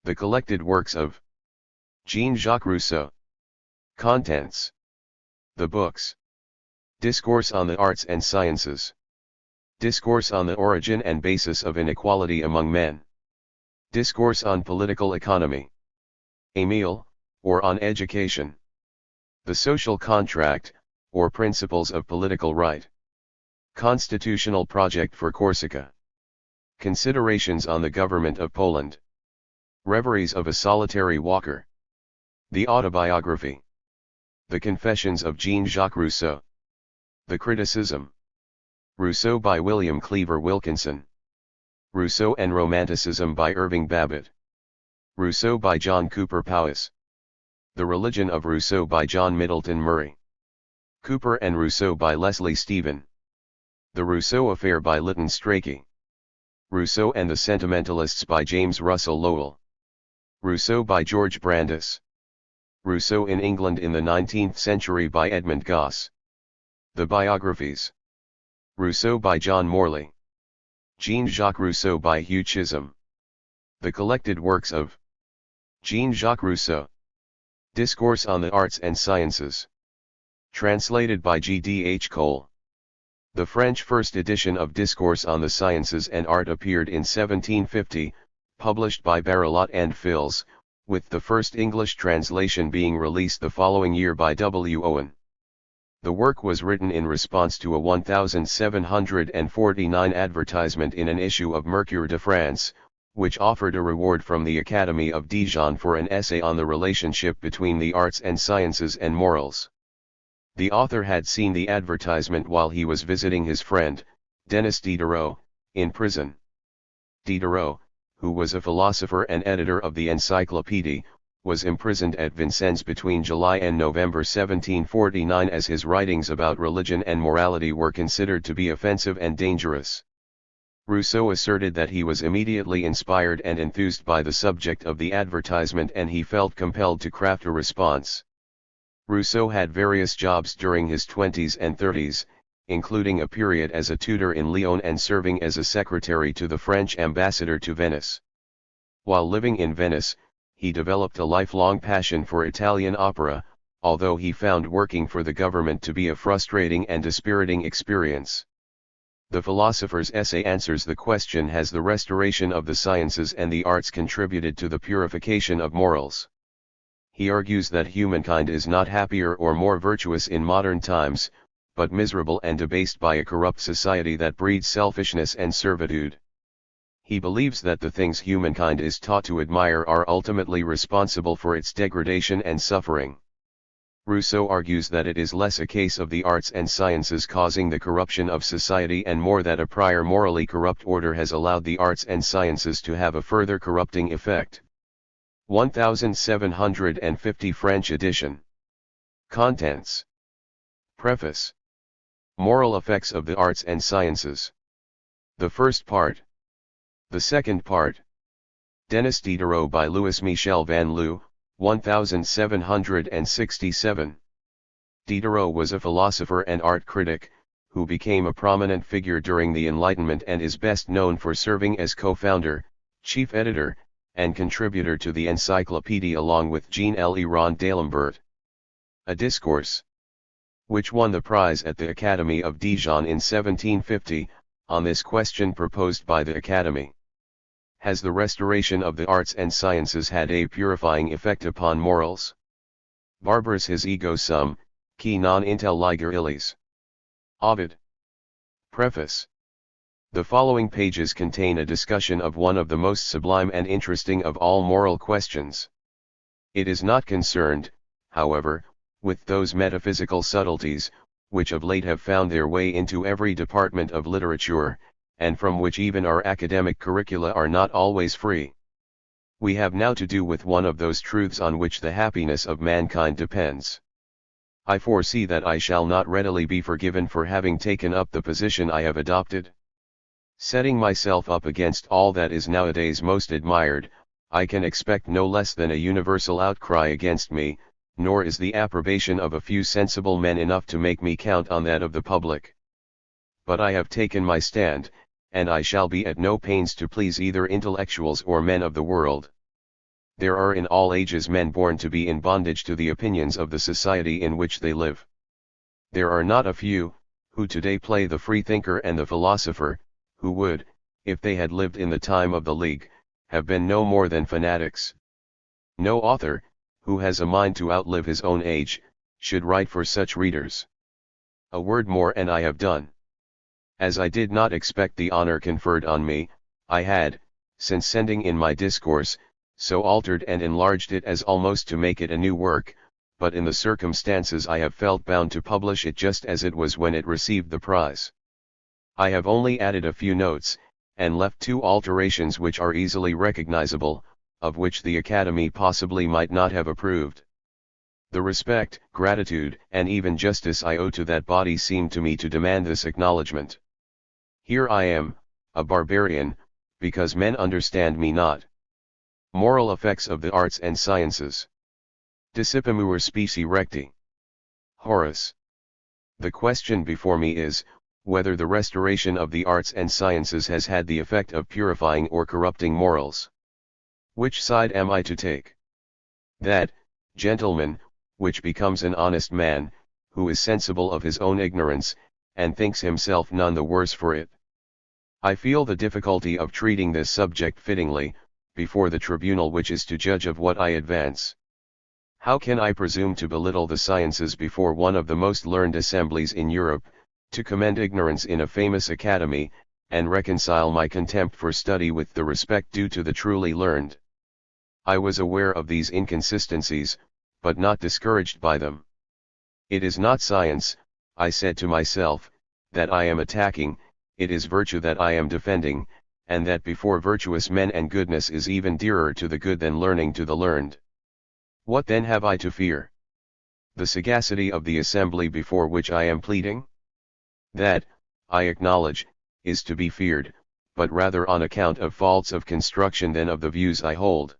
The collected works of Jean-Jacques Rousseau. Contents. The books. Discourse on the Arts and Sciences. Discourse on the Origin and Basis of Inequality Among Men. Discourse on Political Economy. ÉMILE, or on Education. The Social Contract, or Principles of Political Right. Constitutional Project for Corsica. Considerations on the Government of Poland. Reveries of a Solitary Walker. The Autobiography. The Confessions of Jean-Jacques Rousseau. The Criticism. Rousseau by William Cleaver Wilkinson. Rousseau and Romanticism by Irving Babbitt. Rousseau by John Cooper Powys. The Religion of Rousseau by John Middleton Murray. Cooper and Rousseau by Leslie Stephen. The Rousseau Affair by Lytton Strachey. Rousseau and the Sentimentalists by James Russell Lowell. Rousseau by George Brandes. Rousseau in England in the 19th Century by Edmund Goss. The Biographies. Rousseau by John Morley. Jean-Jacques Rousseau by Hugh Chisholm. The collected works of Jean-Jacques Rousseau. Discourse on the Arts and Sciences. Translated by G.D.H. Cole. The French first edition of Discourse on the Sciences and Art appeared in 1750, published by Barrelot and Phils, with the first English translation being released the following year by W. Owen. The work was written in response to a 1749 advertisement in an issue of Mercure de France, which offered a reward from the Academy of Dijon for an essay on the relationship between the arts and sciences and morals. The author had seen the advertisement while he was visiting his friend, Denis Diderot, in prison. Diderot, who was a philosopher and editor of the Encyclopédie, was imprisoned at Vincennes between July and November 1749 as his writings about religion and morality were considered to be offensive and dangerous. Rousseau asserted that he was immediately inspired and enthused by the subject of the advertisement and he felt compelled to craft a response. Rousseau had various jobs during his 20s and 30s, including a period as a tutor in Lyon and serving as a secretary to the French ambassador to Venice. While living in Venice, he developed a lifelong passion for Italian opera, although he found working for the government to be a frustrating and dispiriting experience. The philosopher's essay answers the question: has the restoration of the sciences and the arts contributed to the purification of morals? He argues that humankind is not happier or more virtuous in modern times, but miserable and debased by a corrupt society that breeds selfishness and servitude. He believes that the things humankind is taught to admire are ultimately responsible for its degradation and suffering. Rousseau argues that it is less a case of the arts and sciences causing the corruption of society and more that a prior morally corrupt order has allowed the arts and sciences to have a further corrupting effect. 1750 French edition. Contents. Preface. Moral effects of the arts and sciences. The first part. The second part. Denis Diderot by Louis Michel Van Loo, 1767. Diderot was a philosopher and art critic, who became a prominent figure during the Enlightenment and is best known for serving as co-founder, chief editor, and contributor to the Encyclopédie along with Jean-Léon d'Alembert. A Discourse, which won the prize at the Academy of Dijon in 1750, on this question proposed by the Academy. Has the restoration of the arts and sciences had a purifying effect upon morals? Barbarous his ego sum, qui non intelliger illis. Ovid. Preface. The following pages contain a discussion of one of the most sublime and interesting of all moral questions. It is not concerned, however, with those metaphysical subtleties, which of late have found their way into every department of literature, and from which even our academic curricula are not always free. We have now to do with one of those truths on which the happiness of mankind depends. I foresee that I shall not readily be forgiven for having taken up the position I have adopted. Setting myself up against all that is nowadays most admired, I can expect no less than a universal outcry against me, nor is the approbation of a few sensible men enough to make me count on that of the public. But I have taken my stand, and I shall be at no pains to please either intellectuals or men of the world. There are in all ages men born to be in bondage to the opinions of the society in which they live. There are not a few, who today play the freethinker and the philosopher, who would, if they had lived in the time of the League, have been no more than fanatics. No author, who has a mind to outlive his own age, should write for such readers. A word more and I have done. As I did not expect the honor conferred on me, I had, since sending in my discourse, so altered and enlarged it as almost to make it a new work, but in the circumstances I have felt bound to publish it just as it was when it received the prize. I have only added a few notes, and left 2 alterations which are easily recognizable, of which the Academy possibly might not have approved. The respect, gratitude, and even justice I owe to that body seem to me to demand this acknowledgment. Here I am, a barbarian, because men understand me not. Moral effects of the arts and sciences. Dissipamur specie recti. Horace. The question before me is, whether the restoration of the arts and sciences has had the effect of purifying or corrupting morals. Which side am I to take? That, gentlemen, which becomes an honest man, who is sensible of his own ignorance, and thinks himself none the worse for it. I feel the difficulty of treating this subject fittingly, before the tribunal which is to judge of what I advance. How can I presume to belittle the sciences before one of the most learned assemblies in Europe, to commend ignorance in a famous academy, and reconcile my contempt for study with the respect due to the truly learned? I was aware of these inconsistencies, but not discouraged by them. It is not science, I said to myself, that I am attacking, it is virtue that I am defending, and that before virtuous men and goodness is even dearer to the good than learning to the learned. What then have I to fear? The sagacity of the assembly before which I am pleading? That, I acknowledge, is to be feared, but rather on account of faults of construction than of the views I hold.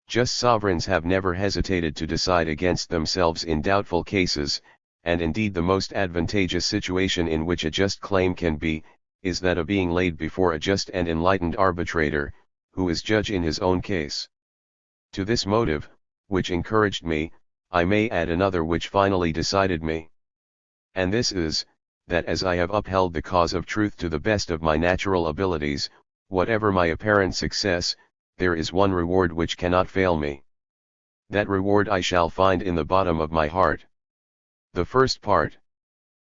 Just sovereigns have never hesitated to decide against themselves in doubtful cases, and indeed the most advantageous situation in which a just claim can be, is that of being laid before a just and enlightened arbitrator, who is judge in his own case. To this motive, which encouraged me, I may add another which finally decided me. And this is, that as I have upheld the cause of truth to the best of my natural abilities, whatever my apparent success, there is one reward which cannot fail me. That reward I shall find in the bottom of my heart. The first part.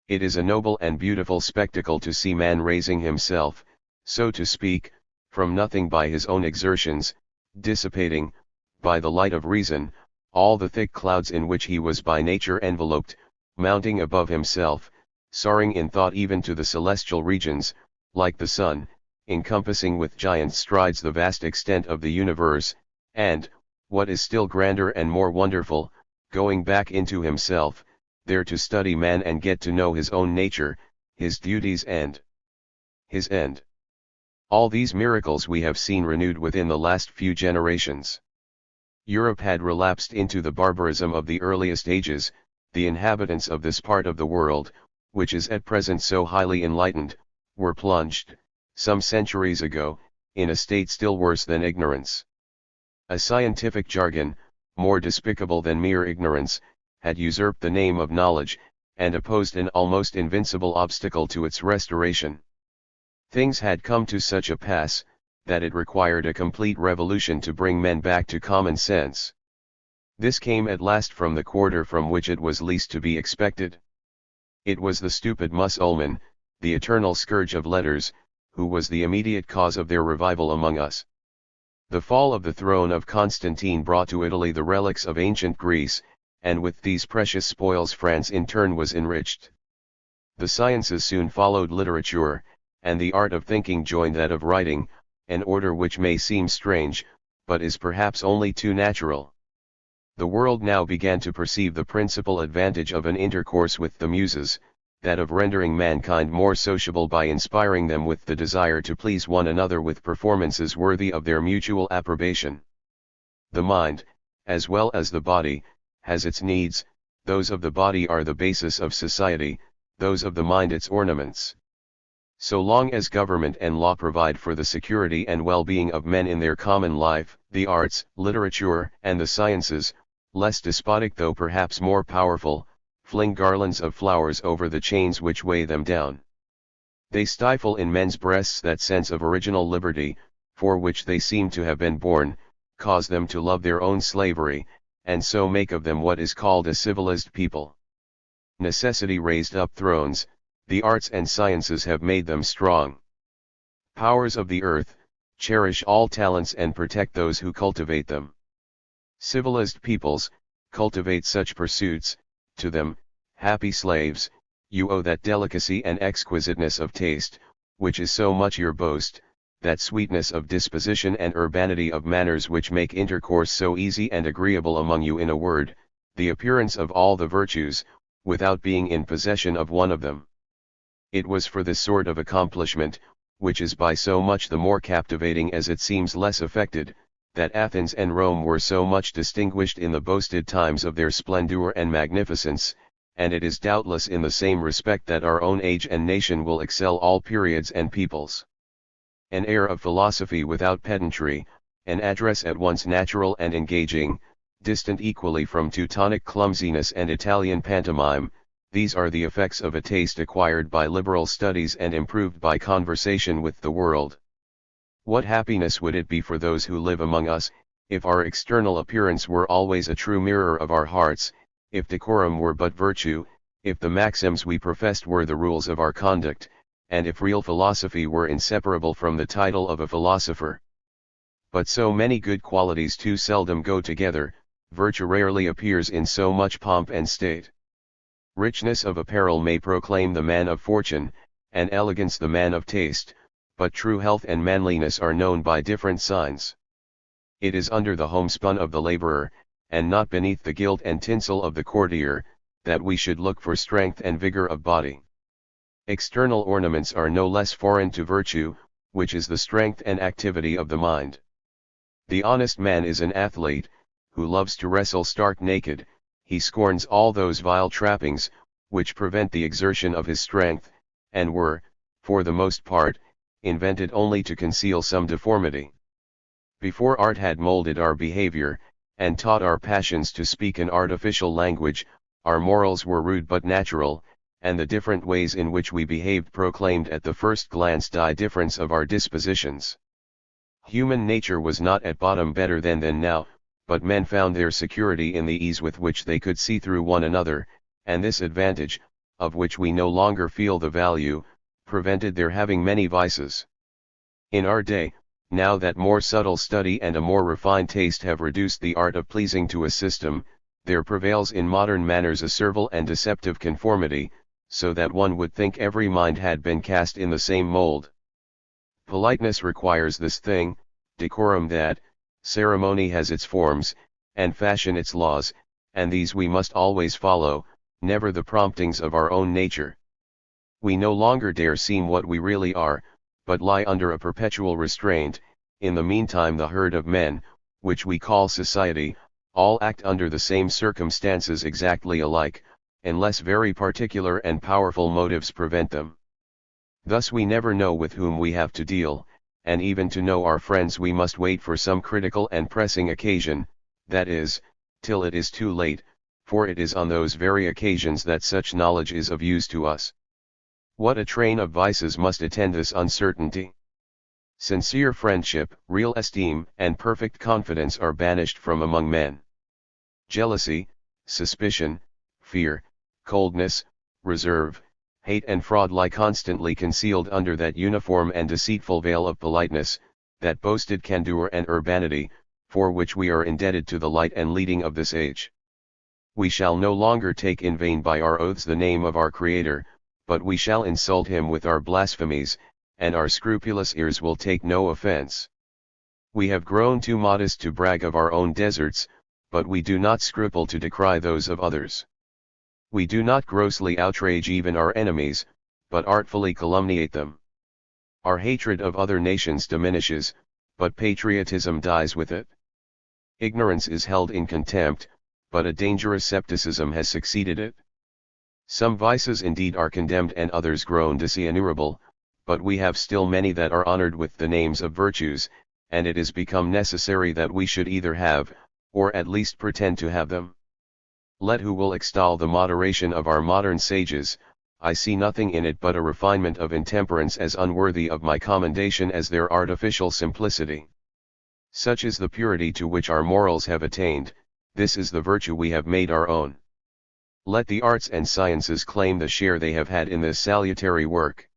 It is a noble and beautiful spectacle to see man raising himself, so to speak, from nothing by his own exertions, dissipating, by the light of reason, all the thick clouds in which he was by nature enveloped, mounting above himself, soaring in thought even to the celestial regions, like the sun, encompassing with giant strides the vast extent of the universe, and, what is still grander and more wonderful, going back into himself, there to study man and get to know his own nature, his duties and his end. All these miracles we have seen renewed within the last few generations. Europe had relapsed into the barbarism of the earliest ages. The inhabitants of this part of the world, which is at present so highly enlightened, were plunged, some centuries ago, in a state still worse than ignorance. A scientific jargon, more despicable than mere ignorance, had usurped the name of knowledge, and opposed an almost invincible obstacle to its restoration. Things had come to such a pass, that it required a complete revolution to bring men back to common sense. This came at last from the quarter from which it was least to be expected. It was the stupid Mussulman, the eternal scourge of letters, who was the immediate cause of their revival among us. The fall of the throne of Constantine brought to Italy the relics of ancient Greece, and with these precious spoils France in turn was enriched. The sciences soon followed literature, and the art of thinking joined that of writing, an order which may seem strange, but is perhaps only too natural. The world now began to perceive the principal advantage of an intercourse with the Muses, that of rendering mankind more sociable by inspiring them with the desire to please one another with performances worthy of their mutual approbation. The mind, as well as the body, has its needs. Those of the body are the basis of society, those of the mind its ornaments. So long as government and law provide for the security and well-being of men in their common life, the arts, literature, and the sciences, less despotic though perhaps more powerful, fling garlands of flowers over the chains which weigh them down. They stifle in men's breasts that sense of original liberty, for which they seem to have been born, cause them to love their own slavery, and so make of them what is called a civilized people. Necessity raised up thrones, the arts and sciences have made them strong. Powers of the earth, cherish all talents and protect those who cultivate them. Civilized peoples, cultivate such pursuits, to them, happy slaves, you owe that delicacy and exquisiteness of taste, which is so much your boast, that sweetness of disposition and urbanity of manners which make intercourse so easy and agreeable among you, in a word, the appearance of all the virtues, without being in possession of one of them. It was for this sort of accomplishment, which is by so much the more captivating as it seems less affected, that Athens and Rome were so much distinguished in the boasted times of their splendor and magnificence, and it is doubtless in the same respect that our own age and nation will excel all periods and peoples. An air of philosophy without pedantry, an address at once natural and engaging, distant equally from Teutonic clumsiness and Italian pantomime, these are the effects of a taste acquired by liberal studies and improved by conversation with the world. What happiness would it be for those who live among us, if our external appearance were always a true mirror of our hearts, if decorum were but virtue, if the maxims we professed were the rules of our conduct, and if real philosophy were inseparable from the title of a philosopher. But so many good qualities too seldom go together, virtue rarely appears in so much pomp and state. Richness of apparel may proclaim the man of fortune, and elegance the man of taste, but true health and manliness are known by different signs. It is under the homespun of the laborer, and not beneath the gilt and tinsel of the courtier, that we should look for strength and vigor of body. External ornaments are no less foreign to virtue, which is the strength and activity of the mind. The honest man is an athlete, who loves to wrestle stark naked. He scorns all those vile trappings, which prevent the exertion of his strength, and were, for the most part, invented only to conceal some deformity. Before art had molded our behavior, and taught our passions to speak an artificial language, our morals were rude but natural, and the different ways in which we behaved proclaimed at the first glance the difference of our dispositions. Human nature was not at bottom better then than now, but men found their security in the ease with which they could see through one another, and this advantage, of which we no longer feel the value, prevented their having many vices. In our day, now that more subtle study and a more refined taste have reduced the art of pleasing to a system, there prevails in modern manners a servile and deceptive conformity, so that one would think every mind had been cast in the same mold. Politeness requires this thing, decorum that, ceremony has its forms, and fashion its laws, and these we must always follow, never the promptings of our own nature. We no longer dare seem what we really are, but lie under a perpetual restraint. In the meantime the herd of men, which we call society, all act under the same circumstances exactly alike, unless very particular and powerful motives prevent them. Thus we never know with whom we have to deal, and even to know our friends we must wait for some critical and pressing occasion, that is, till it is too late, for it is on those very occasions that such knowledge is of use to us. What a train of vices must attend this uncertainty! Sincere friendship, real esteem, and perfect confidence are banished from among men. Jealousy, suspicion, fear, coldness, reserve, hate and fraud lie constantly concealed under that uniform and deceitful veil of politeness, that boasted candor and urbanity, for which we are indebted to the light and leading of this age. We shall no longer take in vain by our oaths the name of our Creator, but we shall insult him with our blasphemies, and our scrupulous ears will take no offense. We have grown too modest to brag of our own deserts, but we do not scruple to decry those of others. We do not grossly outrage even our enemies, but artfully calumniate them. Our hatred of other nations diminishes, but patriotism dies with it. Ignorance is held in contempt, but a dangerous scepticism has succeeded it. Some vices indeed are condemned and others grown dishonorable, but we have still many that are honored with the names of virtues, and it is become necessary that we should either have, or at least pretend to have them. Let who will extol the moderation of our modern sages, I see nothing in it but a refinement of intemperance as unworthy of my commendation as their artificial simplicity. Such is the purity to which our morals have attained, this is the virtue we have made our own. Let the arts and sciences claim the share they have had in this salutary work.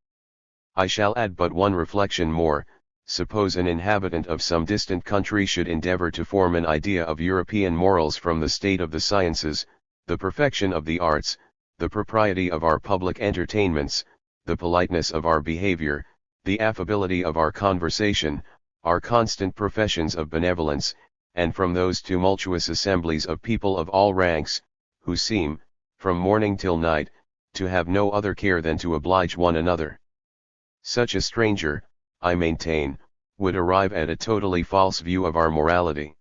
I shall add but one reflection more. Suppose an inhabitant of some distant country should endeavor to form an idea of European morals from the state of the sciences, the perfection of the arts, the propriety of our public entertainments, the politeness of our behavior, the affability of our conversation, our constant professions of benevolence, and from those tumultuous assemblies of people of all ranks, who seem, from morning till night, to have no other care than to oblige one another. Such a stranger, I maintain, would arrive at a totally false view of our morality.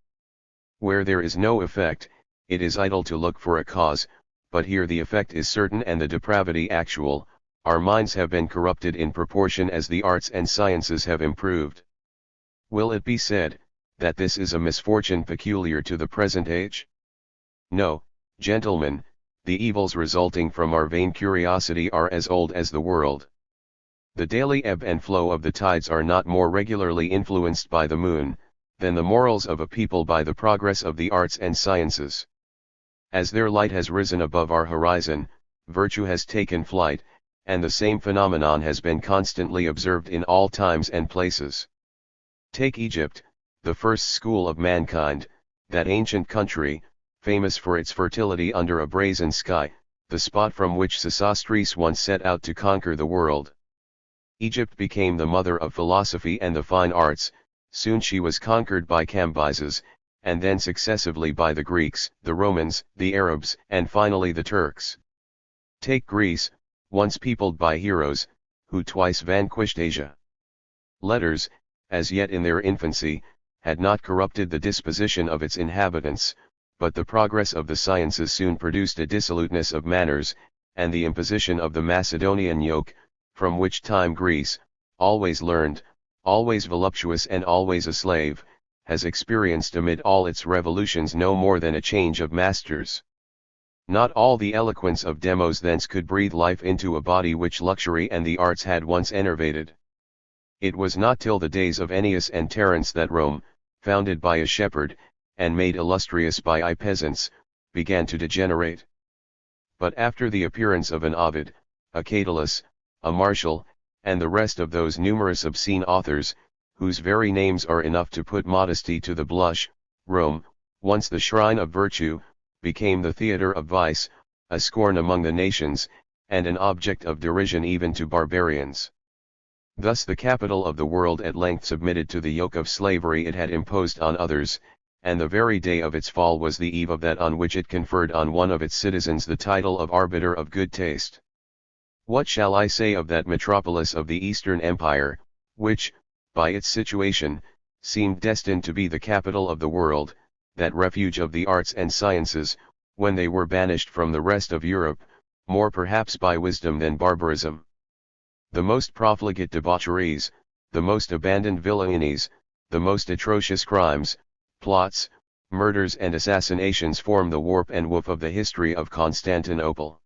Where there is no effect, it is idle to look for a cause, but here the effect is certain and the depravity actual. Our minds have been corrupted in proportion as the arts and sciences have improved. Will it be said, that this is a misfortune peculiar to the present age? No, gentlemen, the evils resulting from our vain curiosity are as old as the world. The daily ebb and flow of the tides are not more regularly influenced by the moon, than the morals of a people by the progress of the arts and sciences. As their light has risen above our horizon, virtue has taken flight, and the same phenomenon has been constantly observed in all times and places. Take Egypt, the first school of mankind, that ancient country, famous for its fertility under a brazen sky, the spot from which Sesostris once set out to conquer the world. Egypt became the mother of philosophy and the fine arts. Soon she was conquered by Cambyses, and then successively by the Greeks, the Romans, the Arabs, and finally the Turks. Take Greece, once peopled by heroes, who twice vanquished Asia. Letters, as yet in their infancy, had not corrupted the disposition of its inhabitants, but the progress of the sciences soon produced a dissoluteness of manners, and the imposition of the Macedonian yoke, from which time Greece, always learned, always voluptuous and always a slave, has experienced amid all its revolutions no more than a change of masters. Not all the eloquence of Demos thence could breathe life into a body which luxury and the arts had once enervated. It was not till the days of Ennius and Terence that Rome, founded by a shepherd, and made illustrious by peasants, began to degenerate. But after the appearance of an Ovid, a Catullus, a Martial, and the rest of those numerous obscene authors, whose very names are enough to put modesty to the blush, Rome, once the shrine of virtue, became the theatre of vice, a scorn among the nations, and an object of derision even to barbarians. Thus the capital of the world at length submitted to the yoke of slavery it had imposed on others, and the very day of its fall was the eve of that on which it conferred on one of its citizens the title of arbiter of good taste. What shall I say of that metropolis of the Eastern Empire, which, by its situation, seemed destined to be the capital of the world, that refuge of the arts and sciences, when they were banished from the rest of Europe, more perhaps by wisdom than barbarism? The most profligate debaucheries, the most abandoned villanies, the most atrocious crimes, plots, murders and assassinations form the warp and woof of the history of Constantinople.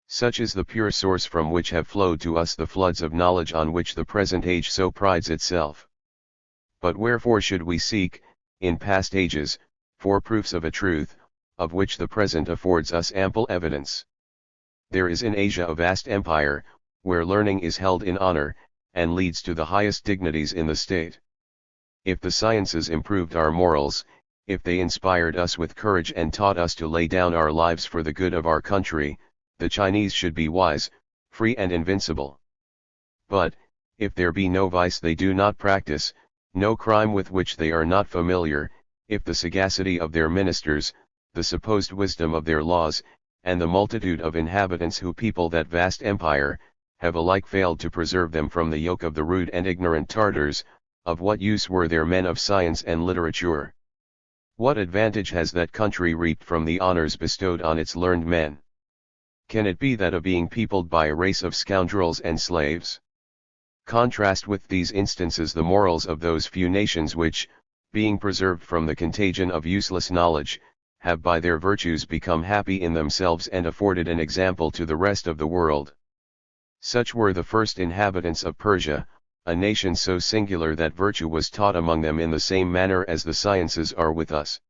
Such is the pure source from which have flowed to us the floods of knowledge on which the present age so prides itself. But wherefore should we seek, in past ages, for proofs of a truth, of which the present affords us ample evidence? There is in Asia a vast empire, where learning is held in honor, and leads to the highest dignities in the state. If the sciences improved our morals, if they inspired us with courage and taught us to lay down our lives for the good of our country, the Chinese should be wise, free and invincible. But, if there be no vice they do not practice, no crime with which they are not familiar, if the sagacity of their ministers, the supposed wisdom of their laws, and the multitude of inhabitants who people that vast empire, have alike failed to preserve them from the yoke of the rude and ignorant Tartars, of what use were their men of science and literature? What advantage has that country reaped from the honors bestowed on its learned men? Can it be that of being peopled by a race of scoundrels and slaves? Contrast with these instances the morals of those few nations which, being preserved from the contagion of useless knowledge, have by their virtues become happy in themselves and afforded an example to the rest of the world. Such were the first inhabitants of Persia, a nation so singular that virtue was taught among them in the same manner as the sciences are with us.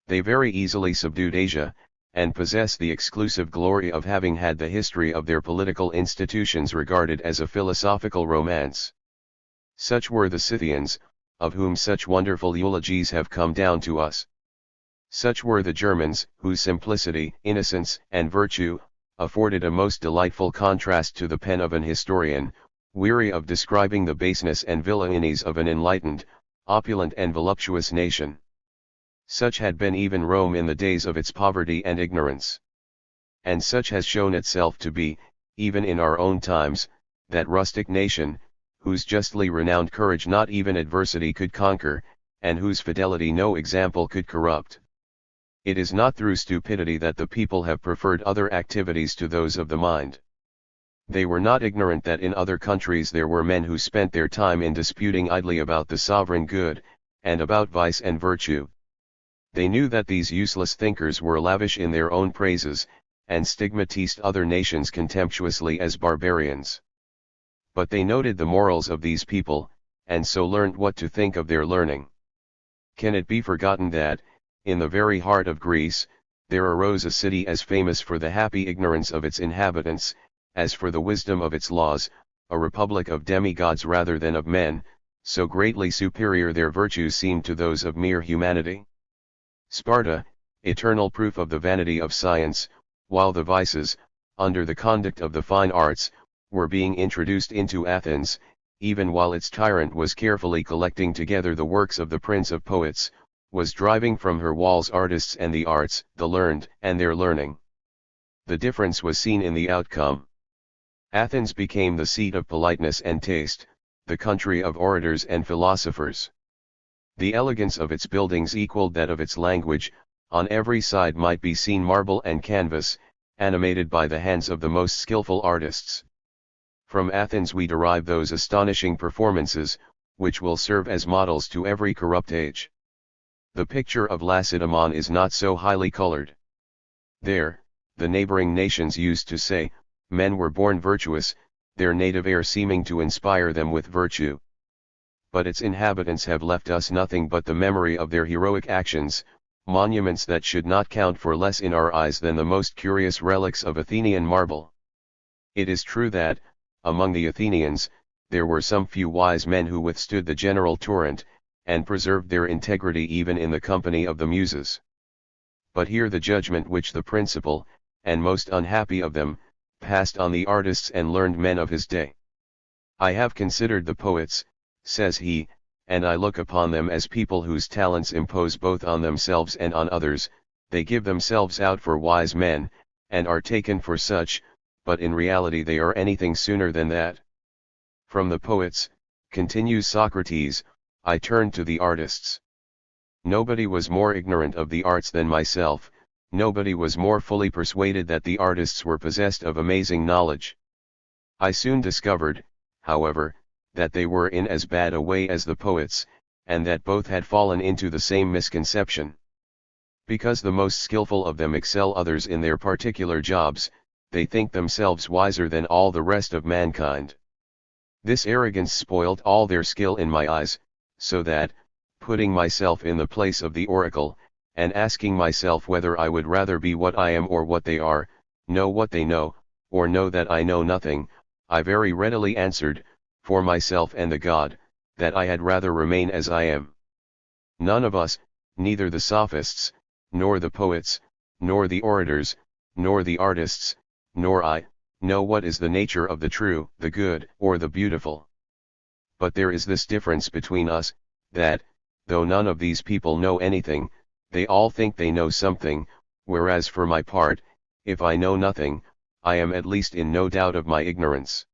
They very easily subdued Asia, and possess the exclusive glory of having had the history of their political institutions regarded as a philosophical romance. Such were the Scythians, of whom such wonderful eulogies have come down to us. Such were the Germans, whose simplicity, innocence, and virtue, afforded a most delightful contrast to the pen of an historian, weary of describing the baseness and villainies of an enlightened, opulent and voluptuous nation. Such had been even Rome in the days of its poverty and ignorance. And such has shown itself to be, even in our own times, that rustic nation, whose justly renowned courage not even adversity could conquer, and whose fidelity no example could corrupt. It is not through stupidity that the people have preferred other activities to those of the mind. They were not ignorant that in other countries there were men who spent their time in disputing idly about the sovereign good, and about vice and virtue. They knew that these useless thinkers were lavish in their own praises, and stigmatized other nations contemptuously as barbarians. But they noted the morals of these people, and so learnt what to think of their learning. Can it be forgotten that, in the very heart of Greece, there arose a city as famous for the happy ignorance of its inhabitants, as for the wisdom of its laws, a republic of demigods rather than of men, so greatly superior their virtues seemed to those of mere humanity? Sparta, eternal proof of the vanity of science, while the vices, under the conduct of the fine arts, were being introduced into Athens, even while its tyrant was carefully collecting together the works of the prince of poets, was driving from her walls artists and the arts, the learned, and their learning. The difference was seen in the outcome. Athens became the seat of politeness and taste, the country of orators and philosophers. The elegance of its buildings equaled that of its language, on every side might be seen marble and canvas, animated by the hands of the most skillful artists. From Athens we derive those astonishing performances, which will serve as models to every corrupt age. The picture of Lacedaemon is not so highly colored. There, the neighboring nations used to say, men were born virtuous, their native air seeming to inspire them with virtue. But its inhabitants have left us nothing but the memory of their heroic actions, monuments that should not count for less in our eyes than the most curious relics of Athenian marble. It is true that, among the Athenians, there were some few wise men who withstood the general torrent, and preserved their integrity even in the company of the Muses. But here the judgment which the principal, and most unhappy of them, passed on the artists and learned men of his day. I have considered the poets, says he, and I look upon them as people whose talents impose both on themselves and on others. They give themselves out for wise men, and are taken for such, but in reality they are anything sooner than that. From the poets, continues Socrates, I turn to the artists. Nobody was more ignorant of the arts than myself, nobody was more fully persuaded that the artists were possessed of amazing knowledge. I soon discovered, however, that they were in as bad a way as the poets, and that both had fallen into the same misconception. Because the most skillful of them excel others in their particular jobs, they think themselves wiser than all the rest of mankind. This arrogance spoilt all their skill in my eyes, so that, putting myself in the place of the oracle, and asking myself whether I would rather be what I am or what they are, know what they know, or know that I know nothing, I very readily answered, for myself and the God, that I had rather remain as I am. None of us, neither the sophists, nor the poets, nor the orators, nor the artists, nor I, know what is the nature of the true, the good, or the beautiful. But there is this difference between us, that, though none of these people know anything, they all think they know something, whereas for my part, if I know nothing, I am at least in no doubt of my ignorance.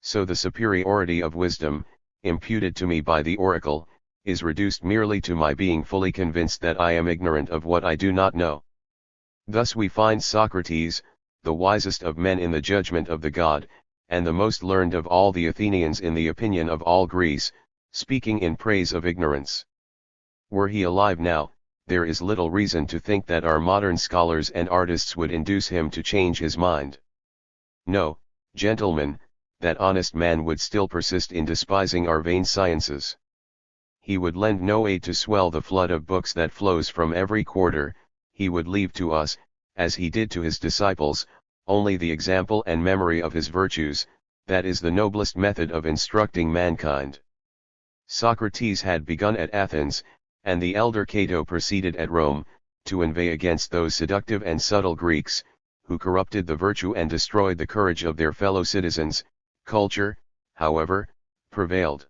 So the superiority of wisdom, imputed to me by the oracle, is reduced merely to my being fully convinced that I am ignorant of what I do not know. Thus we find Socrates, the wisest of men in the judgment of the God, and the most learned of all the Athenians in the opinion of all Greece, speaking in praise of ignorance. Were he alive now, there is little reason to think that our modern scholars and artists would induce him to change his mind. No, gentlemen, that honest man would still persist in despising our vain sciences. He would lend no aid to swell the flood of books that flows from every quarter. He would leave to us, as he did to his disciples, only the example and memory of his virtues. That is the noblest method of instructing mankind. Socrates had begun at Athens, and the elder Cato proceeded at Rome, to inveigh against those seductive and subtle Greeks, who corrupted the virtue and destroyed the courage of their fellow citizens. Culture, however, prevailed.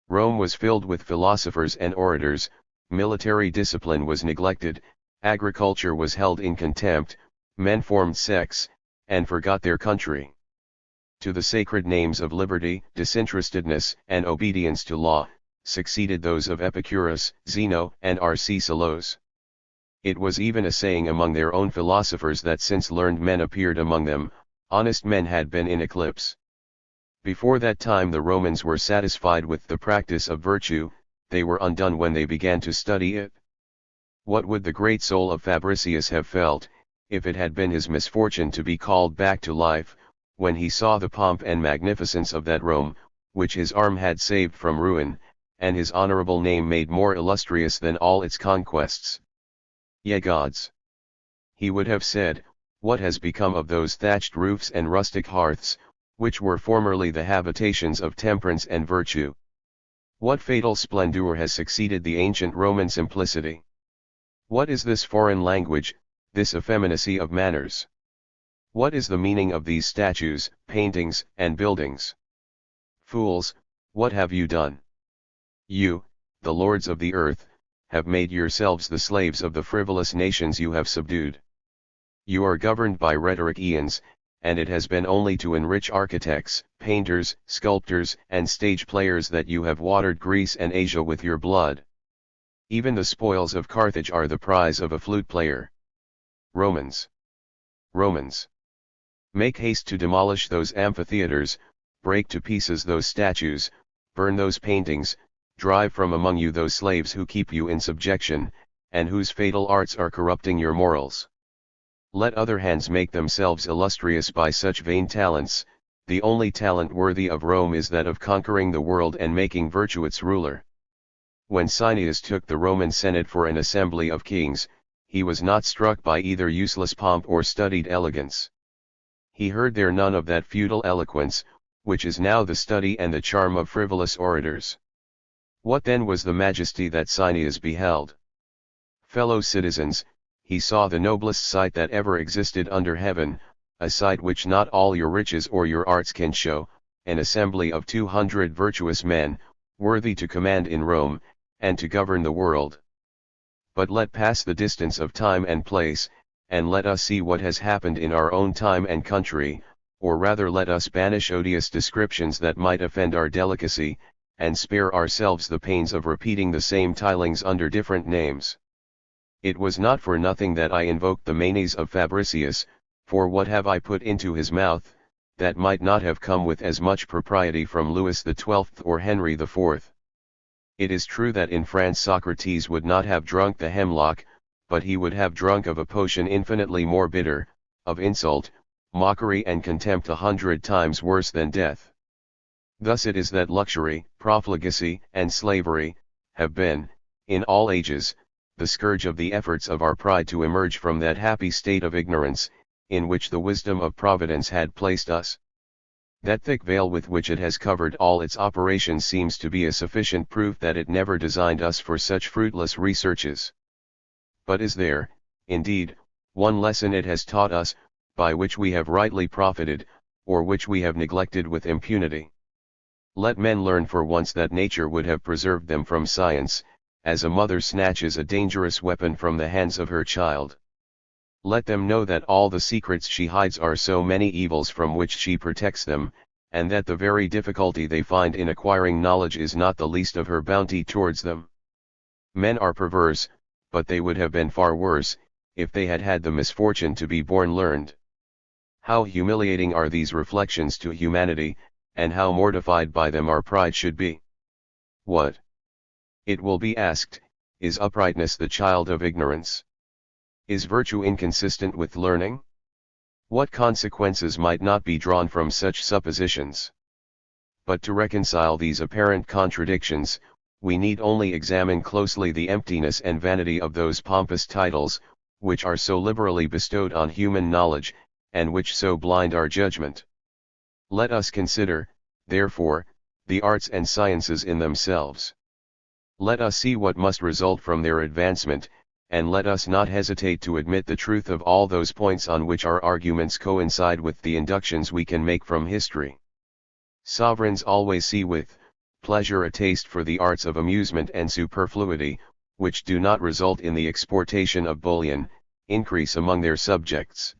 Rome was filled with philosophers and orators, military discipline was neglected, agriculture was held in contempt, men formed sects, and forgot their country. To the sacred names of liberty, disinterestedness, and obedience to law, succeeded those of Epicurus, Zeno, and Arcesilaus. It was even a saying among their own philosophers that since learned men appeared among them, honest men had been in eclipse. Before that time the Romans were satisfied with the practice of virtue, they were undone when they began to study it. What would the great soul of Fabricius have felt, if it had been his misfortune to be called back to life, when he saw the pomp and magnificence of that Rome, which his arm had saved from ruin, and his honorable name made more illustrious than all its conquests? Ye gods! He would have said, what has become of those thatched roofs and rustic hearths, which were formerly the habitations of temperance and virtue? What fatal splendor has succeeded the ancient Roman simplicity? What is this foreign language, this effeminacy of manners? What is the meaning of these statues, paintings, and buildings? Fools, what have you done? You, the lords of the earth, have made yourselves the slaves of the frivolous nations you have subdued. You are governed by rhetoric eons, and it has been only to enrich architects, painters, sculptors, and stage players that you have watered Greece and Asia with your blood. Even the spoils of Carthage are the prize of a flute player. Romans! Romans! Make haste to demolish those amphitheaters, break to pieces those statues, burn those paintings, drive from among you those slaves who keep you in subjection, and whose fatal arts are corrupting your morals. Let other hands make themselves illustrious by such vain talents. The only talent worthy of Rome is that of conquering the world and making virtue its ruler. When Cineas took the Roman Senate for an assembly of kings, he was not struck by either useless pomp or studied elegance. He heard there none of that feudal eloquence, which is now the study and the charm of frivolous orators. What then was the majesty that Cineas beheld? Fellow citizens, he saw the noblest sight that ever existed under heaven, a sight which not all your riches or your arts can show, an assembly of 200 virtuous men, worthy to command in Rome, and to govern the world. But let pass the distance of time and place, and let us see what has happened in our own time and country, or rather let us banish odious descriptions that might offend our delicacy, and spare ourselves the pains of repeating the same tilings under different names. It was not for nothing that I invoked the manes of Fabricius, for what have I put into his mouth, that might not have come with as much propriety from Louis XII or Henry IV. It is true that in France Socrates would not have drunk the hemlock, but he would have drunk of a potion infinitely more bitter, of insult, mockery and contempt 100 times worse than death. Thus it is that luxury, profligacy, and slavery, have been, in all ages, the scourge of the efforts of our pride to emerge from that happy state of ignorance, in which the wisdom of Providence had placed us. That thick veil with which it has covered all its operations seems to be a sufficient proof that it never designed us for such fruitless researches. But is there, indeed, one lesson it has taught us, by which we have rightly profited, or which we have neglected with impunity? Let men learn for once that nature would have preserved them from science, as a mother snatches a dangerous weapon from the hands of her child. Let them know that all the secrets she hides are so many evils from which she protects them, and that the very difficulty they find in acquiring knowledge is not the least of her bounty towards them. Men are perverse, but they would have been far worse, if they had had the misfortune to be born learned. How humiliating are these reflections to humanity, and how mortified by them our pride should be. What? It will be asked, is uprightness the child of ignorance? Is virtue inconsistent with learning? What consequences might not be drawn from such suppositions? But to reconcile these apparent contradictions, we need only examine closely the emptiness and vanity of those pompous titles, which are so liberally bestowed on human knowledge, and which so blind our judgment. Let us consider, therefore, the arts and sciences in themselves. Let us see what must result from their advancement, and let us not hesitate to admit the truth of all those points on which our arguments coincide with the inductions we can make from history. Sovereigns always see with pleasure a taste for the arts of amusement and superfluity, which do not result in the exportation of bullion, increase among their subjects.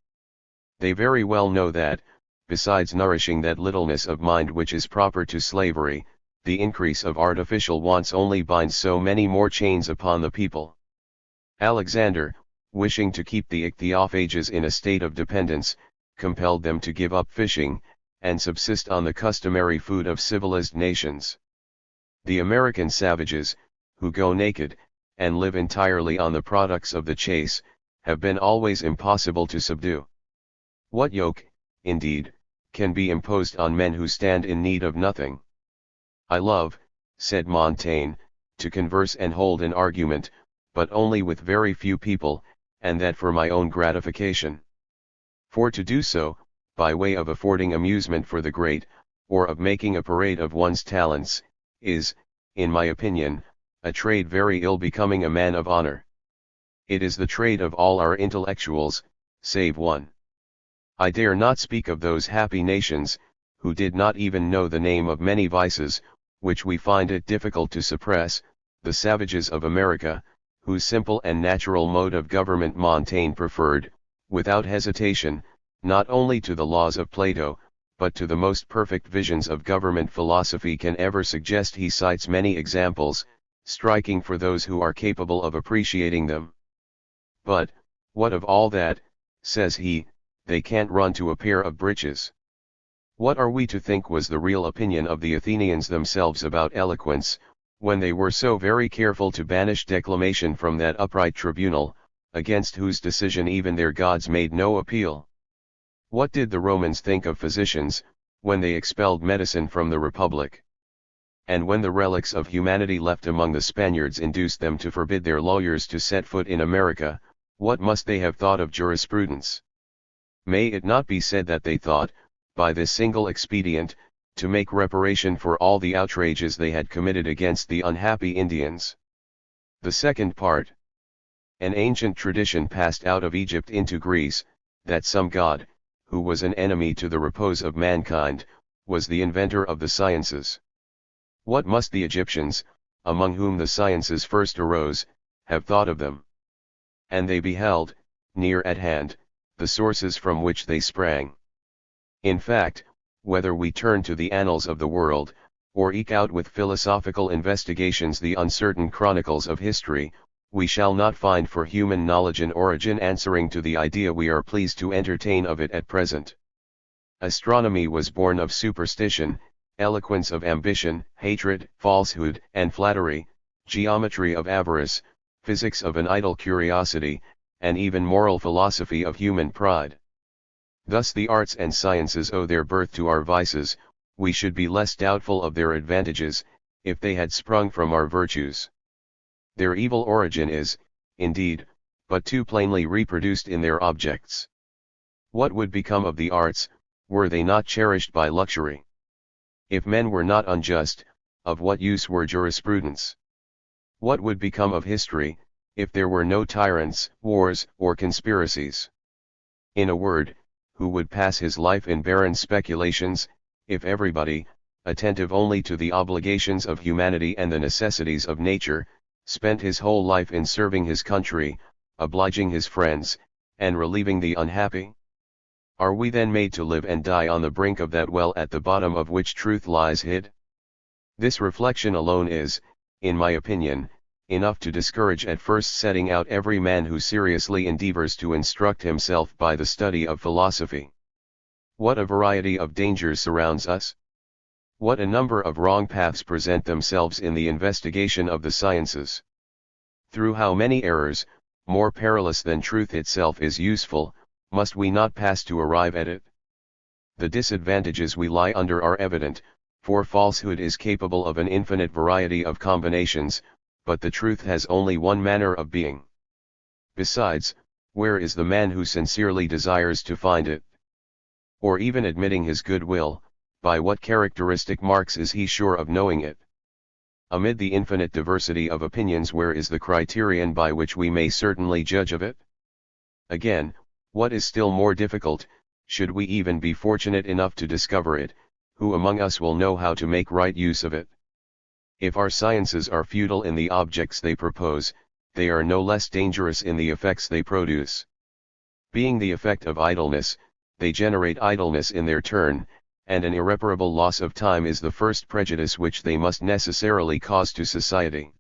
They very well know that, besides nourishing that littleness of mind which is proper to slavery, the increase of artificial wants only binds so many more chains upon the people. Alexander, wishing to keep the ichthyophages in a state of dependence, compelled them to give up fishing, and subsist on the customary food of civilized nations. The American savages, who go naked, and live entirely on the products of the chase, have been always impossible to subdue. What yoke, indeed, can be imposed on men who stand in need of nothing? I love, said Montaigne, to converse and hold an argument, but only with very few people, and that for my own gratification. For to do so, by way of affording amusement for the great, or of making a parade of one's talents, is, in my opinion, a trade very ill becoming a man of honor. It is the trade of all our intellectuals, save one. I dare not speak of those happy nations, who did not even know the name of many vices, which we find it difficult to suppress, the savages of America, whose simple and natural mode of government Montaigne preferred, without hesitation, not only to the laws of Plato, but to the most perfect visions of government philosophy can ever suggest. He cites many examples, striking for those who are capable of appreciating them. But, what of all that, says he, they can't run to a pair of breeches. What are we to think was the real opinion of the Athenians themselves about eloquence, when they were so very careful to banish declamation from that upright tribunal, against whose decision even their gods made no appeal? What did the Romans think of physicians, when they expelled medicine from the Republic? And when the relics of humanity left among the Spaniards induced them to forbid their lawyers to set foot in America, what must they have thought of jurisprudence? May it not be said that they thought, by this single expedient, to make reparation for all the outrages they had committed against the unhappy Indians? The second part. An ancient tradition passed out of Egypt into Greece, that some god, who was an enemy to the repose of mankind, was the inventor of the sciences. What must the Egyptians, among whom the sciences first arose, have thought of them? And they beheld, near at hand, the sources from which they sprang. In fact, whether we turn to the annals of the world, or eke out with philosophical investigations the uncertain chronicles of history, we shall not find for human knowledge an origin answering to the idea we are pleased to entertain of it at present. Astronomy was born of superstition, eloquence of ambition, hatred, falsehood, and flattery, geometry of avarice, physics of an idle curiosity, and even moral philosophy of human pride. Thus the arts and sciences owe their birth to our vices. We should be less doubtful of their advantages, if they had sprung from our virtues. Their evil origin is, indeed, but too plainly reproduced in their objects. What would become of the arts, were they not cherished by luxury? If men were not unjust, of what use were jurisprudence? What would become of history, if there were no tyrants, wars, or conspiracies? In a word, who would pass his life in barren speculations, if everybody, attentive only to the obligations of humanity and the necessities of nature, spent his whole life in serving his country, obliging his friends, and relieving the unhappy? Are we then made to live and die on the brink of that well at the bottom of which truth lies hid? This reflection alone is, in my opinion, enough to discourage at first setting out every man who seriously endeavors to instruct himself by the study of philosophy. What a variety of dangers surrounds us! What a number of wrong paths present themselves in the investigation of the sciences! Through how many errors, more perilous than truth itself is useful, must we not pass to arrive at it? The disadvantages we lie under are evident, for falsehood is capable of an infinite variety of combinations, but the truth has only one manner of being. Besides, where is the man who sincerely desires to find it? Or even admitting his good will, by what characteristic marks is he sure of knowing it? Amid the infinite diversity of opinions, where is the criterion by which we may certainly judge of it? Again, what is still more difficult, should we even be fortunate enough to discover it, who among us will know how to make right use of it? If our sciences are futile in the objects they propose, they are no less dangerous in the effects they produce. Being the effect of idleness, they generate idleness in their turn, and an irreparable loss of time is the first prejudice which they must necessarily cause to society.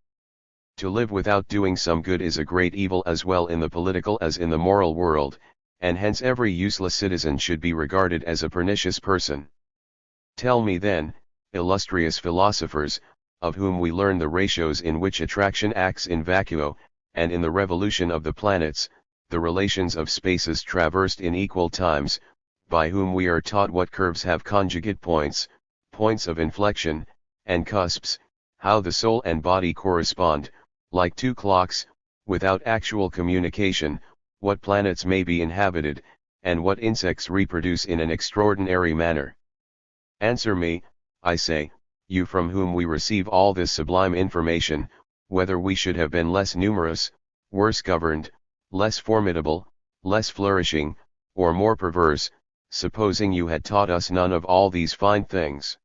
To live without doing some good is a great evil as well in the political as in the moral world, and hence every useless citizen should be regarded as a pernicious person. Tell me then, illustrious philosophers, of whom we learn the ratios in which attraction acts in vacuo, and in the revolution of the planets, the relations of spaces traversed in equal times, by whom we are taught what curves have conjugate points, points of inflection, and cusps, how the soul and body correspond, like two clocks, without actual communication, what planets may be inhabited, and what insects reproduce in an extraordinary manner. Answer me, I say, you from whom we receive all this sublime information, whether we should have been less numerous, worse governed, less formidable, less flourishing, or more perverse, supposing you had taught us none of all these fine things.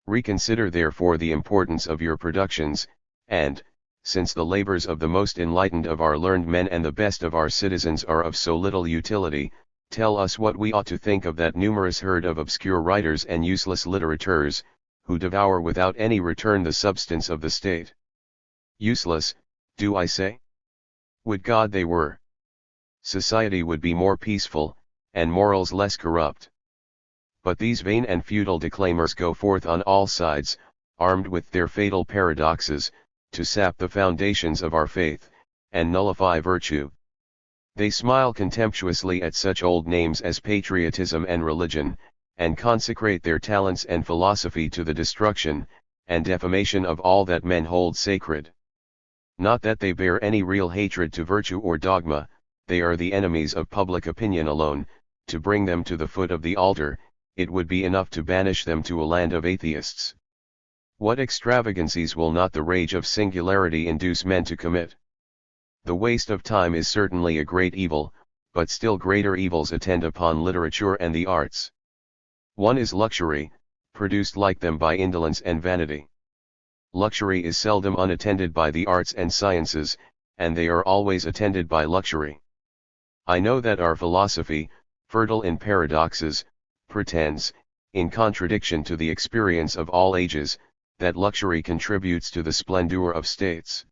Reconsider therefore the importance of your productions, and, since the labors of the most enlightened of our learned men and the best of our citizens are of so little utility, tell us what we ought to think of that numerous herd of obscure writers and useless litterateurs, who devour without any return the substance of the state. Useless, do I say? Would God they were! Society would be more peaceful, and morals less corrupt. But these vain and futile declaimers go forth on all sides, armed with their fatal paradoxes, to sap the foundations of our faith, and nullify virtue. They smile contemptuously at such old names as patriotism and religion, and consecrate their talents and philosophy to the destruction, and defamation of all that men hold sacred. Not that they bear any real hatred to virtue or dogma, they are the enemies of public opinion alone. To bring them to the foot of the altar, it would be enough to banish them to a land of atheists. What extravagancies will not the rage of singularity induce men to commit? The waste of time is certainly a great evil, but still greater evils attend upon literature and the arts. One is luxury, produced like them by indolence and vanity. Luxury is seldom unattended by the arts and sciences, and they are always attended by luxury. I know that our philosophy, fertile in paradoxes, pretends, in contradiction to the experience of all ages, that luxury contributes to the splendor of states.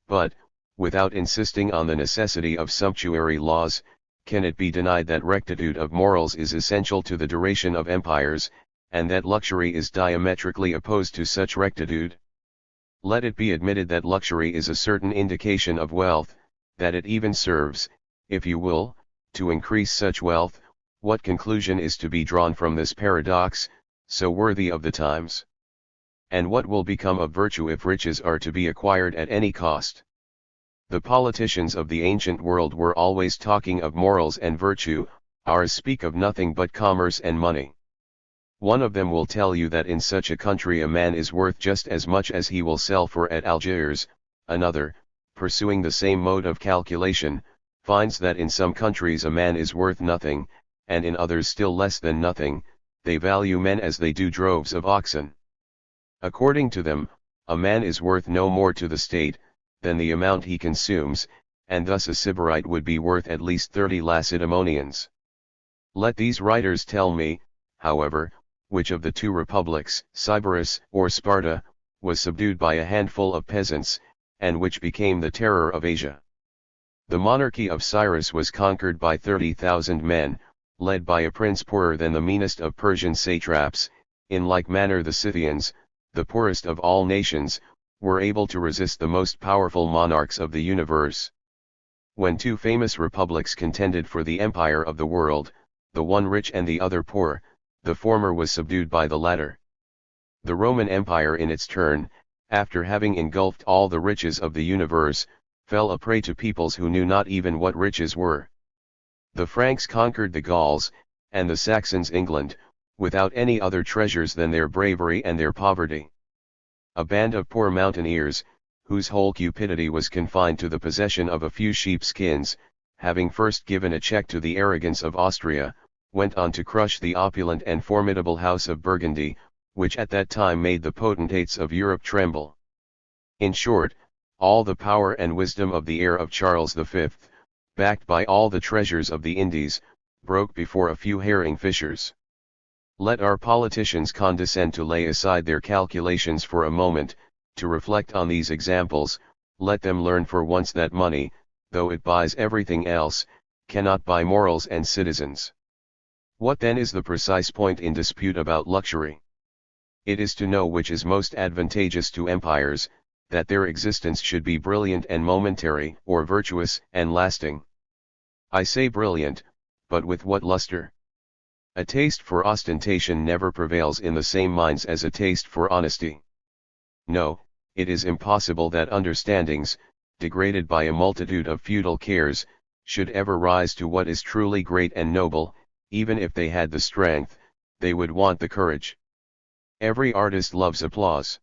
But, without insisting on the necessity of sumptuary laws, can it be denied that rectitude of morals is essential to the duration of empires, and that luxury is diametrically opposed to such rectitude? Let it be admitted that luxury is a certain indication of wealth, that it even serves, if you will, to increase such wealth. What conclusion is to be drawn from this paradox, so worthy of the times? And what will become of virtue if riches are to be acquired at any cost? The politicians of the ancient world were always talking of morals and virtue, ours speak of nothing but commerce and money. One of them will tell you that in such a country a man is worth just as much as he will sell for at Algiers. Another, pursuing the same mode of calculation, finds that in some countries a man is worth nothing, and in others still less than nothing. They value men as they do droves of oxen. According to them, a man is worth no more to the state than the amount he consumes, and thus a Sybarite would be worth at least 30 Lacedaemonians. Let these writers tell me, however, which of the two republics, Sybaris or Sparta, was subdued by a handful of peasants, and which became the terror of Asia. The monarchy of Cyrus was conquered by 30,000 men, led by a prince poorer than the meanest of Persian satraps. In like manner the Scythians, the poorest of all nations, were able to resist the most powerful monarchs of the universe. When two famous republics contended for the empire of the world, the one rich and the other poor, the former was subdued by the latter. The Roman Empire in its turn, after having engulfed all the riches of the universe, fell a prey to peoples who knew not even what riches were. The Franks conquered the Gauls, and the Saxons England, without any other treasures than their bravery and their poverty. A band of poor mountaineers, whose whole cupidity was confined to the possession of a few sheepskins, having first given a check to the arrogance of Austria, went on to crush the opulent and formidable house of Burgundy, which at that time made the potentates of Europe tremble. In short, all the power and wisdom of the heir of Charles V, backed by all the treasures of the Indies, broke before a few herring fishers. Let our politicians condescend to lay aside their calculations for a moment, to reflect on these examples. Let them learn for once that money, though it buys everything else, cannot buy morals and citizens. What then is the precise point in dispute about luxury? It is to know which is most advantageous to empires, that their existence should be brilliant and momentary, or virtuous and lasting. I say brilliant, but with what luster? A taste for ostentation never prevails in the same minds as a taste for honesty. No, it is impossible that understandings, degraded by a multitude of futile cares, should ever rise to what is truly great and noble. Even if they had the strength, they would want the courage. Every artist loves applause.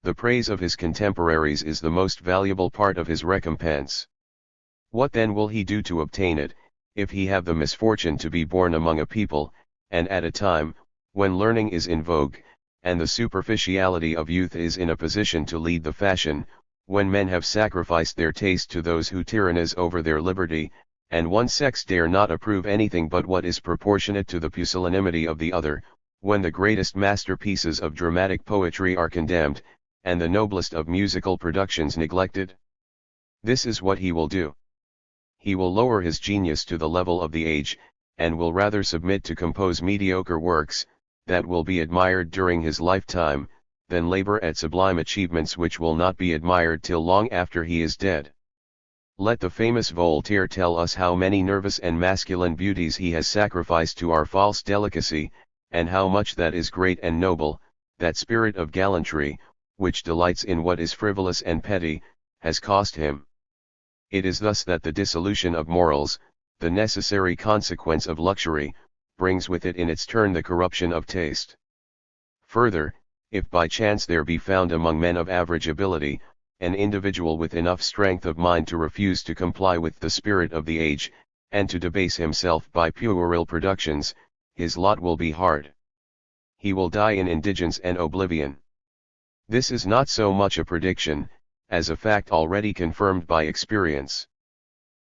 The praise of his contemporaries is the most valuable part of his recompense. What then will he do to obtain it, if he have the misfortune to be born among a people, and at a time, when learning is in vogue, and the superficiality of youth is in a position to lead the fashion, when men have sacrificed their taste to those who tyrannize over their liberty, and one sex dare not approve anything but what is proportionate to the pusillanimity of the other, when the greatest masterpieces of dramatic poetry are condemned, and the noblest of musical productions neglected? This is what he will do. He will lower his genius to the level of the age, and will rather submit to compose mediocre works, that will be admired during his lifetime, than labor at sublime achievements which will not be admired till long after he is dead. Let the famous Voltaire tell us how many nervous and masculine beauties he has sacrificed to our false delicacy, and how much that is great and noble, that spirit of gallantry, which delights in what is frivolous and petty, has cost him. It is thus that the dissolution of morals, the necessary consequence of luxury, brings with it in its turn the corruption of taste. Further, if by chance there be found among men of average ability, an individual with enough strength of mind to refuse to comply with the spirit of the age, and to debase himself by puerile productions, his lot will be hard. He will die in indigence and oblivion. This is not so much a prediction, as a fact already confirmed by experience.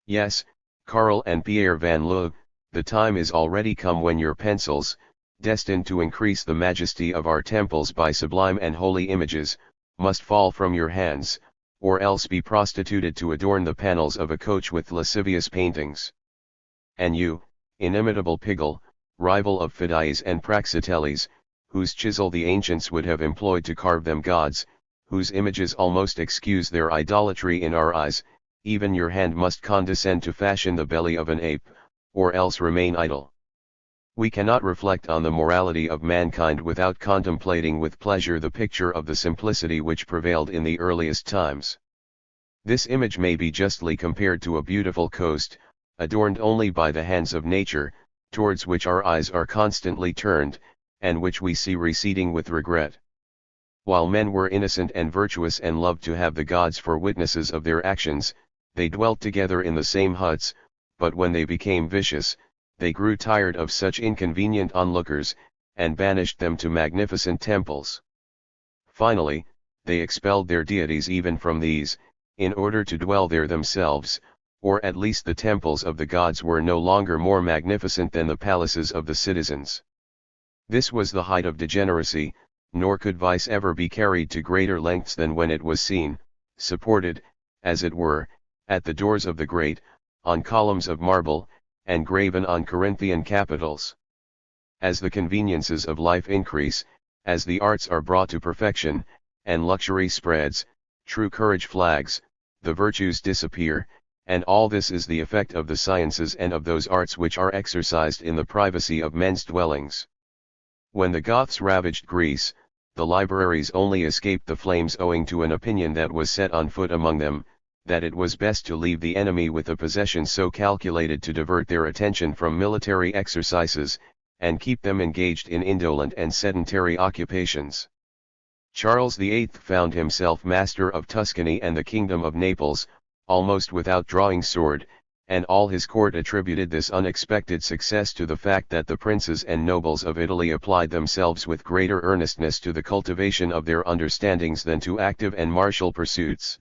Yes, Karl and Pierre van Loo, the time is already come when your pencils, destined to increase the majesty of our temples by sublime and holy images, must fall from your hands, or else be prostituted to adorn the panels of a coach with lascivious paintings. And you, inimitable Pigel, rival of Phidias and Praxiteles, whose chisel the ancients would have employed to carve them gods, whose images almost excuse their idolatry in our eyes, even your hand must condescend to fashion the belly of an ape, or else remain idle. We cannot reflect on the morality of mankind without contemplating with pleasure the picture of the simplicity which prevailed in the earliest times. This image may be justly compared to a beautiful coast, adorned only by the hands of nature, towards which our eyes are constantly turned, and which we see receding with regret. While men were innocent and virtuous and loved to have the gods for witnesses of their actions, they dwelt together in the same huts, but when they became vicious, they grew tired of such inconvenient onlookers, and banished them to magnificent temples. Finally, they expelled their deities even from these, in order to dwell there themselves, or at least the temples of the gods were no longer more magnificent than the palaces of the citizens. This was the height of degeneracy, nor could vice ever be carried to greater lengths than when it was seen, supported, as it were, at the doors of the great, on columns of marble, and graven on Corinthian capitals. As the conveniences of life increase, as the arts are brought to perfection, and luxury spreads, true courage flags, the virtues disappear, and all this is the effect of the sciences and of those arts which are exercised in the privacy of men's dwellings. When the Goths ravaged Greece, the libraries only escaped the flames owing to an opinion that was set on foot among them, that it was best to leave the enemy with a possession so calculated to divert their attention from military exercises, and keep them engaged in indolent and sedentary occupations. Charles VIII found himself master of Tuscany and the kingdom of Naples, almost without drawing sword, and all his court attributed this unexpected success to the fact that the princes and nobles of Italy applied themselves with greater earnestness to the cultivation of their understandings than to active and martial pursuits.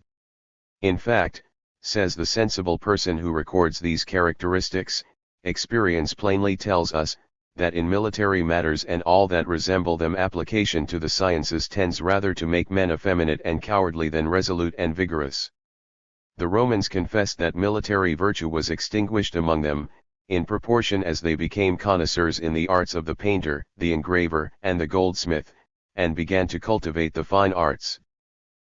In fact, says the sensible person who records these characteristics, experience plainly tells us, that in military matters and all that resemble them application to the sciences tends rather to make men effeminate and cowardly than resolute and vigorous. The Romans confessed that military virtue was extinguished among them, in proportion as they became connoisseurs in the arts of the painter, the engraver, and the goldsmith, and began to cultivate the fine arts.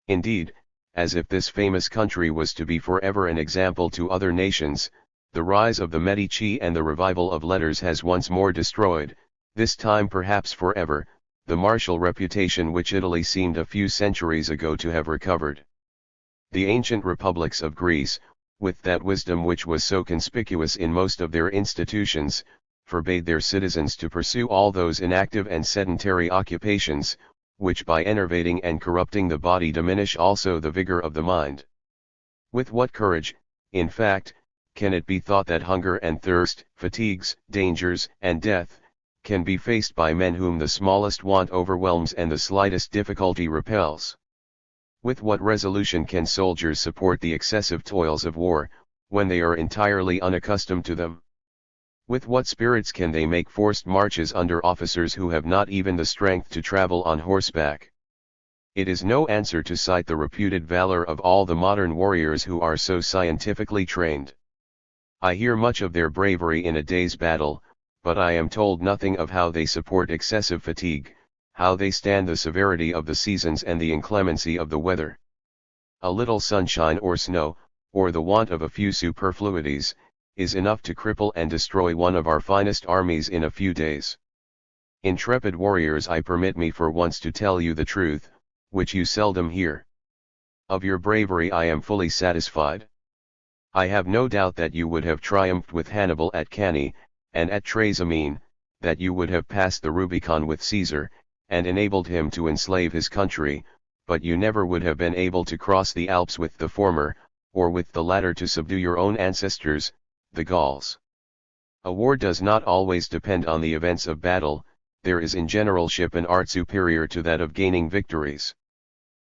Indeed, as if this famous country was to be forever an example to other nations, the rise of the Medici and the revival of letters has once more destroyed, this time perhaps forever, the martial reputation which Italy seemed a few centuries ago to have recovered. The ancient republics of Greece, with that wisdom which was so conspicuous in most of their institutions, forbade their citizens to pursue all those inactive and sedentary occupations, which by enervating and corrupting the body diminish also the vigor of the mind. With what courage, in fact, can it be thought that hunger and thirst, fatigues, dangers, and death, can be faced by men whom the smallest want overwhelms and the slightest difficulty repels? With what resolution can soldiers support the excessive toils of war, when they are entirely unaccustomed to them? With what spirits can they make forced marches under officers who have not even the strength to travel on horseback? It is no answer to cite the reputed valor of all the modern warriors who are so scientifically trained. I hear much of their bravery in a day's battle, but I am told nothing of how they support excessive fatigue, how they stand the severity of the seasons and the inclemency of the weather. A little sunshine or snow, or the want of a few superfluities, is enough to cripple and destroy one of our finest armies in a few days. Intrepid warriors, I permit me for once to tell you the truth, which you seldom hear. Of your bravery I am fully satisfied. I have no doubt that you would have triumphed with Hannibal at Cannae, and at Trasimene, that you would have passed the Rubicon with Caesar, and enabled him to enslave his country, but you never would have been able to cross the Alps with the former, or with the latter to subdue your own ancestors, the Gauls. A war does not always depend on the events of battle, there is in generalship an art superior to that of gaining victories.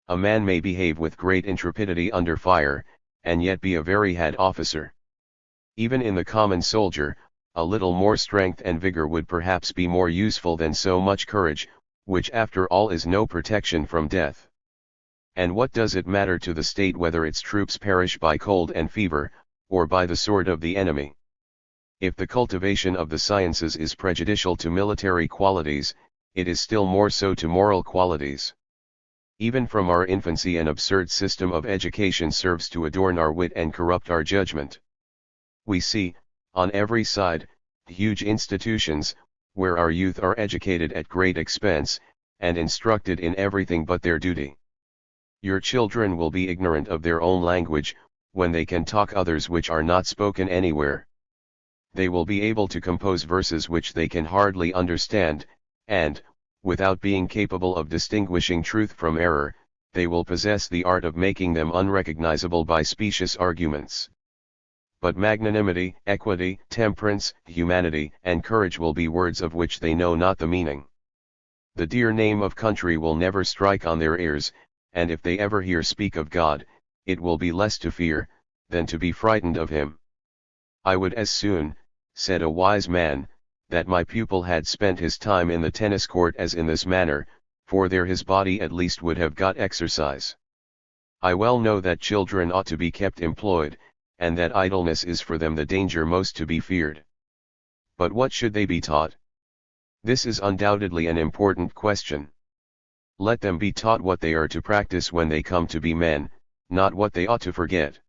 A man may behave with great intrepidity under fire, and yet be a very had officer. Even in the common soldier, a little more strength and vigor would perhaps be more useful than so much courage, which after all is no protection from death. And what does it matter to the state whether its troops perish by cold and fever, or by the sword of the enemy? If the cultivation of the sciences is prejudicial to military qualities, it is still more so to moral qualities. Even from our infancy an absurd system of education serves to adorn our wit and corrupt our judgment. We see, on every side, huge institutions, where our youth are educated at great expense, and instructed in everything but their duty. Your children will be ignorant of their own language, when they can talk others which are not spoken anywhere. They will be able to compose verses which they can hardly understand, and, without being capable of distinguishing truth from error, they will possess the art of making them unrecognizable by specious arguments. But magnanimity, equity, temperance, humanity, and courage will be words of which they know not the meaning. The dear name of country will never strike on their ears, and if they ever hear speak of God, it will be less to fear, than to be frightened of him. I would as soon, said a wise man, that my pupil had spent his time in the tennis court as in this manner, for there his body at least would have got exercise. I well know that children ought to be kept employed, and that idleness is for them the danger most to be feared. But what should they be taught? This is undoubtedly an important question. Let them be taught what they are to practice when they come to be men, not what they ought to forget.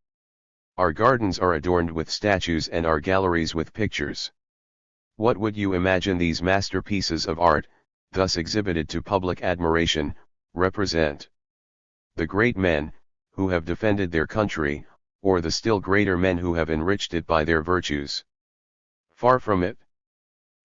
Our gardens are adorned with statues and our galleries with pictures. What would you imagine these masterpieces of art, thus exhibited to public admiration, represent? The great men, who have defended their country, or the still greater men who have enriched it by their virtues? Far from it.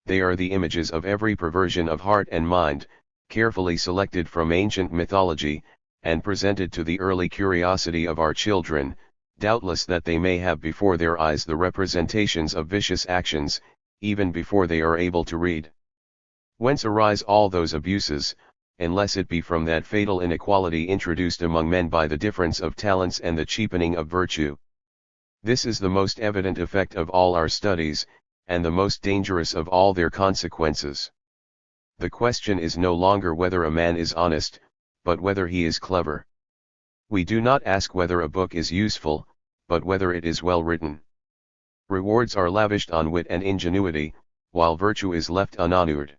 They are the images of every perversion of heart and mind, carefully selected from ancient mythology, and presented to the early curiosity of our children, doubtless that they may have before their eyes the representations of vicious actions, even before they are able to read. Whence arise all those abuses, unless it be from that fatal inequality introduced among men by the difference of talents and the cheapening of virtue? This is the most evident effect of all our studies, and the most dangerous of all their consequences. The question is no longer whether a man is honest, but whether he is clever. We do not ask whether a book is useful, but whether it is well written. Rewards are lavished on wit and ingenuity, while virtue is left unhonored.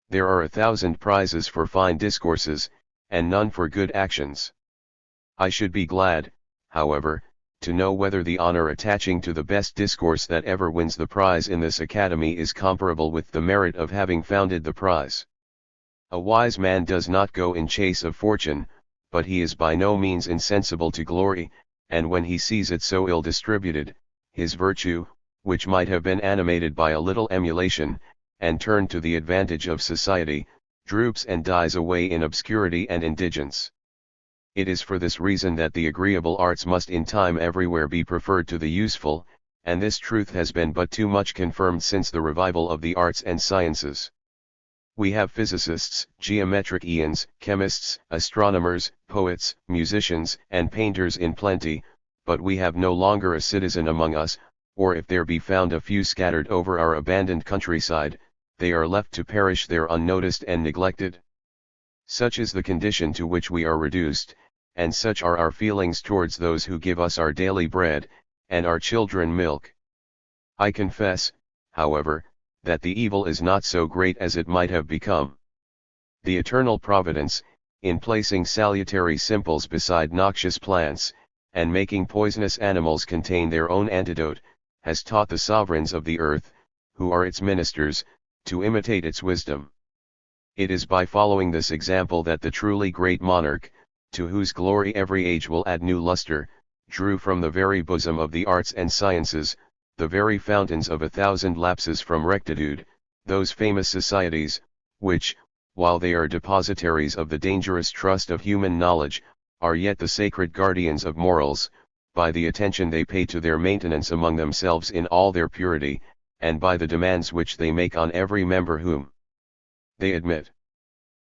There are 1,000 prizes for fine discourses, and none for good actions. I should be glad, however, to know whether the honor attaching to the best discourse that ever wins the prize in this academy is comparable with the merit of having founded the prize. A wise man does not go in chase of fortune, but he is by no means insensible to glory, and when he sees it so ill distributed, his virtue, which might have been animated by a little emulation, and turned to the advantage of society, droops and dies away in obscurity and indigence. It is for this reason that the agreeable arts must in time everywhere be preferred to the useful, and this truth has been but too much confirmed since the revival of the arts and sciences. We have physicists, geometricians, chemists, astronomers, poets, musicians, and painters in plenty, but we have no longer a citizen among us, or if there be found a few scattered over our abandoned countryside, they are left to perish there unnoticed and neglected. Such is the condition to which we are reduced, and such are our feelings towards those who give us our daily bread, and our children milk. I confess, however, that the evil is not so great as it might have become. The eternal providence, in placing salutary simples beside noxious plants, and making poisonous animals contain their own antidote, has taught the sovereigns of the earth, who are its ministers, to imitate its wisdom. It is by following this example that the truly great monarch, to whose glory every age will add new luster, drew from the very bosom of the arts and sciences, the very fountains of 1,000 lapses from rectitude, those famous societies, which, while they are depositaries of the dangerous trust of human knowledge, are yet the sacred guardians of morals, by the attention they pay to their maintenance among themselves in all their purity, and by the demands which they make on every member whom they admit.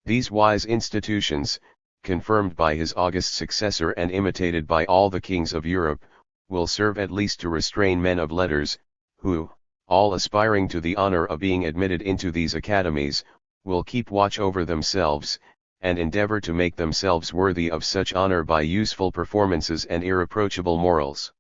These wise institutions, confirmed by his august successor and imitated by all the kings of Europe, will serve at least to restrain men of letters, who, all aspiring to the honor of being admitted into these academies, will keep watch over themselves, and endeavor to make themselves worthy of such honor by useful performances and irreproachable morals.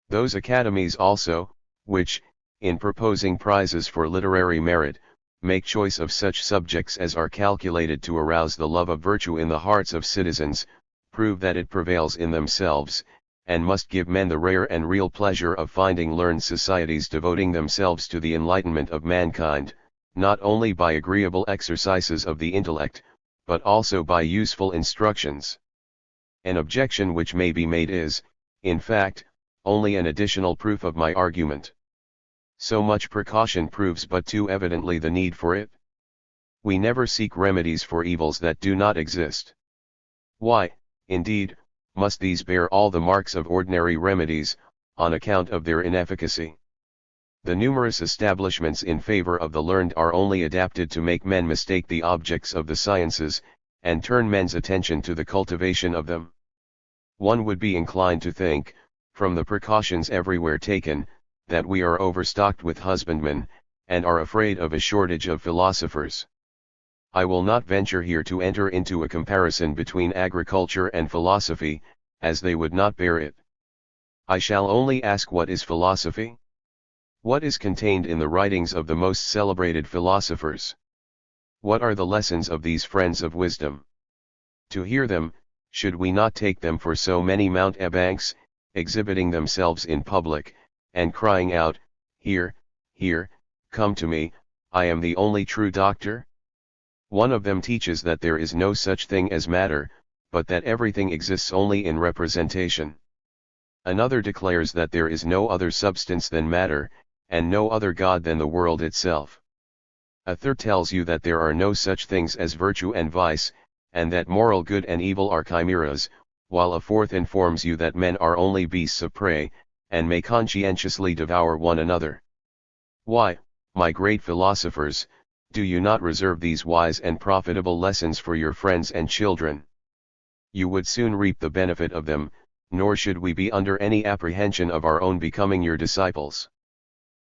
Those academies also, which, in proposing prizes for literary merit, make choice of such subjects as are calculated to arouse the love of virtue in the hearts of citizens, prove that it prevails in themselves, and must give men the rare and real pleasure of finding learned societies devoting themselves to the enlightenment of mankind, not only by agreeable exercises of the intellect, but also by useful instructions. An objection which may be made is, in fact, only an additional proof of my argument. So much precaution proves but too evidently the need for it. We never seek remedies for evils that do not exist. Why, indeed, must these bear all the marks of ordinary remedies, on account of their inefficacy? The numerous establishments in favor of the learned are only adapted to make men mistake the objects of the sciences, and turn men's attention to the cultivation of them. One would be inclined to think, from the precautions everywhere taken, that we are overstocked with husbandmen, and are afraid of a shortage of philosophers. I will not venture here to enter into a comparison between agriculture and philosophy, as they would not bear it. I shall only ask what is philosophy? What is contained in the writings of the most celebrated philosophers? What are the lessons of these friends of wisdom? To hear them, should we not take them for so many mountebanks, exhibiting themselves in public, and crying out, "Here, here, come to me, I am the only true doctor"? One of them teaches that there is no such thing as matter, but that everything exists only in representation. Another declares that there is no other substance than matter, and no other God than the world itself. A third tells you that there are no such things as virtue and vice, and that moral good and evil are chimeras, while a fourth informs you that men are only beasts of prey, and may conscientiously devour one another. Why, my great philosophers, do you not reserve these wise and profitable lessons for your friends and children? You would soon reap the benefit of them, nor should we be under any apprehension of our own becoming your disciples.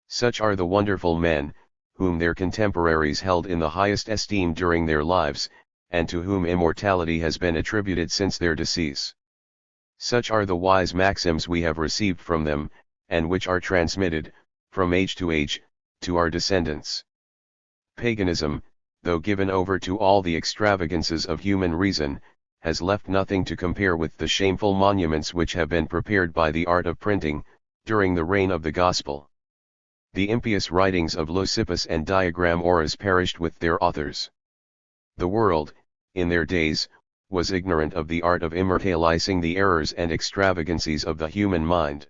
Such are the wonderful men, whom their contemporaries held in the highest esteem during their lives, and to whom immortality has been attributed since their decease. Such are the wise maxims we have received from them, and which are transmitted, from age, to our descendants. Paganism, though given over to all the extravagances of human reason, has left nothing to compare with the shameful monuments which have been prepared by the art of printing, during the reign of the Gospel. The impious writings of Leucippus and Diagrammorus perished with their authors. The world, in their days, was ignorant of the art of immortalizing the errors and extravagancies of the human mind.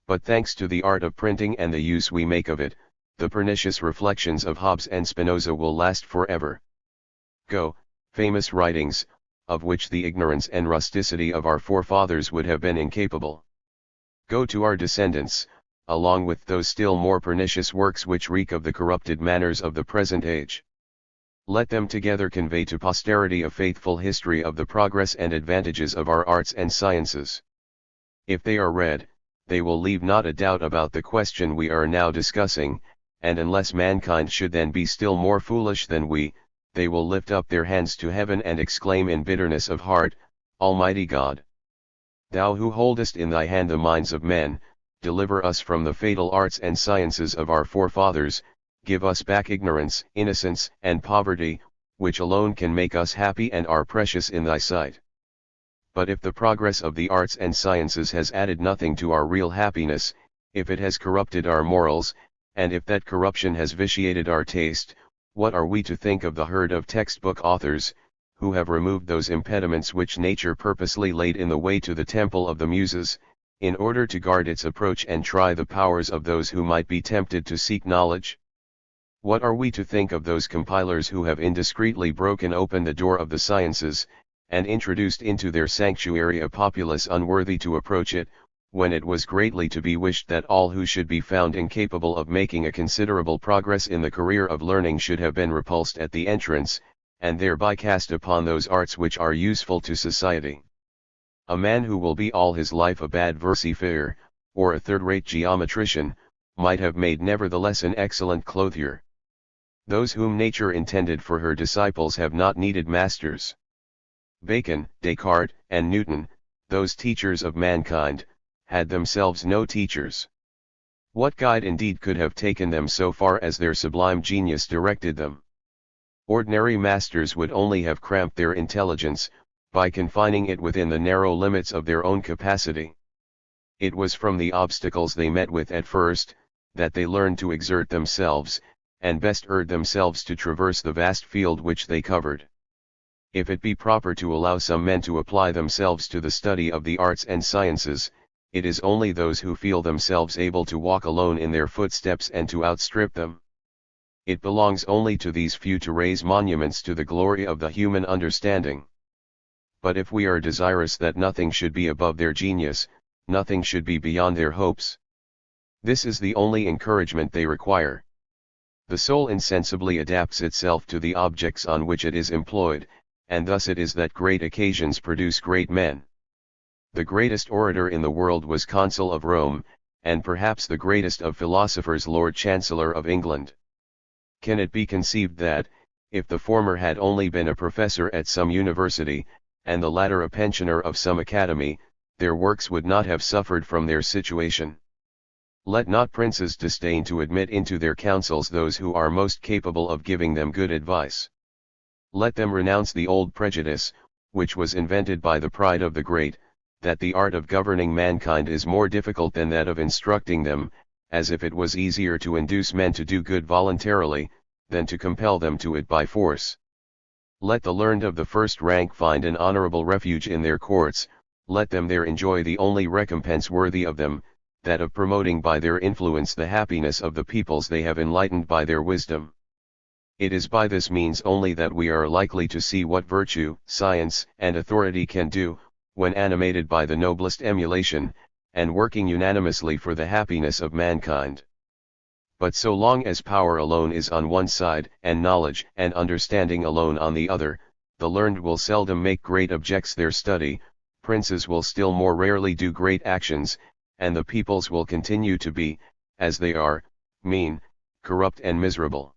But thanks to the art of printing and the use we make of it, the pernicious reflections of Hobbes and Spinoza will last forever. Go, famous writings, of which the ignorance and rusticity of our forefathers would have been incapable. Go to our descendants, along with those still more pernicious works which reek of the corrupted manners of the present age. Let them together convey to posterity a faithful history of the progress and advantages of our arts and sciences. If they are read, they will leave not a doubt about the question we are now discussing, and unless mankind should then be still more foolish than we, they will lift up their hands to heaven and exclaim in bitterness of heart, "Almighty God! Thou who holdest in thy hand the minds of men, deliver us from the fatal arts and sciences of our forefathers, give us back ignorance, innocence, and poverty, which alone can make us happy and are precious in thy sight." But if the progress of the arts and sciences has added nothing to our real happiness, if it has corrupted our morals, and if that corruption has vitiated our taste, what are we to think of the herd of textbook authors, who have removed those impediments which nature purposely laid in the way to the temple of the Muses, in order to guard its approach and try the powers of those who might be tempted to seek knowledge? What are we to think of those compilers who have indiscreetly broken open the door of the sciences, and introduced into their sanctuary a populace unworthy to approach it, when it was greatly to be wished that all who should be found incapable of making a considerable progress in the career of learning should have been repulsed at the entrance, and thereby cast upon those arts which are useful to society? A man who will be all his life a bad versifier, or a third-rate geometrician, might have made nevertheless an excellent clothier. Those whom nature intended for her disciples have not needed masters. Bacon, Descartes, and Newton, those teachers of mankind, had themselves no teachers. What guide indeed could have taken them so far as their sublime genius directed them? Ordinary masters would only have cramped their intelligence, by confining it within the narrow limits of their own capacity. It was from the obstacles they met with at first, that they learned to exert themselves, and best urged themselves to traverse the vast field which they covered. If it be proper to allow some men to apply themselves to the study of the arts and sciences, it is only those who feel themselves able to walk alone in their footsteps and to outstrip them. It belongs only to these few to raise monuments to the glory of the human understanding. But if we are desirous that nothing should be above their genius, nothing should be beyond their hopes. This is the only encouragement they require. The soul insensibly adapts itself to the objects on which it is employed, and thus it is that great occasions produce great men. The greatest orator in the world was Consul of Rome, and perhaps the greatest of philosophers Lord Chancellor of England. Can it be conceived that, if the former had only been a professor at some university, and the latter a pensioner of some academy, their works would not have suffered from their situation? Let not princes disdain to admit into their councils those who are most capable of giving them good advice. Let them renounce the old prejudice, which was invented by the pride of the great, that the art of governing mankind is more difficult than that of instructing them, as if it was easier to induce men to do good voluntarily, than to compel them to it by force. Let the learned of the first rank find an honorable refuge in their courts, let them there enjoy the only recompense worthy of them, that of promoting by their influence the happiness of the peoples they have enlightened by their wisdom. It is by this means only that we are likely to see what virtue, science, and authority can do, when animated by the noblest emulation, and working unanimously for the happiness of mankind. But so long as power alone is on one side, and knowledge and understanding alone on the other, the learned will seldom make great objects their study, princes will still more rarely do great actions, and the peoples will continue to be, as they are, mean, corrupt and miserable.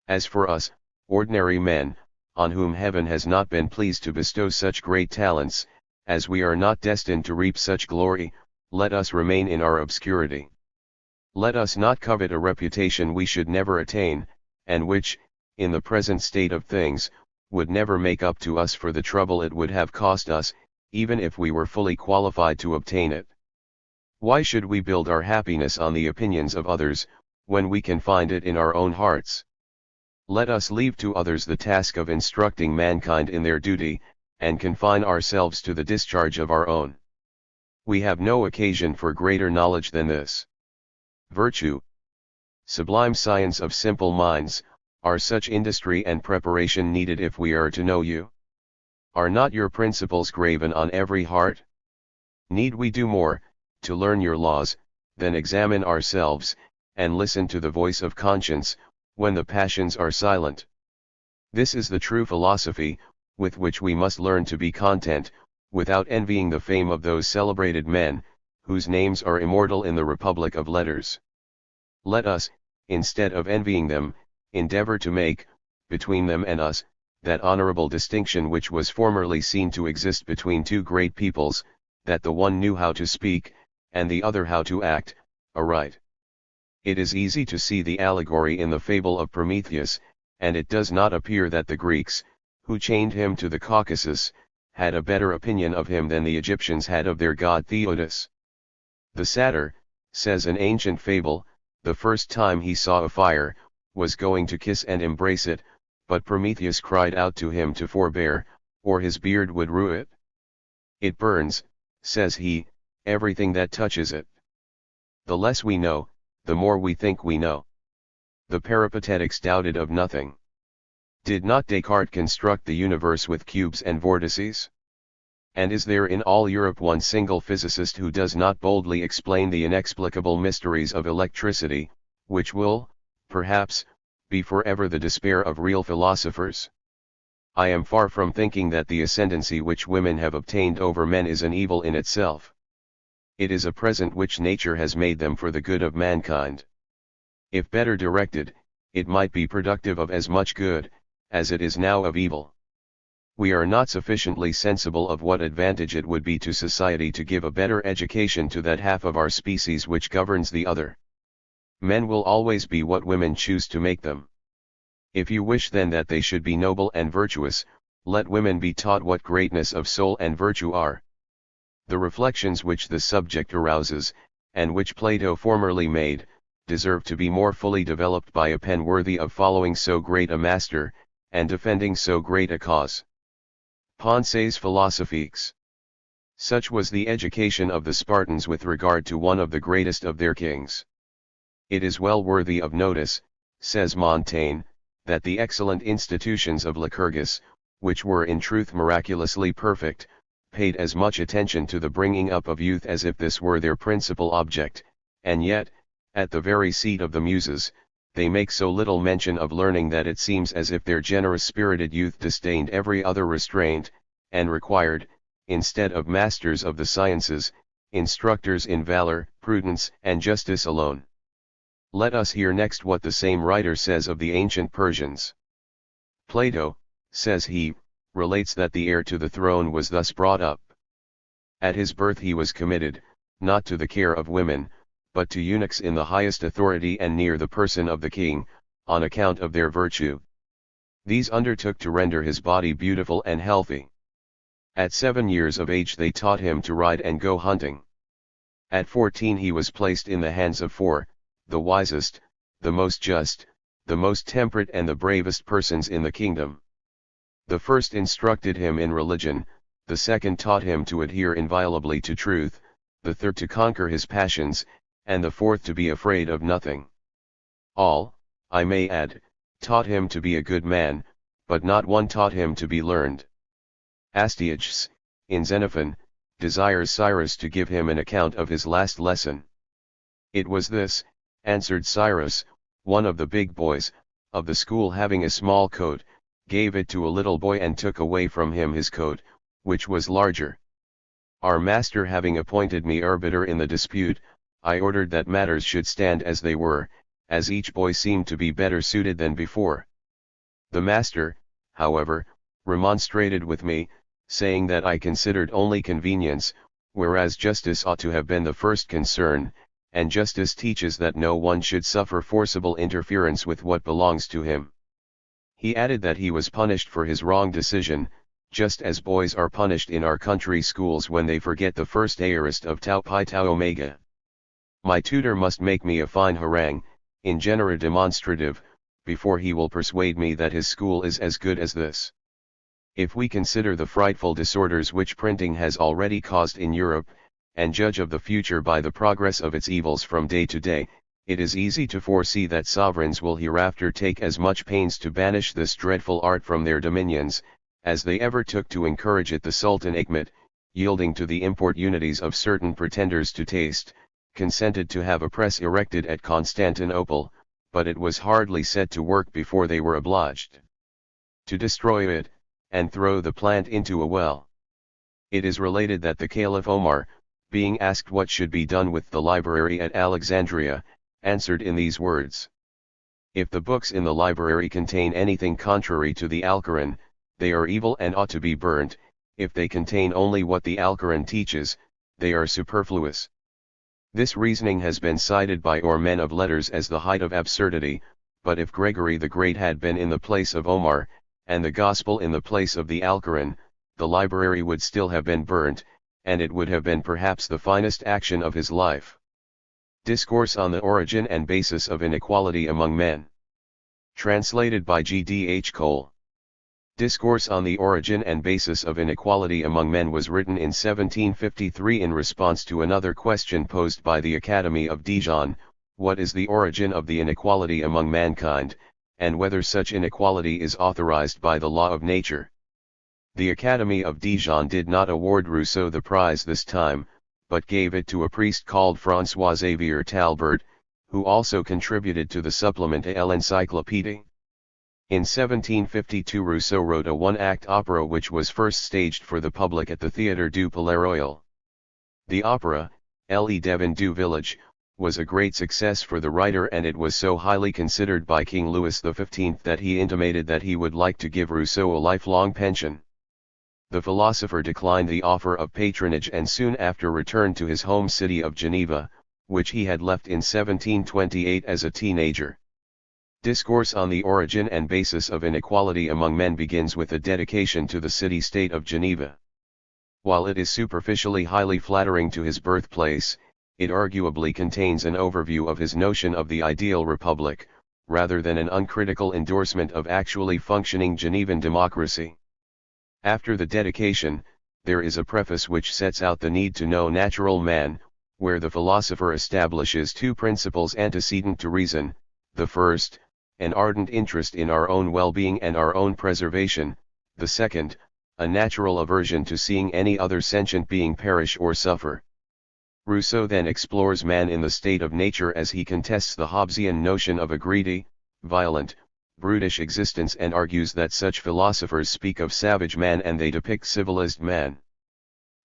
As for us, ordinary men, on whom heaven has not been pleased to bestow such great talents, as we are not destined to reap such glory, let us remain in our obscurity. Let us not covet a reputation we should never attain, and which, in the present state of things, would never make up to us for the trouble it would have cost us, even if we were fully qualified to obtain it. Why should we build our happiness on the opinions of others, when we can find it in our own hearts? Let us leave to others the task of instructing mankind in their duty, and confine ourselves to the discharge of our own. We have no occasion for greater knowledge than this. Virtue, sublime science of simple minds, are such industry and preparation needed if we are to know you? Are not your principles graven on every heart? Need we do more, to learn your laws, than examine ourselves, and listen to the voice of conscience, when the passions are silent? This is the true philosophy, with which we must learn to be content, without envying the fame of those celebrated men, whose names are immortal in the Republic of Letters. Let us, instead of envying them, endeavor to make, between them and us, that honorable distinction which was formerly seen to exist between two great peoples, that the one knew how to speak, and the other how to act, aright. It is easy to see the allegory in the fable of Prometheus, and it does not appear that the Greeks, who chained him to the Caucasus, had a better opinion of him than the Egyptians had of their god Theodos. The satyr, says an ancient fable, the first time he saw a fire, was going to kiss and embrace it, but Prometheus cried out to him to forbear, or his beard would rue it. It burns, says he, everything that touches it. The less we know, the more we think we know. The Peripatetics doubted of nothing. Did not Descartes construct the universe with cubes and vortices? And is there in all Europe one single physicist who does not boldly explain the inexplicable mysteries of electricity, which will, perhaps, be forever the despair of real philosophers? I am far from thinking that the ascendancy which women have obtained over men is an evil in itself. It is a present which nature has made them for the good of mankind. If better directed, it might be productive of as much good, as it is now of evil. We are not sufficiently sensible of what advantage it would be to society to give a better education to that half of our species which governs the other. Men will always be what women choose to make them. If you wish then that they should be noble and virtuous, let women be taught what greatness of soul and virtue are. The reflections which the subject arouses, and which Plato formerly made, deserve to be more fully developed by a pen worthy of following so great a master, and defending so great a cause. Pensées philosophiques. Such was the education of the Spartans with regard to one of the greatest of their kings. It is well worthy of notice, says Montaigne, that the excellent institutions of Lycurgus, which were in truth miraculously perfect, paid as much attention to the bringing up of youth as if this were their principal object, and yet, at the very seat of the Muses, they make so little mention of learning that it seems as if their generous-spirited youth disdained every other restraint, and required, instead of masters of the sciences, instructors in valor, prudence, and justice alone. Let us hear next what the same writer says of the ancient Persians. Plato, says he, relates that the heir to the throne was thus brought up. At his birth he was committed, not to the care of women, but to eunuchs in the highest authority and near the person of the king, on account of their virtue. These undertook to render his body beautiful and healthy. At 7 years of age they taught him to ride and go hunting. At 14 he was placed in the hands of 4, the wisest, the most just, the most temperate and the bravest persons in the kingdom. The first instructed him in religion, the second taught him to adhere inviolably to truth, the third to conquer his passions, and the fourth to be afraid of nothing. All, I may add, taught him to be a good man, but not one taught him to be learned. Astyages, in Xenophon, desires Cyrus to give him an account of his last lesson. It was this, answered Cyrus, one of the big boys, of the school having a small coat, gave it to a little boy and took away from him his coat, which was larger. Our master having appointed me arbiter in the dispute, I ordered that matters should stand as they were, as each boy seemed to be better suited than before. The master, however, remonstrated with me, saying that I considered only convenience, whereas justice ought to have been the first concern, and justice teaches that no one should suffer forcible interference with what belongs to him. He added that he was punished for his wrong decision, just as boys are punished in our country schools when they forget the first aorist of tau pi tau omega. My tutor must make me a fine harangue, in genera demonstrative, before he will persuade me that his school is as good as this. If we consider the frightful disorders which printing has already caused in Europe, and judge of the future by the progress of its evils from day to day, it is easy to foresee that sovereigns will hereafter take as much pains to banish this dreadful art from their dominions, as they ever took to encourage it. The Sultan Achmet, yielding to the importunities of certain pretenders to taste, consented to have a press erected at Constantinople, but it was hardly set to work before they were obliged to destroy it, and throw the plant into a well. It is related that the Caliph Omar, being asked what should be done with the library at Alexandria, answered in these words: "If the books in the library contain anything contrary to the Alcoran, they are evil and ought to be burnt; if they contain only what the Alcoran teaches, they are superfluous." This reasoning has been cited by our men of letters as the height of absurdity, but if Gregory the Great had been in the place of Omar, and the Gospel in the place of the Alcoran, the library would still have been burnt, and it would have been perhaps the finest action of his life. Discourse on the Origin and Basis of Inequality Among Men. Translated by G.D.H. Cole. Discourse on the Origin and Basis of Inequality Among Men was written in 1753 in response to another question posed by the Academy of Dijon: what is the origin of the inequality among mankind, and whether such inequality is authorized by the law of nature? The Academy of Dijon did not award Rousseau the prize this time, but gave it to a priest called François-Xavier Talbert, who also contributed to the supplement à l'Encyclopédie. In 1752 Rousseau wrote a one-act opera which was first staged for the public at the Théâtre du Palais Royal. The opera, Le Devin du Village, was a great success for the writer, and it was so highly considered by King Louis XV that he intimated that he would like to give Rousseau a lifelong pension. The philosopher declined the offer of patronage and soon after returned to his home city of Geneva, which he had left in 1728 as a teenager. Discourse on the Origin and Basis of Inequality Among Men begins with a dedication to the city-state of Geneva. While it is superficially highly flattering to his birthplace, it arguably contains an overview of his notion of the ideal republic, rather than an uncritical endorsement of actually functioning Genevan democracy. After the dedication, there is a preface which sets out the need to know natural man, where the philosopher establishes two principles antecedent to reason: the first, an ardent interest in our own well-being and our own preservation; the second, a natural aversion to seeing any other sentient being perish or suffer. Rousseau then explores man in the state of nature as he contests the Hobbesian notion of a greedy, violent, brutish existence, and argues that such philosophers speak of savage man and they depict civilized man.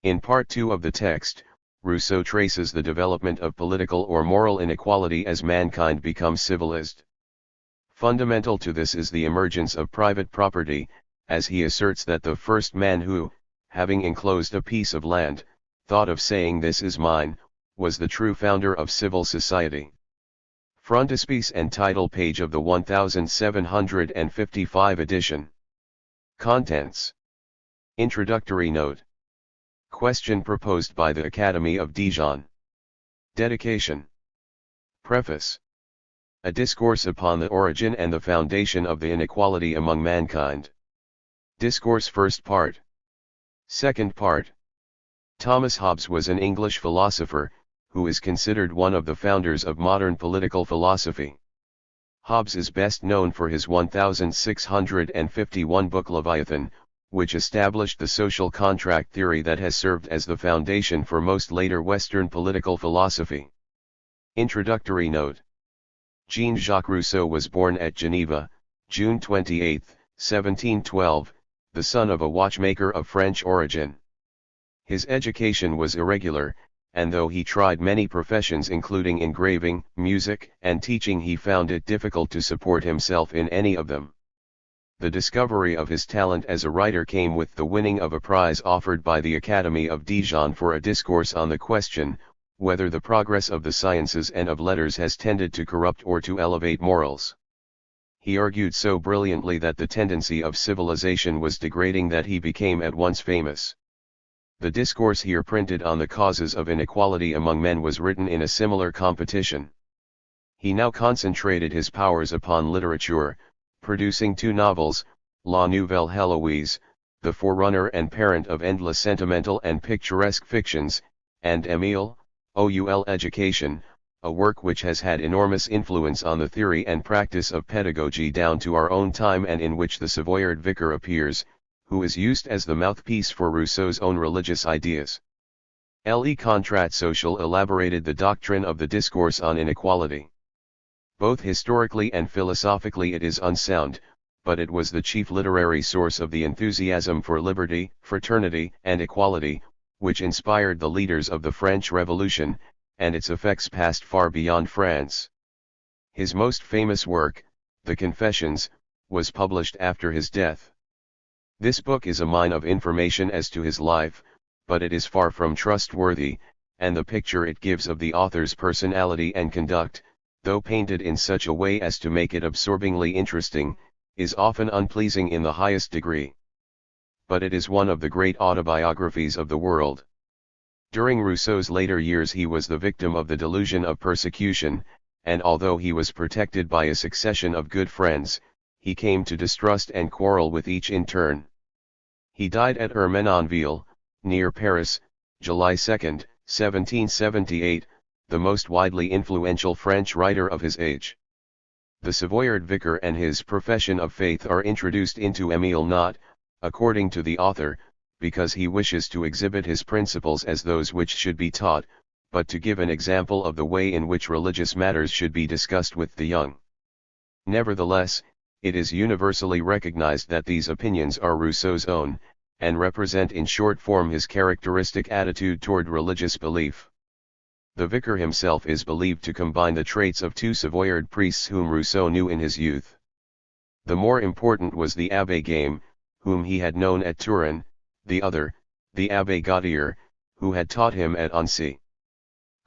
In part 2 of the text, Rousseau traces the development of political or moral inequality as mankind becomes civilized. Fundamental to this is the emergence of private property, as he asserts that the first man who, having enclosed a piece of land, thought of saying "this is mine," was the true founder of civil society. Frontispiece and title page of the 1755 edition. Contents. Introductory note. Question proposed by the Academy of Dijon. Dedication. Preface. A discourse upon the origin and the foundation of the inequality among mankind. Discourse first part. Second part. Thomas Hobbes was an English philosopher, who is considered one of the founders of modern political philosophy. Hobbes is best known for his 1651 book Leviathan, which established the social contract theory that has served as the foundation for most later Western political philosophy. Introductory note. Jean-Jacques Rousseau was born at Geneva, June 28, 1712, the son of a watchmaker of French origin. His education was irregular, and though he tried many professions including engraving, music, and teaching, he found it difficult to support himself in any of them. The discovery of his talent as a writer came with the winning of a prize offered by the Academy of Dijon for a discourse on the question, whether the progress of the sciences and of letters has tended to corrupt or to elevate morals. He argued so brilliantly that the tendency of civilization was degrading that he became at once famous. The discourse here printed on the causes of inequality among men was written in a similar competition. He now concentrated his powers upon literature, producing two novels, La Nouvelle Heloise, the forerunner and parent of endless sentimental and picturesque fictions, and Émile, OUL Education, a work which has had enormous influence on the theory and practice of pedagogy down to our own time, and in which the Savoyard vicar appears, who is used as the mouthpiece for Rousseau's own religious ideas. Le Contrat Social elaborated the doctrine of the discourse on inequality. Both historically and philosophically it is unsound, but it was the chief literary source of the enthusiasm for liberty, fraternity, and equality, which inspired the leaders of the French Revolution, and its effects passed far beyond France. His most famous work, The Confessions, was published after his death. This book is a mine of information as to his life, but it is far from trustworthy, and the picture it gives of the author's personality and conduct, though painted in such a way as to make it absorbingly interesting, is often unpleasing in the highest degree. But it is one of the great autobiographies of the world. During Rousseau's later years he was the victim of the delusion of persecution, and although he was protected by a succession of good friends, he came to distrust and quarrel with each in turn. He died at Ermenonville, near Paris, July 2, 1778, the most widely influential French writer of his age. The Savoyard vicar and his profession of faith are introduced into Émile not, according to the author, because he wishes to exhibit his principles as those which should be taught, but to give an example of the way in which religious matters should be discussed with the young. Nevertheless, it is universally recognized that these opinions are Rousseau's own, and represent in short form his characteristic attitude toward religious belief. The vicar himself is believed to combine the traits of two Savoyard priests whom Rousseau knew in his youth. The more important was the Abbé Game, whom he had known at Turin, the other, the Abbé Gautier, who had taught him at Annecy.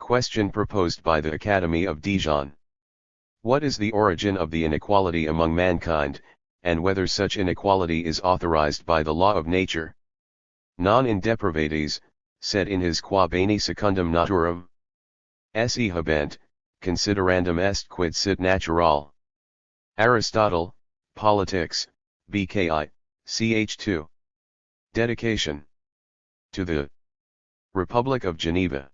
Question proposed by the Academy of Dijon. What is the origin of the inequality among mankind, and whether such inequality is authorized by the law of nature? Non in deprivatis, said in his Qua Bene Secundum Naturam. Esse habent, considerandum est quid sit natural. Aristotle, Politics, BKI, ch. 2. Dedication. To the Republic of Geneva.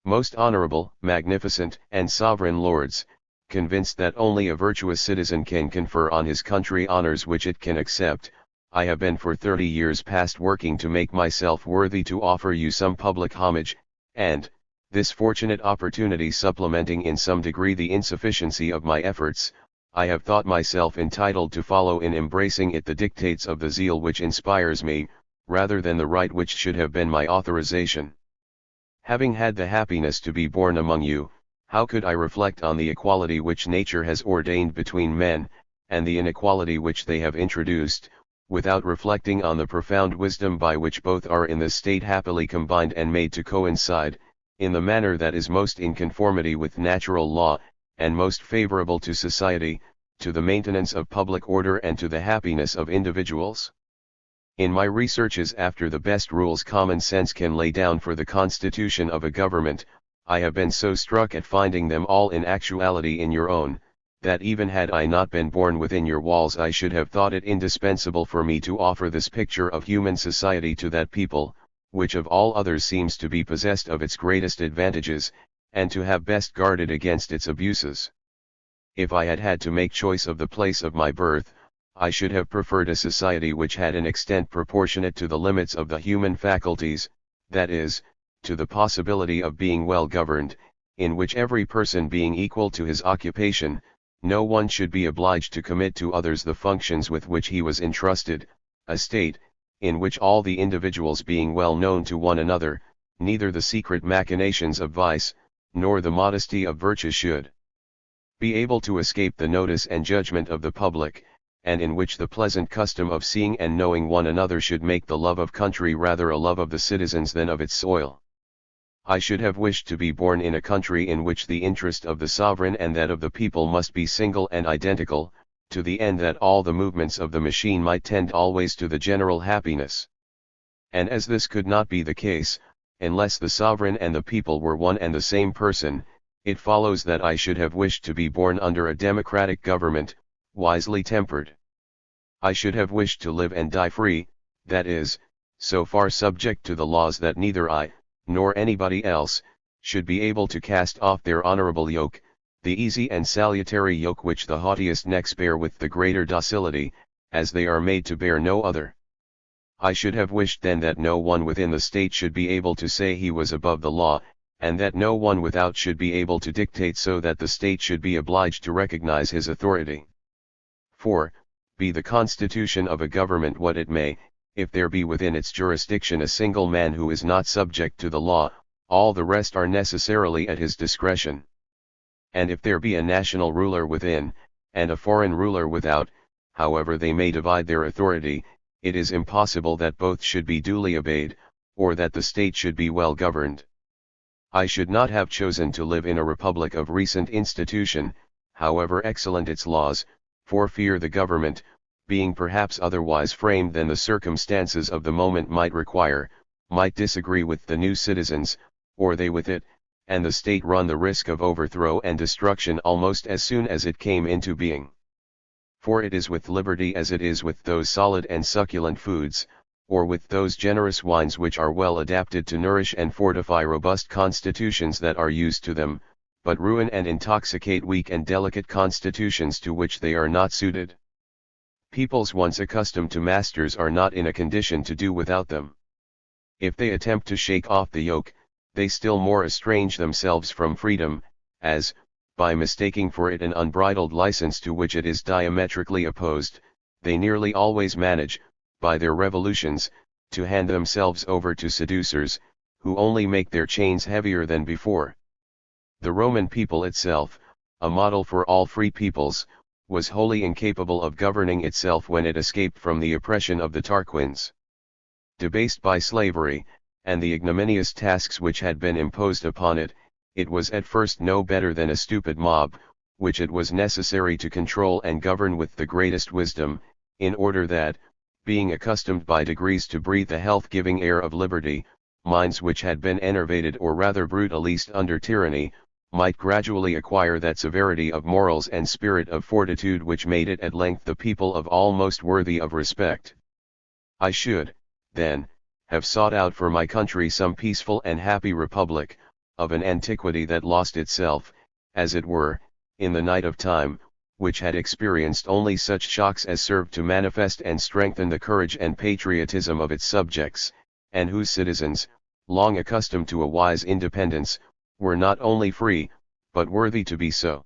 Most honorable, magnificent, and sovereign lords, convinced that only a virtuous citizen can confer on his country honors which it can accept, I have been for 30 years past working to make myself worthy to offer you some public homage, and, this fortunate opportunity supplementing in some degree the insufficiency of my efforts, I have thought myself entitled to follow in embracing it the dictates of the zeal which inspires me, rather than the right which should have been my authorization. Having had the happiness to be born among you, how could I reflect on the equality which nature has ordained between men, and the inequality which they have introduced, without reflecting on the profound wisdom by which both are in this state happily combined and made to coincide, in the manner that is most in conformity with natural law, and most favorable to society, to the maintenance of public order and to the happiness of individuals? In my researches after the best rules common sense can lay down for the constitution of a government, I have been so struck at finding them all in actuality in your own, that even had I not been born within your walls I should have thought it indispensable for me to offer this picture of human society to that people, which of all others seems to be possessed of its greatest advantages, and to have best guarded against its abuses. If I had had to make choice of the place of my birth, I should have preferred a society which had an extent proportionate to the limits of the human faculties, that is, to the possibility of being well governed, in which every person being equal to his occupation, no one should be obliged to commit to others the functions with which he was entrusted, a state, in which all the individuals being well known to one another, neither the secret machinations of vice, nor the modesty of virtue should be able to escape the notice and judgment of the public, and in which the pleasant custom of seeing and knowing one another should make the love of country rather a love of the citizens than of its soil. I should have wished to be born in a country in which the interest of the sovereign and that of the people must be single and identical, to the end that all the movements of the machine might tend always to the general happiness. And as this could not be the case, unless the sovereign and the people were one and the same person, it follows that I should have wished to be born under a democratic government, wisely tempered. I should have wished to live and die free, that is, so far subject to the laws that neither I, nor anybody else, should be able to cast off their honorable yoke, the easy and salutary yoke which the haughtiest necks bear with the greater docility, as they are made to bear no other. I should have wished then that no one within the state should be able to say he was above the law, and that no one without should be able to dictate so that the state should be obliged to recognize his authority. For, be the constitution of a government what it may, if there be within its jurisdiction a single man who is not subject to the law, all the rest are necessarily at his discretion. And if there be a national ruler within, and a foreign ruler without, however they may divide their authority, it is impossible that both should be duly obeyed, or that the state should be well governed. I should not have chosen to live in a republic of recent institution, however excellent its laws, for fear the government, being perhaps otherwise framed than the circumstances of the moment might require, might disagree with the new citizens, or they with it, and the state run the risk of overthrow and destruction almost as soon as it came into being. For it is with liberty as it is with those solid and succulent foods, or with those generous wines which are well adapted to nourish and fortify robust constitutions that are used to them, but ruin and intoxicate weak and delicate constitutions to which they are not suited. Peoples once accustomed to masters are not in a condition to do without them. If they attempt to shake off the yoke, they still more estrange themselves from freedom, as, by mistaking for it an unbridled license to which it is diametrically opposed, they nearly always manage, by their revolutions, to hand themselves over to seducers, who only make their chains heavier than before. The Roman people itself, a model for all free peoples, was wholly incapable of governing itself when it escaped from the oppression of the Tarquins. Debased by slavery, and the ignominious tasks which had been imposed upon it, it was at first no better than a stupid mob, which it was necessary to control and govern with the greatest wisdom, in order that, being accustomed by degrees to breathe the health-giving air of liberty, minds which had been enervated or rather brutalized under tyranny, might gradually acquire that severity of morals and spirit of fortitude which made it at length the people of all most worthy of respect. I should, then, have sought out for my country some peaceful and happy republic, of an antiquity that lost itself, as it were, in the night of time, which had experienced only such shocks as served to manifest and strengthen the courage and patriotism of its subjects, and whose citizens, long accustomed to a wise independence, were not only free, but worthy to be so.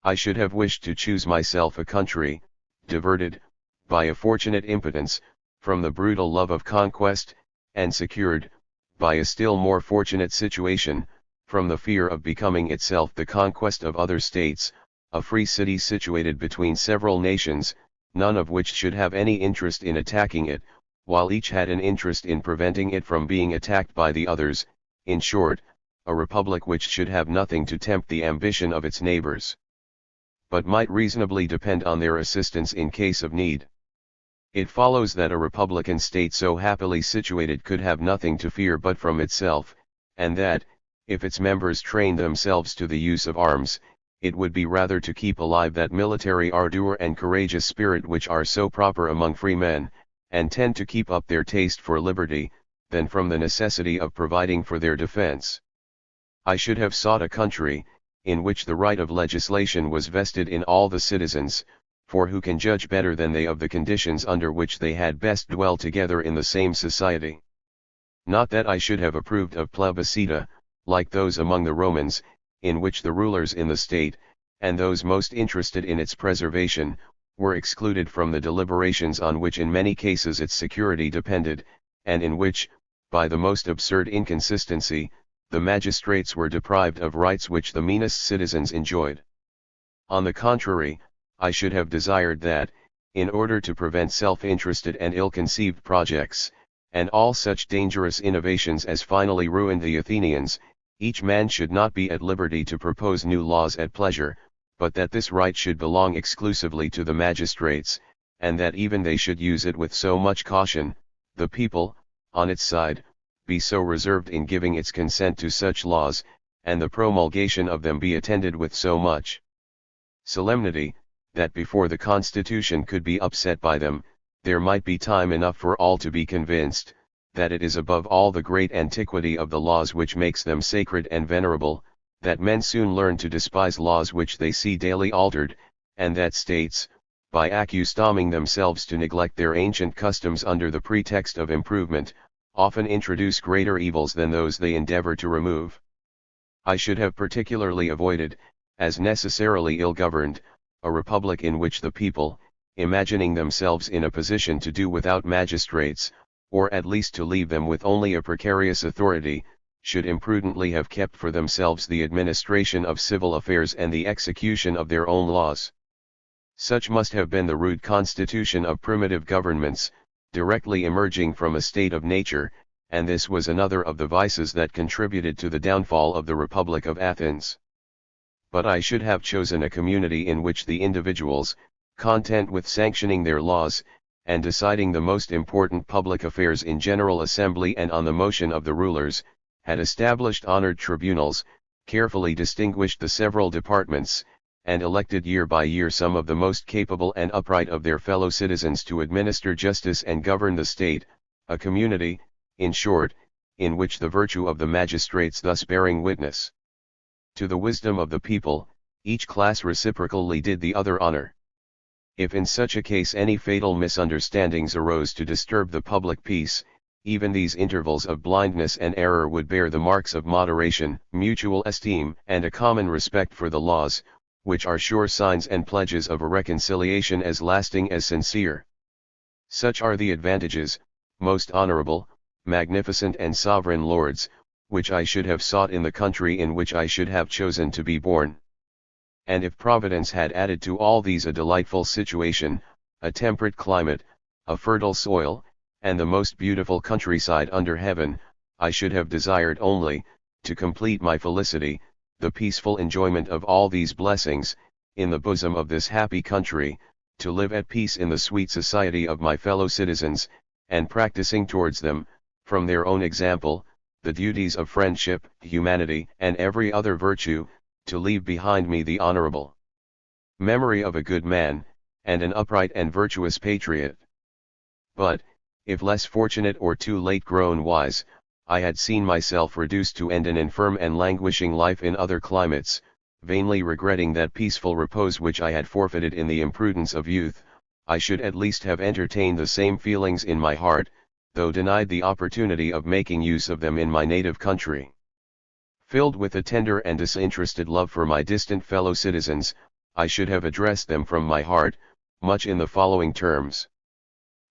I should have wished to choose myself a country, diverted, by a fortunate impotence, from the brutal love of conquest, and secured, by a still more fortunate situation, from the fear of becoming itself the conquest of other states, a free city situated between several nations, none of which should have any interest in attacking it, while each had an interest in preventing it from being attacked by the others, in short, a republic which should have nothing to tempt the ambition of its neighbors, but might reasonably depend on their assistance in case of need. It follows that a republican state so happily situated could have nothing to fear but from itself, and that, if its members trained themselves to the use of arms, it would be rather to keep alive that military ardor and courageous spirit which are so proper among free men, and tend to keep up their taste for liberty, than from the necessity of providing for their defense. I should have sought a country, in which the right of legislation was vested in all the citizens, for who can judge better than they of the conditions under which they had best dwell together in the same society? Not that I should have approved of plebiscita, like those among the Romans, in which the rulers in the state, and those most interested in its preservation, were excluded from the deliberations on which in many cases its security depended, and in which, by the most absurd inconsistency, the magistrates were deprived of rights which the meanest citizens enjoyed. On the contrary, I should have desired that, in order to prevent self-interested and ill-conceived projects, and all such dangerous innovations as finally ruined the Athenians, each man should not be at liberty to propose new laws at pleasure, but that this right should belong exclusively to the magistrates, and that even they should use it with so much caution, the people, on its side, be so reserved in giving its consent to such laws, and the promulgation of them be attended with so much solemnity, that before the constitution could be upset by them, there might be time enough for all to be convinced, that it is above all the great antiquity of the laws which makes them sacred and venerable, that men soon learn to despise laws which they see daily altered, and that states, by accustoming themselves to neglect their ancient customs under the pretext of improvement, often introduce greater evils than those they endeavor to remove. I should have particularly avoided, as necessarily ill-governed, a republic in which the people, imagining themselves in a position to do without magistrates, or at least to leave them with only a precarious authority, should imprudently have kept for themselves the administration of civil affairs and the execution of their own laws. Such must have been the rude constitution of primitive governments, directly emerging from a state of nature, and this was another of the vices that contributed to the downfall of the Republic of Athens. But I should have chosen a community in which the individuals, content with sanctioning their laws, and deciding the most important public affairs in general assembly and on the motion of the rulers, had established honored tribunals, carefully distinguished the several departments, and elected year by year some of the most capable and upright of their fellow citizens to administer justice and govern the state, a community, in short, in which the virtue of the magistrates thus bearing witness to the wisdom of the people, each class reciprocally did the other honor. If in such a case any fatal misunderstandings arose to disturb the public peace, even these intervals of blindness and error would bear the marks of moderation, mutual esteem, and a common respect for the laws, which are sure signs and pledges of a reconciliation as lasting as sincere. Such are the advantages, most honorable, magnificent and sovereign lords, which I should have sought in the country in which I should have chosen to be born. And if Providence had added to all these a delightful situation, a temperate climate, a fertile soil, and the most beautiful countryside under heaven, I should have desired only, to complete my felicity, the peaceful enjoyment of all these blessings, in the bosom of this happy country, to live at peace in the sweet society of my fellow citizens, and practicing towards them, from their own example, the duties of friendship, humanity, and every other virtue, to leave behind me the honorable memory of a good man, and an upright and virtuous patriot. But, if less fortunate or too late grown wise, I had seen myself reduced to end an infirm and languishing life in other climates, vainly regretting that peaceful repose which I had forfeited in the imprudence of youth, I should at least have entertained the same feelings in my heart, though denied the opportunity of making use of them in my native country. Filled with a tender and disinterested love for my distant fellow citizens, I should have addressed them from my heart, much in the following terms.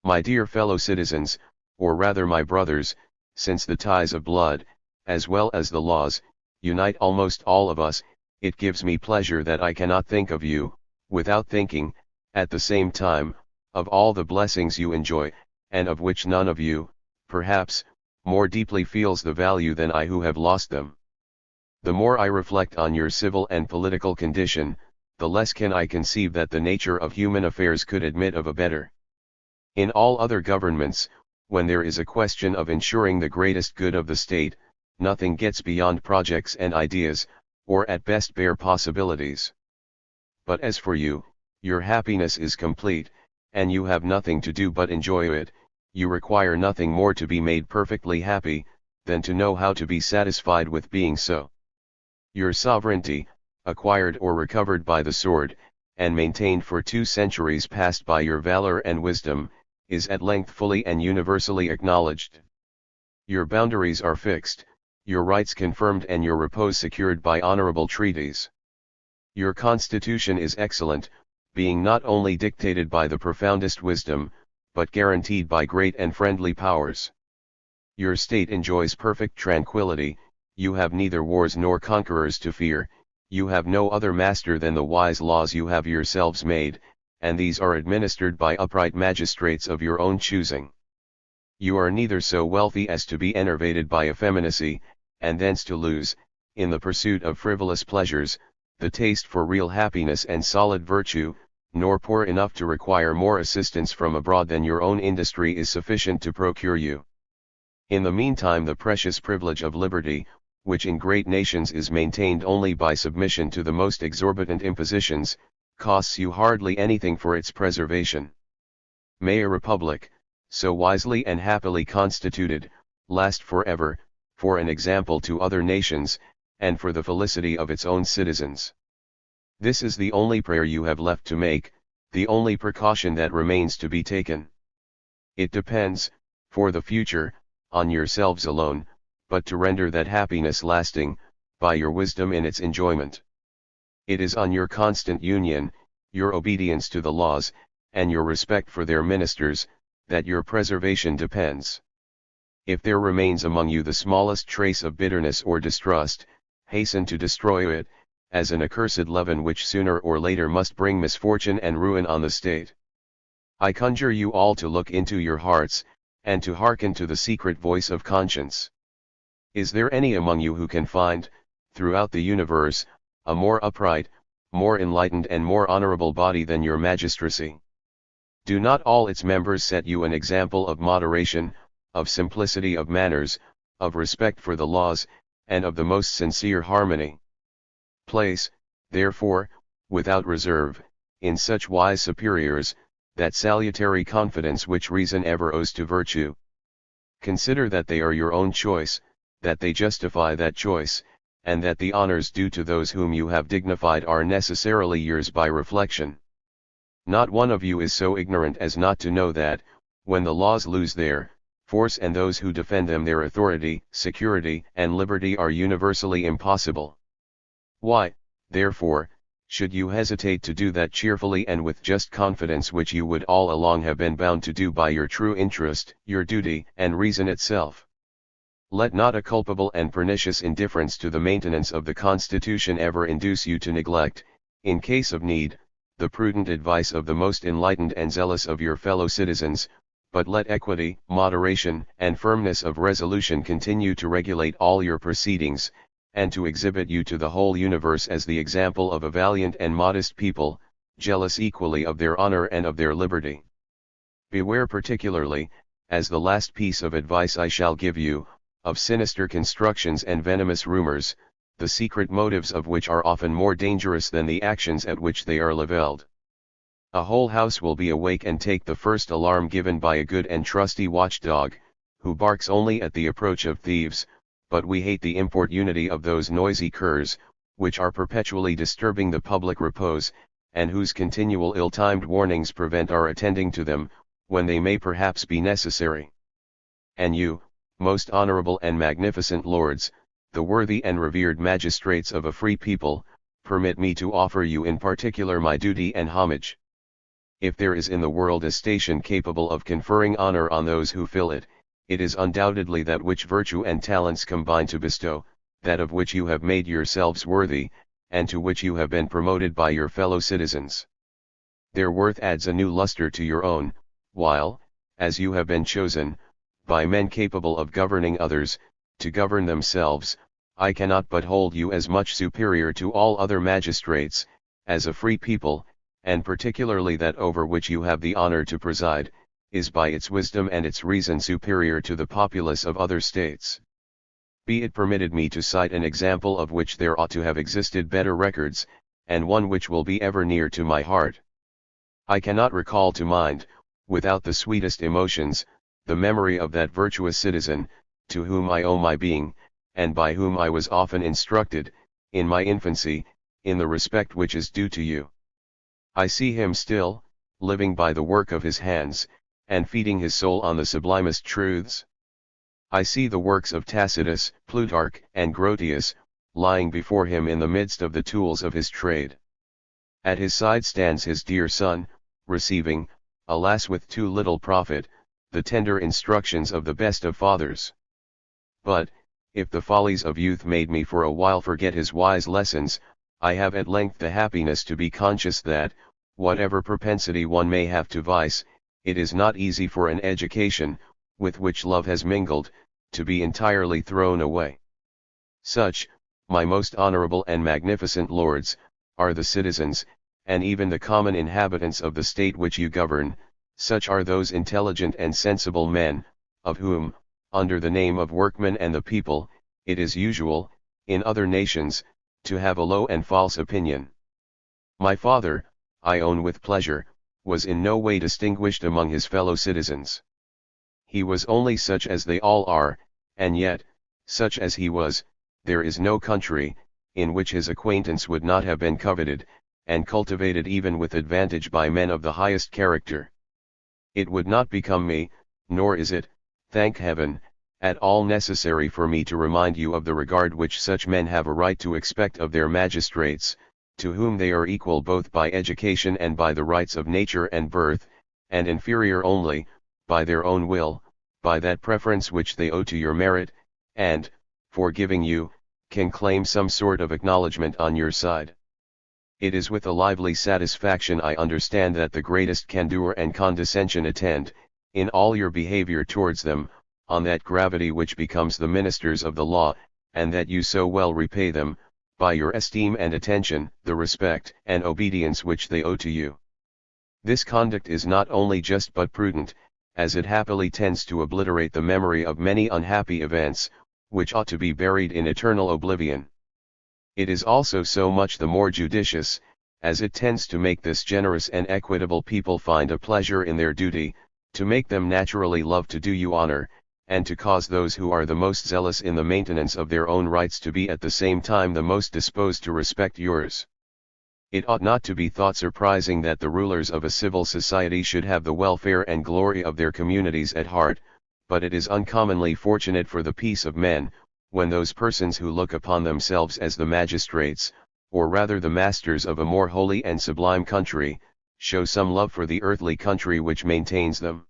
My dear fellow citizens, or rather my brothers, since the ties of blood, as well as the laws, unite almost all of us, it gives me pleasure that I cannot think of you, without thinking, at the same time, of all the blessings you enjoy, and of which none of you, perhaps, more deeply feels the value than I who have lost them. The more I reflect on your civil and political condition, the less can I conceive that the nature of human affairs could admit of a better. In all other governments, when there is a question of ensuring the greatest good of the state, nothing gets beyond projects and ideas, or at best bare possibilities. But as for you, your happiness is complete, and you have nothing to do but enjoy it. You require nothing more to be made perfectly happy, than to know how to be satisfied with being so. Your sovereignty, acquired or recovered by the sword, and maintained for 2 centuries past by your valor and wisdom, is at length fully and universally acknowledged. Your boundaries are fixed, your rights confirmed and your repose secured by honorable treaties. Your constitution is excellent, being not only dictated by the profoundest wisdom, but guaranteed by great and friendly powers. Your state enjoys perfect tranquility, you have neither wars nor conquerors to fear, you have no other master than the wise laws you have yourselves made, and these are administered by upright magistrates of your own choosing. You are neither so wealthy as to be enervated by effeminacy, and thence to lose, in the pursuit of frivolous pleasures, the taste for real happiness and solid virtue, nor poor enough to require more assistance from abroad than your own industry is sufficient to procure you. In the meantime the precious privilege of liberty, which in great nations is maintained only by submission to the most exorbitant impositions, costs you hardly anything for its preservation. May a republic, so wisely and happily constituted, last forever, for an example to other nations, and for the felicity of its own citizens. This is the only prayer you have left to make, the only precaution that remains to be taken. It depends, for the future, on yourselves alone, but to render that happiness lasting, by your wisdom in its enjoyment. It is on your constant union, your obedience to the laws, and your respect for their ministers, that your preservation depends. If there remains among you the smallest trace of bitterness or distrust, hasten to destroy it, as an accursed leaven which sooner or later must bring misfortune and ruin on the state. I conjure you all to look into your hearts, and to hearken to the secret voice of conscience. Is there any among you who can find, throughout the universe, a more upright, more enlightened and more honorable body than your magistracy? Do not all its members set you an example of moderation, of simplicity of manners, of respect for the laws, and of the most sincere harmony? Place, therefore, without reserve, in such wise superiors, that salutary confidence which reason ever owes to virtue. Consider that they are your own choice, that they justify that choice, and that the honors due to those whom you have dignified are necessarily yours by reflection. Not one of you is so ignorant as not to know that, when the laws lose their force and those who defend them their authority, security, and liberty are universally impossible. Why, therefore, should you hesitate to do that cheerfully and with just confidence which you would all along have been bound to do by your true interest, your duty, and reason itself? Let not a culpable and pernicious indifference to the maintenance of the Constitution ever induce you to neglect, in case of need, the prudent advice of the most enlightened and zealous of your fellow citizens, but let equity, moderation, and firmness of resolution continue to regulate all your proceedings, and to exhibit you to the whole universe as the example of a valiant and modest people, jealous equally of their honor and of their liberty. Beware particularly, as the last piece of advice I shall give you, of sinister constructions and venomous rumors, the secret motives of which are often more dangerous than the actions at which they are levelled. A whole house will be awake and take the first alarm given by a good and trusty watchdog, who barks only at the approach of thieves, but we hate the importunity of those noisy curs, which are perpetually disturbing the public repose, and whose continual ill-timed warnings prevent our attending to them, when they may perhaps be necessary. And you, most honorable and magnificent lords, the worthy and revered magistrates of a free people, permit me to offer you in particular my duty and homage. If there is in the world a station capable of conferring honor on those who fill it, it is undoubtedly that which virtue and talents combine to bestow, that of which you have made yourselves worthy, and to which you have been promoted by your fellow citizens. Their worth adds a new luster to your own, while, as you have been chosen, by men capable of governing others, to govern themselves, I cannot but hold you as much superior to all other magistrates, as a free people, and particularly that over which you have the honor to preside, is by its wisdom and its reason superior to the populace of other states. Be it permitted me to cite an example of which there ought to have existed better records, and one which will be ever near to my heart. I cannot recall to mind, without the sweetest emotions, the memory of that virtuous citizen, to whom I owe my being, and by whom I was often instructed, in my infancy, in the respect which is due to you. I see him still, living by the work of his hands, and feeding his soul on the sublimest truths. I see the works of Tacitus, Plutarch, and Grotius, lying before him in the midst of the tools of his trade. At his side stands his dear son, receiving, alas with too little profit, the tender instructions of the best of fathers. But, if the follies of youth made me for a while forget his wise lessons, I have at length the happiness to be conscious that, whatever propensity one may have to vice, it is not easy for an education, with which love has mingled, to be entirely thrown away. Such, my most honorable and magnificent lords, are the citizens, and even the common inhabitants of the state which you govern. Such are those intelligent and sensible men, of whom, under the name of workmen and the people, it is usual, in other nations, to have a low and false opinion. My father, I own with pleasure, was in no way distinguished among his fellow citizens. He was only such as they all are, and yet, such as he was, there is no country, in which his acquaintance would not have been coveted, and cultivated even with advantage by men of the highest character. It would not become me, nor is it, thank heaven, at all necessary for me to remind you of the regard which such men have a right to expect of their magistrates, to whom they are equal both by education and by the rights of nature and birth, and inferior only, by their own will, by that preference which they owe to your merit, and, for giving you, can claim some sort of acknowledgment on your side. It is with a lively satisfaction I understand that the greatest candor and condescension attend, in all your behavior towards them, on that gravity which becomes the ministers of the law, and that you so well repay them, by your esteem and attention, the respect and obedience which they owe to you. This conduct is not only just but prudent, as it happily tends to obliterate the memory of many unhappy events, which ought to be buried in eternal oblivion. It is also so much the more judicious, as it tends to make this generous and equitable people find a pleasure in their duty, to make them naturally love to do you honor, and to cause those who are the most zealous in the maintenance of their own rights to be at the same time the most disposed to respect yours. It ought not to be thought surprising that the rulers of a civil society should have the welfare and glory of their communities at heart, but it is uncommonly fortunate for the peace of men, when those persons who look upon themselves as the magistrates, or rather the masters of a more holy and sublime country, show some love for the earthly country which maintains them.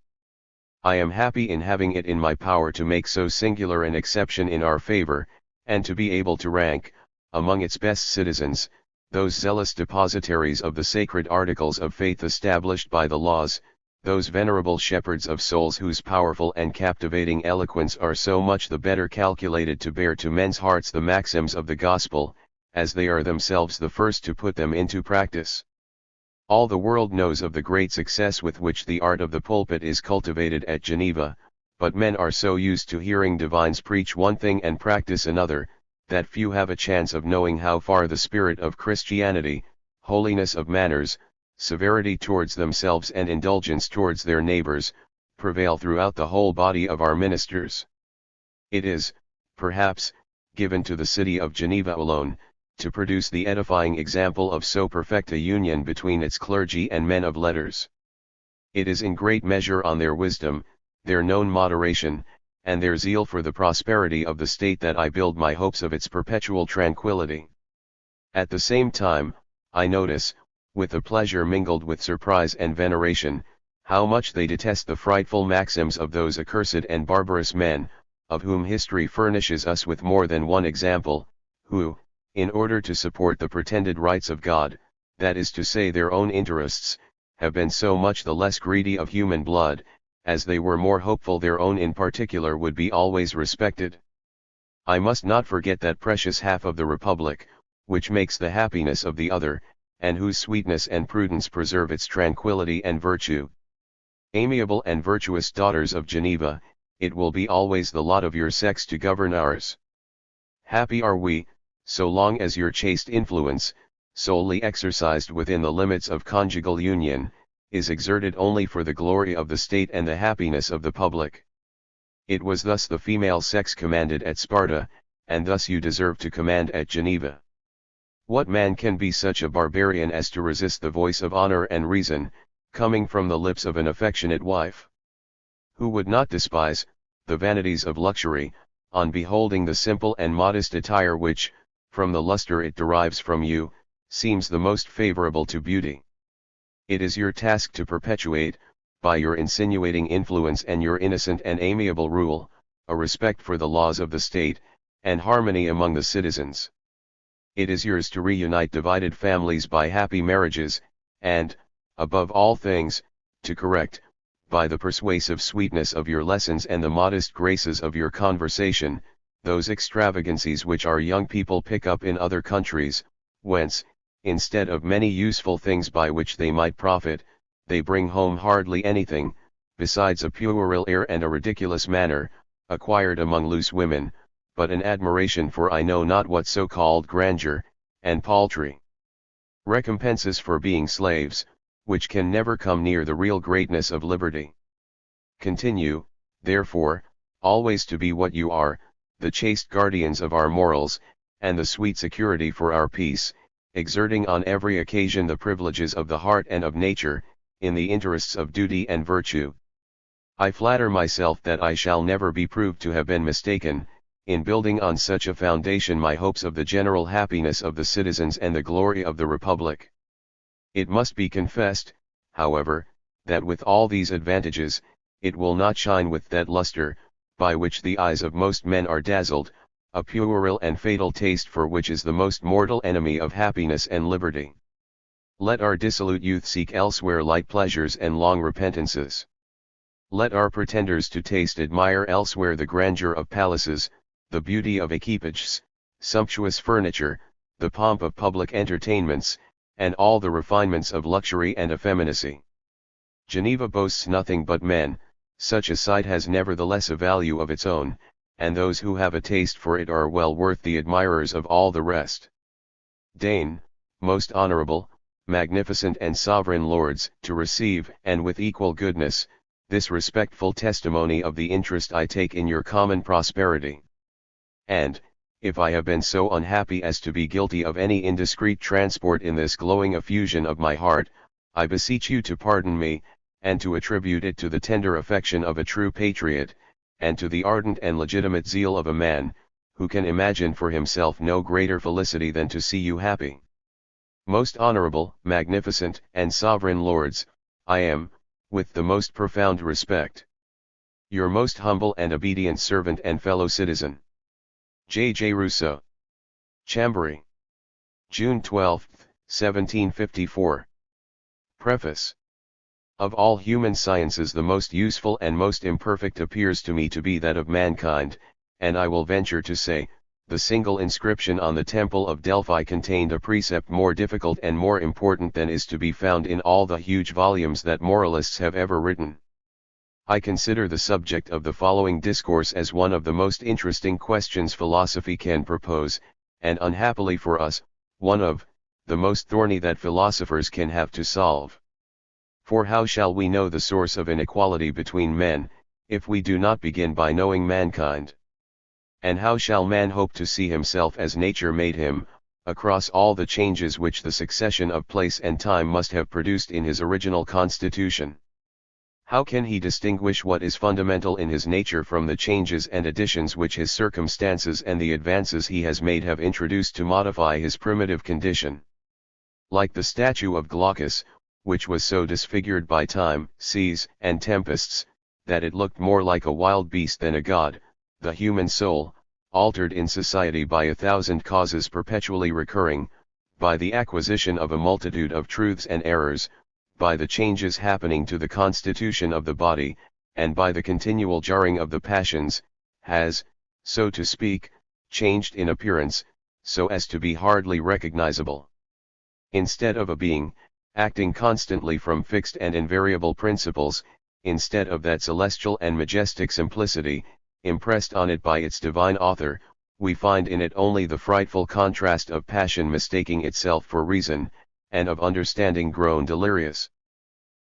I am happy in having it in my power to make so singular an exception in our favor, and to be able to rank, among its best citizens, those zealous depositaries of the sacred articles of faith established by the laws, those venerable shepherds of souls whose powerful and captivating eloquence are so much the better calculated to bear to men's hearts the maxims of the gospel, as they are themselves the first to put them into practice. All the world knows of the great success with which the art of the pulpit is cultivated at Geneva, but men are so used to hearing divines preach one thing and practice another, that few have a chance of knowing how far the spirit of Christianity, holiness of manners, severity towards themselves and indulgence towards their neighbors, prevail throughout the whole body of our ministers. It is, perhaps, given to the city of Geneva alone, to produce the edifying example of so perfect a union between its clergy and men of letters. It is in great measure on their wisdom, their known moderation, and their zeal for the prosperity of the state that I build my hopes of its perpetual tranquility. At the same time, I notice, with a pleasure mingled with surprise and veneration, how much they detest the frightful maxims of those accursed and barbarous men, of whom history furnishes us with more than one example, who, in order to support the pretended rights of God, that is to say their own interests, have been so much the less greedy of human blood, as they were more hopeful their own in particular would be always respected. I must not forget that precious half of the Republic, which makes the happiness of the other, and whose sweetness and prudence preserve its tranquillity and virtue. Amiable and virtuous daughters of Geneva, it will be always the lot of your sex to govern ours. Happy are we, so long as your chaste influence, solely exercised within the limits of conjugal union, is exerted only for the glory of the state and the happiness of the public. It was thus the female sex commanded at Sparta, and thus you deserve to command at Geneva. What man can be such a barbarian as to resist the voice of honor and reason, coming from the lips of an affectionate wife? Who would not despise the vanities of luxury, on beholding the simple and modest attire which, from the luster it derives from you, seems the most favorable to beauty? It is your task to perpetuate, by your insinuating influence and your innocent and amiable rule, a respect for the laws of the state, and harmony among the citizens. It is yours to reunite divided families by happy marriages, and, above all things, to correct, by the persuasive sweetness of your lessons and the modest graces of your conversation, those extravagancies which our young people pick up in other countries, whence, instead of many useful things by which they might profit, they bring home hardly anything, besides a puerile air and a ridiculous manner, acquired among loose women, but an admiration for I know not what so-called grandeur, and paltry recompenses for being slaves, which can never come near the real greatness of liberty. Continue, therefore, always to be what you are, the chaste guardians of our morals, and the sweet security for our peace, exerting on every occasion the privileges of the heart and of nature, in the interests of duty and virtue. I flatter myself that I shall never be proved to have been mistaken, in building on such a foundation my hopes of the general happiness of the citizens and the glory of the Republic. It must be confessed, however, that with all these advantages, it will not shine with that luster, by which the eyes of most men are dazzled, a puerile and fatal taste for which is the most mortal enemy of happiness and liberty. Let our dissolute youth seek elsewhere light pleasures and long repentances. Let our pretenders to taste admire elsewhere the grandeur of palaces, the beauty of equipages, sumptuous furniture, the pomp of public entertainments, and all the refinements of luxury and effeminacy. Geneva boasts nothing but men, such a sight has nevertheless a value of its own, and those who have a taste for it are well worth the admirers of all the rest. Deign, most honorable, magnificent and sovereign lords, to receive, and with equal goodness, this respectful testimony of the interest I take in your common prosperity. And, if I have been so unhappy as to be guilty of any indiscreet transport in this glowing effusion of my heart, I beseech you to pardon me, and to attribute it to the tender affection of a true patriot, and to the ardent and legitimate zeal of a man, who can imagine for himself no greater felicity than to see you happy. Most honorable, magnificent, and sovereign lords, I am, with the most profound respect, your most humble and obedient servant and fellow citizen, J. Rousseau. Chambéry. June 12, 1754. Preface. Of all human sciences the most useful and most imperfect appears to me to be that of mankind, and I will venture to say, the single inscription on the Temple of Delphi contained a precept more difficult and more important than is to be found in all the huge volumes that moralists have ever written. I consider the subject of the following discourse as one of the most interesting questions philosophy can propose, and unhappily for us, one of the most thorny that philosophers can have to solve. For how shall we know the source of inequality between men, if we do not begin by knowing mankind? And how shall man hope to see himself as nature made him, across all the changes which the succession of place and time must have produced in his original constitution? How can he distinguish what is fundamental in his nature from the changes and additions which his circumstances and the advances he has made have introduced to modify his primitive condition? Like the statue of Glaucus, which was so disfigured by time, seas, and tempests, that it looked more like a wild beast than a god, the human soul, altered in society by 1,000 causes perpetually recurring, by the acquisition of a multitude of truths and errors, by the changes happening to the constitution of the body, and by the continual jarring of the passions, has, so to speak, changed in appearance, so as to be hardly recognizable. Instead of a being, acting constantly from fixed and invariable principles, instead of that celestial and majestic simplicity, impressed on it by its divine author, we find in it only the frightful contrast of passion mistaking itself for reason, and of understanding grown delirious.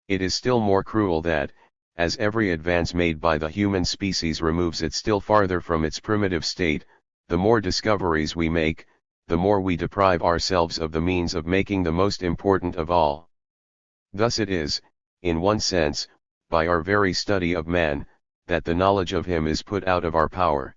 It is still more cruel that, as every advance made by the human species removes it still farther from its primitive state, the more discoveries we make, the more we deprive ourselves of the means of making the most important of all. Thus it is, in one sense, by our very study of man, that the knowledge of him is put out of our power.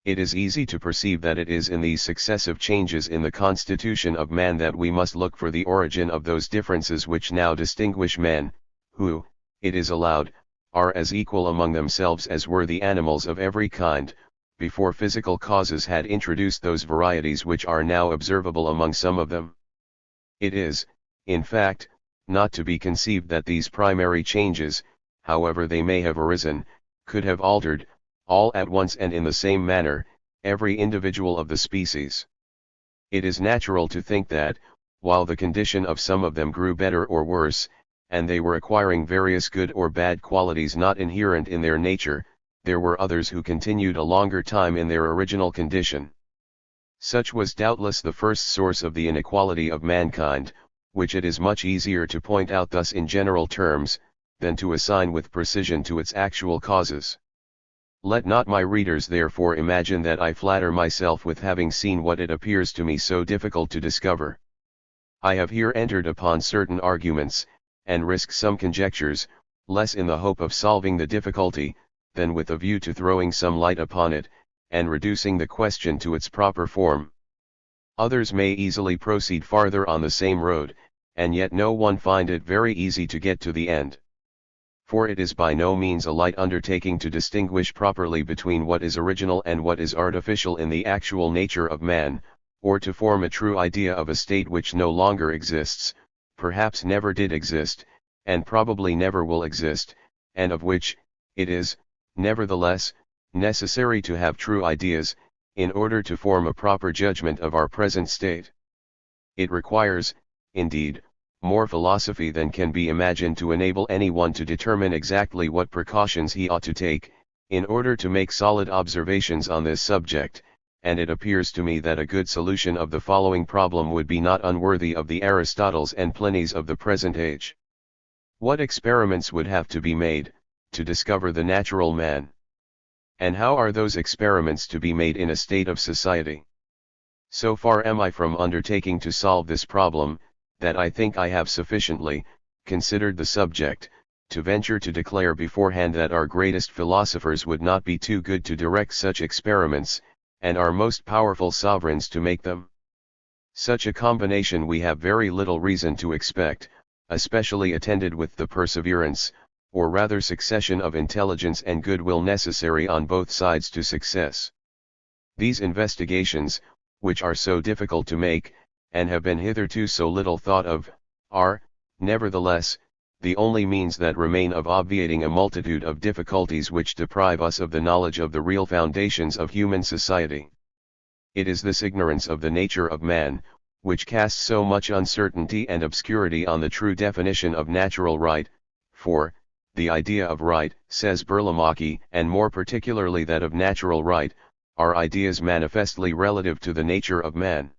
It is easy to perceive that it is in these successive changes in the constitution of man that we must look for the origin of those differences which now distinguish men, who, it is allowed, are as equal among themselves as were the animals of every kind, before physical causes had introduced those varieties which are now observable among some of them. It is, in fact, not to be conceived that these primary changes, however they may have arisen, could have altered, all at once and in the same manner, every individual of the species. It is natural to think that, while the condition of some of them grew better or worse, and they were acquiring various good or bad qualities not inherent in their nature, there were others who continued a longer time in their original condition. Such was doubtless the first source of the inequality of mankind, which it is much easier to point out thus in general terms, than to assign with precision to its actual causes. Let not my readers therefore imagine that I flatter myself with having seen what it appears to me so difficult to discover. I have here entered upon certain arguments, and risk some conjectures, less in the hope of solving the difficulty, than with a view to throwing some light upon it, and reducing the question to its proper form. Others may easily proceed farther on the same road, and yet no one find it very easy to get to the end. For it is by no means a light undertaking to distinguish properly between what is original and what is artificial in the actual nature of man, or to form a true idea of a state which no longer exists, perhaps never did exist, and probably never will exist, and of which, it is, nevertheless, necessary to have true ideas, in order to form a proper judgment of our present state. It requires, indeed, more philosophy than can be imagined to enable anyone to determine exactly what precautions he ought to take, in order to make solid observations on this subject, and it appears to me that a good solution of the following problem would be not unworthy of the Aristotles and Plinys of the present age. What experiments would have to be made, to discover the natural man? And how are those experiments to be made in a state of society? So far am I from undertaking to solve this problem, that I think I have sufficiently considered the subject, to venture to declare beforehand that our greatest philosophers would not be too good to direct such experiments, and our most powerful sovereigns to make them. Such a combination we have very little reason to expect, especially attended with the perseverance, or rather succession of intelligence and goodwill necessary on both sides to success. These investigations, which are so difficult to make, and have been hitherto so little thought of, are, nevertheless, the only means that remain of obviating a multitude of difficulties which deprive us of the knowledge of the real foundations of human society. It is this ignorance of the nature of man, which casts so much uncertainty and obscurity on the true definition of natural right, for, the idea of right, says Burlamaqui, and more particularly that of natural right, are ideas manifestly relative to the nature of man.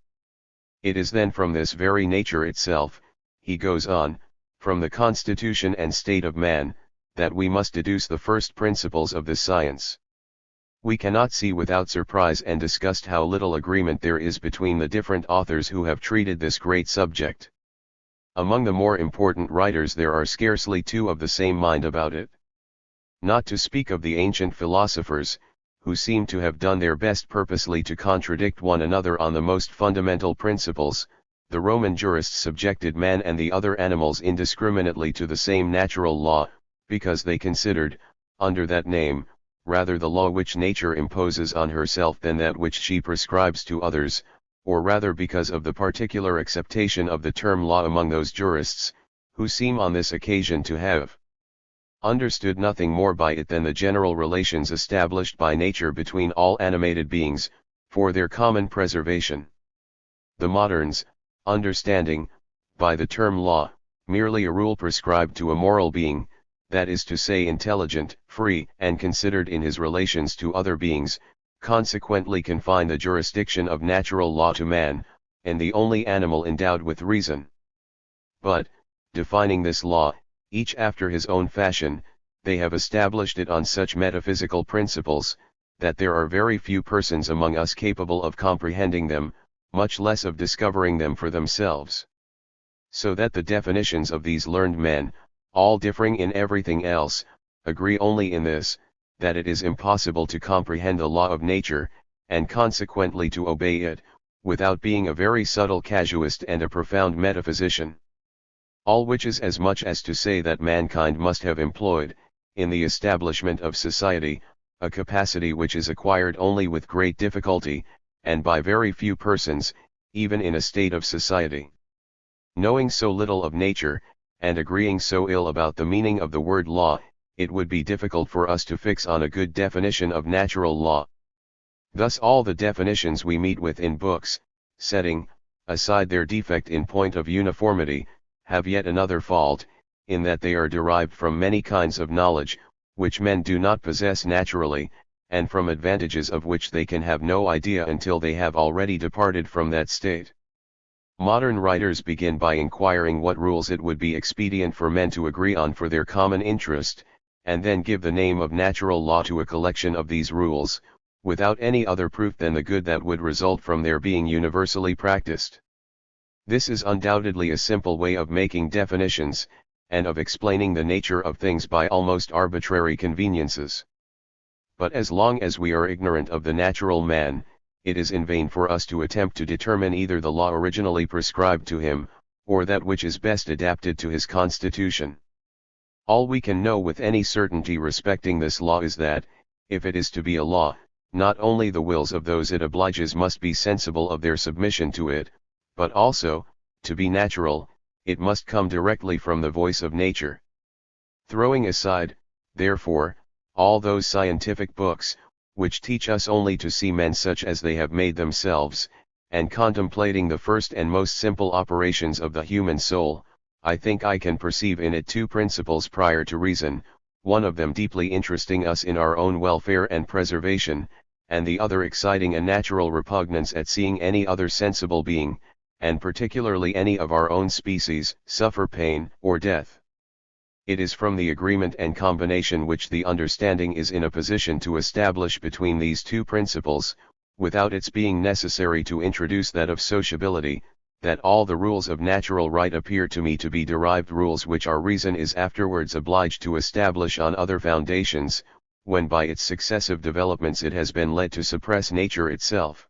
It is then from this very nature itself, he goes on, from the constitution and state of man, that we must deduce the first principles of this science. We cannot see without surprise and disgust how little agreement there is between the different authors who have treated this great subject. Among the more important writers there are scarcely two of the same mind about it. Not to speak of the ancient philosophers, who seem to have done their best purposely to contradict one another on the most fundamental principles, the Roman jurists subjected man and the other animals indiscriminately to the same natural law, because they considered, under that name, rather the law which nature imposes on herself than that which she prescribes to others, or rather because of the particular acceptation of the term law among those jurists, who seem on this occasion to have understood nothing more by it than the general relations established by nature between all animated beings, for their common preservation. The moderns, understanding, by the term law, merely a rule prescribed to a moral being, that is to say intelligent, free, and considered in his relations to other beings, consequently confine the jurisdiction of natural law to man, and the only animal endowed with reason. But, defining this law, each after his own fashion, they have established it on such metaphysical principles, that there are very few persons among us capable of comprehending them, much less of discovering them for themselves. So that the definitions of these learned men, all differing in everything else, agree only in this, that it is impossible to comprehend the law of nature, and consequently to obey it, without being a very subtle casuist and a profound metaphysician. All which is as much as to say that mankind must have employed, in the establishment of society, a capacity which is acquired only with great difficulty, and by very few persons, even in a state of society. Knowing so little of nature, and agreeing so ill about the meaning of the word law, it would be difficult for us to fix on a good definition of natural law. Thus all the definitions we meet with in books, setting aside their defect in point of uniformity, have yet another fault, in that they are derived from many kinds of knowledge, which men do not possess naturally, and from advantages of which they can have no idea until they have already departed from that state. Modern writers begin by inquiring what rules it would be expedient for men to agree on for their common interest, and then give the name of natural law to a collection of these rules, without any other proof than the good that would result from their being universally practiced. This is undoubtedly a simple way of making definitions, and of explaining the nature of things by almost arbitrary conveniences. But as long as we are ignorant of the natural man, it is in vain for us to attempt to determine either the law originally prescribed to him, or that which is best adapted to his constitution. All we can know with any certainty respecting this law is that, if it is to be a law, not only the wills of those it obliges must be sensible of their submission to it, but also, to be natural, it must come directly from the voice of nature. Throwing aside, therefore, all those scientific books, which teach us only to see men such as they have made themselves, and contemplating the first and most simple operations of the human soul, I think I can perceive in it two principles prior to reason, one of them deeply interesting us in our own welfare and preservation, and the other exciting a natural repugnance at seeing any other sensible being, and particularly any of our own species, suffer pain or death. It is from the agreement and combination which the understanding is in a position to establish between these two principles, without its being necessary to introduce that of sociability, that all the rules of natural right appear to me to be derived rules which our reason is afterwards obliged to establish on other foundations, when by its successive developments it has been led to suppress nature itself.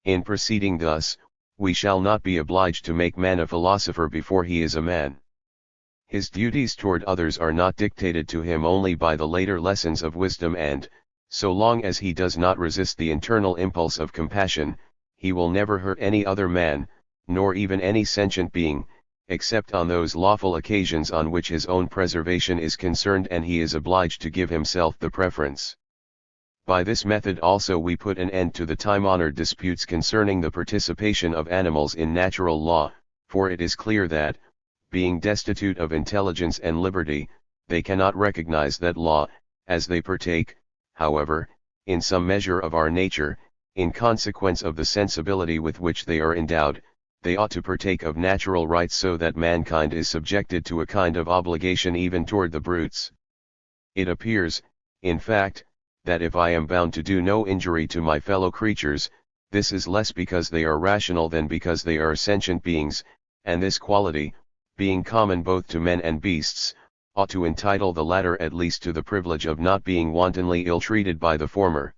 In proceeding thus, we shall not be obliged to make man a philosopher before he is a man. His duties toward others are not dictated to him only by the later lessons of wisdom and, so long as he does not resist the internal impulse of compassion, he will never hurt any other man, nor even any sentient being, except on those lawful occasions on which his own preservation is concerned and he is obliged to give himself the preference. By this method also we put an end to the time-honored disputes concerning the participation of animals in natural law, for it is clear that, being destitute of intelligence and liberty, they cannot recognize that law, as they partake, however, in some measure of our nature, in consequence of the sensibility with which they are endowed, they ought to partake of natural rights so that mankind is subjected to a kind of obligation even toward the brutes. It appears, in fact, that if I am bound to do no injury to my fellow creatures, this is less because they are rational than because they are sentient beings, and this quality, being common both to men and beasts, ought to entitle the latter at least to the privilege of not being wantonly ill-treated by the former.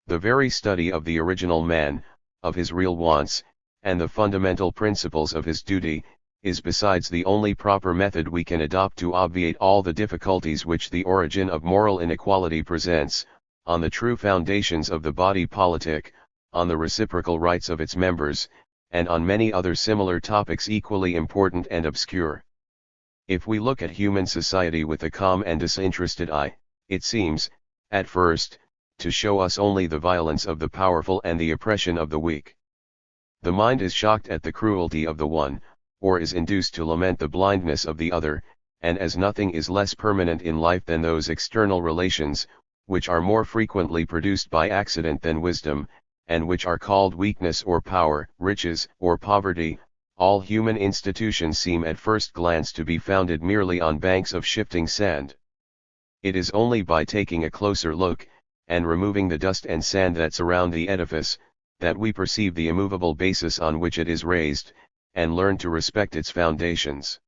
The very study of the original man, of his real wants, and the fundamental principles of his duty, is besides the only proper method we can adopt to obviate all the difficulties which the origin of moral inequality presents, on the true foundations of the body politic, on the reciprocal rights of its members, and on many other similar topics equally important and obscure. If we look at human society with a calm and disinterested eye, it seems, at first, to show us only the violence of the powerful and the oppression of the weak. The mind is shocked at the cruelty of the one, or is induced to lament the blindness of the other, and as nothing is less permanent in life than those external relations, which are more frequently produced by accident than wisdom, and which are called weakness or power, riches or poverty, all human institutions seem at first glance to be founded merely on banks of shifting sand. It is only by taking a closer look, and removing the dust and sand that surround the edifice, that we perceive the immovable basis on which it is raised, and learn to respect its foundations.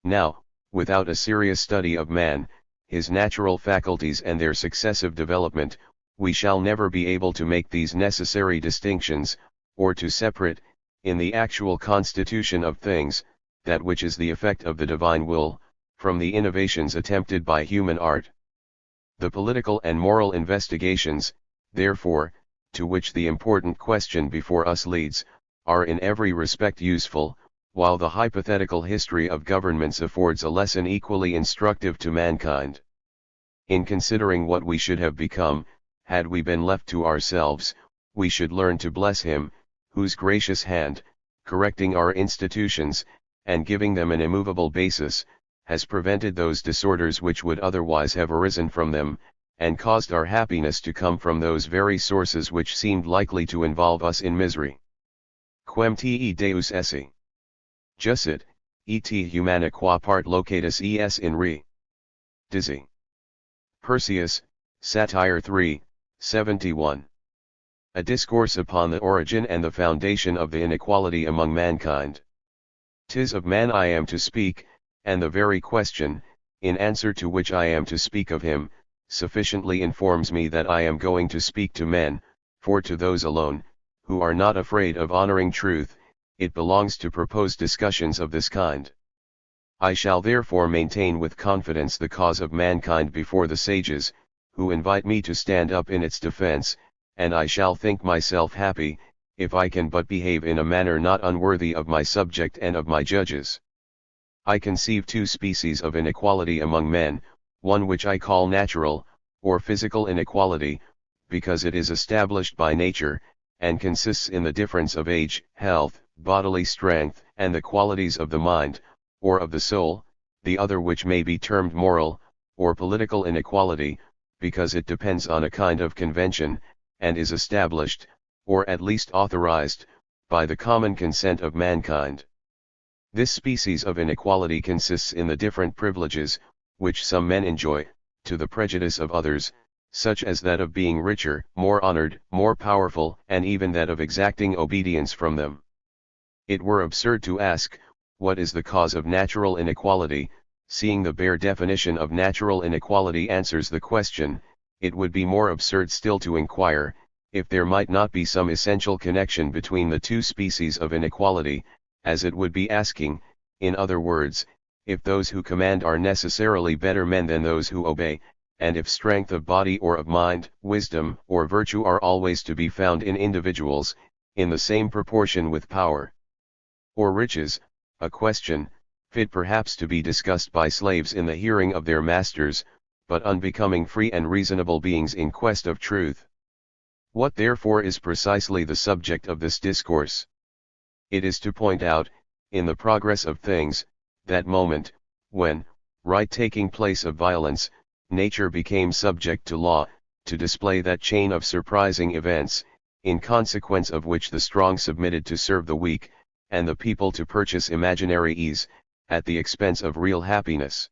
Now, without a serious study of man, his natural faculties and their successive development, we shall never be able to make these necessary distinctions, or to separate, in the actual constitution of things, that which is the effect of the divine will, from the innovations attempted by human art. The political and moral investigations, therefore, to which the important question before us leads, are in every respect useful, while the hypothetical history of governments affords a lesson equally instructive to mankind. In considering what we should have become, had we been left to ourselves, we should learn to bless Him, whose gracious hand, correcting our institutions, and giving them an immovable basis, has prevented those disorders which would otherwise have arisen from them, and caused our happiness to come from those very sources which seemed likely to involve us in misery. Quem te Deus esse. Jussit, et humana qua part locatus es in re. Dizzy. Persius, Satire 3, 71. A discourse upon the origin and the foundation of the inequality among mankind. 'Tis of man I am to speak, and the very question, in answer to which I am to speak of him, sufficiently informs me that I am going to speak to men, for to those alone, who are not afraid of honoring truth, it belongs to propose discussions of this kind. I shall therefore maintain with confidence the cause of mankind before the sages, who invite me to stand up in its defense, and I shall think myself happy, if I can but behave in a manner not unworthy of my subject and of my judges. I conceive two species of inequality among men, one which I call natural, or physical inequality, because it is established by nature, and consists in the difference of age, health, bodily strength, and the qualities of the mind, or of the soul; the other which may be termed moral, or political inequality, because it depends on a kind of convention, and is established, or at least authorized, by the common consent of mankind. This species of inequality consists in the different privileges, which some men enjoy, to the prejudice of others, such as that of being richer, more honored, more powerful, and even that of exacting obedience from them. It were absurd to ask, what is the cause of natural inequality? Seeing the bare definition of natural inequality answers the question, it would be more absurd still to inquire, if there might not be some essential connection between the two species of inequality, as it would be asking, in other words, if those who command are necessarily better men than those who obey, and if strength of body or of mind, wisdom or virtue are always to be found in individuals, in the same proportion with power. Or riches, a question, fit perhaps to be discussed by slaves in the hearing of their masters, but unbecoming free and reasonable beings in quest of truth. What therefore is precisely the subject of this discourse? It is to point out, in the progress of things, that moment, when, right taking place of violence, nature became subject to law, to display that chain of surprising events, in consequence of which the strong submitted to serve the weak, and the people to purchase imaginary ease, at the expense of real happiness.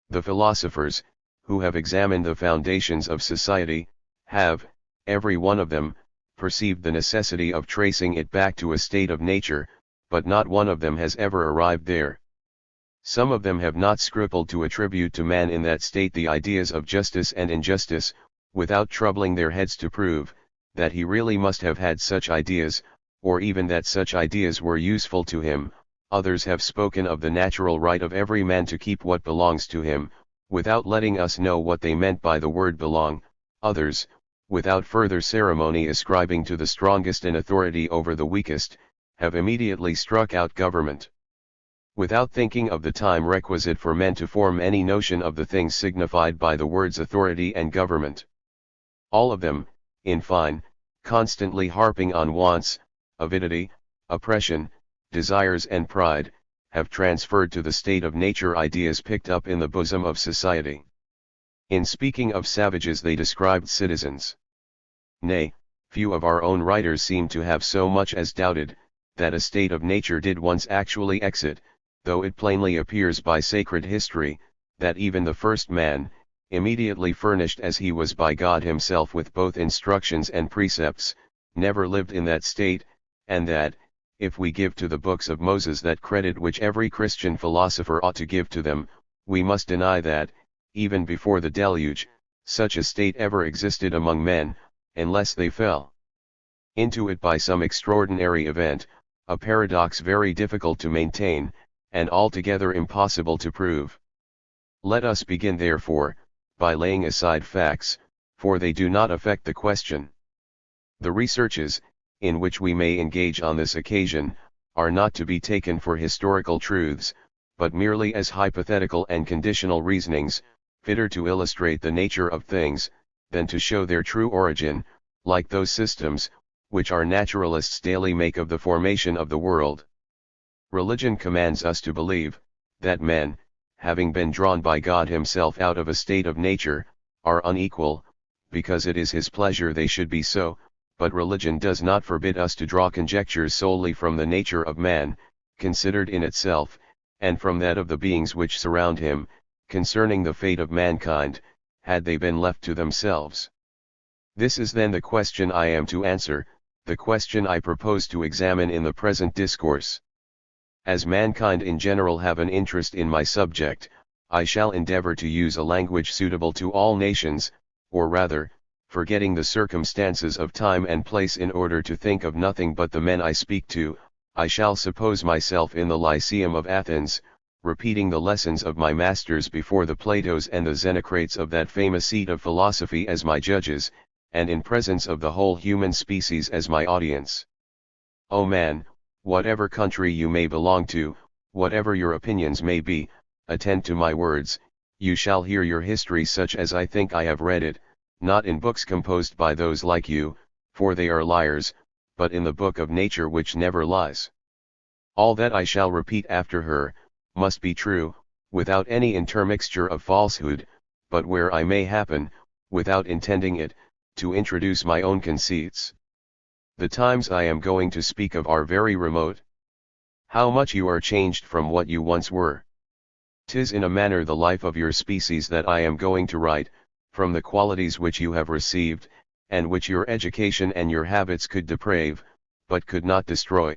The philosophers, who have examined the foundations of society, have, every one of them, perceived the necessity of tracing it back to a state of nature, but not one of them has ever arrived there. Some of them have not scrupled to attribute to man in that state the ideas of justice and injustice, without troubling their heads to prove, that he really must have had such ideas, or even that such ideas were useful to him. Others have spoken of the natural right of every man to keep what belongs to him, without letting us know what they meant by the word belong. Others, without further ceremony ascribing to the strongest an authority over the weakest, have immediately struck out government, without thinking of the time requisite for men to form any notion of the things signified by the words authority and government. All of them, in fine, constantly harping on wants, avidity, oppression, desires and pride, have transferred to the state of nature ideas picked up in the bosom of society. In speaking of savages they described citizens. Nay, few of our own writers seem to have so much as doubted, that a state of nature did once actually exist, though it plainly appears by sacred history, that even the first man, immediately furnished as he was by God himself with both instructions and precepts, never lived in that state, and that, if we give to the books of Moses that credit which every Christian philosopher ought to give to them, we must deny that, even before the deluge, such a state ever existed among men, unless they fell into it by some extraordinary event, a paradox very difficult to maintain, and altogether impossible to prove. Let us begin therefore, by laying aside facts, for they do not affect the question. The researches, in which we may engage on this occasion, are not to be taken for historical truths, but merely as hypothetical and conditional reasonings, fitter to illustrate the nature of things, than to show their true origin, like those systems, which our naturalists daily make of the formation of the world. Religion commands us to believe, that men, having been drawn by God himself out of a state of nature, are unequal, because it is his pleasure they should be so, but religion does not forbid us to draw conjectures solely from the nature of man, considered in itself, and from that of the beings which surround him, concerning the fate of mankind, had they been left to themselves. This is then the question I am to answer, the question I propose to examine in the present discourse. As mankind in general have an interest in my subject, I shall endeavor to use a language suitable to all nations, or rather, forgetting the circumstances of time and place in order to think of nothing but the men I speak to, I shall suppose myself in the Lyceum of Athens, repeating the lessons of my masters before the Platos and the Xenocrates of that famous seat of philosophy as my judges, and in presence of the whole human species as my audience. O man, whatever country you may belong to, whatever your opinions may be, attend to my words, you shall hear your history such as I think I have read it, not in books composed by those like you, for they are liars, but in the book of nature which never lies. All that I shall repeat after her, must be true, without any intermixture of falsehood, but where I may happen, without intending it, to introduce my own conceits. The times I am going to speak of are very remote. How much you are changed from what you once were. 'Tis in a manner the life of your species that I am going to write, from the qualities which you have received, and which your education and your habits could deprave, but could not destroy.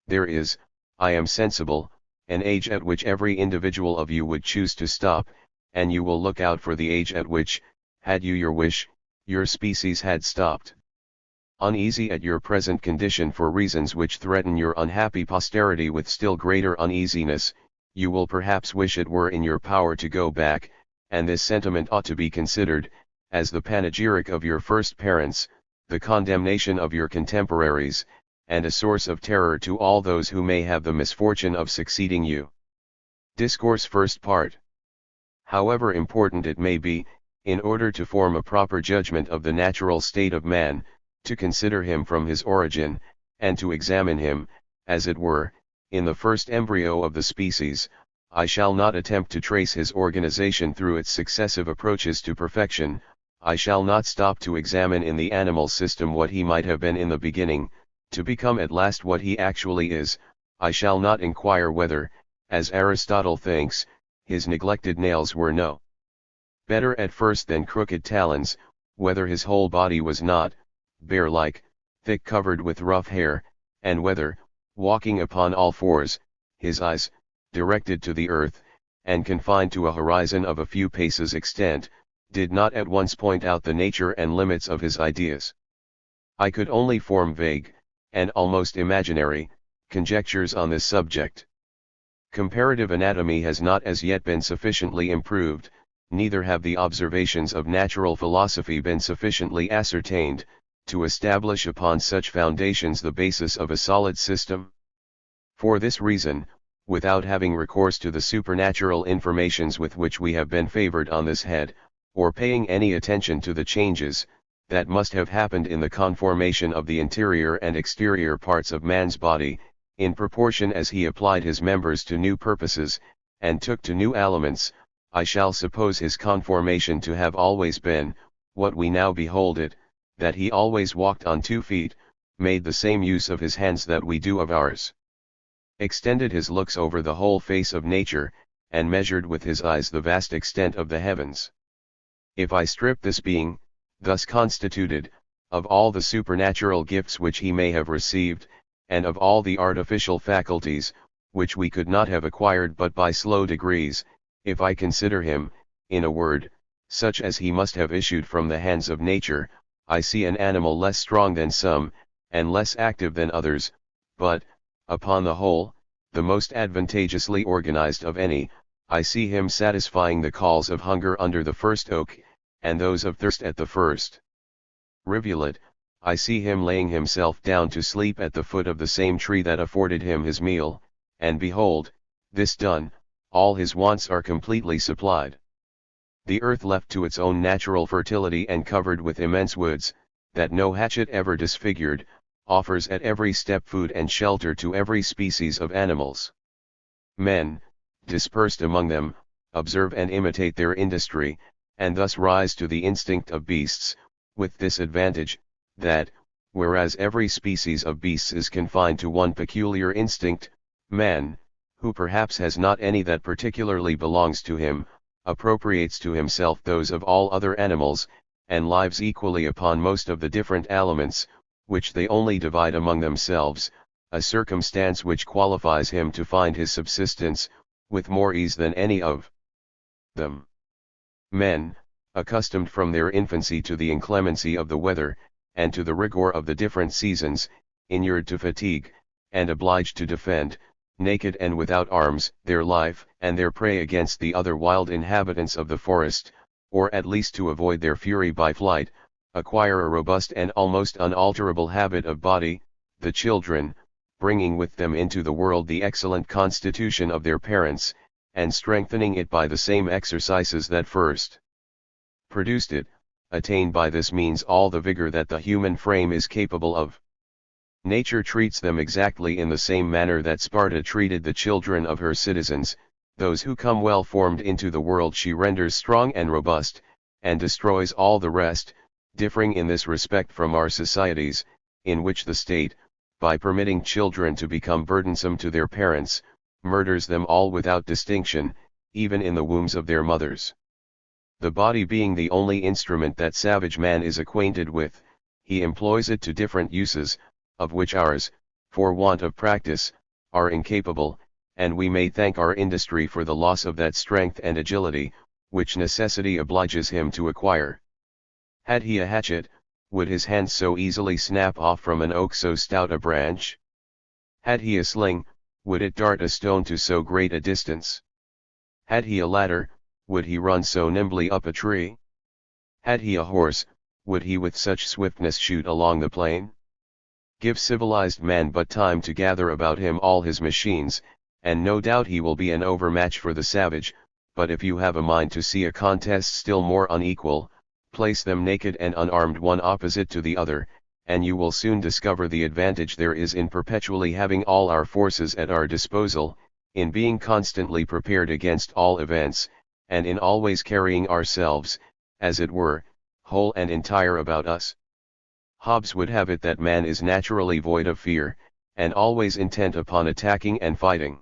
There is, I am sensible, an age at which every individual of you would choose to stop, and you will look out for the age at which, had you your wish, your species had stopped. Uneasy at your present condition for reasons which threaten your unhappy posterity with still greater uneasiness, you will perhaps wish it were in your power to go back, and this sentiment ought to be considered, as the panegyric of your first parents, the condemnation of your contemporaries, and a source of terror to all those who may have the misfortune of succeeding you. Discourse First Part. However important it may be, in order to form a proper judgment of the natural state of man, to consider him from his origin, and to examine him, as it were, in the first embryo of the species, I shall not attempt to trace his organization through its successive approaches to perfection, I shall not stop to examine in the animal system what he might have been in the beginning, to become at last what he actually is, I shall not inquire whether, as Aristotle thinks, his neglected nails were no better at first than crooked talons, whether his whole body was not, bear-like, thick covered with rough hair, and whether, walking upon all fours, his eyes, directed to the earth, and confined to a horizon of a few paces extent, did not at once point out the nature and limits of his ideas. I could only form vague, and almost imaginary, conjectures on this subject. Comparative anatomy has not as yet been sufficiently improved, neither have the observations of natural philosophy been sufficiently ascertained, to establish upon such foundations the basis of a solid system. For this reason, without having recourse to the supernatural informations with which we have been favored on this head, or paying any attention to the changes, that must have happened in the conformation of the interior and exterior parts of man's body, in proportion as he applied his members to new purposes, and took to new aliments. I shall suppose his conformation to have always been, what we now behold it, that he always walked on 2 feet, made the same use of his hands that we do of ours, extended his looks over the whole face of nature, and measured with his eyes the vast extent of the heavens. If I strip this being, thus constituted, of all the supernatural gifts which he may have received, and of all the artificial faculties, which we could not have acquired but by slow degrees, if I consider him, in a word, such as he must have issued from the hands of nature, I see an animal less strong than some, and less active than others, but, upon the whole, the most advantageously organized of any. I see him satisfying the calls of hunger under the first oak, and those of thirst at the first rivulet. I see him laying himself down to sleep at the foot of the same tree that afforded him his meal, and behold, this done, all his wants are completely supplied. The earth left to its own natural fertility and covered with immense woods, that no hatchet ever disfigured, offers at every step food and shelter to every species of animals. Men, dispersed among them, observe and imitate their industry, and thus rise to the instinct of beasts, with this advantage, that, whereas every species of beasts is confined to one peculiar instinct, man, who perhaps has not any that particularly belongs to him, appropriates to himself those of all other animals, and lives equally upon most of the different aliments, which they only divide among themselves, a circumstance which qualifies him to find his subsistence, with more ease than any of them. Men, accustomed from their infancy to the inclemency of the weather, and to the rigor of the different seasons, inured to fatigue, and obliged to defend, naked and without arms, their life and their prey against the other wild inhabitants of the forest, or at least to avoid their fury by flight, acquire a robust and almost unalterable habit of body, the children, bringing with them into the world the excellent constitution of their parents, and strengthening it by the same exercises that first produced it, attain by this means all the vigor that the human frame is capable of. Nature treats them exactly in the same manner that Sparta treated the children of her citizens. Those who come well formed into the world she renders strong and robust, and destroys all the rest, differing in this respect from our societies, in which the state, by permitting children to become burdensome to their parents, murders them all without distinction, even in the wombs of their mothers. The body being the only instrument that savage man is acquainted with, he employs it to different uses, of which ours, for want of practice, are incapable, and we may thank our industry for the loss of that strength and agility, which necessity obliges him to acquire. Had he a hatchet, would his hands so easily snap off from an oak so stout a branch? Had he a sling, would it dart a stone to so great a distance? Had he a ladder, would he run so nimbly up a tree? Had he a horse, would he with such swiftness shoot along the plain? Give civilized man but time to gather about him all his machines, and no doubt he will be an overmatch for the savage. But if you have a mind to see a contest still more unequal, place them naked and unarmed one opposite to the other, and you will soon discover the advantage there is in perpetually having all our forces at our disposal, in being constantly prepared against all events, and in always carrying ourselves, as it were, whole and entire about us. Hobbes would have it that man is naturally void of fear, and always intent upon attacking and fighting.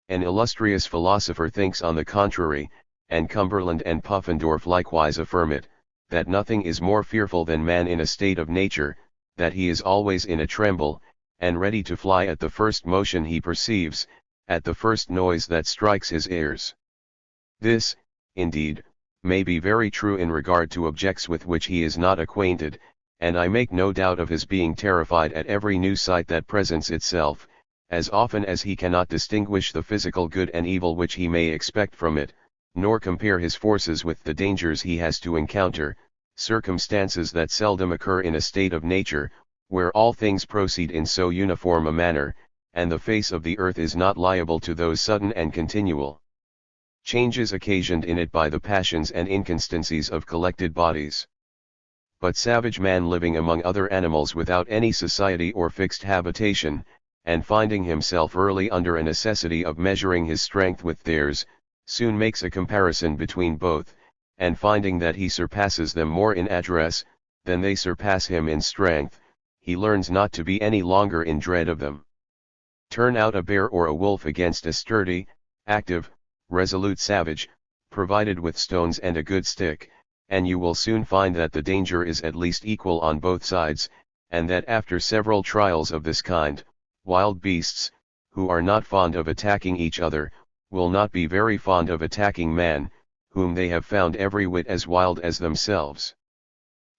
An illustrious philosopher thinks on the contrary, and Cumberland and Puffendorf likewise affirm it, that nothing is more fearful than man in a state of nature, that he is always in a tremble, and ready to fly at the first motion he perceives, at the first noise that strikes his ears. This, indeed, may be very true in regard to objects with which he is not acquainted, and I make no doubt of his being terrified at every new sight that presents itself, as often as he cannot distinguish the physical good and evil which he may expect from it, nor compare his forces with the dangers he has to encounter, circumstances that seldom occur in a state of nature, where all things proceed in so uniform a manner, and the face of the earth is not liable to those sudden and continual changes occasioned in it by the passions and inconstancies of collected bodies. but savage man living among other animals without any society or fixed habitation, and finding himself early under a necessity of measuring his strength with theirs, soon makes a comparison between both, and finding that he surpasses them more in address, than they surpass him in strength, he learns not to be any longer in dread of them. Turn out a bear or a wolf against a sturdy, active, resolute savage, provided with stones and a good stick, and you will soon find that the danger is at least equal on both sides, and that after several trials of this kind, wild beasts, who are not fond of attacking each other, will not be very fond of attacking man, whom they have found every whit as wild as themselves.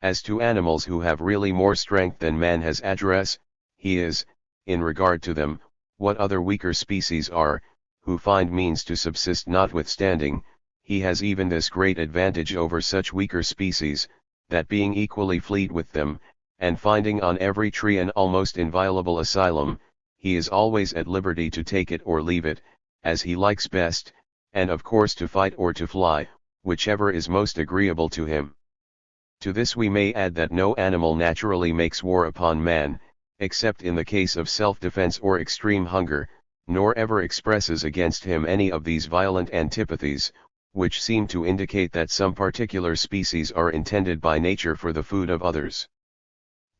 As to animals who have really more strength than man has address, he is, in regard to them, what other weaker species are, who find means to subsist notwithstanding. He has even this great advantage over such weaker species, that being equally fleet with them, and finding on every tree an almost inviolable asylum, he is always at liberty to take it or leave it, as he likes best, and of course to fight or to fly, whichever is most agreeable to him. To this we may add that no animal naturally makes war upon man, except in the case of self-defense or extreme hunger, nor ever expresses against him any of these violent antipathies, which seem to indicate that some particular species are intended by nature for the food of others.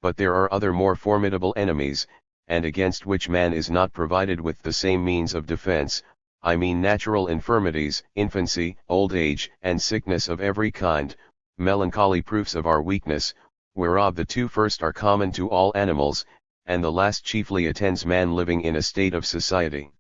But there are other more formidable enemies, and against which man is not provided with the same means of defense, I mean natural infirmities, infancy, old age, and sickness of every kind, melancholy proofs of our weakness, whereof the two first are common to all animals, and the last chiefly attends man living in a state of society.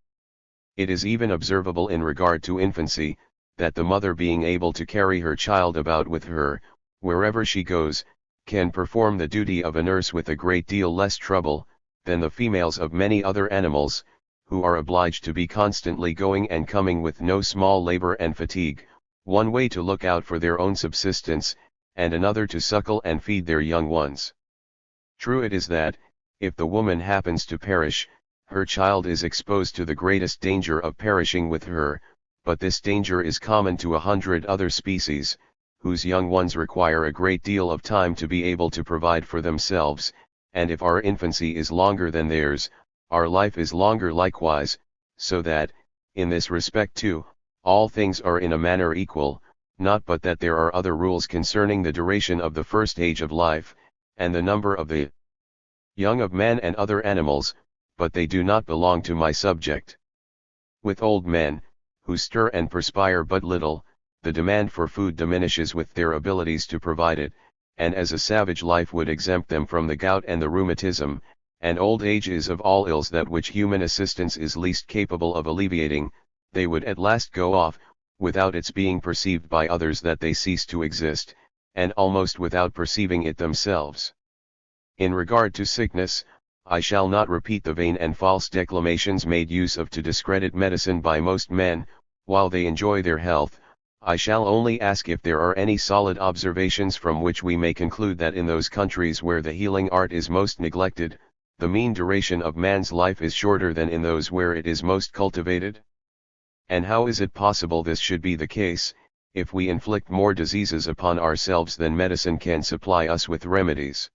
It is even observable in regard to infancy, that the mother being able to carry her child about with her, wherever she goes, can perform the duty of a nurse with a great deal less trouble, than the females of many other animals, who are obliged to be constantly going and coming with no small labor and fatigue, one way to look out for their own subsistence, and another to suckle and feed their young ones. True it is that, if the woman happens to perish, her child is exposed to the greatest danger of perishing with her, but this danger is common to 100 other species, whose young ones require a great deal of time to be able to provide for themselves, and if our infancy is longer than theirs, our life is longer likewise, so that, in this respect too, all things are in a manner equal, not but that there are other rules concerning the duration of the first age of life, and the number of the young of man and other animals, but they do not belong to my subject. With old men, who stir and perspire but little, the demand for food diminishes with their abilities to provide it, and as a savage life would exempt them from the gout and the rheumatism, and old age is of all ills that which human assistance is least capable of alleviating, they would at last go off, without its being perceived by others that they cease to exist, and almost without perceiving it themselves. In regard to sickness, I shall not repeat the vain and false declamations made use of to discredit medicine by most men, while they enjoy their health. I shall only ask if there are any solid observations from which we may conclude that in those countries where the healing art is most neglected, the mean duration of man's life is shorter than in those where it is most cultivated? And how is it possible this should be the case, if we inflict more diseases upon ourselves than medicine can supply us with remedies?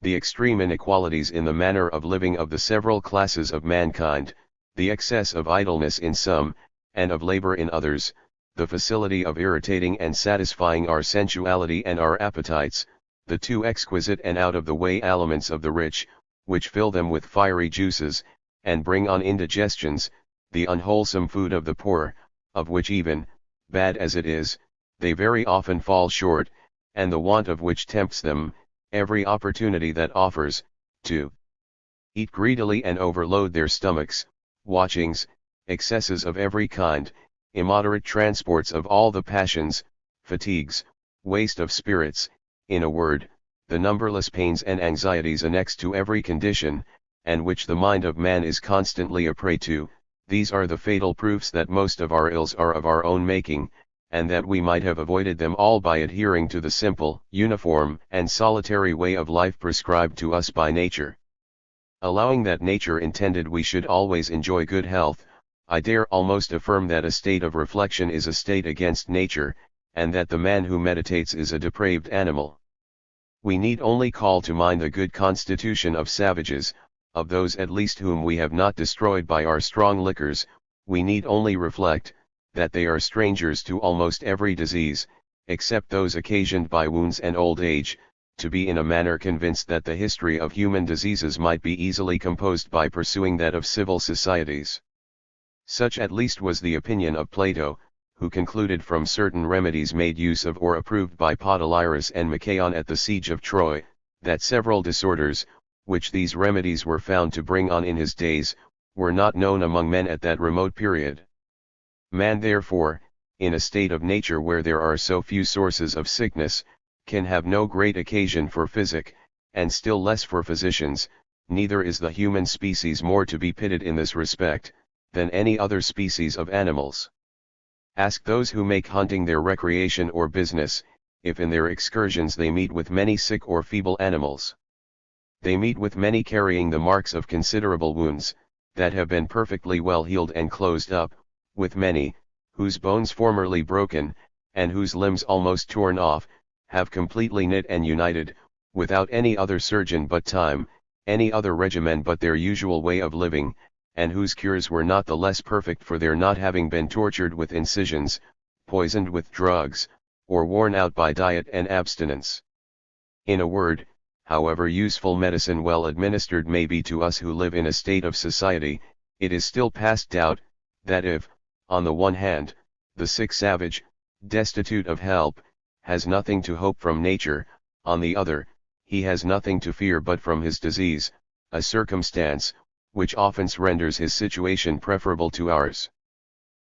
The extreme inequalities in the manner of living of the several classes of mankind, the excess of idleness in some, and of labor in others, the facility of irritating and satisfying our sensuality and our appetites, the too exquisite and out-of-the-way aliments of the rich, which fill them with fiery juices, and bring on indigestions, the unwholesome food of the poor, of which even, bad as it is, they very often fall short, and the want of which tempts them, every opportunity that offers, to eat greedily and overload their stomachs, watchings, excesses of every kind, immoderate transports of all the passions, fatigues, waste of spirits, in a word, the numberless pains and anxieties annexed to every condition, and which the mind of man is constantly a prey to, these are the fatal proofs that most of our ills are of our own making, and that we might have avoided them all by adhering to the simple, uniform, and solitary way of life prescribed to us by nature. Allowing that nature intended we should always enjoy good health, I dare almost affirm that a state of reflection is a state against nature, and that the man who meditates is a depraved animal. We need only call to mind the good constitution of savages, of those at least whom we have not destroyed by our strong liquors. We need only reflect, that they are strangers to almost every disease, except those occasioned by wounds and old age, to be in a manner convinced that the history of human diseases might be easily composed by pursuing that of civil societies. Such at least was the opinion of Plato, who concluded from certain remedies made use of or approved by Podalyrus and Machaon at the siege of Troy, that several disorders, which these remedies were found to bring on in his days, were not known among men at that remote period. Man therefore, in a state of nature where there are so few sources of sickness, can have no great occasion for physic, and still less for physicians. Neither is the human species more to be pitied in this respect, than any other species of animals. Ask those who make hunting their recreation or business, if in their excursions they meet with many sick or feeble animals. They meet with many carrying the marks of considerable wounds, that have been perfectly well healed and closed up, with many, whose bones formerly broken, and whose limbs almost torn off, have completely knit and united, without any other surgeon but time, any other regimen but their usual way of living, and whose cures were not the less perfect for their not having been tortured with incisions, poisoned with drugs, or worn out by diet and abstinence. In a word, however useful medicine well administered may be to us who live in a state of society, it is still past doubt, that if, on the one hand, the sick savage, destitute of help, has nothing to hope from nature, on the other, he has nothing to fear but from his disease, a circumstance, which often renders his situation preferable to ours.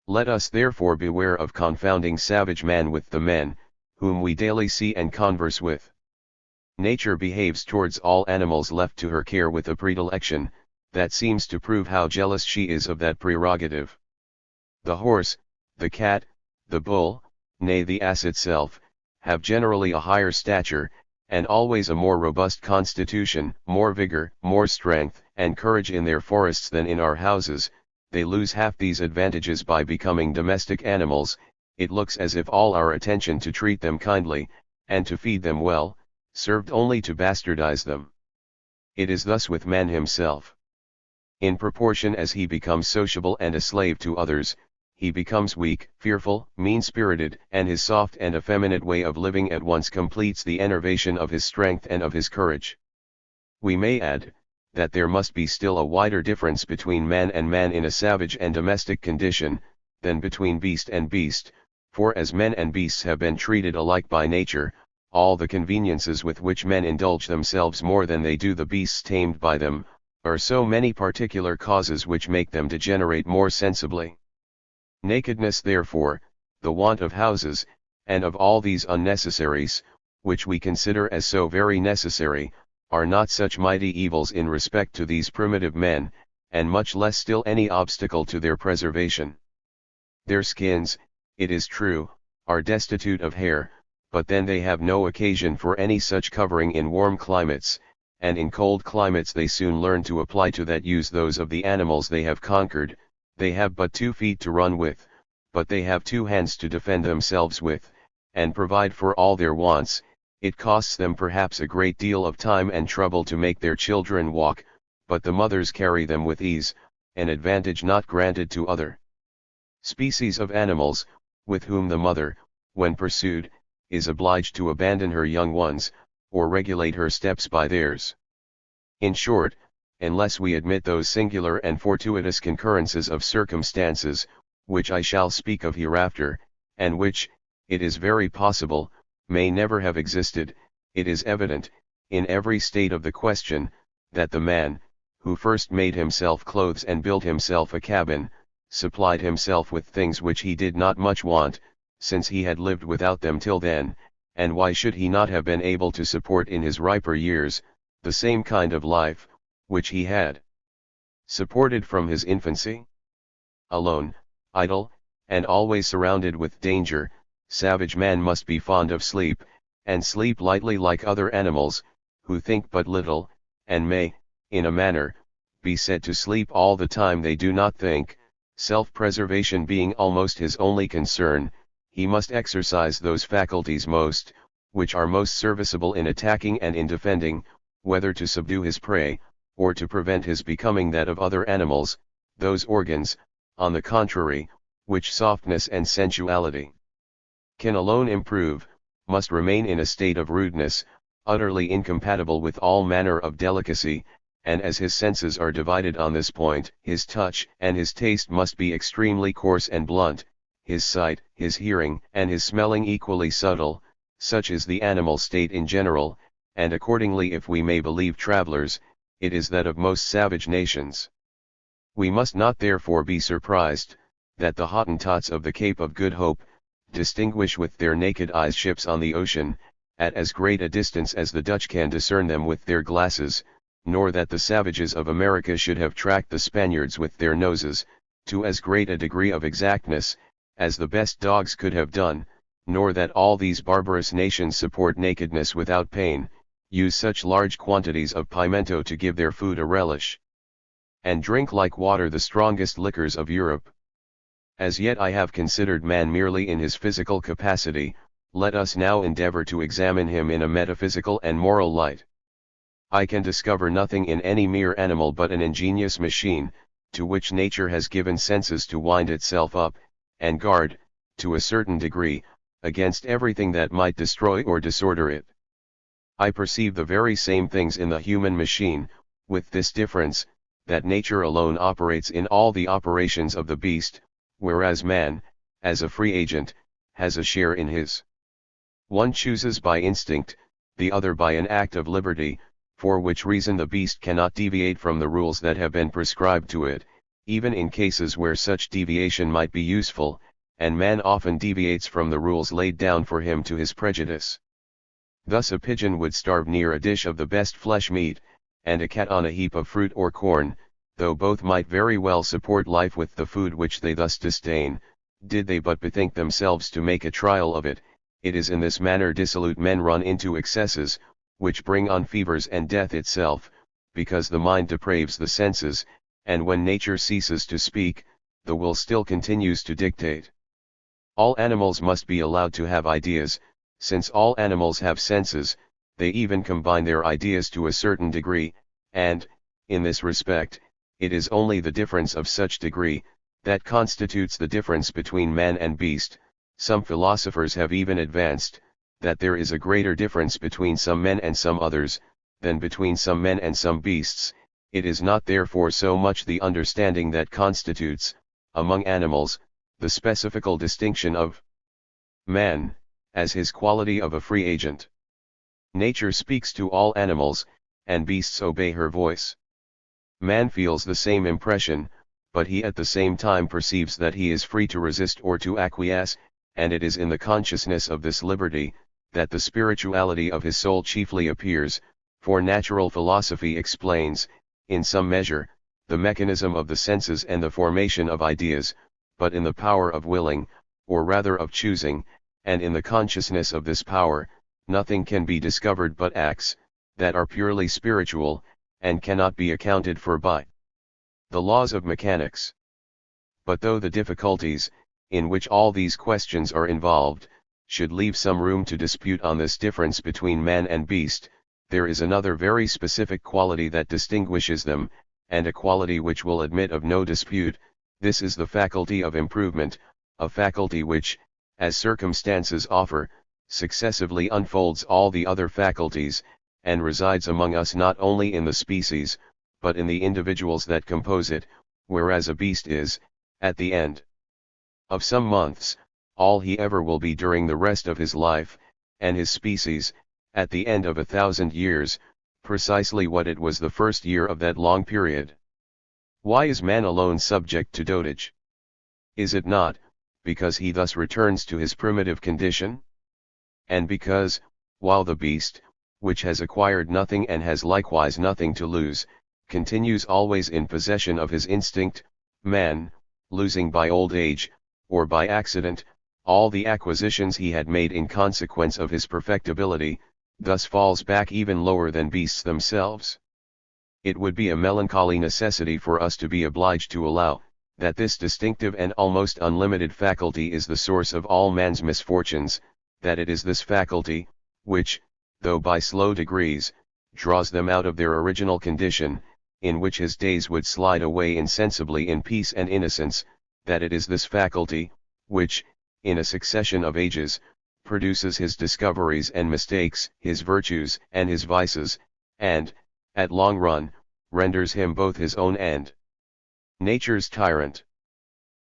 Let us therefore beware of confounding savage man with the men, whom we daily see and converse with. Nature behaves towards all animals left to her care with a predilection, that seems to prove how jealous she is of that prerogative. The horse, the cat, the bull, nay the ass itself, have generally a higher stature, and always a more robust constitution, more vigor, more strength, and courage in their forests than in our houses. They lose half these advantages by becoming domestic animals. It looks as if all our attention to treat them kindly, and to feed them well, served only to bastardize them. It is thus with man himself. In proportion as he becomes sociable and a slave to others, he becomes weak, fearful, mean-spirited, and his soft and effeminate way of living at once completes the enervation of his strength and of his courage. We may add, that there must be still a wider difference between man and man in a savage and domestic condition, than between beast and beast, for as men and beasts have been treated alike by nature, all the conveniences with which men indulge themselves more than they do the beasts tamed by them, are so many particular causes which make them degenerate more sensibly. Nakedness therefore, the want of houses, and of all these unnecessaries, which we consider as so very necessary, are not such mighty evils in respect to these primitive men, and much less still any obstacle to their preservation. Their skins, it is true, are destitute of hair, but then they have no occasion for any such covering in warm climates, and in cold climates they soon learn to apply to that use those of the animals they have conquered. They have but 2 feet to run with, but they have 2 hands to defend themselves with, and provide for all their wants. It costs them perhaps a great deal of time and trouble to make their children walk, but the mothers carry them with ease, an advantage not granted to other species of animals, with whom the mother, when pursued, is obliged to abandon her young ones, or regulate her steps by theirs. In short, unless we admit those singular and fortuitous concurrences of circumstances, which I shall speak of hereafter, and which, it is very possible, may never have existed, it is evident, in every state of the question, that the man, who first made himself clothes and built himself a cabin, supplied himself with things which he did not much want, since he had lived without them till then, and why should he not have been able to support in his riper years, the same kind of life, which he had supported from his infancy? Alone, idle, and always surrounded with danger, savage man must be fond of sleep, and sleep lightly like other animals, who think but little, and may, in a manner, be said to sleep all the time they do not think. Self-preservation being almost his only concern, he must exercise those faculties most, which are most serviceable in attacking and in defending, whether to subdue his prey, or to prevent his becoming that of other animals, those organs, on the contrary, which softness and sensuality can alone improve, must remain in a state of rudeness, utterly incompatible with all manner of delicacy, and as his senses are divided on this point, his touch and his taste must be extremely coarse and blunt, his sight, his hearing, and his smelling equally subtle. Such is the animal state in general, and accordingly, if we may believe travelers, it is that of most savage nations. We must not therefore be surprised, that the Hottentots of the Cape of Good Hope, distinguish with their naked eyes ships on the ocean, at as great a distance as the Dutch can discern them with their glasses, nor that the savages of America should have tracked the Spaniards with their noses, to as great a degree of exactness, as the best dogs could have done, nor that all these barbarous nations support nakedness without pain, use such large quantities of pimento to give their food a relish, and drink like water the strongest liquors of Europe. As yet I have considered man merely in his physical capacity, let us now endeavor to examine him in a metaphysical and moral light. I can discover nothing in any mere animal but an ingenious machine, to which nature has given senses to wind itself up, and guard, to a certain degree, against everything that might destroy or disorder it. I perceive the very same things in the human machine, with this difference, that nature alone operates in all the operations of the beast, whereas man, as a free agent, has a share in his. One chooses by instinct, the other by an act of liberty, for which reason the beast cannot deviate from the rules that have been prescribed to it, even in cases where such deviation might be useful, and man often deviates from the rules laid down for him to his prejudice. Thus a pigeon would starve near a dish of the best flesh meat, and a cat on a heap of fruit or corn, though both might very well support life with the food which they thus disdain, did they but bethink themselves to make a trial of it. It is in this manner dissolute men run into excesses, which bring on fevers and death itself, because the mind depraves the senses, and when nature ceases to speak, the will still continues to dictate. All animals must be allowed to have ideas, since all animals have senses, they even combine their ideas to a certain degree, and, in this respect, it is only the difference of such degree, that constitutes the difference between man and beast. Some philosophers have even advanced, that there is a greater difference between some men and some others, than between some men and some beasts. It is not therefore so much the understanding that constitutes, among animals, the specifical distinction of man, as his quality of a free agent. Nature speaks to all animals, and beasts obey her voice. Man feels the same impression, but he at the same time perceives that he is free to resist or to acquiesce, and it is in the consciousness of this liberty, that the spirituality of his soul chiefly appears, for natural philosophy explains, in some measure, the mechanism of the senses and the formation of ideas, but in the power of willing, or rather of choosing, and in the consciousness of this power, nothing can be discovered but acts, that are purely spiritual, and cannot be accounted for by the laws of mechanics. But though the difficulties, in which all these questions are involved, should leave some room to dispute on this difference between man and beast, there is another very specific quality that distinguishes them, and a quality which will admit of no dispute. This is the faculty of improvement, a faculty which, as circumstances offer, successively unfolds all the other faculties, and resides among us not only in the species, but in the individuals that compose it, whereas a beast is, at the end of some months, all he ever will be during the rest of his life, and his species, at the end of 1,000 years, precisely what it was the first year of that long period. Why is man alone subject to dotage? Is it not, because he thus returns to his primitive condition? And because, while the beast, which has acquired nothing and has likewise nothing to lose, continues always in possession of his instinct, man, losing by old age, or by accident, all the acquisitions he had made in consequence of his perfectibility, thus falls back even lower than beasts themselves. It would be a melancholy necessity for us to be obliged to allow, that this distinctive and almost unlimited faculty is the source of all man's misfortunes, that it is this faculty, which, though by slow degrees, draws them out of their original condition, in which his days would slide away insensibly in peace and innocence, that it is this faculty, which, in a succession of ages, produces his discoveries and mistakes, his virtues and his vices, and, at long run, renders him both his own and nature's tyrant.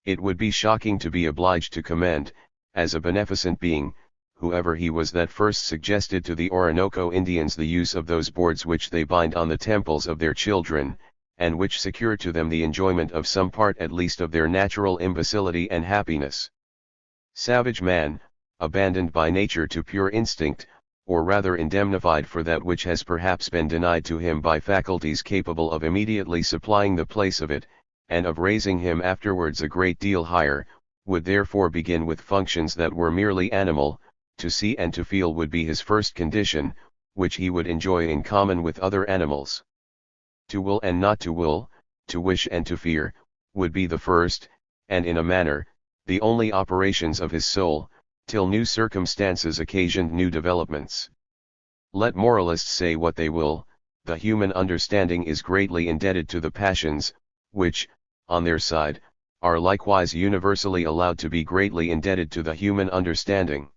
It would be shocking to be obliged to commend, as a beneficent being, whoever he was that first suggested to the Orinoco Indians the use of those boards which they bind on the temples of their children, and which secure to them the enjoyment of some part at least of their natural imbecility and happiness. Savage man, abandoned by nature to pure instinct, or rather indemnified for that which has perhaps been denied to him by faculties capable of immediately supplying the place of it, and of raising him afterwards a great deal higher, would therefore begin with functions that were merely animal. To see and to feel would be his first condition, which he would enjoy in common with other animals. To will and not to will, to wish and to fear, would be the first, and in a manner, the only operations of his soul, till new circumstances occasioned new developments. Let moralists say what they will, the human understanding is greatly indebted to the passions, which, on their side, are likewise universally allowed to be greatly indebted to the human understanding.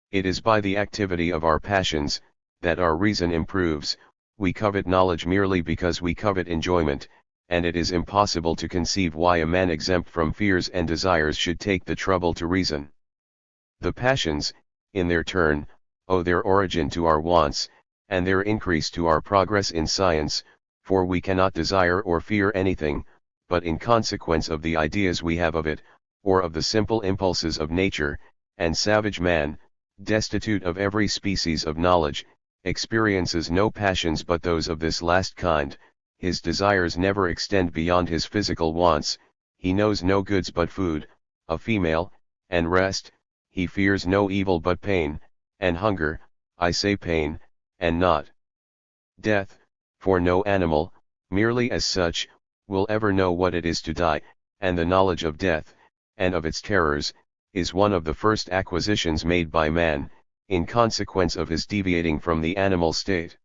It is by the activity of our passions, that our reason improves. We covet knowledge merely because we covet enjoyment, and it is impossible to conceive why a man exempt from fears and desires should take the trouble to reason. The passions, in their turn, owe their origin to our wants, and their increase to our progress in science, for we cannot desire or fear anything, but in consequence of the ideas we have of it, or of the simple impulses of nature, and savage man, destitute of every species of knowledge, experiences no passions but those of this last kind. His desires never extend beyond his physical wants, he knows no goods but food, a female, and rest, he fears no evil but pain, and hunger, I say pain, and not death, for no animal, merely as such, will ever know what it is to die, and the knowledge of death, and of its terrors, is one of the first acquisitions made by man, in consequence of his deviating from the animal state.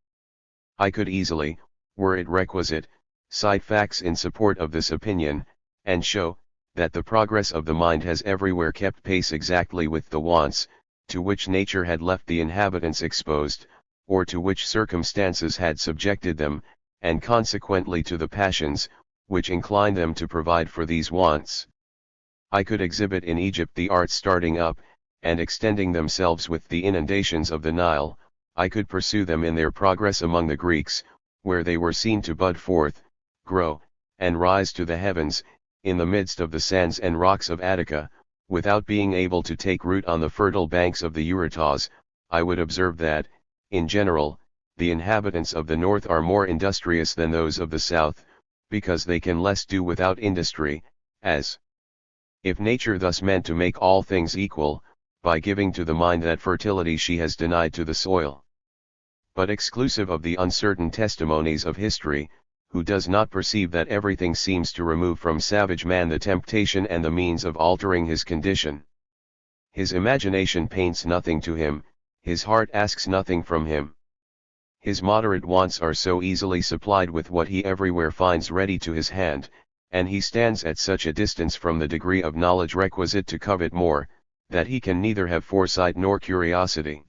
I could easily, were it requisite, cite facts in support of this opinion, and show, that the progress of the mind has everywhere kept pace exactly with the wants, to which nature had left the inhabitants exposed, or to which circumstances had subjected them, and consequently to the passions, which incline them to provide for these wants. I could exhibit in Egypt the arts starting up, and extending themselves with the inundations of the Nile. I could pursue them in their progress among the Greeks, where they were seen to bud forth, grow, and rise to the heavens, in the midst of the sands and rocks of Attica, without being able to take root on the fertile banks of the Eurotas. I would observe that, in general, the inhabitants of the north are more industrious than those of the south, because they can less do without industry, as if nature thus meant to make all things equal, by giving to the mind that fertility she has denied to the soil. But exclusive of the uncertain testimonies of history, who does not perceive that everything seems to remove from savage man the temptation and the means of altering his condition? His imagination paints nothing to him, his heart asks nothing from him. His moderate wants are so easily supplied with what he everywhere finds ready to his hand, and he stands at such a distance from the degree of knowledge requisite to covet more, that he can neither have foresight nor curiosity.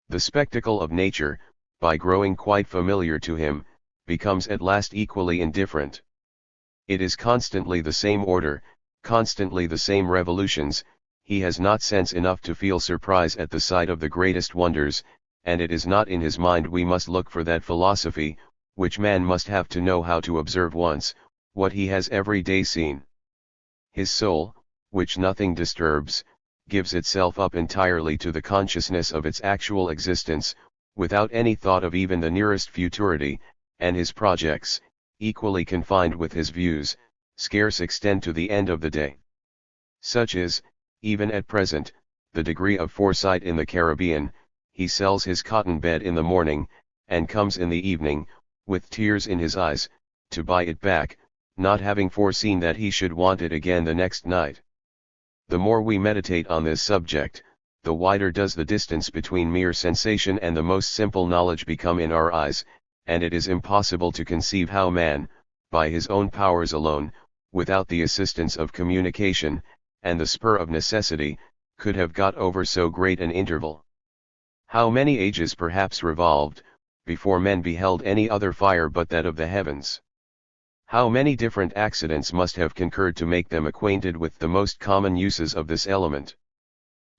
The spectacle of nature, by growing quite familiar to him, becomes at last equally indifferent. It is constantly the same order, constantly the same revolutions. He has not sense enough to feel surprise at the sight of the greatest wonders, and it is not in his mind we must look for that philosophy, which man must have to know how to observe once, what he has every day seen. His soul, which nothing disturbs, gives itself up entirely to the consciousness of its actual existence, without any thought of even the nearest futurity, and his projects, equally confined with his views, scarce extend to the end of the day. Such is, even at present, the degree of foresight in the Caribbean. He sells his cotton bed in the morning, and comes in the evening, with tears in his eyes, to buy it back, not having foreseen that he should want it again the next night. The more we meditate on this subject, the wider does the distance between mere sensation and the most simple knowledge become in our eyes, and it is impossible to conceive how man, by his own powers alone, without the assistance of communication, and the spur of necessity, could have got over so great an interval. How many ages perhaps revolved, before men beheld any other fire but that of the heavens? How many different accidents must have concurred to make them acquainted with the most common uses of this element?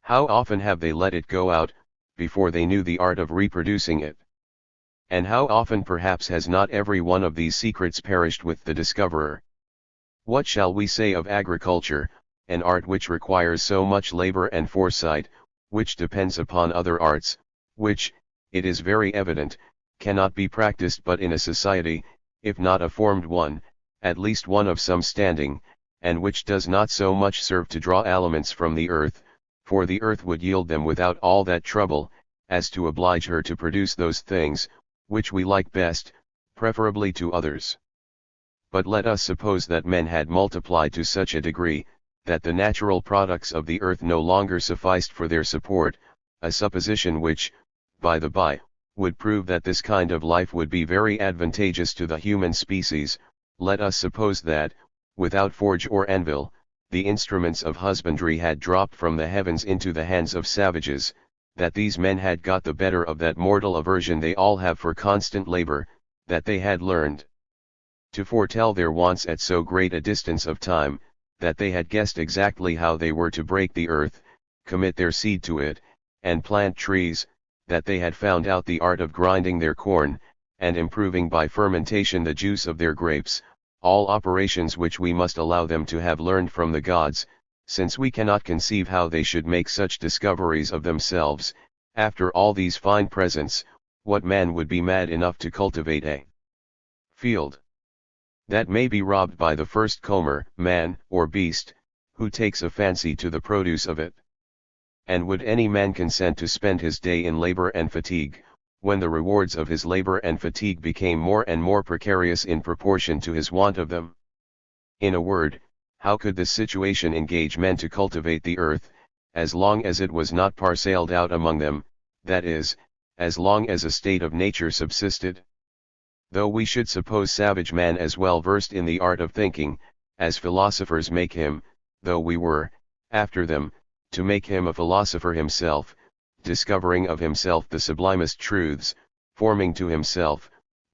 How often have they let it go out, before they knew the art of reproducing it? And how often perhaps has not every one of these secrets perished with the discoverer? What shall we say of agriculture, an art which requires so much labor and foresight, which depends upon other arts, which, it is very evident, cannot be practiced but in a society, if not a formed one, at least one of some standing, and which does not so much serve to draw aliments from the earth, for the earth would yield them without all that trouble, as to oblige her to produce those things, which we like best, preferably to others. But let us suppose that men had multiplied to such a degree, that the natural products of the earth no longer sufficed for their support, a supposition which, by the by, would prove that this kind of life would be very advantageous to the human species. Let us suppose that, without forge or anvil, the instruments of husbandry had dropped from the heavens into the hands of savages, that these men had got the better of that mortal aversion they all have for constant labor, that they had learned to foretell their wants at so great a distance of time, that they had guessed exactly how they were to break the earth, commit their seed to it, and plant trees, that they had found out the art of grinding their corn, and improving by fermentation the juice of their grapes, all operations which we must allow them to have learned from the gods, since we cannot conceive how they should make such discoveries of themselves. After all these fine presents, what man would be mad enough to cultivate a field that may be robbed by the first comer, man, or beast, who takes a fancy to the produce of it? And would any man consent to spend his day in labor and fatigue, when the rewards of his labor and fatigue became more and more precarious in proportion to his want of them? In a word, how could this situation engage men to cultivate the earth, as long as it was not parcelled out among them, that is, as long as a state of nature subsisted? Though we should suppose savage man as well versed in the art of thinking, as philosophers make him, though we were, after them, to make him a philosopher himself, discovering of himself the sublimest truths, forming to himself,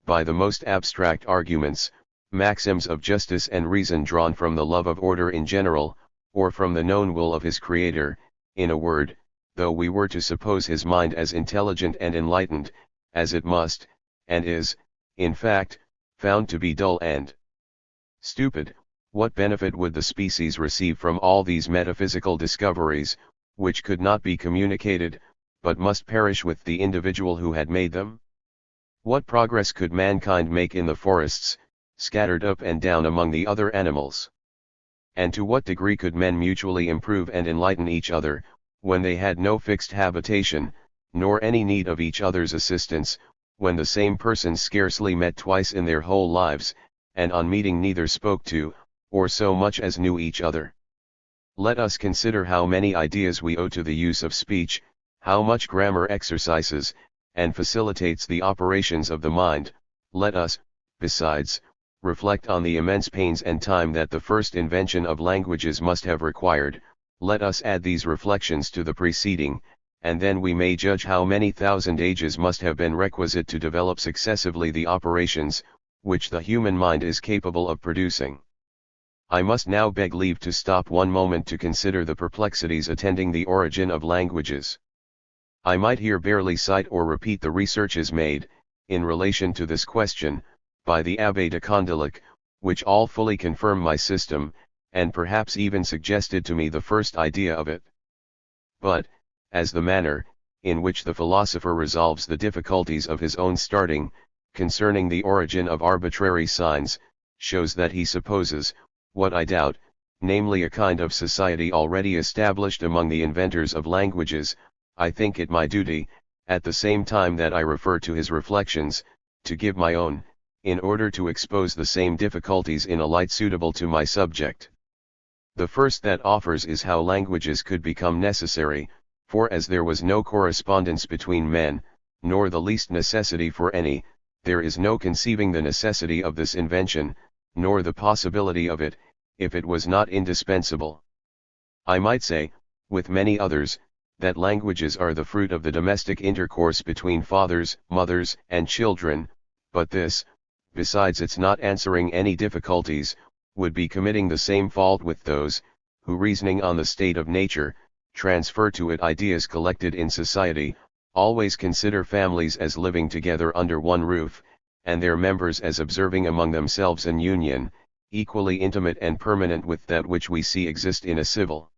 by the most abstract arguments, maxims of justice and reason drawn from the love of order in general, or from the known will of his Creator, in a word, though we were to suppose his mind as intelligent and enlightened, as it must, and is, in fact, found to be dull and stupid, what benefit would the species receive from all these metaphysical discoveries, which could not be communicated, but must perish with the individual who had made them? What progress could mankind make in the forests, scattered up and down among the other animals? And to what degree could men mutually improve and enlighten each other, when they had no fixed habitation, nor any need of each other's assistance, when the same persons scarcely met twice in their whole lives, and on meeting neither spoke to, or so much as knew each other? Let us consider how many ideas we owe to the use of speech, how much grammar exercises, and facilitates the operations of the mind. Let us, besides, reflect on the immense pains and time that the first invention of languages must have required. Let us add these reflections to the preceding, and then we may judge how many thousand ages must have been requisite to develop successively the operations, which the human mind is capable of producing. I must now beg leave to stop one moment to consider the perplexities attending the origin of languages. I might here barely cite or repeat the researches made, in relation to this question, by the Abbé de Condillac, which all fully confirm my system, and perhaps even suggested to me the first idea of it. But, as the manner, in which the philosopher resolves the difficulties of his own starting, concerning the origin of arbitrary signs, shows that he supposes, what I doubt, namely a kind of society already established among the inventors of languages, I think it my duty, at the same time that I refer to his reflections, to give my own, in order to expose the same difficulties in a light suitable to my subject. The first that offers is how languages could become necessary, For as there was no correspondence between men, nor the least necessity for any, there is no conceiving the necessity of this invention, nor the possibility of it, if it was not indispensable. I might say, with many others, that languages are the fruit of the domestic intercourse between fathers, mothers, and children, but this, besides its not answering any difficulties, would be committing the same fault with those, who reasoning on the state of nature, transfer to it ideas collected in society, always consider families as living together under one roof, and their members as observing among themselves an union, equally intimate and permanent with that which we see exist in a civil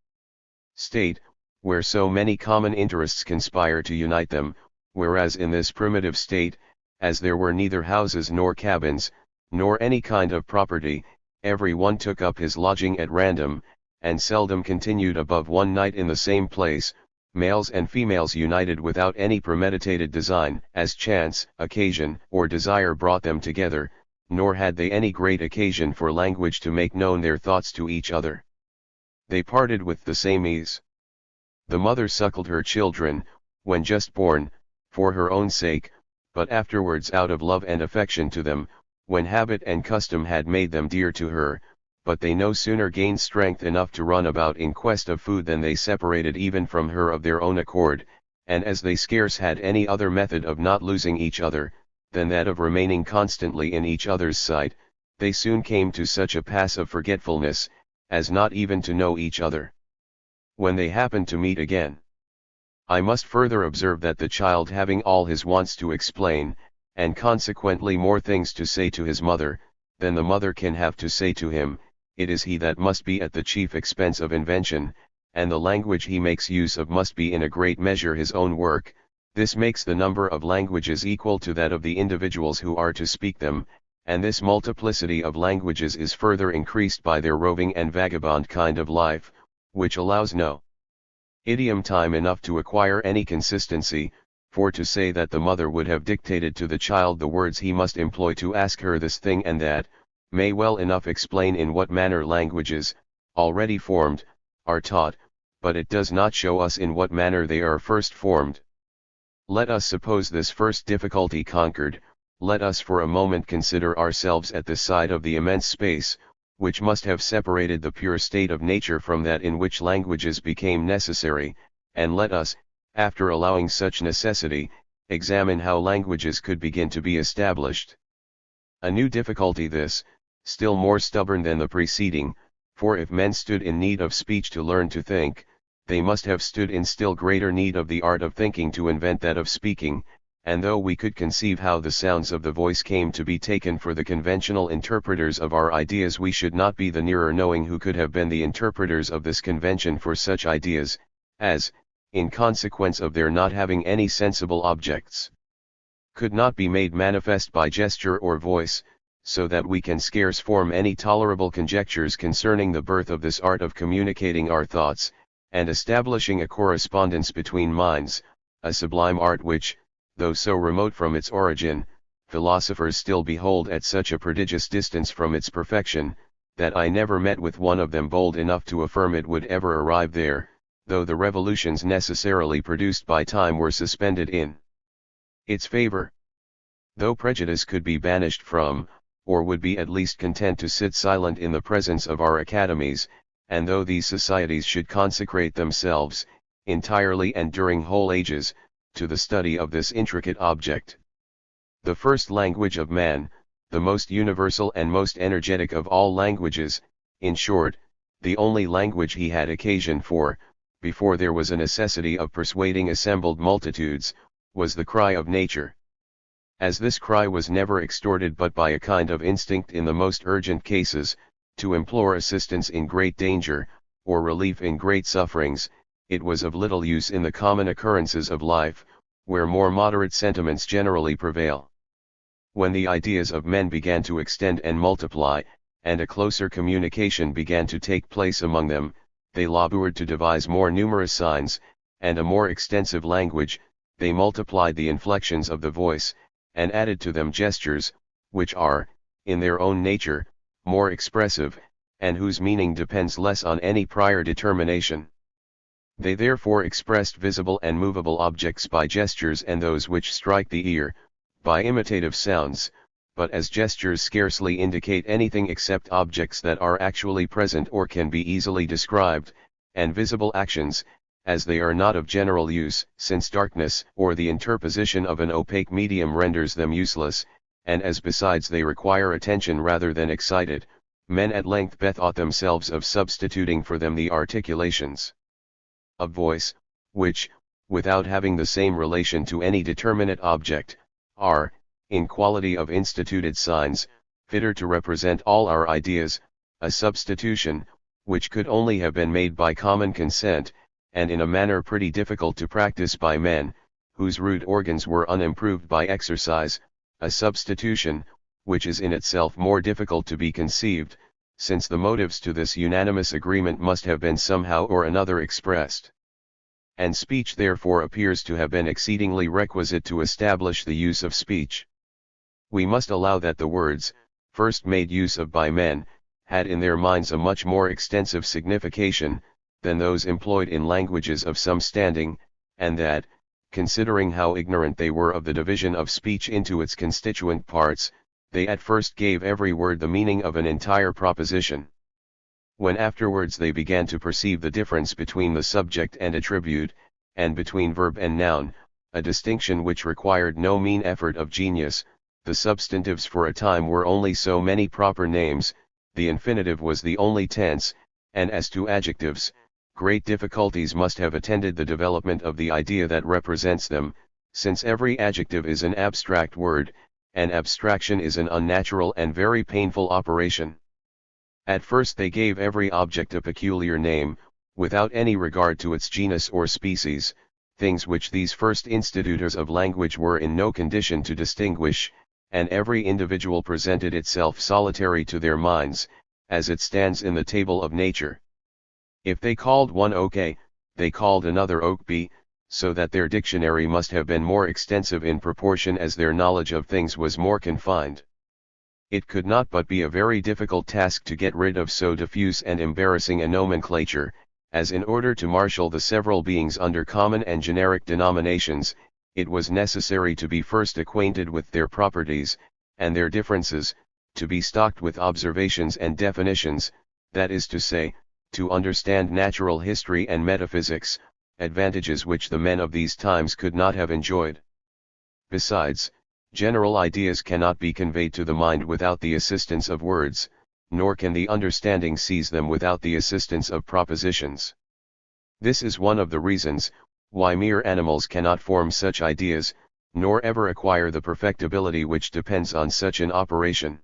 state, where so many common interests conspire to unite them, whereas in this primitive state, as there were neither houses nor cabins, nor any kind of property, every one took up his lodging at random, and seldom continued above one night in the same place, males and females united without any premeditated design, as chance, occasion, or desire brought them together, nor had they any great occasion for language to make known their thoughts to each other. They parted with the same ease. The mother suckled her children, when just born, for her own sake, but afterwards out of love and affection to them, when habit and custom had made them dear to her, but they no sooner gained strength enough to run about in quest of food than they separated even from her of their own accord, and as they scarce had any other method of not losing each other, than that of remaining constantly in each other's sight, they soon came to such a pass of forgetfulness, as not even to know each other when they happened to meet again. I must further observe that the child having all his wants to explain, and consequently more things to say to his mother, than the mother can have to say to him, it is he that must be at the chief expense of invention, and the language he makes use of must be in a great measure his own work. This makes the number of languages equal to that of the individuals who are to speak them, and this multiplicity of languages is further increased by their roving and vagabond kind of life, which allows no idiom time enough to acquire any consistency, for to say that the mother would have dictated to the child the words he must employ to ask her this thing and that, may well enough explain in what manner languages, already formed, are taught, but it does not show us in what manner they are first formed. Let us suppose this first difficulty conquered, let us for a moment consider ourselves at the side of the immense space, which must have separated the pure state of nature from that in which languages became necessary, and let us, after allowing such necessity, examine how languages could begin to be established. A new difficulty this, still more stubborn than the preceding, for if men stood in need of speech to learn to think, they must have stood in still greater need of the art of thinking to invent that of speaking, and though we could conceive how the sounds of the voice came to be taken for the conventional interpreters of our ideas, we should not be the nearer knowing who could have been the interpreters of this convention for such ideas, as, in consequence of their not having any sensible objects, could not be made manifest by gesture or voice, so that we can scarce form any tolerable conjectures concerning the birth of this art of communicating our thoughts, and establishing a correspondence between minds, a sublime art which, though so remote from its origin, philosophers still behold at such a prodigious distance from its perfection, that I never met with one of them bold enough to affirm it would ever arrive there, though the revolutions necessarily produced by time were suspended in its favor. Though prejudice could be banished from, or would be at least content to sit silent in the presence of our academies, and though these societies should consecrate themselves, entirely and during whole ages, to the study of this intricate object. The first language of man, the most universal and most energetic of all languages, in short, the only language he had occasion for, before there was a necessity of persuading assembled multitudes, was the cry of nature. As this cry was never extorted but by a kind of instinct in the most urgent cases, to implore assistance in great danger, or relief in great sufferings, it was of little use in the common occurrences of life, where more moderate sentiments generally prevail. When the ideas of men began to extend and multiply, and a closer communication began to take place among them, they labored to devise more numerous signs, and a more extensive language. They multiplied the inflections of the voice, and added to them gestures, which are, in their own nature, more expressive, and whose meaning depends less on any prior determination. They therefore expressed visible and movable objects by gestures, and those which strike the ear, by imitative sounds, but as gestures scarcely indicate anything except objects that are actually present or can be easily described, and visible actions, as they are not of general use, since darkness or the interposition of an opaque medium renders them useless, and as besides they require attention rather than excited, men at length bethought themselves of substituting for them the articulations of voice, which, without having the same relation to any determinate object, are, in quality of instituted signs, fitter to represent all our ideas, a substitution, which could only have been made by common consent, and in a manner pretty difficult to practice by men, whose rude organs were unimproved by exercise, a substitution, which is in itself more difficult to be conceived, since the motives to this unanimous agreement must have been somehow or another expressed. And speech therefore appears to have been exceedingly requisite to establish the use of speech. We must allow that the words, first made use of by men, had in their minds a much more extensive signification, than those employed in languages of some standing, and that, considering how ignorant they were of the division of speech into its constituent parts, they at first gave every word the meaning of an entire proposition. When afterwards they began to perceive the difference between the subject and attribute, and between verb and noun, a distinction which required no mean effort of genius, the substantives for a time were only so many proper names, the infinitive was the only tense, and as to adjectives, great difficulties must have attended the development of the idea that represents them, since every adjective is an abstract word, and abstraction is an unnatural and very painful operation. At first they gave every object a peculiar name, without any regard to its genus or species, things which these first institutors of language were in no condition to distinguish, and every individual presented itself solitary to their minds, as it stands in the table of nature. If they called one oak A, they called another oak B, so that their dictionary must have been more extensive in proportion as their knowledge of things was more confined. It could not but be a very difficult task to get rid of so diffuse and embarrassing a nomenclature, as in order to marshal the several beings under common and generic denominations, it was necessary to be first acquainted with their properties, and their differences, to be stocked with observations and definitions, that is to say, to understand natural history and metaphysics, advantages which the men of these times could not have enjoyed. Besides, general ideas cannot be conveyed to the mind without the assistance of words, nor can the understanding seize them without the assistance of propositions. This is one of the reasons why mere animals cannot form such ideas, nor ever acquire the perfectibility which depends on such an operation.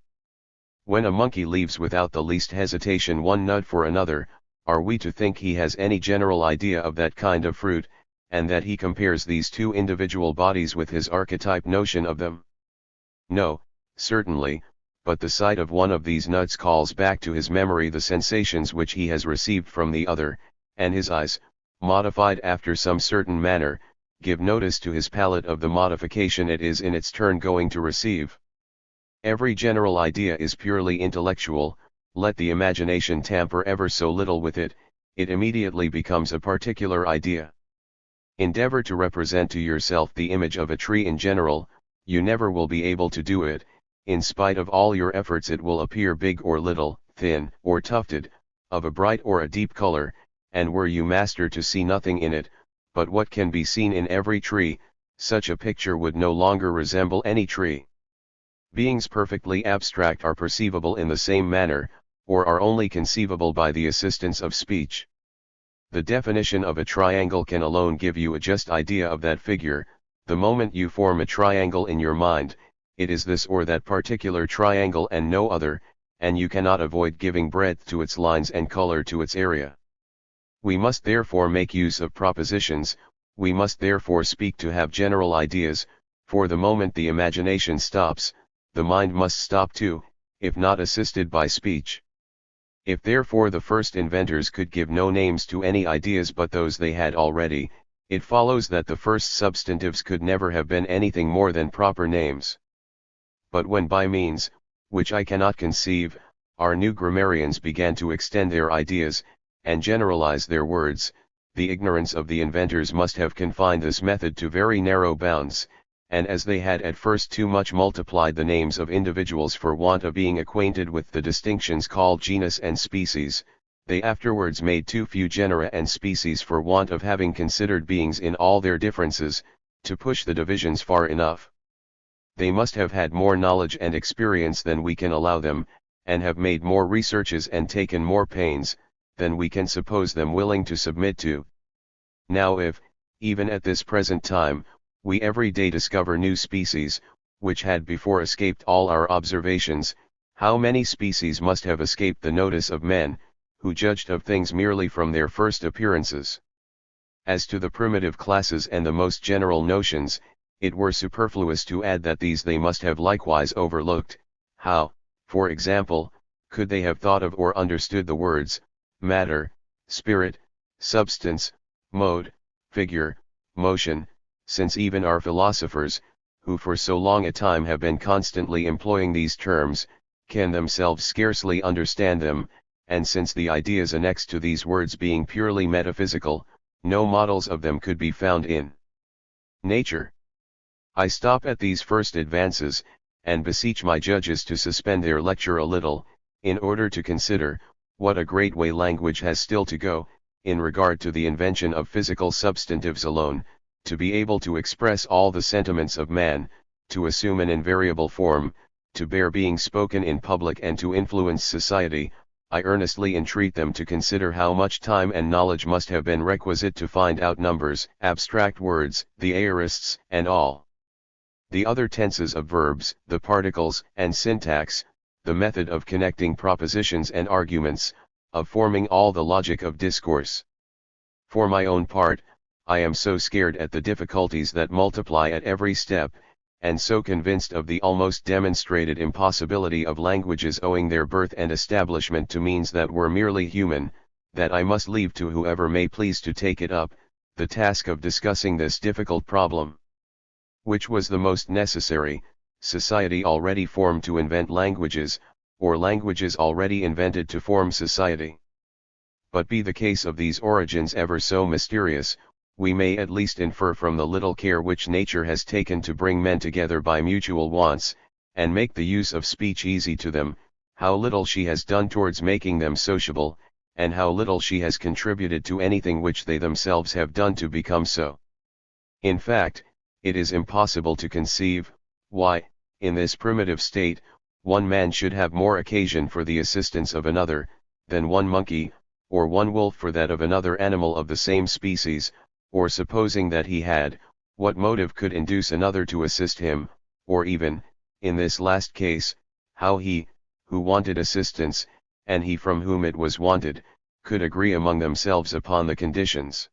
When a monkey leaves without the least hesitation one nut for another, are we to think he has any general idea of that kind of fruit, and that he compares these two individual bodies with his archetype notion of them? No, certainly, but the sight of one of these nuts calls back to his memory the sensations which he has received from the other, and his eyes, modified after some certain manner, give notice to his palate of the modification it is in its turn going to receive. Every general idea is purely intellectual. Let the imagination tamper ever so little with it, it immediately becomes a particular idea. Endeavor to represent to yourself the image of a tree in general, you never will be able to do it. In spite of all your efforts it will appear big or little, thin or tufted, of a bright or a deep color, and were you master to see nothing in it, but what can be seen in every tree, such a picture would no longer resemble any tree. Beings perfectly abstract are perceivable in the same manner, or are only conceivable by the assistance of speech. The definition of a triangle can alone give you a just idea of that figure. The moment you form a triangle in your mind, it is this or that particular triangle and no other, and you cannot avoid giving breadth to its lines and color to its area. We must therefore make use of propositions, we must therefore speak to have general ideas, for the moment the imagination stops, the mind must stop too, if not assisted by speech. If therefore the first inventors could give no names to any ideas but those they had already, it follows that the first substantives could never have been anything more than proper names. But when by means, which I cannot conceive, our new grammarians began to extend their ideas, and generalize their words, the ignorance of the inventors must have confined this method to very narrow bounds, and as they had at first too much multiplied the names of individuals for want of being acquainted with the distinctions called genus and species, they afterwards made too few genera and species for want of having considered beings in all their differences, to push the divisions far enough. They must have had more knowledge and experience than we can allow them, and have made more researches and taken more pains, than we can suppose them willing to submit to. Now if, even at this present time, we every day discover new species, which had before escaped all our observations, how many species must have escaped the notice of men, who judged of things merely from their first appearances. As to the primitive classes and the most general notions, it were superfluous to add that these they must have likewise overlooked. How, for example, could they have thought of or understood the words, matter, spirit, substance, mode, figure, motion, since even our philosophers, who for so long a time have been constantly employing these terms, can themselves scarcely understand them, and since the ideas annexed to these words being purely metaphysical, no models of them could be found in nature. I stop at these first advances, and beseech my judges to suspend their lecture a little, in order to consider, what a great way language has still to go, in regard to the invention of physical substantives alone, to be able to express all the sentiments of man, to assume an invariable form, to bear being spoken in public and to influence society. I earnestly entreat them to consider how much time and knowledge must have been requisite to find out numbers, abstract words, the aorists, and all the other tenses of verbs, the particles and syntax, the method of connecting propositions and arguments, of forming all the logic of discourse. For my own part, I am so scared at the difficulties that multiply at every step, and so convinced of the almost demonstrated impossibility of languages owing their birth and establishment to means that were merely human, that I must leave to whoever may please to take it up, the task of discussing this difficult problem. Which was the most necessary, society already formed to invent languages, or languages already invented to form society? But be the case of these origins ever so mysterious, we may at least infer from the little care which nature has taken to bring men together by mutual wants, and make the use of speech easy to them, how little she has done towards making them sociable, and how little she has contributed to anything which they themselves have done to become so. In fact, it is impossible to conceive, why, in this primitive state, one man should have more occasion for the assistance of another, than one monkey, or one wolf for that of another animal of the same species, or supposing that he had, what motive could induce another to assist him, or even, in this last case, how he, who wanted assistance, and he from whom it was wanted, could agree among themselves upon the conditions.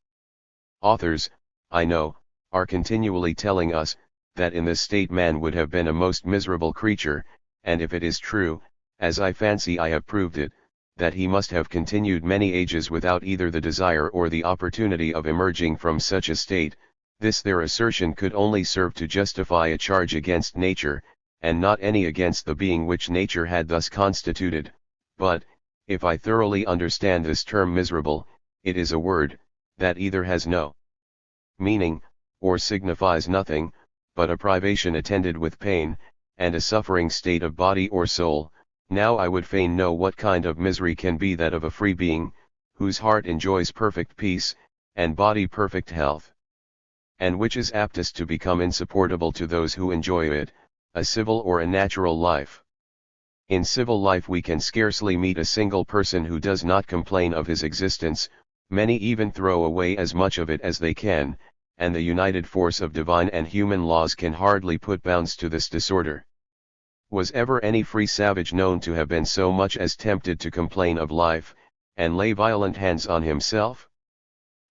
Authors, I know, are continually telling us, that in this state man would have been a most miserable creature, and if it is true, as I fancy I have proved it, that he must have continued many ages without either the desire or the opportunity of emerging from such a state, this their assertion could only serve to justify a charge against nature, and not any against the being which nature had thus constituted. But, if I thoroughly understand this term miserable, it is a word, that either has no meaning, or signifies nothing, but a privation attended with pain, and a suffering state of body or soul. Now I would fain know what kind of misery can be that of a free being, whose heart enjoys perfect peace, and body perfect health. And which is aptest to become insupportable to those who enjoy it, a civil or a natural life. In civil life we can scarcely meet a single person who does not complain of his existence, many even throw away as much of it as they can, and the united force of divine and human laws can hardly put bounds to this disorder. Was ever any free savage known to have been so much as tempted to complain of life, and lay violent hands on himself?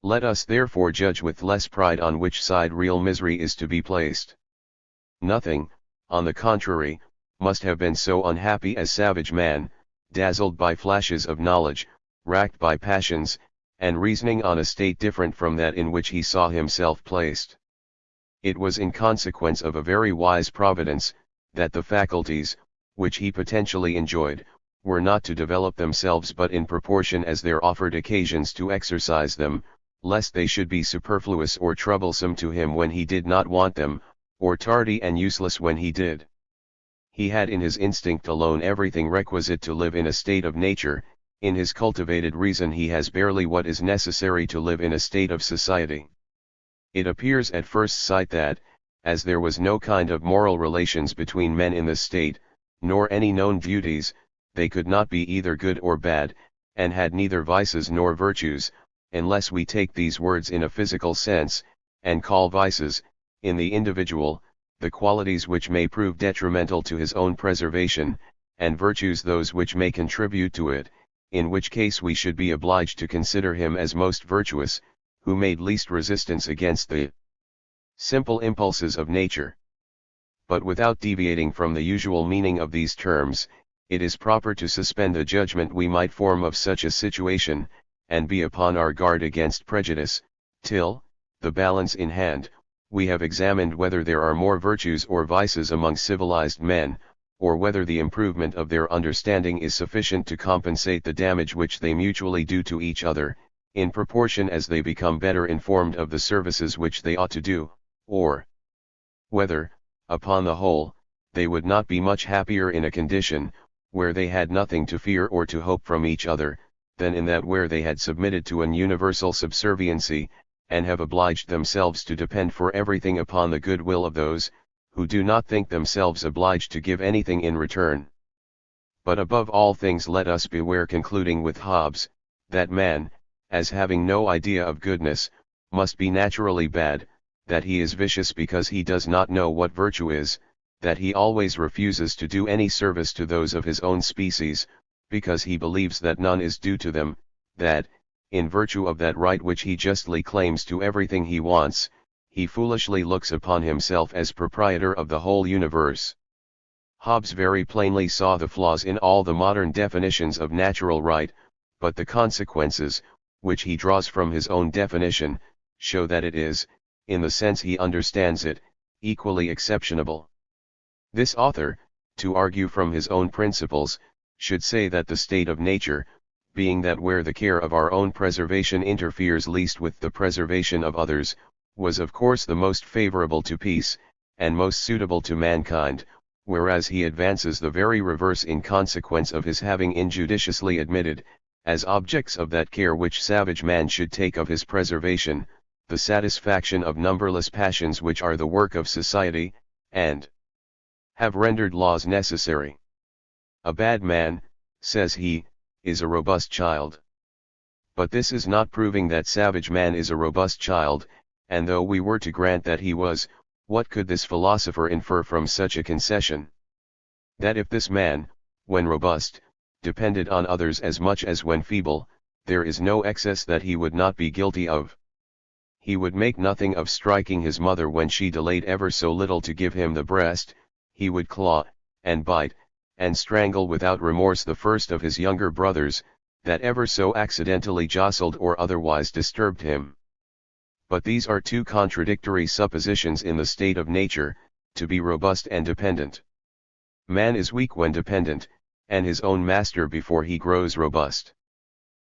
Let us therefore judge with less pride on which side real misery is to be placed. Nothing, on the contrary, must have been so unhappy as savage man, dazzled by flashes of knowledge, racked by passions, and reasoning on a state different from that in which he saw himself placed. It was in consequence of a very wise providence, that the faculties, which he potentially enjoyed, were not to develop themselves but in proportion as there offered occasions to exercise them, lest they should be superfluous or troublesome to him when he did not want them, or tardy and useless when he did. He had in his instinct alone everything requisite to live in a state of nature, in his cultivated reason he has barely what is necessary to live in a state of society. It appears at first sight that, as there was no kind of moral relations between men in the state, nor any known duties, they could not be either good or bad, and had neither vices nor virtues, unless we take these words in a physical sense, and call vices, in the individual, the qualities which may prove detrimental to his own preservation, and virtues those which may contribute to it, in which case we should be obliged to consider him as most virtuous, who made least resistance against the simple impulses of nature. But without deviating from the usual meaning of these terms, it is proper to suspend the judgment we might form of such a situation, and be upon our guard against prejudice, till, the balance in hand, we have examined whether there are more virtues or vices among civilized men, or whether the improvement of their understanding is sufficient to compensate the damage which they mutually do to each other, in proportion as they become better informed of the services which they ought to do, or whether, upon the whole, they would not be much happier in a condition, where they had nothing to fear or to hope from each other, than in that where they had submitted to an universal subserviency, and have obliged themselves to depend for everything upon the good will of those, who do not think themselves obliged to give anything in return. But above all things let us beware, concluding with Hobbes, that man, as having no idea of goodness, must be naturally bad, that he is vicious because he does not know what virtue is, that he always refuses to do any service to those of his own species, because he believes that none is due to them, that, in virtue of that right which he justly claims to everything he wants, he foolishly looks upon himself as proprietor of the whole universe. Hobbes very plainly saw the flaws in all the modern definitions of natural right, but the consequences, which he draws from his own definition, show that it is, in the sense he understands it, equally exceptionable. This author, to argue from his own principles, should say that the state of nature, being that where the care of our own preservation interferes least with the preservation of others, was of course the most favorable to peace, and most suitable to mankind, whereas he advances the very reverse in consequence of his having injudiciously admitted, as objects of that care which savage man should take of his preservation, the satisfaction of numberless passions which are the work of society, and have rendered laws necessary. A bad man, says he, is a robust child. But this is not proving that savage man is a robust child, and though we were to grant that he was, what could this philosopher infer from such a concession? That if this man, when robust, depended on others as much as when feeble, there is no excess that he would not be guilty of. He would make nothing of striking his mother when she delayed ever so little to give him the breast, he would claw, and bite, and strangle without remorse the first of his younger brothers, that ever so accidentally jostled or otherwise disturbed him. But these are two contradictory suppositions in the state of nature, to be robust and dependent. Man is weak when dependent, and his own master before he grows robust.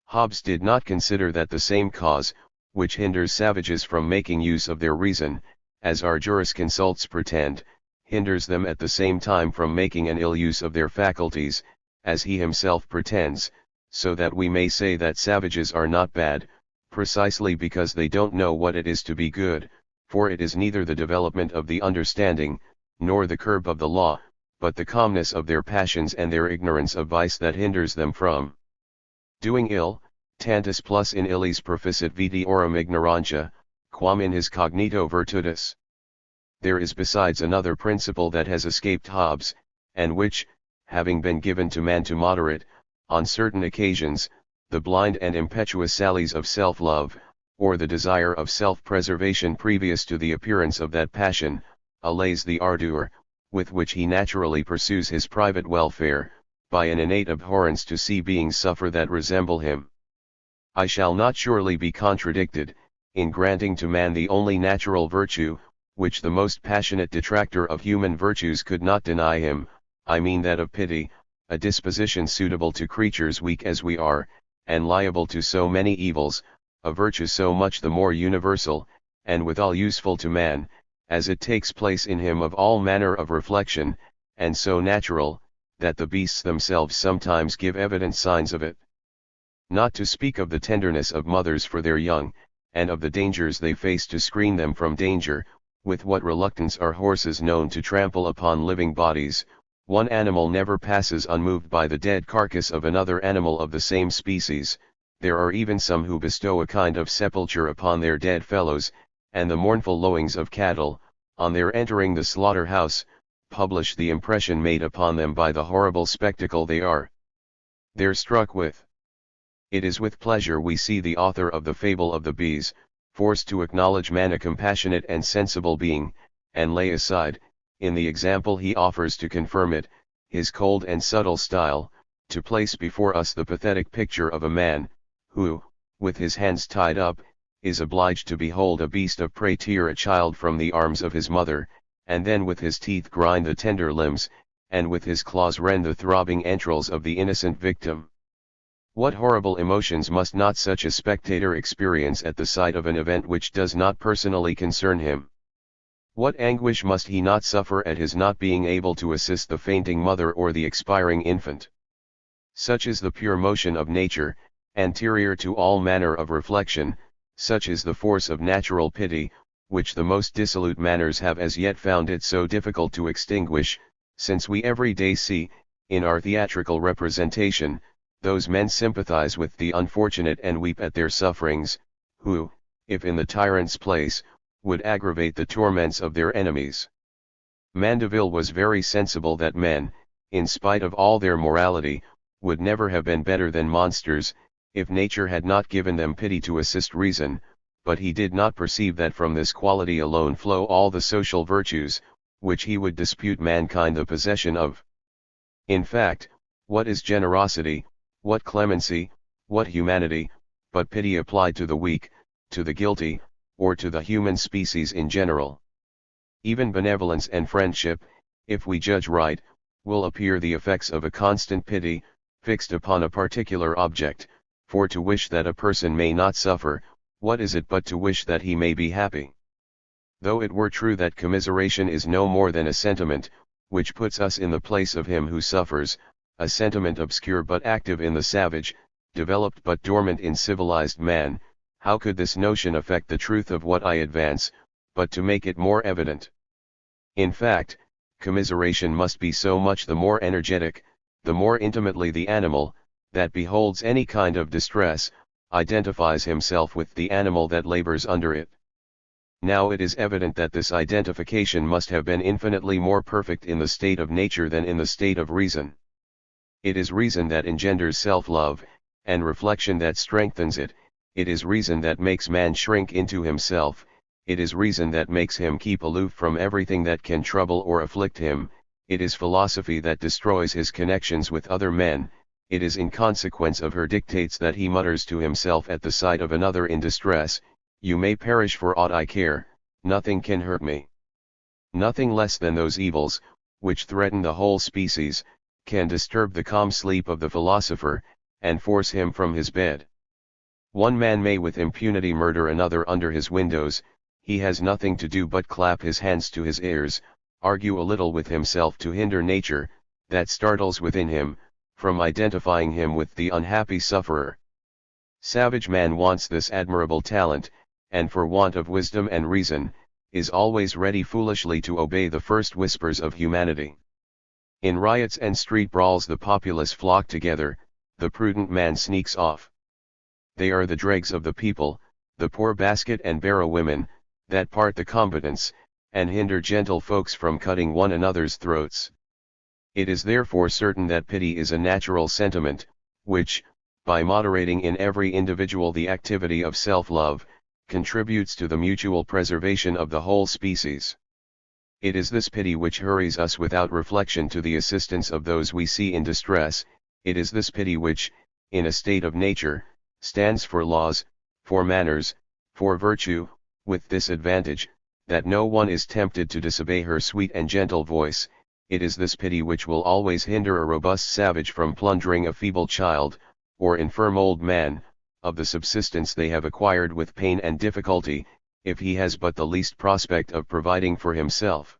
Hobbes did not consider that the same cause, which hinders savages from making use of their reason, as our jurisconsults pretend, hinders them at the same time from making an ill use of their faculties, as he himself pretends, so that we may say that savages are not bad, precisely because they don't know what it is to be good, for it is neither the development of the understanding, nor the curb of the law, but the calmness of their passions and their ignorance of vice that hinders them from doing ill. Tantus plus in illis proficit vitiorum ignorantia, quam in his cognito virtutis. There is besides another principle that has escaped Hobbes, and which, having been given to man to moderate, on certain occasions, the blind and impetuous sallies of self-love, or the desire of self-preservation previous to the appearance of that passion, allays the ardour, with which he naturally pursues his private welfare, by an innate abhorrence to see beings suffer that resemble him. I shall not surely be contradicted, in granting to man the only natural virtue, which the most passionate detractor of human virtues could not deny him, I mean that of pity, a disposition suitable to creatures weak as we are, and liable to so many evils, a virtue so much the more universal, and withal useful to man, as it takes place in him of all manner of reflection, and so natural, that the beasts themselves sometimes give evident signs of it. Not to speak of the tenderness of mothers for their young, and of the dangers they face to screen them from danger, with what reluctance are horses known to trample upon living bodies. One animal never passes unmoved by the dead carcass of another animal of the same species. There are even some who bestow a kind of sepulture upon their dead fellows, and the mournful lowings of cattle, on their entering the slaughter-house, publish the impression made upon them by the horrible spectacle they are there struck with. It is with pleasure we see the author of the fable of the bees, forced to acknowledge man a compassionate and sensible being, and lay aside, in the example he offers to confirm it, his cold and subtle style, to place before us the pathetic picture of a man, who, with his hands tied up, is obliged to behold a beast of prey tear a child from the arms of his mother, and then with his teeth grind the tender limbs, and with his claws rend the throbbing entrails of the innocent victim. What horrible emotions must not such a spectator experience at the sight of an event which does not personally concern him? What anguish must he not suffer at his not being able to assist the fainting mother or the expiring infant? Such is the pure motion of nature, anterior to all manner of reflection, such is the force of natural pity, which the most dissolute manners have as yet found it so difficult to extinguish, since we every day see, in our theatrical representation, those men sympathize with the unfortunate and weep at their sufferings, who, if in the tyrant's place, would aggravate the torments of their enemies. Mandeville was very sensible that men, in spite of all their morality, would never have been better than monsters, if nature had not given them pity to assist reason, but he did not perceive that from this quality alone flow all the social virtues, which he would dispute mankind the possession of. In fact, what is generosity, what clemency, what humanity, but pity applied to the weak, to the guilty, or to the human species in general? Even benevolence and friendship, if we judge right, will appear the effects of a constant pity, fixed upon a particular object, for to wish that a person may not suffer, what is it but to wish that he may be happy? Though it were true that commiseration is no more than a sentiment, which puts us in the place of him who suffers, a sentiment obscure but active in the savage, developed but dormant in civilized man, how could this notion affect the truth of what I advance, but to make it more evident? In fact, commiseration must be so much the more energetic, the more intimately the animal, that beholds any kind of distress, identifies himself with the animal that labors under it. Now it is evident that this identification must have been infinitely more perfect in the state of nature than in the state of reason. It is reason that engenders self-love, and reflection that strengthens it. It is reason that makes man shrink into himself, it is reason that makes him keep aloof from everything that can trouble or afflict him, it is philosophy that destroys his connections with other men, it is in consequence of her dictates that he mutters to himself at the sight of another in distress, "You may perish for aught I care, nothing can hurt me." Nothing less than those evils, which threaten the whole species, can disturb the calm sleep of the philosopher, and force him from his bed. One man may with impunity murder another under his windows, he has nothing to do but clap his hands to his ears, argue a little with himself to hinder nature, that startles within him, from identifying him with the unhappy sufferer. Savage man wants this admirable talent, and for want of wisdom and reason, is always ready foolishly to obey the first whispers of humanity. In riots and street brawls the populace flock together, the prudent man sneaks off. They are the dregs of the people, the poor basket and barrow women, that part the combatants, and hinder gentle folks from cutting one another's throats. It is therefore certain that pity is a natural sentiment, which, by moderating in every individual the activity of self-love, contributes to the mutual preservation of the whole species. It is this pity which hurries us without reflection to the assistance of those we see in distress, it is this pity which, in a state of nature, stands for laws, for manners, for virtue, with this advantage, that no one is tempted to disobey her sweet and gentle voice. It is this pity which will always hinder a robust savage from plundering a feeble child, or infirm old man, of the subsistence they have acquired with pain and difficulty, if he has but the least prospect of providing for himself.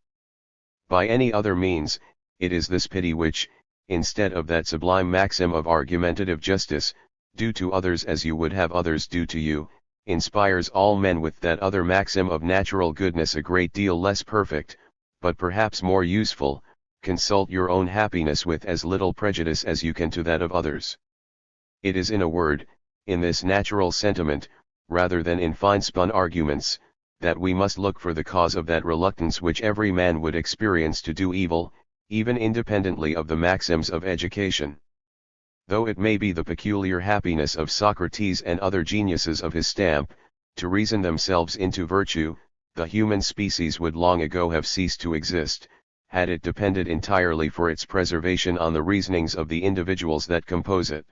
By any other means, it is this pity which, instead of that sublime maxim of argumentative justice, do to others as you would have others do to you, inspires all men with that other maxim of natural goodness a great deal less perfect, but perhaps more useful: consult your own happiness with as little prejudice as you can to that of others. It is, in a word, in this natural sentiment, rather than in fine-spun arguments, that we must look for the cause of that reluctance which every man would experience to do evil, even independently of the maxims of education. Though it may be the peculiar happiness of Socrates and other geniuses of his stamp, to reason themselves into virtue, the human species would long ago have ceased to exist, had it depended entirely for its preservation on the reasonings of the individuals that compose it.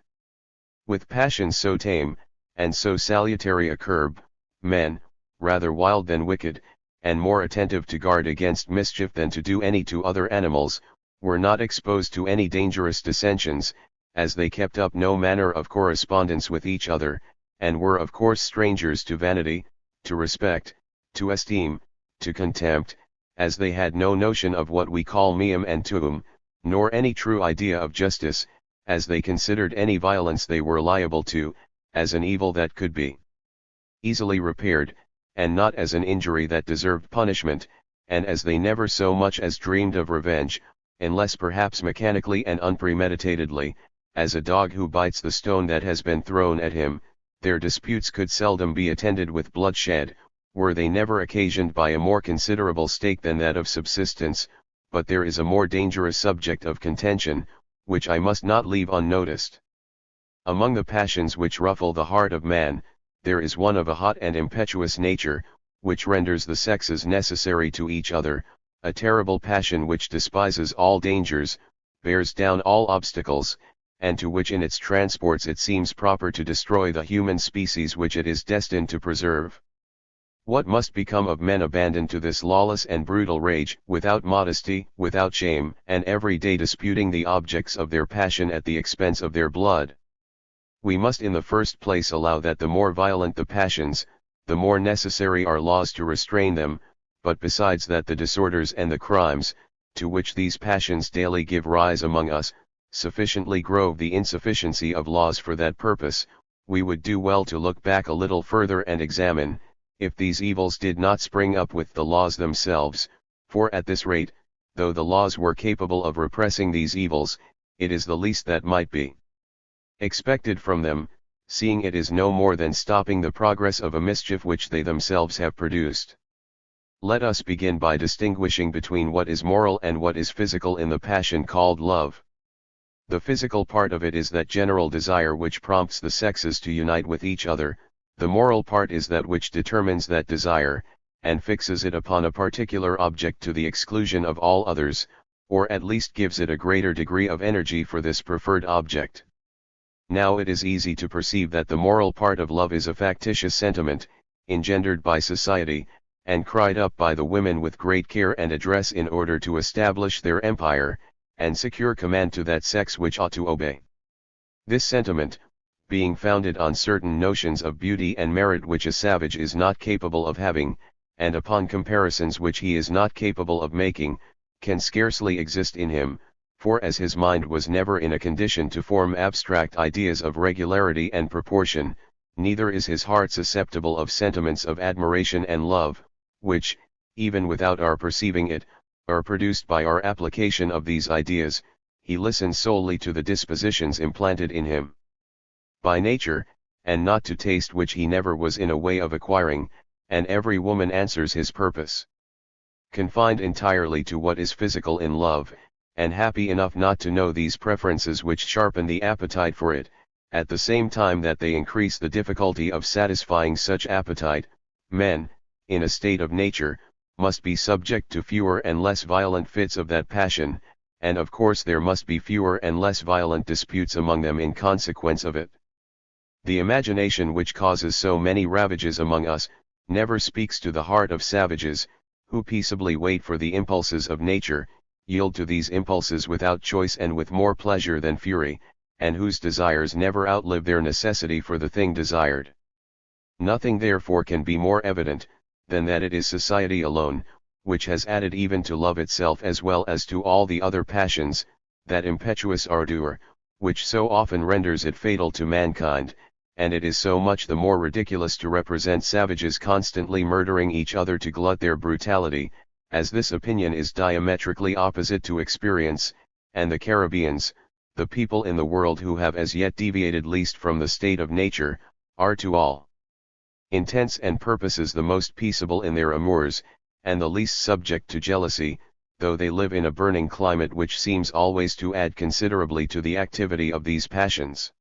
With passions so tame, and so salutary a curb, men, rather wild than wicked, and more attentive to guard against mischief than to do any to other animals, were not exposed to any dangerous dissensions, as they kept up no manner of correspondence with each other, and were of course strangers to vanity, to respect, to esteem, to contempt, as they had no notion of what we call meum and tuum, nor any true idea of justice, as they considered any violence they were liable to, as an evil that could be easily repaired, and not as an injury that deserved punishment, and as they never so much as dreamed of revenge, unless perhaps mechanically and unpremeditatedly, as a dog who bites the stone that has been thrown at him, their disputes could seldom be attended with bloodshed, were they never occasioned by a more considerable stake than that of subsistence. But there is a more dangerous subject of contention, which I must not leave unnoticed. Among the passions which ruffle the heart of man, there is one of a hot and impetuous nature, which renders the sexes necessary to each other, a terrible passion which despises all dangers, bears down all obstacles, and to which in its transports it seems proper to destroy the human species which it is destined to preserve. What must become of men abandoned to this lawless and brutal rage, without modesty, without shame, and every day disputing the objects of their passion at the expense of their blood? We must in the first place allow that the more violent the passions, the more necessary are laws to restrain them, but besides that the disorders and the crimes, to which these passions daily give rise among us, sufficiently grove the insufficiency of laws for that purpose, we would do well to look back a little further and examine, if these evils did not spring up with the laws themselves, for at this rate, though the laws were capable of repressing these evils, it is the least that might be expected from them, seeing it is no more than stopping the progress of a mischief which they themselves have produced. Let us begin by distinguishing between what is moral and what is physical in the passion called love. The physical part of it is that general desire which prompts the sexes to unite with each other. The moral part is that which determines that desire, and fixes it upon a particular object to the exclusion of all others, or at least gives it a greater degree of energy for this preferred object. Now it is easy to perceive that the moral part of love is a factitious sentiment, engendered by society, and cried up by the women with great care and address in order to establish their empire, and secure command to that sex which ought to obey. This sentiment, being founded on certain notions of beauty and merit which a savage is not capable of having, and upon comparisons which he is not capable of making, can scarcely exist in him, for as his mind was never in a condition to form abstract ideas of regularity and proportion, neither is his heart susceptible of sentiments of admiration and love, which, even without our perceiving it, are produced by our application of these ideas. He listens solely to the dispositions implanted in him by nature, and not to taste which he never was in a way of acquiring, and every woman answers his purpose. Confined entirely to what is physical in love, and happy enough not to know these preferences which sharpen the appetite for it, at the same time that they increase the difficulty of satisfying such appetite, men, in a state of nature, must be subject to fewer and less violent fits of that passion, and of course there must be fewer and less violent disputes among them in consequence of it. The imagination which causes so many ravages among us, never speaks to the heart of savages, who peaceably wait for the impulses of nature, yield to these impulses without choice and with more pleasure than fury, and whose desires never outlive their necessity for the thing desired. Nothing therefore can be more evident, than that it is society alone, which has added even to love itself as well as to all the other passions, that impetuous ardour, which so often renders it fatal to mankind, and it is so much the more ridiculous to represent savages constantly murdering each other to glut their brutality, as this opinion is diametrically opposite to experience, and the Caribbeans, the people in the world who have as yet deviated least from the state of nature, are to all intents and purposes the most peaceable in their amours, and the least subject to jealousy, though they live in a burning climate which seems always to add considerably to the activity of these passions.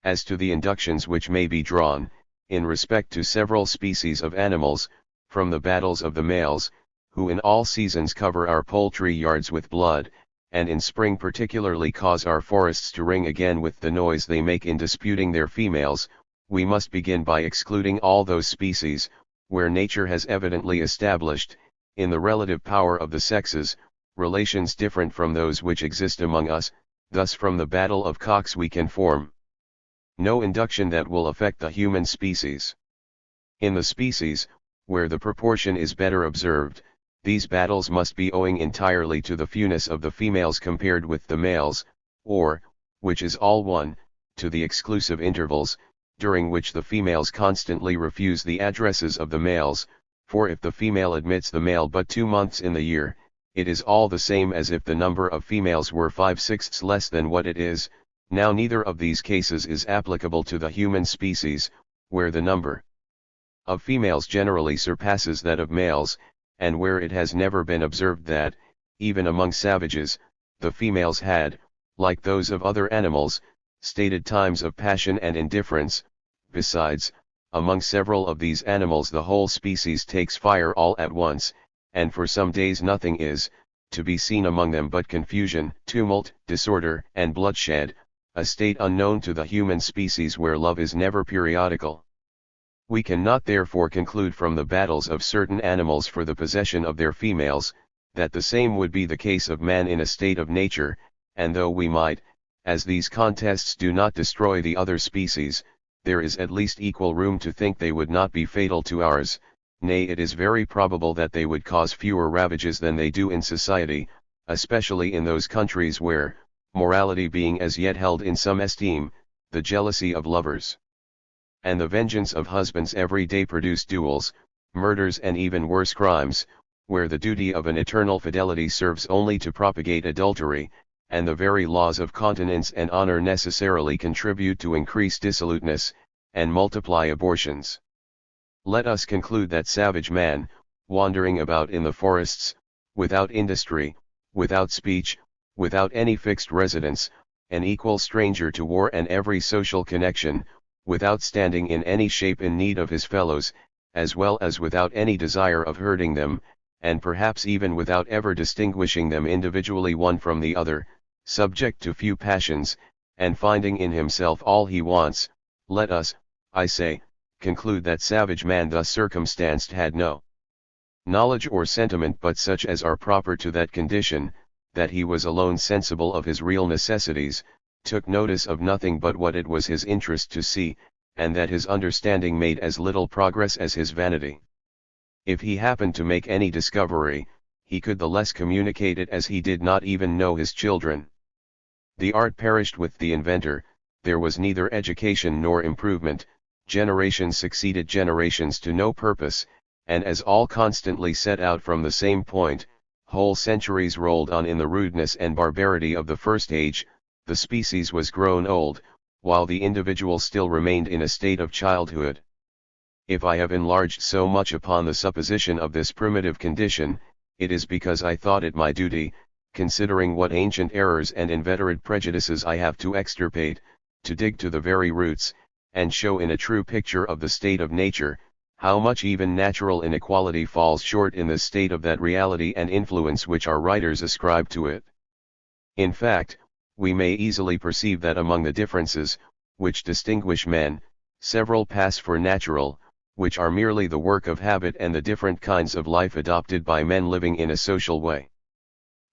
As to the inductions which may be drawn, in respect to several species of animals, from the battles of the males, who in all seasons cover our poultry yards with blood, and in spring particularly cause our forests to ring again with the noise they make in disputing their females, we must begin by excluding all those species, where nature has evidently established, in the relative power of the sexes, relations different from those which exist among us. Thus from the battle of cocks we can form no induction that will affect the human species. In the species, where the proportion is better observed, these battles must be owing entirely to the fewness of the females compared with the males, or, which is all one, to the exclusive intervals, during which the females constantly refuse the addresses of the males, for if the female admits the male but 2 months in the year, it is all the same as if the number of females were 5/6 less than what it is. Now neither of these cases is applicable to the human species, where the number of females generally surpasses that of males, and where it has never been observed that, even among savages, the females had, like those of other animals, stated times of passion and indifference. Besides, among several of these animals the whole species takes fire all at once, and for some days nothing is to be seen among them but confusion, tumult, disorder, and bloodshed, a state unknown to the human species where love is never periodical. We cannot therefore conclude from the battles of certain animals for the possession of their females, that the same would be the case of man in a state of nature, and though we might, as these contests do not destroy the other species, there is at least equal room to think they would not be fatal to ours. Nay, it is very probable that they would cause fewer ravages than they do in society, especially in those countries where, morality being as yet held in some esteem, the jealousy of lovers and the vengeance of husbands every day produce duels, murders and even worse crimes, where the duty of an eternal fidelity serves only to propagate adultery, and the very laws of continence and honor necessarily contribute to increase dissoluteness, and multiply abortions. Let us conclude that savage man, wandering about in the forests, without industry, without speech, without any fixed residence, an equal stranger to war and every social connection, without standing in any shape in need of his fellows, as well as without any desire of hurting them, and perhaps even without ever distinguishing them individually one from the other, subject to few passions, and finding in himself all he wants, let us, I say, conclude that savage man thus circumstanced had no knowledge or sentiment but such as are proper to that condition, that he was alone sensible of his real necessities, took notice of nothing but what it was his interest to see, and that his understanding made as little progress as his vanity. If he happened to make any discovery, he could the less communicate it as he did not even know his children. The art perished with the inventor, there was neither education nor improvement, generations succeeded generations to no purpose, and as all constantly set out from the same point, whole centuries rolled on in the rudeness and barbarity of the first age, the species was grown old, while the individual still remained in a state of childhood. If I have enlarged so much upon the supposition of this primitive condition, it is because I thought it my duty, considering what ancient errors and inveterate prejudices I have to extirpate, to dig to the very roots, and show in a true picture of the state of nature, how much even natural inequality falls short in the state of that reality and influence which our writers ascribe to it. In fact, we may easily perceive that among the differences, which distinguish men, several pass for natural, which are merely the work of habit and the different kinds of life adopted by men living in a social way.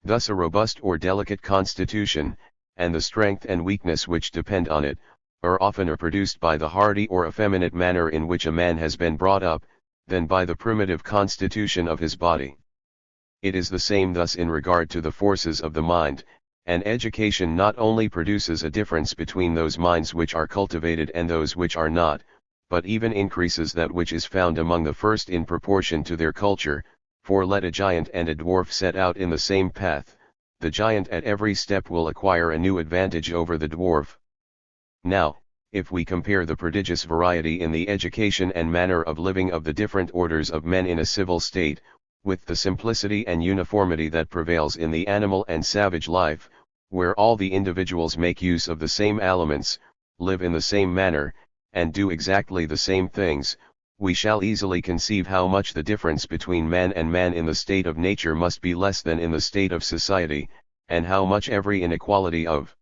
Thus a robust or delicate constitution, and the strength and weakness which depend on it, are oftener produced by the hardy or effeminate manner in which a man has been brought up, than by the primitive constitution of his body. It is the same thus in regard to the forces of the mind, and education not only produces a difference between those minds which are cultivated and those which are not, but even increases that which is found among the first in proportion to their culture, for let a giant and a dwarf set out in the same path, the giant at every step will acquire a new advantage over the dwarf. Now, if we compare the prodigious variety in the education and manner of living of the different orders of men in a civil state, with the simplicity and uniformity that prevails in the animal and savage life, where all the individuals make use of the same aliments, live in the same manner, and do exactly the same things, we shall easily conceive how much the difference between man and man in the state of nature must be less than in the state of society, and how much every inequality of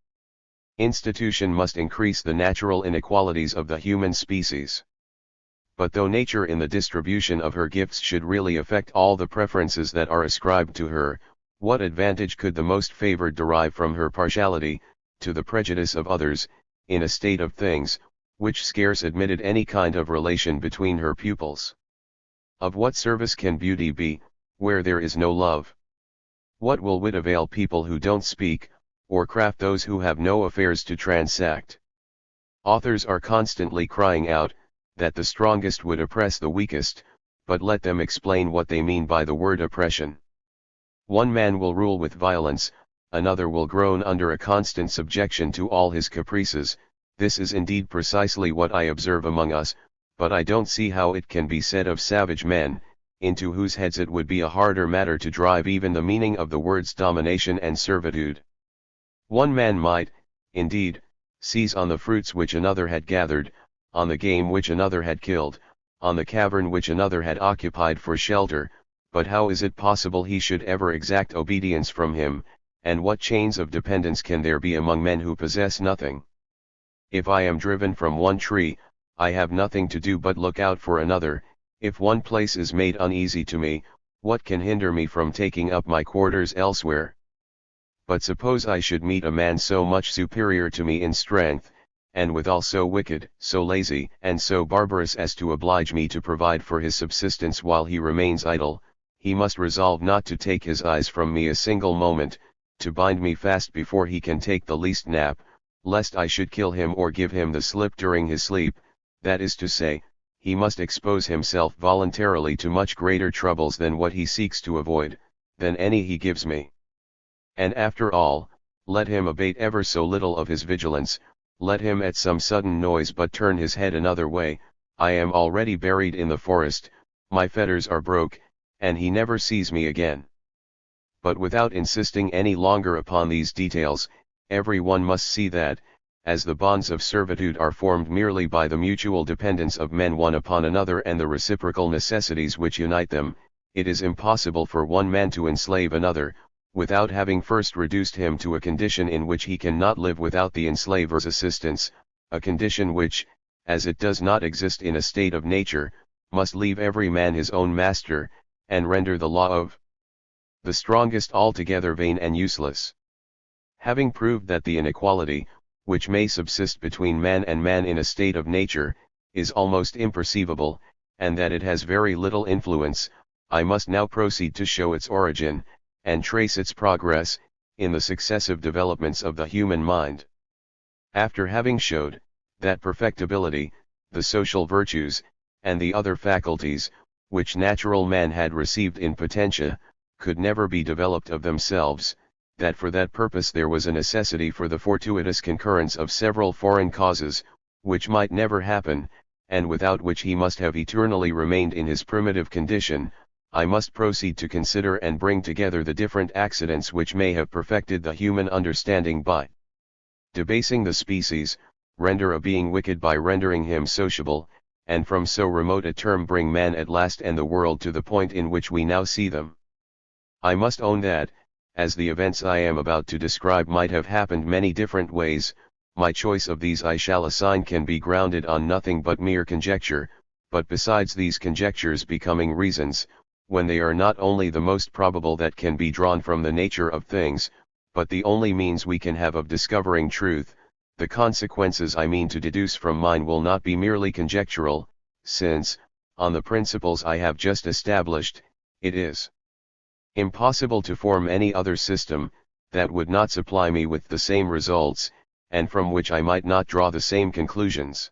institution must increase the natural inequalities of the human species. But though nature in the distribution of her gifts should really affect all the preferences that are ascribed to her, what advantage could the most favored derive from her partiality, to the prejudice of others, in a state of things, which scarce admitted any kind of relation between her pupils? Of what service can beauty be, where there is no love? What will wit avail people who don't speak, or craft those who have no affairs to transact? Authors are constantly crying out, that the strongest would oppress the weakest, but let them explain what they mean by the word oppression. One man will rule with violence, another will groan under a constant subjection to all his caprices. This is indeed precisely what I observe among us, but I don't see how it can be said of savage men, into whose heads it would be a harder matter to drive even the meaning of the words domination and servitude. One man might, indeed, seize on the fruits which another had gathered, on the game which another had killed, on the cavern which another had occupied for shelter, but how is it possible he should ever exact obedience from him, and what chains of dependence can there be among men who possess nothing? If I am driven from one tree, I have nothing to do but look out for another. If one place is made uneasy to me, what can hinder me from taking up my quarters elsewhere? But suppose I should meet a man so much superior to me in strength, and withal so wicked, so lazy, and so barbarous as to oblige me to provide for his subsistence while he remains idle, he must resolve not to take his eyes from me a single moment, to bind me fast before he can take the least nap, lest I should kill him or give him the slip during his sleep. That is to say, he must expose himself voluntarily to much greater troubles than what he seeks to avoid, than any he gives me. And after all, let him abate ever so little of his vigilance, let him at some sudden noise but turn his head another way, I am already buried in the forest, my fetters are broke, and he never sees me again. But without insisting any longer upon these details, every one must see that, as the bonds of servitude are formed merely by the mutual dependence of men one upon another and the reciprocal necessities which unite them, it is impossible for one man to enslave another, without having first reduced him to a condition in which he cannot live without the enslaver's assistance, a condition which, as it does not exist in a state of nature, must leave every man his own master, and render the law of the strongest altogether vain and useless. Having proved that the inequality, which may subsist between man and man in a state of nature, is almost imperceivable, and that it has very little influence, I must now proceed to show its origin, and trace its progress, in the successive developments of the human mind. After having showed, that perfectibility, the social virtues, and the other faculties, which natural man had received in potentia, could never be developed of themselves, that for that purpose there was a necessity for the fortuitous concurrence of several foreign causes, which might never happen, and without which he must have eternally remained in his primitive condition, I must proceed to consider and bring together the different accidents which may have perfected the human understanding by debasing the species, render a being wicked by rendering him sociable, and from so remote a term bring man at last and the world to the point in which we now see them. I must own that, as the events I am about to describe might have happened many different ways, my choice of these I shall assign can be grounded on nothing but mere conjecture, but besides these conjectures becoming reasons, when they are not only the most probable that can be drawn from the nature of things, but the only means we can have of discovering truth. The consequences I mean to deduce from mine will not be merely conjectural, since, on the principles I have just established, it is impossible to form any other system, that would not supply me with the same results, and from which I might not draw the same conclusions.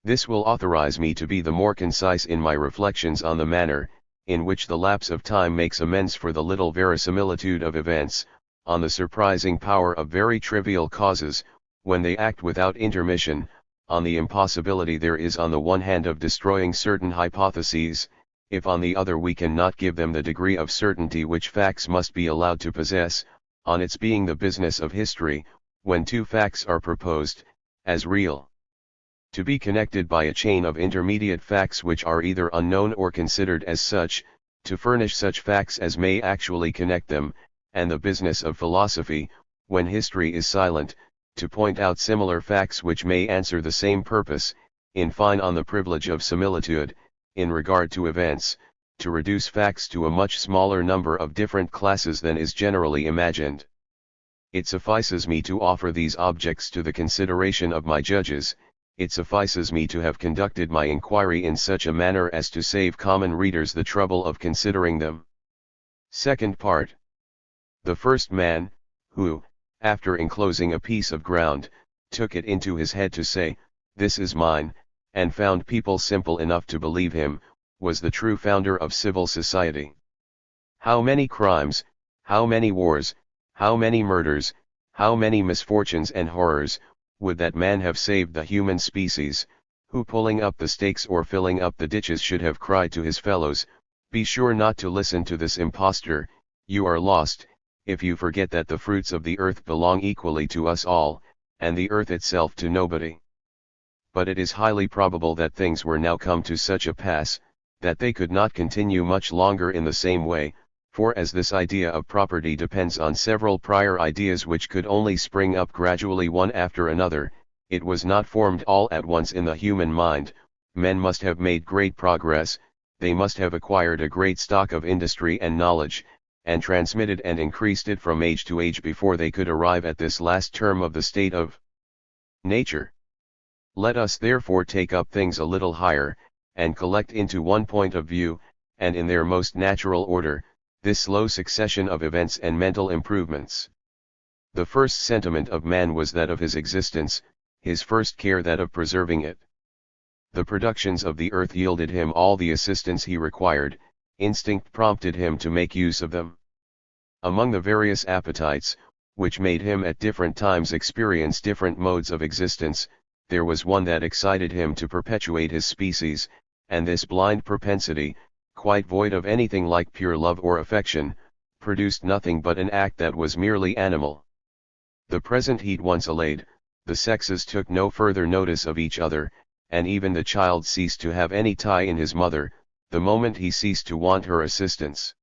This will authorize me to be the more concise in my reflections on the manner, in which the lapse of time makes amends for the little verisimilitude of events, on the surprising power of very trivial causes, when they act without intermission, on the impossibility there is on the one hand of destroying certain hypotheses, if on the other we can not give them the degree of certainty which facts must be allowed to possess, on its being the business of history, when two facts are proposed, as real, to be connected by a chain of intermediate facts which are either unknown or considered as such, to furnish such facts as may actually connect them, and the business of philosophy, when history is silent, to point out similar facts which may answer the same purpose, in fine on the privilege of similitude, in regard to events, to reduce facts to a much smaller number of different classes than is generally imagined. It suffices me to offer these objects to the consideration of my judges, it suffices me to have conducted my inquiry in such a manner as to save common readers the trouble of considering them. Second part. The first man, who, after enclosing a piece of ground, took it into his head to say, "This is mine," and found people simple enough to believe him, was the true founder of civil society. How many crimes, how many wars, how many murders, how many misfortunes and horrors, would that man have saved the human species, who pulling up the stakes or filling up the ditches should have cried to his fellows, "Be sure not to listen to this impostor, you are lost, if you forget that the fruits of the earth belong equally to us all, and the earth itself to nobody." But it is highly probable that things were now come to such a pass, that they could not continue much longer in the same way, for as this idea of property depends on several prior ideas which could only spring up gradually one after another, it was not formed all at once in the human mind, men must have made great progress, they must have acquired a great stock of industry and knowledge, and transmitted and increased it from age to age before they could arrive at this last term of the state of nature. Let us therefore take up things a little higher, and collect into one point of view, and in their most natural order, this slow succession of events and mental improvements. The first sentiment of man was that of his existence, his first care that of preserving it. The productions of the earth yielded him all the assistance he required, instinct prompted him to make use of them. Among the various appetites, which made him at different times experience different modes of existence, there was one that excited him to perpetuate his species, and this blind propensity, quite void of anything like pure love or affection, produced nothing but an act that was merely animal. The present heat once allayed, the sexes took no further notice of each other, and even the child ceased to have any tie in his mother, the moment he ceased to want her assistance.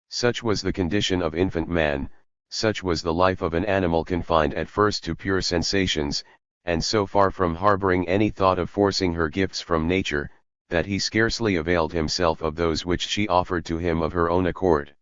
Such was the condition of infant man, such was the life of an animal confined at first to pure sensations, and so far from harboring any thought of forcing her gifts from nature, that he scarcely availed himself of those which she offered to him of her own accord.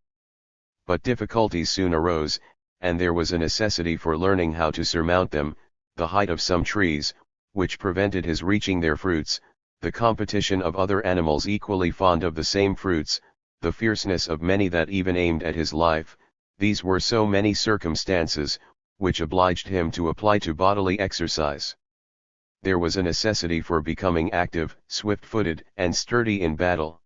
But difficulties soon arose, and there was a necessity for learning how to surmount them, the height of some trees, which prevented his reaching their fruits, the competition of other animals equally fond of the same fruits, the fierceness of many that even aimed at his life, these were so many circumstances, which obliged him to apply to bodily exercise. There was a necessity for becoming active, swift-footed, and sturdy in battle.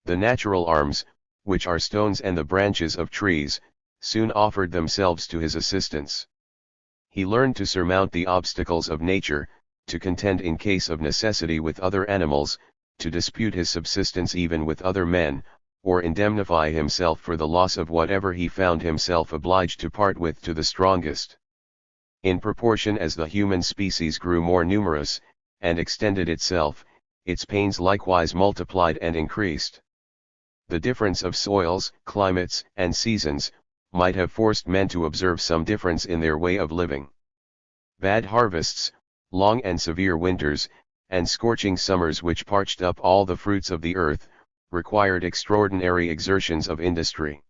The natural arms, which are stones and the branches of trees, soon offered themselves to his assistance. He learned to surmount the obstacles of nature, to contend in case of necessity with other animals, to dispute his subsistence even with other men, or indemnify himself for the loss of whatever he found himself obliged to part with to the strongest. In proportion as the human species grew more numerous, and extended itself, its pains likewise multiplied and increased. The difference of soils, climates, and seasons, might have forced men to observe some difference in their way of living. Bad harvests, long and severe winters, and scorching summers which parched up all the fruits of the earth, required extraordinary exertions of industry.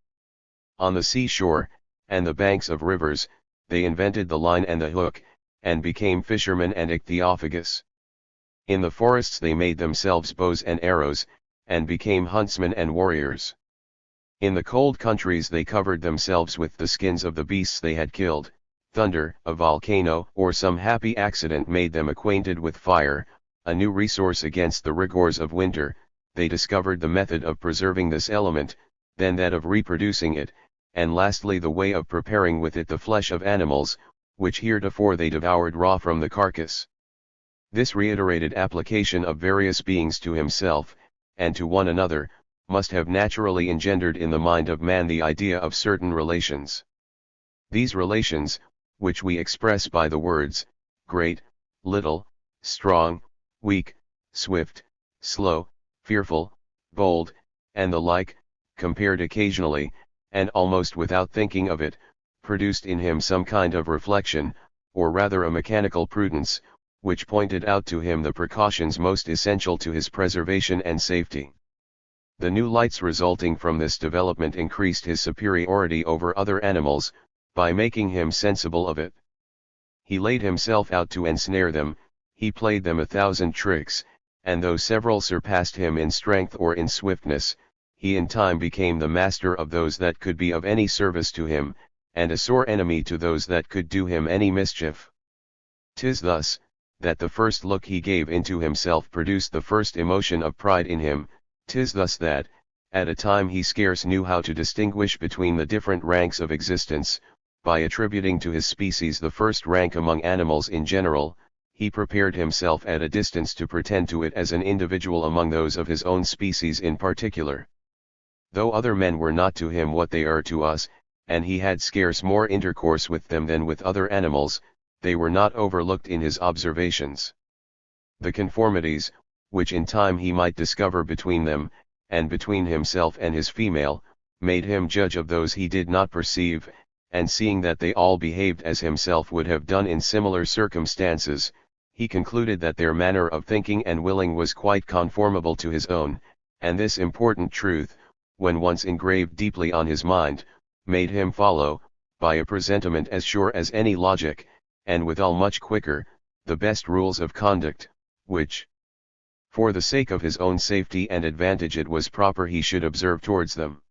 On the seashore, and the banks of rivers, they invented the line and the hook, and became fishermen and ichthyophagous. In the forests they made themselves bows and arrows, and became huntsmen and warriors. In the cold countries they covered themselves with the skins of the beasts they had killed. Thunder, a volcano, or some happy accident made them acquainted with fire, a new resource against the rigors of winter. They discovered the method of preserving this element, then that of reproducing it, and lastly the way of preparing with it the flesh of animals, which heretofore they devoured raw from the carcass. This reiterated application of various beings to himself, and to one another, must have naturally engendered in the mind of man the idea of certain relations. These relations, which we express by the words, great, little, strong, weak, swift, slow, fearful, bold, and the like, compared occasionally, and almost without thinking of it, produced in him some kind of reflection, or rather a mechanical prudence, which pointed out to him the precautions most essential to his preservation and safety. The new lights resulting from this development increased his superiority over other animals, by making him sensible of it. He laid himself out to ensnare them, he played them 1,000 tricks, and though several surpassed him in strength or in swiftness, he in time became the master of those that could be of any service to him, and a sore enemy to those that could do him any mischief. 'Tis thus, that the first look he gave into himself produced the first emotion of pride in him. 'Tis thus that, at a time he scarce knew how to distinguish between the different ranks of existence, by attributing to his species the first rank among animals in general, he prepared himself at a distance to pretend to it as an individual among those of his own species in particular. Though other men were not to him what they are to us, and he had scarce more intercourse with them than with other animals, they were not overlooked in his observations. The conformities, which in time he might discover between them, and between himself and his female, made him judge of those he did not perceive, and seeing that they all behaved as himself would have done in similar circumstances, he concluded that their manner of thinking and willing was quite conformable to his own, and this important truth, when once engraved deeply on his mind, made him follow, by a presentiment as sure as any logic, and withal much quicker, the best rules of conduct, which, for the sake of his own safety and advantage it was proper he should observe towards them.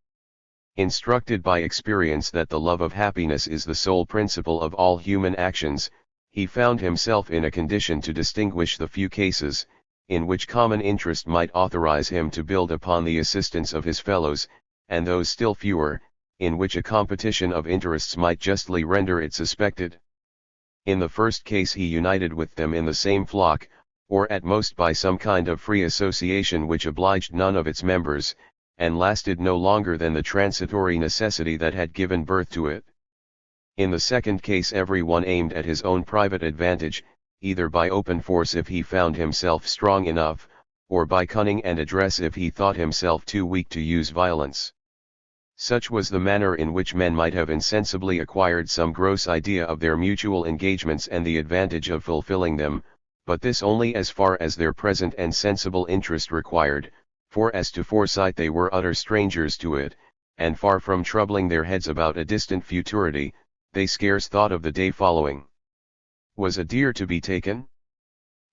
Instructed by experience that the love of happiness is the sole principle of all human actions, he found himself in a condition to distinguish the few cases, in which common interest might authorize him to build upon the assistance of his fellows, and those still fewer, in which a competition of interests might justly render it suspected. In the first case he united with them in the same flock, or at most by some kind of free association which obliged none of its members, and lasted no longer than the transitory necessity that had given birth to it. In the second case every one aimed at his own private advantage, either by open force if he found himself strong enough, or by cunning and address if he thought himself too weak to use violence. Such was the manner in which men might have insensibly acquired some gross idea of their mutual engagements and the advantage of fulfilling them, but this only as far as their present and sensible interest required, for as to foresight they were utter strangers to it, and far from troubling their heads about a distant futurity, they scarce thought of the day following. Was a deer to be taken?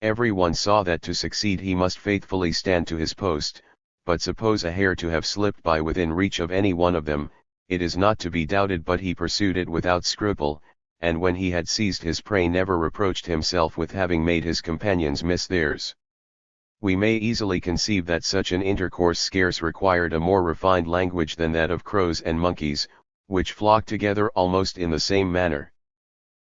Every one saw that to succeed he must faithfully stand to his post, but suppose a hare to have slipped by within reach of any one of them, it is not to be doubted but he pursued it without scruple, and when he had seized his prey never reproached himself with having made his companions miss theirs. We may easily conceive that such an intercourse scarce required a more refined language than that of crows and monkeys, which flock together almost in the same manner.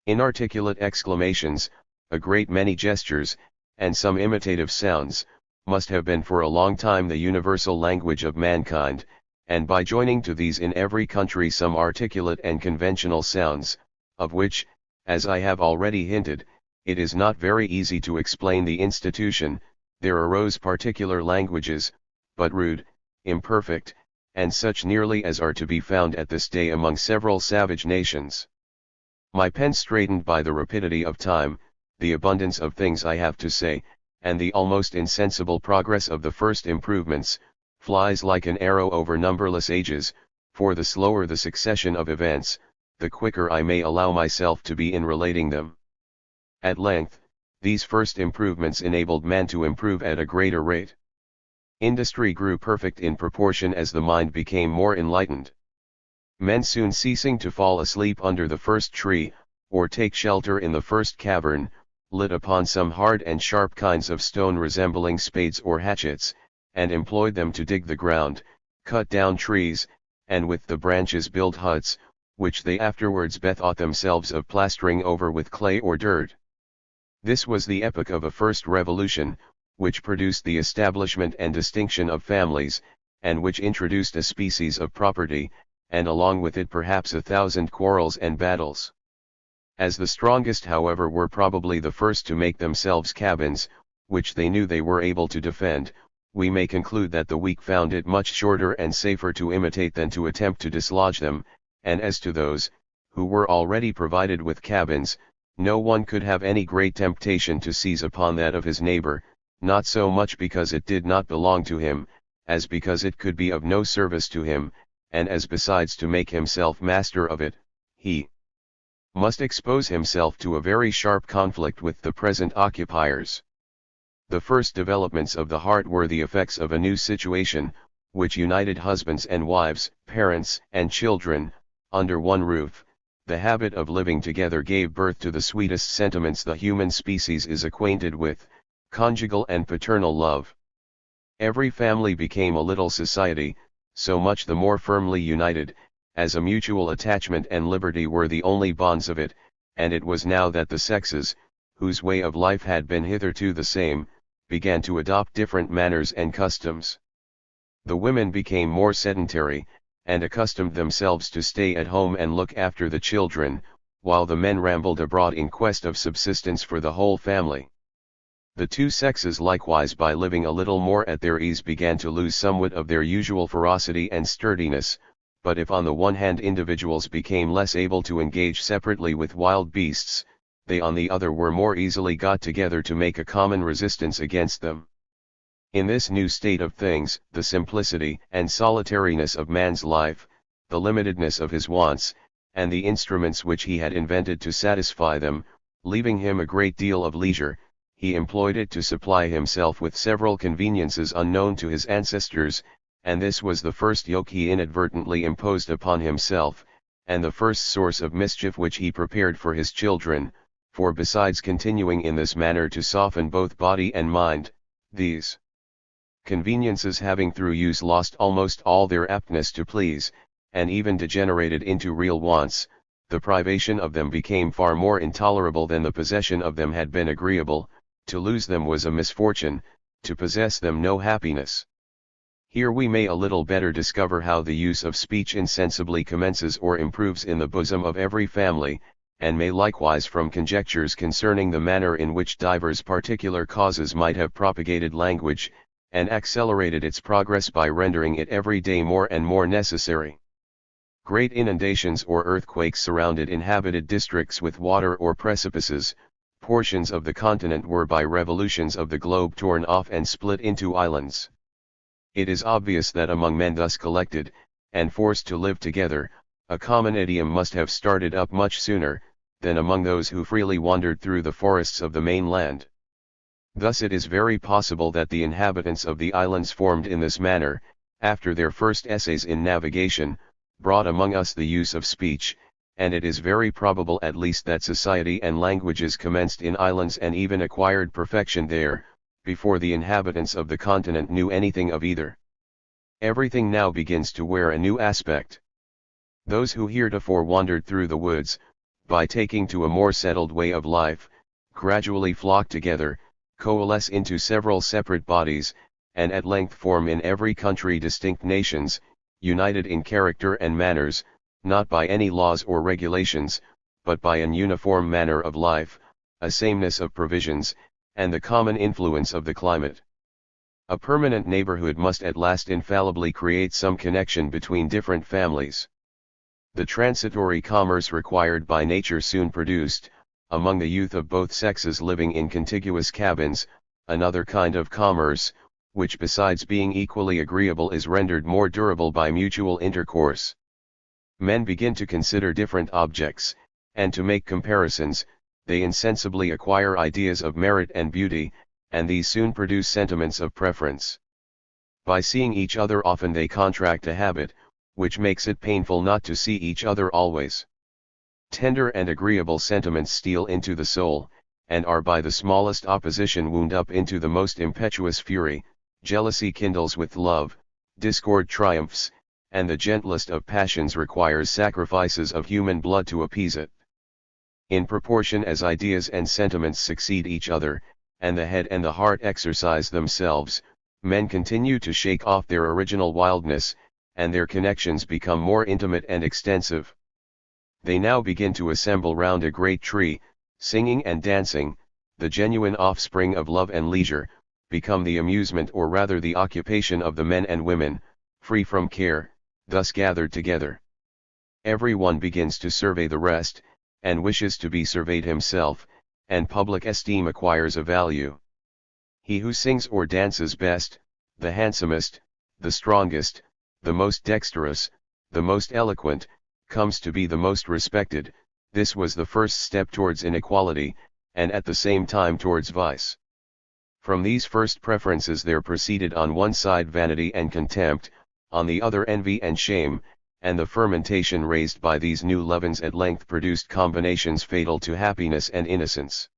Inarticulate exclamations, a great many gestures, and some imitative sounds, must have been for a long time the universal language of mankind, and by joining to these in every country some articulate and conventional sounds, of which, as I have already hinted, it is not very easy to explain the institution, there arose particular languages, but rude, imperfect, and such nearly as are to be found at this day among several savage nations. My pen straitened by the rapidity of time, the abundance of things I have to say, and the almost insensible progress of the first improvements, flies like an arrow over numberless ages, for the slower the succession of events, the quicker I may allow myself to be in relating them. At length, these first improvements enabled man to improve at a greater rate. Industry grew perfect in proportion as the mind became more enlightened. Men soon ceasing to fall asleep under the first tree, or take shelter in the first cavern, lit upon some hard and sharp kinds of stone resembling spades or hatchets, and employed them to dig the ground, cut down trees, and with the branches build huts, which they afterwards bethought themselves of plastering over with clay or dirt. This was the epoch of a first revolution, which produced the establishment and distinction of families, and which introduced a species of property, and along with it perhaps 1,000 quarrels and battles. As the strongest however were probably the first to make themselves cabins, which they knew they were able to defend, we may conclude that the weak found it much shorter and safer to imitate than to attempt to dislodge them, and as to those, who were already provided with cabins, no one could have any great temptation to seize upon that of his neighbor, not so much because it did not belong to him, as because it could be of no service to him, and as besides to make himself master of it, he must expose himself to a very sharp conflict with the present occupiers. The first developments of the heart were the effects of a new situation, which united husbands and wives, parents and children, under one roof. The habit of living together gave birth to the sweetest sentiments the human species is acquainted with, conjugal and paternal love. Every family became a little society, so much the more firmly united, as a mutual attachment and liberty were the only bonds of it, and it was now that the sexes, whose way of life had been hitherto the same, began to adopt different manners and customs. The women became more sedentary, and accustomed themselves to stay at home and look after the children, while the men rambled abroad in quest of subsistence for the whole family. The two sexes likewise by living a little more at their ease began to lose somewhat of their usual ferocity and sturdiness, but if on the one hand individuals became less able to engage separately with wild beasts, they on the other were more easily got together to make a common resistance against them. In this new state of things, the simplicity and solitariness of man's life, the limitedness of his wants, and the instruments which he had invented to satisfy them, leaving him a great deal of leisure, he employed it to supply himself with several conveniences unknown to his ancestors, and this was the first yoke he inadvertently imposed upon himself, and the first source of mischief which he prepared for his children, for besides continuing in this manner to soften both body and mind, these conveniences having through use lost almost all their aptness to please, and even degenerated into real wants, the privation of them became far more intolerable than the possession of them had been agreeable. To lose them was a misfortune, to possess them no happiness. Here we may a little better discover how the use of speech insensibly commences or improves in the bosom of every family, and may likewise from conjectures concerning the manner in which divers particular causes might have propagated language, and accelerated its progress by rendering it every day more and more necessary. Great inundations or earthquakes surrounded inhabited districts with water or precipices. Portions of the continent were by revolutions of the globe torn off and split into islands. It is obvious that among men thus collected, and forced to live together, a common idiom must have started up much sooner, than among those who freely wandered through the forests of the mainland. Thus it is very possible that the inhabitants of the islands formed in this manner, after their first essays in navigation, brought among us the use of speech, and it is very probable at least that society and languages commenced in islands and even acquired perfection there, before the inhabitants of the continent knew anything of either. Everything now begins to wear a new aspect. Those who heretofore wandered through the woods, by taking to a more settled way of life, gradually flock together, coalesce into several separate bodies, and at length form in every country distinct nations, united in character and manners, not by any laws or regulations, but by an uniform manner of life, a sameness of provisions, and the common influence of the climate. A permanent neighborhood must at last infallibly create some connection between different families. The transitory commerce required by nature soon produced, among the youth of both sexes living in contiguous cabins, another kind of commerce, which besides being equally agreeable is rendered more durable by mutual intercourse. Men begin to consider different objects, and to make comparisons. They insensibly acquire ideas of merit and beauty, and these soon produce sentiments of preference. By seeing each other often they contract a habit, which makes it painful not to see each other always. Tender and agreeable sentiments steal into the soul, and are by the smallest opposition wound up into the most impetuous fury. Jealousy kindles with love, discord triumphs, and the gentlest of passions requires sacrifices of human blood to appease it. In proportion as ideas and sentiments succeed each other, and the head and the heart exercise themselves, men continue to shake off their original wildness, and their connections become more intimate and extensive. They now begin to assemble round a great tree, singing and dancing. The genuine offspring of love and leisure, become the amusement or rather the occupation of the men and women, free from care, thus gathered together. Every one begins to survey the rest, and wishes to be surveyed himself, and public esteem acquires a value. He who sings or dances best, the handsomest, the strongest, the most dexterous, the most eloquent, comes to be the most respected. This was the first step towards inequality, and at the same time towards vice. From these first preferences there proceeded on one side vanity and contempt, on the other envy and shame, and the fermentation raised by these new leavens at length produced combinations fatal to happiness and innocence.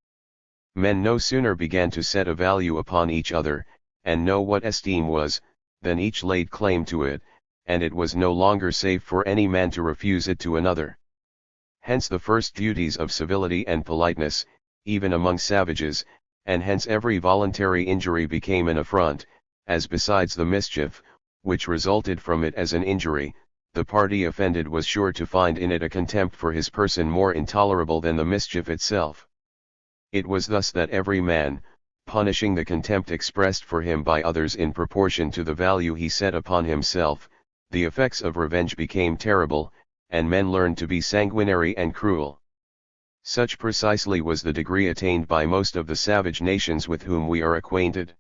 Men no sooner began to set a value upon each other, and know what esteem was, than each laid claim to it, and it was no longer safe for any man to refuse it to another. Hence the first duties of civility and politeness, even among savages, and hence every voluntary injury became an affront, as besides the mischief, which resulted from it as an injury, the party offended was sure to find in it a contempt for his person more intolerable than the mischief itself. It was thus that every man, punishing the contempt expressed for him by others in proportion to the value he set upon himself, the effects of revenge became terrible, and men learned to be sanguinary and cruel. Such precisely was the degree attained by most of the savage nations with whom we are acquainted.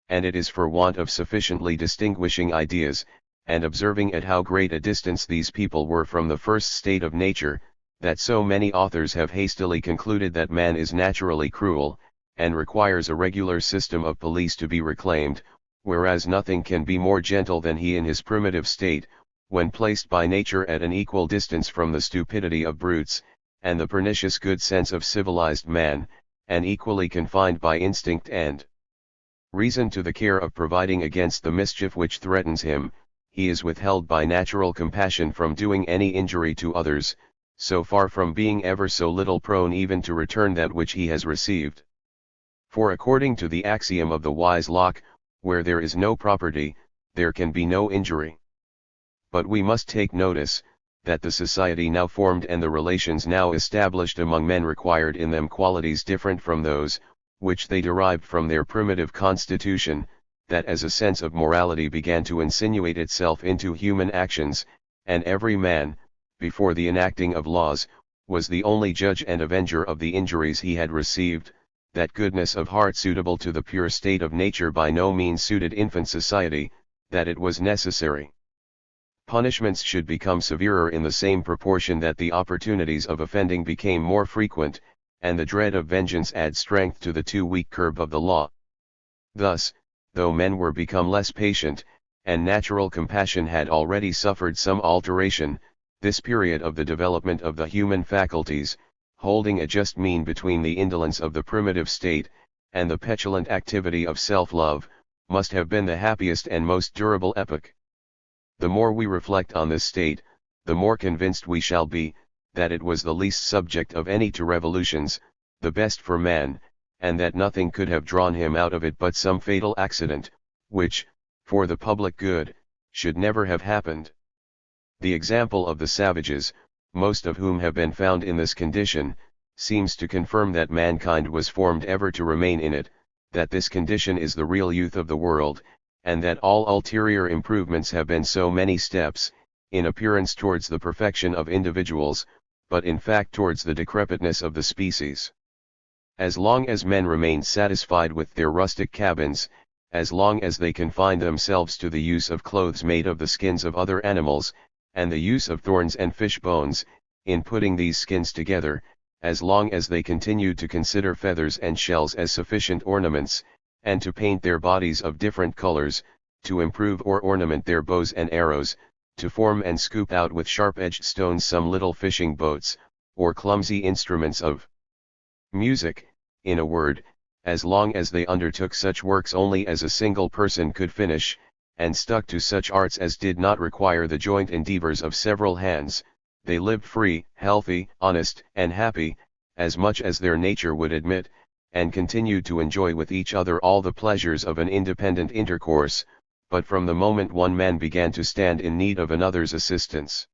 And it is for want of sufficiently distinguishing ideas, and observing at how great a distance these people were from the first state of nature, that so many authors have hastily concluded that man is naturally cruel, and requires a regular system of police to be reclaimed, whereas nothing can be more gentle than he in his primitive state, when placed by nature at an equal distance from the stupidity of brutes, and the pernicious good sense of civilized man, and equally confined by instinct and reason to the care of providing against the mischief which threatens him. He is withheld by natural compassion from doing any injury to others, so far from being ever so little prone even to return that which he has received. For according to the axiom of the wise Locke, where there is no property, there can be no injury. But we must take notice, that the society now formed and the relations now established among men required in them qualities different from those, which they derived from their primitive constitution, that as a sense of morality began to insinuate itself into human actions, and every man, before the enacting of laws, was the only judge and avenger of the injuries he had received, that goodness of heart suitable to the pure state of nature by no means suited infant society, that it was necessary punishments should become severer in the same proportion that the opportunities of offending became more frequent, and the dread of vengeance add strength to the too weak curb of the law. Thus, though men were become less patient, and natural compassion had already suffered some alteration, this period of the development of the human faculties, holding a just mean between the indolence of the primitive state, and the petulant activity of self-love, must have been the happiest and most durable epoch. The more we reflect on this state, the more convinced we shall be, that it was the least subject of any to revolutions, the best for man, and that nothing could have drawn him out of it but some fatal accident, which, for the public good, should never have happened. The example of the savages, most of whom have been found in this condition, seems to confirm that mankind was formed ever to remain in it, that this condition is the real youth of the world, and that all ulterior improvements have been so many steps, in appearance towards the perfection of individuals, but in fact towards the decrepitness of the species. As long as men remain satisfied with their rustic cabins, as long as they confine themselves to the use of clothes made of the skins of other animals, and the use of thorns and fish bones, in putting these skins together, as long as they continued to consider feathers and shells as sufficient ornaments, and to paint their bodies of different colors, to improve or ornament their bows and arrows, to form and scoop out with sharp-edged stones some little fishing boats, or clumsy instruments of music, in a word, as long as they undertook such works only as a single person could finish, and stuck to such arts as did not require the joint endeavors of several hands, they lived free, healthy, honest, and happy, as much as their nature would admit, and continued to enjoy with each other all the pleasures of an independent intercourse, but from the moment one man began to stand in need of another's assistance,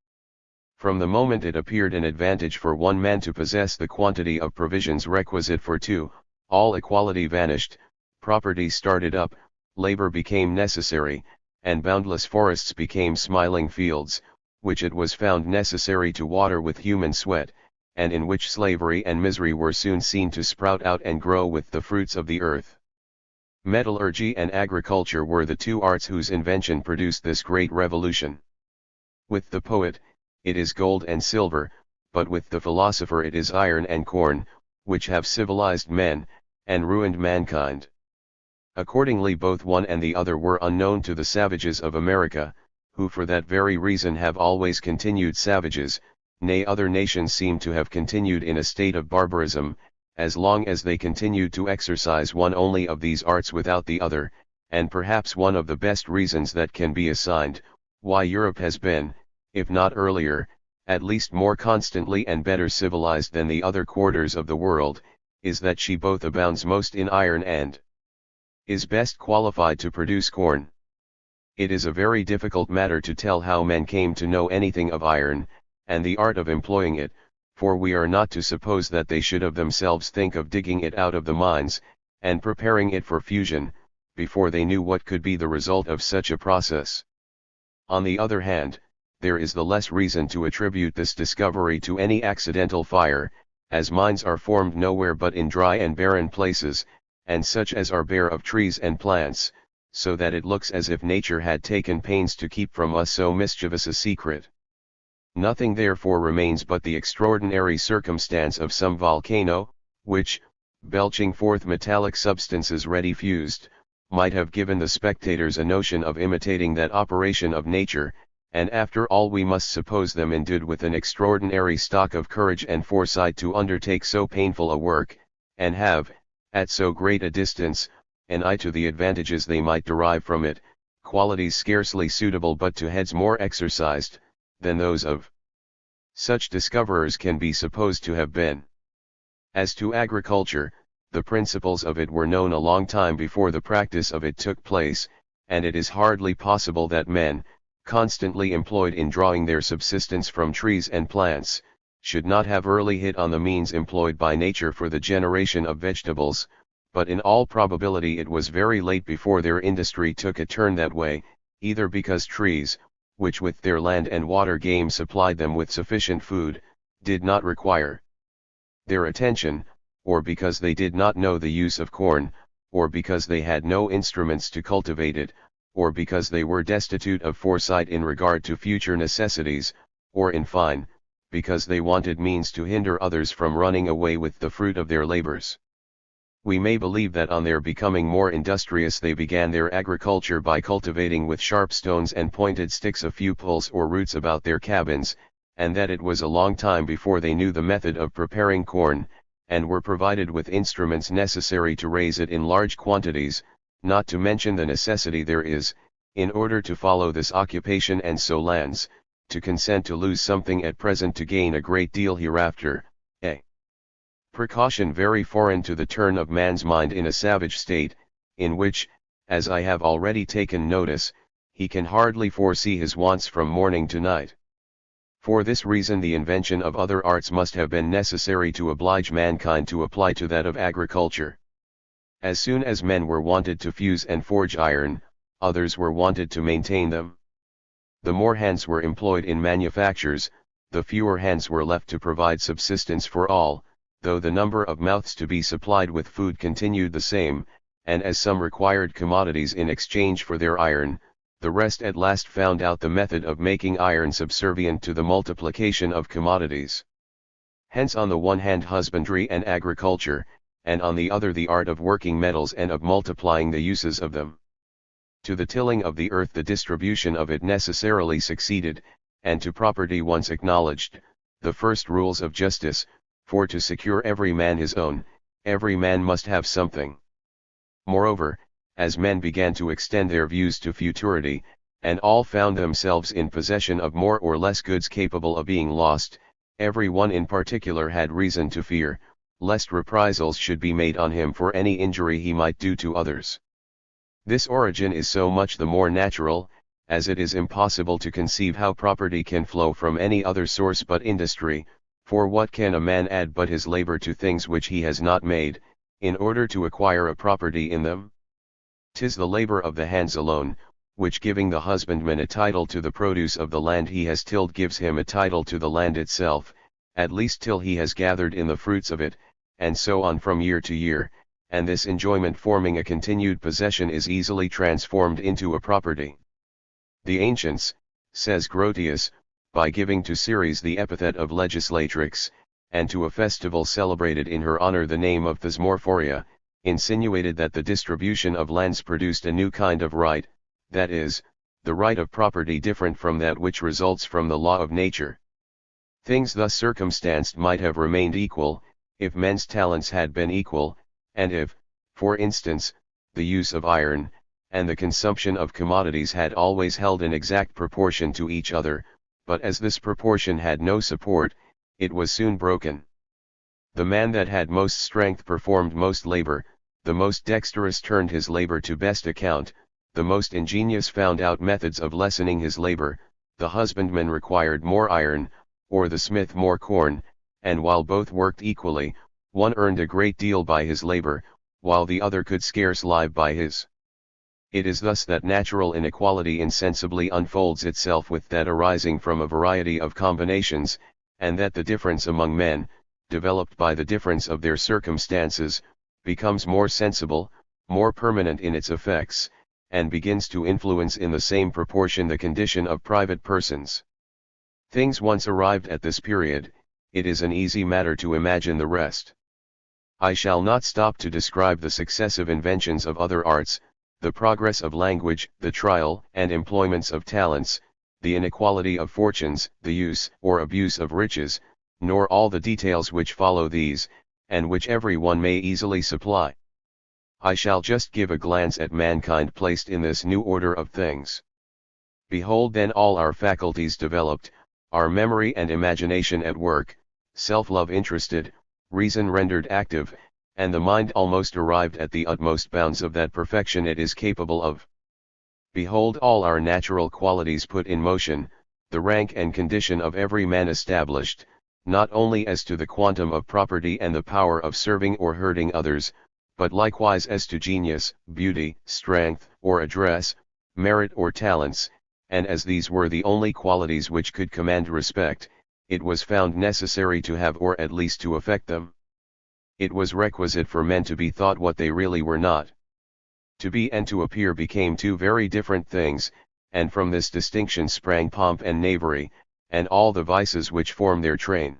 from the moment it appeared an advantage for one man to possess the quantity of provisions requisite for two, all equality vanished, property started up, labor became necessary, and boundless forests became smiling fields, which it was found necessary to water with human sweat, and in which slavery and misery were soon seen to sprout out and grow with the fruits of the earth. Metallurgy and agriculture were the two arts whose invention produced this great revolution. With the poet, it is gold and silver, but with the philosopher it is iron and corn, which have civilized men, and ruined mankind. Accordingly both one and the other were unknown to the savages of America, who for that very reason have always continued savages, nay other nations seem to have continued in a state of barbarism, as long as they continued to exercise one only of these arts without the other, and perhaps one of the best reasons that can be assigned, why Europe has been, if not earlier, at least more constantly and better civilized than the other quarters of the world, is that she both abounds most in iron and is best qualified to produce corn. It is a very difficult matter to tell how men came to know anything of iron, and the art of employing it, for we are not to suppose that they should of themselves think of digging it out of the mines, and preparing it for fusion, before they knew what could be the result of such a process. On the other hand, there is the less reason to attribute this discovery to any accidental fire, as mines are formed nowhere but in dry and barren places, and such as are bare of trees and plants, so that it looks as if nature had taken pains to keep from us so mischievous a secret. Nothing therefore remains but the extraordinary circumstance of some volcano, which, belching forth metallic substances ready fused, might have given the spectators a notion of imitating that operation of nature, and after all we must suppose them endued with an extraordinary stock of courage and foresight to undertake so painful a work, and have, at so great a distance, an eye to the advantages they might derive from it, qualities scarcely suitable but to heads more exercised, than those of such discoverers can be supposed to have been. As to agriculture, the principles of it were known a long time before the practice of it took place, and it is hardly possible that men, constantly employed in drawing their subsistence from trees and plants, should not have early hit on the means employed by nature for the generation of vegetables, but in all probability it was very late before their industry took a turn that way, either because trees, which with their land and water game supplied them with sufficient food, did not require their attention, or because they did not know the use of corn, or because they had no instruments to cultivate it, or because they were destitute of foresight in regard to future necessities, or in fine, because they wanted means to hinder others from running away with the fruit of their labors. We may believe that on their becoming more industrious they began their agriculture by cultivating with sharp stones and pointed sticks a few poles or roots about their cabins, and that it was a long time before they knew the method of preparing corn, and were provided with instruments necessary to raise it in large quantities, not to mention the necessity there is, in order to follow this occupation and sow lands, to consent to lose something at present to gain a great deal hereafter, a precaution very foreign to the turn of man's mind in a savage state, in which, as I have already taken notice, he can hardly foresee his wants from morning to night. For this reason the invention of other arts must have been necessary to oblige mankind to apply to that of agriculture. As soon as men were wanted to fuse and forge iron, others were wanted to maintain them. The more hands were employed in manufactures, the fewer hands were left to provide subsistence for all, though the number of mouths to be supplied with food continued the same, and as some required commodities in exchange for their iron, The rest at last found out the method of making iron subservient to the multiplication of commodities. Hence on the one hand husbandry and agriculture, and on the other the art of working metals and of multiplying the uses of them. To the tilling of the earth the distribution of it necessarily succeeded, and to property once acknowledged, the first rules of justice, for to secure every man his own, every man must have something. Moreover, as men began to extend their views to futurity, and all found themselves in possession of more or less goods capable of being lost, every one in particular had reason to fear, lest reprisals should be made on him for any injury he might do to others. This origin is so much the more natural, as it is impossible to conceive how property can flow from any other source but industry, for what can a man add but his labor to things which he has not made, in order to acquire a property in them? 'Tis the labor of the hands alone, which giving the husbandman a title to the produce of the land he has tilled gives him a title to the land itself, at least till he has gathered in the fruits of it, and so on from year to year, and this enjoyment forming a continued possession is easily transformed into a property. The ancients, says Grotius, by giving to Ceres the epithet of legislatrix, and to a festival celebrated in her honor the name of Thesmorphoria, insinuated that the distribution of lands produced a new kind of right, that is, the right of property different from that which results from the law of nature. Things thus circumstanced might have remained equal, if men's talents had been equal, and if, for instance, the use of iron, and the consumption of commodities had always held an exact proportion to each other, but as this proportion had no support, it was soon broken. The man that had most strength performed most labor, the most dexterous turned his labor to best account, the most ingenious found out methods of lessening his labor, the husbandman required more iron, or the smith more corn, and while both worked equally, one earned a great deal by his labor, while the other could scarce live by his. It is thus that natural inequality insensibly unfolds itself with that arising from a variety of combinations, and that the difference among men, developed by the difference of their circumstances, becomes more sensible, more permanent in its effects, and begins to influence in the same proportion the condition of private persons. Things once arrived at this period, it is an easy matter to imagine the rest. I shall not stop to describe the successive inventions of other arts, the progress of language, the trial and employments of talents, the inequality of fortunes, the use or abuse of riches, nor all the details which follow these, and which every one may easily supply. I shall just give a glance at mankind placed in this new order of things. Behold then all our faculties developed, our memory and imagination at work, self-love interested, reason rendered active, and the mind almost arrived at the utmost bounds of that perfection it is capable of. Behold all our natural qualities put in motion, the rank and condition of every man established, not only as to the quantum of property and the power of serving or hurting others, but likewise as to genius, beauty, strength, or address, merit or talents, and as these were the only qualities which could command respect, it was found necessary to have or at least to affect them. It was requisite for men to be thought what they really were not. To be and to appear became two very different things, and from this distinction sprang pomp and knavery, and all the vices which form their train.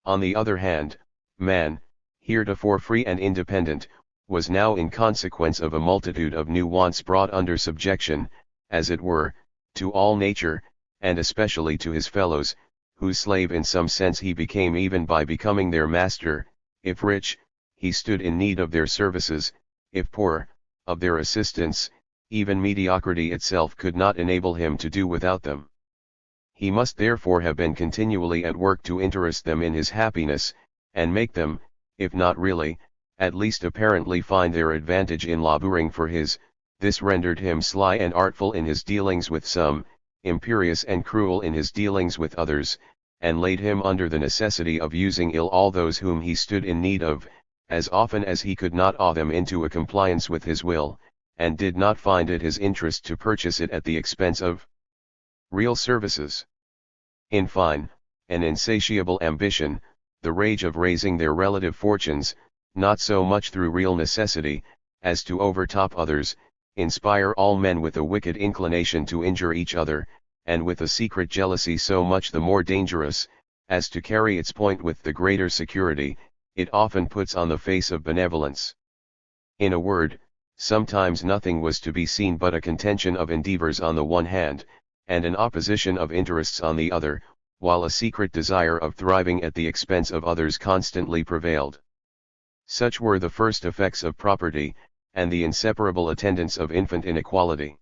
On the other hand, man, heretofore free and independent, was now in consequence of a multitude of new wants brought under subjection, as it were, to all nature, and especially to his fellows, whose slave in some sense he became even by becoming their master. If rich, he stood in need of their services; if poor, of their assistance. Even mediocrity itself could not enable him to do without them. He must therefore have been continually at work to interest them in his happiness, and make them, if not really, at least apparently find their advantage in laboring for his. This rendered him sly and artful in his dealings with some, imperious and cruel in his dealings with others, and laid him under the necessity of using ill all those whom he stood in need of, as often as he could not awe them into a compliance with his will, and did not find it his interest to purchase it at the expense of real services. In fine, an insatiable ambition, the rage of raising their relative fortunes, not so much through real necessity, as to overtop others, inspire all men with a wicked inclination to injure each other, and with a secret jealousy so much the more dangerous, as to carry its point with the greater security, it often puts on the face of benevolence. In a word, sometimes nothing was to be seen but a contention of endeavors on the one hand, and an opposition of interests on the other, while a secret desire of thriving at the expense of others constantly prevailed. Such were the first effects of property, and the inseparable attendants of infant inequality.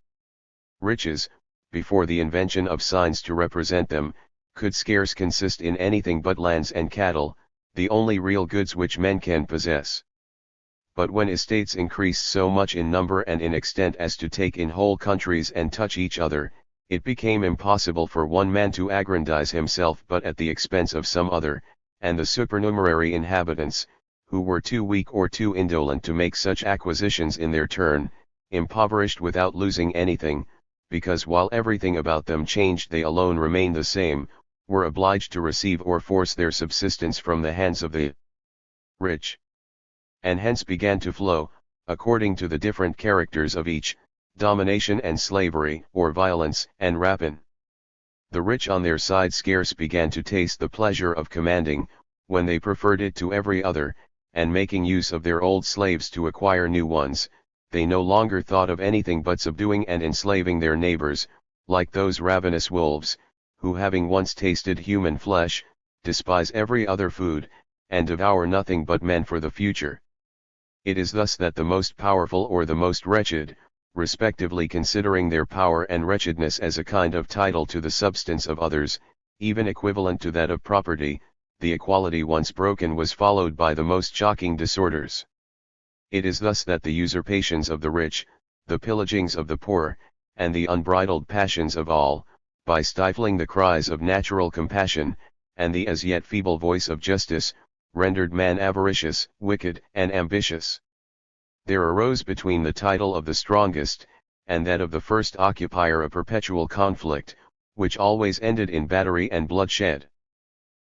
Riches, before the invention of signs to represent them, could scarce consist in anything but lands and cattle, the only real goods which men can possess. But when estates increased so much in number and in extent as to take in whole countries and touch each other, it became impossible for one man to aggrandize himself but at the expense of some other, and the supernumerary inhabitants, who were too weak or too indolent to make such acquisitions in their turn, impoverished without losing anything, because while everything about them changed they alone remained the same, were obliged to receive or force their subsistence from the hands of the rich. And hence began to flow, according to the different characters of each, domination and slavery, or violence and rapine. The rich on their side scarce began to taste the pleasure of commanding, when they preferred it to every other, and making use of their old slaves to acquire new ones, they no longer thought of anything but subduing and enslaving their neighbors, like those ravenous wolves, who having once tasted human flesh, despise every other food, and devour nothing but men for the future. It is thus that the most powerful or the most wretched, respectively considering their power and wretchedness as a kind of title to the substance of others, even equivalent to that of property, the equality once broken was followed by the most shocking disorders. It is thus that the usurpations of the rich, the pillagings of the poor, and the unbridled passions of all, by stifling the cries of natural compassion, and the as yet feeble voice of justice, rendered man avaricious, wicked, and ambitious. There arose between the title of the strongest, and that of the first occupier a perpetual conflict, which always ended in battery and bloodshed.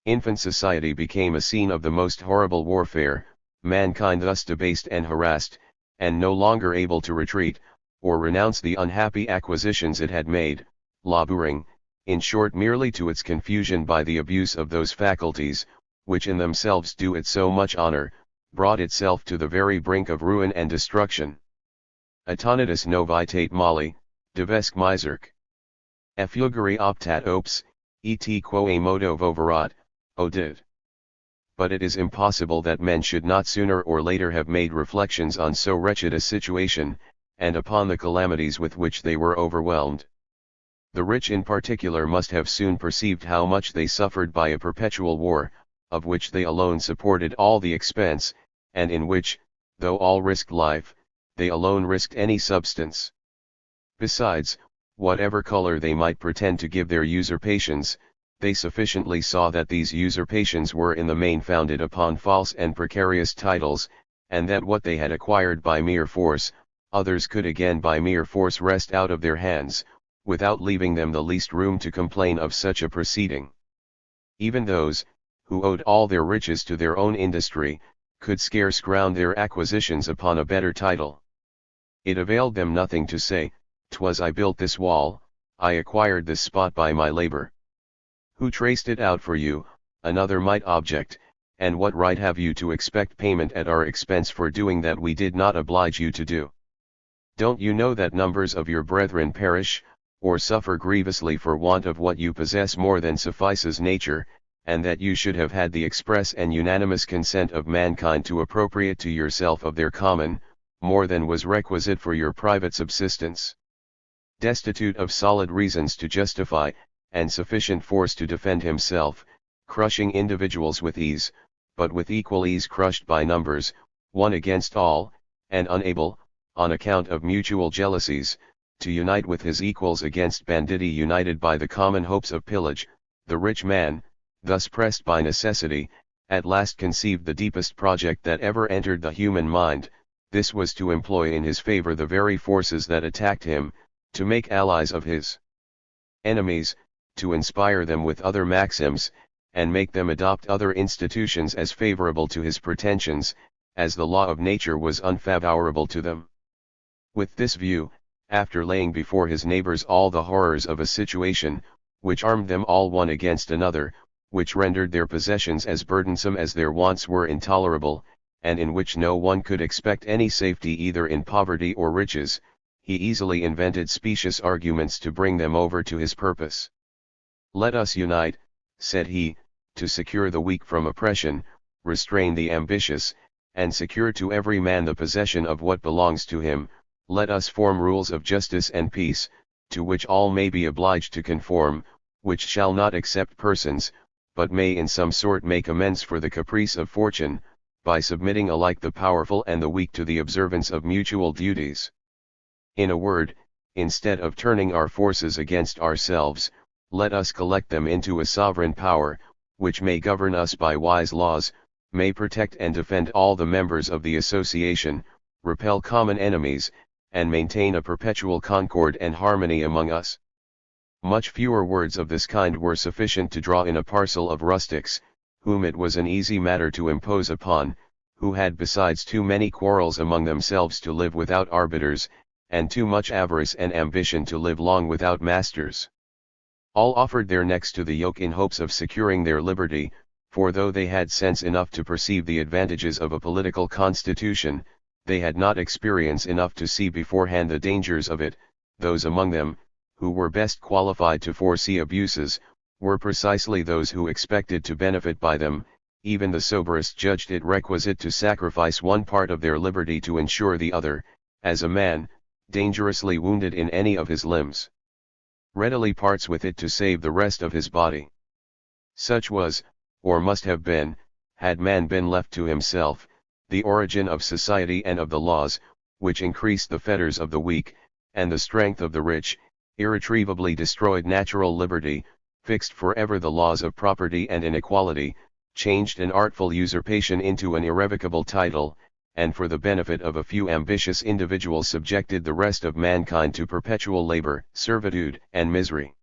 Infant society became a scene of the most horrible warfare, mankind thus debased and harassed, and no longer able to retreat, or renounce the unhappy acquisitions it had made, laboring, in short merely to its confusion by the abuse of those faculties, which in themselves do it so much honor, brought itself to the very brink of ruin and destruction. Attonitus novitate molli, divesc miserc. Effugere optat opes, et quo modo voverat, odid. But it is impossible that men should not sooner or later have made reflections on so wretched a situation, and upon the calamities with which they were overwhelmed. The rich in particular must have soon perceived how much they suffered by a perpetual war, of which they alone supported all the expense, and in which, though all risked life, they alone risked any substance. Besides, whatever color they might pretend to give their usurpations, they sufficiently saw that these usurpations were in the main founded upon false and precarious titles, and that what they had acquired by mere force, others could again by mere force wrest out of their hands, without leaving them the least room to complain of such a proceeding. Even those, who owed all their riches to their own industry, could scarce ground their acquisitions upon a better title. It availed them nothing to say, "'Twas I built this wall, I acquired this spot by my labor." Who traced it out for you, another might object, and what right have you to expect payment at our expense for doing that we did not oblige you to do? Don't you know that numbers of your brethren perish, or suffer grievously for want of what you possess more than suffices nature, and that you should have had the express and unanimous consent of mankind to appropriate to yourself of their common, more than was requisite for your private subsistence? Destitute of solid reasons to justify, and sufficient force to defend himself, crushing individuals with ease, but with equal ease crushed by numbers, one against all, and unable, on account of mutual jealousies, to unite with his equals against banditti united by the common hopes of pillage, the rich man, thus pressed by necessity, at last conceived the deepest project that ever entered the human mind. This was to employ in his favor the very forces that attacked him, to make allies of his enemies, to inspire them with other maxims, and make them adopt other institutions as favorable to his pretensions, as the law of nature was unfavorable to them. With this view, after laying before his neighbors all the horrors of a situation, which armed them all one against another, which rendered their possessions as burdensome as their wants were intolerable, and in which no one could expect any safety either in poverty or riches, he easily invented specious arguments to bring them over to his purpose. Let us unite, said he, to secure the weak from oppression, restrain the ambitious, and secure to every man the possession of what belongs to him. Let us form rules of justice and peace, to which all may be obliged to conform, which shall not accept persons, but may in some sort make amends for the caprice of fortune, by submitting alike the powerful and the weak to the observance of mutual duties. In a word, instead of turning our forces against ourselves, let us collect them into a sovereign power, which may govern us by wise laws, may protect and defend all the members of the association, repel common enemies, and maintain a perpetual concord and harmony among us. Much fewer words of this kind were sufficient to draw in a parcel of rustics, whom it was an easy matter to impose upon, who had besides too many quarrels among themselves to live without arbiters, and too much avarice and ambition to live long without masters. All offered their necks to the yoke in hopes of securing their liberty, for though they had sense enough to perceive the advantages of a political constitution, they had not experience enough to see beforehand the dangers of it. Those among them, who were best qualified to foresee abuses, were precisely those who expected to benefit by them. Even the soberest judged it requisite to sacrifice one part of their liberty to ensure the other, as a man, dangerously wounded in any of his limbs, readily parts with it to save the rest of his body. Such was, or must have been, had man been left to himself, the origin of society and of the laws, which increased the fetters of the weak, and the strength of the rich, irretrievably destroyed natural liberty, fixed forever the laws of property and inequality, changed an artful usurpation into an irrevocable title, and for the benefit of a few ambitious individuals subjected the rest of mankind to perpetual labor, servitude, and misery.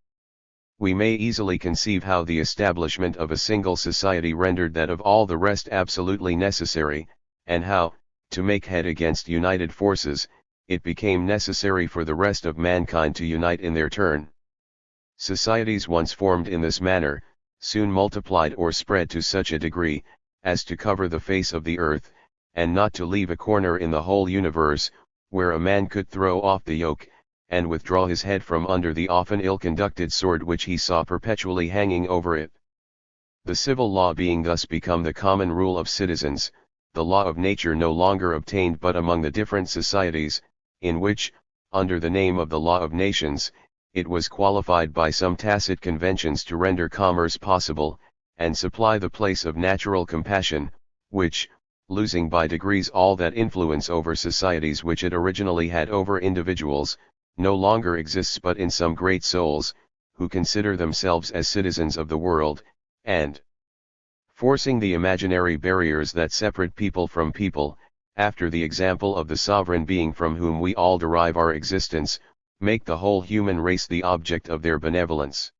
We may easily conceive how the establishment of a single society rendered that of all the rest absolutely necessary, and how, to make head against united forces, it became necessary for the rest of mankind to unite in their turn. Societies once formed in this manner, soon multiplied or spread to such a degree, as to cover the face of the earth, and not to leave a corner in the whole universe, where a man could throw off the yoke, and withdraw his head from under the often ill-conducted sword which he saw perpetually hanging over it. The civil law being thus become the common rule of citizens, the law of nature no longer obtained but among the different societies, in which, under the name of the law of nations, it was qualified by some tacit conventions to render commerce possible, and supply the place of natural compassion, which, losing by degrees all that influence over societies which it originally had over individuals, no longer exists but in some great souls, who consider themselves as citizens of the world, and, forcing the imaginary barriers that separate people from people, after the example of the sovereign being from whom we all derive our existence, make the whole human race the object of their benevolence.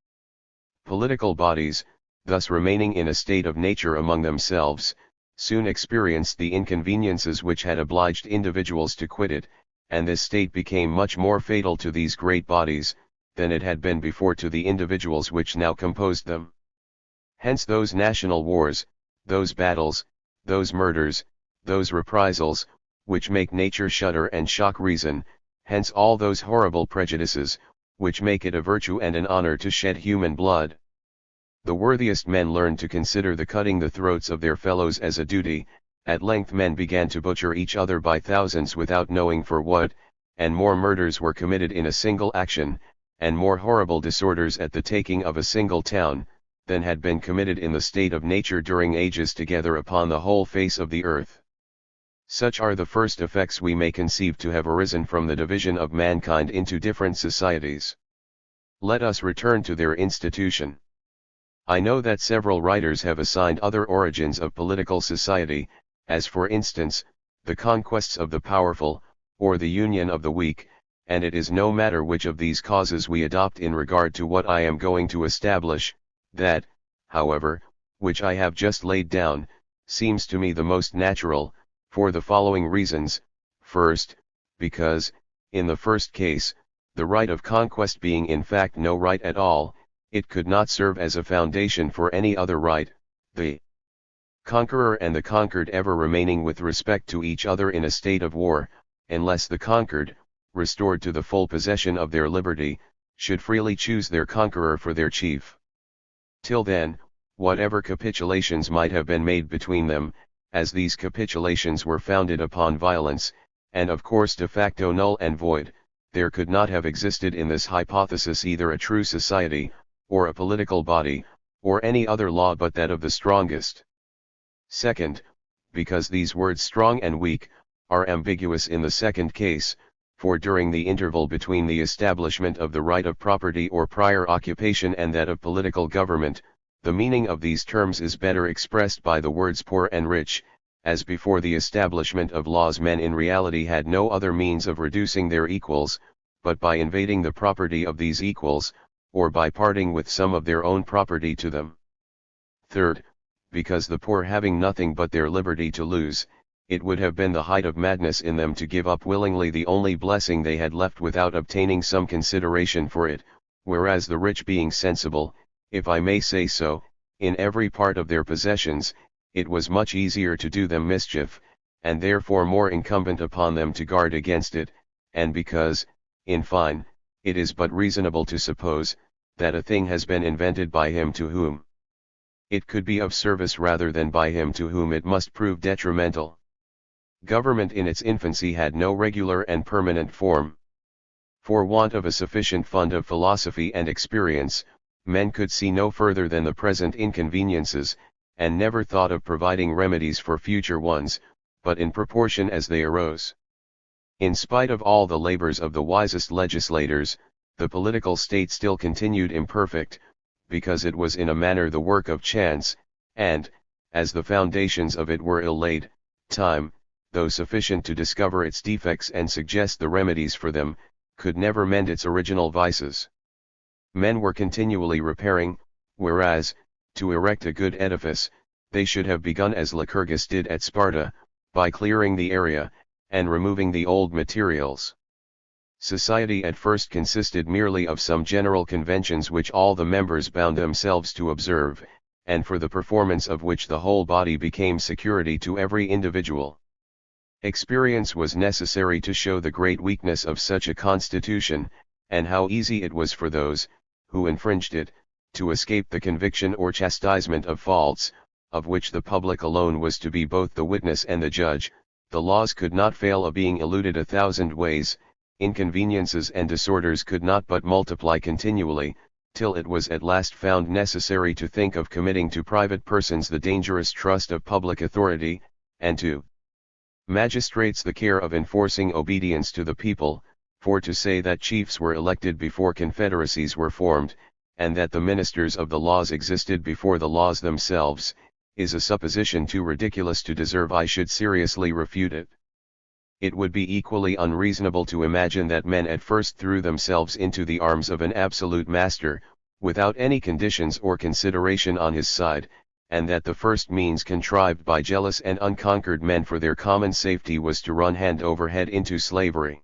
Political bodies, thus remaining in a state of nature among themselves, soon experienced the inconveniences which had obliged individuals to quit it, and this state became much more fatal to these great bodies, than it had been before to the individuals which now composed them. Hence those national wars, those battles, those murders, those reprisals, which make nature shudder and shock reason, hence all those horrible prejudices, which make it a virtue and an honor to shed human blood. The worthiest men learned to consider the cutting the throats of their fellows as a duty. At length men began to butcher each other by thousands without knowing for what, and more murders were committed in a single action, and more horrible disorders at the taking of a single town, than had been committed in the state of nature during ages together upon the whole face of the earth. Such are the first effects we may conceive to have arisen from the division of mankind into different societies. Let us return to their institution. I know that several writers have assigned other origins of political society, as for instance, the conquests of the powerful, or the union of the weak, and it is no matter which of these causes we adopt in regard to what I am going to establish. That, however, which I have just laid down, seems to me the most natural, for the following reasons. First, because, In the first case, the right of conquest being in fact no right at all, it could not serve as a foundation for any other right, the conqueror and the conquered ever remaining with respect to each other in a state of war, unless the conquered, restored to the full possession of their liberty, should freely choose their conqueror for their chief. Till then, whatever capitulations might have been made between them, as these capitulations were founded upon violence, and of course de facto null and void, there could not have existed in this hypothesis either a true society, or a political body, or any other law but that of the strongest. Second, because these words strong and weak, are ambiguous in the second case, for during the interval between the establishment of the right of property or prior occupation and that of political government, the meaning of these terms is better expressed by the words poor and rich, as before the establishment of laws men in reality had no other means of reducing their equals, but by invading the property of these equals, or by parting with some of their own property to them. Third, because the poor having nothing but their liberty to lose, it would have been the height of madness in them to give up willingly the only blessing they had left without obtaining some consideration for it, whereas the rich being sensible, if I may say so, in every part of their possessions, it was much easier to do them mischief, and therefore more incumbent upon them to guard against it, and because, in fine, it is but reasonable to suppose, that a thing has been invented by him to whom it could be of service rather than by him to whom it must prove detrimental. Government in its infancy had no regular and permanent form. For want of a sufficient fund of philosophy and experience, men could see no further than the present inconveniences, and never thought of providing remedies for future ones, but in proportion as they arose. In spite of all the labors of the wisest legislators, the political state still continued imperfect, because it was in a manner the work of chance, and, as the foundations of it were ill laid, time, though sufficient to discover its defects and suggest the remedies for them, could never mend its original vices. Men were continually repairing, whereas, to erect a good edifice, they should have begun as Lycurgus did at Sparta, by clearing the area, and removing the old materials. Society at first consisted merely of some general conventions which all the members bound themselves to observe, and for the performance of which the whole body became security to every individual. Experience was necessary to show the great weakness of such a constitution, and how easy it was for those, who infringed it, to escape the conviction or chastisement of faults, of which the public alone was to be both the witness and the judge. The laws could not fail of being eluded 1,000 ways, inconveniences and disorders could not but multiply continually, till it was at last found necessary to think of committing to private persons the dangerous trust of public authority, and to magistrates the care of enforcing obedience to the people, for to say that chiefs were elected before confederacies were formed, and that the ministers of the laws existed before the laws themselves, is a supposition too ridiculous to deserve I should seriously refute it. It would be equally unreasonable to imagine that men at first threw themselves into the arms of an absolute master, without any conditions or consideration on his side, and that the first means contrived by jealous and unconquered men for their common safety was to run hand over head into slavery.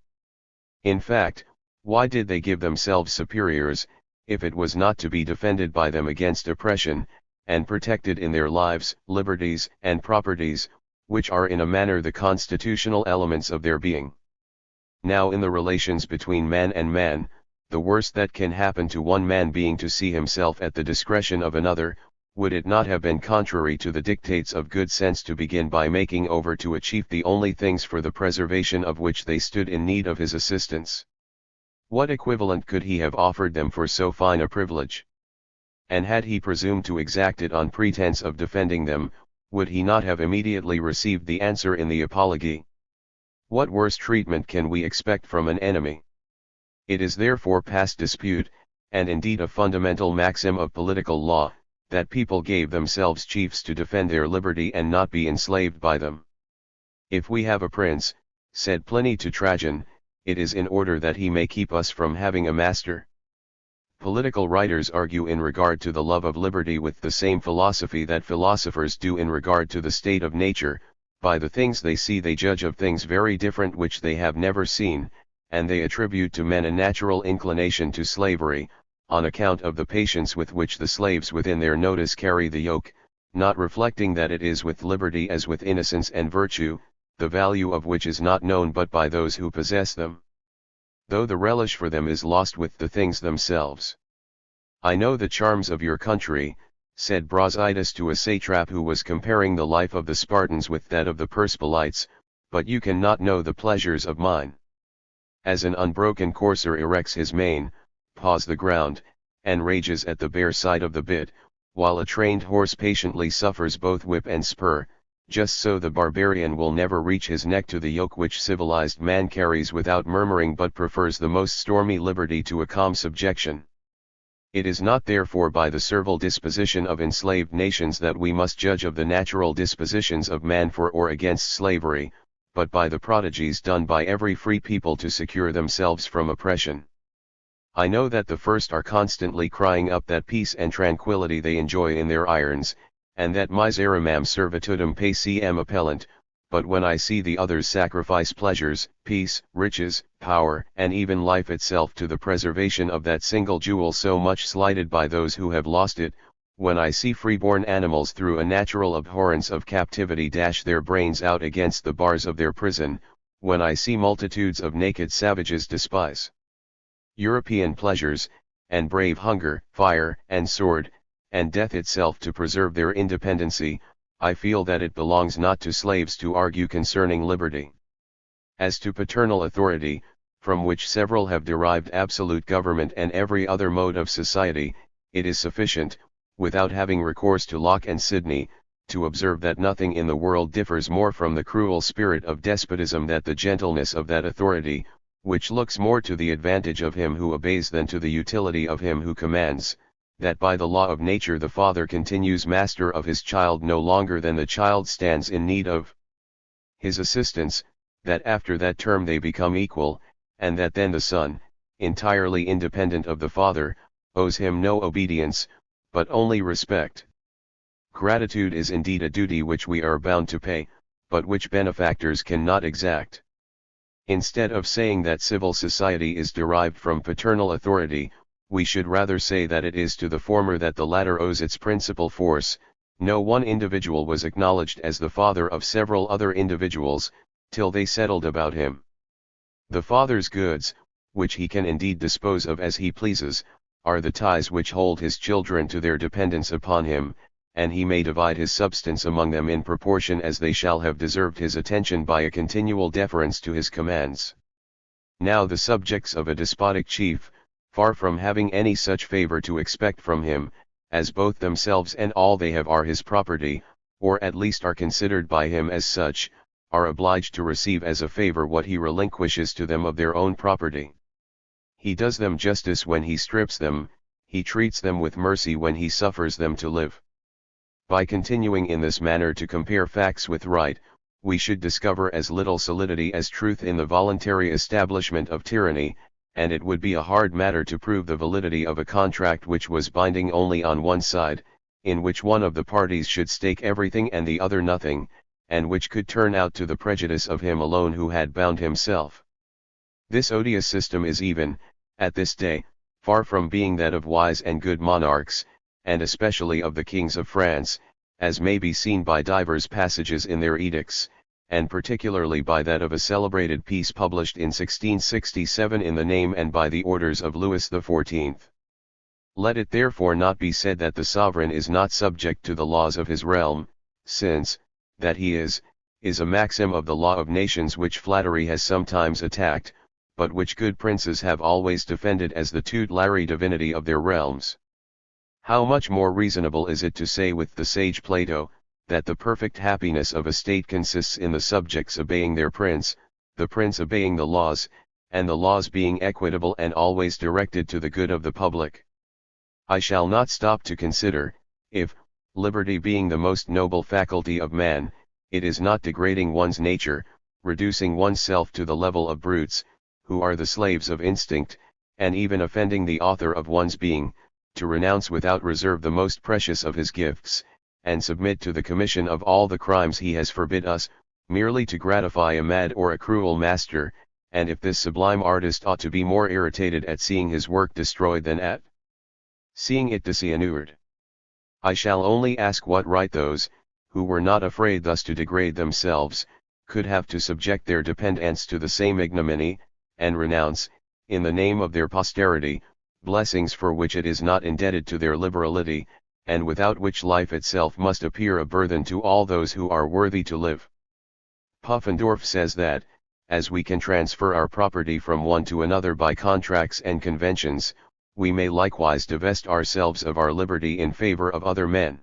In fact, why did they give themselves superiors, if it was not to be defended by them against oppression, and protected in their lives, liberties, and properties, which are in a manner the constitutional elements of their being? Now in the relations between man and man, the worst that can happen to one man being to see himself at the discretion of another, would it not have been contrary to the dictates of good sense to begin by making over to a chief the only things for the preservation of which they stood in need of his assistance? What equivalent could he have offered them for so fine a privilege? And had he presumed to exact it on pretense of defending them, would he not have immediately received the answer in the Apology? What worse treatment can we expect from an enemy? It is therefore past dispute, and indeed a fundamental maxim of political law, that people gave themselves chiefs to defend their liberty and not be enslaved by them. If we have a prince, said Pliny to Trajan, it is in order that he may keep us from having a master. Political writers argue in regard to the love of liberty with the same philosophy that philosophers do in regard to the state of nature. By the things they see they judge of things very different which they have never seen, and they attribute to men a natural inclination to slavery, on account of the patience with which the slaves within their notice carry the yoke, not reflecting that it is with liberty as with innocence and virtue, the value of which is not known but by those who possess them, though the relish for them is lost with the things themselves. I know the charms of your country, said Brasidas to a satrap who was comparing the life of the Spartans with that of the Persipolites, but you cannot know the pleasures of mine. As an unbroken courser erects his mane, paws the ground, and rages at the bare side of the bit, while a trained horse patiently suffers both whip and spur, just so the barbarian will never reach his neck to the yoke which civilized man carries without murmuring, but prefers the most stormy liberty to a calm subjection. It is not therefore by the servile disposition of enslaved nations that we must judge of the natural dispositions of man for or against slavery, but by the prodigies done by every free people to secure themselves from oppression. I know that the first are constantly crying up that peace and tranquillity they enjoy in their irons, and that miseramam servitudem pacem appellant, but when I see the others sacrifice pleasures, peace, riches, power, and even life itself to the preservation of that single jewel so much slighted by those who have lost it, when I see freeborn animals through a natural abhorrence of captivity dash their brains out against the bars of their prison, when I see multitudes of naked savages despise European pleasures, and brave hunger, fire, and sword, and death itself to preserve their independency, I feel that it belongs not to slaves to argue concerning liberty. As to paternal authority, from which several have derived absolute government and every other mode of society, it is sufficient, without having recourse to Locke and Sidney, to observe that nothing in the world differs more from the cruel spirit of despotism than the gentleness of that authority, which looks more to the advantage of him who obeys than to the utility of him who commands, that by the law of nature the father continues master of his child no longer than the child stands in need of his assistance, that after that term they become equal, and that then the son, entirely independent of the father, owes him no obedience, but only respect. Gratitude is indeed a duty which we are bound to pay, but which benefactors cannot exact. Instead of saying that civil society is derived from paternal authority, we should rather say that it is to the former that the latter owes its principal force. No one individual was acknowledged as the father of several other individuals, till they settled about him. The father's goods, which he can indeed dispose of as he pleases, are the ties which hold his children to their dependence upon him, and he may divide his substance among them in proportion as they shall have deserved his attention by a continual deference to his commands. Now the subjects of a despotic chief, far from having any such favor to expect from him, as both themselves and all they have are his property, or at least are considered by him as such, are obliged to receive as a favor what he relinquishes to them of their own property. He does them justice when he strips them, he treats them with mercy when he suffers them to live. By continuing in this manner to compare facts with right, we should discover as little solidity as truth in the voluntary establishment of tyranny, and it would be a hard matter to prove the validity of a contract which was binding only on one side, in which one of the parties should stake everything and the other nothing, and which could turn out to the prejudice of him alone who had bound himself. This odious system is even, at this day, far from being that of wise and good monarchs, and especially of the kings of France, as may be seen by divers passages in their edicts, and particularly by that of a celebrated piece published in 1667 in the name and by the orders of Louis XIV. Let it therefore not be said that the sovereign is not subject to the laws of his realm, since, that he is a maxim of the law of nations which flattery has sometimes attacked, but which good princes have always defended as the tutelary divinity of their realms. How much more reasonable is it to say with the sage Plato, that the perfect happiness of a state consists in the subjects obeying their prince, the prince obeying the laws, and the laws being equitable and always directed to the good of the public. I shall not stop to consider, if, liberty being the most noble faculty of man, it is not degrading one's nature, reducing oneself to the level of brutes, who are the slaves of instinct, and even offending the author of one's being, to renounce without reserve the most precious of his gifts, and submit to the commission of all the crimes he has forbid us, merely to gratify a mad or a cruel master, and if this sublime artist ought to be more irritated at seeing his work destroyed than at seeing it dishonored. I shall only ask what right those, who were not afraid thus to degrade themselves, could have to subject their dependants to the same ignominy, and renounce, in the name of their posterity, blessings for which it is not indebted to their liberality, and without which life itself must appear a burthen to all those who are worthy to live. Puffendorf says that, as we can transfer our property from one to another by contracts and conventions, we may likewise divest ourselves of our liberty in favor of other men.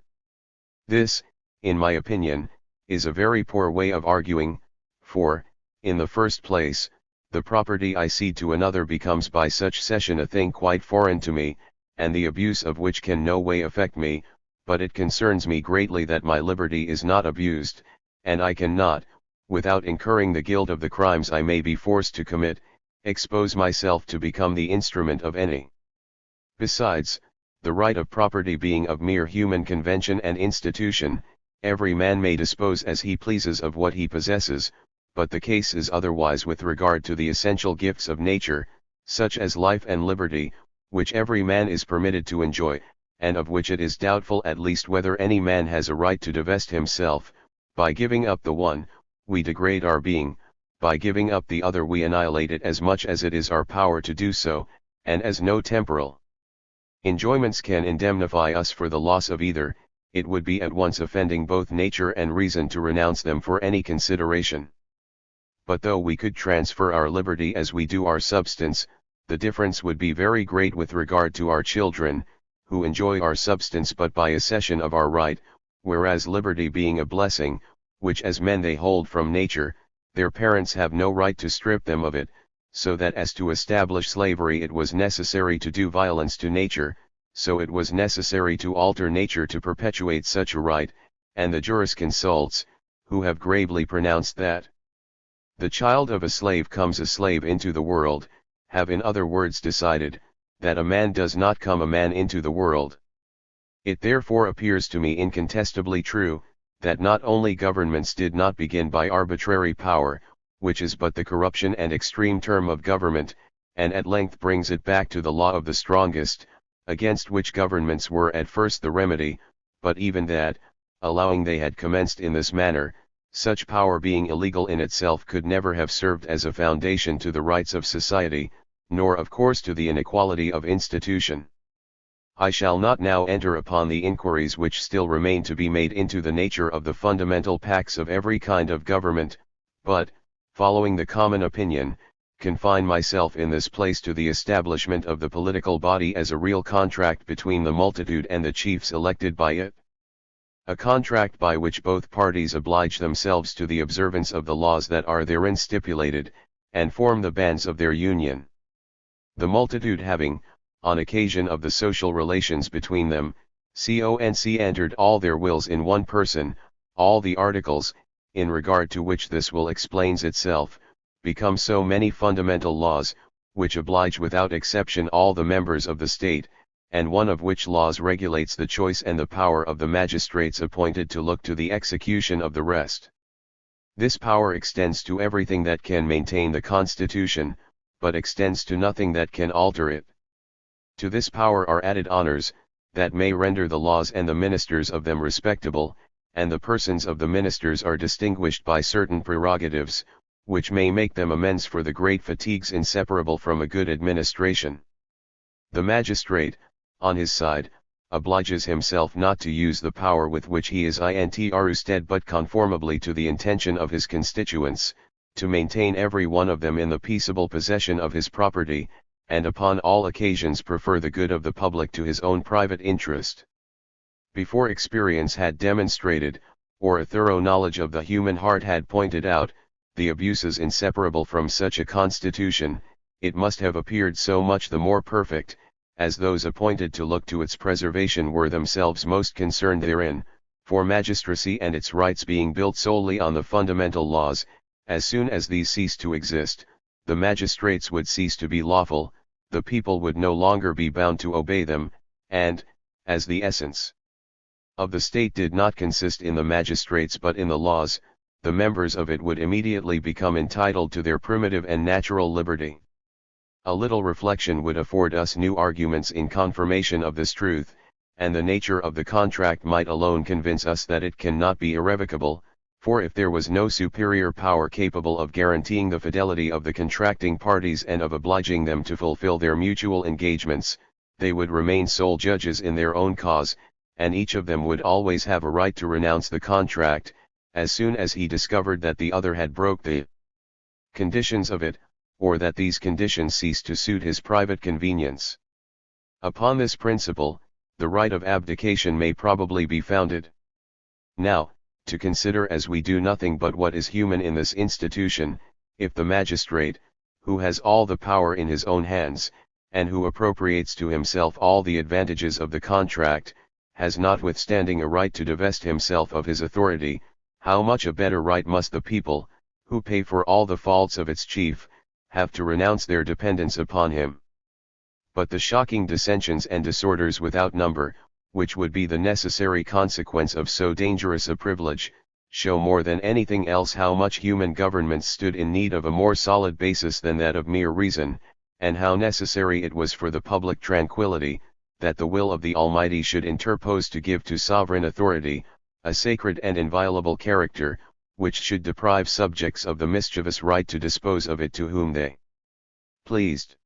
This, in my opinion, is a very poor way of arguing, for, in the first place, the property I cede to another becomes by such cession a thing quite foreign to me, and the abuse of which can no way affect me, but it concerns me greatly that my liberty is not abused, and I cannot, without incurring the guilt of the crimes I may be forced to commit, expose myself to become the instrument of any. Besides, the right of property being of mere human convention and institution, every man may dispose as he pleases of what he possesses, but the case is otherwise with regard to the essential gifts of nature, such as life and liberty, which every man is permitted to enjoy, and of which it is doubtful at least whether any man has a right to divest himself. By giving up the one, we degrade our being, by giving up the other we annihilate it as much as it is our power to do so, and as no temporal enjoyments can indemnify us for the loss of either, it would be at once offending both nature and reason to renounce them for any consideration. But though we could transfer our liberty as we do our substance, the difference would be very great with regard to our children, who enjoy our substance but by a cession of our right, whereas liberty being a blessing, which as men they hold from nature, their parents have no right to strip them of it, so that as to establish slavery it was necessary to do violence to nature, so it was necessary to alter nature to perpetuate such a right, and the jurisconsults, who have gravely pronounced that the child of a slave comes a slave into the world, have in other words decided, that a man does not come a man into the world. It therefore appears to me incontestably true, that not only governments did not begin by arbitrary power, which is but the corruption and extreme term of government, and at length brings it back to the law of the strongest, against which governments were at first the remedy, but even that, allowing they had commenced in this manner, such power being illegal in itself could never have served as a foundation to the rights of society, nor of course to the inequality of institution. I shall not now enter upon the inquiries which still remain to be made into the nature of the fundamental pacts of every kind of government, but, following the common opinion, confine myself in this place to the establishment of the political body as a real contract between the multitude and the chiefs elected by it. A contract by which both parties oblige themselves to the observance of the laws that are therein stipulated, and form the bands of their union. The multitude having, on occasion of the social relations between them, entered all their wills in one person, all the articles, in regard to which this will explains itself, become so many fundamental laws, which oblige without exception all the members of the state, and one of which laws regulates the choice and the power of the magistrates appointed to look to the execution of the rest. This power extends to everything that can maintain the constitution, but extends to nothing that can alter it. To this power are added honors, that may render the laws and the ministers of them respectable, and the persons of the ministers are distinguished by certain prerogatives, which may make them amends for the great fatigues inseparable from a good administration. The magistrate, on his side, obliges himself not to use the power with which he is entrusted but conformably to the intention of his constituents, to maintain every one of them in the peaceable possession of his property, and upon all occasions prefer the good of the public to his own private interest. Before experience had demonstrated, or a thorough knowledge of the human heart had pointed out, the abuses inseparable from such a constitution, it must have appeared so much the more perfect, as those appointed to look to its preservation were themselves most concerned therein, for magistracy and its rights being built solely on the fundamental laws, as soon as these ceased to exist, the magistrates would cease to be lawful, the people would no longer be bound to obey them, and, as the essence of the state did not consist in the magistrates but in the laws, the members of it would immediately become entitled to their primitive and natural liberty. A little reflection would afford us new arguments in confirmation of this truth, and the nature of the contract might alone convince us that it cannot be irrevocable, for if there was no superior power capable of guaranteeing the fidelity of the contracting parties and of obliging them to fulfill their mutual engagements, they would remain sole judges in their own cause, and each of them would always have a right to renounce the contract, as soon as he discovered that the other had broke the conditions of it, or that these conditions ceased to suit his private convenience. Upon this principle, the right of abdication may probably be founded. Now, to consider as we do nothing but what is human in this institution, if the magistrate, who has all the power in his own hands, and who appropriates to himself all the advantages of the contract, has notwithstanding a right to divest himself of his authority, how much a better right must the people, who pay for all the faults of its chief, have to renounce their dependence upon him. But the shocking dissensions and disorders without number, which would be the necessary consequence of so dangerous a privilege, show more than anything else how much human governments stood in need of a more solid basis than that of mere reason, and how necessary it was for the public tranquility, that the will of the Almighty should interpose to give to sovereign authority, a sacred and inviolable character, which should deprive subjects of the mischievous right to dispose of it to whom they pleased.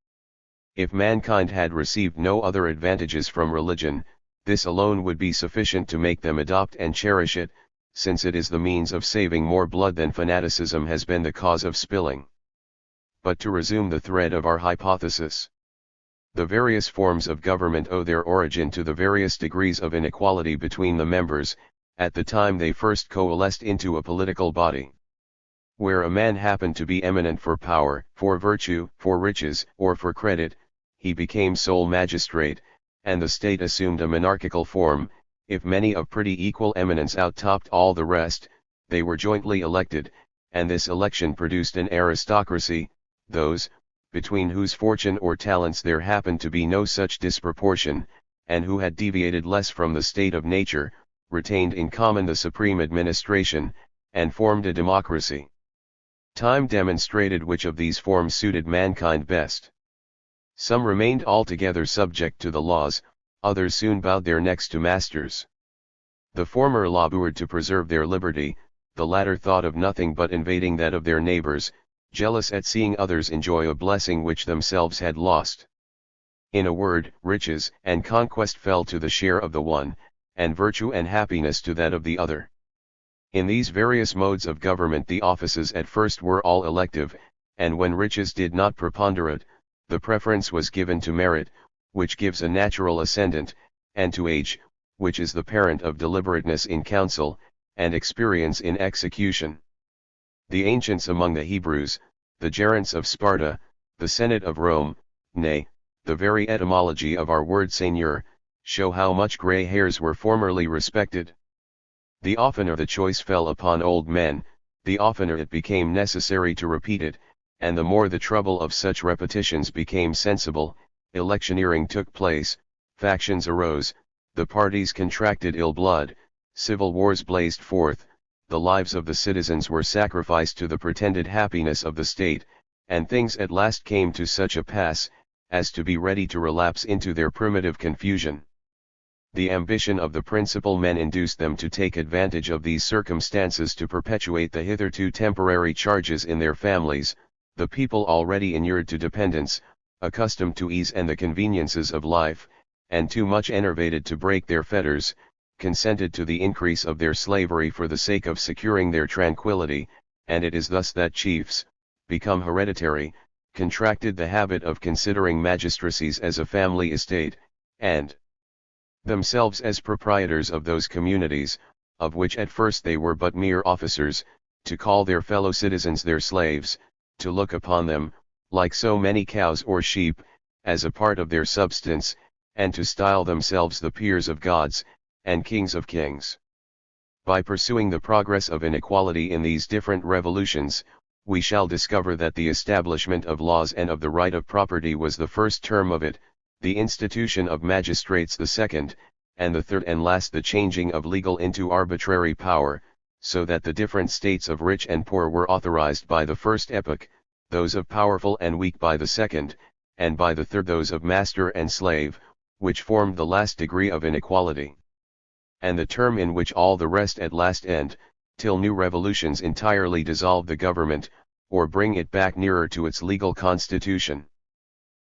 If mankind had received no other advantages from religion, this alone would be sufficient to make them adopt and cherish it, since it is the means of saving more blood than fanaticism has been the cause of spilling. But to resume the thread of our hypothesis. The various forms of government owe their origin to the various degrees of inequality between the members, at the time they first coalesced into a political body. Where a man happened to be eminent for power, for virtue, for riches, or for credit, he became sole magistrate, and the state assumed a monarchical form. If many of pretty equal eminence outtopped all the rest, they were jointly elected, and this election produced an aristocracy. Those, between whose fortune or talents there happened to be no such disproportion, and who had deviated less from the state of nature, retained in common the supreme administration, and formed a democracy. Time demonstrated which of these forms suited mankind best. Some remained altogether subject to the laws, others soon bowed their necks to masters. The former labored to preserve their liberty, the latter thought of nothing but invading that of their neighbors, jealous at seeing others enjoy a blessing which themselves had lost. In a word, riches and conquest fell to the share of the one, and virtue and happiness to that of the other. In these various modes of government the offices at first were all elective, and when riches did not preponderate, the preference was given to merit, which gives a natural ascendant, and to age, which is the parent of deliberateness in council, and experience in execution. The ancients among the Hebrews, the gerents of Sparta, the Senate of Rome, nay, the very etymology of our word seigneur, show how much grey hairs were formerly respected. The oftener the choice fell upon old men, the oftener it became necessary to repeat it, and the more the trouble of such repetitions became sensible, electioneering took place, factions arose, the parties contracted ill blood, civil wars blazed forth, the lives of the citizens were sacrificed to the pretended happiness of the state, and things at last came to such a pass, as to be ready to relapse into their primitive confusion. The ambition of the principal men induced them to take advantage of these circumstances to perpetuate the hitherto temporary charges in their families. The people already inured to dependence, accustomed to ease and the conveniences of life, and too much enervated to break their fetters, consented to the increase of their slavery for the sake of securing their tranquility, and it is thus that chiefs, become hereditary, contracted the habit of considering magistracies as a family estate, and themselves as proprietors of those communities, of which at first they were but mere officers, to call their fellow citizens their slaves, to look upon them, like so many cows or sheep, as a part of their substance, and to style themselves the peers of gods, and kings of kings. By pursuing the progress of inequality in these different revolutions, we shall discover that the establishment of laws and of the right of property was the first term of it, the institution of magistrates the second, and the third and last the changing of legal into arbitrary power, so that the different states of rich and poor were authorized by the first epoch, those of powerful and weak by the second, and by the third those of master and slave, which formed the last degree of inequality. And the term in which all the rest at last end, till new revolutions entirely dissolve the government, or bring it back nearer to its legal constitution.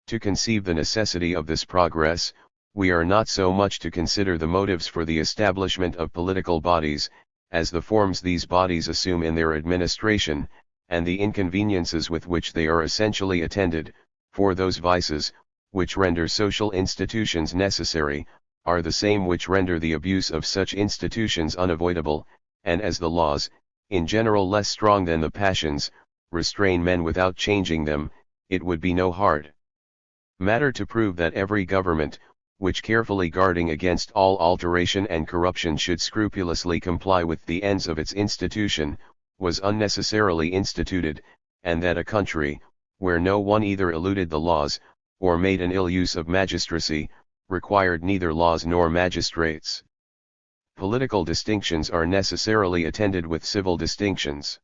To conceive the necessity of this progress, we are not so much to consider the motives for the establishment of political bodies, as the forms these bodies assume in their administration, and the inconveniences with which they are essentially attended, for those vices, which render social institutions necessary, are the same which render the abuse of such institutions unavoidable, and as the laws, in general less strong than the passions, restrain men without changing them, it would be no hard matter to prove that every government, which carefully guarding against all alteration and corruption should scrupulously comply with the ends of its institution, was unnecessarily instituted, and that a country, where no one either eluded the laws, or made an ill use of magistracy, required neither laws nor magistrates. Political distinctions are necessarily attended with civil distinctions.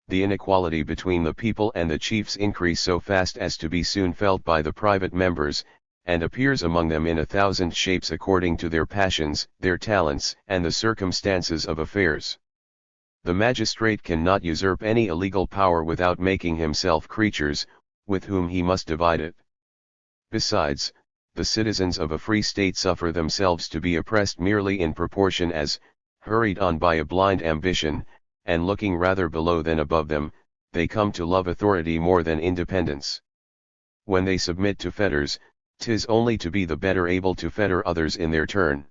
The inequality between the people and the chiefs increase so fast as to be soon felt by the private members, and appears among them in 1,000 shapes according to their passions, their talents, and the circumstances of affairs. The magistrate cannot usurp any illegal power without making himself creatures, with whom he must divide it. Besides, the citizens of a free state suffer themselves to be oppressed merely in proportion as, hurried on by a blind ambition, and looking rather below than above them, they come to love authority more than independence. When they submit to fetters, 'tis only to be the better able to fetter others in their turn.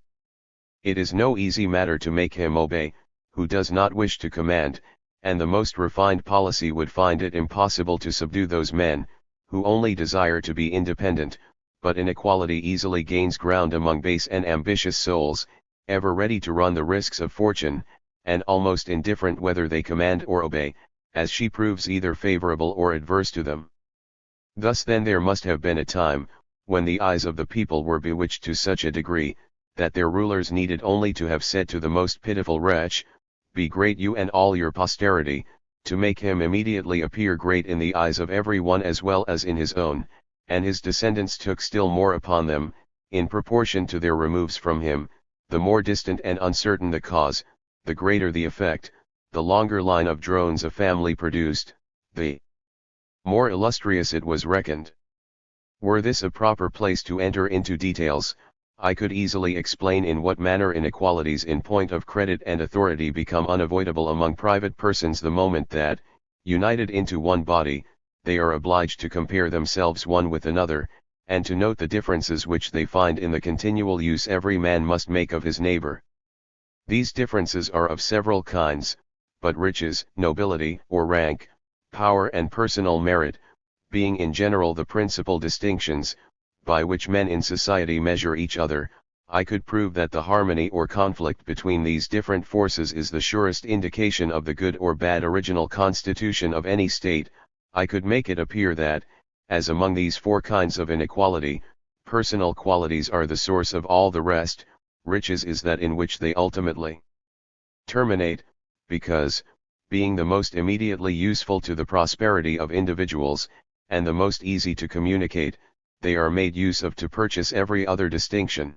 It is no easy matter to make him obey, who does not wish to command, and the most refined policy would find it impossible to subdue those men, who only desire to be independent, but inequality easily gains ground among base and ambitious souls, ever ready to run the risks of fortune, and almost indifferent whether they command or obey, as she proves either favorable or adverse to them. Thus then there must have been a time, when the eyes of the people were bewitched to such a degree, that their rulers needed only to have said to the most pitiful wretch, "Be great you and all your posterity," to make him immediately appear great in the eyes of every one as well as in his own, and his descendants took still more upon them, in proportion to their removes from him, the more distant and uncertain the cause, the greater the effect, the longer line of drones a family produced, the more illustrious it was reckoned. Were this a proper place to enter into details, I could easily explain in what manner inequalities in point of credit and authority become unavoidable among private persons the moment that, united into one body, they are obliged to compare themselves one with another, and to note the differences which they find in the continual use every man must make of his neighbor. These differences are of several kinds, but riches, nobility or rank, power and personal merit, being in general the principal distinctions, by which men in society measure each other, I could prove that the harmony or conflict between these different forces is the surest indication of the good or bad original constitution of any state. I could make it appear that, as among these four kinds of inequality, personal qualities are the source of all the rest, riches is that in which they ultimately terminate, because, being the most immediately useful to the prosperity of individuals, and the most easy to communicate, they are made use of to purchase every other distinction.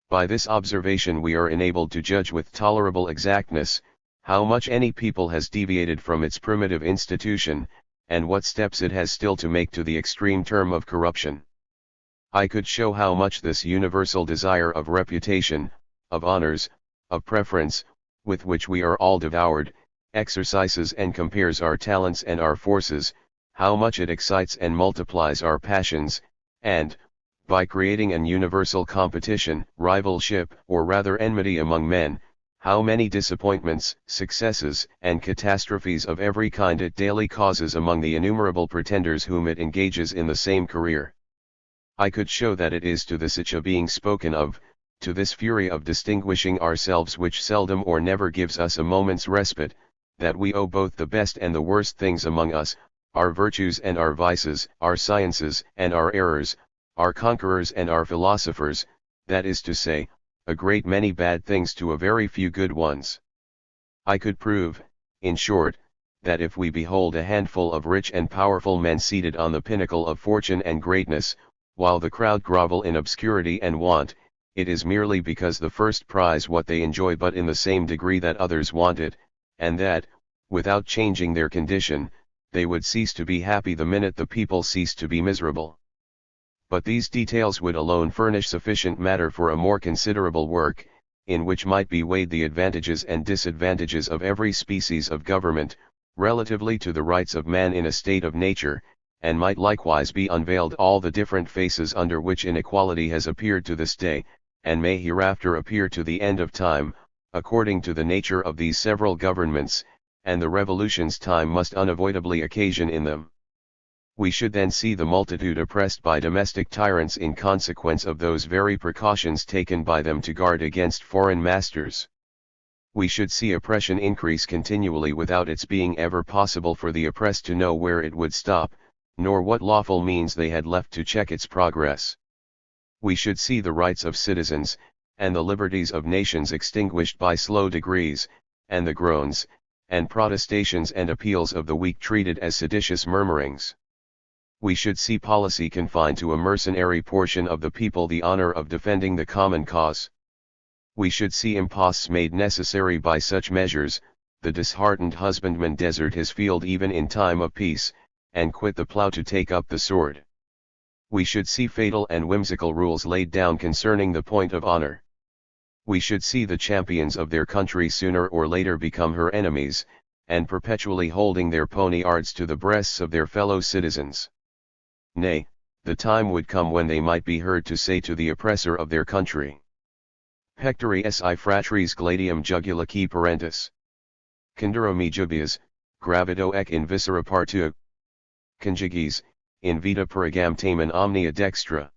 By this observation we are enabled to judge with tolerable exactness, how much any people has deviated from its primitive institution, and what steps it has still to make to the extreme term of corruption. I could show how much this universal desire of reputation, of honors, of preference, with which we are all devoured, exercises and compares our talents and our forces, how much it excites and multiplies our passions, and, by creating an universal competition, rivalship, or rather enmity among men, how many disappointments, successes, and catastrophes of every kind it daily causes among the innumerable pretenders whom it engages in the same career. I could show that it is to this itch of being spoken of, to this fury of distinguishing ourselves which seldom or never gives us a moment's respite, that we owe both the best and the worst things among us, our virtues and our vices, our sciences and our errors, our conquerors and our philosophers, that is to say, a great many bad things to a very few good ones. I could prove, in short, that if we behold a handful of rich and powerful men seated on the pinnacle of fortune and greatness, while the crowd grovel in obscurity and want, it is merely because the first prize what they enjoy but in the same degree that others want it, and that, without changing their condition, they would cease to be happy the minute the people cease to be miserable. But these details would alone furnish sufficient matter for a more considerable work, in which might be weighed the advantages and disadvantages of every species of government, relatively to the rights of man in a state of nature, and might likewise be unveiled all the different faces under which inequality has appeared to this day, and may hereafter appear to the end of time, according to the nature of these several governments, and the revolutions time must unavoidably occasion in them. We should then see the multitude oppressed by domestic tyrants in consequence of those very precautions taken by them to guard against foreign masters. We should see oppression increase continually without its being ever possible for the oppressed to know where it would stop, nor what lawful means they had left to check its progress. We should see the rights of citizens, and the liberties of nations extinguished by slow degrees, and the groans, and protestations and appeals of the weak treated as seditious murmurings. We should see policy confined to a mercenary portion of the people the honor of defending the common cause. We should see imposts made necessary by such measures, the disheartened husbandman desert his field even in time of peace, and quit the plough to take up the sword. We should see fatal and whimsical rules laid down concerning the point of honor. We should see the champions of their country sooner or later become her enemies, and perpetually holding their poniards to the breasts of their fellow citizens. Nay, the time would come when they might be heard to say to the oppressor of their country, Pectori si fratres gladium jugulaci parentis. Conduro me jubias, gravido ec in viscera partua. Conjuges, in vita perigam tamen omnia dextra.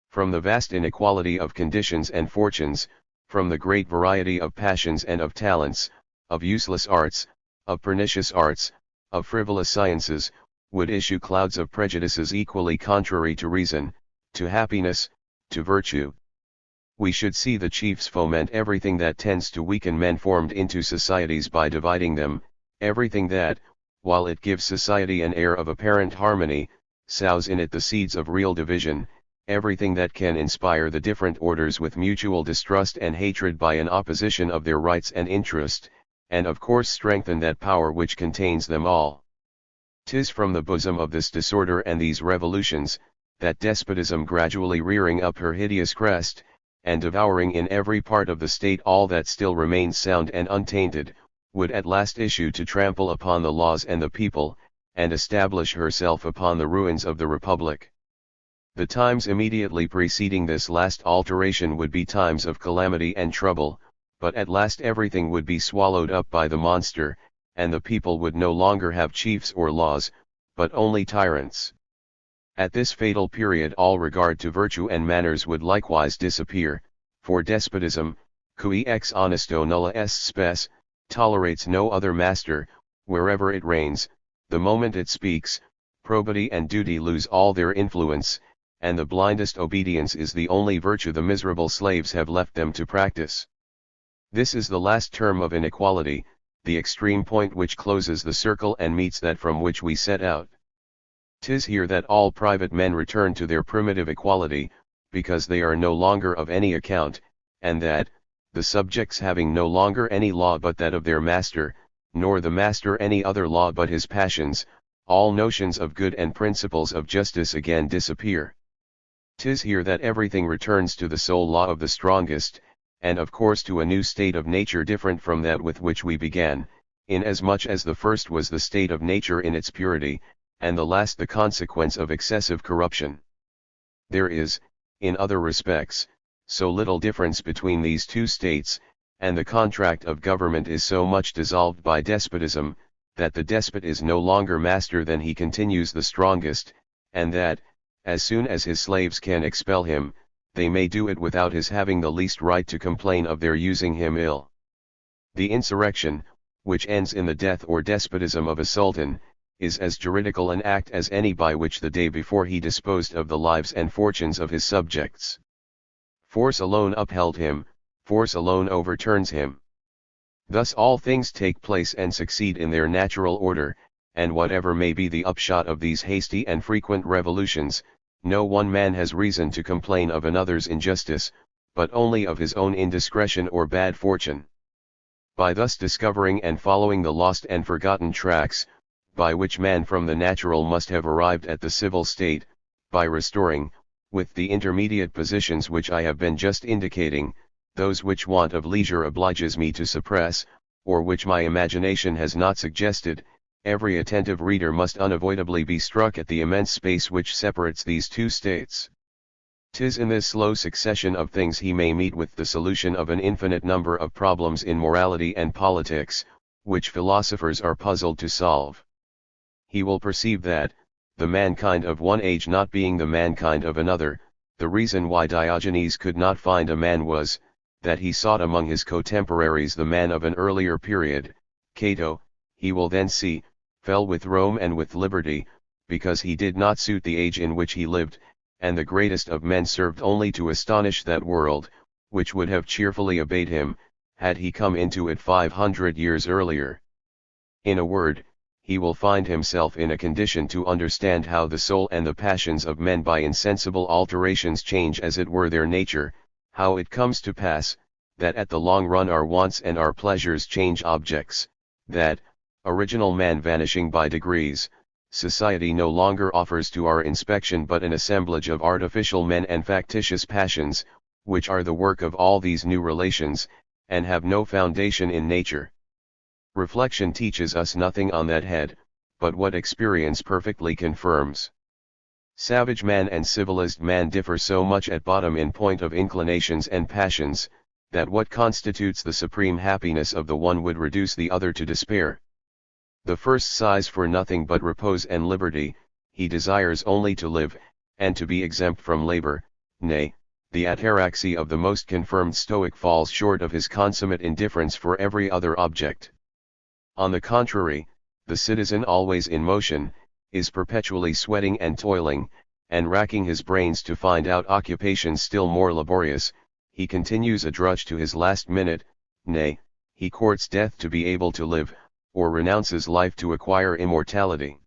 From the vast inequality of conditions and fortunes, from the great variety of passions and of talents, of useless arts, of pernicious arts, of frivolous sciences, would issue clouds of prejudices equally contrary to reason, to happiness, to virtue. We should see the chiefs foment everything that tends to weaken men formed into societies by dividing them, everything that, while it gives society an air of apparent harmony, sows in it the seeds of real division, everything that can inspire the different orders with mutual distrust and hatred by an opposition of their rights and interest, and of course strengthen that power which contains them all. 'Tis from the bosom of this disorder and these revolutions, that despotism gradually rearing up her hideous crest, and devouring in every part of the state all that still remains sound and untainted, would at last issue to trample upon the laws and the people, and establish herself upon the ruins of the Republic. The times immediately preceding this last alteration would be times of calamity and trouble, but at last everything would be swallowed up by the monster, and the people would no longer have chiefs or laws, but only tyrants. At this fatal period all regard to virtue and manners would likewise disappear, for despotism, cui ex honesto nulla est spes, tolerates no other master, wherever it reigns. The moment it speaks, probity and duty lose all their influence, and the blindest obedience is the only virtue the miserable slaves have left them to practice. This is the last term of inequality, the extreme point which closes the circle and meets that from which we set out. 'Tis here that all private men return to their primitive equality, because they are no longer of any account, and that, the subjects having no longer any law but that of their master, nor the master any other law but his passions, all notions of good and principles of justice again disappear. 'Tis here that everything returns to the sole law of the strongest, and of course to a new state of nature different from that with which we began, inasmuch as the first was the state of nature in its purity, and the last the consequence of excessive corruption. There is, in other respects, so little difference between these two states, and the contract of government is so much dissolved by despotism, that the despot is no longer master than he continues the strongest, and that, as soon as his slaves can expel him, they may do it without his having the least right to complain of their using him ill. The insurrection, which ends in the death or despotism of a sultan, is as juridical an act as any by which the day before he disposed of the lives and fortunes of his subjects. Force alone upheld him, force alone overturns him. Thus all things take place and succeed in their natural order, and whatever may be the upshot of these hasty and frequent revolutions, no one man has reason to complain of another's injustice, but only of his own indiscretion or bad fortune. By thus discovering and following the lost and forgotten tracks, by which man from the natural must have arrived at the civil state, by restoring, with the intermediate positions which I have been just indicating, those which want of leisure obliges me to suppress, or which my imagination has not suggested, every attentive reader must unavoidably be struck at the immense space which separates these two states. 'Tis in this slow succession of things he may meet with the solution of an infinite number of problems in morality and politics, which philosophers are puzzled to solve. He will perceive that, the mankind of one age not being the mankind of another, the reason why Diogenes could not find a man was, that he sought among his contemporaries the man of an earlier period. Cato, he will then see, fell with Rome and with liberty, because he did not suit the age in which he lived, and the greatest of men served only to astonish that world, which would have cheerfully obeyed him, had he come into it 500 years earlier. In a word, he will find himself in a condition to understand how the soul and the passions of men by insensible alterations change as it were their nature, how it comes to pass, that at the long run our wants and our pleasures change objects, that, original man vanishing by degrees, society no longer offers to our inspection but an assemblage of artificial men and factitious passions, which are the work of all these new relations, and have no foundation in nature. Reflection teaches us nothing on that head, but what experience perfectly confirms. Savage man and civilized man differ so much at bottom in point of inclinations and passions, that what constitutes the supreme happiness of the one would reduce the other to despair. The first sighs for nothing but repose and liberty, he desires only to live, and to be exempt from labor. Nay, the ataraxy of the most confirmed Stoic falls short of his consummate indifference for every other object. On the contrary, the citizen always in motion, is perpetually sweating and toiling, and racking his brains to find out occupations still more laborious. He continues a drudge to his last minute, nay, he courts death to be able to live, or renounces life to acquire immortality.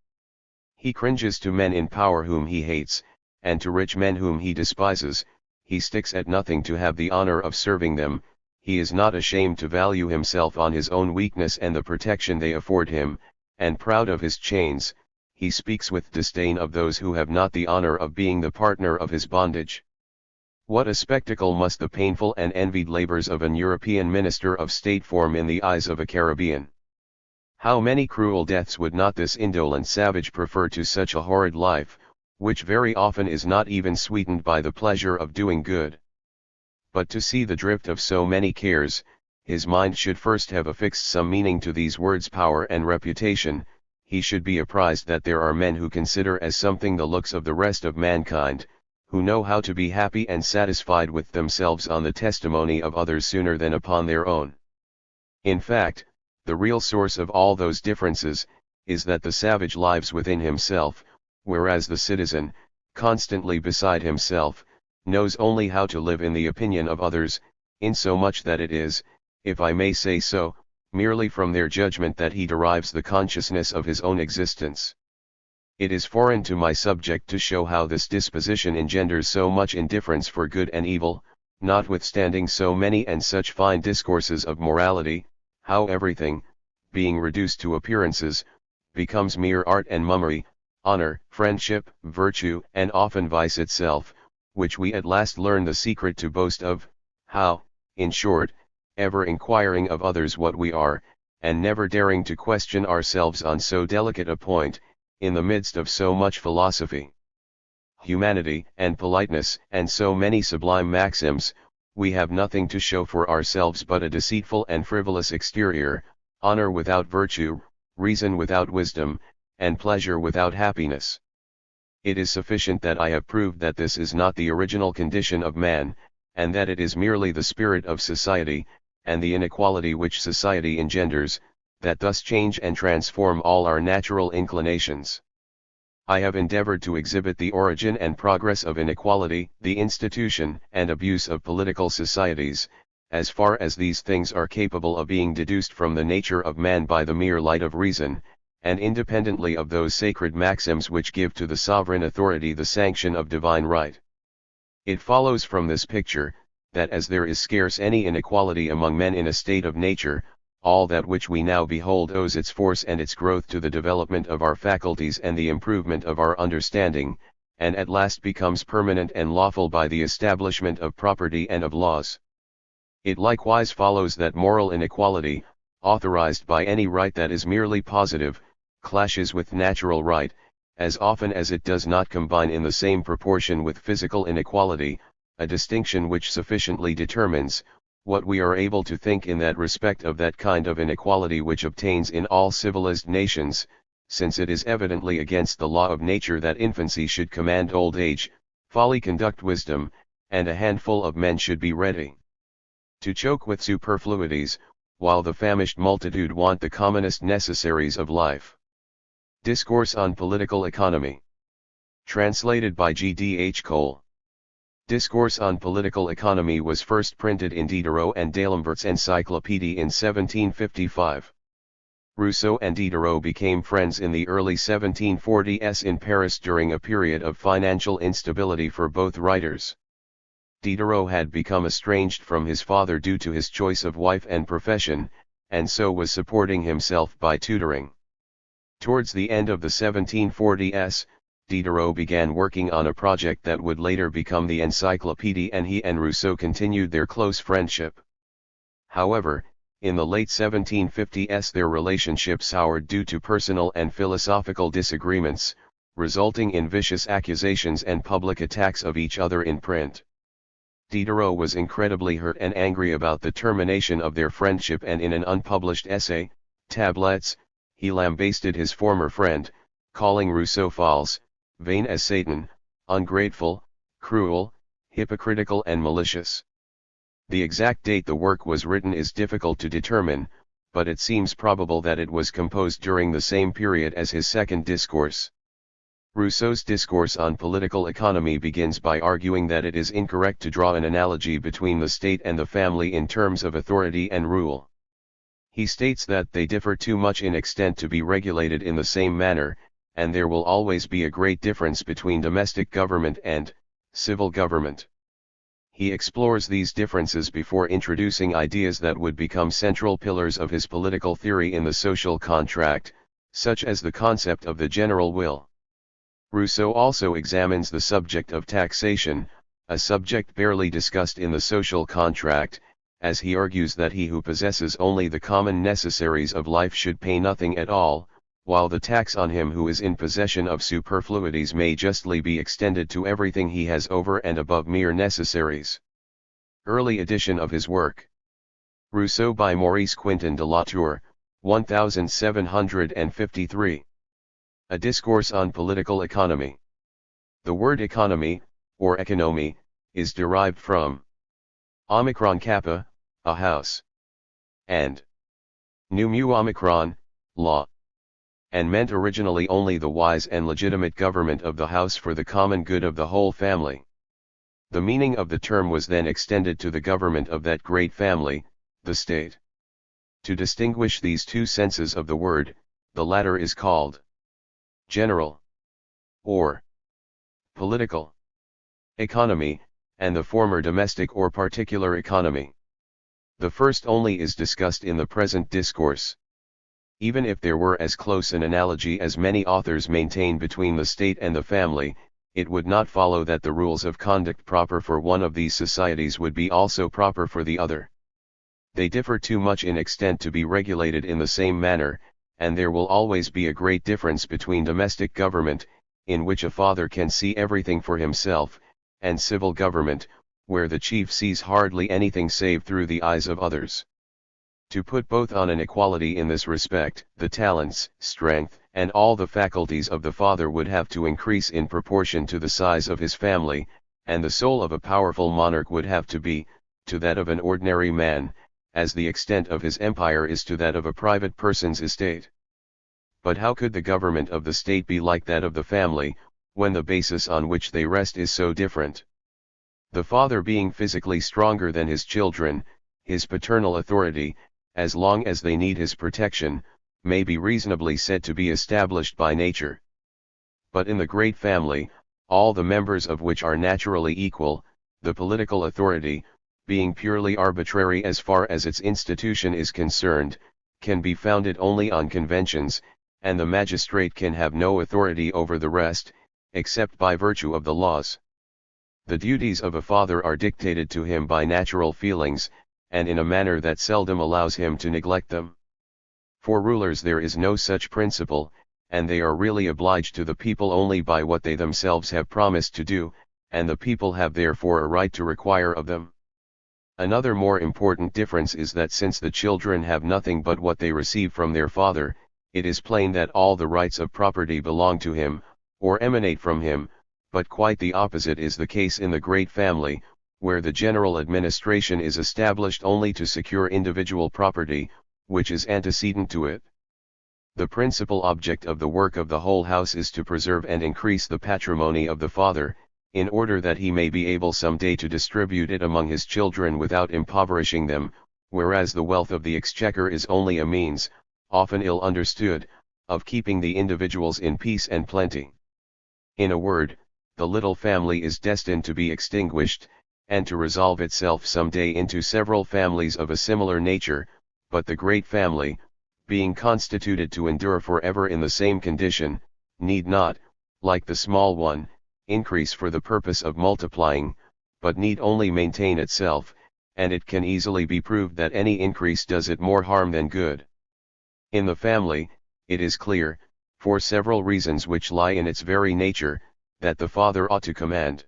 He cringes to men in power whom he hates, and to rich men whom he despises. He sticks at nothing to have the honor of serving them. He is not ashamed to value himself on his own weakness and the protection they afford him, and proud of his chains, he speaks with disdain of those who have not the honor of being the partner of his bondage. What a spectacle must the painful and envied labors of an European minister of state form in the eyes of a Caribbean! How many cruel deaths would not this indolent savage prefer to such a horrid life, which very often is not even sweetened by the pleasure of doing good? But to see the drift of so many cares, his mind should first have affixed some meaning to these words power and reputation. He should be apprised that there are men who consider as something the looks of the rest of mankind, who know how to be happy and satisfied with themselves on the testimony of others sooner than upon their own. In fact, the real source of all those differences, is that the savage lives within himself, whereas the citizen, constantly beside himself, knows only how to live in the opinion of others, insomuch that it is, if I may say so, merely from their judgment that he derives the consciousness of his own existence. It is foreign to my subject to show how this disposition engenders so much indifference for good and evil, notwithstanding so many and such fine discourses of morality, how everything, being reduced to appearances, becomes mere art and mummery, honor, friendship, virtue, and often vice itself, which we at last learn the secret to boast of, how, in short, ever inquiring of others what we are, and never daring to question ourselves on so delicate a point, in the midst of so much philosophy, humanity, and politeness, and so many sublime maxims, we have nothing to show for ourselves but a deceitful and frivolous exterior, honor without virtue, reason without wisdom, and pleasure without happiness. It is sufficient that I have proved that this is not the original condition of man, and that it is merely the spirit of society, and the inequality which society engenders, that thus change and transform all our natural inclinations. I have endeavored to exhibit the origin and progress of inequality, the institution and abuse of political societies, as far as these things are capable of being deduced from the nature of man by the mere light of reason, and independently of those sacred maxims which give to the sovereign authority the sanction of divine right. It follows from this picture, that as there is scarce any inequality among men in a state of nature, all that which we now behold owes its force and its growth to the development of our faculties and the improvement of our understanding, and at last becomes permanent and lawful by the establishment of property and of laws. It likewise follows that moral inequality, authorized by any right that is merely positive, clashes with natural right, as often as it does not combine in the same proportion with physical inequality, a distinction which sufficiently determines what we are able to think in that respect of that kind of inequality which obtains in all civilized nations, since it is evidently against the law of nature that infancy should command old age, folly conduct wisdom, and a handful of men should be ready to choke with superfluities, while the famished multitude want the commonest necessaries of life. Discourse on Political Economy. Translated by G.D.H. Cole. Discourse on Political Economy was first printed in Diderot and D'Alembert's Encyclopédie in 1755. Rousseau and Diderot became friends in the early 1740s in Paris during a period of financial instability for both writers. Diderot had become estranged from his father due to his choice of wife and profession, and so was supporting himself by tutoring. Towards the end of the 1740s, Diderot began working on a project that would later become the Encyclopédie, and he and Rousseau continued their close friendship. However, in the late 1750s their relationship soured due to personal and philosophical disagreements, resulting in vicious accusations and public attacks of each other in print. Diderot was incredibly hurt and angry about the termination of their friendship, and in an unpublished essay, Tablets, he lambasted his former friend, calling Rousseau false, vain as Satan, ungrateful, cruel, hypocritical and malicious. The exact date the work was written is difficult to determine, but it seems probable that it was composed during the same period as his second discourse. Rousseau's discourse on political economy begins by arguing that it is incorrect to draw an analogy between the state and the family in terms of authority and rule. He states that they differ too much in extent to be regulated in the same manner, and there will always be a great difference between domestic government and civil government. He explores these differences before introducing ideas that would become central pillars of his political theory in the social contract, such as the concept of the general will. Rousseau also examines the subject of taxation, a subject barely discussed in the social contract, as he argues that he who possesses only the common necessaries of life should pay nothing at all, while the tax on him who is in possession of superfluities may justly be extended to everything he has over and above mere necessaries. Early edition of his work. Rousseau by Maurice Quintin de la Tour, 1753. A Discourse on Political Economy. The word economy, or économie, is derived from omicron kappa, a house, and mu omicron, law, and meant originally only the wise and legitimate government of the house for the common good of the whole family. The meaning of the term was then extended to the government of that great family, the state. To distinguish these two senses of the word, the latter is called general or political economy, and the former domestic or particular economy. The first only is discussed in the present discourse. Even if there were as close an analogy as many authors maintain between the state and the family, it would not follow that the rules of conduct proper for one of these societies would be also proper for the other. They differ too much in extent to be regulated in the same manner, and there will always be a great difference between domestic government, in which a father can see everything for himself, and civil government, where the chief sees hardly anything save through the eyes of others. To put both on an equality in this respect, the talents, strength, and all the faculties of the father would have to increase in proportion to the size of his family, and the soul of a powerful monarch would have to be, to that of an ordinary man, as the extent of his empire is to that of a private person's estate. But how could the government of the state be like that of the family, when the basis on which they rest is so different? The father being physically stronger than his children, his paternal authority, as long as they need his protection, may be reasonably said to be established by nature. But in the great family, all the members of which are naturally equal, the political authority, being purely arbitrary as far as its institution is concerned, can be founded only on conventions, and the magistrate can have no authority over the rest, except by virtue of the laws. The duties of a father are dictated to him by natural feelings, and in a manner that seldom allows him to neglect them. For rulers there is no such principle, and they are really obliged to the people only by what they themselves have promised to do, and the people have therefore a right to require of them. Another more important difference is that since the children have nothing but what they receive from their father, it is plain that all the rights of property belong to him, or emanate from him, but quite the opposite is the case in the great family, where the general administration is established only to secure individual property, which is antecedent to it. The principal object of the work of the whole house is to preserve and increase the patrimony of the father, in order that he may be able some day to distribute it among his children without impoverishing them, whereas the wealth of the exchequer is only a means, often ill understood, of keeping the individuals in peace and plenty. In a word, the little family is destined to be extinguished, and to resolve itself some day into several families of a similar nature, but the great family, being constituted to endure forever in the same condition, need not, like the small one, increase for the purpose of multiplying, but need only maintain itself, and it can easily be proved that any increase does it more harm than good. In the family, it is clear, for several reasons which lie in its very nature, that the father ought to command.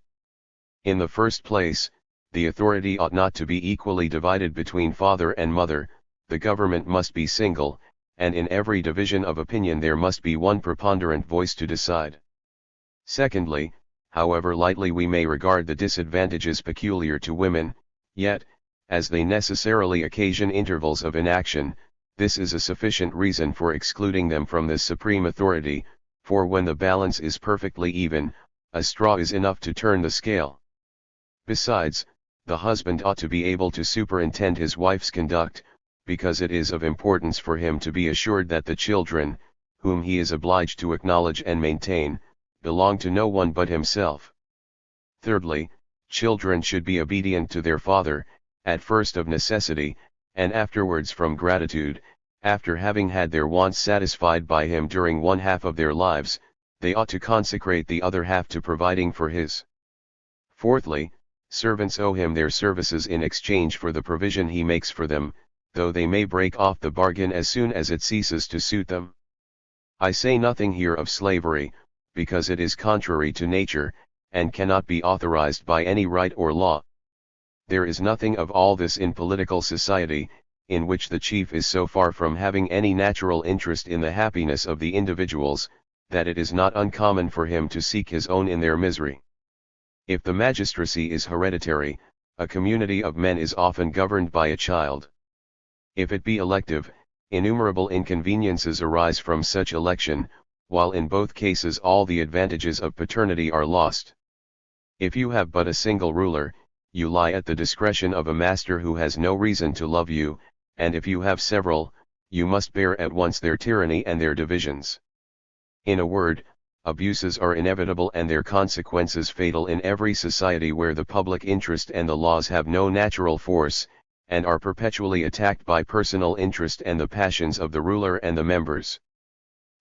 In the first place, the authority ought not to be equally divided between father and mother, the government must be single, and in every division of opinion there must be one preponderant voice to decide. Secondly, however lightly we may regard the disadvantages peculiar to women, yet, as they necessarily occasion intervals of inaction, this is a sufficient reason for excluding them from this supreme authority, for when the balance is perfectly even, a straw is enough to turn the scale. Besides, the husband ought to be able to superintend his wife's conduct, because it is of importance for him to be assured that the children, whom he is obliged to acknowledge and maintain, belong to no one but himself. Thirdly, children should be obedient to their father, at first of necessity, and afterwards from gratitude. After having had their wants satisfied by him during one half of their lives, they ought to consecrate the other half to providing for his. Fourthly, servants owe him their services in exchange for the provision he makes for them, though they may break off the bargain as soon as it ceases to suit them. I say nothing here of slavery, because it is contrary to nature, and cannot be authorized by any right or law. There is nothing of all this in political society, in which the chief is so far from having any natural interest in the happiness of the individuals, that it is not uncommon for him to seek his own in their misery. If the magistracy is hereditary, a community of men is often governed by a child. If it be elective, innumerable inconveniences arise from such election, while in both cases all the advantages of paternity are lost. If you have but a single ruler, you lie at the discretion of a master who has no reason to love you, and if you have several, you must bear at once their tyranny and their divisions. In a word, abuses are inevitable and their consequences fatal in every society where the public interest and the laws have no natural force, and are perpetually attacked by personal interest and the passions of the ruler and the members.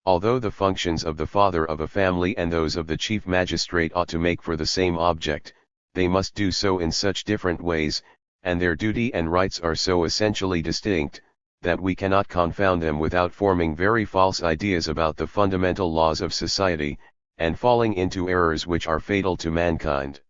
Although the functions of the father of a family and those of the chief magistrate ought to make for the same object, they must do so in such different ways, and their duty and rights are so essentially distinct, that we cannot confound them without forming very false ideas about the fundamental laws of society, and falling into errors which are fatal to mankind.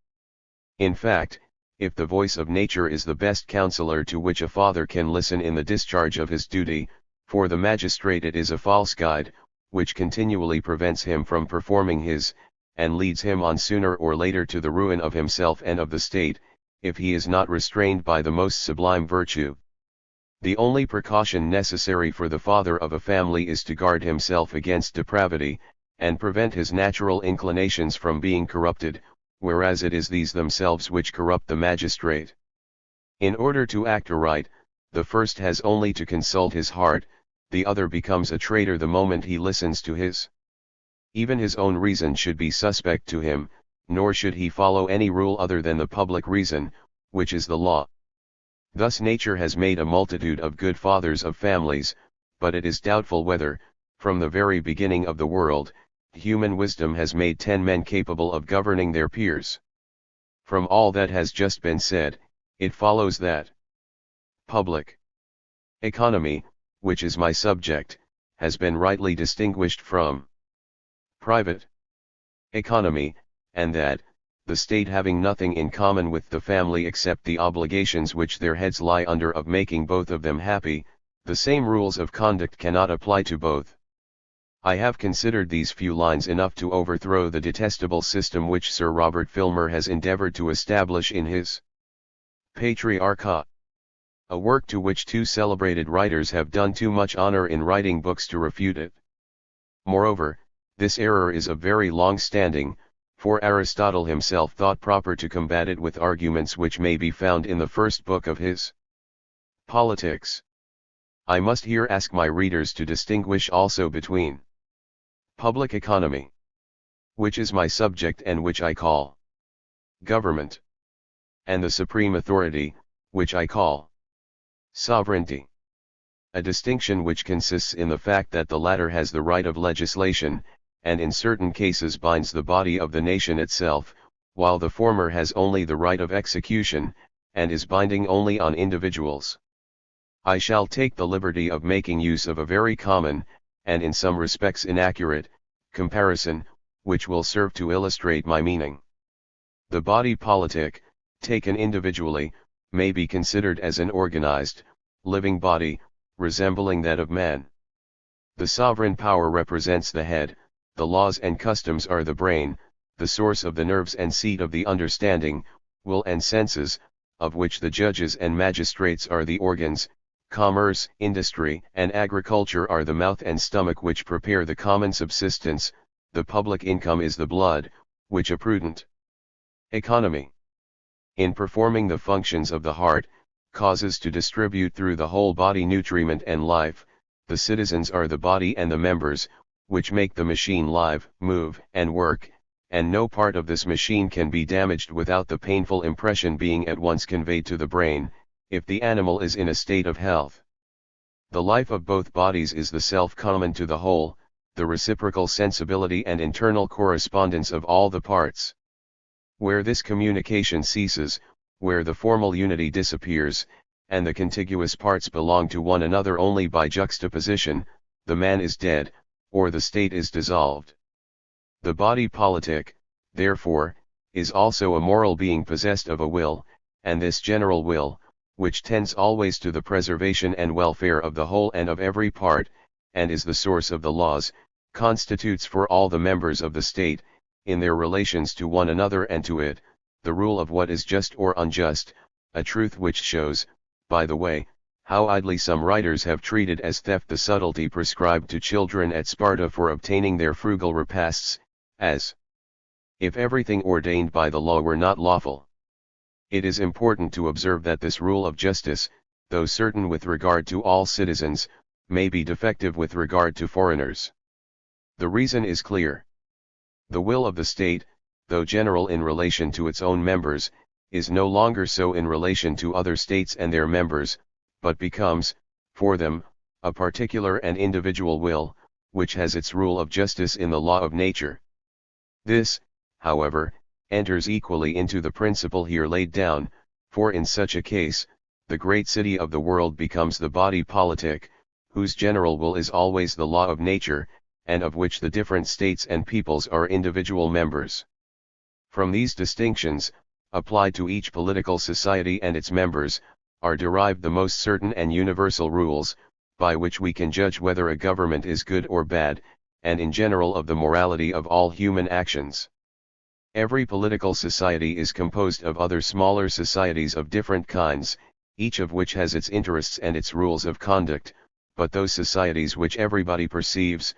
In fact, if the voice of nature is the best counselor to which a father can listen in the discharge of his duty, for the magistrate it is a false guide, which continually prevents him from performing his, and leads him on sooner or later to the ruin of himself and of the state, if he is not restrained by the most sublime virtue. The only precaution necessary for the father of a family is to guard himself against depravity, and prevent his natural inclinations from being corrupted, whereas it is these themselves which corrupt the magistrate. In order to act aright, The first has only to consult his heart, the other becomes a traitor the moment he listens to his. Even his own reason should be suspect to him, nor should he follow any rule other than the public reason, which is the law. Thus nature has made a multitude of good fathers of families, but it is doubtful whether, from the very beginning of the world, human wisdom has made 10 men capable of governing their peers. From all that has just been said, it follows that public economy, which is my subject, has been rightly distinguished from private economy, and that, the state having nothing in common with the family except the obligations which their heads lie under of making both of them happy, the same rules of conduct cannot apply to both. I have considered these few lines enough to overthrow the detestable system which Sir Robert Filmer has endeavoured to establish in his Patriarcha, a work to which 2 celebrated writers have done too much honour in writing books to refute it. Moreover, this error is of very long standing, for Aristotle himself thought proper to combat it with arguments which may be found in the first book of his Politics. I must here ask my readers to distinguish also between public economy, which is my subject and which I call government, and the supreme authority, which I call sovereignty. A distinction which consists in the fact that the latter has the right of legislation, and in certain cases binds the body of the nation itself, while the former has only the right of execution, and is binding only on individuals. I shall take the liberty of making use of a very common, and in some respects inaccurate, comparison, which will serve to illustrate my meaning. The body politic, taken individually, may be considered as an organized, living body, resembling that of man. The sovereign power represents the head, the laws and customs are the brain, the source of the nerves and seat of the understanding, will and senses, of which the judges and magistrates are the organs, commerce, industry, and agriculture are the mouth and stomach which prepare the common subsistence, the public income is the blood, which a prudent economy, in performing the functions of the heart, causes to distribute through the whole body nutriment and life. The citizens are the body and the members, which make the machine live, move, and work, and no part of this machine can be damaged without the painful impression being at once conveyed to the brain, if the animal is in a state of health. The life of both bodies is the self common to the whole, the reciprocal sensibility and internal correspondence of all the parts. Where this communication ceases, where the formal unity disappears, and the contiguous parts belong to one another only by juxtaposition, the man is dead, or the state is dissolved. The body politic, therefore, is also a moral being possessed of a will, and this general will, which tends always to the preservation and welfare of the whole and of every part, and is the source of the laws, constitutes for all the members of the state, in their relations to one another and to it, the rule of what is just or unjust, a truth which shows, by the way, how idly some writers have treated as theft the subtlety prescribed to children at Sparta for obtaining their frugal repasts, as if everything ordained by the law were not lawful. It is important to observe that this rule of justice, though certain with regard to all citizens, may be defective with regard to foreigners. The reason is clear. The will of the state, though general in relation to its own members, is no longer so in relation to other states and their members, but becomes, for them, a particular and individual will, which has its rule of justice in the law of nature. This, however, enters equally into the principle here laid down, for in such a case, the great city of the world becomes the body politic, whose general will is always the law of nature, and of which the different states and peoples are individual members. From these distinctions, applied to each political society and its members, are derived the most certain and universal rules, by which we can judge whether a government is good or bad, and in general of the morality of all human actions. Every political society is composed of other smaller societies of different kinds, each of which has its interests and its rules of conduct, but those societies which everybody perceives,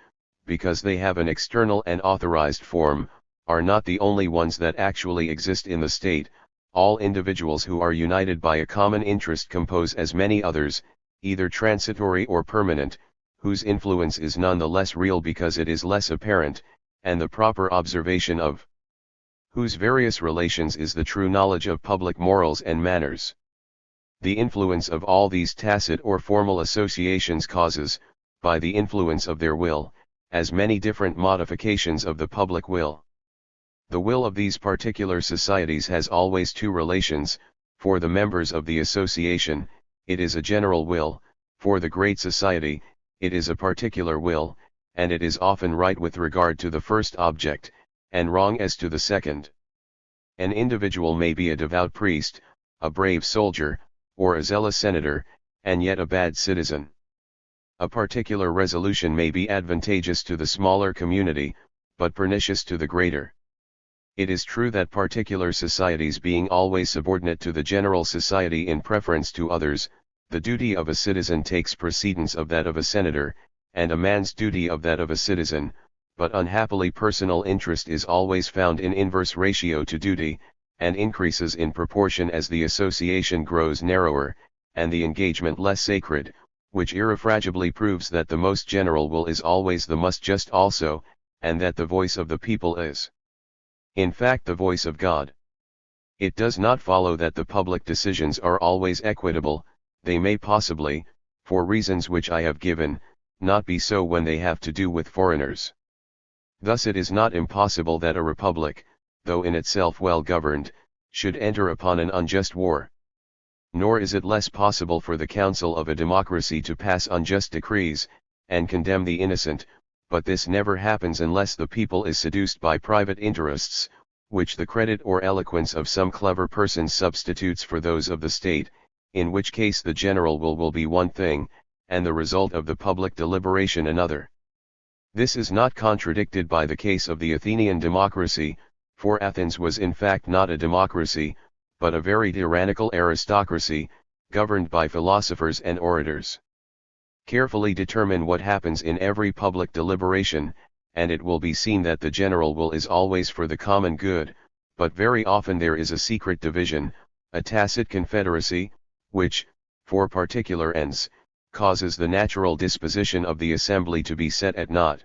because they have an external and authorized form, are not the only ones that actually exist in the state, all individuals who are united by a common interest compose as many others, either transitory or permanent, whose influence is none the less real because it is less apparent, and the proper observation of whose various relations is the true knowledge of public morals and manners. The influence of all these tacit or formal associations causes, by the influence of their will, as many different modifications of the public will. The will of these particular societies has always two relations: for the members of the association, it is a general will; for the great society, it is a particular will, and it is often right with regard to the first object, and wrong as to the second. An individual may be a devout priest, a brave soldier, or a zealous senator, and yet a bad citizen. A particular resolution may be advantageous to the smaller community, but pernicious to the greater. It is true that particular societies being always subordinate to the general society in preference to others, the duty of a citizen takes precedence of that of a senator, and a man's duty of that of a citizen, but unhappily personal interest is always found in inverse ratio to duty, and increases in proportion as the association grows narrower, and the engagement less sacred, which irrefragably proves that the most general will is always the most just also, and that the voice of the people is, in fact, the voice of God. It does not follow that the public decisions are always equitable; they may possibly, for reasons which I have given, not be so when they have to do with foreigners. Thus it is not impossible that a republic, though in itself well governed, should enter upon an unjust war. Nor is it less possible for the council of a democracy to pass unjust decrees, and condemn the innocent, but this never happens unless the people is seduced by private interests, which the credit or eloquence of some clever person substitutes for those of the state, in which case the general will be one thing, and the result of the public deliberation another. This is not contradicted by the case of the Athenian democracy, for Athens was in fact not a democracy, but a very tyrannical aristocracy, governed by philosophers and orators. Carefully determine what happens in every public deliberation, and it will be seen that the general will is always for the common good, but very often there is a secret division, a tacit confederacy, which, for particular ends, causes the natural disposition of the assembly to be set at naught.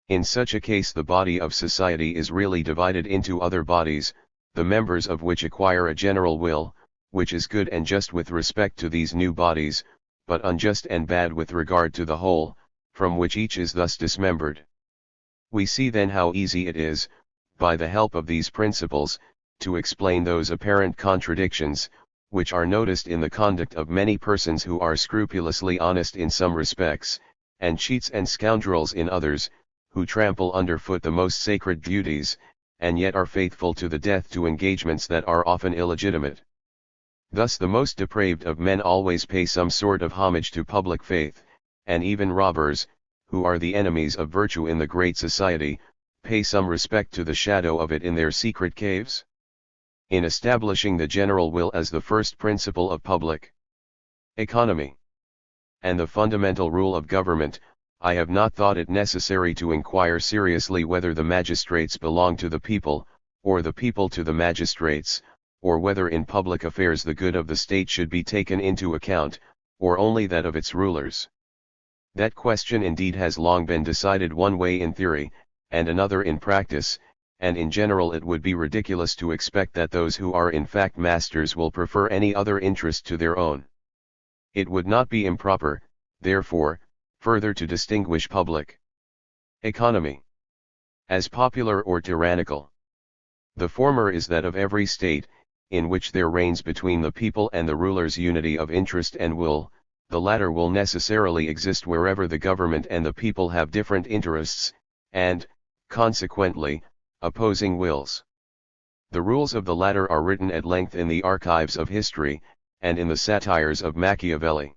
In such a case the body of society is really divided into other bodies, the members of which acquire a general will, which is good and just with respect to these new bodies, but unjust and bad with regard to the whole, from which each is thus dismembered. We see then how easy it is, by the help of these principles, to explain those apparent contradictions, which are noticed in the conduct of many persons who are scrupulously honest in some respects, and cheats and scoundrels in others, who trample underfoot the most sacred duties, and yet are faithful to the death to engagements that are often illegitimate. Thus the most depraved of men always pay some sort of homage to public faith, and even robbers, who are the enemies of virtue in the great society, pay some respect to the shadow of it in their secret caves. In establishing the general will as the first principle of public economy, and the fundamental rule of government, I have not thought it necessary to inquire seriously whether the magistrates belong to the people, or the people to the magistrates, or whether in public affairs the good of the state should be taken into account, or only that of its rulers. That question indeed has long been decided one way in theory, and another in practice, and in general it would be ridiculous to expect that those who are in fact masters will prefer any other interest to their own. It would not be improper, therefore, further to distinguish public economy as popular or tyrannical. The former is that of every state, in which there reigns between the people and the rulers unity of interest and will; the latter will necessarily exist wherever the government and the people have different interests, and, consequently, opposing wills. The rules of the latter are written at length in the archives of history, and in the satires of Machiavelli.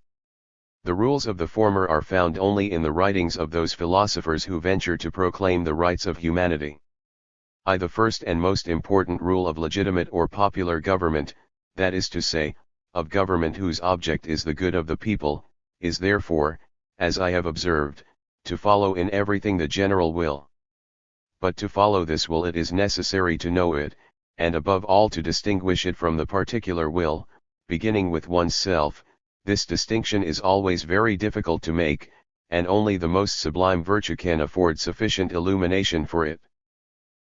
The rules of the former are found only in the writings of those philosophers who venture to proclaim the rights of humanity. The first and most important rule of legitimate or popular government, that is to say, of government whose object is the good of the people, is therefore, as I have observed, to follow in everything the general will. But to follow this will it is necessary to know it, and above all to distinguish it from the particular will, beginning with one's self. This distinction is always very difficult to make, and only the most sublime virtue can afford sufficient illumination for it.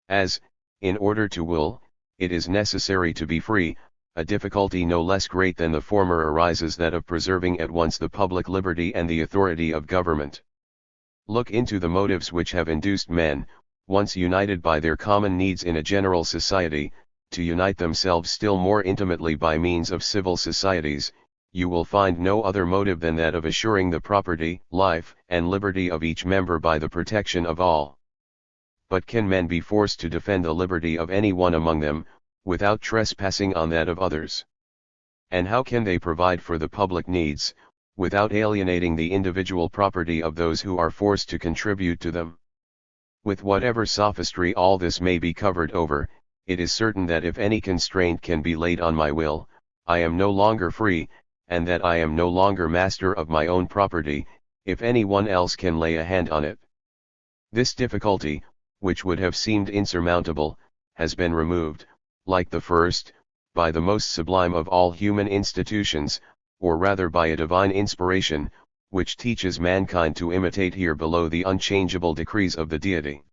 As, in order to will, it is necessary to be free, a difficulty no less great than the former arises that of preserving at once the public liberty and the authority of government. Look into the motives which have induced men, once united by their common needs in a general society, to unite themselves still more intimately by means of civil societies. You will find no other motive than that of assuring the property, life, and liberty of each member by the protection of all. But can men be forced to defend the liberty of any one among them, without trespassing on that of others? And how can they provide for the public needs, without alienating the individual property of those who are forced to contribute to them? With whatever sophistry all this may be covered over, it is certain that if any constraint can be laid on my will, I am no longer free, and that I am no longer master of my own property, if any one else can lay a hand on it. This difficulty, which would have seemed insurmountable, has been removed, like the first, by the most sublime of all human institutions, or rather by a divine inspiration, which teaches mankind to imitate here below the unchangeable decrees of the Deity.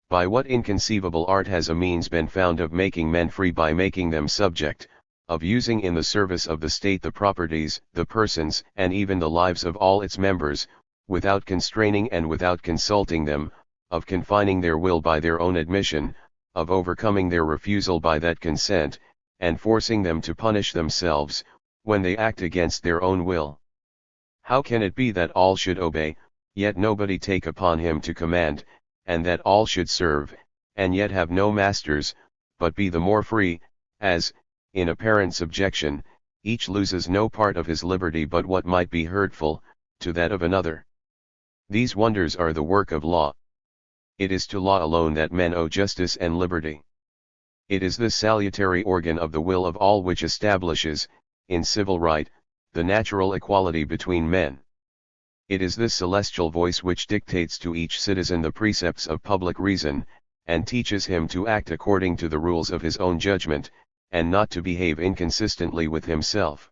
By what inconceivable art has a means been found of making men free by making them subject, of using in the service of the state the properties, the persons, and even the lives of all its members, without constraining and without consulting them, of confining their will by their own admission, of overcoming their refusal by that consent, and forcing them to punish themselves, when they act against their own will? How can it be that all should obey, yet nobody take upon him to command, and that all should serve, and yet have no masters, but be the more free, as, in apparent subjection, each loses no part of his liberty but what might be hurtful, to that of another? These wonders are the work of law. It is to law alone that men owe justice and liberty. It is this salutary organ of the will of all which establishes, in civil right, the natural equality between men. It is this celestial voice which dictates to each citizen the precepts of public reason, and teaches him to act according to the rules of his own judgment, and not to behave inconsistently with himself.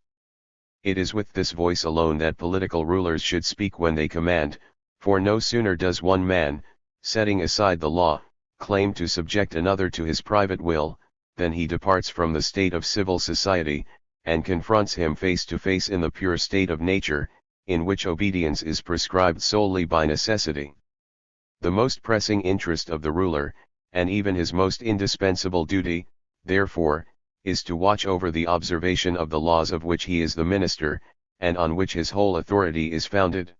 It is with this voice alone that political rulers should speak when they command, for no sooner does one man, setting aside the law, claim to subject another to his private will, than he departs from the state of civil society, and confronts him face to face in the pure state of nature, in which obedience is prescribed solely by necessity. The most pressing interest of the ruler, and even his most indispensable duty, therefore, is to watch over the observation of the laws of which he is the minister, and on which his whole authority is founded.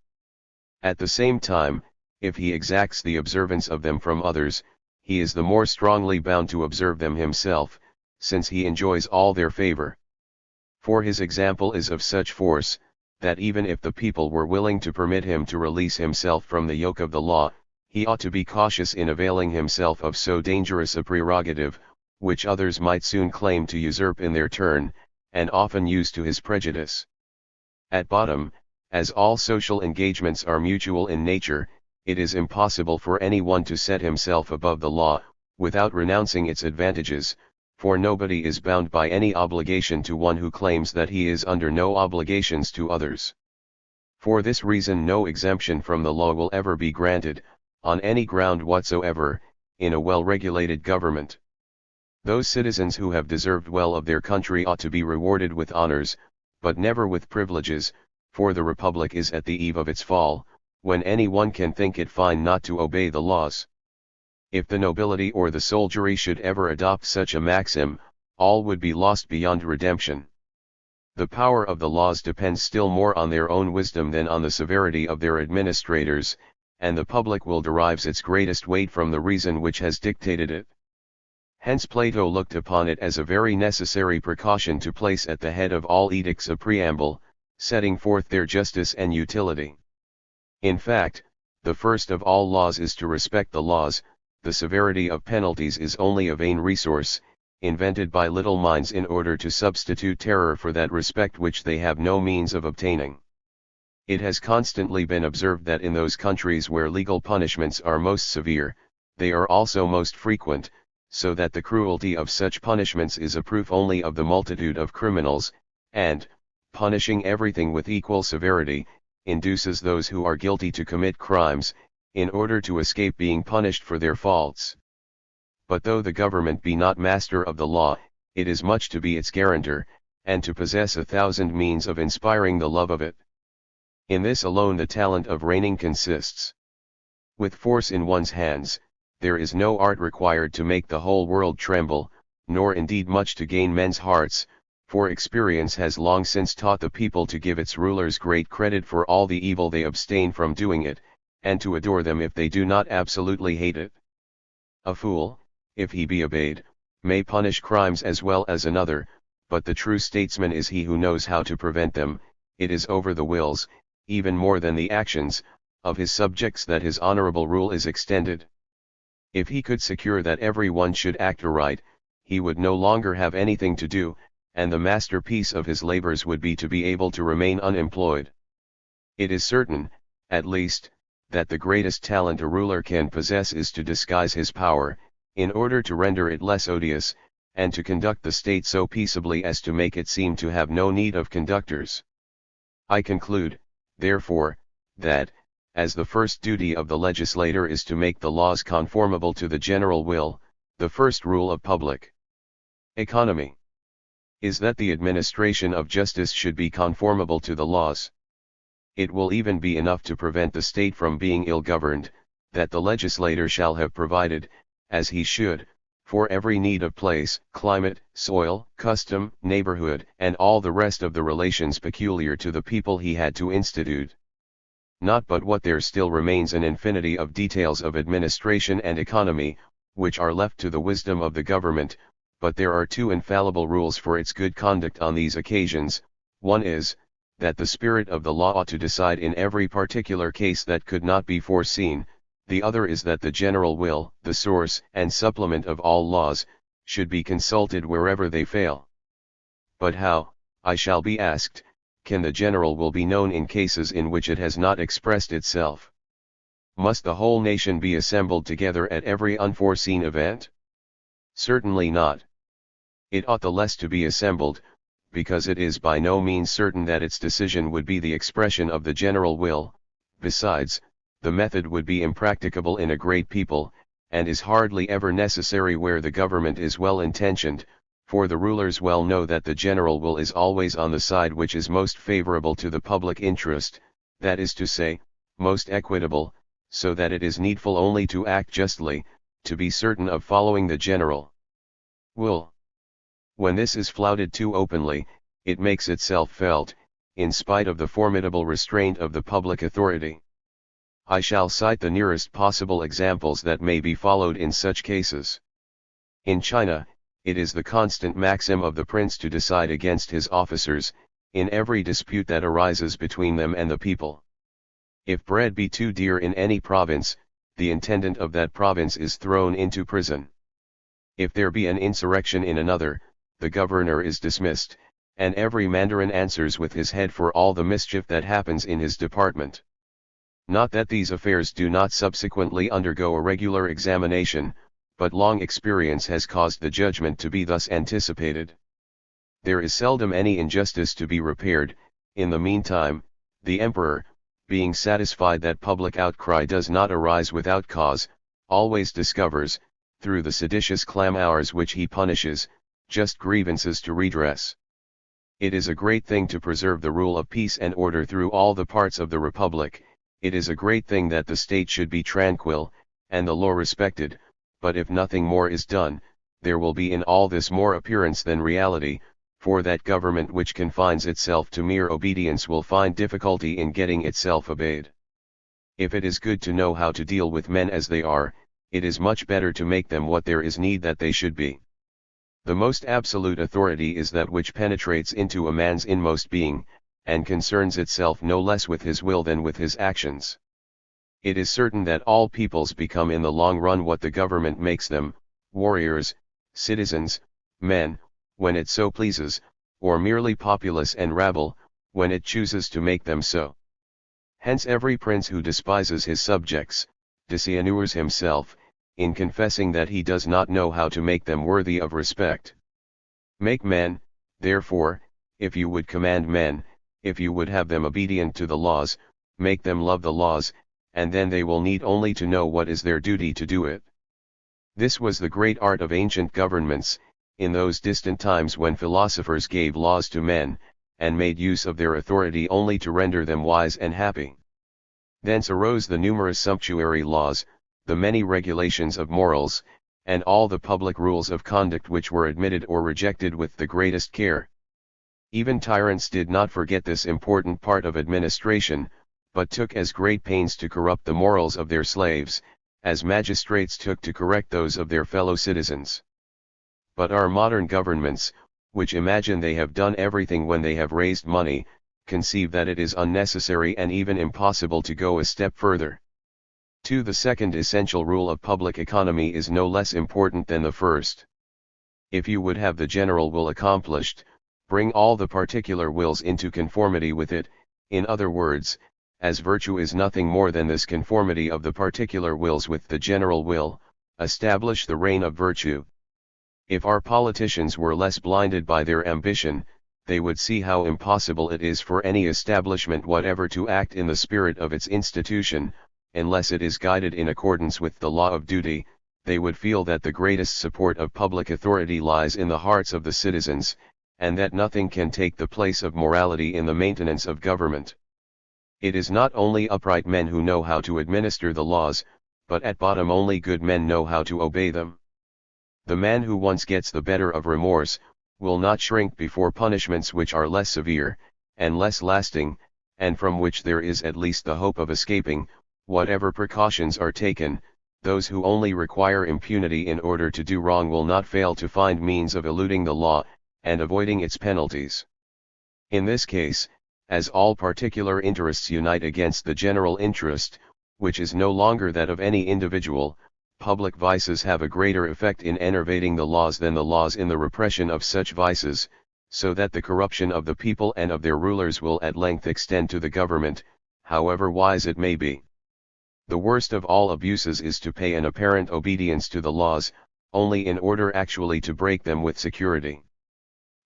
At the same time, if he exacts the observance of them from others, he is the more strongly bound to observe them himself, since he enjoys all their favor. For his example is of such force, that even if the people were willing to permit him to release himself from the yoke of the law, he ought to be cautious in availing himself of so dangerous a prerogative, which others might soon claim to usurp in their turn, and often use to his prejudice. At bottom, as all social engagements are mutual in nature, it is impossible for any one to set himself above the law, without renouncing its advantages, for nobody is bound by any obligation to one who claims that he is under no obligations to others. For this reason no exemption from the law will ever be granted, on any ground whatsoever, in a well-regulated government. Those citizens who have deserved well of their country ought to be rewarded with honors, but never with privileges, for the Republic is at the eve of its fall, when any one can think it fine not to obey the laws. If the nobility or the soldiery should ever adopt such a maxim, all would be lost beyond redemption. The power of the laws depends still more on their own wisdom than on the severity of their administrators, and the public will derive its greatest weight from the reason which has dictated it. Hence Plato looked upon it as a very necessary precaution to place at the head of all edicts a preamble, setting forth their justice and utility. In fact, the first of all laws is to respect the laws. The severity of penalties is only a vain resource, invented by little minds in order to substitute terror for that respect which they have no means of obtaining. It has constantly been observed that in those countries where legal punishments are most severe, they are also most frequent, so that the cruelty of such punishments is a proof only of the multitude of criminals, and, punishing everything with equal severity, induces those who are guilty to commit crimes, in order to escape being punished for their faults. But though the government be not master of the law, it is much to be its guarantor, and to possess 1,000 means of inspiring the love of it. In this alone the talent of reigning consists. With force in one's hands, there is no art required to make the whole world tremble, nor indeed much to gain men's hearts, for experience has long since taught the people to give its rulers great credit for all the evil they abstain from doing it, and to adore them if they do not absolutely hate it. A fool, if he be obeyed, may punish crimes as well as another, but the true statesman is he who knows how to prevent them. It is over the wills, even more than the actions, of his subjects that his honorable rule is extended. If he could secure that every one should act aright, he would no longer have anything to do, and the masterpiece of his labors would be to be able to remain unemployed. It is certain, at least, that the greatest talent a ruler can possess is to disguise his power, in order to render it less odious, and to conduct the state so peaceably as to make it seem to have no need of conductors. I conclude, therefore, that, as the first duty of the legislator is to make the laws conformable to the general will, the first rule of public economy is that the administration of justice should be conformable to the laws. It will even be enough to prevent the state from being ill-governed, that the legislator shall have provided, as he should, for every need of place, climate, soil, custom, neighborhood, and all the rest of the relations peculiar to the people he had to institute. Not but what there still remains an infinity of details of administration and economy, which are left to the wisdom of the government, but there are two infallible rules for its good conduct on these occasions. One is, that the spirit of the law ought to decide in every particular case that could not be foreseen. The other is that the general will, the source and supplement of all laws, should be consulted wherever they fail. But how, I shall be asked, can the general will be known in cases in which it has not expressed itself? Must the whole nation be assembled together at every unforeseen event? Certainly not. It ought the less to be assembled, because it is by no means certain that its decision would be the expression of the general will. Besides, the method would be impracticable in a great people, and is hardly ever necessary where the government is well intentioned, for the rulers well know that the general will is always on the side which is most favorable to the public interest, that is to say, most equitable, so that it is needful only to act justly, to be certain of following the general will. When this is flouted too openly, it makes itself felt, in spite of the formidable restraint of the public authority. I shall cite the nearest possible examples that may be followed in such cases. In China, it is the constant maxim of the prince to decide against his officers, in every dispute that arises between them and the people. If bread be too dear in any province, the intendant of that province is thrown into prison. If there be an insurrection in another, the governor is dismissed, and every mandarin answers with his head for all the mischief that happens in his department. Not that these affairs do not subsequently undergo a regular examination, but long experience has caused the judgment to be thus anticipated. There is seldom any injustice to be repaired. In the meantime, the emperor, being satisfied that public outcry does not arise without cause, always discovers, through the seditious clamours which he punishes, just grievances to redress. It is a great thing to preserve the rule of peace and order through all the parts of the republic. It is a great thing that the state should be tranquil, and the law respected, but if nothing more is done, there will be in all this more appearance than reality, for that government which confines itself to mere obedience will find difficulty in getting itself obeyed. If it is good to know how to deal with men as they are, it is much better to make them what there is need that they should be. The most absolute authority is that which penetrates into a man's inmost being, and concerns itself no less with his will than with his actions. It is certain that all peoples become in the long run what the government makes them, warriors, citizens, men, when it so pleases, or merely populace and rabble, when it chooses to make them so. Hence every prince who despises his subjects, dishonors himself, in confessing that he does not know how to make them worthy of respect. Make men, therefore, if you would command men, if you would have them obedient to the laws, make them love the laws, and then they will need only to know what is their duty to do it. This was the great art of ancient governments, in those distant times when philosophers gave laws to men, and made use of their authority only to render them wise and happy. Thence arose the numerous sumptuary laws, the many regulations of morals, and all the public rules of conduct which were admitted or rejected with the greatest care. Even tyrants did not forget this important part of administration, but took as great pains to corrupt the morals of their slaves, as magistrates took to correct those of their fellow citizens. But our modern governments, which imagine they have done everything when they have raised money, conceive that it is unnecessary and even impossible to go a step further. 2. The second essential rule of public economy is no less important than the first. If you would have the general will accomplished, bring all the particular wills into conformity with it, in other words, as virtue is nothing more than this conformity of the particular wills with the general will, establish the reign of virtue. If our politicians were less blinded by their ambition, they would see how impossible it is for any establishment whatever to act in the spirit of its institution, unless it is guided in accordance with the law of duty. They would feel that the greatest support of public authority lies in the hearts of the citizens, and that nothing can take the place of morality in the maintenance of government. It is not only upright men who know how to administer the laws, but at bottom only good men know how to obey them. The man who once gets the better of remorse, will not shrink before punishments which are less severe, and less lasting, and from which there is at least the hope of escaping, whatever precautions are taken. Those who only require impunity in order to do wrong will not fail to find means of eluding the law, and avoiding its penalties. In this case, as all particular interests unite against the general interest, which is no longer that of any individual, public vices have a greater effect in enervating the laws than the laws in the repression of such vices, so that the corruption of the people and of their rulers will at length extend to the government, however wise it may be. The worst of all abuses is to pay an apparent obedience to the laws, only in order actually to break them with security.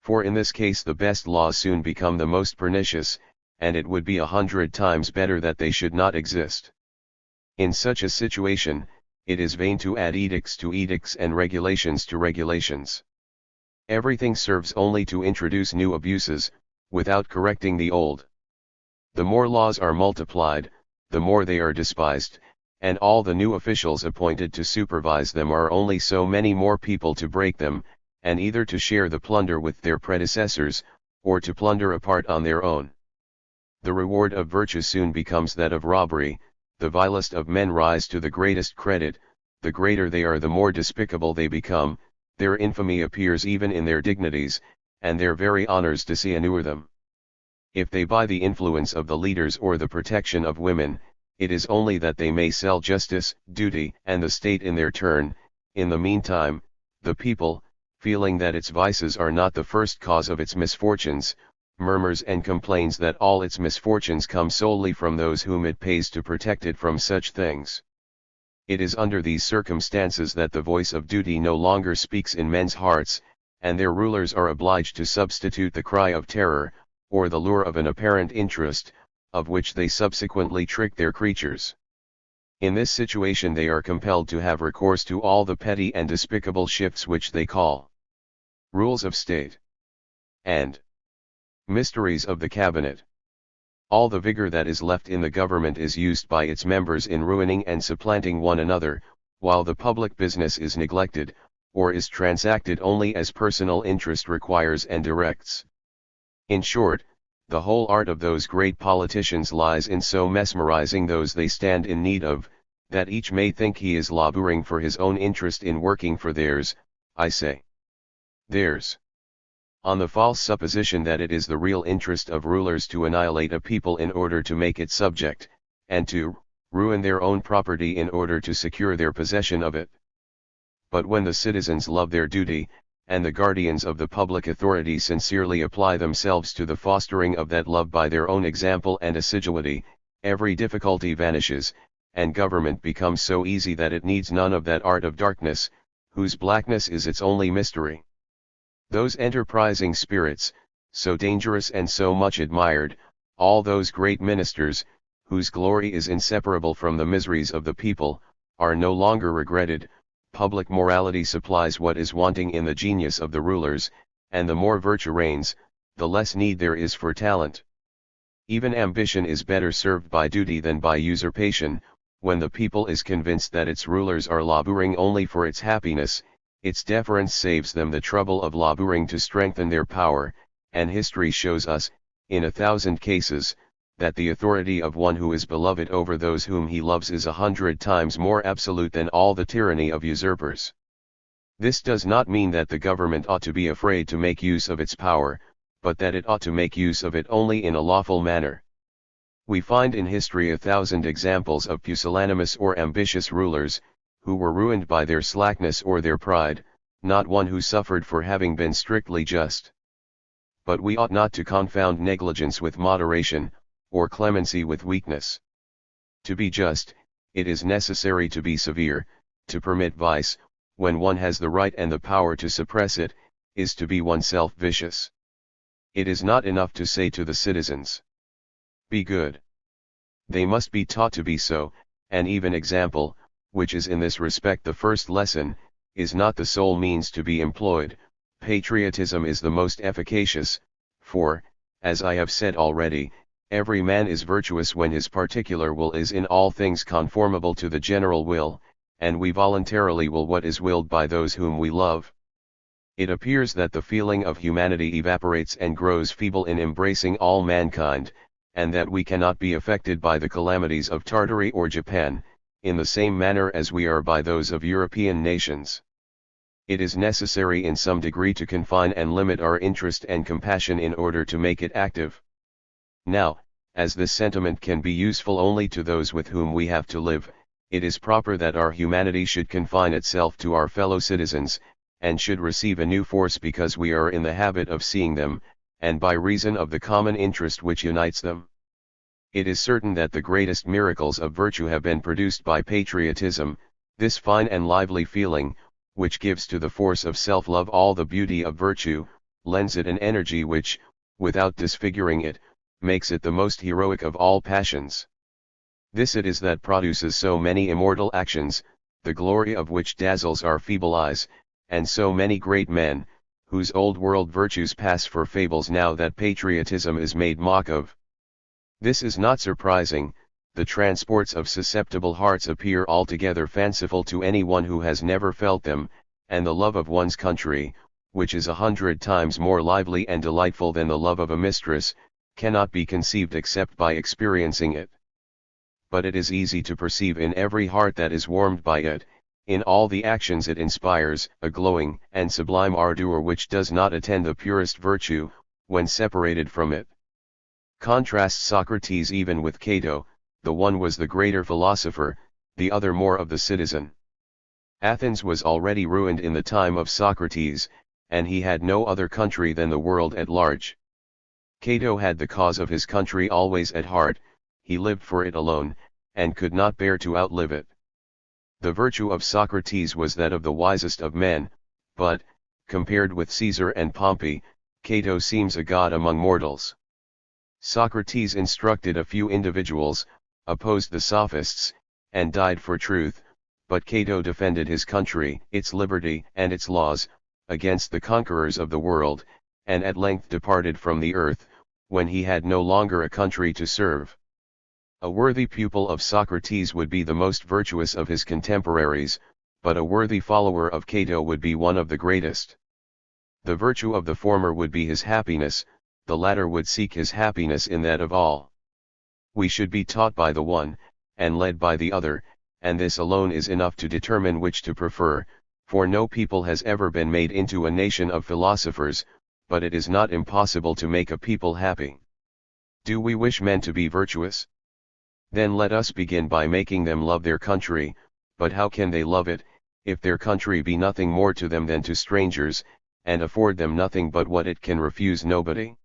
For in this case the best laws soon become the most pernicious, and it would be 100 times better that they should not exist. In such a situation, it is vain to add edicts to edicts and regulations to regulations. Everything serves only to introduce new abuses, without correcting the old. The more laws are multiplied, the more they are despised, and all the new officials appointed to supervise them are only so many more people to break them, and either to share the plunder with their predecessors, or to plunder apart on their own. The reward of virtue soon becomes that of robbery. The vilest of men rise to the greatest credit, the greater they are the more despicable they become, their infamy appears even in their dignities, and their very honors dishonor them. If they buy the influence of the leaders or the protection of women, it is only that they may sell justice, duty, and the state in their turn. In the meantime, the people, feeling that its vices are not the first cause of its misfortunes, murmurs and complains that all its misfortunes come solely from those whom it pays to protect it from such things. It is under these circumstances that the voice of duty no longer speaks in men's hearts, and their rulers are obliged to substitute the cry of terror, or the lure of an apparent interest, of which they subsequently trick their creatures. In this situation they are compelled to have recourse to all the petty and despicable shifts which they call rules of state and mysteries of the cabinet. All the vigor that is left in the government is used by its members in ruining and supplanting one another, while the public business is neglected, or is transacted only as personal interest requires and directs. In short, the whole art of those great politicians lies in so mesmerizing those they stand in need of, that each may think he is laboring for his own interest in working for theirs, I say. Theirs. On the false supposition that it is the real interest of rulers to annihilate a people in order to make it subject, and to ruin their own property in order to secure their possession of it. But when the citizens love their duty, and the guardians of the public authority sincerely apply themselves to the fostering of that love by their own example and assiduity, every difficulty vanishes, and government becomes so easy that it needs none of that art of darkness, whose blackness is its only mystery. Those enterprising spirits, so dangerous and so much admired, all those great ministers, whose glory is inseparable from the miseries of the people, are no longer regretted. Public morality supplies what is wanting in the genius of the rulers, and the more virtue reigns, the less need there is for talent. Even ambition is better served by duty than by usurpation. When the people is convinced that its rulers are laboring only for its happiness, its deference saves them the trouble of laboring to strengthen their power, and history shows us, in 1,000 cases, that the authority of one who is beloved over those whom he loves is 100 times more absolute than all the tyranny of usurpers. This does not mean that the government ought to be afraid to make use of its power, but that it ought to make use of it only in a lawful manner. We find in history 1,000 examples of pusillanimous or ambitious rulers, who were ruined by their slackness or their pride, not one who suffered for having been strictly just. But we ought not to confound negligence with moderation, or clemency with weakness. To be just, it is necessary to be severe. To permit vice, when one has the right and the power to suppress it, is to be oneself vicious. It is not enough to say to the citizens, "Be good." They must be taught to be so, and even example, which is in this respect the first lesson, is not the sole means to be employed. Patriotism is the most efficacious, for, as I have said already, every man is virtuous when his particular will is in all things conformable to the general will, and we voluntarily will what is willed by those whom we love. It appears that the feeling of humanity evaporates and grows feeble in embracing all mankind, and that we cannot be affected by the calamities of Tartary or Japan, in the same manner as we are by those of European nations. It is necessary in some degree to confine and limit our interest and compassion in order to make it active. Now, as this sentiment can be useful only to those with whom we have to live, it is proper that our humanity should confine itself to our fellow citizens, and should receive a new force because we are in the habit of seeing them, and by reason of the common interest which unites them. It is certain that the greatest miracles of virtue have been produced by patriotism, this fine and lively feeling, which gives to the force of self-love all the beauty of virtue, lends it an energy which, without disfiguring it, makes it the most heroic of all passions. This it is that produces so many immortal actions, the glory of which dazzles our feeble eyes, and so many great men, whose old-world virtues pass for fables now that patriotism is made mock of. This is not surprising. The transports of susceptible hearts appear altogether fanciful to anyone who has never felt them, and the love of one's country, which is 100 times more lively and delightful than the love of a mistress, cannot be conceived except by experiencing it. But it is easy to perceive in every heart that is warmed by it, in all the actions it inspires, a glowing and sublime ardor which does not attend the purest virtue, when separated from it. Contrast Socrates even with Cato, the one was the greater philosopher, the other more of the citizen. Athens was already ruined in the time of Socrates, and he had no other country than the world at large. Cato had the cause of his country always at heart, he lived for it alone, and could not bear to outlive it. The virtue of Socrates was that of the wisest of men, but, compared with Caesar and Pompey, Cato seems a god among mortals. Socrates instructed a few individuals, opposed the sophists, and died for truth, but Cato defended his country, its liberty and its laws, against the conquerors of the world, and at length departed from the earth, when he had no longer a country to serve. A worthy pupil of Socrates would be the most virtuous of his contemporaries, but a worthy follower of Cato would be one of the greatest. The virtue of the former would be his happiness, the latter would seek his happiness in that of all. We should be taught by the one, and led by the other, and this alone is enough to determine which to prefer, for no people has ever been made into a nation of philosophers, but it is not impossible to make a people happy. Do we wish men to be virtuous? Then let us begin by making them love their country. But how can they love it, if their country be nothing more to them than to strangers, and afford them nothing but what it can refuse nobody?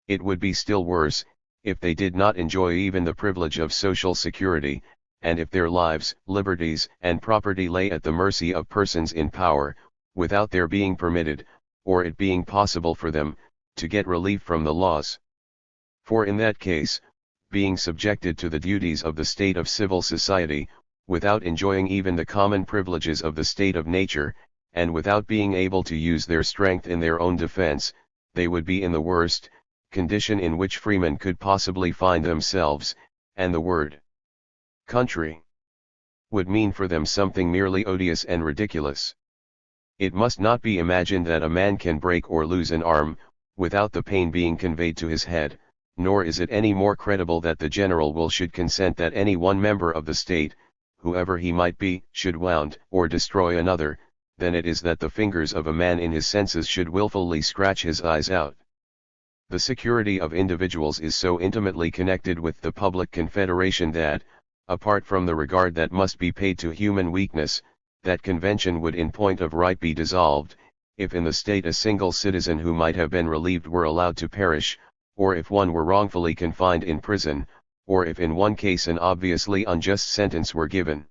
It would be still worse, if they did not enjoy even the privilege of social security, and if their lives, liberties, and property lay at the mercy of persons in power, without their being permitted, or it being possible for them, to get relief from the laws. For in that case, being subjected to the duties of the state of civil society, without enjoying even the common privileges of the state of nature, and without being able to use their strength in their own defense, they would be in the worst condition in which freemen could possibly find themselves, and the word country would mean for them something merely odious and ridiculous. It must not be imagined that a man can break or lose an arm, without the pain being conveyed to his head, nor is it any more credible that the general will should consent that any one member of the state, whoever he might be, should wound or destroy another, than it is that the fingers of a man in his senses should wilfully scratch his eyes out. The security of individuals is so intimately connected with the public confederation that, apart from the regard that must be paid to human weakness, that convention would in point of right be dissolved, if in the state a single citizen who might have been relieved were allowed to perish, or if one were wrongfully confined in prison, or if in one case an obviously unjust sentence were given.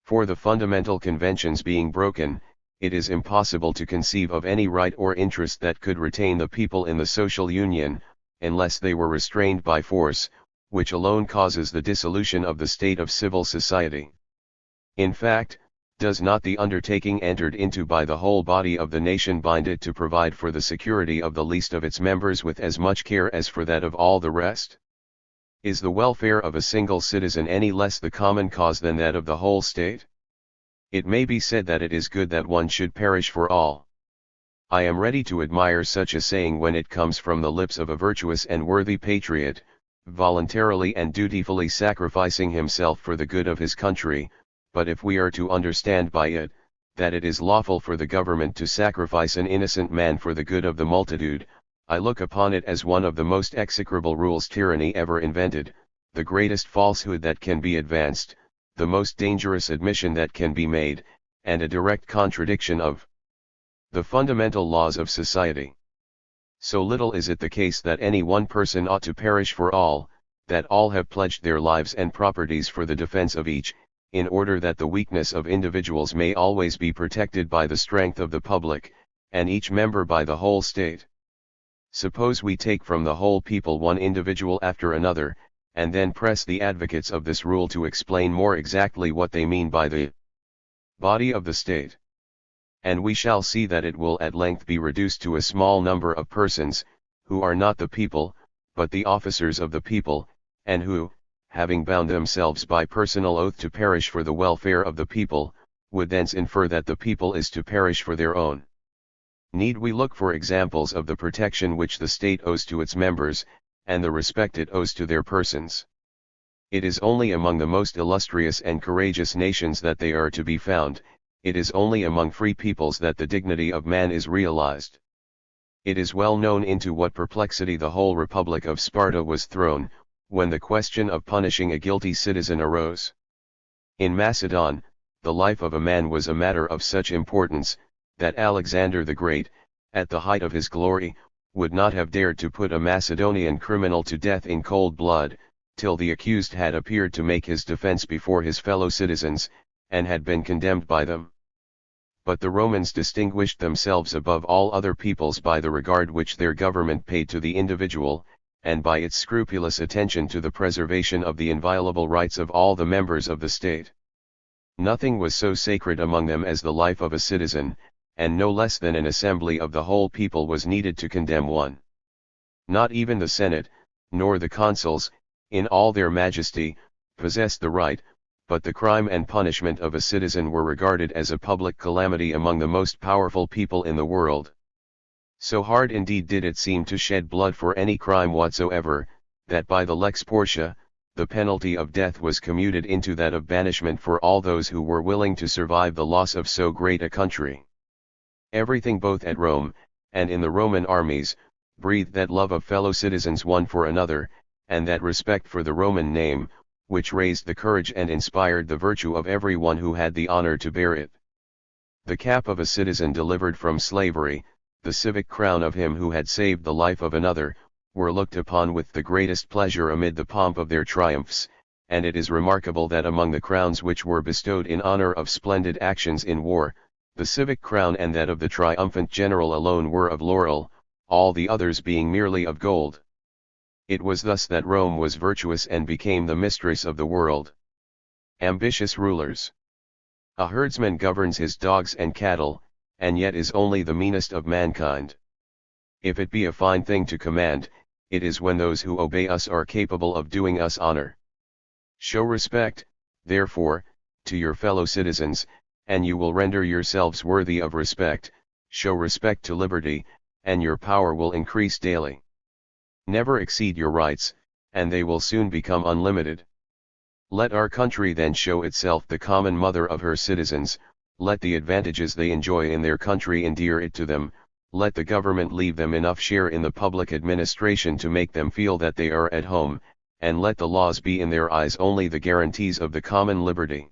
For the fundamental conventions being broken, it is impossible to conceive of any right or interest that could retain the people in the social union, unless they were restrained by force, which alone causes the dissolution of the state of civil society. In fact, does not the undertaking entered into by the whole body of the nation bind it to provide for the security of the least of its members with as much care as for that of all the rest? Is the welfare of a single citizen any less the common cause than that of the whole state? It may be said that it is good that one should perish for all. I am ready to admire such a saying when it comes from the lips of a virtuous and worthy patriot, voluntarily and dutifully sacrificing himself for the good of his country, but if we are to understand by it, that it is lawful for the government to sacrifice an innocent man for the good of the multitude, I look upon it as one of the most execrable rules tyranny ever invented, the greatest falsehood that can be advanced, the most dangerous admission that can be made, and a direct contradiction of the fundamental laws of society. So little is it the case that any one person ought to perish for all, that all have pledged their lives and properties for the defense of each, in order that the weakness of individuals may always be protected by the strength of the public, and each member by the whole state. Suppose we take from the whole people one individual after another, and then press the advocates of this rule to explain more exactly what they mean by the body of the state. And we shall see that it will at length be reduced to a small number of persons, who are not the people, but the officers of the people, and who, having bound themselves by personal oath to perish for the welfare of the people, would thence infer that the people is to perish for their own. Need we look for examples of the protection which the state owes to its members, and the respect it owes to their persons? It is only among the most illustrious and courageous nations that they are to be found. It is only among free peoples that the dignity of man is realized. It is well known into what perplexity the whole Republic of Sparta was thrown, when the question of punishing a guilty citizen arose. In Macedon, the life of a man was a matter of such importance, that Alexander the Great, at the height of his glory, would not have dared to put a Macedonian criminal to death in cold blood, till the accused had appeared to make his defense before his fellow citizens, and had been condemned by them. But the Romans distinguished themselves above all other peoples by the regard which their government paid to the individual, and by its scrupulous attention to the preservation of the inviolable rights of all the members of the state. Nothing was so sacred among them as the life of a citizen, and no less than an assembly of the whole people was needed to condemn one. Not even the Senate, nor the consuls, in all their majesty, possessed the right, but the crime and punishment of a citizen were regarded as a public calamity among the most powerful people in the world. So hard indeed did it seem to shed blood for any crime whatsoever, that by the Lex Portia, the penalty of death was commuted into that of banishment for all those who were willing to survive the loss of so great a country. Everything both at Rome, and in the Roman armies, breathed that love of fellow citizens one for another, and that respect for the Roman name, which raised the courage and inspired the virtue of every one who had the honor to bear it. The cap of a citizen delivered from slavery, the civic crown of him who had saved the life of another, were looked upon with the greatest pleasure amid the pomp of their triumphs, and it is remarkable that among the crowns which were bestowed in honor of splendid actions in war, the civic crown and that of the triumphant general alone were of laurel, all the others being merely of gold. It was thus that Rome was virtuous and became the mistress of the world. Ambitious rulers. A herdsman governs his dogs and cattle, and yet is only the meanest of mankind. If it be a fine thing to command, it is when those who obey us are capable of doing us honor. Show respect, therefore, to your fellow citizens, and you will render yourselves worthy of respect. Show respect to liberty, and your power will increase daily. Never exceed your rights, and they will soon become unlimited. Let our country then show itself the common mother of her citizens, let the advantages they enjoy in their country endear it to them, let the government leave them enough share in the public administration to make them feel that they are at home, and let the laws be in their eyes only the guarantees of the common liberty.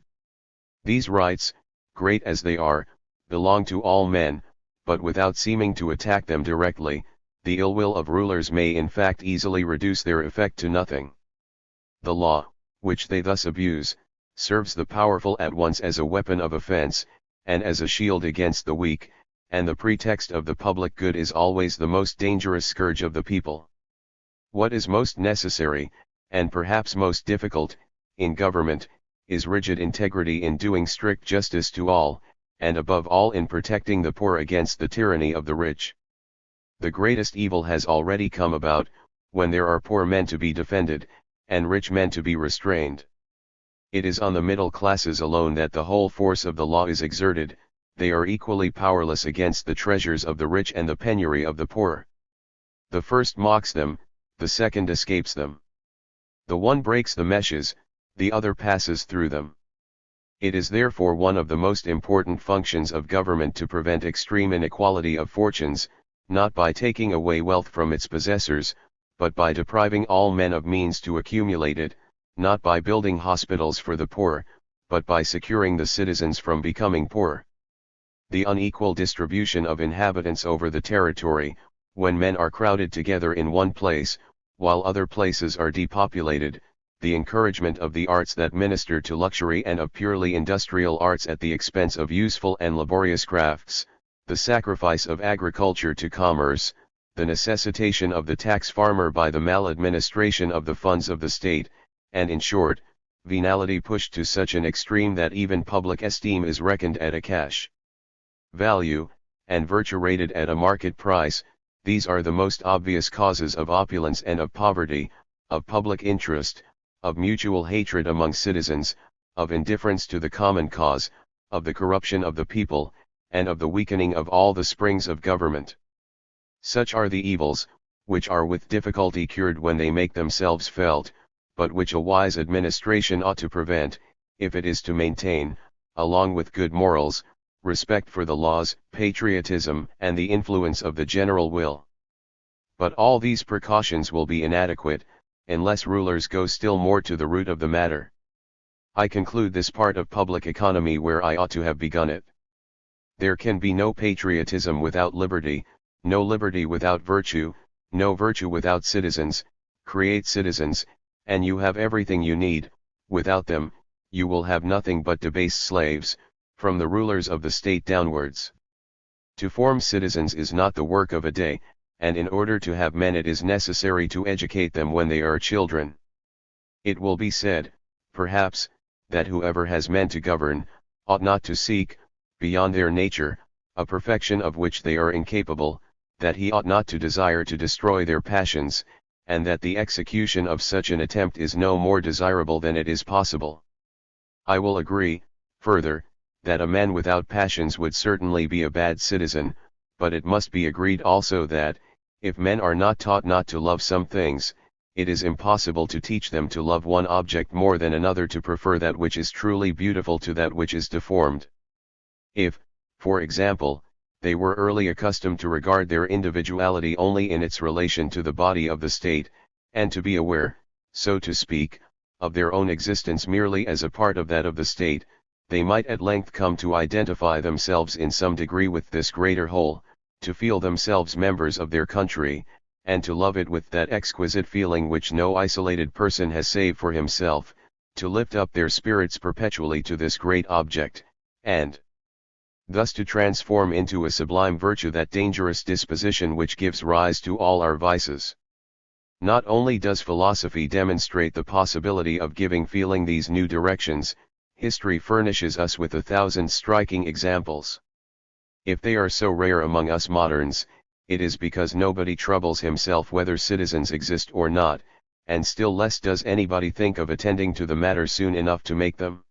These rights, great as they are, belong to all men, but without seeming to attack them directly, the ill will of rulers may in fact easily reduce their effect to nothing. The law, which they thus abuse, serves the powerful at once as a weapon of offense, and as a shield against the weak, and the pretext of the public good is always the most dangerous scourge of the people. What is most necessary, and perhaps most difficult, in government, is rigid integrity in doing strict justice to all, and above all in protecting the poor against the tyranny of the rich. The greatest evil has already come about, when there are poor men to be defended, and rich men to be restrained. It is on the middle classes alone that the whole force of the law is exerted. They are equally powerless against the treasures of the rich and the penury of the poor. The first mocks them, the second escapes them. The one breaks the meshes, the other passes through them. It is therefore one of the most important functions of government to prevent extreme inequality of fortunes, not by taking away wealth from its possessors, but by depriving all men of means to accumulate it, not by building hospitals for the poor, but by securing the citizens from becoming poor. The unequal distribution of inhabitants over the territory, when men are crowded together in one place, while other places are depopulated, the encouragement of the arts that minister to luxury and of purely industrial arts at the expense of useful and laborious crafts, the sacrifice of agriculture to commerce, the necessitation of the tax farmer by the maladministration of the funds of the state, and in short, venality pushed to such an extreme that even public esteem is reckoned at a cash value, and virtue rated at a market price, these are the most obvious causes of opulence and of poverty, of public interest, of mutual hatred among citizens, of indifference to the common cause, of the corruption of the people, and of the weakening of all the springs of government. Such are the evils, which are with difficulty cured when they make themselves felt, but which a wise administration ought to prevent, if it is to maintain, along with good morals, respect for the laws, patriotism, and the influence of the general will. But all these precautions will be inadequate, unless rulers go still more to the root of the matter. I conclude this part of public economy where I ought to have begun it. There can be no patriotism without liberty, no liberty without virtue, no virtue without citizens. Create citizens, and you have everything you need. Without them, you will have nothing but debased slaves, from the rulers of the state downwards. To form citizens is not the work of a day, and in order to have men it is necessary to educate them when they are children. It will be said, perhaps, that whoever has men to govern, ought not to seek, beyond their nature, a perfection of which they are incapable, that he ought not to desire to destroy their passions, and that the execution of such an attempt is no more desirable than it is possible. I will agree, further, that a man without passions would certainly be a bad citizen, but it must be agreed also that, if men are not taught not to love some things, it is impossible to teach them to love one object more than another, to prefer that which is truly beautiful to that which is deformed. If, for example, they were early accustomed to regard their individuality only in its relation to the body of the state, and to be aware, so to speak, of their own existence merely as a part of that of the state, they might at length come to identify themselves in some degree with this greater whole, to feel themselves members of their country, and to love it with that exquisite feeling which no isolated person has save for himself, to lift up their spirits perpetually to this great object, and thus to transform into a sublime virtue that dangerous disposition which gives rise to all our vices. Not only does philosophy demonstrate the possibility of giving feeling these new directions, history furnishes us with 1,000 striking examples. If they are so rare among us moderns, it is because nobody troubles himself whether citizens exist or not, and still less does anybody think of attending to the matter soon enough to make them.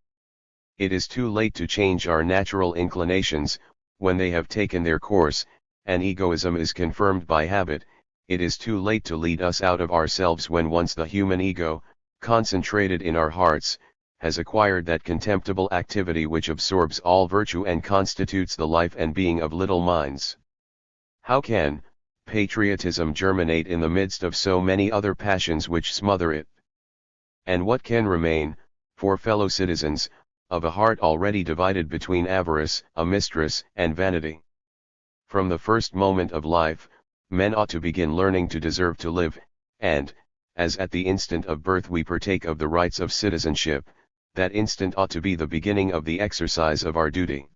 It is too late to change our natural inclinations, when they have taken their course, and egoism is confirmed by habit. It is too late to lead us out of ourselves when once the human ego, concentrated in our hearts, has acquired that contemptible activity which absorbs all virtue and constitutes the life and being of little minds. How can patriotism germinate in the midst of so many other passions which smother it? And what can remain, for fellow citizens, of a heart already divided between avarice, a mistress, and vanity? From the first moment of life, men ought to begin learning to deserve to live, and, as at the instant of birth we partake of the rights of citizenship, that instant ought to be the beginning of the exercise of our duty.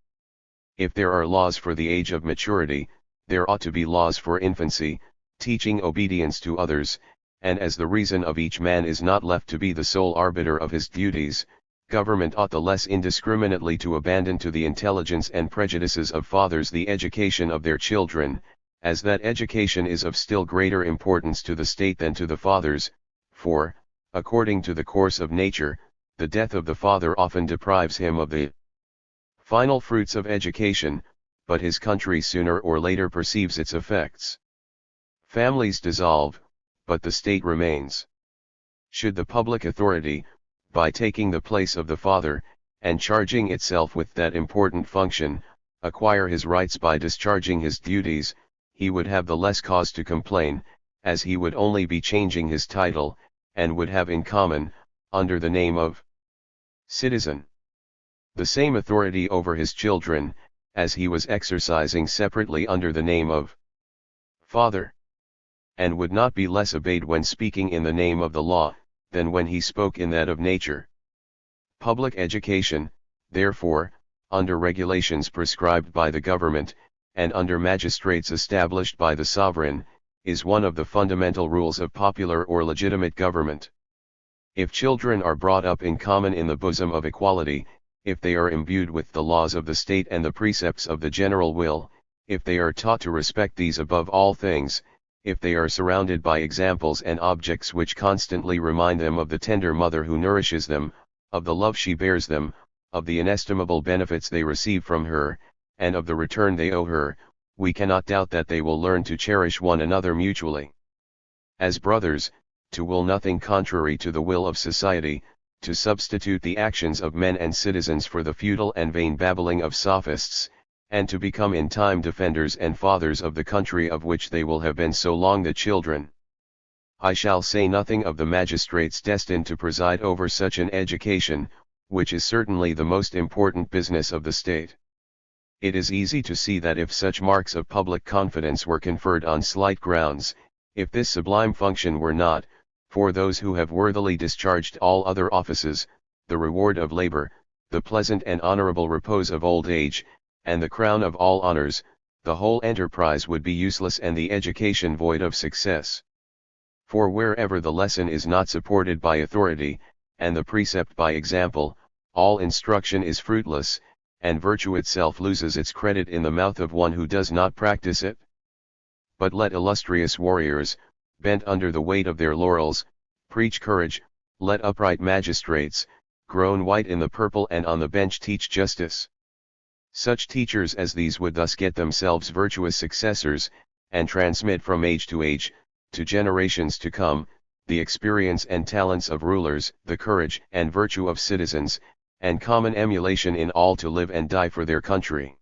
If there are laws for the age of maturity, there ought to be laws for infancy, teaching obedience to others, and as the reason of each man is not left to be the sole arbiter of his duties, government ought the less indiscriminately to abandon to the intelligence and prejudices of fathers the education of their children, as that education is of still greater importance to the state than to the fathers, for, according to the course of nature, the death of the father often deprives him of the final fruits of education, but his country sooner or later perceives its effects. Families dissolve, but the state remains. Should the public authority, by taking the place of the father, and charging itself with that important function, acquire his rights by discharging his duties, he would have the less cause to complain, as he would only be changing his title, and would have in common, under the name of citizen, the same authority over his children, as he was exercising separately under the name of father, and would not be less obeyed when speaking in the name of the law, than when he spoke in that of nature. Public education, therefore, under regulations prescribed by the government, and under magistrates established by the sovereign, is one of the fundamental rules of popular or legitimate government. If children are brought up in common in the bosom of equality, if they are imbued with the laws of the state and the precepts of the general will, if they are taught to respect these above all things, if they are surrounded by examples and objects which constantly remind them of the tender mother who nourishes them, of the love she bears them, of the inestimable benefits they receive from her, and of the return they owe her, we cannot doubt that they will learn to cherish one another mutually. As brothers, to will nothing contrary to the will of society, to substitute the actions of men and citizens for the futile and vain babbling of sophists, and to become in time defenders and fathers of the country of which they will have been so long the children. I shall say nothing of the magistrates destined to preside over such an education, which is certainly the most important business of the state. It is easy to see that if such marks of public confidence were conferred on slight grounds, if this sublime function were not, for those who have worthily discharged all other offices, the reward of labor, the pleasant and honorable repose of old age, and the crown of all honors, the whole enterprise would be useless and the education void of success. For wherever the lesson is not supported by authority, and the precept by example, all instruction is fruitless, and virtue itself loses its credit in the mouth of one who does not practice it. But let illustrious warriors, bent under the weight of their laurels, preach courage, let upright magistrates, grown white in the purple and on the bench teach justice. Such teachers as these would thus get themselves virtuous successors, and transmit from age, to generations to come, the experience and talents of rulers, the courage and virtue of citizens, and common emulation in all to live and die for their country.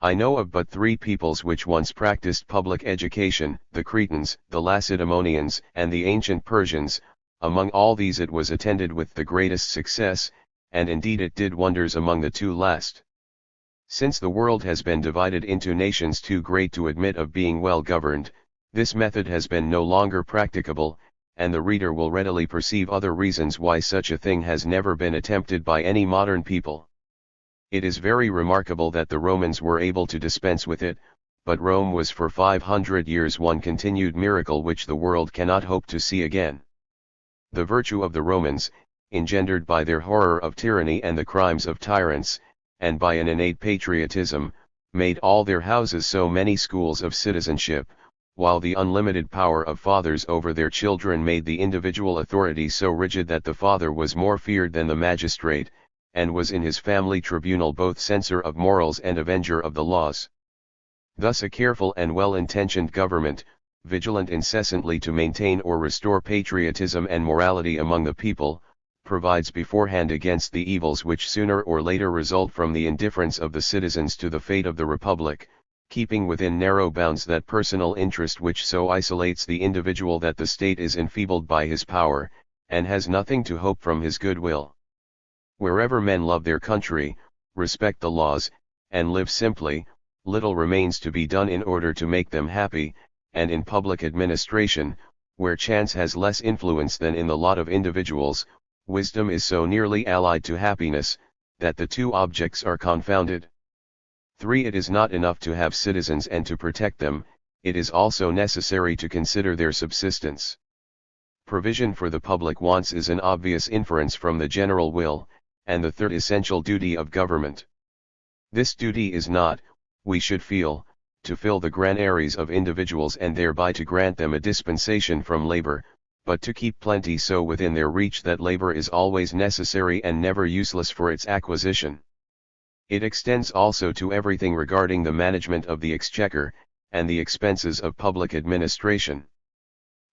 I know of but 3 peoples which once practiced public education, the Cretans, the Lacedaemonians, and the ancient Persians. Among all these it was attended with the greatest success, and indeed it did wonders among the 2 last. Since the world has been divided into nations too great to admit of being well governed, this method has been no longer practicable, and the reader will readily perceive other reasons why such a thing has never been attempted by any modern people. It is very remarkable that the Romans were able to dispense with it, but Rome was for 500 years one continued miracle which the world cannot hope to see again. The virtue of the Romans, engendered by their horror of tyranny and the crimes of tyrants, and by an innate patriotism, made all their houses so many schools of citizenship, while the unlimited power of fathers over their children made the individual authority so rigid that the father was more feared than the magistrate, and was in his family tribunal both censor of morals and avenger of the laws. Thus a careful and well-intentioned government, vigilant incessantly to maintain or restore patriotism and morality among the people, provides beforehand against the evils which sooner or later result from the indifference of the citizens to the fate of the republic, keeping within narrow bounds that personal interest which so isolates the individual that the state is enfeebled by his power, and has nothing to hope from his goodwill. Wherever men love their country, respect the laws, and live simply, little remains to be done in order to make them happy, and in public administration, where chance has less influence than in the lot of individuals, wisdom is so nearly allied to happiness, that the two objects are confounded. 3. It is not enough to have citizens and to protect them, it is also necessary to consider their subsistence. Provision for the public wants is an obvious inference from the general will, and the third essential duty of government. This duty is not, we should feel, to fill the granaries of individuals and thereby to grant them a dispensation from labor, but to keep plenty so within their reach that labor is always necessary and never useless for its acquisition. It extends also to everything regarding the management of the exchequer, and the expenses of public administration.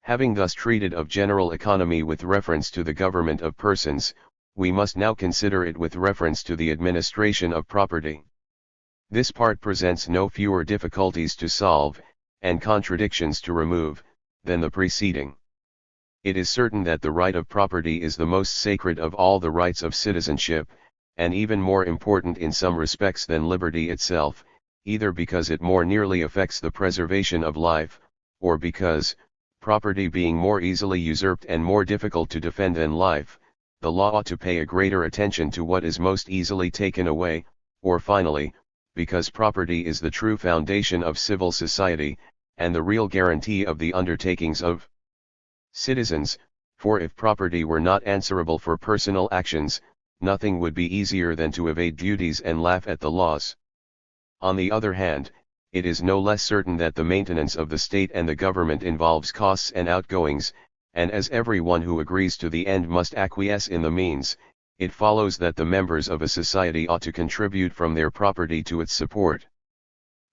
Having thus treated of general economy with reference to the government of persons, we must now consider it with reference to the administration of property. This part presents no fewer difficulties to solve, and contradictions to remove, than the preceding. It is certain that the right of property is the most sacred of all the rights of citizenship, and even more important in some respects than liberty itself, either because it more nearly affects the preservation of life, or because, property being more easily usurped and more difficult to defend than life, the law ought to pay a greater attention to what is most easily taken away, or finally, because property is the true foundation of civil society, and the real guarantee of the undertakings of citizens, for if property were not answerable for personal actions, nothing would be easier than to evade duties and laugh at the laws. On the other hand, it is no less certain that the maintenance of the state and the government involves costs and outgoings, and as every one who agrees to the end must acquiesce in the means, it follows that the members of a society ought to contribute from their property to its support.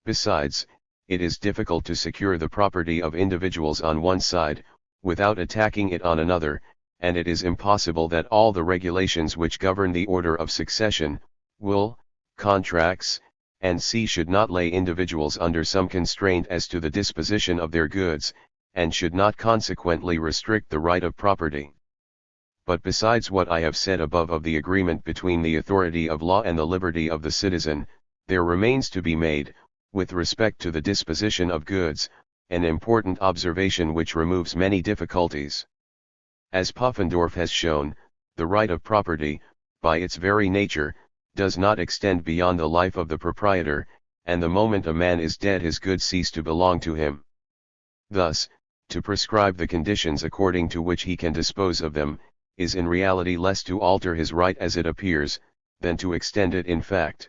Besides, it is difficult to secure the property of individuals on one side, without attacking it on another, and it is impossible that all the regulations which govern the order of succession, will, contracts, and should not lay individuals under some constraint as to the disposition of their goods, and should not consequently restrict the right of property. But besides what I have said above of the agreement between the authority of law and the liberty of the citizen, there remains to be made, with respect to the disposition of goods, an important observation which removes many difficulties. As Pufendorf has shown, the right of property, by its very nature, does not extend beyond the life of the proprietor, and the moment a man is dead his goods cease to belong to him. Thus, to prescribe the conditions according to which he can dispose of them, is in reality less to alter his right as it appears, than to extend it in fact.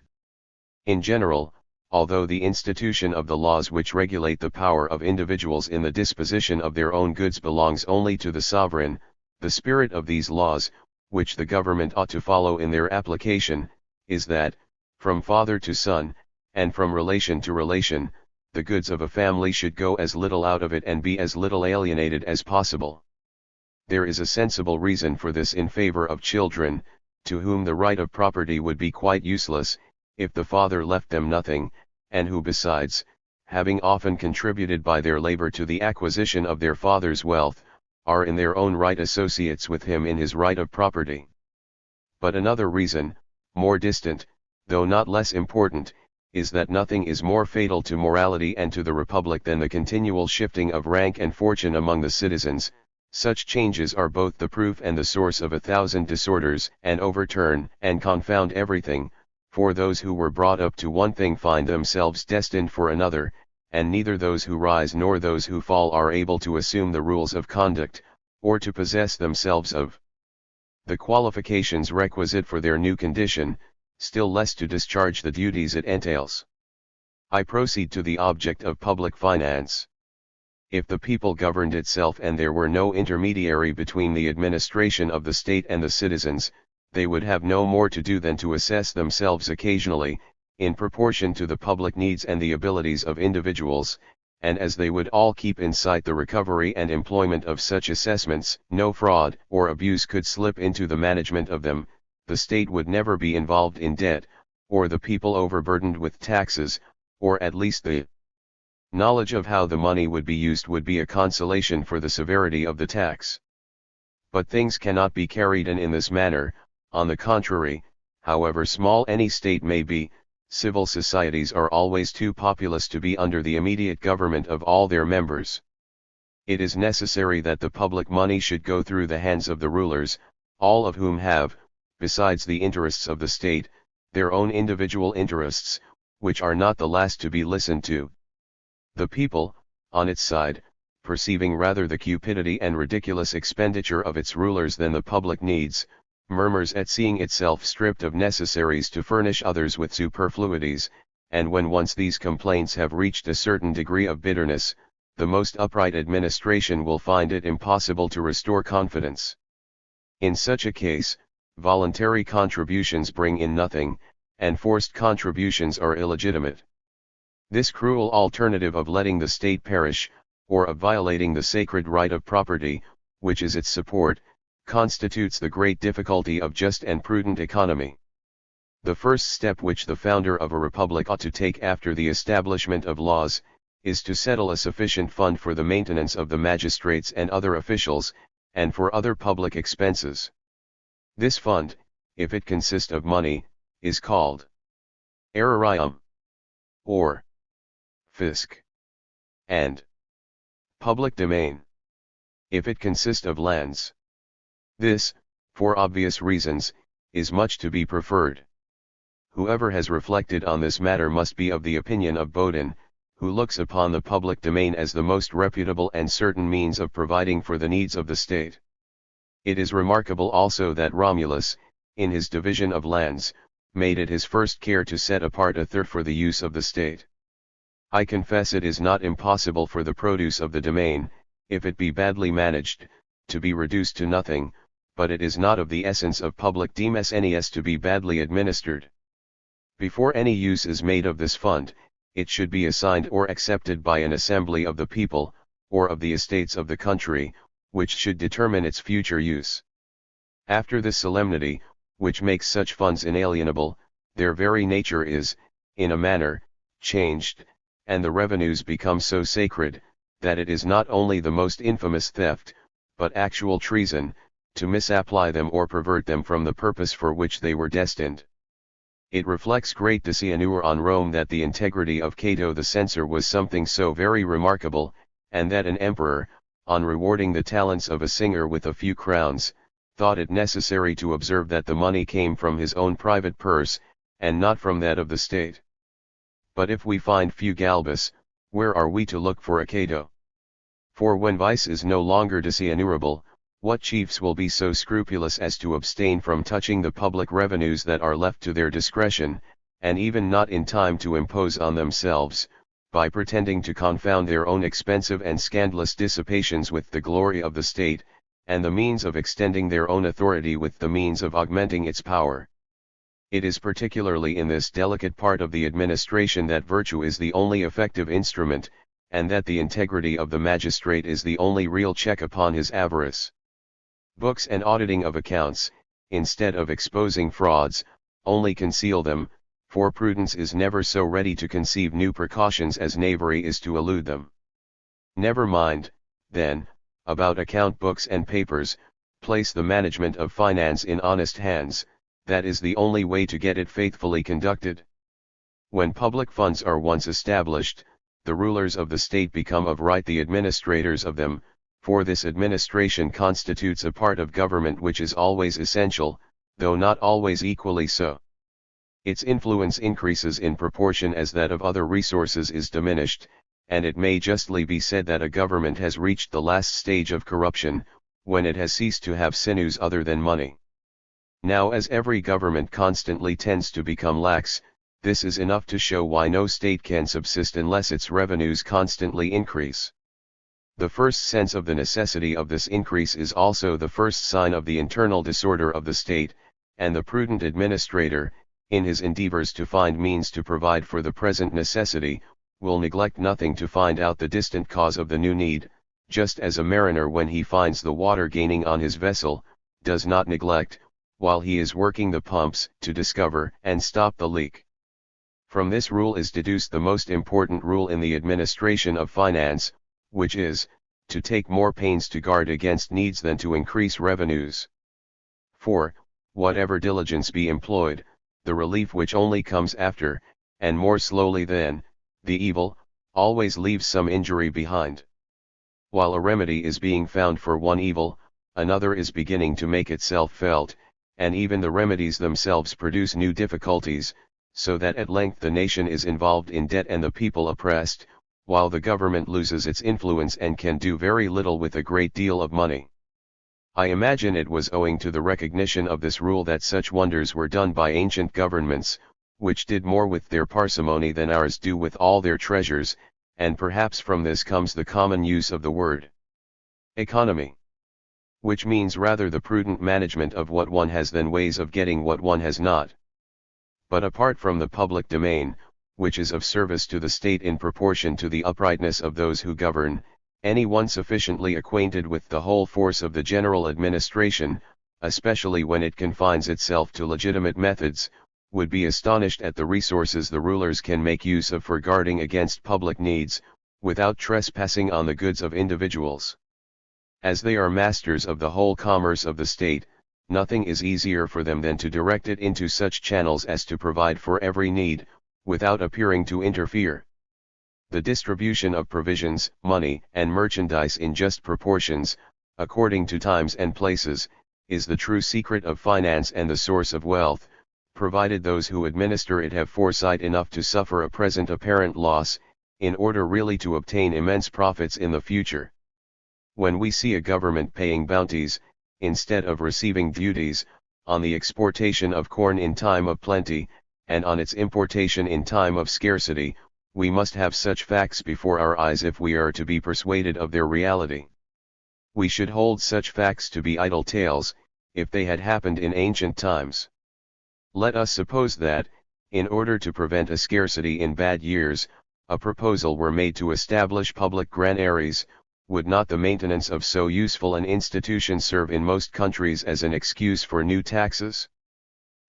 In general, although the institution of the laws which regulate the power of individuals in the disposition of their own goods belongs only to the sovereign, the spirit of these laws, which the government ought to follow in their application, is that, from father to son, and from relation to relation, the goods of a family should go as little out of it and be as little alienated as possible. There is a sensible reason for this in favor of children, to whom the right of property would be quite useless, if the father left them nothing, and who besides, having often contributed by their labor to the acquisition of their father's wealth, are in their own right associates with him in his right of property. But another reason, more distant, though not less important, is that nothing is more fatal to morality and to the republic than the continual shifting of rank and fortune among the citizens, Such changes are both the proof and the source of 1,000 disorders, and overturn and confound everything, for those who were brought up to one thing find themselves destined for another, and neither those who rise nor those who fall are able to assume the rules of conduct, or to possess themselves of the qualifications requisite for their new condition, still less to discharge the duties it entails. I proceed to the object of public finance. If the people governed itself and there were no intermediary between the administration of the state and the citizens, they would have no more to do than to assess themselves occasionally, in proportion to the public needs and the abilities of individuals, and as they would all keep in sight the recovery and employment of such assessments, no fraud or abuse could slip into the management of them, the state would never be involved in debt, or the people overburdened with taxes, or at least the knowledge of how the money would be used would be a consolation for the severity of the tax. But things cannot be carried on in this manner. On the contrary, however small any state may be, civil societies are always too populous to be under the immediate government of all their members. It is necessary that the public money should go through the hands of the rulers, all of whom have, besides the interests of the state, their own individual interests, which are not the last to be listened to. The people, on its side, perceiving rather the cupidity and ridiculous expenditure of its rulers than the public needs, murmurs at seeing itself stripped of necessaries to furnish others with superfluities, and when once these complaints have reached a certain degree of bitterness, the most upright administration will find it impossible to restore confidence. In such a case, voluntary contributions bring in nothing, and forced contributions are illegitimate. This cruel alternative of letting the state perish, or of violating the sacred right of property, which is its support, constitutes the great difficulty of just and prudent economy. The first step which the founder of a republic ought to take after the establishment of laws, is to settle a sufficient fund for the maintenance of the magistrates and other officials, and for other public expenses. This fund, if it consist of money, is called aerarium, or fisc, and public domain. If it consist of lands, this, for obvious reasons, is much to be preferred. Whoever has reflected on this matter must be of the opinion of Bodin, who looks upon the public domain as the most reputable and certain means of providing for the needs of the state. It is remarkable also that Romulus, in his division of lands, made it his first care to set apart a third for the use of the state. I confess it is not impossible for the produce of the domain, if it be badly managed, to be reduced to nothing, but it is not of the essence of public demesnes to be badly administered. Before any use is made of this fund, it should be assigned or accepted by an assembly of the people, or of the estates of the country, which should determine its future use. After this solemnity, which makes such funds inalienable, their very nature is, in a manner, changed, and the revenues become so sacred, that it is not only the most infamous theft, but actual treason, to misapply them or pervert them from the purpose for which they were destined. It reflects great dishonor on Rome that the integrity of Cato the censor was something so very remarkable, and that an emperor, on rewarding the talents of a singer with a few crowns, thought it necessary to observe that the money came from his own private purse, and not from that of the state. But if we find Fugalbus, where are we to look for a Cato? For when vice is no longer dishonorable, what chiefs will be so scrupulous as to abstain from touching the public revenues that are left to their discretion, and even not in time to impose on themselves, by pretending to confound their own expensive and scandalous dissipations with the glory of the state, and the means of extending their own authority with the means of augmenting its power? It is particularly in this delicate part of the administration that virtue is the only effective instrument, and that the integrity of the magistrate is the only real check upon his avarice. Books and auditing of accounts, instead of exposing frauds, only conceal them, for prudence is never so ready to conceive new precautions as knavery is to elude them. Never mind, then, about account books and papers, place the management of finance in honest hands, that is the only way to get it faithfully conducted. When public funds are once established, the rulers of the state become of right the administrators of them, For this administration constitutes a part of government which is always essential, though not always equally so. Its influence increases in proportion as that of other resources is diminished, and it may justly be said that a government has reached the last stage of corruption, when it has ceased to have sinews other than money. Now, as every government constantly tends to become lax, this is enough to show why no state can subsist unless its revenues constantly increase. The first sense of the necessity of this increase is also the first sign of the internal disorder of the state, and the prudent administrator, in his endeavors to find means to provide for the present necessity, will neglect nothing to find out the distant cause of the new need, just as a mariner, when he finds the water gaining on his vessel, does not neglect, while he is working the pumps, to discover and stop the leak. From this rule is deduced the most important rule in the administration of finance, which is, to take more pains to guard against needs than to increase revenues. For, whatever diligence be employed, the relief which only comes after, and more slowly than, the evil, always leaves some injury behind. While a remedy is being found for one evil, another is beginning to make itself felt, and even the remedies themselves produce new difficulties, so that at length the nation is involved in debt and the people oppressed, while the government loses its influence and can do very little with a great deal of money. I imagine it was owing to the recognition of this rule that such wonders were done by ancient governments, which did more with their parsimony than ours do with all their treasures, and perhaps from this comes the common use of the word economy, which means rather the prudent management of what one has than ways of getting what one has not. But apart from the public domain, which is of service to the state in proportion to the uprightness of those who govern, any one sufficiently acquainted with the whole force of the general administration, especially when it confines itself to legitimate methods, would be astonished at the resources the rulers can make use of for guarding against public needs, without trespassing on the goods of individuals. As they are masters of the whole commerce of the state, nothing is easier for them than to direct it into such channels as to provide for every need, without appearing to interfere. The distribution of provisions, money, and merchandise in just proportions, according to times and places, is the true secret of finance and the source of wealth, provided those who administer it have foresight enough to suffer a present apparent loss, in order really to obtain immense profits in the future. When we see a government paying bounties, instead of receiving duties, on the exportation of corn in time of plenty, and on its importation in time of scarcity, we must have such facts before our eyes if we are to be persuaded of their reality. We should hold such facts to be idle tales, if they had happened in ancient times. Let us suppose that, in order to prevent a scarcity in bad years, a proposal were made to establish public granaries. Would not the maintenance of so useful an institution serve in most countries as an excuse for new taxes?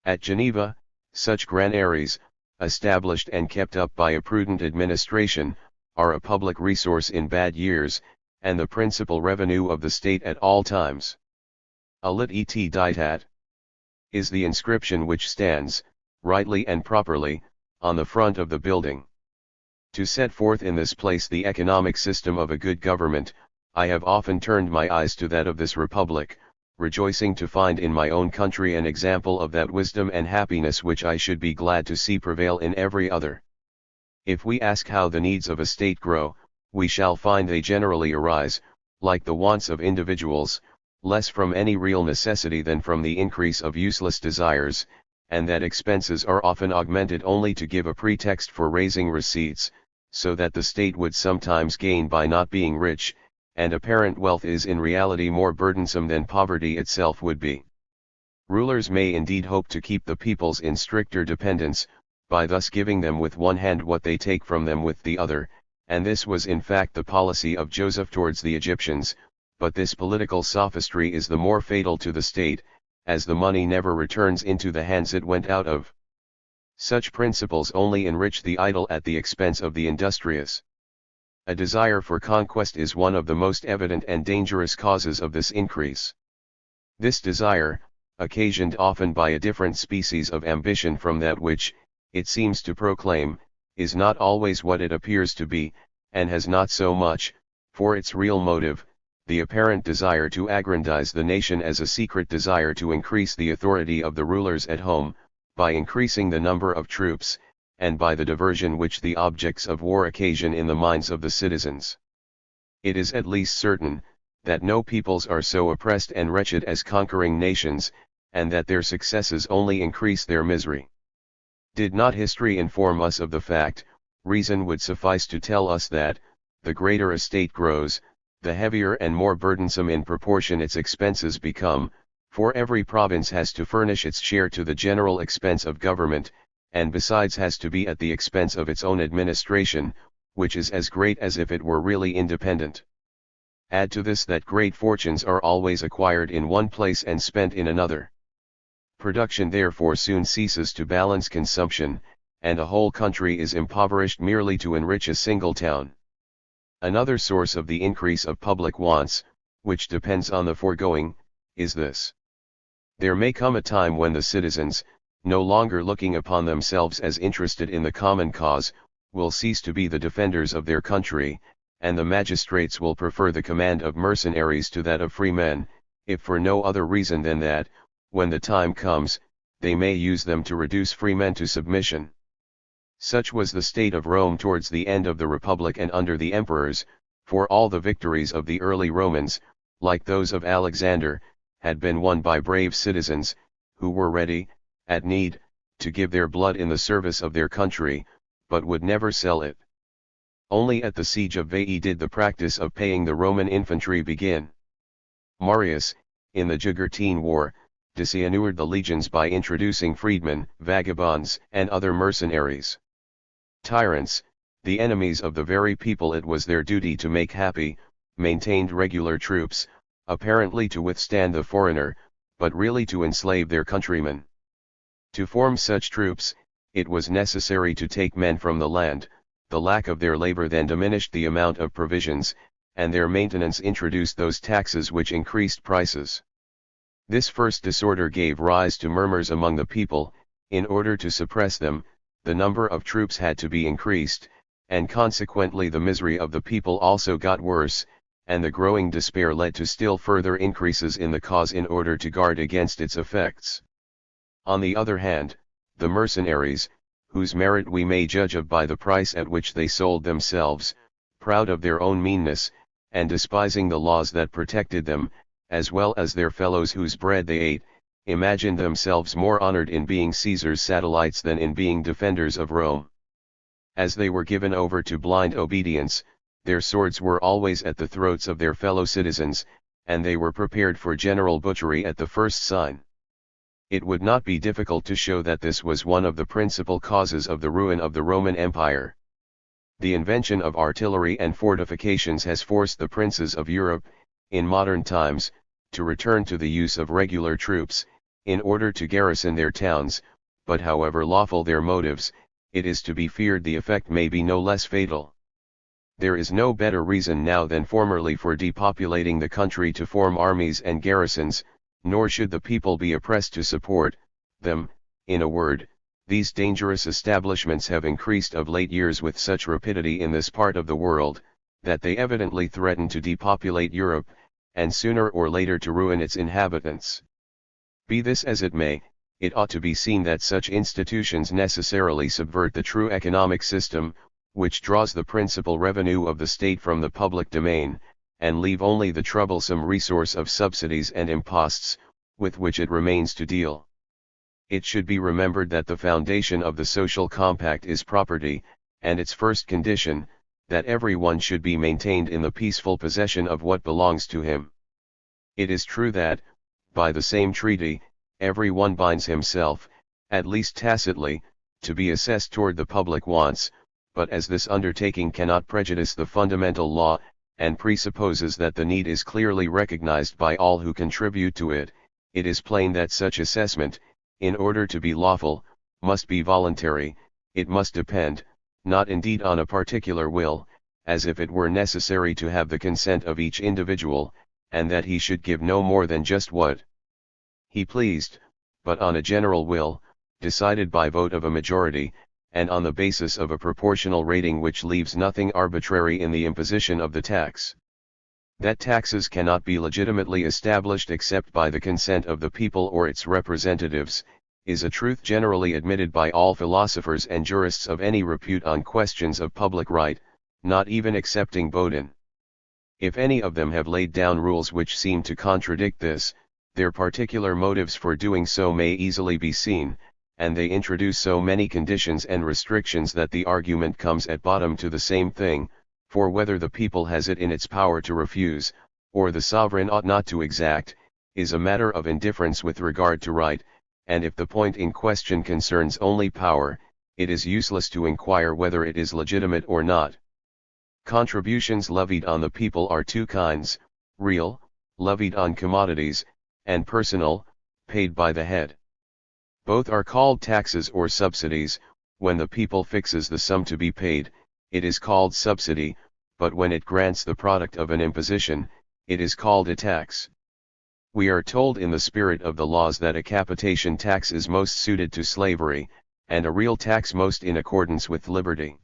At Geneva, such granaries, established and kept up by a prudent administration, are a public resource in bad years, and the principal revenue of the state at all times. Alit et ditat is the inscription which stands, rightly and properly, on the front of the building. To set forth in this place the economic system of a good government, I have often turned my eyes to that of this republic, rejoicing to find in my own country an example of that wisdom and happiness which I should be glad to see prevail in every other. If we ask how the needs of a state grow, we shall find they generally arise, like the wants of individuals, less from any real necessity than from the increase of useless desires, and that expenses are often augmented only to give a pretext for raising receipts, so that the state would sometimes gain by not being rich, and apparent wealth is in reality more burdensome than poverty itself would be. Rulers may indeed hope to keep the peoples in stricter dependence, by thus giving them with one hand what they take from them with the other, and this was in fact the policy of Joseph towards the Egyptians, but this political sophistry is the more fatal to the state, as the money never returns into the hands it went out of. Such principles only enrich the idle at the expense of the industrious. A desire for conquest is one of the most evident and dangerous causes of this increase. This desire, occasioned often by a different species of ambition from that which, it seems to proclaim, is not always what it appears to be, and has not so much, for its real motive, the apparent desire to aggrandize the nation as a secret desire to increase the authority of the rulers at home, by increasing the number of troops, and by the diversion which the objects of war occasion in the minds of the citizens. It is at least certain, that no peoples are so oppressed and wretched as conquering nations, and that their successes only increase their misery. Did not history inform us of the fact, reason would suffice to tell us that, the greater a state grows, the heavier and more burdensome in proportion its expenses become, for every province has to furnish its share to the general expense of government, and besides has to be at the expense of its own administration, which is as great as if it were really independent. Add to this that great fortunes are always acquired in one place and spent in another. Production therefore soon ceases to balance consumption, and a whole country is impoverished merely to enrich a single town. Another source of the increase of public wants, which depends on the foregoing, is this. There may come a time when the citizens, no longer looking upon themselves as interested in the common cause, will cease to be the defenders of their country, and the magistrates will prefer the command of mercenaries to that of free men, if for no other reason than that, when the time comes, they may use them to reduce free men to submission. Such was the state of Rome towards the end of the Republic and under the emperors, for all the victories of the early Romans, like those of Alexander, had been won by brave citizens, who were ready, at need, to give their blood in the service of their country, but would never sell it. Only at the siege of Veii did the practice of paying the Roman infantry begin. Marius, in the Jugartine War, disinured the legions by introducing freedmen, vagabonds, and other mercenaries. Tyrants, the enemies of the very people it was their duty to make happy, maintained regular troops, apparently to withstand the foreigner, but really to enslave their countrymen. To form such troops, it was necessary to take men from the land. The lack of their labor then diminished the amount of provisions, and their maintenance introduced those taxes which increased prices. This first disorder gave rise to murmurs among the people. In order to suppress them, the number of troops had to be increased, and consequently the misery of the people also got worse, and the growing despair led to still further increases in the cause in order to guard against its effects. On the other hand, the mercenaries, whose merit we may judge of by the price at which they sold themselves, proud of their own meanness, and despising the laws that protected them, as well as their fellows whose bread they ate, imagined themselves more honored in being Caesar's satellites than in being defenders of Rome. As they were given over to blind obedience, their swords were always at the throats of their fellow citizens, and they were prepared for general butchery at the first sign. It would not be difficult to show that this was one of the principal causes of the ruin of the Roman Empire. The invention of artillery and fortifications has forced the princes of Europe, in modern times, to return to the use of regular troops, in order to garrison their towns, but however lawful their motives, it is to be feared the effect may be no less fatal. There is no better reason now than formerly for depopulating the country to form armies and garrisons, nor should the people be oppressed to support them. In a word, these dangerous establishments have increased of late years with such rapidity in this part of the world, that they evidently threaten to depopulate Europe, and sooner or later to ruin its inhabitants. Be this as it may, it ought to be seen that such institutions necessarily subvert the true economic system, which draws the principal revenue of the state from the public domain, and leave only the troublesome resource of subsidies and imposts, with which it remains to deal. It should be remembered that the foundation of the social compact is property, and its first condition, that every one should be maintained in the peaceful possession of what belongs to him. It is true that, by the same treaty, every one binds himself, at least tacitly, to be assessed toward the public wants, but as this undertaking cannot prejudice the fundamental law, and presupposes that the need is clearly recognized by all who contribute to it, it is plain that such assessment, in order to be lawful, must be voluntary. It must depend, not indeed on a particular will, as if it were necessary to have the consent of each individual, and that he should give no more than just what he pleased, but on a general will, decided by vote of a majority, and on the basis of a proportional rating which leaves nothing arbitrary in the imposition of the tax. That taxes cannot be legitimately established except by the consent of the people or its representatives, is a truth generally admitted by all philosophers and jurists of any repute on questions of public right, not even excepting Bodin. If any of them have laid down rules which seem to contradict this, their particular motives for doing so may easily be seen, and they introduce so many conditions and restrictions that the argument comes at bottom to the same thing, for whether the people has it in its power to refuse, or the sovereign ought not to exact, is a matter of indifference with regard to right, and if the point in question concerns only power, it is useless to inquire whether it is legitimate or not. Contributions levied on the people are two kinds, real, levied on commodities, and personal, paid by the head. Both are called taxes or subsidies. When the people fixes the sum to be paid, it is called subsidy, but when it grants the product of an imposition, it is called a tax. We are told in the spirit of the laws that a capitation tax is most suited to slavery, and a real tax most in accordance with liberty.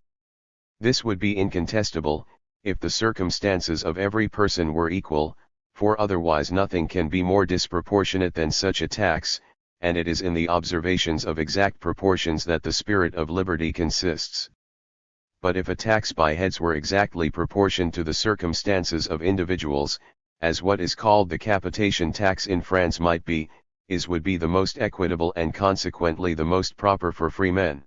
This would be incontestable, if the circumstances of every person were equal, for otherwise nothing can be more disproportionate than such a tax, and it is in the observations of exact proportions that the spirit of liberty consists. But if a tax by heads were exactly proportioned to the circumstances of individuals, as what is called the capitation tax in France might be, would be the most equitable and consequently the most proper for free men.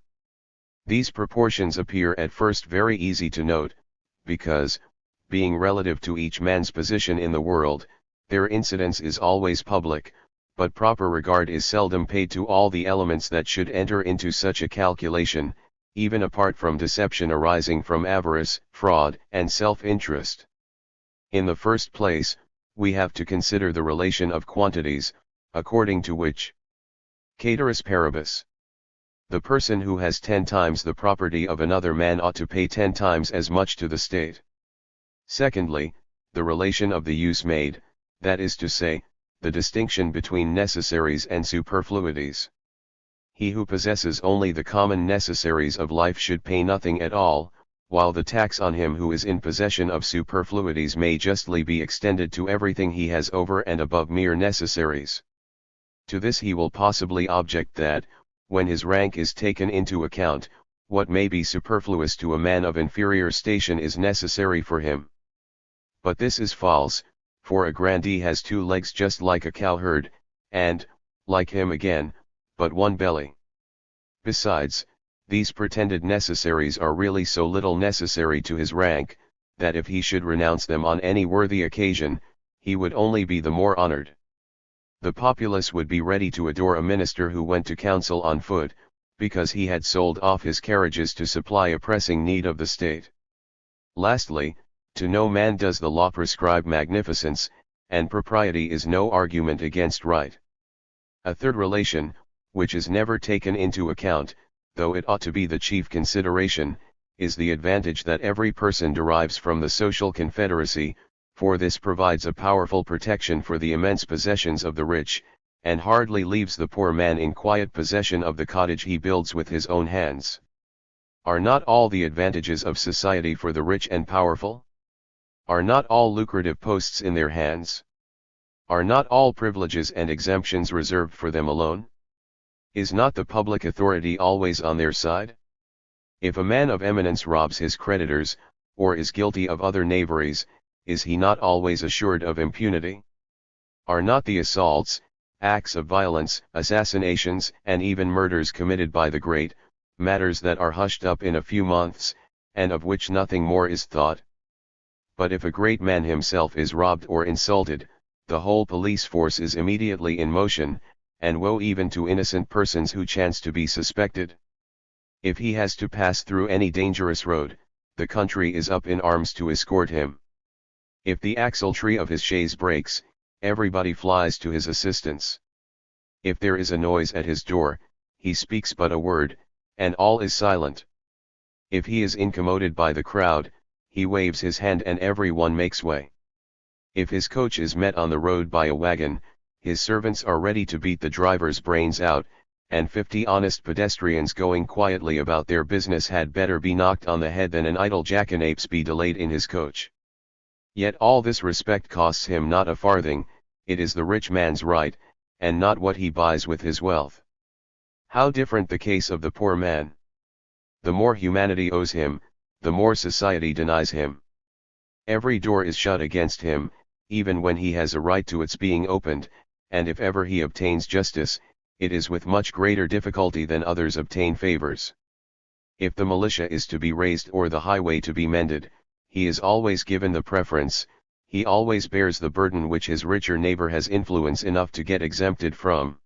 These proportions appear at first very easy to note, because, being relative to each man's position in the world, their incidence is always public, but proper regard is seldom paid to all the elements that should enter into such a calculation, even apart from deception arising from avarice, fraud, and self-interest. In the first place, we have to consider the relation of quantities, according to which, ceteris paribus, the person who has 10 times the property of another man ought to pay 10 times as much to the state. Secondly, the relation of the use made, that is to say, the distinction between necessaries and superfluities. He who possesses only the common necessaries of life should pay nothing at all, while the tax on him who is in possession of superfluities may justly be extended to everything he has over and above mere necessaries. To this he will possibly object that, when his rank is taken into account, what may be superfluous to a man of inferior station is necessary for him. But this is false, for a grandee has 2 legs just like a cowherd, and, like him again, but 1 belly. Besides, these pretended necessaries are really so little necessary to his rank, that if he should renounce them on any worthy occasion, he would only be the more honored. The populace would be ready to adore a minister who went to council on foot, because he had sold off his carriages to supply a pressing need of the state. Lastly, to no man does the law prescribe magnificence, and propriety is no argument against right. A third relation, which is never taken into account, though it ought to be the chief consideration, is the advantage that every person derives from the social confederacy, for this provides a powerful protection for the immense possessions of the rich, and hardly leaves the poor man in quiet possession of the cottage he builds with his own hands. Are not all the advantages of society for the rich and powerful? Are not all lucrative posts in their hands? Are not all privileges and exemptions reserved for them alone? Is not the public authority always on their side? If a man of eminence robs his creditors, or is guilty of other knaveries, is he not always assured of impunity? Are not the assaults, acts of violence, assassinations, and even murders committed by the great, matters that are hushed up in a few months, and of which nothing more is thought? But if a great man himself is robbed or insulted, the whole police force is immediately in motion, and woe even to innocent persons who chance to be suspected. If he has to pass through any dangerous road, the country is up in arms to escort him. If the axle-tree of his chaise breaks, everybody flies to his assistance. If there is a noise at his door, he speaks but a word, and all is silent. If he is incommoded by the crowd, he waves his hand and every one makes way. If his coach is met on the road by a wagon, his servants are ready to beat the driver's brains out, and 50 honest pedestrians going quietly about their business had better be knocked on the head than an idle jackanapes be delayed in his coach. Yet all this respect costs him not a farthing, it is the rich man's right, and not what he buys with his wealth. How different the case of the poor man! The more humanity owes him, the more society denies him. Every door is shut against him, even when he has a right to its being opened, and if ever he obtains justice, it is with much greater difficulty than others obtain favors. If the militia is to be raised or the highway to be mended, he is always given the preference, he always bears the burden which his richer neighbor has influence enough to get exempted from.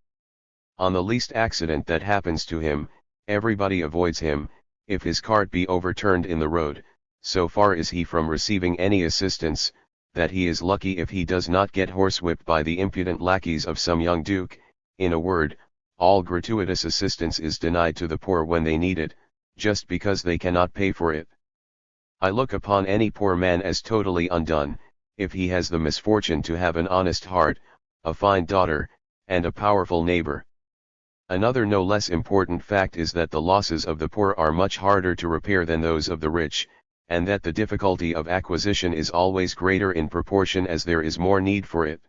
On the least accident that happens to him, everybody avoids him. If his cart be overturned in the road, so far is he from receiving any assistance, that he is lucky if he does not get horsewhipped by the impudent lackeys of some young duke. In a word, all gratuitous assistance is denied to the poor when they need it, just because they cannot pay for it. I look upon any poor man as totally undone, if he has the misfortune to have an honest heart, a fine daughter, and a powerful neighbor. Another no less important fact is that the losses of the poor are much harder to repair than those of the rich, and that the difficulty of acquisition is always greater in proportion as there is more need for it.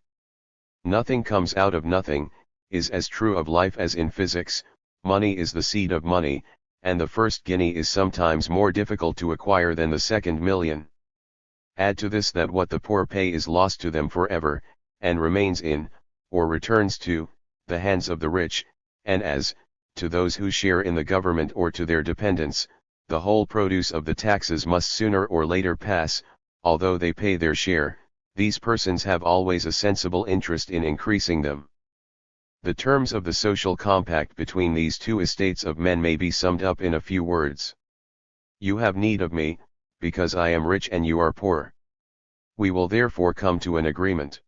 Nothing comes out of nothing, is as true of life as in physics. Money is the seed of money, and the first guinea is sometimes more difficult to acquire than the second million. Add to this that what the poor pay is lost to them forever, and remains in, or returns to, the hands of the rich, and as, to those who share in the government or to their dependents, the whole produce of the taxes must sooner or later pass. Although they pay their share, these persons have always a sensible interest in increasing them. The terms of the social compact between these two estates of men may be summed up in a few words. You have need of me, because I am rich and you are poor. We will therefore come to an agreement.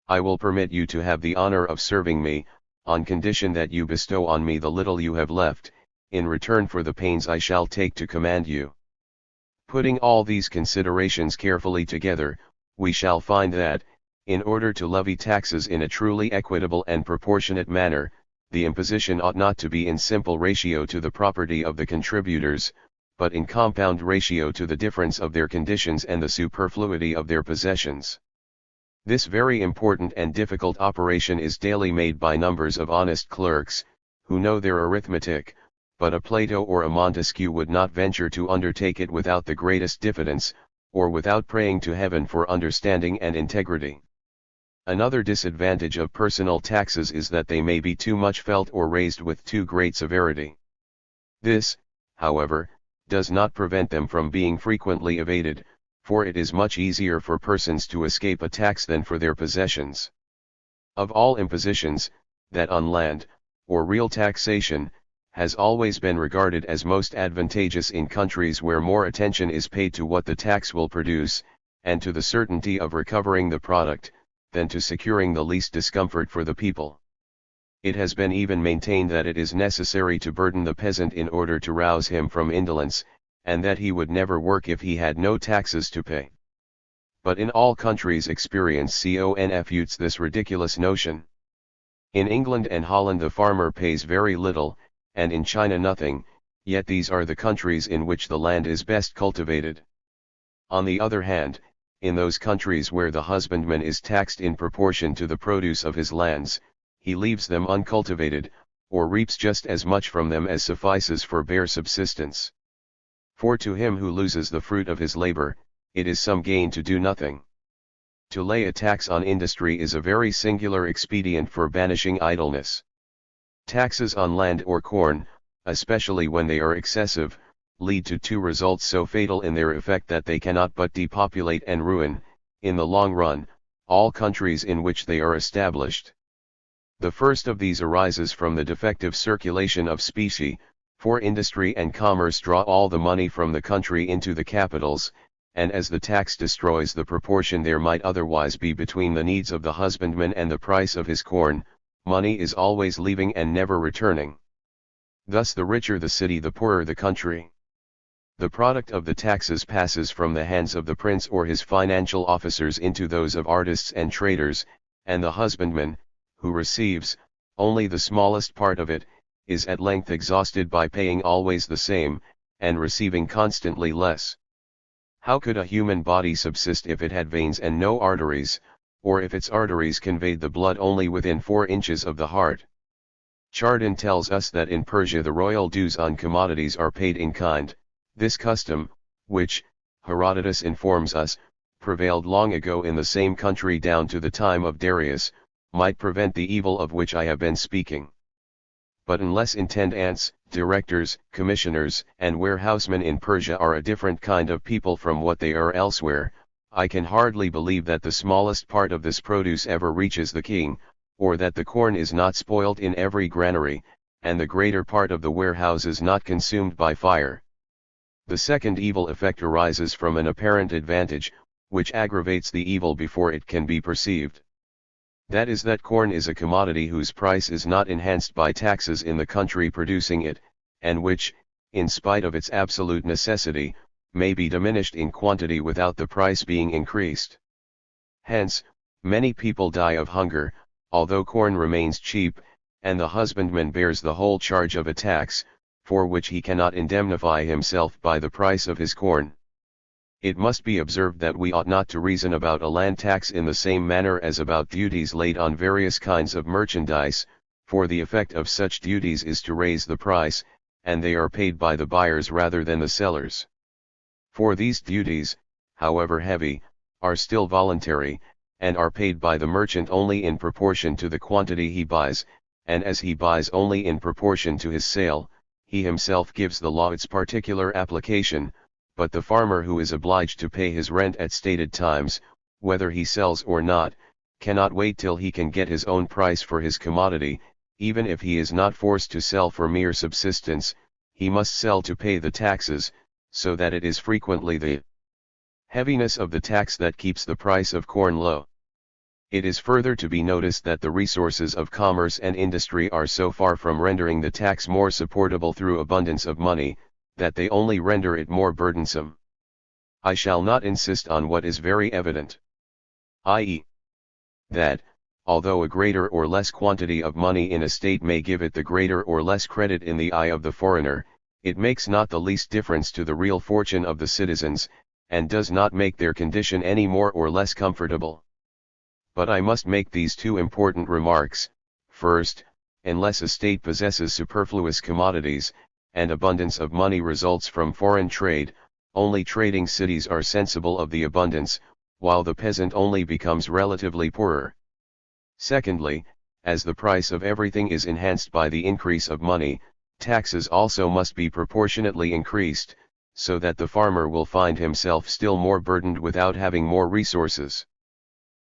I will permit you to have the honor of serving me, on condition that you bestow on me the little you have left, in return for the pains I shall take to command you. Putting all these considerations carefully together, we shall find that, in order to levy taxes in a truly equitable and proportionate manner, the imposition ought not to be in simple ratio to the property of the contributors, but in compound ratio to the difference of their conditions and the superfluity of their possessions. This very important and difficult operation is daily made by numbers of honest clerks, who know their arithmetic, but a Plato or a Montesquieu would not venture to undertake it without the greatest diffidence, or without praying to heaven for understanding and integrity. Another disadvantage of personal taxes is that they may be too much felt or raised with too great severity. This, however, does not prevent them from being frequently evaded, for it is much easier for persons to escape a tax than for their possessions. Of all impositions, that on land, or real taxation, has always been regarded as most advantageous in countries where more attention is paid to what the tax will produce, and to the certainty of recovering the product, than to securing the least discomfort for the people. It has been even maintained that it is necessary to burden the peasant in order to rouse him from indolence, and that he would never work if he had no taxes to pay. But in all countries experience confutes this ridiculous notion. In England and Holland the farmer pays very little, and in China nothing, yet these are the countries in which the land is best cultivated. On the other hand, in those countries where the husbandman is taxed in proportion to the produce of his lands, he leaves them uncultivated, or reaps just as much from them as suffices for bare subsistence. For to him who loses the fruit of his labor, it is some gain to do nothing. To lay a tax on industry is a very singular expedient for banishing idleness. Taxes on land or corn, especially when they are excessive, lead to two results so fatal in their effect that they cannot but depopulate and ruin, in the long run, all countries in which they are established. The first of these arises from the defective circulation of specie, for industry and commerce draw all the money from the country into the capitals, and as the tax destroys the proportion there might otherwise be between the needs of the husbandman and the price of his corn, money is always leaving and never returning. Thus the richer the city the poorer the country. The product of the taxes passes from the hands of the prince or his financial officers into those of artists and traders, and the husbandman, who receives only the smallest part of it, is at length exhausted by paying always the same, and receiving constantly less. How could a human body subsist if it had veins and no arteries, or if its arteries conveyed the blood only within 4 inches of the heart? Chardin tells us that in Persia the royal dues on commodities are paid in kind. This custom, which, Herodotus informs us, prevailed long ago in the same country down to the time of Darius, might prevent the evil of which I have been speaking. But unless intendants, directors, commissioners, and warehousemen in Persia are a different kind of people from what they are elsewhere, I can hardly believe that the smallest part of this produce ever reaches the king, or that the corn is not spoilt in every granary, and the greater part of the warehouses not consumed by fire. The second evil effect arises from an apparent advantage, which aggravates the evil before it can be perceived. That is that corn is a commodity whose price is not enhanced by taxes in the country producing it, and which, in spite of its absolute necessity, may be diminished in quantity without the price being increased. Hence, many people die of hunger, although corn remains cheap, and the husbandman bears the whole charge of a tax, for which he cannot indemnify himself by the price of his corn. It must be observed that we ought not to reason about a land tax in the same manner as about duties laid on various kinds of merchandise, for the effect of such duties is to raise the price, and they are paid by the buyers rather than the sellers. For these duties, however heavy, are still voluntary, and are paid by the merchant only in proportion to the quantity he buys, and as he buys only in proportion to his sale, he himself gives the law its particular application, but the farmer who is obliged to pay his rent at stated times, whether he sells or not, cannot wait till he can get his own price for his commodity. Even if he is not forced to sell for mere subsistence, he must sell to pay the taxes, so that it is frequently the heaviness of the tax that keeps the price of corn low. It is further to be noticed that the resources of commerce and industry are so far from rendering the tax more supportable through abundance of money, that they only render it more burdensome. I shall not insist on what is very evident, i.e., that, although a greater or less quantity of money in a state may give it the greater or less credit in the eye of the foreigner, it makes not the least difference to the real fortune of the citizens, and does not make their condition any more or less comfortable. But I must make these 2 important remarks. First, unless a state possesses superfluous commodities, and abundance of money results from foreign trade, only trading cities are sensible of the abundance, while the peasant only becomes relatively poorer. Secondly, as the price of everything is enhanced by the increase of money, taxes also must be proportionately increased, so that the farmer will find himself still more burdened without having more resources.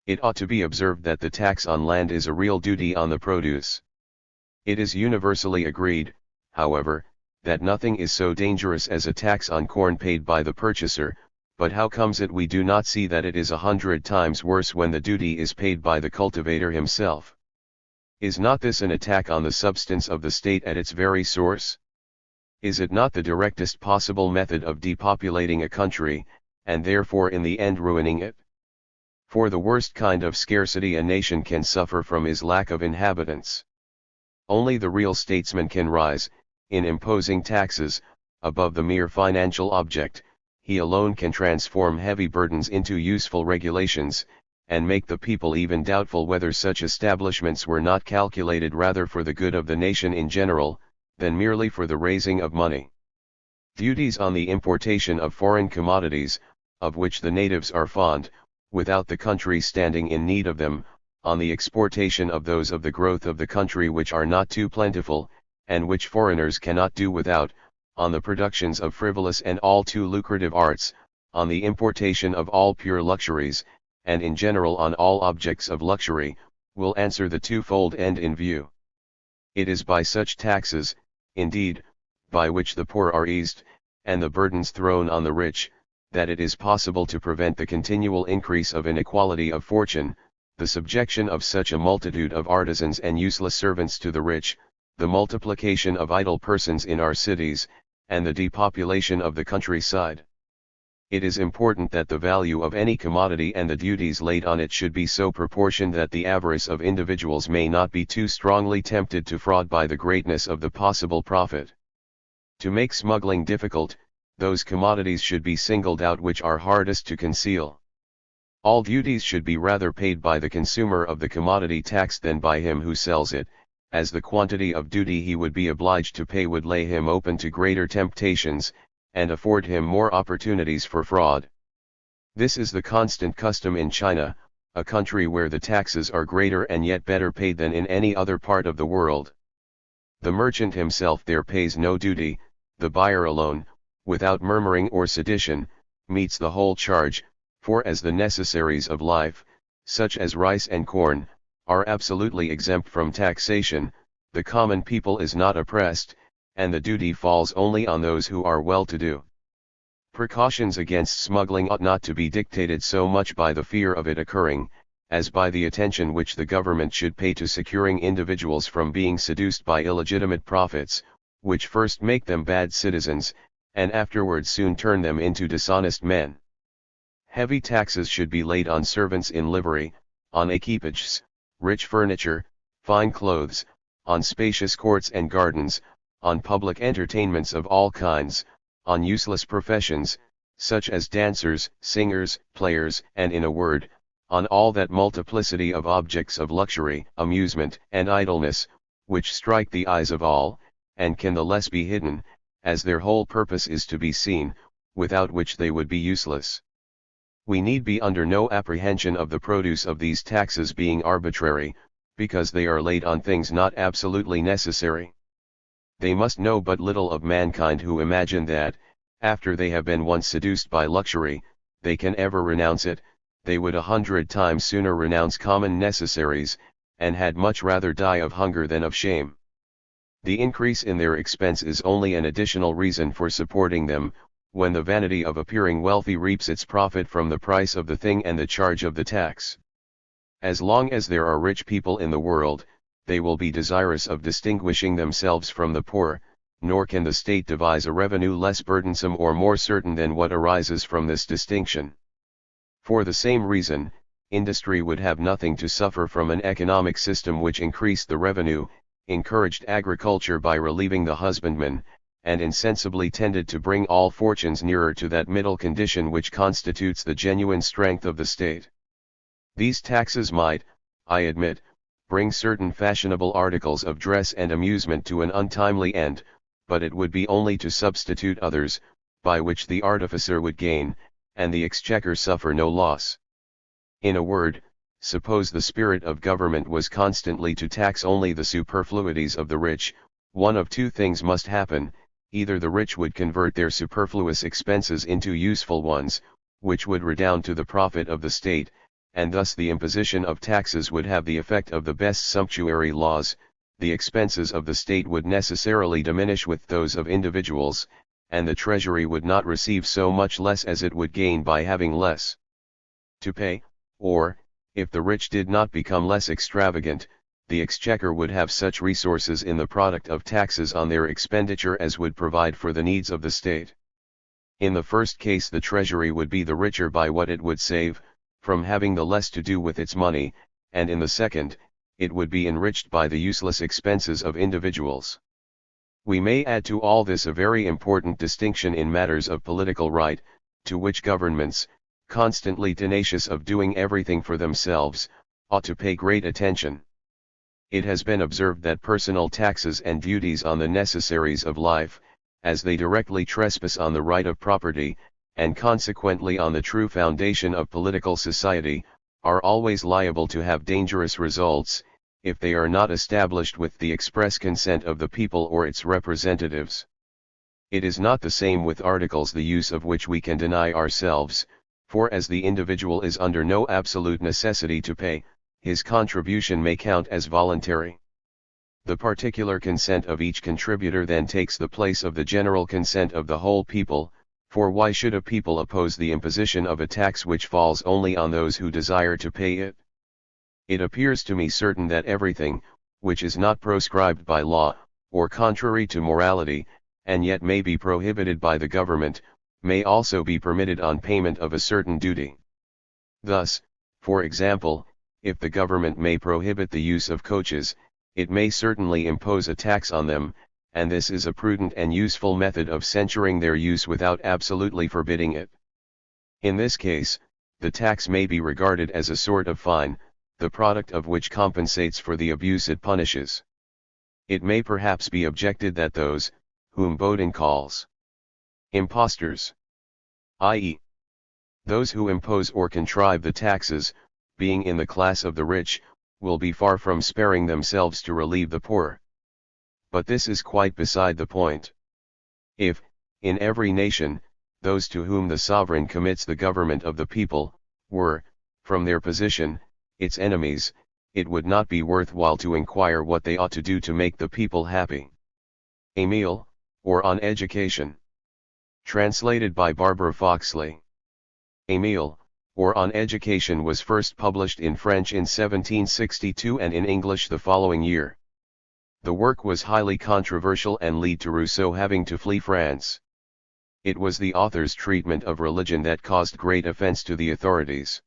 It ought to be observed that the tax on land is a real duty on the produce. It is universally agreed, however, that nothing is so dangerous as a tax on corn paid by the purchaser, but how comes it we do not see that it is 100 times worse when the duty is paid by the cultivator himself? Is not this an attack on the substance of the state at its very source? Is it not the directest possible method of depopulating a country, and therefore in the end ruining it? For the worst kind of scarcity a nation can suffer from is lack of inhabitants. Only the real statesman can rise, in imposing taxes, above the mere financial object. He alone can transform heavy burdens into useful regulations, and make the people even doubtful whether such establishments were not calculated rather for the good of the nation in general, than merely for the raising of money. Duties on the importation of foreign commodities, of which the natives are fond, without the country standing in need of them, on the exportation of those of the growth of the country which are not too plentiful, and which foreigners cannot do without, on the productions of frivolous and all too lucrative arts, on the importation of all pure luxuries, and in general on all objects of luxury, will answer the 2-fold end in view. It is by such taxes, indeed, by which the poor are eased, and the burdens thrown on the rich, that it is possible to prevent the continual increase of inequality of fortune, the subjection of such a multitude of artisans and useless servants to the rich, the multiplication of idle persons in our cities, and the depopulation of the countryside. It is important that the value of any commodity and the duties laid on it should be so proportioned that the avarice of individuals may not be too strongly tempted to fraud by the greatness of the possible profit. To make smuggling difficult, those commodities should be singled out which are hardest to conceal. All duties should be rather paid by the consumer of the commodity taxed than by him who sells it, as the quantity of duty he would be obliged to pay would lay him open to greater temptations, and afford him more opportunities for fraud. This is the constant custom in China, a country where the taxes are greater and yet better paid than in any other part of the world. The merchant himself there pays no duty, the buyer alone, without murmuring or sedition, meets the whole charge, for as the necessaries of life, such as rice and corn, are absolutely exempt from taxation, the common people is not oppressed, and the duty falls only on those who are well-to-do. Precautions against smuggling ought not to be dictated so much by the fear of it occurring, as by the attention which the government should pay to securing individuals from being seduced by illegitimate profits, which first make them bad citizens, and afterwards soon turn them into dishonest men. Heavy taxes should be laid on servants in livery, on equipages, rich furniture, fine clothes, on spacious courts and gardens, on public entertainments of all kinds, on useless professions, such as dancers, singers, players, and in a word, on all that multiplicity of objects of luxury, amusement, and idleness, which strike the eyes of all, and can the less be hidden, as their whole purpose is to be seen, without which they would be useless. We need be under no apprehension of the produce of these taxes being arbitrary, because they are laid on things not absolutely necessary. They must know but little of mankind who imagine that, after they have been once seduced by luxury, they can ever renounce it. They would 100 times sooner renounce common necessaries, and had much rather die of hunger than of shame. The increase in their expense is only an additional reason for supporting them, when the vanity of appearing wealthy reaps its profit from the price of the thing and the charge of the tax. As long as there are rich people in the world, they will be desirous of distinguishing themselves from the poor, nor can the state devise a revenue less burdensome or more certain than what arises from this distinction. For the same reason, industry would have nothing to suffer from an economic system which increased the revenue, encouraged agriculture by relieving the husbandman, and insensibly tended to bring all fortunes nearer to that middle condition which constitutes the genuine strength of the state. These taxes might, I admit, bring certain fashionable articles of dress and amusement to an untimely end, but it would be only to substitute others, by which the artificer would gain, and the exchequer suffer no loss. In a word, suppose the spirit of government was constantly to tax only the superfluities of the rich, one of two things must happen: either the rich would convert their superfluous expenses into useful ones, which would redound to the profit of the state, and thus the imposition of taxes would have the effect of the best sumptuary laws, the expenses of the state would necessarily diminish with those of individuals, and the treasury would not receive so much less as it would gain by having less to pay, or, if the rich did not become less extravagant, the exchequer would have such resources in the product of taxes on their expenditure as would provide for the needs of the state. In the first case the treasury would be the richer by what it would save, from having the less to do with its money, and in the second, it would be enriched by the useless expenses of individuals. We may add to all this a very important distinction in matters of political right, to which governments, constantly tenacious of doing everything for themselves, ought to pay great attention. It has been observed that personal taxes and duties on the necessaries of life, as they directly trespass on the right of property, and consequently on the true foundation of political society, are always liable to have dangerous results, if they are not established with the express consent of the people or its representatives. It is not the same with articles the use of which we can deny ourselves, for as the individual is under no absolute necessity to pay, his contribution may count as voluntary. The particular consent of each contributor then takes the place of the general consent of the whole people, for why should a people oppose the imposition of a tax which falls only on those who desire to pay it? It appears to me certain that everything, which is not proscribed by law, or contrary to morality, and yet may be prohibited by the government, may also be permitted on payment of a certain duty. Thus, for example, if the government may prohibit the use of coaches, it may certainly impose a tax on them, and this is a prudent and useful method of censuring their use without absolutely forbidding it. In this case, the tax may be regarded as a sort of fine, the product of which compensates for the abuse it punishes. It may perhaps be objected that those, whom Bodin calls impostors, i.e., those who impose or contrive the taxes, being in the class of the rich, will be far from sparing themselves to relieve the poor. But this is quite beside the point. If, in every nation, those to whom the sovereign commits the government of the people, were, from their position, its enemies, it would not be worthwhile to inquire what they ought to do to make the people happy. Émile, or On Education. Translated by Barbara Foxley. Émile, or On Education was first published in French in 1762 and in English the following year. The work was highly controversial and led to Rousseau having to flee France. It was the author's treatment of religion that caused great offense to the authorities.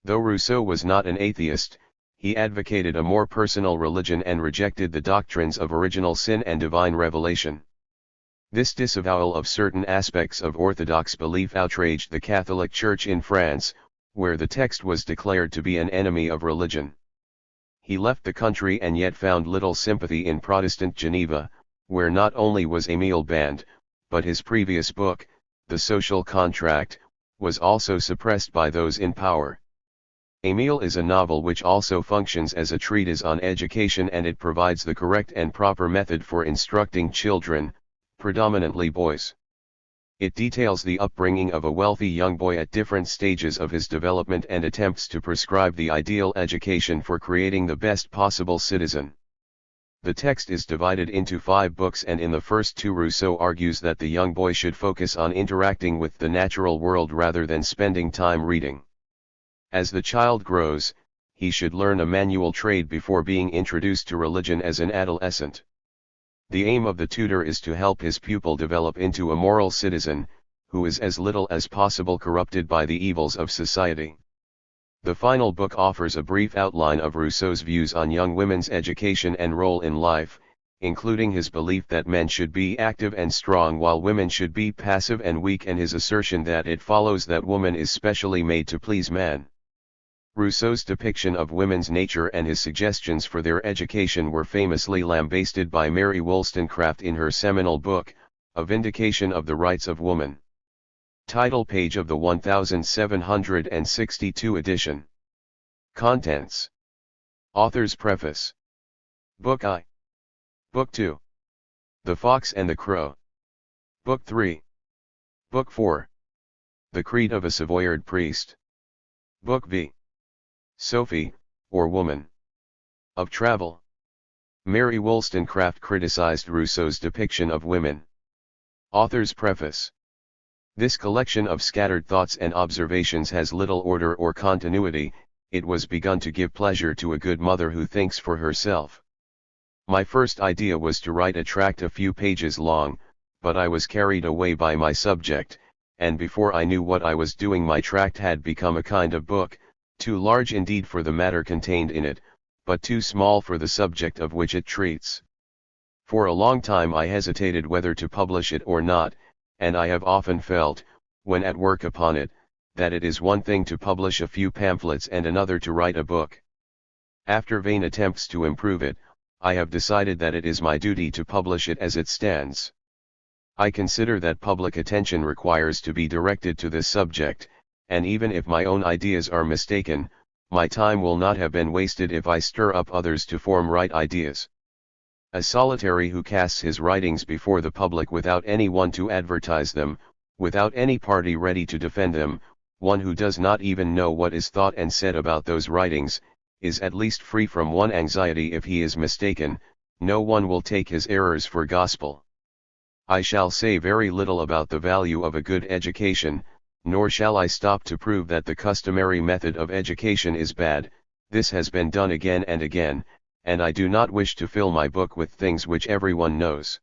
Though Rousseau was not an atheist, he advocated a more personal religion and rejected the doctrines of original sin and divine revelation. This disavowal of certain aspects of orthodox belief outraged the Catholic Church in France, where the text was declared to be an enemy of religion. He left the country and yet found little sympathy in Protestant Geneva, where not only was Émile banned, but his previous book, The Social Contract, was also suppressed by those in power. Émile is a novel which also functions as a treatise on education, and it provides the correct and proper method for instructing children, predominantly boys. It details the upbringing of a wealthy young boy at different stages of his development and attempts to prescribe the ideal education for creating the best possible citizen. The text is divided into 5 books, and in the first 2 Rousseau argues that the young boy should focus on interacting with the natural world rather than spending time reading. As the child grows, he should learn a manual trade before being introduced to religion as an adolescent. The aim of the tutor is to help his pupil develop into a moral citizen, who is as little as possible corrupted by the evils of society. The final book offers a brief outline of Rousseau's views on young women's education and role in life, including his belief that men should be active and strong while women should be passive and weak, and his assertion that it follows that woman is specially made to please man. Rousseau's depiction of women's nature and his suggestions for their education were famously lambasted by Mary Wollstonecraft in her seminal book, A Vindication of the Rights of Woman. Title page of the 1762 edition. Contents. Author's Preface. Book I. Book 2. The Fox and the Crow. Book 3. Book 4. The Creed of a Savoyard Priest. Book V. Sophie, or Woman. Of Travel. Mary Wollstonecraft criticized Rousseau's depiction of women. Author's Preface. This collection of scattered thoughts and observations has little order or continuity. It was begun to give pleasure to a good mother who thinks for herself. My first idea was to write a tract a few pages long, but I was carried away by my subject, and before I knew what I was doing my tract had become a kind of book, too large indeed for the matter contained in it, but too small for the subject of which it treats. For a long time I hesitated whether to publish it or not, and I have often felt, when at work upon it, that it is one thing to publish a few pamphlets and another to write a book. After vain attempts to improve it, I have decided that it is my duty to publish it as it stands. I consider that public attention requires to be directed to this subject, and even if my own ideas are mistaken, my time will not have been wasted if I stir up others to form right ideas. A solitary who casts his writings before the public without any one to advertise them, without any party ready to defend them, one who does not even know what is thought and said about those writings, is at least free from one anxiety: if he is mistaken, no one will take his errors for gospel. I shall say very little about the value of a good education, nor shall I stop to prove that the customary method of education is bad. This has been done again and again, and I do not wish to fill my book with things which everyone knows.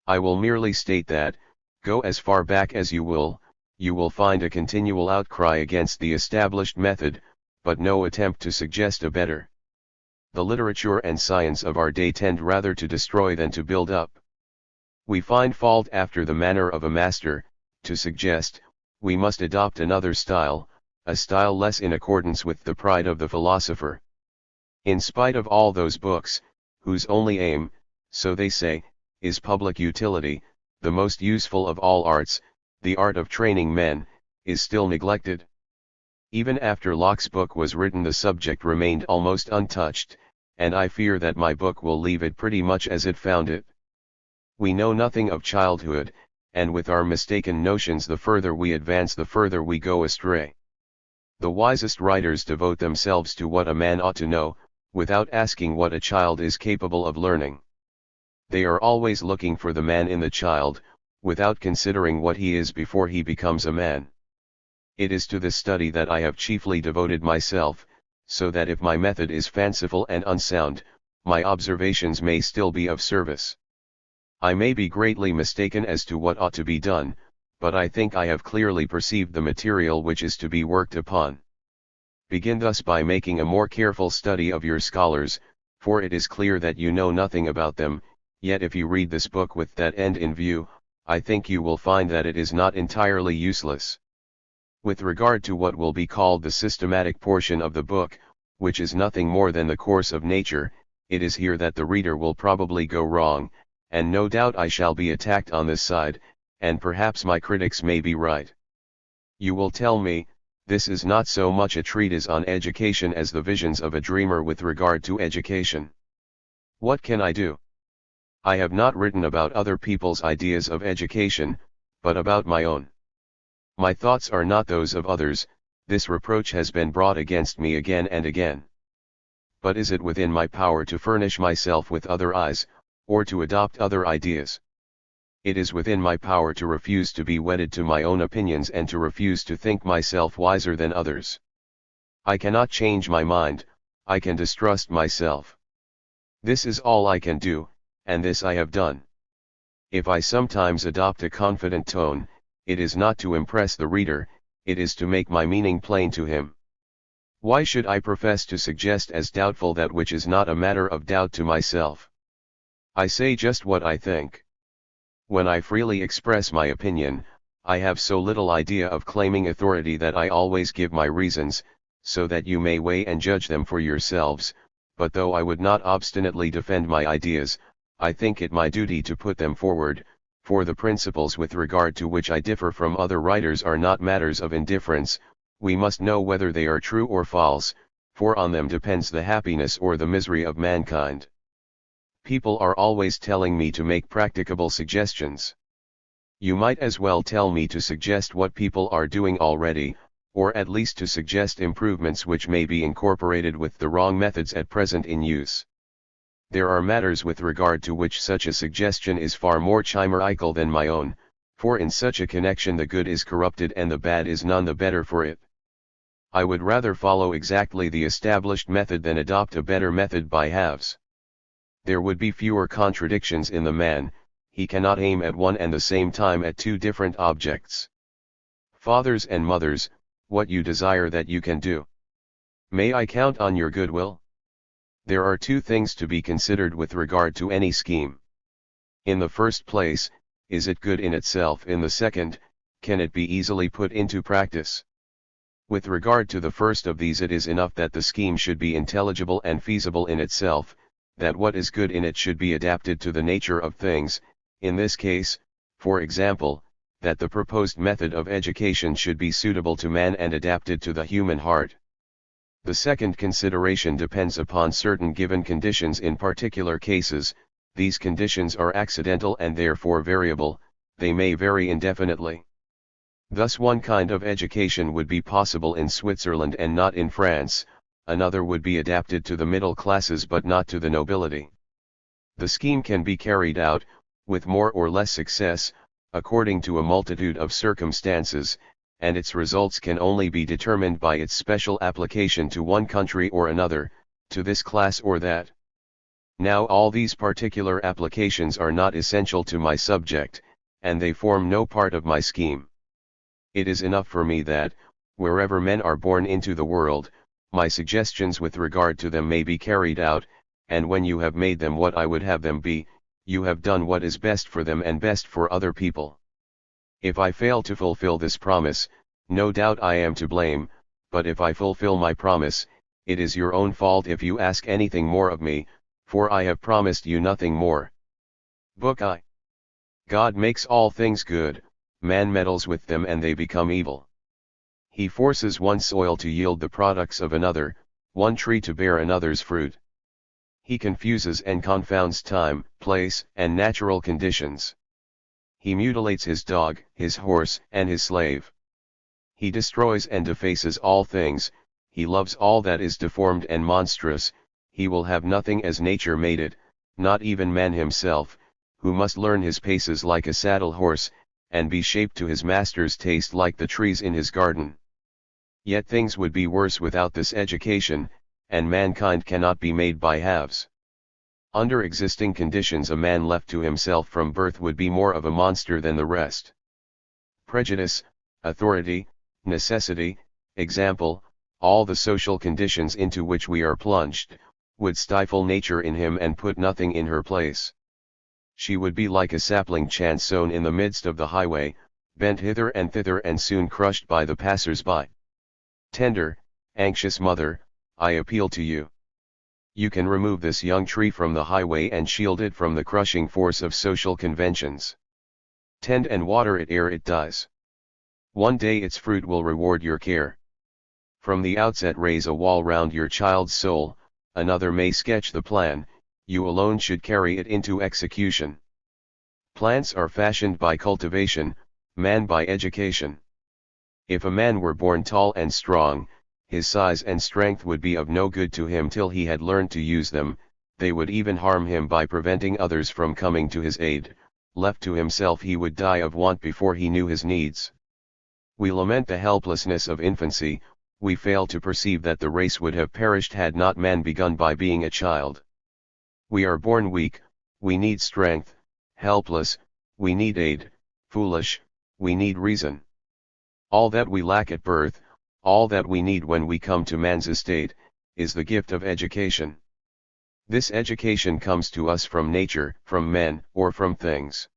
I will merely state that, go as far back as you will find a continual outcry against the established method, but no attempt to suggest a better. the literature and science of our day tend rather to destroy than to build up. We find fault after the manner of a master, to suggest, we must adopt another style, a style less in accordance with the pride of the philosopher. In spite of all those books, whose only aim, so they say, is public utility, the most useful of all arts, the art of training men, is still neglected. Even after Locke's book was written, the subject remained almost untouched, and I fear that my book will leave it pretty much as it found it. We know nothing of childhood, and with our mistaken notions the further we advance the further we go astray. The wisest writers devote themselves to what a man ought to know, without asking what a child is capable of learning. They are always looking for the man in the child, without considering what he is before he becomes a man. It is to this study that I have chiefly devoted myself, so that if my method is fanciful and unsound, my observations may still be of service. I may be greatly mistaken as to what ought to be done, but I think I have clearly perceived the material which is to be worked upon. Begin thus by making a more careful study of your scholars, for it is clear that you know nothing about them, yet if you read this book with that end in view, I think you will find that it is not entirely useless. With regard to what will be called the systematic portion of the book, which is nothing more than the course of nature, it is here that the reader will probably go wrong, and no doubt I shall be attacked on this side, and perhaps my critics may be right. You will tell me, this is not so much a treatise on education as the visions of a dreamer with regard to education. What can I do? I have not written about other people's ideas of education, but about my own. My thoughts are not those of others. This reproach has been brought against me again and again. But is it within my power to furnish myself with other eyes, or to adopt other ideas? It is within my power to refuse to be wedded to my own opinions and to refuse to think myself wiser than others. I cannot change my mind, I can distrust myself. This is all I can do, and this I have done. If I sometimes adopt a confident tone, it is not to impress the reader, it is to make my meaning plain to him. Why should I profess to suggest as doubtful that which is not a matter of doubt to myself? I say just what I think. When I freely express my opinion, I have so little idea of claiming authority that I always give my reasons, so that you may weigh and judge them for yourselves, but though I would not obstinately defend my ideas, I think it my duty to put them forward, for the principles with regard to which I differ from other writers are not matters of indifference. We must know whether they are true or false, for on them depends the happiness or the misery of mankind. People are always telling me to make practicable suggestions. You might as well tell me to suggest what people are doing already, or at least to suggest improvements which may be incorporated with the wrong methods at present in use. There are matters with regard to which such a suggestion is far more chimerical than my own, for in such a connection the good is corrupted and the bad is none the better for it. I would rather follow exactly the established method than adopt a better method by halves. There would be fewer contradictions in the man, he cannot aim at one and the same time at two different objects. Fathers and mothers, what you desire that you can do. May I count on your goodwill? There are two things to be considered with regard to any scheme. In the first place, is it good in itself? In the second, can it be easily put into practice? With regard to the first of these, it is enough that the scheme should be intelligible and feasible in itself, that what is good in it should be adapted to the nature of things, in this case, for example, that the proposed method of education should be suitable to man and adapted to the human heart. The second consideration depends upon certain given conditions in particular cases. These conditions are accidental and therefore variable, they may vary indefinitely. Thus one kind of education would be possible in Switzerland and not in France, another would be adapted to the middle classes but not to the nobility. The scheme can be carried out, with more or less success, according to a multitude of circumstances, and its results can only be determined by its special application to one country or another, to this class or that. Now all these particular applications are not essential to my subject, and they form no part of my scheme. It is enough for me that, wherever men are born into the world, my suggestions with regard to them may be carried out, and when you have made them what I would have them be, you have done what is best for them and best for other people. If I fail to fulfill this promise, no doubt I am to blame, but if I fulfill my promise, it is your own fault if you ask anything more of me, for I have promised you nothing more. Book I. God makes all things good, man meddles with them and they become evil. He forces one soil to yield the products of another, one tree to bear another's fruit. He confuses and confounds time, place, and natural conditions. He mutilates his dog, his horse, and his slave. He destroys and defaces all things, he loves all that is deformed and monstrous, he will have nothing as nature made it, not even man himself, who must learn his paces like a saddle horse, and be shaped to his master's taste like the trees in his garden. Yet things would be worse without this education, and mankind cannot be made by halves. Under existing conditions a man left to himself from birth would be more of a monster than the rest. Prejudice, authority, necessity, example, all the social conditions into which we are plunged, would stifle nature in him and put nothing in her place. She would be like a sapling chance sown in the midst of the highway, bent hither and thither and soon crushed by the passers-by. Tender, anxious mother, I appeal to you. You can remove this young tree from the highway and shield it from the crushing force of social conventions. Tend and water it ere it dies. One day its fruit will reward your care. From the outset raise a wall round your child's soul, another may sketch the plan, you alone should carry it into execution. Plants are fashioned by cultivation, man by education. If a man were born tall and strong, his size and strength would be of no good to him till he had learned to use them, they would even harm him by preventing others from coming to his aid, left to himself he would die of want before he knew his needs. We lament the helplessness of infancy, we fail to perceive that the race would have perished had not man begun by being a child. We are born weak, we need strength, helpless, we need aid, foolish, we need reason. All that we lack at birth, all that we need when we come to man's estate, is the gift of education. This education comes to us from nature, from men, or from things.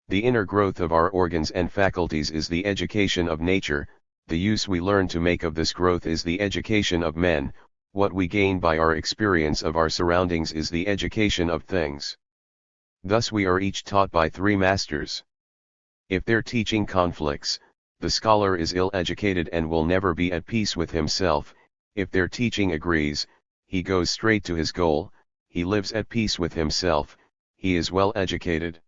The inner growth of our organs and faculties is the education of nature, the use we learn to make of this growth is the education of men, what we gain by our experience of our surroundings is the education of things. Thus we are each taught by three masters. If their teaching conflicts, the scholar is ill-educated and will never be at peace with himself. If their teaching agrees, he goes straight to his goal, he lives at peace with himself, he is well educated.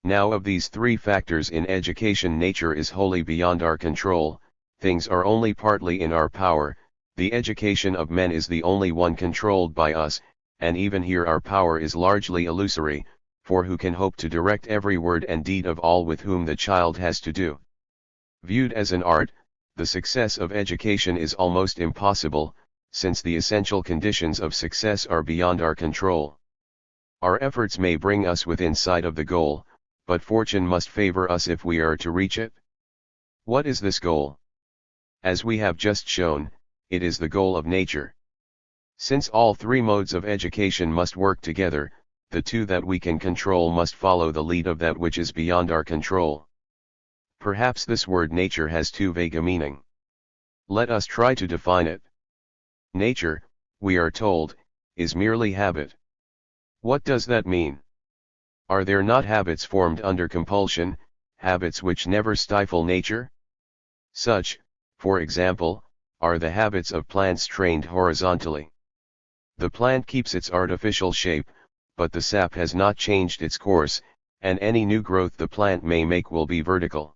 Now of these three factors in education nature is wholly beyond our control, things are only partly in our power, the education of men is the only one controlled by us, and even here our power is largely illusory, for who can hope to direct every word and deed of all with whom the child has to do? Viewed as an art, the success of education is almost impossible, since the essential conditions of success are beyond our control. Our efforts may bring us within sight of the goal, but fortune must favor us if we are to reach it. What is this goal? As we have just shown, it is the goal of nature. Since all three modes of education must work together, the two that we can control must follow the lead of that which is beyond our control. Perhaps this word nature has too vague a meaning. Let us try to define it. Nature, we are told, is merely habit. What does that mean? Are there not habits formed under compulsion, habits which never stifle nature? Such, for example, are the habits of plants trained horizontally. The plant keeps its artificial shape, but the sap has not changed its course, and any new growth the plant may make will be vertical.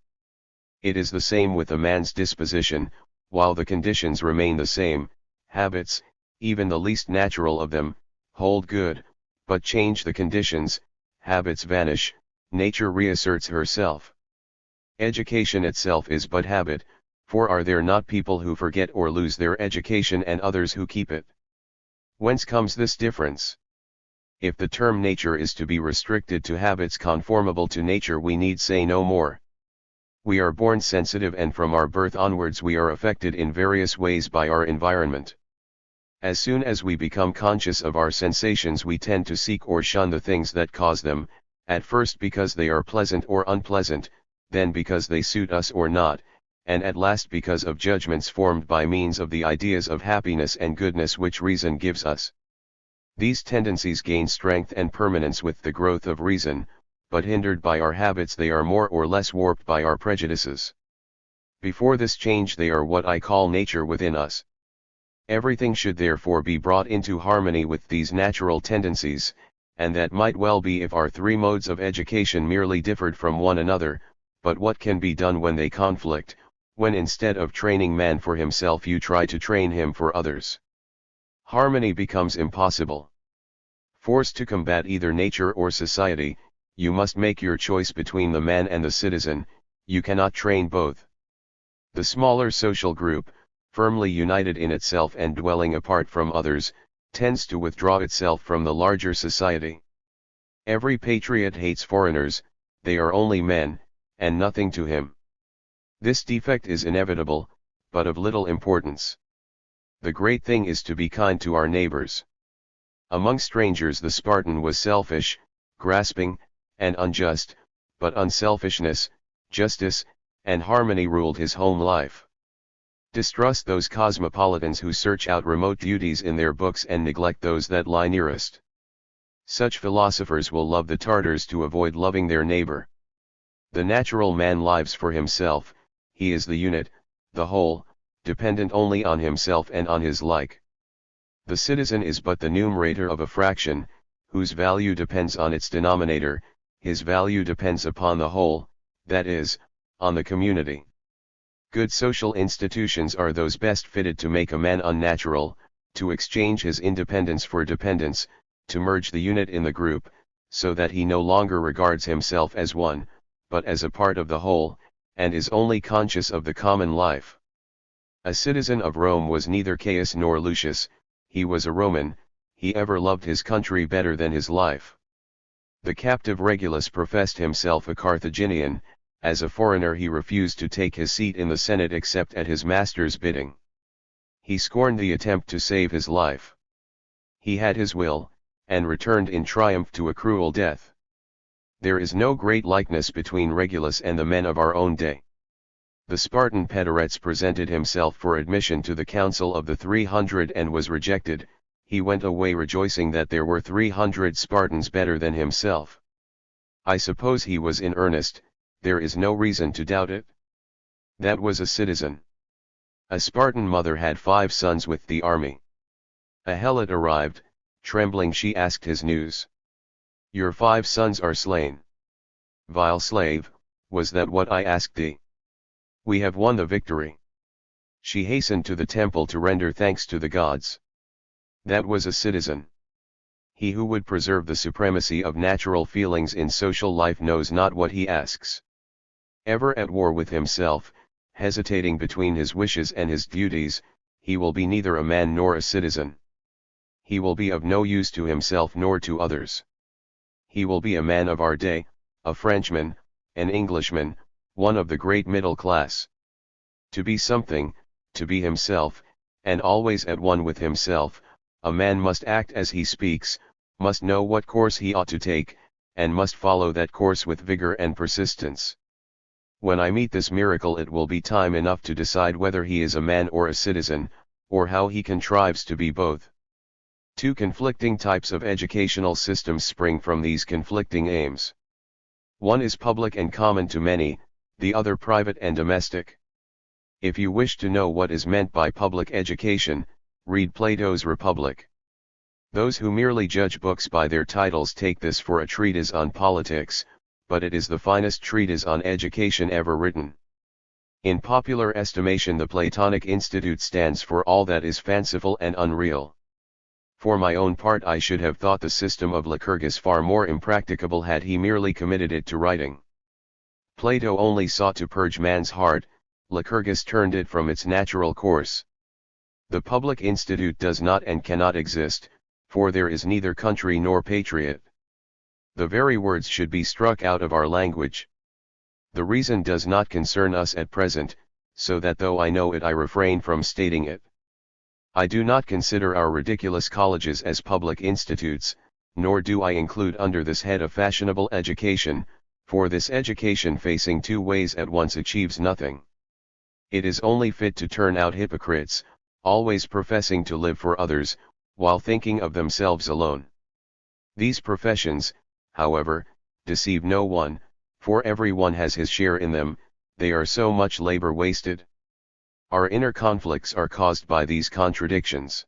It is the same with a man's disposition, while the conditions remain the same, habits, even the least natural of them, hold good, but change the conditions, habits vanish, nature reasserts herself. Education itself is but habit, for are there not people who forget or lose their education and others who keep it? Whence comes this difference? If the term nature is to be restricted to habits conformable to nature we need say no more. We are born sensitive, and from our birth onwards we are affected in various ways by our environment. As soon as we become conscious of our sensations, we tend to seek or shun the things that cause them, at first because they are pleasant or unpleasant, then because they suit us or not, and at last because of judgments formed by means of the ideas of happiness and goodness which reason gives us. These tendencies gain strength and permanence with the growth of reason, but hindered by our habits they are more or less warped by our prejudices. Before this change they are what I call nature within us. Everything should therefore be brought into harmony with these natural tendencies, and that might well be if our three modes of education merely differed from one another, but what can be done when they conflict, when instead of training man for himself you try to train him for others? Harmony becomes impossible. Forced to combat either nature or society, you must make your choice between the man and the citizen, you cannot train both. The smaller social group, firmly united in itself and dwelling apart from others, tends to withdraw itself from the larger society. Every patriot hates foreigners, they are only men, and nothing to him. This defect is inevitable, but of little importance. The great thing is to be kind to our neighbors. Among strangers the Spartan was selfish, grasping, and unjust, but unselfishness, justice, and harmony ruled his home life. Distrust those cosmopolitans who search out remote beauties in their books and neglect those that lie nearest. Such philosophers will love the Tartars to avoid loving their neighbor. The natural man lives for himself, he is the unit, the whole, dependent only on himself and on his like. The citizen is but the numerator of a fraction, whose value depends on its denominator. His value depends upon the whole, that is, on the community. Good social institutions are those best fitted to make a man unnatural, to exchange his independence for dependence, to merge the unit in the group, so that he no longer regards himself as one, but as a part of the whole, and is only conscious of the common life. A citizen of Rome was neither Caius nor Lucius, he was a Roman, he ever loved his country better than his life. The captive Regulus professed himself a Carthaginian, as a foreigner he refused to take his seat in the Senate except at his master's bidding. He scorned the attempt to save his life. He had his will, and returned in triumph to a cruel death. There is no great likeness between Regulus and the men of our own day. The Spartan Petaretes presented himself for admission to the Council of the 300 and was rejected. He went away rejoicing that there were 300 Spartans better than himself. I suppose he was in earnest, there is no reason to doubt it. That was a citizen. A Spartan mother had 5 sons with the army. A helot arrived, trembling she asked his news. Your 5 sons are slain. Vile slave, was that what I asked thee? We have won the victory. She hastened to the temple to render thanks to the gods. That was a citizen. He who would preserve the supremacy of natural feelings in social life knows not what he asks. Ever at war with himself, hesitating between his wishes and his duties, he will be neither a man nor a citizen. He will be of no use to himself nor to others. He will be a man of our day, a Frenchman, an Englishman, one of the great middle class. To be something, to be himself, and always at one with himself, a man must act as he speaks, must know what course he ought to take, and must follow that course with vigor and persistence. When I meet this miracle it will be time enough to decide whether he is a man or a citizen, or how he contrives to be both. 2 conflicting types of educational systems spring from these conflicting aims. One is public and common to many, the other private and domestic. If you wish to know what is meant by public education, read Plato's Republic. Those who merely judge books by their titles take this for a treatise on politics, but it is the finest treatise on education ever written. In popular estimation the Platonic Institute stands for all that is fanciful and unreal. For my own part I should have thought the system of Lycurgus far more impracticable had he merely committed it to writing. Plato only sought to purge man's heart, Lycurgus turned it from its natural course. The public institute does not and cannot exist, for there is neither country nor patriot. The very words should be struck out of our language. The reason does not concern us at present, so that though I know it I refrain from stating it. I do not consider our ridiculous colleges as public institutes, nor do I include under this head a fashionable education, for this education facing two ways at once achieves nothing. It is only fit to turn out hypocrites, always professing to live for others, while thinking of themselves alone. These professions, however, deceive no one, for every one has his share in them. They are so much labor wasted. Our inner conflicts are caused by these contradictions.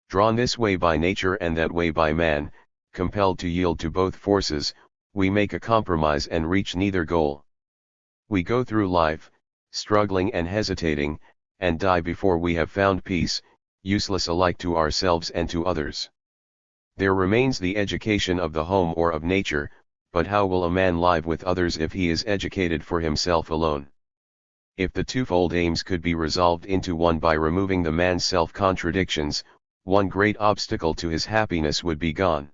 Drawn this way by nature and that way by man, compelled to yield to both forces, we make a compromise and reach neither goal. We go through life, struggling and hesitating, and die before we have found peace, useless alike to ourselves and to others. There remains the education of the home or of nature, but how will a man live with others if he is educated for himself alone? If the twofold aims could be resolved into one by removing the man's self-contradictions, one great obstacle to his happiness would be gone.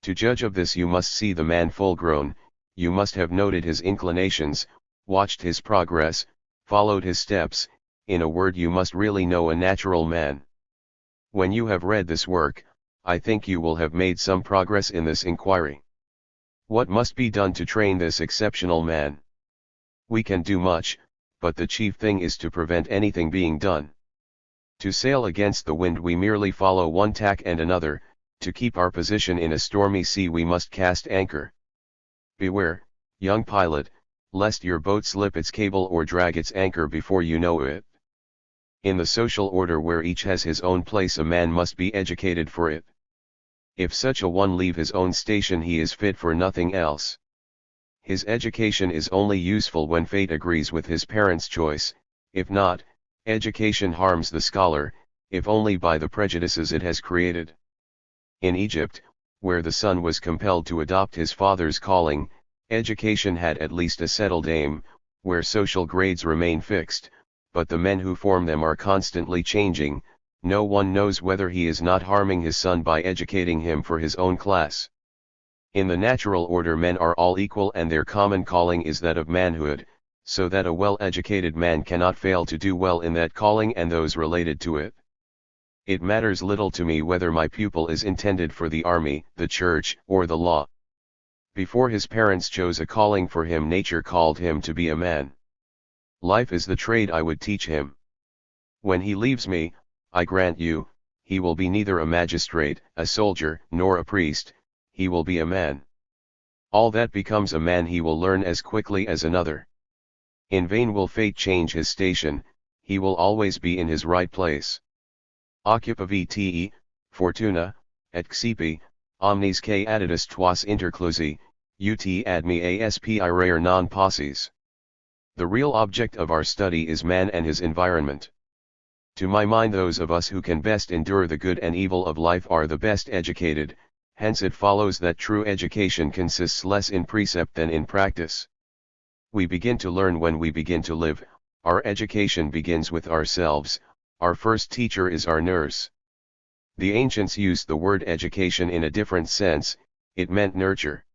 To judge of this you must see the man full grown, you must have noted his inclinations, watched his progress, followed his steps, in a word you must really know a natural man. When you have read this work, I think you will have made some progress in this inquiry. What must be done to train this exceptional man? We can do much, but the chief thing is to prevent anything being done. To sail against the wind we merely follow one tack and another, to keep our position in a stormy sea we must cast anchor. Beware, young pilot, lest your boat slip its cable or drag its anchor before you know it. In the social order where each has his own place a man must be educated for it. If such a one leave his own station he is fit for nothing else. His education is only useful when fate agrees with his parents' choice. If not, education harms the scholar, if only by the prejudices it has created. In Egypt, where the son was compelled to adopt his father's calling, education had at least a settled aim, where social grades remain fixed, but the men who form them are constantly changing. No one knows whether he is not harming his son by educating him for his own class. In the natural order men are all equal and their common calling is that of manhood, so that a well-educated man cannot fail to do well in that calling and those related to it. It matters little to me whether my pupil is intended for the army, the church, or the law. Before his parents chose a calling for him nature called him to be a man. Life is the trade I would teach him. When he leaves me, I grant you, he will be neither a magistrate, a soldier, nor a priest, he will be a man. All that becomes a man he will learn as quickly as another. In vain will fate change his station, he will always be in his right place. Occupa vte, fortuna, et xepi, omnes que aditus tuas interclusi, ut ad me aspirare non posses. The real object of our study is man and his environment. To my mind those of us who can best endure the good and evil of life are the best educated, hence it follows that true education consists less in precept than in practice. We begin to learn when we begin to live, our education begins with ourselves, our first teacher is our nurse. The ancients used the word education in a different sense, it meant nurture.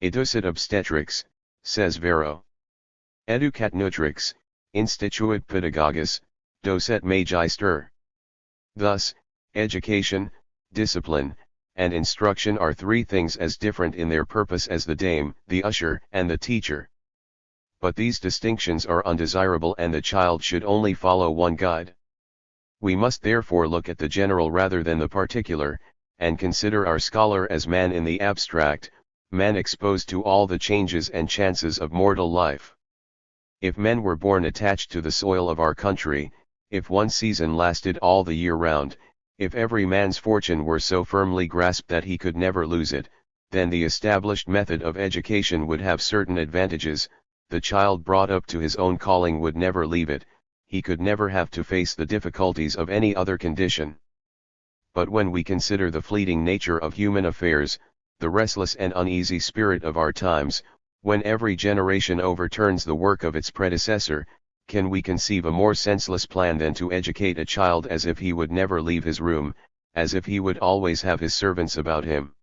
Educit obstetrix, says Varro. Educat nutrix, instituit pedagogus, docet magister. Thus, education, discipline, and instruction are three things as different in their purpose as the dame, the usher, and the teacher. But these distinctions are undesirable and the child should only follow one guide. We must therefore look at the general rather than the particular, and consider our scholar as man in the abstract, man exposed to all the changes and chances of mortal life. If men were born attached to the soil of our country, if one season lasted all the year round, if every man's fortune were so firmly grasped that he could never lose it, then the established method of education would have certain advantages. The child brought up to his own calling would never leave it, he could never have to face the difficulties of any other condition. But when we consider the fleeting nature of human affairs, the restless and uneasy spirit of our times, when every generation overturns the work of its predecessor, can we conceive a more senseless plan than to educate a child as if he would never leave his room, as if he would always have his servants about him?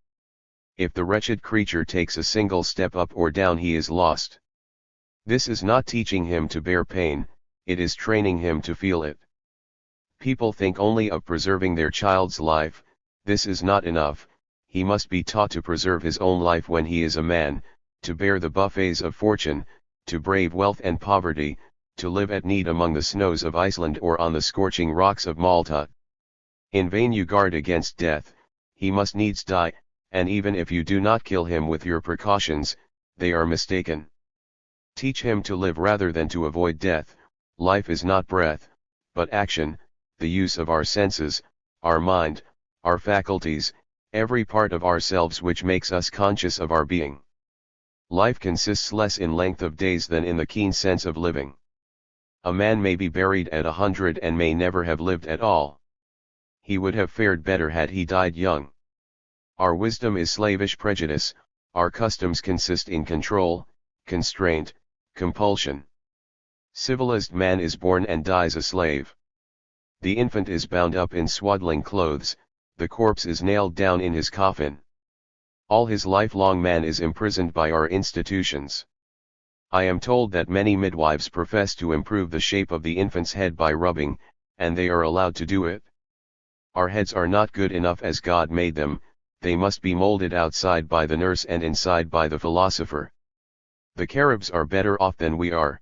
If the wretched creature takes a single step up or down he is lost. This is not teaching him to bear pain, it is training him to feel it. People think only of preserving their child's life. This is not enough. He must be taught to preserve his own life when he is a man, to bear the buffets of fortune, to brave wealth and poverty, to live at need among the snows of Iceland or on the scorching rocks of Malta. In vain you guard against death, he must needs die, and even if you do not kill him with your precautions, they are mistaken. Teach him to live rather than to avoid death. Life is not breath, but action, the use of our senses, our mind, our faculties, every part of ourselves which makes us conscious of our being. Life consists less in length of days than in the keen sense of living. A man may be buried at 100 and may never have lived at all. He would have fared better had he died young. Our wisdom is slavish prejudice, our customs consist in control, constraint, compulsion. Civilized man is born and dies a slave. The infant is bound up in swaddling clothes, the corpse is nailed down in his coffin. All his lifelong man is imprisoned by our institutions. I am told that many midwives profess to improve the shape of the infant's head by rubbing, and they are allowed to do it. Our heads are not good enough as God made them, they must be molded outside by the nurse and inside by the philosopher. The Caribs are better off than we are.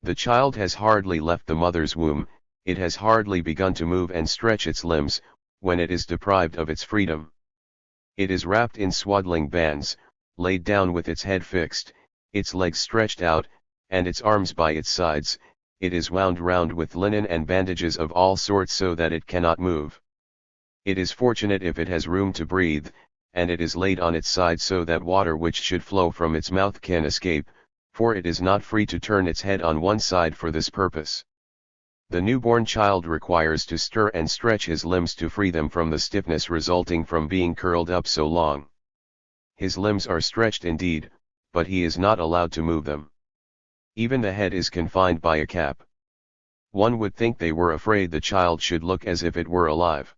The child has hardly left the mother's womb, it has hardly begun to move and stretch its limbs, when it is deprived of its freedom. It is wrapped in swaddling bands, laid down with its head fixed, its legs stretched out, and its arms by its sides, it is wound round with linen and bandages of all sorts so that it cannot move. It is fortunate if it has room to breathe, and it is laid on its side so that water which should flow from its mouth can escape, for it is not free to turn its head on one side for this purpose. The newborn child requires to stir and stretch his limbs to free them from the stiffness resulting from being curled up so long. His limbs are stretched indeed, but he is not allowed to move them. Even the head is confined by a cap. One would think they were afraid the child should look as if it were alive.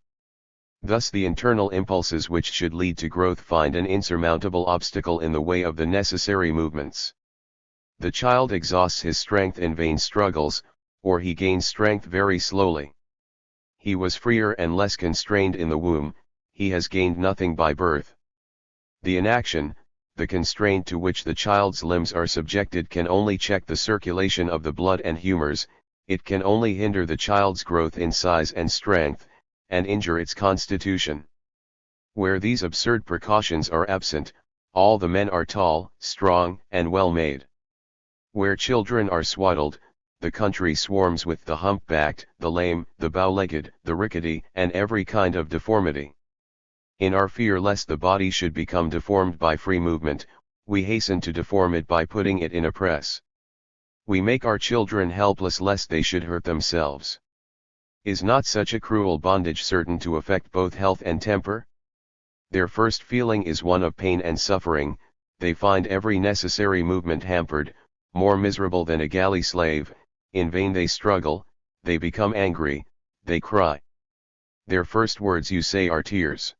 Thus the internal impulses which should lead to growth find an insurmountable obstacle in the way of the necessary movements. The child exhausts his strength in vain struggles, or he gains strength very slowly. He was freer and less constrained in the womb, he has gained nothing by birth. The inaction, the constraint to which the child's limbs are subjected can only check the circulation of the blood and humors, it can only hinder the child's growth in size and strength, and injure its constitution. Where these absurd precautions are absent, all the men are tall, strong, and well made. Where children are swaddled, the country swarms with the hump-backed, the lame, the bow-legged, the rickety, and every kind of deformity. In our fear lest the body should become deformed by free movement, we hasten to deform it by putting it in a press. We make our children helpless lest they should hurt themselves. Is not such a cruel bondage certain to affect both health and temper? Their first feeling is one of pain and suffering, they find every necessary movement hampered, more miserable than a galley slave. In vain they struggle, they become angry, they cry. Their first words you say are tears.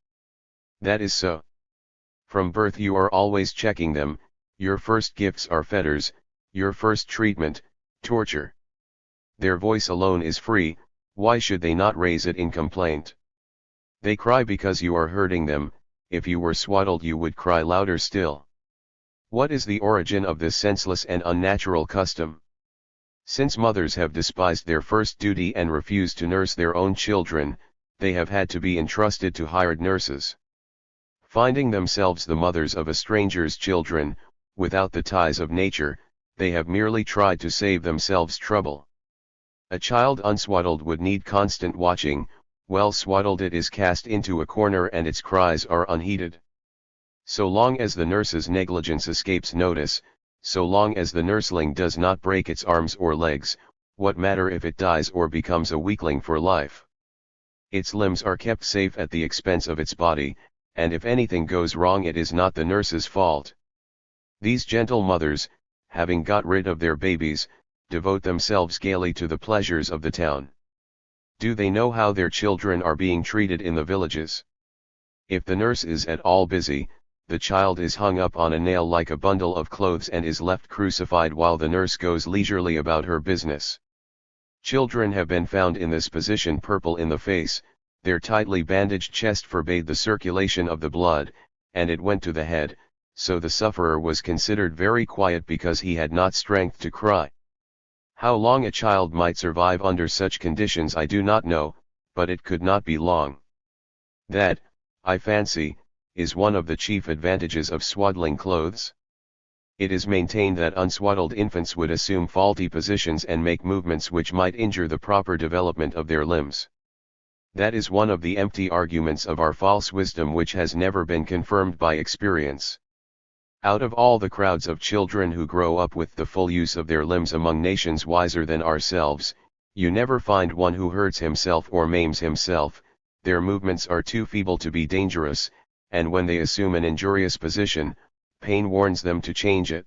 That is so. From birth you are always checking them, your first gifts are fetters, your first treatment, torture. Their voice alone is free, why should they not raise it in complaint? They cry because you are hurting them, if you were swaddled you would cry louder still. What is the origin of this senseless and unnatural custom? Since mothers have despised their first duty and refused to nurse their own children, they have had to be entrusted to hired nurses. Finding themselves the mothers of a stranger's children, without the ties of nature, they have merely tried to save themselves trouble. A child unswaddled would need constant watching, well swaddled it is cast into a corner and its cries are unheeded. So long as the nurse's negligence escapes notice, so long as the nursling does not break its arms or legs, what matter if it dies or becomes a weakling for life? Its limbs are kept safe at the expense of its body, and if anything goes wrong it is not the nurse's fault. These gentle mothers, having got rid of their babies, devote themselves gaily to the pleasures of the town. Do they know how their children are being treated in the villages? If the nurse is at all busy, the child is hung up on a nail like a bundle of clothes and is left crucified while the nurse goes leisurely about her business. Children have been found in this position, purple in the face, their tightly bandaged chest forbade the circulation of the blood, and it went to the head, so the sufferer was considered very quiet because he had not strength to cry. How long a child might survive under such conditions I do not know, but it could not be long. That, I fancy, is one of the chief advantages of swaddling clothes. It is maintained that unswaddled infants would assume faulty positions and make movements which might injure the proper development of their limbs. That is one of the empty arguments of our false wisdom which has never been confirmed by experience. Out of all the crowds of children who grow up with the full use of their limbs among nations wiser than ourselves, you never find one who hurts himself or maims himself. Their movements are too feeble to be dangerous, and when they assume an injurious position, pain warns them to change it.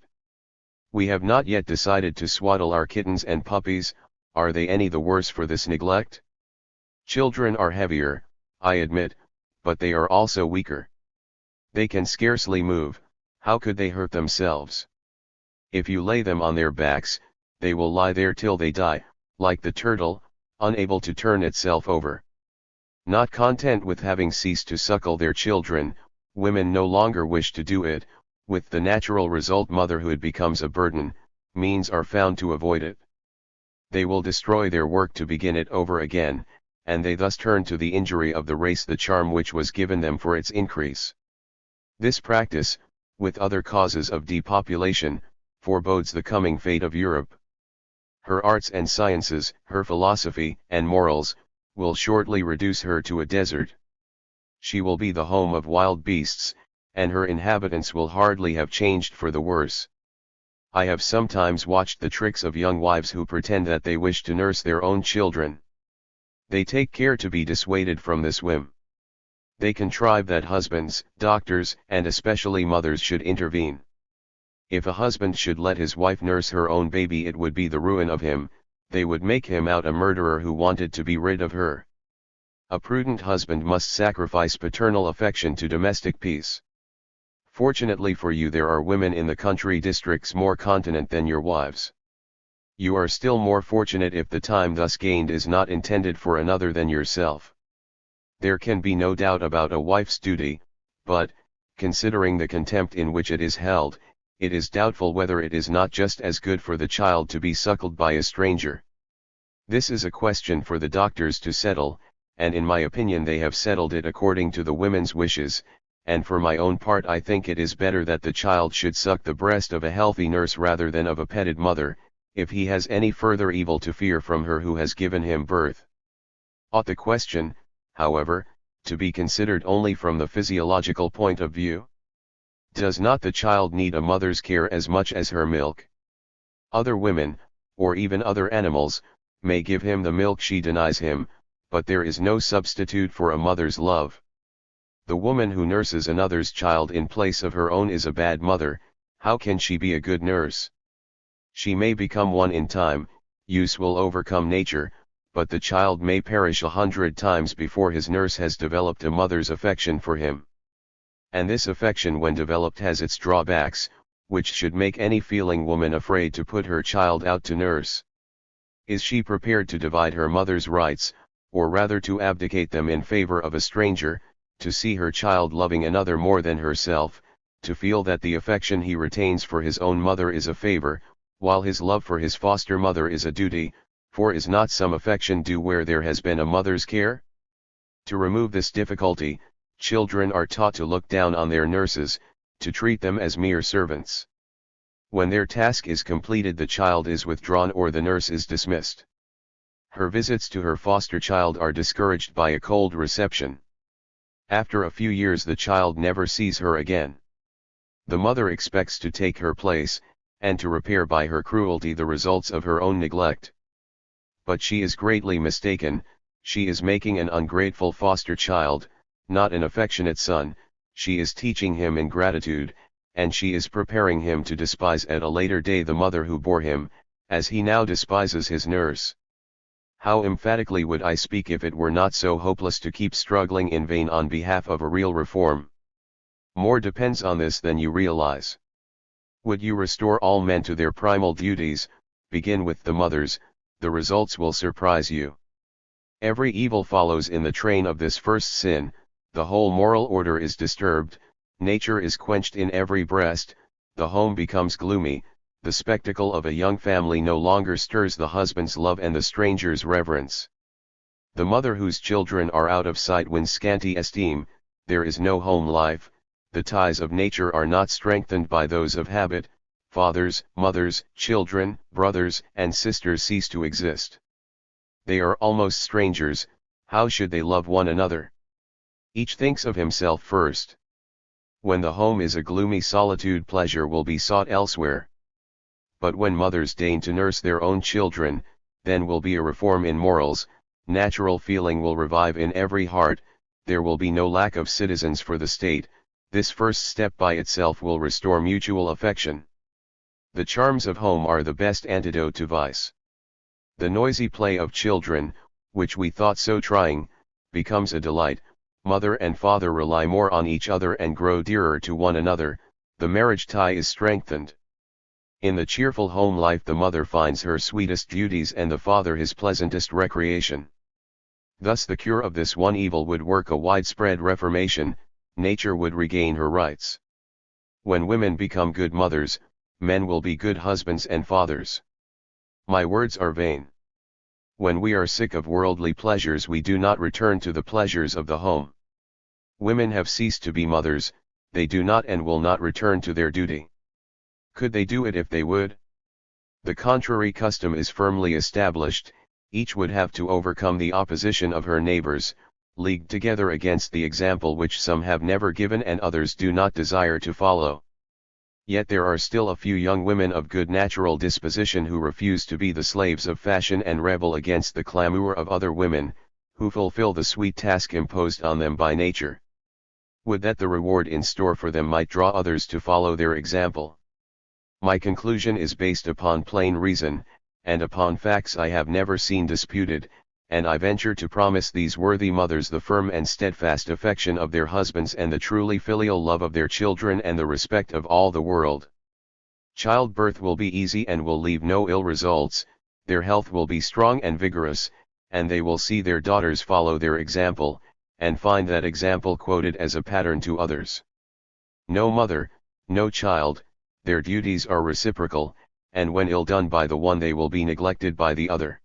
We have not yet decided to swaddle our kittens and puppies. Are they any the worse for this neglect? Children are heavier, I admit, but they are also weaker. They can scarcely move. How could they hurt themselves? If you lay them on their backs, they will lie there till they die, like the turtle, unable to turn itself over. Not content with having ceased to suckle their children, women no longer wish to do it. With the natural result, motherhood becomes a burden. Means are found to avoid it. They will destroy their work to begin it over again, and they thus turn to the injury of the race the charm which was given them for its increase. This practice, with other causes of depopulation, forebodes the coming fate of Europe. Her arts and sciences, her philosophy and morals, will shortly reduce her to a desert. She will be the home of wild beasts, and her inhabitants will hardly have changed for the worse. I have sometimes watched the tricks of young wives who pretend that they wish to nurse their own children. They take care to be dissuaded from this whim. They contrive that husbands, doctors, and especially mothers should intervene. If a husband should let his wife nurse her own baby, it would be the ruin of him. They would make him out a murderer who wanted to be rid of her. A prudent husband must sacrifice paternal affection to domestic peace. Fortunately for you, there are women in the country districts more continent than your wives. You are still more fortunate if the time thus gained is not intended for another than yourself. There can be no doubt about a wife's duty, but, considering the contempt in which it is held, it is doubtful whether it is not just as good for the child to be suckled by a stranger. This is a question for the doctors to settle, and in my opinion they have settled it according to the women's wishes, and for my own part I think it is better that the child should suck the breast of a healthy nurse rather than of a petted mother, if he has any further evil to fear from her who has given him birth. Ought the question, however, to be considered only from the physiological point of view? Does not the child need a mother's care as much as her milk? Other women, or even other animals, may give him the milk she denies him, but there is no substitute for a mother's love. The woman who nurses another's child in place of her own is a bad mother. How can she be a good nurse? She may become one in time, use will overcome nature, but the child may perish 100 times before his nurse has developed a mother's affection for him. And this affection, when developed, has its drawbacks, which should make any feeling woman afraid to put her child out to nurse. Is she prepared to divide her mother's rights, or rather to abdicate them in favor of a stranger, to see her child loving another more than herself, to feel that the affection he retains for his own mother is a favor, while his love for his foster mother is a duty? For is not some affection due where there has been a mother's care? To remove this difficulty, children are taught to look down on their nurses, to treat them as mere servants. When their task is completed, the child is withdrawn or the nurse is dismissed. Her visits to her foster child are discouraged by a cold reception. After a few years the child never sees her again. The mother expects to take her place, and to repair by her cruelty the results of her own neglect. But she is greatly mistaken. She is making an ungrateful foster child, not an affectionate son. She is teaching him ingratitude, and she is preparing him to despise at a later day the mother who bore him, as he now despises his nurse. How emphatically would I speak if it were not so hopeless to keep struggling in vain on behalf of a real reform. More depends on this than you realize. Would you restore all men to their primal duties, begin with the mothers, the results will surprise you. Every evil follows in the train of this first sin, the whole moral order is disturbed, nature is quenched in every breast, the home becomes gloomy, the spectacle of a young family no longer stirs the husband's love and the stranger's reverence. The mother whose children are out of sight wins scanty esteem, there is no home life, the ties of nature are not strengthened by those of habit, fathers, mothers, children, brothers, and sisters cease to exist. They are almost strangers, how should they love one another? Each thinks of himself first. When the home is a gloomy solitude, pleasure will be sought elsewhere. But when mothers deign to nurse their own children, then will be a reform in morals, natural feeling will revive in every heart, there will be no lack of citizens for the state, this first step by itself will restore mutual affection. The charms of home are the best antidote to vice. The noisy play of children, which we thought so trying, becomes a delight, mother and father rely more on each other and grow dearer to one another, the marriage tie is strengthened. In the cheerful home life the mother finds her sweetest duties and the father his pleasantest recreation. Thus the cure of this one evil would work a widespread reformation, nature would regain her rights. When women become good mothers, men will be good husbands and fathers. My words are vain. When we are sick of worldly pleasures we do not return to the pleasures of the home. Women have ceased to be mothers, they do not and will not return to their duty. Could they do it if they would? The contrary custom is firmly established, each would have to overcome the opposition of her neighbors, leagued together against the example which some have never given and others do not desire to follow. Yet there are still a few young women of good natural disposition who refuse to be the slaves of fashion and rebel against the clamor of other women, who fulfill the sweet task imposed on them by nature. Would that the reward in store for them might draw others to follow their example. My conclusion is based upon plain reason, and upon facts I have never seen disputed, and I venture to promise these worthy mothers the firm and steadfast affection of their husbands and the truly filial love of their children and the respect of all the world. Childbirth will be easy and will leave no ill results, their health will be strong and vigorous, and they will see their daughters follow their example, and find that example quoted as a pattern to others. No mother, no child, their duties are reciprocal, and when ill done by the one they will be neglected by the other.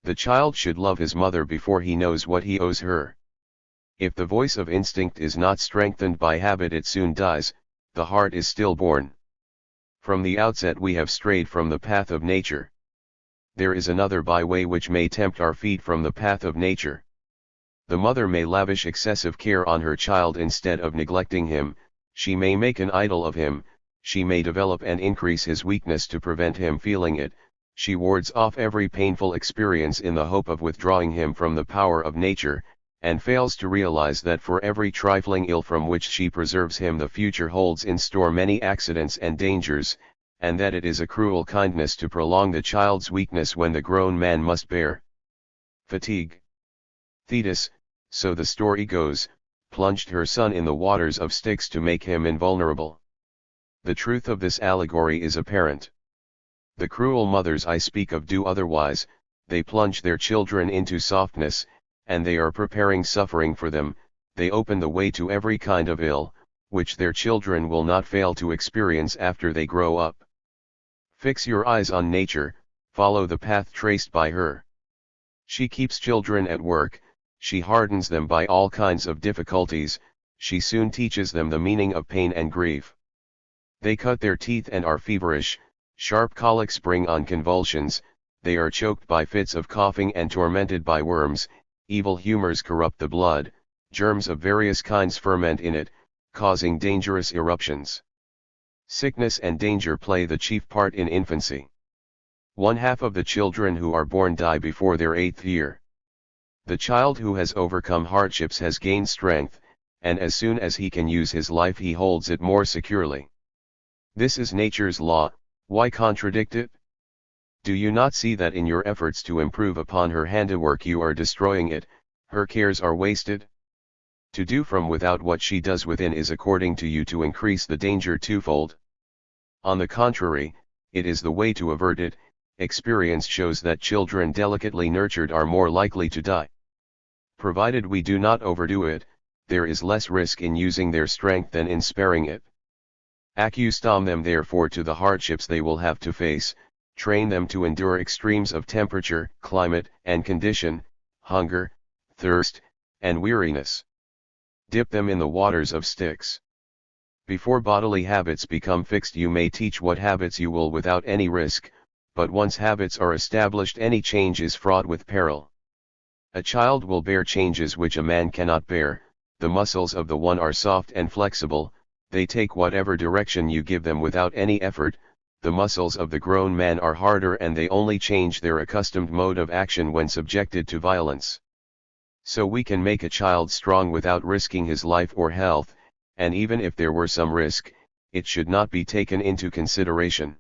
The child should love his mother before he knows what he owes her. If the voice of instinct is not strengthened by habit it soon dies, the heart is stillborn. From the outset we have strayed from the path of nature. There is another byway which may tempt our feet from the path of nature. The mother may lavish excessive care on her child instead of neglecting him, she may make an idol of him, she may develop and increase his weakness to prevent him feeling it, she wards off every painful experience in the hope of withdrawing him from the power of nature, and fails to realize that for every trifling ill from which she preserves him the future holds in store many accidents and dangers, and that it is a cruel kindness to prolong the child's weakness when the grown man must bear fatigue. Thetis, so the story goes, plunged her son in the waters of Styx to make him invulnerable. The truth of this allegory is apparent. The cruel mothers I speak of do otherwise, they plunge their children into softness, and they are preparing suffering for them, they open the way to every kind of ill, which their children will not fail to experience after they grow up. Fix your eyes on nature, follow the path traced by her. She keeps children at work, she hardens them by all kinds of difficulties, she soon teaches them the meaning of pain and grief. They cut their teeth and are feverish, sharp colics bring on convulsions, they are choked by fits of coughing and tormented by worms, evil humors corrupt the blood, germs of various kinds ferment in it, causing dangerous eruptions. Sickness and danger play the chief part in infancy. 1/2 of the children who are born die before their 8th year. The child who has overcome hardships has gained strength, and as soon as he can use his life he holds it more securely. This is nature's law, why contradict it? Do you not see that in your efforts to improve upon her handiwork you are destroying it, her cares are wasted? To do from without what she does within is according to you to increase the danger twofold. On the contrary, it is the way to avert it. Experience shows that children delicately nurtured are more likely to die. Provided we do not overdo it, there is less risk in using their strength than in sparing it. Accustom them therefore to the hardships they will have to face, train them to endure extremes of temperature, climate, and condition, hunger, thirst, and weariness. Dip them in the waters of Styx. Before bodily habits become fixed, you may teach what habits you will without any risk, but once habits are established, any change is fraught with peril. A child will bear changes which a man cannot bear. The muscles of the one are soft and flexible, they take whatever direction you give them without any effort. The muscles of the grown man are harder and they only change their accustomed mode of action when subjected to violence. So we can make a child strong without risking his life or health, and even if there were some risk, it should not be taken into consideration.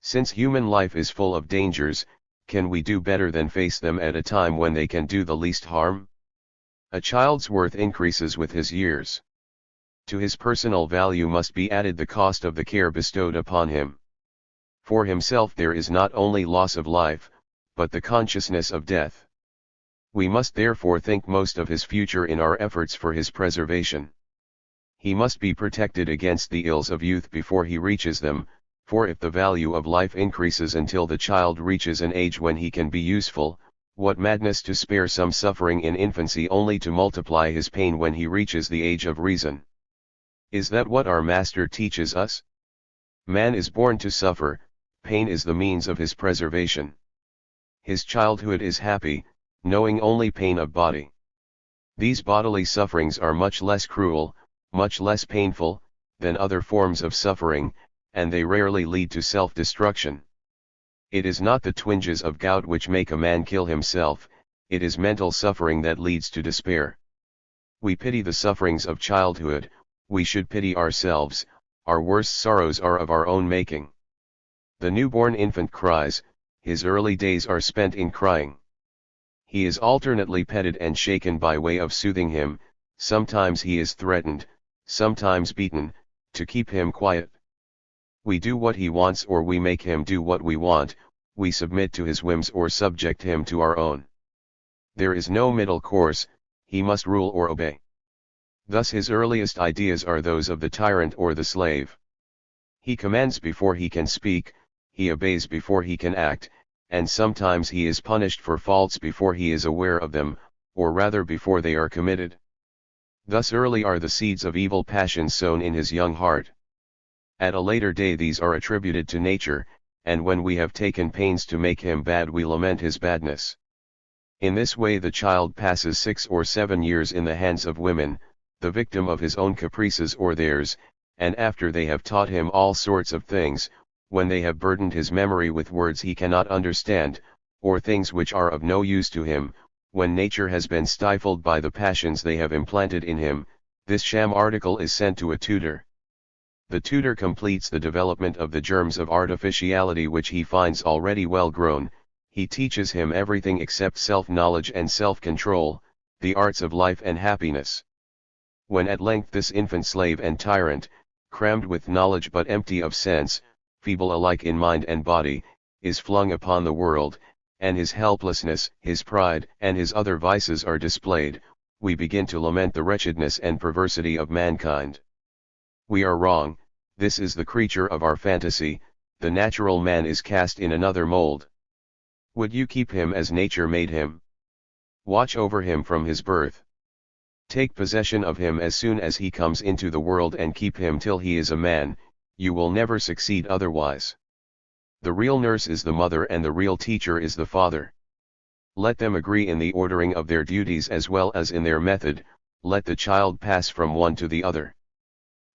Since human life is full of dangers, can we do better than face them at a time when they can do the least harm? A child's worth increases with his years. To his personal value must be added the cost of the care bestowed upon him. For himself there is not only loss of life, but the consciousness of death. We must therefore think most of his future in our efforts for his preservation. He must be protected against the ills of youth before he reaches them, for if the value of life increases until the child reaches an age when he can be useful, what madness to spare some suffering in infancy only to multiply his pain when he reaches the age of reason. Is that what our Master teaches us? Man is born to suffer, pain is the means of his preservation. His childhood is happy, knowing only pain of body. These bodily sufferings are much less cruel, much less painful, than other forms of suffering, and they rarely lead to self-destruction. It is not the twinges of gout which make a man kill himself, it is mental suffering that leads to despair. We pity the sufferings of childhood, we should pity ourselves, our worst sorrows are of our own making. The newborn infant cries, his early days are spent in crying. He is alternately petted and shaken by way of soothing him, sometimes he is threatened, sometimes beaten, to keep him quiet. We do what he wants or we make him do what we want, we submit to his whims or subject him to our own. There is no middle course, he must rule or obey. Thus his earliest ideas are those of the tyrant or the slave. He commands before he can speak, he obeys before he can act, and sometimes he is punished for faults before he is aware of them, or rather before they are committed. Thus early are the seeds of evil passions sown in his young heart. At a later day these are attributed to nature, and when we have taken pains to make him bad we lament his badness. In this way the child passes 6 or 7 years in the hands of women, the victim of his own caprices or theirs, and after they have taught him all sorts of things, when they have burdened his memory with words he cannot understand, or things which are of no use to him, when nature has been stifled by the passions they have implanted in him, this sham article is sent to a tutor. The tutor completes the development of the germs of artificiality which he finds already well grown, he teaches him everything except self-knowledge and self-control, the arts of life and happiness. When at length this infant slave and tyrant, crammed with knowledge but empty of sense, feeble alike in mind and body, is flung upon the world, and his helplessness, his pride, and his other vices are displayed, we begin to lament the wretchedness and perversity of mankind. We are wrong, this is the creature of our fantasy, the natural man is cast in another mold. Would you keep him as nature made him? Watch over him from his birth. Take possession of him as soon as he comes into the world and keep him till he is a man, you will never succeed otherwise. The real nurse is the mother and the real teacher is the father. Let them agree in the ordering of their duties as well as in their method, let the child pass from one to the other.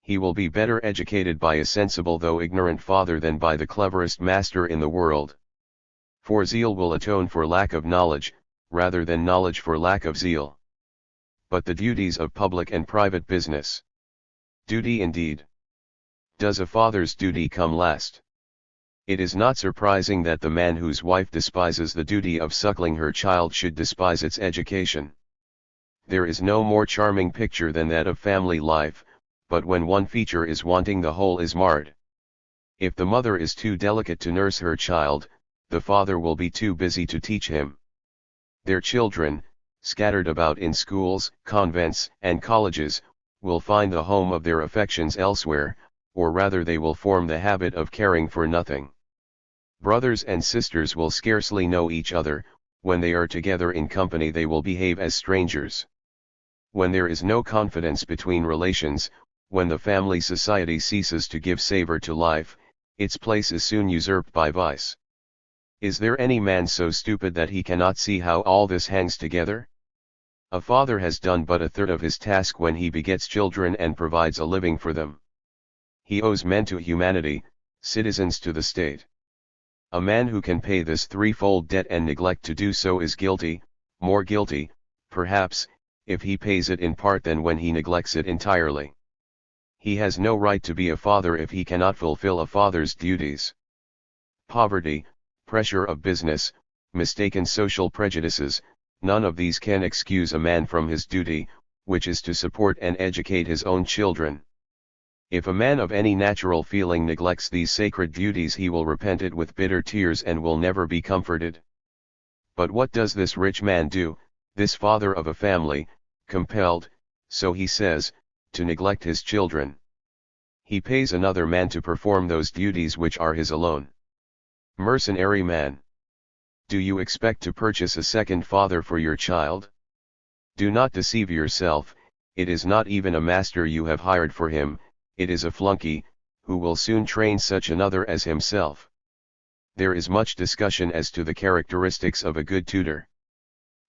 He will be better educated by a sensible though ignorant father than by the cleverest master in the world. For zeal will atone for lack of knowledge, rather than knowledge for lack of zeal. But the duties of public and private business. Duty indeed. Does a father's duty come last? It is not surprising that the man whose wife despises the duty of suckling her child should despise its education. There is no more charming picture than that of family life, but when one feature is wanting the whole is marred. If the mother is too delicate to nurse her child, the father will be too busy to teach him. Their children, scattered about in schools, convents, and colleges, will find the home of their affections elsewhere, or rather they will form the habit of caring for nothing. Brothers and sisters will scarcely know each other. When they are together in company they will behave as strangers. When there is no confidence between relations, when the family society ceases to give savor to life, its place is soon usurped by vice. Is there any man so stupid that he cannot see how all this hangs together? A father has done but a third of his task when he begets children and provides a living for them. He owes men to humanity, citizens to the state. A man who can pay this threefold debt and neglect to do so is guilty, more guilty, perhaps, if he pays it in part than when he neglects it entirely. He has no right to be a father if he cannot fulfill a father's duties. Poverty, pressure of business, mistaken social prejudices, none of these can excuse a man from his duty, which is to support and educate his own children. If a man of any natural feeling neglects these sacred duties he will repent it with bitter tears and will never be comforted. But what does this rich man do, this father of a family, compelled, so he says, to neglect his children? He pays another man to perform those duties which are his alone. Mercenary man! Do you expect to purchase a second father for your child? Do not deceive yourself, it is not even a master you have hired for him, it is a flunky, who will soon train such another as himself. There is much discussion as to the characteristics of a good tutor.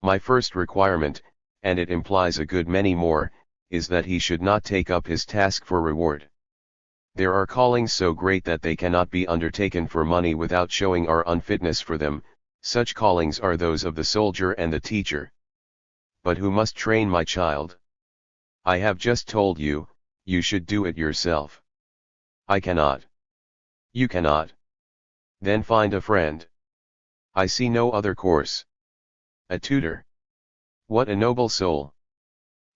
My first requirement, and it implies a good many more, is that he should not take up his task for reward. There are callings so great that they cannot be undertaken for money without showing our unfitness for them. Such callings are those of the soldier and the teacher. But who must train my child? I have just told you, you should do it yourself. I cannot. You cannot. Then find a friend. I see no other course. A tutor. What a noble soul!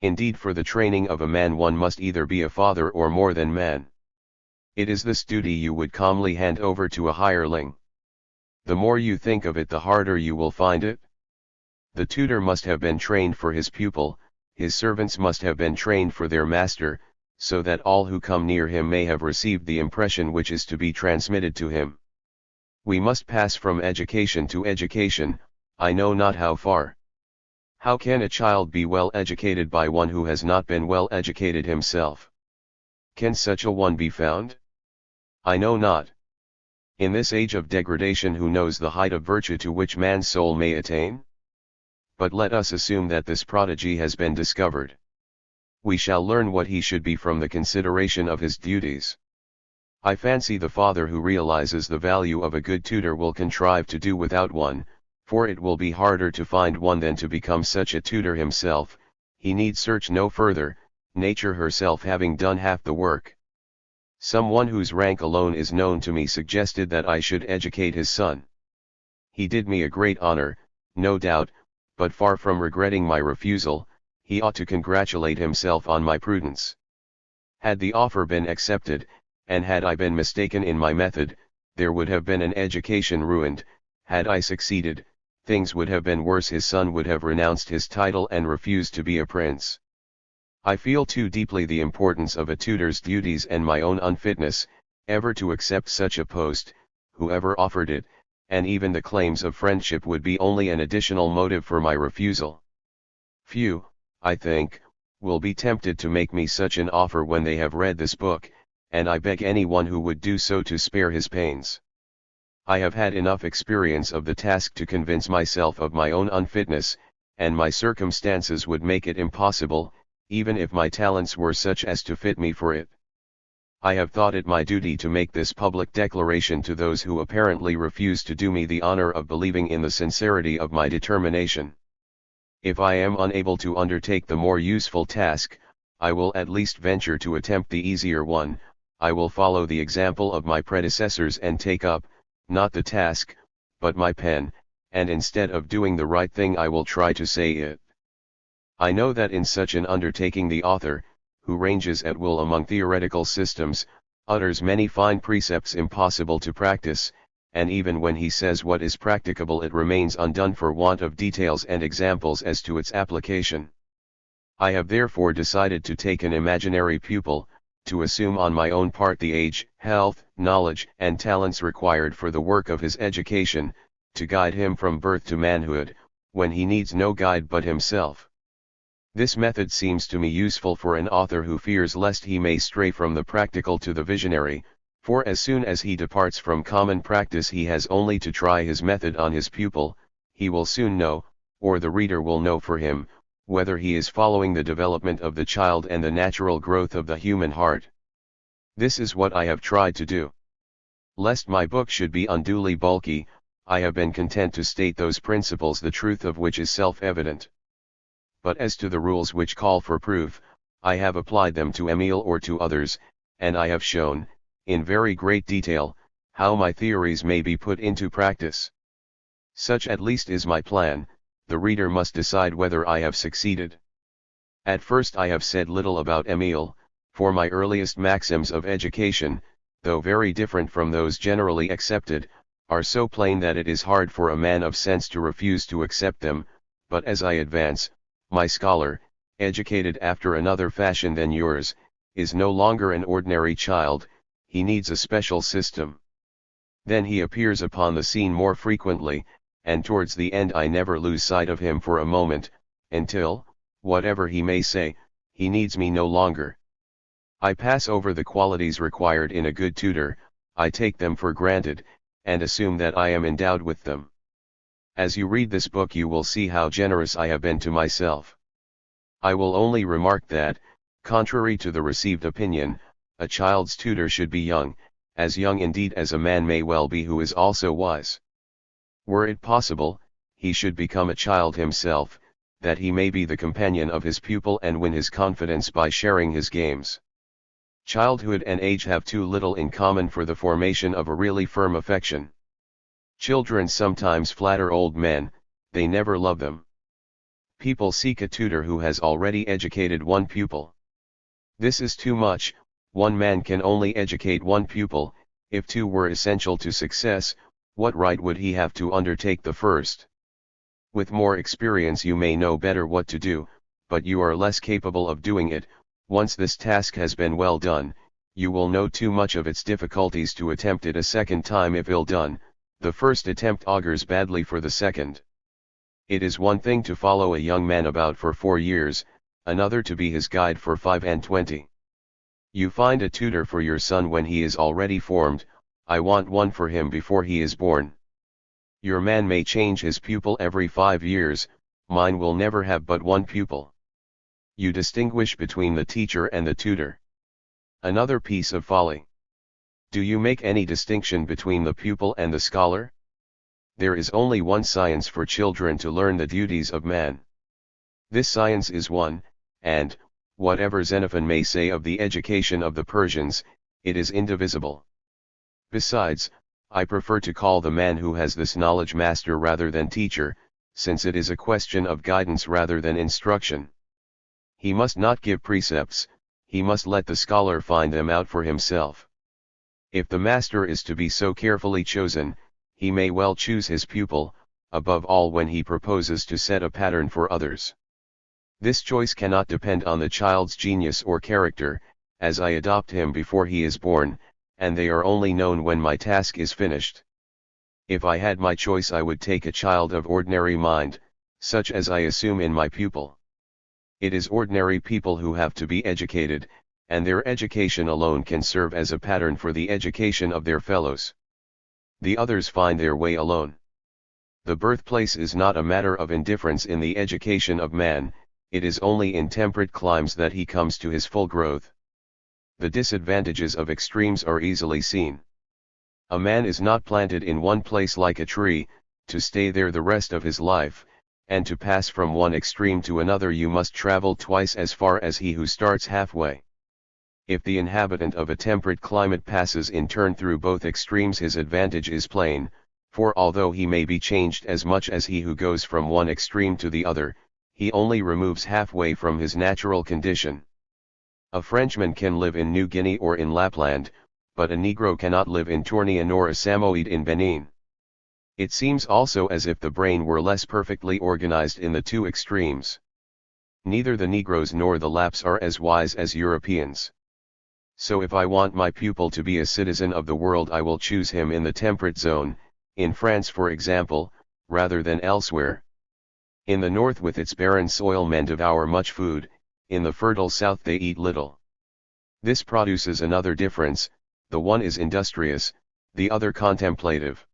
Indeed, for the training of a man one must either be a father or more than man. It is this duty you would calmly hand over to a hireling. The more you think of it the harder you will find it. The tutor must have been trained for his pupil, his servants must have been trained for their master, so that all who come near him may have received the impression which is to be transmitted to him. We must pass from education to education, I know not how far. How can a child be well educated by one who has not been well educated himself? Can such a one be found? I know not. In this age of degradation who knows the height of virtue to which man's soul may attain? But let us assume that this prodigy has been discovered. We shall learn what he should be from the consideration of his duties. I fancy the father who realizes the value of a good tutor will contrive to do without one, for it will be harder to find one than to become such a tutor himself. He need search no further, nature herself having done half the work. Someone whose rank alone is known to me suggested that I should educate his son. He did me a great honor, no doubt, but far from regretting my refusal, he ought to congratulate himself on my prudence. Had the offer been accepted, and had I been mistaken in my method, there would have been an education ruined. Had I succeeded, things would have been worse. His son would have renounced his title and refused to be a prince. I feel too deeply the importance of a tutor's duties and my own unfitness, ever to accept such a post. Whoever offered it, and even the claims of friendship would be only an additional motive for my refusal. Few, I think, will be tempted to make me such an offer when they have read this book, and I beg anyone who would do so to spare his pains. I have had enough experience of the task to convince myself of my own unfitness, and my circumstances would make it impossible, even if my talents were such as to fit me for it. I have thought it my duty to make this public declaration to those who apparently refuse to do me the honor of believing in the sincerity of my determination. If I am unable to undertake the more useful task, I will at least venture to attempt the easier one. I will follow the example of my predecessors and take up, not the task, but my pen, and instead of doing the right thing I will try to say it. I know that in such an undertaking the author, who ranges at will among theoretical systems, utters many fine precepts impossible to practice, and even when he says what is practicable it remains undone for want of details and examples as to its application. I have therefore decided to take an imaginary pupil, to assume on my own part the age, health, knowledge, and talents required for the work of his education, to guide him from birth to manhood, when he needs no guide but himself. This method seems to me useful for an author who fears lest he may stray from the practical to the visionary, for as soon as he departs from common practice he has only to try his method on his pupil. He will soon know, or the reader will know for him, whether he is following the development of the child and the natural growth of the human heart. This is what I have tried to do. Lest my book should be unduly bulky, I have been content to state those principles the truth of which is self-evident. But as to the rules which call for proof, I have applied them to Émile or to others, and I have shown, in very great detail, how my theories may be put into practice. Such at least is my plan. The reader must decide whether I have succeeded. At first I have said little about Émile, for my earliest maxims of education, though very different from those generally accepted, are so plain that it is hard for a man of sense to refuse to accept them, but as I advance, my scholar, educated after another fashion than yours, is no longer an ordinary child, he needs a special system. Then he appears upon the scene more frequently, and towards the end I never lose sight of him for a moment, until, whatever he may say, he needs me no longer. I pass over the qualities required in a good tutor, I take them for granted, and assume that I am endowed with them. As you read this book you will see how generous I have been to myself. I will only remark that, contrary to the received opinion, a child's tutor should be young, as young indeed as a man may well be who is also wise. Were it possible, he should become a child himself, that he may be the companion of his pupil and win his confidence by sharing his games. Childhood and age have too little in common for the formation of a really firm affection. Children sometimes flatter old men, they never love them. People seek a tutor who has already educated one pupil. This is too much. One man can only educate one pupil. If two were essential to success, what right would he have to undertake the first? With more experience you may know better what to do, but you are less capable of doing it. Once this task has been well done, you will know too much of its difficulties to attempt it a second time if ill done. The first attempt augurs badly for the second. It is one thing to follow a young man about for 4 years, another to be his guide for 25. You find a tutor for your son when he is already formed. I want one for him before he is born. Your man may change his pupil every 5 years, mine will never have but one pupil. You distinguish between the teacher and the tutor. Another piece of folly. Do you make any distinction between the pupil and the scholar? There is only one science for children to learn the duties of man. This science is one, and, whatever Xenophon may say of the education of the Persians, it is indivisible. Besides, I prefer to call the man who has this knowledge master rather than teacher, since it is a question of guidance rather than instruction. He must not give precepts, he must let the scholar find them out for himself. If the master is to be so carefully chosen, he may well choose his pupil, above all when he proposes to set a pattern for others. This choice cannot depend on the child's genius or character, as I adopt him before he is born, and they are only known when my task is finished. If I had my choice I would take a child of ordinary mind, such as I assume in my pupil. It is ordinary people who have to be educated, and their education alone can serve as a pattern for the education of their fellows. The others find their way alone. The birthplace is not a matter of indifference in the education of man, it is only in temperate climes that he comes to his full growth. The disadvantages of extremes are easily seen. A man is not planted in one place like a tree, to stay there the rest of his life, and to pass from one extreme to another you must travel twice as far as he who starts halfway. If the inhabitant of a temperate climate passes in turn through both extremes his advantage is plain, for although he may be changed as much as he who goes from one extreme to the other, he only removes halfway from his natural condition. A Frenchman can live in New Guinea or in Lapland, but a Negro cannot live in Tornea nor a Samoyed in Benin. It seems also as if the brain were less perfectly organized in the two extremes. Neither the Negroes nor the Laps are as wise as Europeans. So if I want my pupil to be a citizen of the world, I will choose him in the temperate zone, in France for example, rather than elsewhere. In the north with its barren soil men devour much food, in the fertile south they eat little. This produces another difference, the one is industrious, the other contemplative.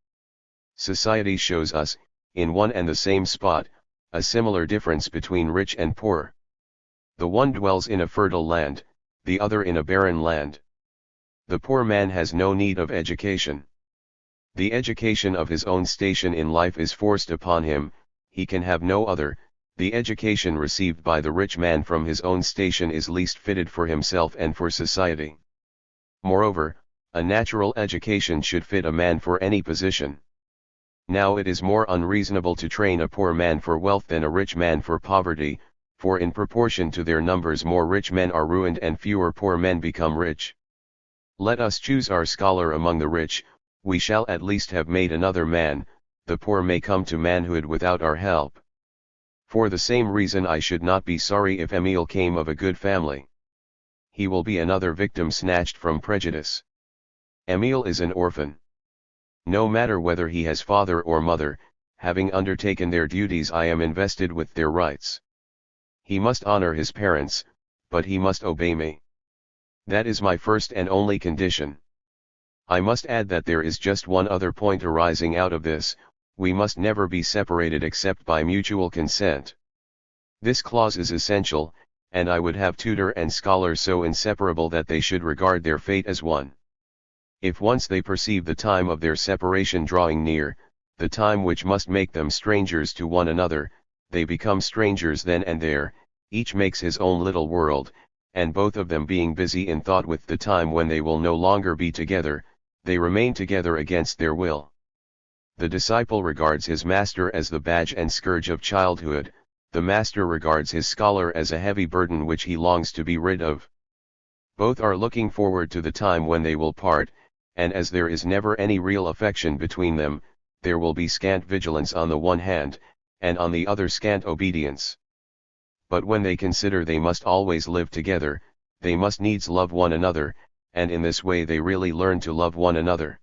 Society shows us, in one and the same spot, a similar difference between rich and poor. The one dwells in a fertile land, the other in a barren land. The poor man has no need of education. The education of his own station in life is forced upon him, he can have no other. The education received by the rich man from his own station is least fitted for himself and for society. Moreover, a natural education should fit a man for any position. Now it is more unreasonable to train a poor man for wealth than a rich man for poverty, for in proportion to their numbers more rich men are ruined and fewer poor men become rich. Let us choose our scholar among the rich, we shall at least have made another man, the poor may come to manhood without our help. For the same reason I should not be sorry if Émile came of a good family. He will be another victim snatched from prejudice. Émile is an orphan. No matter whether he has father or mother, having undertaken their duties I am invested with their rights. He must honor his parents, but he must obey me. That is my first and only condition. I must add that there is just one other point arising out of this, we must never be separated except by mutual consent. This clause is essential, and I would have tutor and scholar so inseparable that they should regard their fate as one. If once they perceive the time of their separation drawing near, the time which must make them strangers to one another, they become strangers then and there, each makes his own little world, and both of them being busy in thought with the time when they will no longer be together, they remain together against their will. The disciple regards his master as the badge and scourge of childhood, the master regards his scholar as a heavy burden which he longs to be rid of. Both are looking forward to the time when they will part, and as there is never any real affection between them, there will be scant vigilance on the one hand, and on the other scant obedience. But when they consider they must always live together, they must needs love one another, and in this way they really learn to love one another.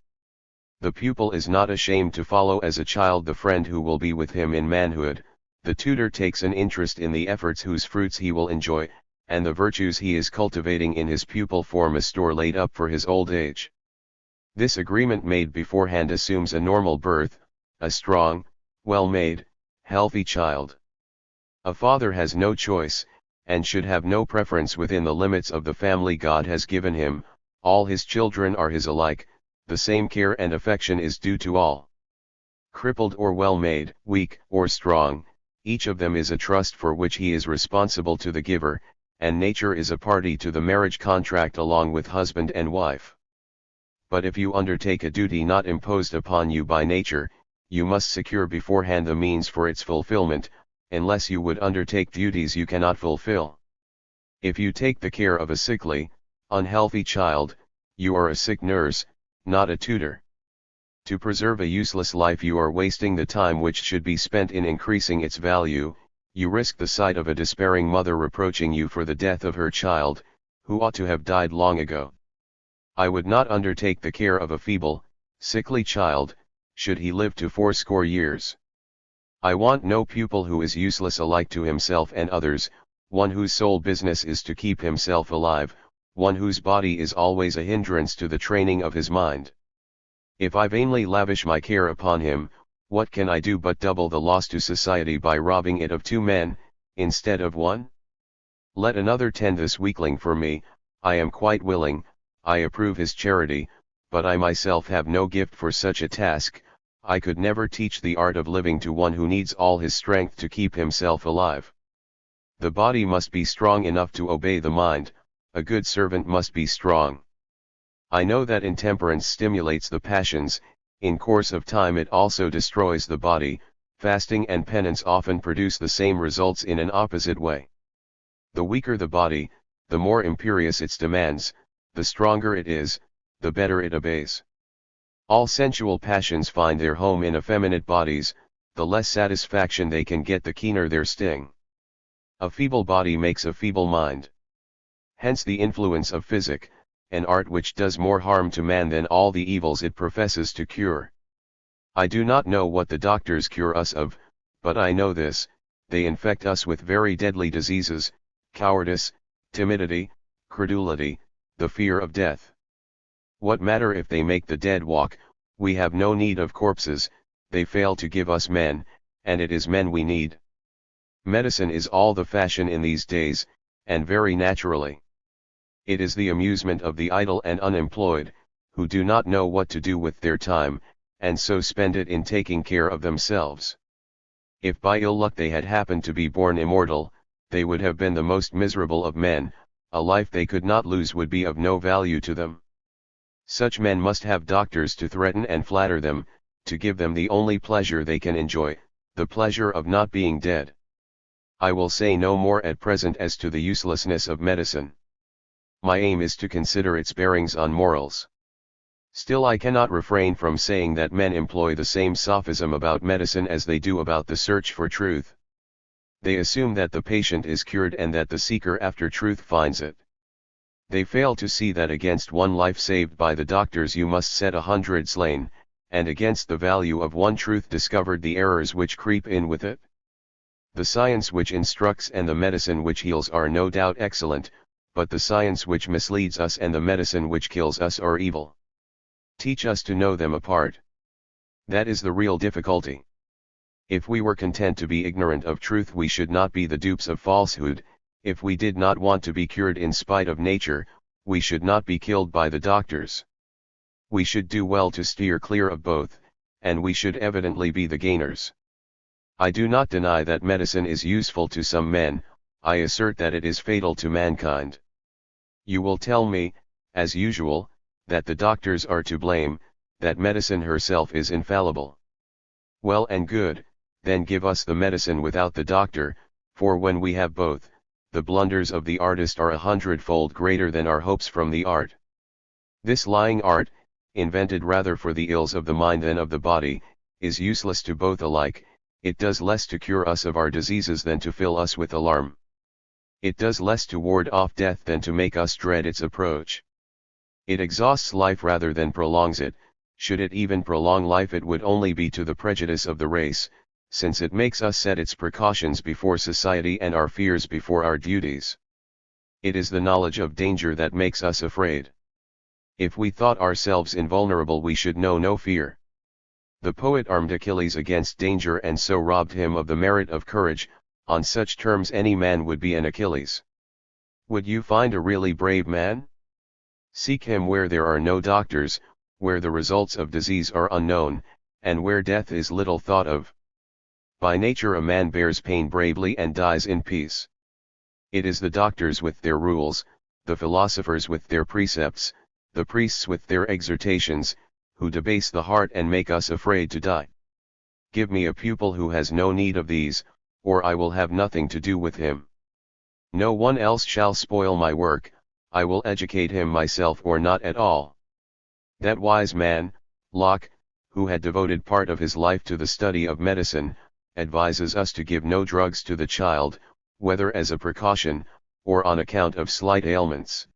The pupil is not ashamed to follow as a child the friend who will be with him in manhood, the tutor takes an interest in the efforts whose fruits he will enjoy, and the virtues he is cultivating in his pupil form a store laid up for his old age. This agreement made beforehand assumes a normal birth, a strong, well-made, healthy child. A father has no choice, and should have no preference within the limits of the family God has given him, all his children are his alike, the same care and affection is due to all. Crippled or well-made, weak or strong, each of them is a trust for which he is responsible to the giver, and nature is a party to the marriage contract along with husband and wife. But if you undertake a duty not imposed upon you by nature, you must secure beforehand the means for its fulfillment, unless you would undertake duties you cannot fulfill. If you take the care of a sickly, unhealthy child, you are a sick nurse, not a tutor. To preserve a useless life you are wasting the time which should be spent in increasing its value, you risk the sight of a despairing mother reproaching you for the death of her child, who ought to have died long ago. I would not undertake the care of a feeble, sickly child, should he live to 80 years. I want no pupil who is useless alike to himself and others, one whose sole business is to keep himself alive, one whose body is always a hindrance to the training of his mind. If I vainly lavish my care upon him, what can I do but double the loss to society by robbing it of 2 men, instead of 1? Let another tend this weakling for me, I am quite willing, I approve his charity, but I myself have no gift for such a task, I could never teach the art of living to one who needs all his strength to keep himself alive. The body must be strong enough to obey the mind, a good servant must be strong. I know that intemperance stimulates the passions, in course of time it also destroys the body, fasting and penance often produce the same results in an opposite way. The weaker the body, the more imperious its demands, the stronger it is, the better it obeys. All sensual passions find their home in effeminate bodies, the less satisfaction they can get the keener their sting. A feeble body makes a feeble mind. Hence the influence of physic, an art which does more harm to man than all the evils it professes to cure. I do not know what the doctors cure us of, but I know this: they infect us with very deadly diseases, cowardice, timidity, credulity, the fear of death. What matter if they make the dead walk? We have no need of corpses. They fail to give us men, and it is men we need. Medicine is all the fashion in these days, and very naturally. It is the amusement of the idle and unemployed, who do not know what to do with their time, and so spend it in taking care of themselves. If by ill luck they had happened to be born immortal, they would have been the most miserable of men. A life they could not lose would be of no value to them. Such men must have doctors to threaten and flatter them, to give them the only pleasure they can enjoy, the pleasure of not being dead. I will say no more at present as to the uselessness of medicine. My aim is to consider its bearings on morals. Still, I cannot refrain from saying that men employ the same sophism about medicine as they do about the search for truth. They assume that the patient is cured and that the seeker after truth finds it. They fail to see that against one life saved by the doctors you must set 100 slain, and against the value of one truth discovered the errors which creep in with it. The science which instructs and the medicine which heals are no doubt excellent, but the science which misleads us and the medicine which kills us are evil. Teach us to know them apart. That is the real difficulty. If we were content to be ignorant of truth, we should not be the dupes of falsehood. If we did not want to be cured in spite of nature, we should not be killed by the doctors. We should do well to steer clear of both, and we should evidently be the gainers. I do not deny that medicine is useful to some men. I assert that it is fatal to mankind. You will tell me, as usual, that the doctors are to blame, that medicine herself is infallible. Well and good, then give us the medicine without the doctor, for when we have both, the blunders of the artist are 100-fold greater than our hopes from the art. This lying art, invented rather for the ills of the mind than of the body, is useless to both alike. It does less to cure us of our diseases than to fill us with alarm. It does less to ward off death than to make us dread its approach. It exhausts life rather than prolongs it. Should it even prolong life, it would only be to the prejudice of the race, since it makes us set its precautions before society and our fears before our duties. It is the knowledge of danger that makes us afraid. If we thought ourselves invulnerable, we should know no fear. The poet armed Achilles against danger and so robbed him of the merit of courage. On such terms any man would be an Achilles. Would you find a really brave man? Seek him where there are no doctors, where the results of disease are unknown, and where death is little thought of. By nature a man bears pain bravely and dies in peace. It is the doctors with their rules, the philosophers with their precepts, the priests with their exhortations, who debase the heart and make us afraid to die. Give me a pupil who has no need of these, or I will have nothing to do with him. No one else shall spoil my work. I will educate him myself or not at all. That wise man, Locke, who had devoted part of his life to the study of medicine, advises us to give no drugs to the child, whether as a precaution, or on account of slight ailments.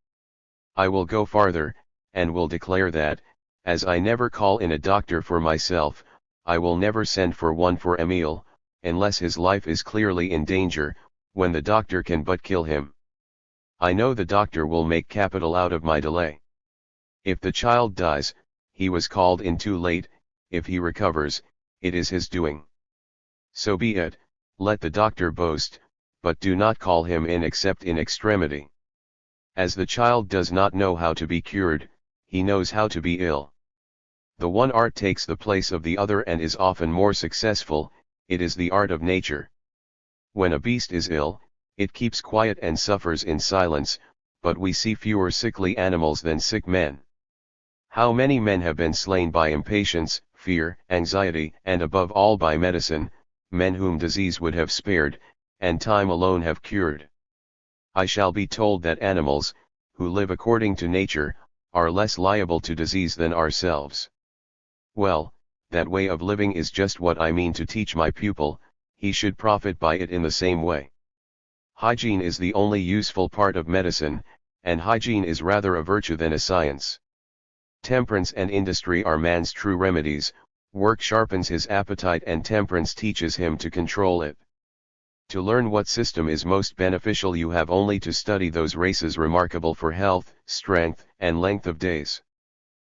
I will go farther, and will declare that, as I never call in a doctor for myself, I will never send for one for Émile, unless his life is clearly in danger, when the doctor can but kill him. I know the doctor will make capital out of my delay. If the child dies, he was called in too late. If he recovers, it is his doing. So be it. Let the doctor boast, but do not call him in except in extremity. As the child does not know how to be cured, he knows how to be ill. The one art takes the place of the other and is often more successful. It is the art of nature. When a beast is ill, it keeps quiet and suffers in silence, but we see fewer sickly animals than sick men. How many men have been slain by impatience, fear, anxiety, and above all by medicine, men whom disease would have spared, and time alone have cured. I shall be told that animals, who live according to nature, are less liable to disease than ourselves. Well, that way of living is just what I mean to teach my pupil. He should profit by it in the same way. Hygiene is the only useful part of medicine, and hygiene is rather a virtue than a science. Temperance and industry are man's true remedies. Work sharpens his appetite and temperance teaches him to control it. To learn what system is most beneficial, you have only to study those races remarkable for health, strength, and length of days.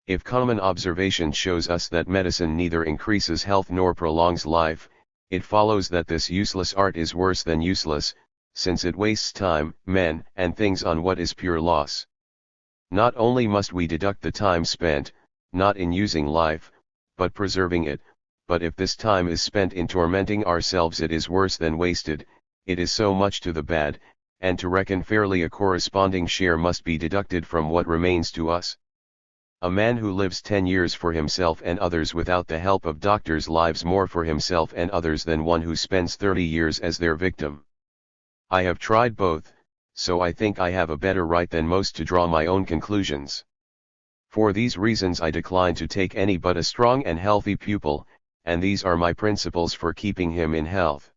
If common observation shows us that medicine neither increases health nor prolongs life, it follows that this useless art is worse than useless, since it wastes time, men, and things on what is pure loss. Not only must we deduct the time spent, not in using life, but preserving it, but if this time is spent in tormenting ourselves, it is worse than wasted. It is so much to the bad, and to reckon fairly a corresponding share must be deducted from what remains to us. A man who lives 10 years for himself and others without the help of doctors lives more for himself and others than one who spends 30 years as their victim. I have tried both, so I think I have a better right than most to draw my own conclusions. For these reasons I decline to take any but a strong and healthy pupil, and these are my principles for keeping him in health.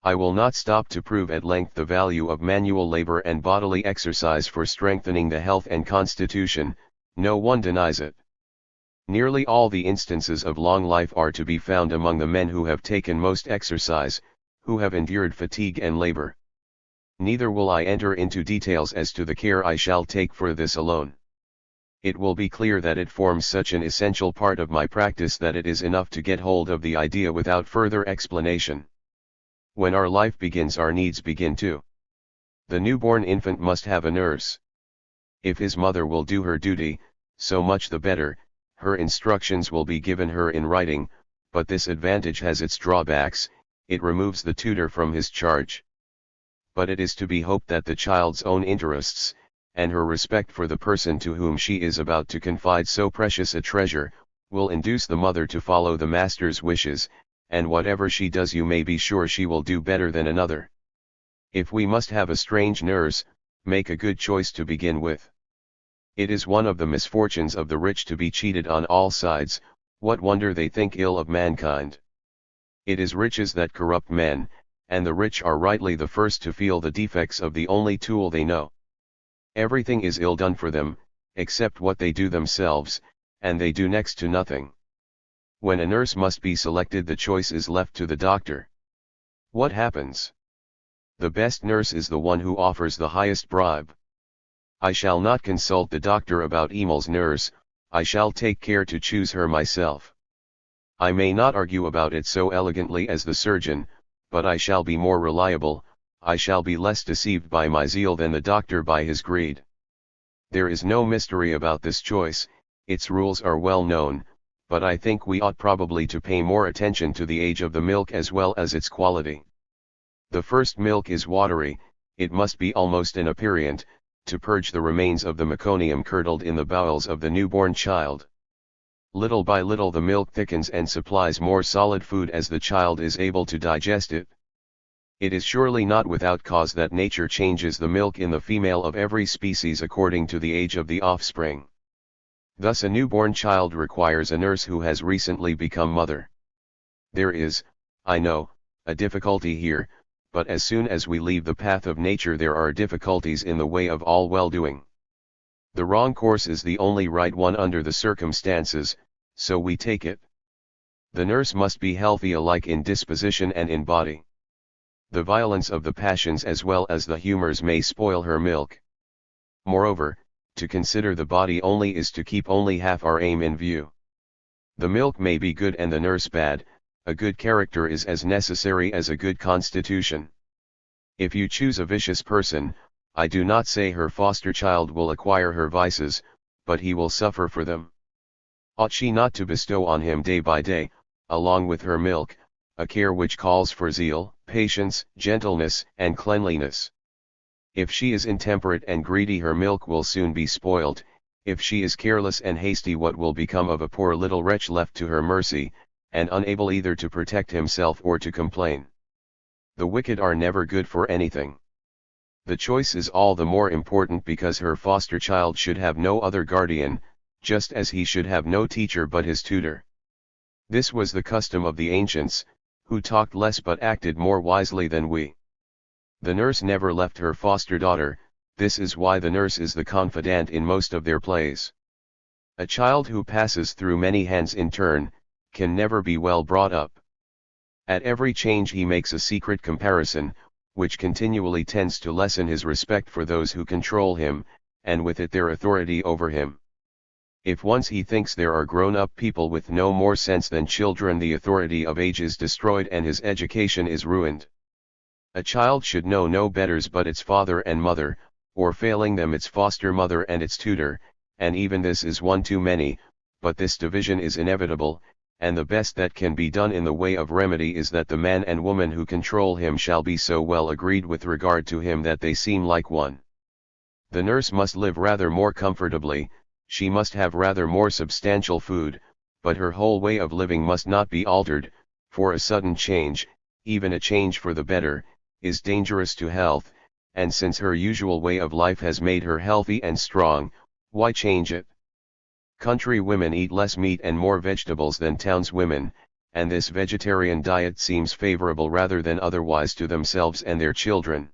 I will not stop to prove at length the value of manual labor and bodily exercise for strengthening the health and constitution. No one denies it. Nearly all the instances of long life are to be found among the men who have taken most exercise, who have endured fatigue and labor. Neither will I enter into details as to the care I shall take for this alone. It will be clear that it forms such an essential part of my practice that it is enough to get hold of the idea without further explanation. When our life begins, our needs begin too. The newborn infant must have a nurse. If his mother will do her duty, so much the better. Her instructions will be given her in writing, but this advantage has its drawbacks. It removes the tutor from his charge. But it is to be hoped that the child's own interests, and her respect for the person to whom she is about to confide so precious a treasure, will induce the mother to follow the master's wishes, and whatever she does you may be sure she will do better than another. If we must have a strange nurse, make a good choice to begin with. It is one of the misfortunes of the rich to be cheated on all sides. What wonder they think ill of mankind? It is riches that corrupt men, and the rich are rightly the first to feel the defects of the only tool they know. Everything is ill done for them, except what they do themselves, and they do next to nothing. When a nurse must be selected, the choice is left to the doctor. What happens? The best nurse is the one who offers the highest bribe. I shall not consult the doctor about Émile's nurse. I shall take care to choose her myself. I may not argue about it so elegantly as the surgeon, but I shall be more reliable. I shall be less deceived by my zeal than the doctor by his greed. There is no mystery about this choice. Its rules are well known, but I think we ought probably to pay more attention to the age of the milk as well as its quality. The first milk is watery. It must be almost an aperient, to purge the remains of the meconium curdled in the bowels of the newborn child. Little by little the milk thickens and supplies more solid food as the child is able to digest it. It is surely not without cause that nature changes the milk in the female of every species according to the age of the offspring. Thus a newborn child requires a nurse who has recently become mother. There is, I know, a difficulty here, but as soon as we leave the path of nature there are difficulties in the way of all well-doing. The wrong course is the only right one under the circumstances, so we take it. The nurse must be healthy alike in disposition and in body. The violence of the passions as well as the humors may spoil her milk. Moreover, to consider the body only is to keep only half our aim in view. The milk may be good and the nurse bad. A good character is as necessary as a good constitution. If you choose a vicious person, I do not say her foster child will acquire her vices, but he will suffer for them. Ought she not to bestow on him day by day, along with her milk, a care which calls for zeal, patience, gentleness, and cleanliness? If she is intemperate and greedy, her milk will soon be spoiled. If she is careless and hasty, what will become of a poor little wretch left to her mercy? and unable either to protect himself or to complain. The wicked are never good for anything. The choice is all the more important because her foster child should have no other guardian, just as he should have no teacher but his tutor. This was the custom of the ancients, who talked less but acted more wisely than we. The nurse never left her foster daughter, this is why the nurse is the confidant in most of their plays. A child who passes through many hands in turn, can never be well brought up. At every change he makes a secret comparison, which continually tends to lessen his respect for those who control him, and with it their authority over him. If once he thinks there are grown-up people with no more sense than children, the authority of age is destroyed and his education is ruined. A child should know no betters but its father and mother, or failing them its foster mother and its tutor, and even this is one too many, but this division is inevitable, and the best that can be done in the way of remedy is that the man and woman who control him shall be so well agreed with regard to him that they seem like one. The nurse must live rather more comfortably, she must have rather more substantial food, but her whole way of living must not be altered, for a sudden change, even a change for the better, is dangerous to health, and since her usual way of life has made her healthy and strong, why change it? Country women eat less meat and more vegetables than townswomen, and this vegetarian diet seems favorable rather than otherwise to themselves and their children.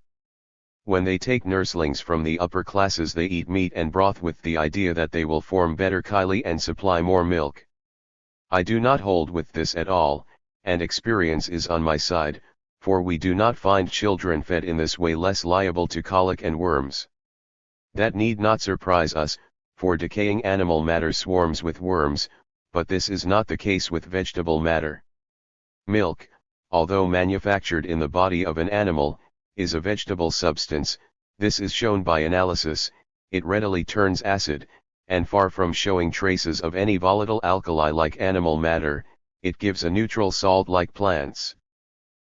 When they take nurslings from the upper classes, they eat meat and broth with the idea that they will form better chyli and supply more milk. I do not hold with this at all, and experience is on my side, for we do not find children fed in this way less liable to colic and worms. That need not surprise us, for decaying animal matter swarms with worms, but this is not the case with vegetable matter. Milk, although manufactured in the body of an animal, is a vegetable substance. This is shown by analysis. It readily turns acid, and far from showing traces of any volatile alkali like animal matter, it gives a neutral salt like plants.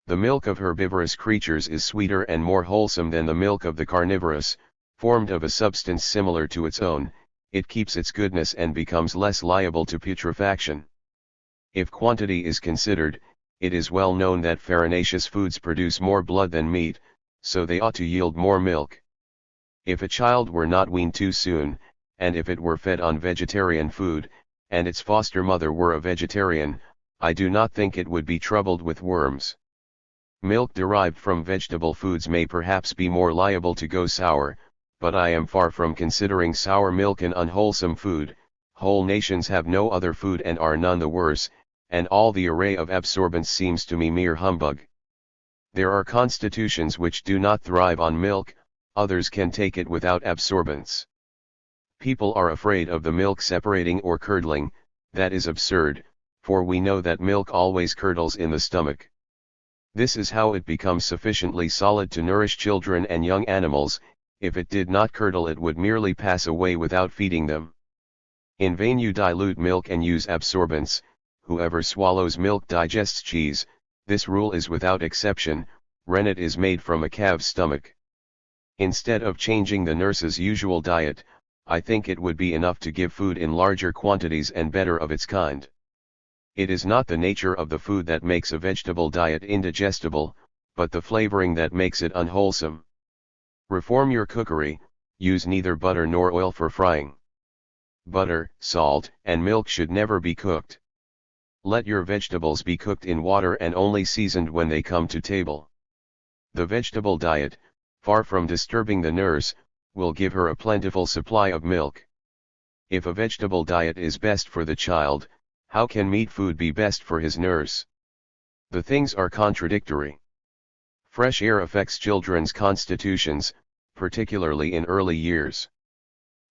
The milk of herbivorous creatures is sweeter and more wholesome than the milk of the carnivorous, formed of a substance similar to its own. It keeps its goodness and becomes less liable to putrefaction. If quantity is considered, it is well known that farinaceous foods produce more blood than meat, so they ought to yield more milk. If a child were not weaned too soon, and if it were fed on vegetarian food, and its foster mother were a vegetarian, I do not think it would be troubled with worms. Milk derived from vegetable foods may perhaps be more liable to go sour, but I am far from considering sour milk an unwholesome food. Whole nations have no other food and are none the worse, and all the array of absorbents seems to me mere humbug. There are constitutions which do not thrive on milk, others can take it without absorbents. People are afraid of the milk separating or curdling. That is absurd, for we know that milk always curdles in the stomach. This is how it becomes sufficiently solid to nourish children and young animals. If it did not curdle, it would merely pass away without feeding them. In vain you dilute milk and use absorbents. Whoever swallows milk digests cheese. This rule is without exception. Rennet is made from a calf's stomach. Instead of changing the nurse's usual diet, I think it would be enough to give food in larger quantities and better of its kind. It is not the nature of the food that makes a vegetable diet indigestible, but the flavoring that makes it unwholesome. Reform your cookery, use neither butter nor oil for frying. Butter, salt, and milk should never be cooked. Let your vegetables be cooked in water and only seasoned when they come to table. The vegetable diet, far from disturbing the nurse, will give her a plentiful supply of milk. If a vegetable diet is best for the child, how can meat food be best for his nurse? The things are contradictory. Fresh air affects children's constitutions, particularly in early years.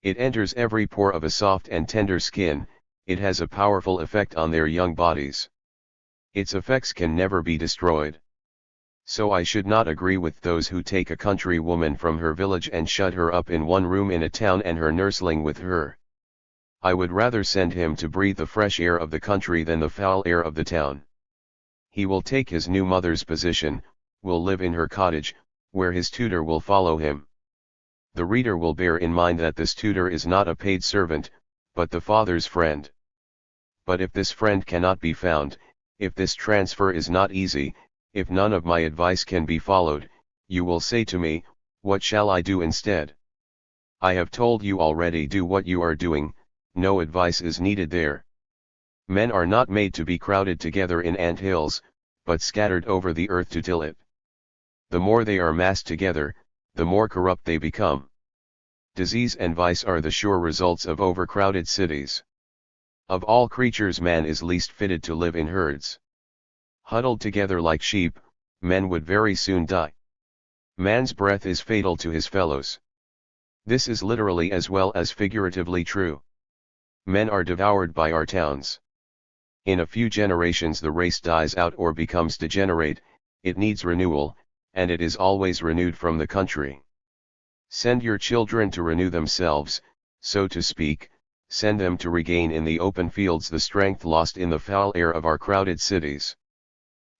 It enters every pore of a soft and tender skin. It has a powerful effect on their young bodies. Its effects can never be destroyed. So I should not agree with those who take a country woman from her village and shut her up in one room in a town and her nursling with her. I would rather send him to breathe the fresh air of the country than the foul air of the town. He will take his new mother's position, will live in her cottage, where his tutor will follow him. The reader will bear in mind that this tutor is not a paid servant, but the father's friend. But if this friend cannot be found, If this transfer is not easy, if none of my advice can be followed, you will say to me, what shall I do instead? I have told you already, do what you are doing, no advice is needed there. Men are not made to be crowded together in ant hills, but scattered over the earth to till it. The more they are massed together, the more corrupt they become. Disease and vice are the sure results of overcrowded cities. Of all creatures man is least fitted to live in herds. Huddled together like sheep, men would very soon die. Man's breath is fatal to his fellows. This is literally as well as figuratively true. Men are devoured by our towns. In a few generations the race dies out or becomes degenerate, it needs renewal, and it is always renewed from the country. Send your children to renew themselves, so to speak, send them to regain in the open fields the strength lost in the foul air of our crowded cities.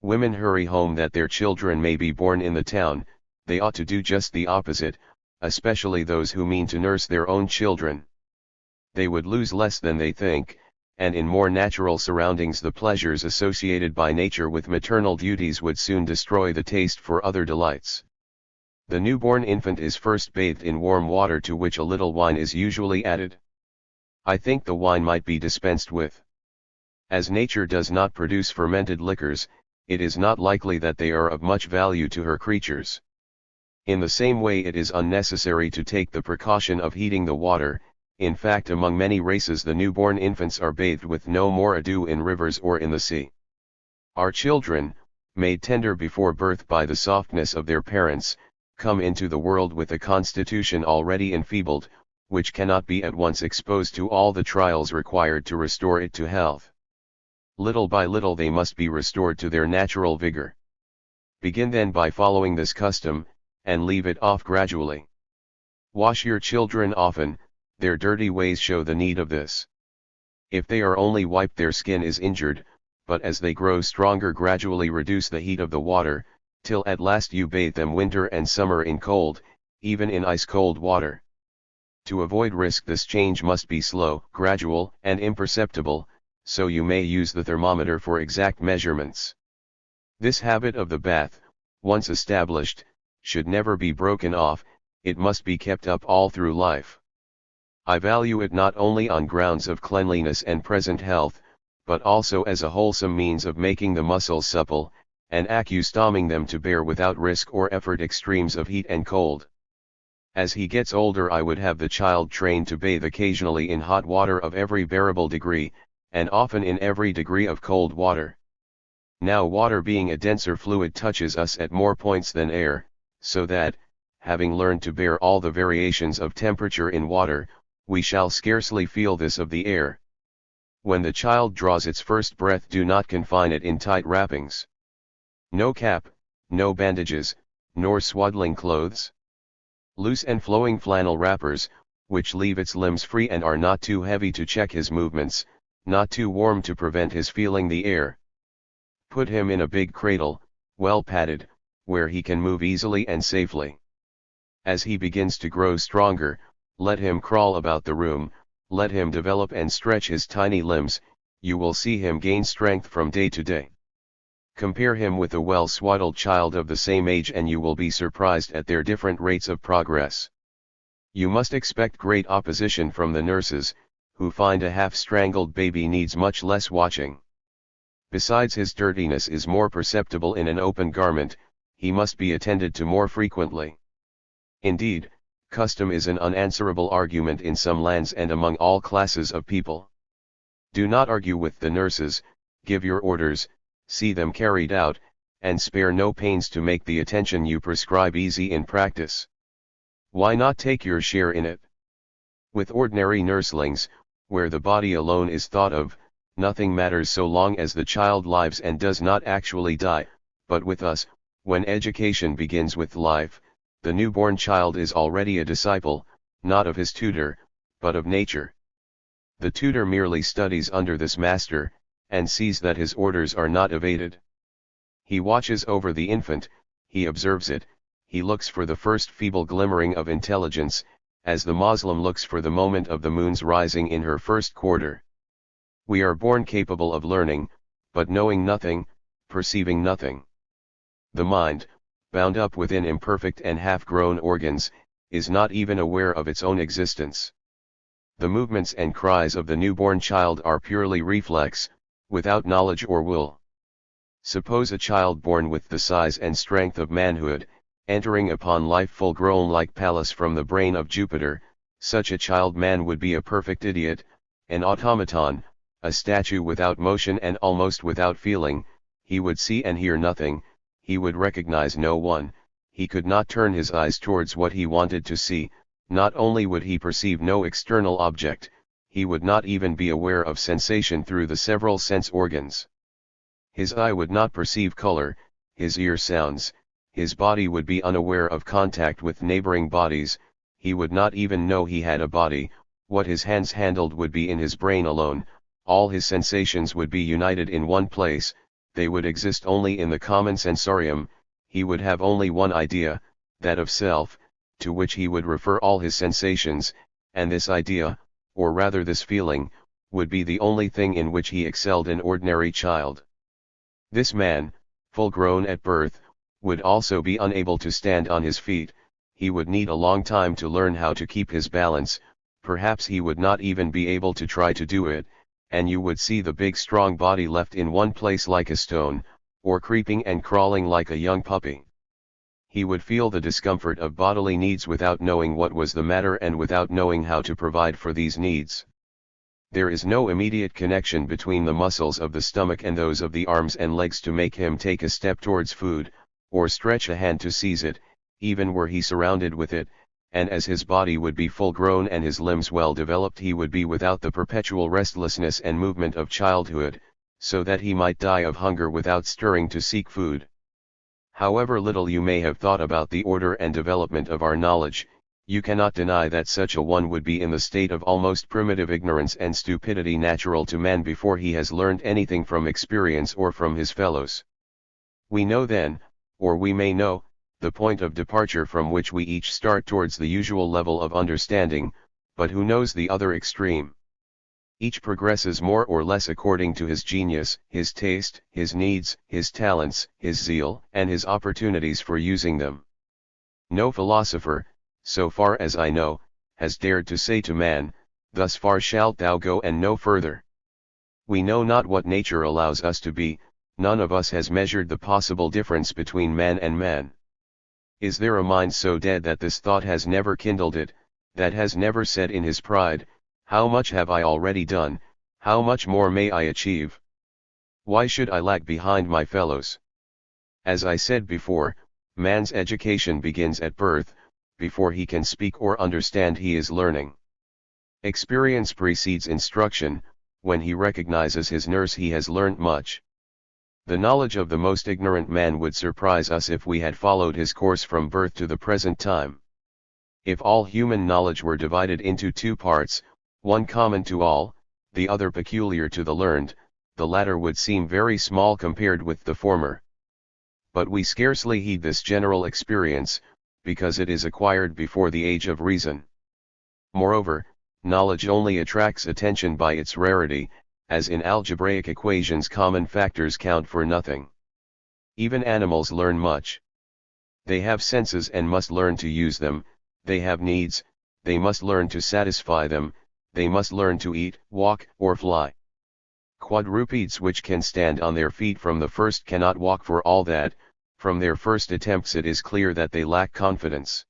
Women hurry home that their children may be born in the town, they ought to do just the opposite, especially those who mean to nurse their own children. They would lose less than they think, and in more natural surroundings the pleasures associated by nature with maternal duties would soon destroy the taste for other delights. The newborn infant is first bathed in warm water to which a little wine is usually added. I think the wine might be dispensed with. As nature does not produce fermented liquors, it is not likely that they are of much value to her creatures. In the same way it is unnecessary to take the precaution of heating the water. In fact, among many races the newborn infants are bathed with no more ado in rivers or in the sea. Our children, made tender before birth by the softness of their parents, come into the world with a constitution already enfeebled, which cannot be at once exposed to all the trials required to restore it to health. Little by little they must be restored to their natural vigor. Begin then by following this custom, and leave it off gradually. Wash your children often, their dirty ways show the need of this. If they are only wiped their skin is injured, but as they grow stronger gradually reduce the heat of the water, till at last you bathe them winter and summer in cold, even in ice-cold water. To avoid risk this change must be slow, gradual, and imperceptible, so you may use the thermometer for exact measurements. This habit of the bath, once established, should never be broken off, it must be kept up all through life. I value it not only on grounds of cleanliness and present health, but also as a wholesome means of making the muscles supple, and accustoming them to bear without risk or effort extremes of heat and cold. As he gets older I would have the child trained to bathe occasionally in hot water of every bearable degree, and often in every degree of cold water. Now water being a denser fluid touches us at more points than air, so that, having learned to bear all the variations of temperature in water, we shall scarcely feel this of the air. When the child draws its first breath do not confine it in tight wrappings. No cap, no bandages, nor swaddling clothes. Loose and flowing flannel wrappers, which leave its limbs free and are not too heavy to check his movements, not too warm to prevent his feeling the air. Put him in a big cradle, well padded, where he can move easily and safely. As he begins to grow stronger, let him crawl about the room, let him develop and stretch his tiny limbs, you will see him gain strength from day to day. Compare him with a well-swaddled child of the same age and you will be surprised at their different rates of progress. You must expect great opposition from the nurses, who find a half-strangled baby needs much less watching. Besides his dirtiness is more perceptible in an open garment, he must be attended to more frequently. Indeed, custom is an unanswerable argument in some lands and among all classes of people. Do not argue with the nurses, give your orders, see them carried out, and spare no pains to make the attention you prescribe easy in practice. Why not take your share in it? With ordinary nurslings, where the body alone is thought of, nothing matters so long as the child lives and does not actually die, but with us, when education begins with life, the newborn child is already a disciple, not of his tutor, but of nature. The tutor merely studies under this master, and sees that his orders are not evaded. He watches over the infant, he observes it, he looks for the first feeble glimmering of intelligence, as the Moslem looks for the moment of the moon's rising in her first quarter. We are born capable of learning, but knowing nothing, perceiving nothing. The mind, bound up within imperfect and half-grown organs, is not even aware of its own existence. The movements and cries of the newborn child are purely reflex, without knowledge or will. Suppose a child born with the size and strength of manhood, entering upon life full-grown like Pallas from the brain of Jupiter. Such a child man would be a perfect idiot, an automaton, a statue without motion and almost without feeling. He would see and hear nothing, he would recognize no one, he could not turn his eyes towards what he wanted to see. Not only would he perceive no external object, he would not even be aware of sensation through the several sense organs. His eye would not perceive color, his ear sounds, his body would be unaware of contact with neighboring bodies, he would not even know he had a body. What his hands handled would be in his brain alone, all his sensations would be united in one place, they would exist only in the common sensorium. He would have only one idea, that of self, to which he would refer all his sensations, and this idea, or rather this feeling, would be the only thing in which he excelled an ordinary child. This man, full grown at birth, would also be unable to stand on his feet, he would need a long time to learn how to keep his balance, perhaps he would not even be able to try to do it, and you would see the big strong body left in one place like a stone, or creeping and crawling like a young puppy. He would feel the discomfort of bodily needs without knowing what was the matter and without knowing how to provide for these needs. There is no immediate connection between the muscles of the stomach and those of the arms and legs to make him take a step towards food, or stretch a hand to seize it, even were he surrounded with it, and as his body would be full grown and his limbs well developed, he would be without the perpetual restlessness and movement of childhood, so that he might die of hunger without stirring to seek food. However little you may have thought about the order and development of our knowledge, you cannot deny that such a one would be in the state of almost primitive ignorance and stupidity natural to man before he has learned anything from experience or from his fellows. We know then, or we may know, the point of departure from which we each start towards the usual level of understanding, but who knows the other extreme? Each progresses more or less according to his genius, his taste, his needs, his talents, his zeal, and his opportunities for using them. No philosopher, so far as I know, has dared to say to man, "Thus far shalt thou go and no further." We know not what nature allows us to be, none of us has measured the possible difference between man and man. Is there a mind so dead that this thought has never kindled it, that has never said in his pride, "How much have I already done, how much more may I achieve? Why should I lag behind my fellows?" As I said before, man's education begins at birth, before he can speak or understand he is learning. Experience precedes instruction, when he recognizes his nurse he has learnt much. The knowledge of the most ignorant man would surprise us if we had followed his course from birth to the present time. If all human knowledge were divided into two parts, one common to all, the other peculiar to the learned, the latter would seem very small compared with the former. But we scarcely heed this general experience, because it is acquired before the age of reason. Moreover, knowledge only attracts attention by its rarity, as in algebraic equations common factors count for nothing. Even animals learn much. They have senses and must learn to use them, they have needs, they must learn to satisfy them, they must learn to eat, walk, or fly. Quadrupeds which can stand on their feet from the first cannot walk for all that, from their first attempts it is clear that they lack confidence.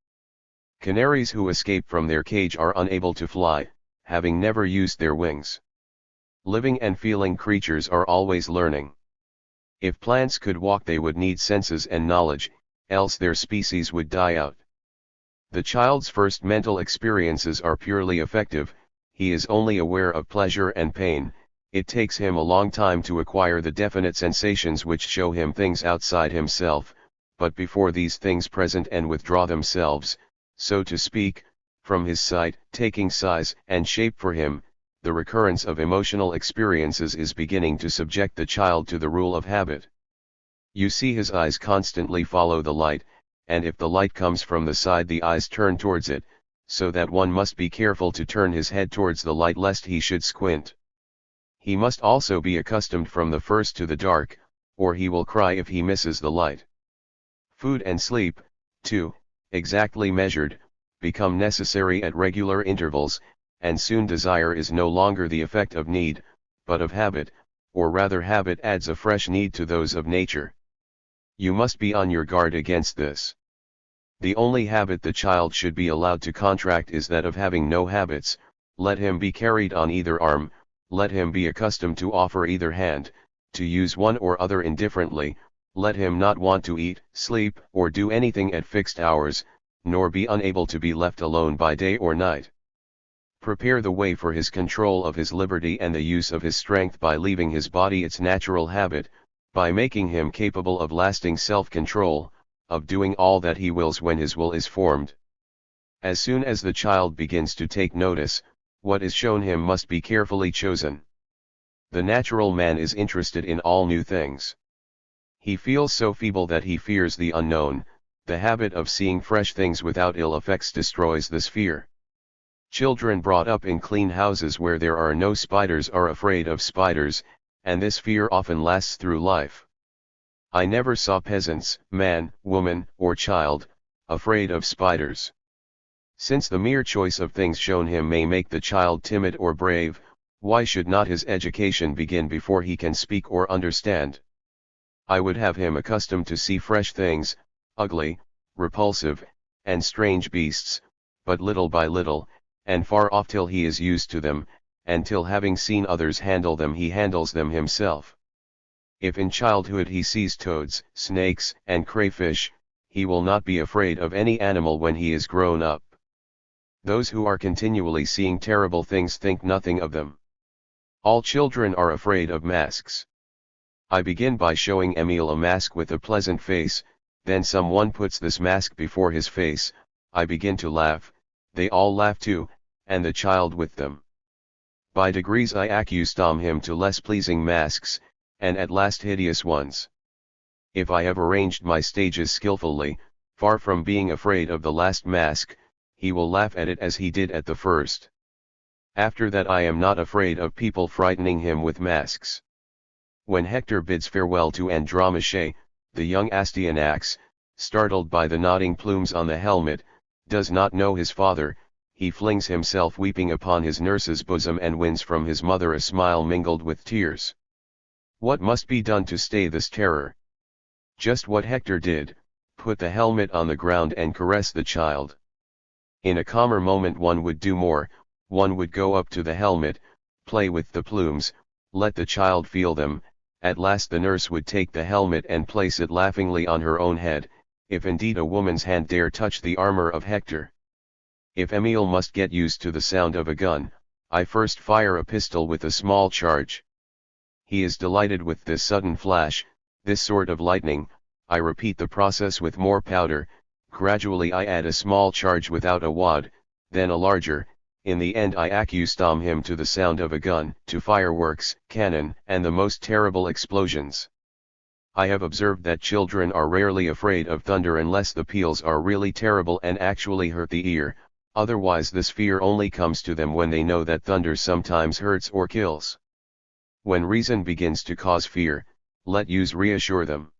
Canaries who escape from their cage are unable to fly, having never used their wings. Living and feeling creatures are always learning. If plants could walk they would need senses and knowledge, else their species would die out. The child's first mental experiences are purely affective, he is only aware of pleasure and pain, it takes him a long time to acquire the definite sensations which show him things outside himself, but before these things present and withdraw themselves, so to speak, from his sight, taking size and shape for him, the recurrence of emotional experiences is beginning to subject the child to the rule of habit. You see his eyes constantly follow the light, and if the light comes from the side the eyes turn towards it, so that one must be careful to turn his head towards the light lest he should squint. He must also be accustomed from the first to the dark, or he will cry if he misses the light. Food and sleep, too, exactly measured, become necessary at regular intervals, and soon desire is no longer the effect of need, but of habit, or rather habit adds a fresh need to those of nature. You must be on your guard against this. The only habit the child should be allowed to contract is that of having no habits. Let him be carried on either arm, let him be accustomed to offer either hand, to use one or other indifferently, let him not want to eat, sleep, or do anything at fixed hours, nor be unable to be left alone by day or night. Prepare the way for his control of his liberty and the use of his strength by leaving his body its natural habit, by making him capable of lasting self-control, of doing all that he wills when his will is formed. As soon as the child begins to take notice, what is shown him must be carefully chosen. The natural man is interested in all new things. He feels so feeble that he fears the unknown. The habit of seeing fresh things without ill effects destroys this fear. Children brought up in clean houses where there are no spiders are afraid of spiders, and this fear often lasts through life. I never saw peasants, man, woman, or child, afraid of spiders. Since the mere choice of things shown him may make the child timid or brave, why should not his education begin before he can speak or understand? I would have him accustomed to see fresh things, ugly, repulsive, and strange beasts, but little by little, and far off till he is used to them, and till having seen others handle them he handles them himself. If in childhood he sees toads, snakes, and crayfish, he will not be afraid of any animal when he is grown up. Those who are continually seeing terrible things think nothing of them. All children are afraid of masks. I begin by showing Émile a mask with a pleasant face, then someone puts this mask before his face, I begin to laugh, they all laugh too, and the child with them. By degrees I accustom him to less pleasing masks, and at last hideous ones. If I have arranged my stages skillfully, far from being afraid of the last mask, he will laugh at it as he did at the first. After that I am not afraid of people frightening him with masks. When Hector bids farewell to Andromache, the young Astyanax, startled by the nodding plumes on the helmet, does not know his father, he flings himself weeping upon his nurse's bosom and wins from his mother a smile mingled with tears. What must be done to stay this terror? Just what Hector did, put the helmet on the ground and caress the child. In a calmer moment one would do more, one would go up to the helmet, play with the plumes, let the child feel them. At last the nurse would take the helmet and place it laughingly on her own head, if indeed a woman's hand dare touch the armor of Hector. If Émile must get used to the sound of a gun, I first fire a pistol with a small charge. He is delighted with this sudden flash, this sort of lightning. I repeat the process with more powder, gradually I add a small charge without a wad, then a larger. In the end I accustom him to the sound of a gun, to fireworks, cannon, and the most terrible explosions. I have observed that children are rarely afraid of thunder unless the peals are really terrible and actually hurt the ear, otherwise this fear only comes to them when they know that thunder sometimes hurts or kills. When reason begins to cause fear, let use reassure them.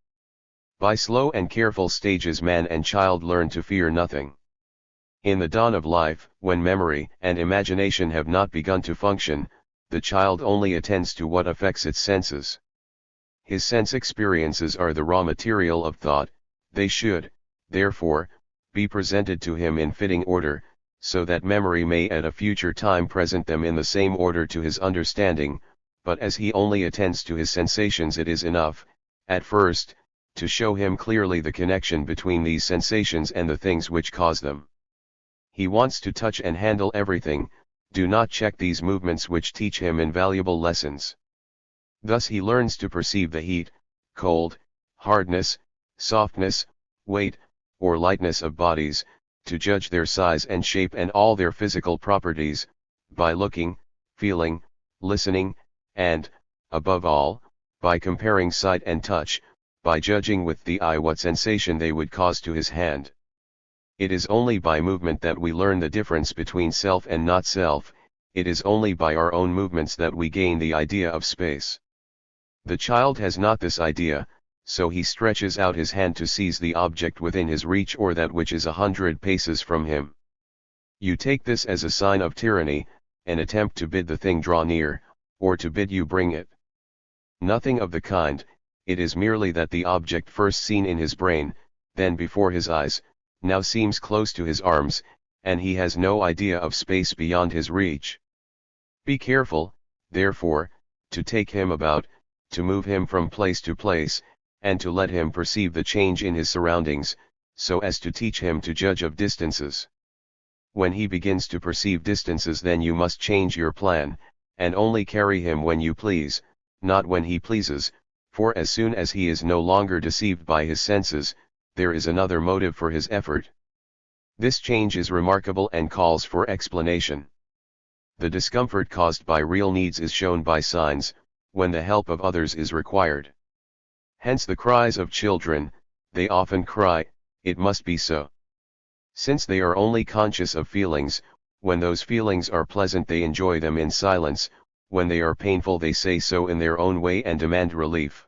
By slow and careful stages man and child learn to fear nothing. In the dawn of life, when memory and imagination have not begun to function, the child only attends to what affects its senses. His sense experiences are the raw material of thought, they should, therefore, be presented to him in fitting order, so that memory may at a future time present them in the same order to his understanding, but as he only attends to his sensations it is enough, at first, to show him clearly the connection between these sensations and the things which cause them. He wants to touch and handle everything, do not check these movements which teach him invaluable lessons. Thus he learns to perceive the heat, cold, hardness, softness, weight, or lightness of bodies, to judge their size and shape and all their physical properties, by looking, feeling, listening, and, above all, by comparing sight and touch, by judging with the eye what sensation they would cause to his hand. It is only by movement that we learn the difference between self and not self. it is only by our own movements that we gain the idea of space. The child has not this idea, so he stretches out his hand to seize the object within his reach or that which is 100 paces from him. You take this as a sign of tyranny, an attempt to bid the thing draw near, or to bid you bring it. Nothing of the kind, it is merely that the object first seen in his brain, then before his eyes, now seems close to his arms, and he has no idea of space beyond his reach. Be careful, therefore, to take him about, to move him from place to place, and to let him perceive the change in his surroundings, so as to teach him to judge of distances. When he begins to perceive distances, then you must change your plan, and only carry him when you please, not when he pleases, for as soon as he is no longer deceived by his senses, there is another motive for his effort. This change is remarkable and calls for explanation. The discomfort caused by real needs is shown by signs, when the help of others is required. Hence the cries of children, they often cry, "It must be so." Since they are only conscious of feelings, when those feelings are pleasant they enjoy them in silence, when they are painful they say so in their own way and demand relief.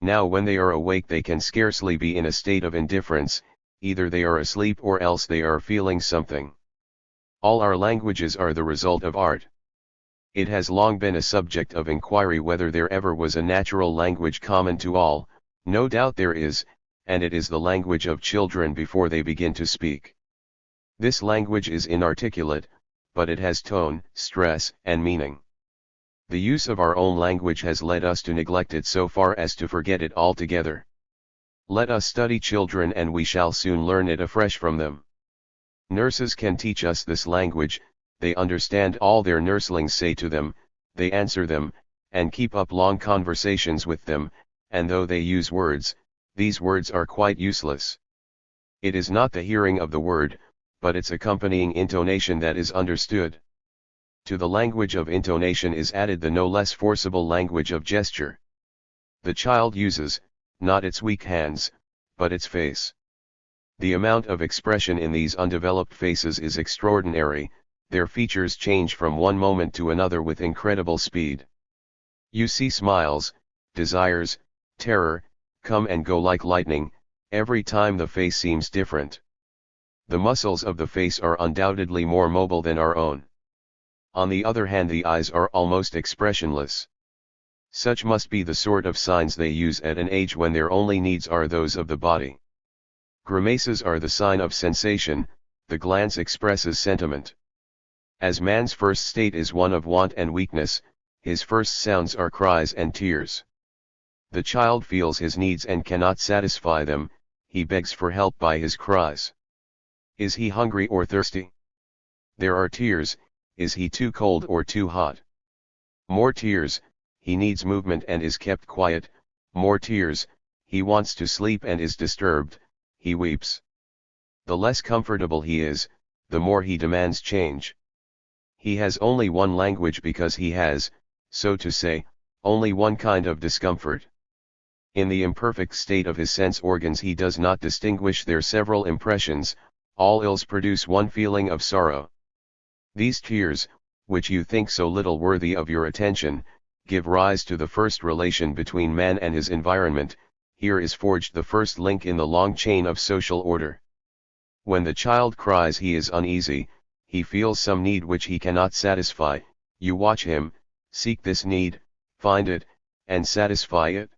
Now when they are awake they can scarcely be in a state of indifference, either they are asleep or else they are feeling something. All our languages are the result of art. It has long been a subject of inquiry whether there ever was a natural language common to all. No doubt there is, and it is the language of children before they begin to speak. This language is inarticulate, but it has tone, stress, and meaning. The use of our own language has led us to neglect it so far as to forget it altogether. Let us study children and we shall soon learn it afresh from them. Nurses can teach us this language, they understand all their nurslings say to them, they answer them, and keep up long conversations with them, and though they use words, these words are quite useless. It is not the hearing of the word, but its accompanying intonation that is understood. To the language of intonation is added the no less forcible language of gesture. The child uses, not its weak hands, but its face. The amount of expression in these undeveloped faces is extraordinary, their features change from one moment to another with incredible speed. You see smiles, desires, terror, come and go like lightning, every time the face seems different. The muscles of the face are undoubtedly more mobile than our own. On the other hand, the eyes are almost expressionless. Such must be the sort of signs they use at an age when their only needs are those of the body. Grimaces are the sign of sensation, the glance expresses sentiment. As man's first state is one of want and weakness, his first sounds are cries and tears. The child feels his needs and cannot satisfy them, he begs for help by his cries. Is he hungry or thirsty? There are tears, is he too cold or too hot? More tears, he needs movement and is kept quiet, more tears, he wants to sleep and is disturbed, he weeps. The less comfortable he is, the more he demands change. He has only one language because he has, so to say, only one kind of discomfort. In the imperfect state of his sense organs he does not distinguish their several impressions, all ills produce one feeling of sorrow. These tears, which you think so little worthy of your attention, give rise to the first relation between man and his environment. Here is forged the first link in the long chain of social order. When the child cries he is uneasy, he feels some need which he cannot satisfy, you watch him, seek this need, find it, and satisfy it.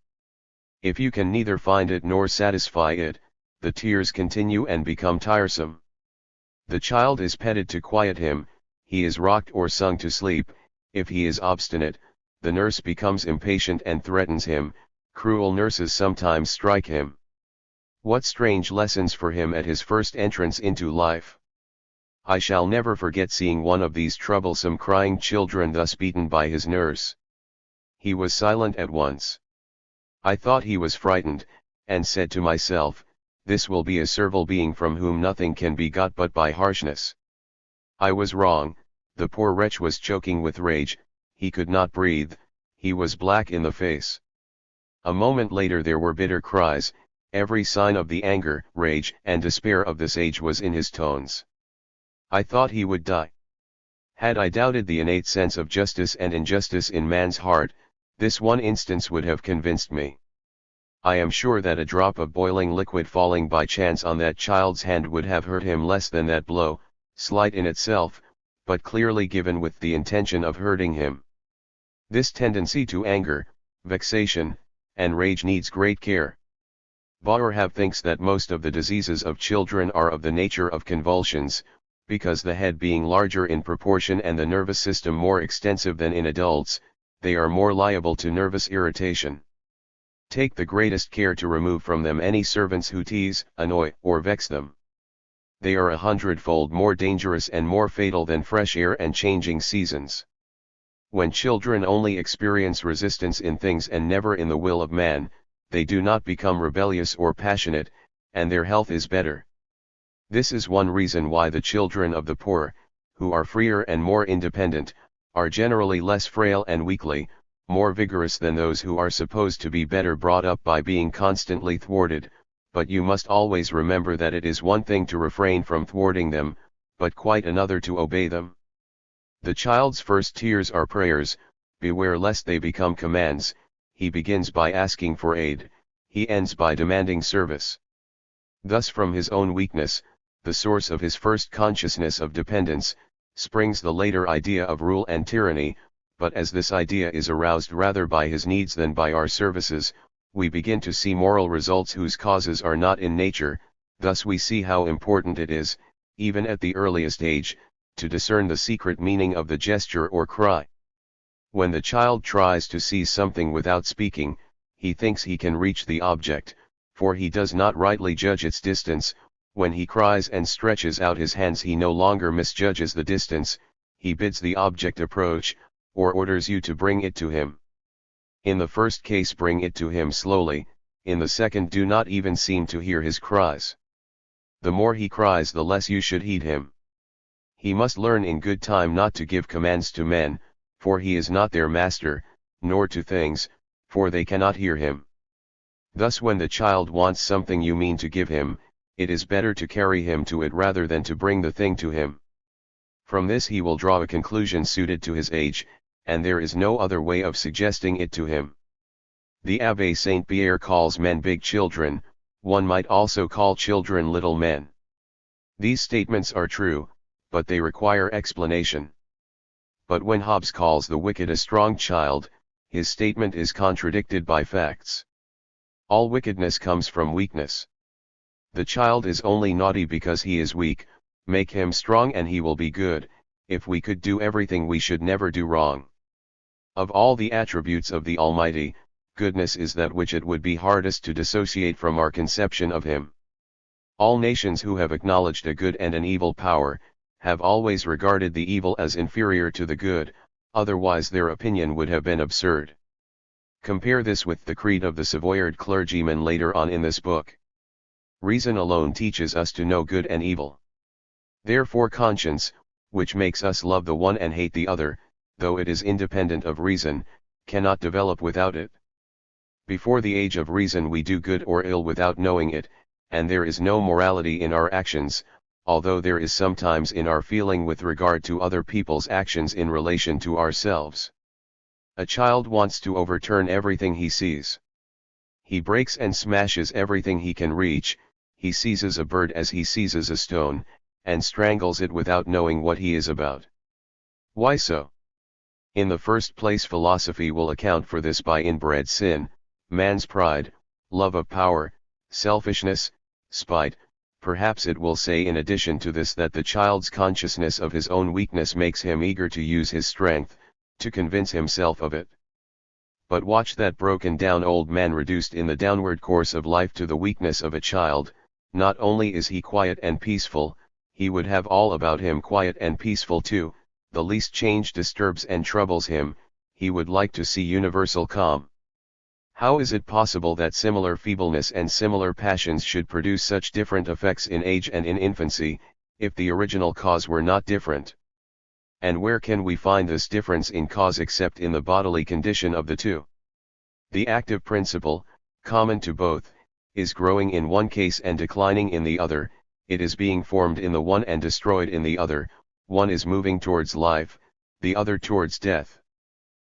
If you can neither find it nor satisfy it, the tears continue and become tiresome. The child is petted to quiet him, he is rocked or sung to sleep. If he is obstinate, the nurse becomes impatient and threatens him, cruel nurses sometimes strike him. What strange lessons for him at his first entrance into life! I shall never forget seeing one of these troublesome crying children thus beaten by his nurse. He was silent at once. I thought he was frightened, and said to myself, this will be a servile being from whom nothing can be got but by harshness. I was wrong, the poor wretch was choking with rage, he could not breathe, he was black in the face. A moment later there were bitter cries, every sign of the anger, rage, and despair of this age was in his tones. I thought he would die. Had I doubted the innate sense of justice and injustice in man's heart, this one instance would have convinced me. I am sure that a drop of boiling liquid falling by chance on that child's hand would have hurt him less than that blow, slight in itself, but clearly given with the intention of hurting him. This tendency to anger, vexation, and rage needs great care. Boerhaave thinks that most of the diseases of children are of the nature of convulsions, because the head being larger in proportion and the nervous system more extensive than in adults, they are more liable to nervous irritation. Take the greatest care to remove from them any servants who tease, annoy, or vex them. They are 100-fold more dangerous and more fatal than fresh air and changing seasons. When children only experience resistance in things and never in the will of man, they do not become rebellious or passionate, and their health is better. This is one reason why the children of the poor, who are freer and more independent, are generally less frail and weakly, more vigorous than those who are supposed to be better brought up by being constantly thwarted, but you must always remember that it is one thing to refrain from thwarting them, but quite another to obey them. The child's first tears are prayers, beware lest they become commands. He begins by asking for aid, he ends by demanding service. Thus from his own weakness, the source of his first consciousness of dependence, springs the later idea of rule and tyranny, but as this idea is aroused rather by his needs than by our services, we begin to see moral results whose causes are not in nature. Thus we see how important it is, even at the earliest age, to discern the secret meaning of the gesture or cry. When the child tries to seize something without speaking, he thinks he can reach the object, for he does not rightly judge its distance. When he cries and stretches out his hands, he no longer misjudges the distance, he bids the object approach, or orders you to bring it to him. In the first case bring it to him slowly, in the second do not even seem to hear his cries. The more he cries the less you should heed him. He must learn in good time not to give commands to men, for he is not their master, nor to things, for they cannot hear him. Thus when the child wants something you mean to give him, it is better to carry him to it rather than to bring the thing to him. From this he will draw a conclusion suited to his age, and there is no other way of suggesting it to him. The Abbé Saint-Pierre calls men big children, one might also call children little men. These statements are true, but they require explanation. But when Hobbes calls the wicked a strong child, his statement is contradicted by facts. All wickedness comes from weakness. The child is only naughty because he is weak. Make him strong and he will be good. If we could do everything we should never do wrong. Of all the attributes of the Almighty, goodness is that which it would be hardest to dissociate from our conception of him. All nations who have acknowledged a good and an evil power, have always regarded the evil as inferior to the good, otherwise their opinion would have been absurd. Compare this with the creed of the Savoyard clergyman later on in this book. Reason alone teaches us to know good and evil. Therefore conscience, which makes us love the one and hate the other, though it is independent of reason, cannot develop without it. Before the age of reason we do good or ill without knowing it, and there is no morality in our actions, although there is sometimes in our feeling with regard to other people's actions in relation to ourselves. A child wants to overturn everything he sees. He breaks and smashes everything he can reach, he seizes a bird as he seizes a stone, and strangles it without knowing what he is about. Why so? In the first place, philosophy will account for this by inbred sin, man's pride, love of power, selfishness, spite. Perhaps it will say in addition to this that the child's consciousness of his own weakness makes him eager to use his strength, to convince himself of it. But watch that broken down old man reduced in the downward course of life to the weakness of a child. Not only is he quiet and peaceful, he would have all about him quiet and peaceful too. The least change disturbs and troubles him, he would like to see universal calm. How is it possible that similar feebleness and similar passions should produce such different effects in age and in infancy, if the original cause were not different? And where can we find this difference in cause except in the bodily condition of the two? The active principle, common to both, is growing in one case and declining in the other, it is being formed in the one and destroyed in the other, one is moving towards life, the other towards death.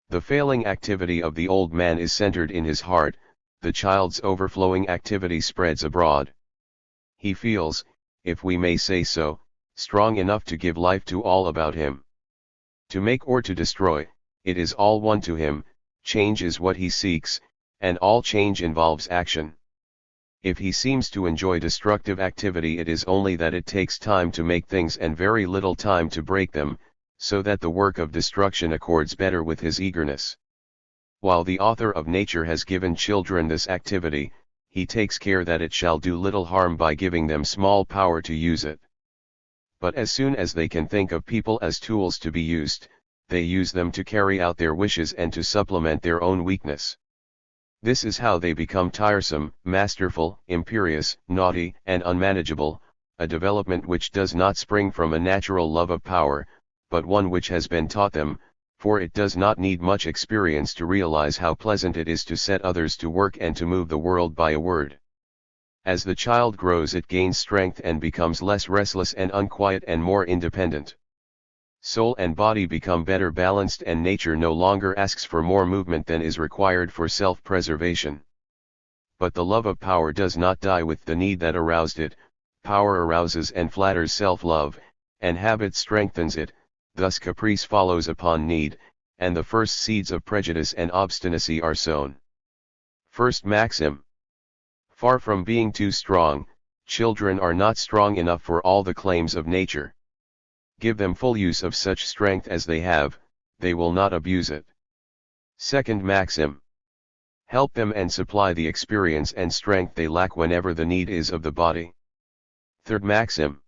The failing activity of the old man is centered in his heart, the child's overflowing activity spreads abroad. He feels, if we may say so, strong enough to give life to all about him. To make or to destroy, it is all one to him, change is what he seeks, and all change involves action. If he seems to enjoy destructive activity, it is only that it takes time to make things and very little time to break them, so that the work of destruction accords better with his eagerness. While the author of nature has given children this activity, he takes care that it shall do little harm by giving them small power to use it. But as soon as they can think of people as tools to be used, they use them to carry out their wishes and to supplement their own weakness. This is how they become tiresome, masterful, imperious, naughty, and unmanageable, a development which does not spring from a natural love of power, but one which has been taught them, for it does not need much experience to realize how pleasant it is to set others to work and to move the world by a word. As the child grows, it gains strength and becomes less restless and unquiet and more independent. Soul and body become better balanced, and nature no longer asks for more movement than is required for self-preservation. But the love of power does not die with the need that aroused it. Power arouses and flatters self-love, and habit strengthens it, thus caprice follows upon need, and the first seeds of prejudice and obstinacy are sown. First maxim. Far from being too strong, children are not strong enough for all the claims of nature. Give them full use of such strength as they have, they will not abuse it. Second maxim. Help them and supply the experience and strength they lack whenever the need is of the body. Third maxim.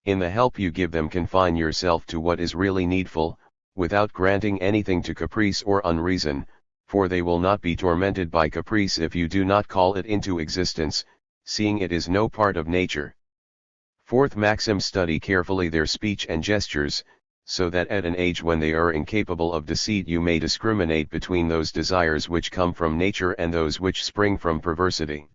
In the help you give them, confine yourself to what is really needful, without granting anything to caprice or unreason, for they will not be tormented by caprice if you do not call it into existence, seeing it is no part of nature. Fourth maxim. Study carefully their speech and gestures, so that at an age when they are incapable of deceit you may discriminate between those desires which come from nature and those which spring from perversity.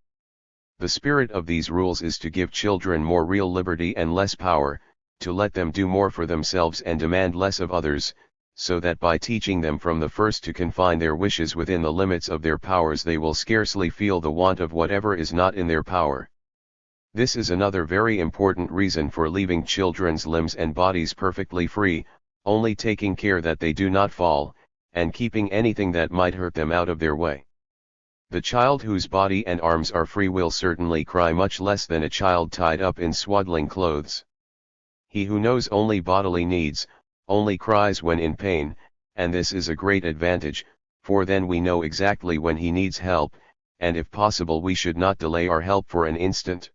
The spirit of these rules is to give children more real liberty and less power, to let them do more for themselves and demand less of others, so that by teaching them from the first to confine their wishes within the limits of their powers they will scarcely feel the want of whatever is not in their power. This is another very important reason for leaving children's limbs and bodies perfectly free, only taking care that they do not fall, and keeping anything that might hurt them out of their way. The child whose body and arms are free will certainly cry much less than a child tied up in swaddling clothes. He who knows only bodily needs, only cries when in pain, and this is a great advantage, for then we know exactly when he needs help, and if possible we should not delay our help for an instant.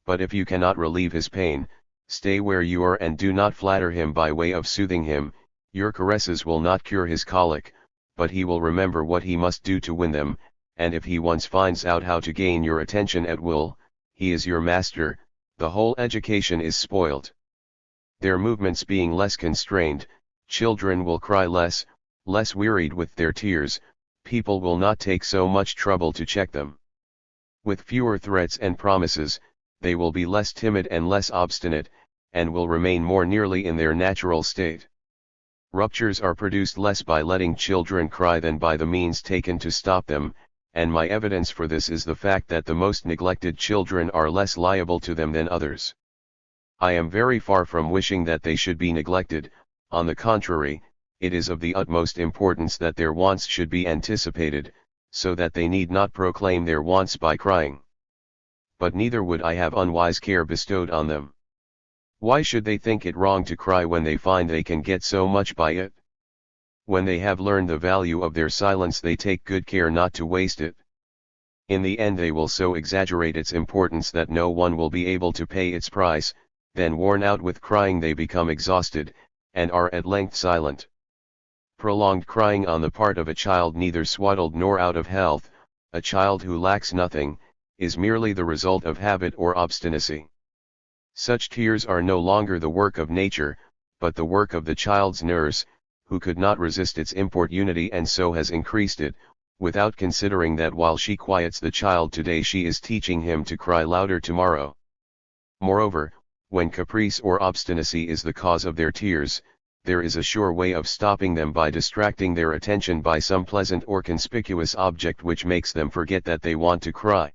But if you cannot relieve his pain, stay where you are and do not flatter him by way of soothing him. Your caresses will not cure his colic, but he will remember what he must do to win them, and if he once finds out how to gain your attention at will, he is your master, the whole education is spoiled. Their movements being less constrained, children will cry less wearied with their tears, people will not take so much trouble to check them. With fewer threats and promises, they will be less timid and less obstinate, and will remain more nearly in their natural state. Ruptures are produced less by letting children cry than by the means taken to stop them, and my evidence for this is the fact that the most neglected children are less liable to them than others. I am very far from wishing that they should be neglected. On the contrary, it is of the utmost importance that their wants should be anticipated, so that they need not proclaim their wants by crying. But neither would I have unwise care bestowed on them. Why should they think it wrong to cry when they find they can get so much by it? When they have learned the value of their silence they take good care not to waste it. In the end they will so exaggerate its importance that no one will be able to pay its price, then worn out with crying they become exhausted, and are at length silent. Prolonged crying on the part of a child neither swaddled nor out of health, a child who lacks nothing, is merely the result of habit or obstinacy. Such tears are no longer the work of nature, but the work of the child's nurse, who could not resist its importunity and so has increased it, without considering that while she quiets the child today she is teaching him to cry louder tomorrow. Moreover, When caprice or obstinacy is the cause of their tears, there is a sure way of stopping them by distracting their attention by some pleasant or conspicuous object which makes them forget that they want to cry.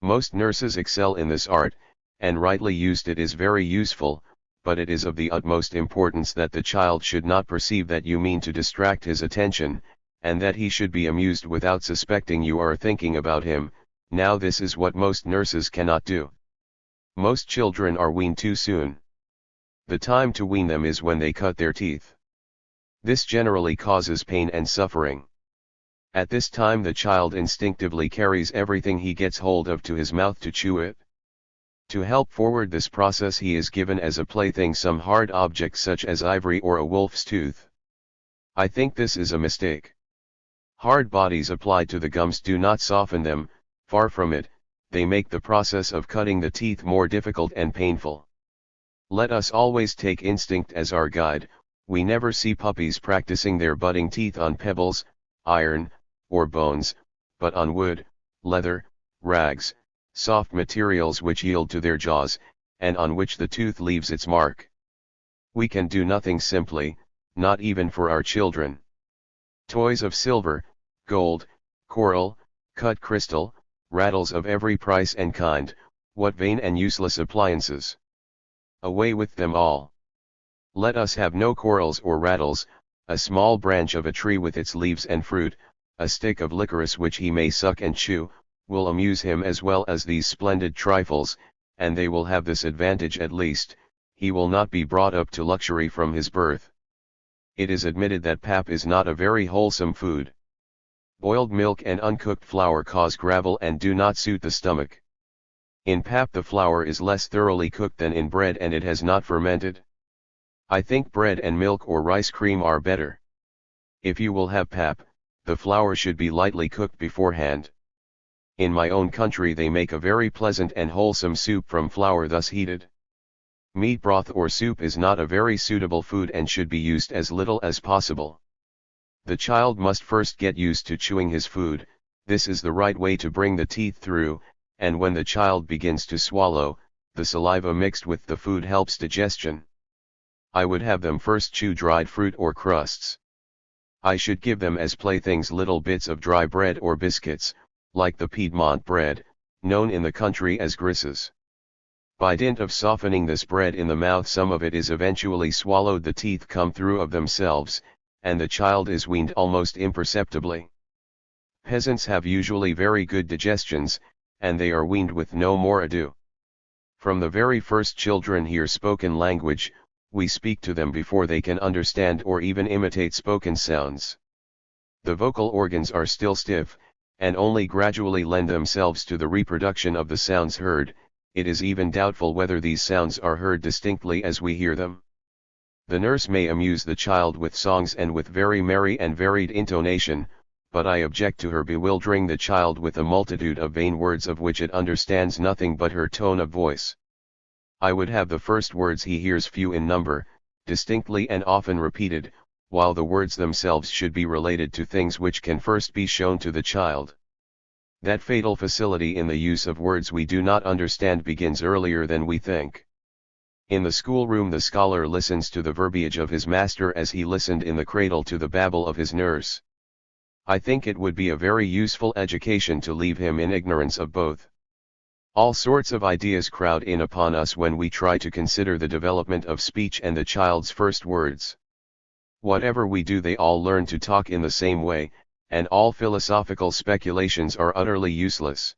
Most nurses excel in this art, and rightly used it is very useful, but it is of the utmost importance that the child should not perceive that you mean to distract his attention, and that he should be amused without suspecting you are thinking about him. Now this is what most nurses cannot do. Most children are weaned too soon. The time to wean them is when they cut their teeth. This generally causes pain and suffering. At this time the child instinctively carries everything he gets hold of to his mouth to chew it. To help forward this process he is given as a plaything some hard object such as ivory or a wolf's tooth. I think this is a mistake. Hard bodies applied to the gums do not soften them, far from it, they make the process of cutting the teeth more difficult and painful. Let us always take instinct as our guide. We never see puppies practicing their budding teeth on pebbles, iron, or bones, but on wood, leather, rags, soft materials which yield to their jaws, and on which the tooth leaves its mark. We can do nothing simply, not even for our children. Toys of silver, gold, coral, cut crystal, rattles of every price and kind, what vain and useless appliances! Away with them all. Let us have no corals or rattles. A small branch of a tree with its leaves and fruit, a stick of licorice which he may suck and chew, will amuse him as well as these splendid trifles, and they will have this advantage at least, he will not be brought up to luxury from his birth. It is admitted that pap is not a very wholesome food. Boiled milk and uncooked flour cause gravel and do not suit the stomach. In pap the flour is less thoroughly cooked than in bread and it has not fermented. I think bread and milk or rice cream are better. If you will have pap, the flour should be lightly cooked beforehand. In my own country they make a very pleasant and wholesome soup from flour thus heated. Meat broth or soup is not a very suitable food and should be used as little as possible. The child must first get used to chewing his food. This is the right way to bring the teeth through, and when the child begins to swallow, the saliva mixed with the food helps digestion. I would have them first chew dried fruit or crusts. I should give them as playthings little bits of dry bread or biscuits, like the Piedmont bread, known in the country as grisses. By dint of softening this bread in the mouth some of it is eventually swallowed, the teeth come through of themselves, and the child is weaned almost imperceptibly. Peasants have usually very good digestions, and they are weaned with no more ado. From the very first children hear spoken language, we speak to them before they can understand or even imitate spoken sounds. The vocal organs are still stiff, and only gradually lend themselves to the reproduction of the sounds heard. It is even doubtful whether these sounds are heard distinctly as we hear them. The nurse may amuse the child with songs and with very merry and varied intonation, but I object to her bewildering the child with a multitude of vain words of which it understands nothing but her tone of voice. I would have the first words he hears few in number, distinctly and often repeated, while the words themselves should be related to things which can first be shown to the child. That fatal facility in the use of words we do not understand begins earlier than we think. In the schoolroom the scholar listens to the verbiage of his master as he listened in the cradle to the babble of his nurse. I think it would be a very useful education to leave him in ignorance of both. All sorts of ideas crowd in upon us when we try to consider the development of speech and the child's first words. Whatever we do they all learn to talk in the same way, and all philosophical speculations are utterly useless.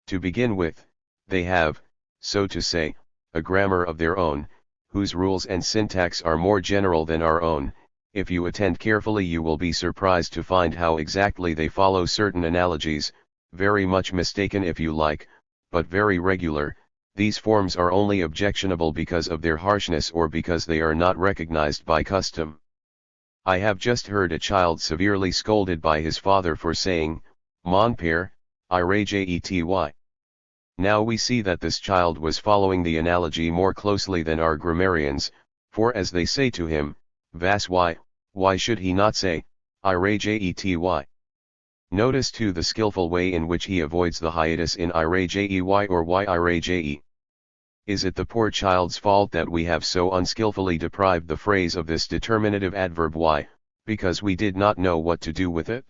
To begin with, they have, so to say, a grammar of their own, whose rules and syntax are more general than our own. If you attend carefully you will be surprised to find how exactly they follow certain analogies, very much mistaken if you like, but very regular. These forms are only objectionable because of their harshness or because they are not recognized by custom. I have just heard a child severely scolded by his father for saying, "Mon père, irajety." Now we see that this child was following the analogy more closely than our grammarians, for as they say to him, "Vas why should he not say, irajety?" Notice too the skillful way in which he avoids the hiatus in irajey or yiraje. Is it the poor child's fault that we have so unskillfully deprived the phrase of this determinative adverb why, because we did not know what to do with it?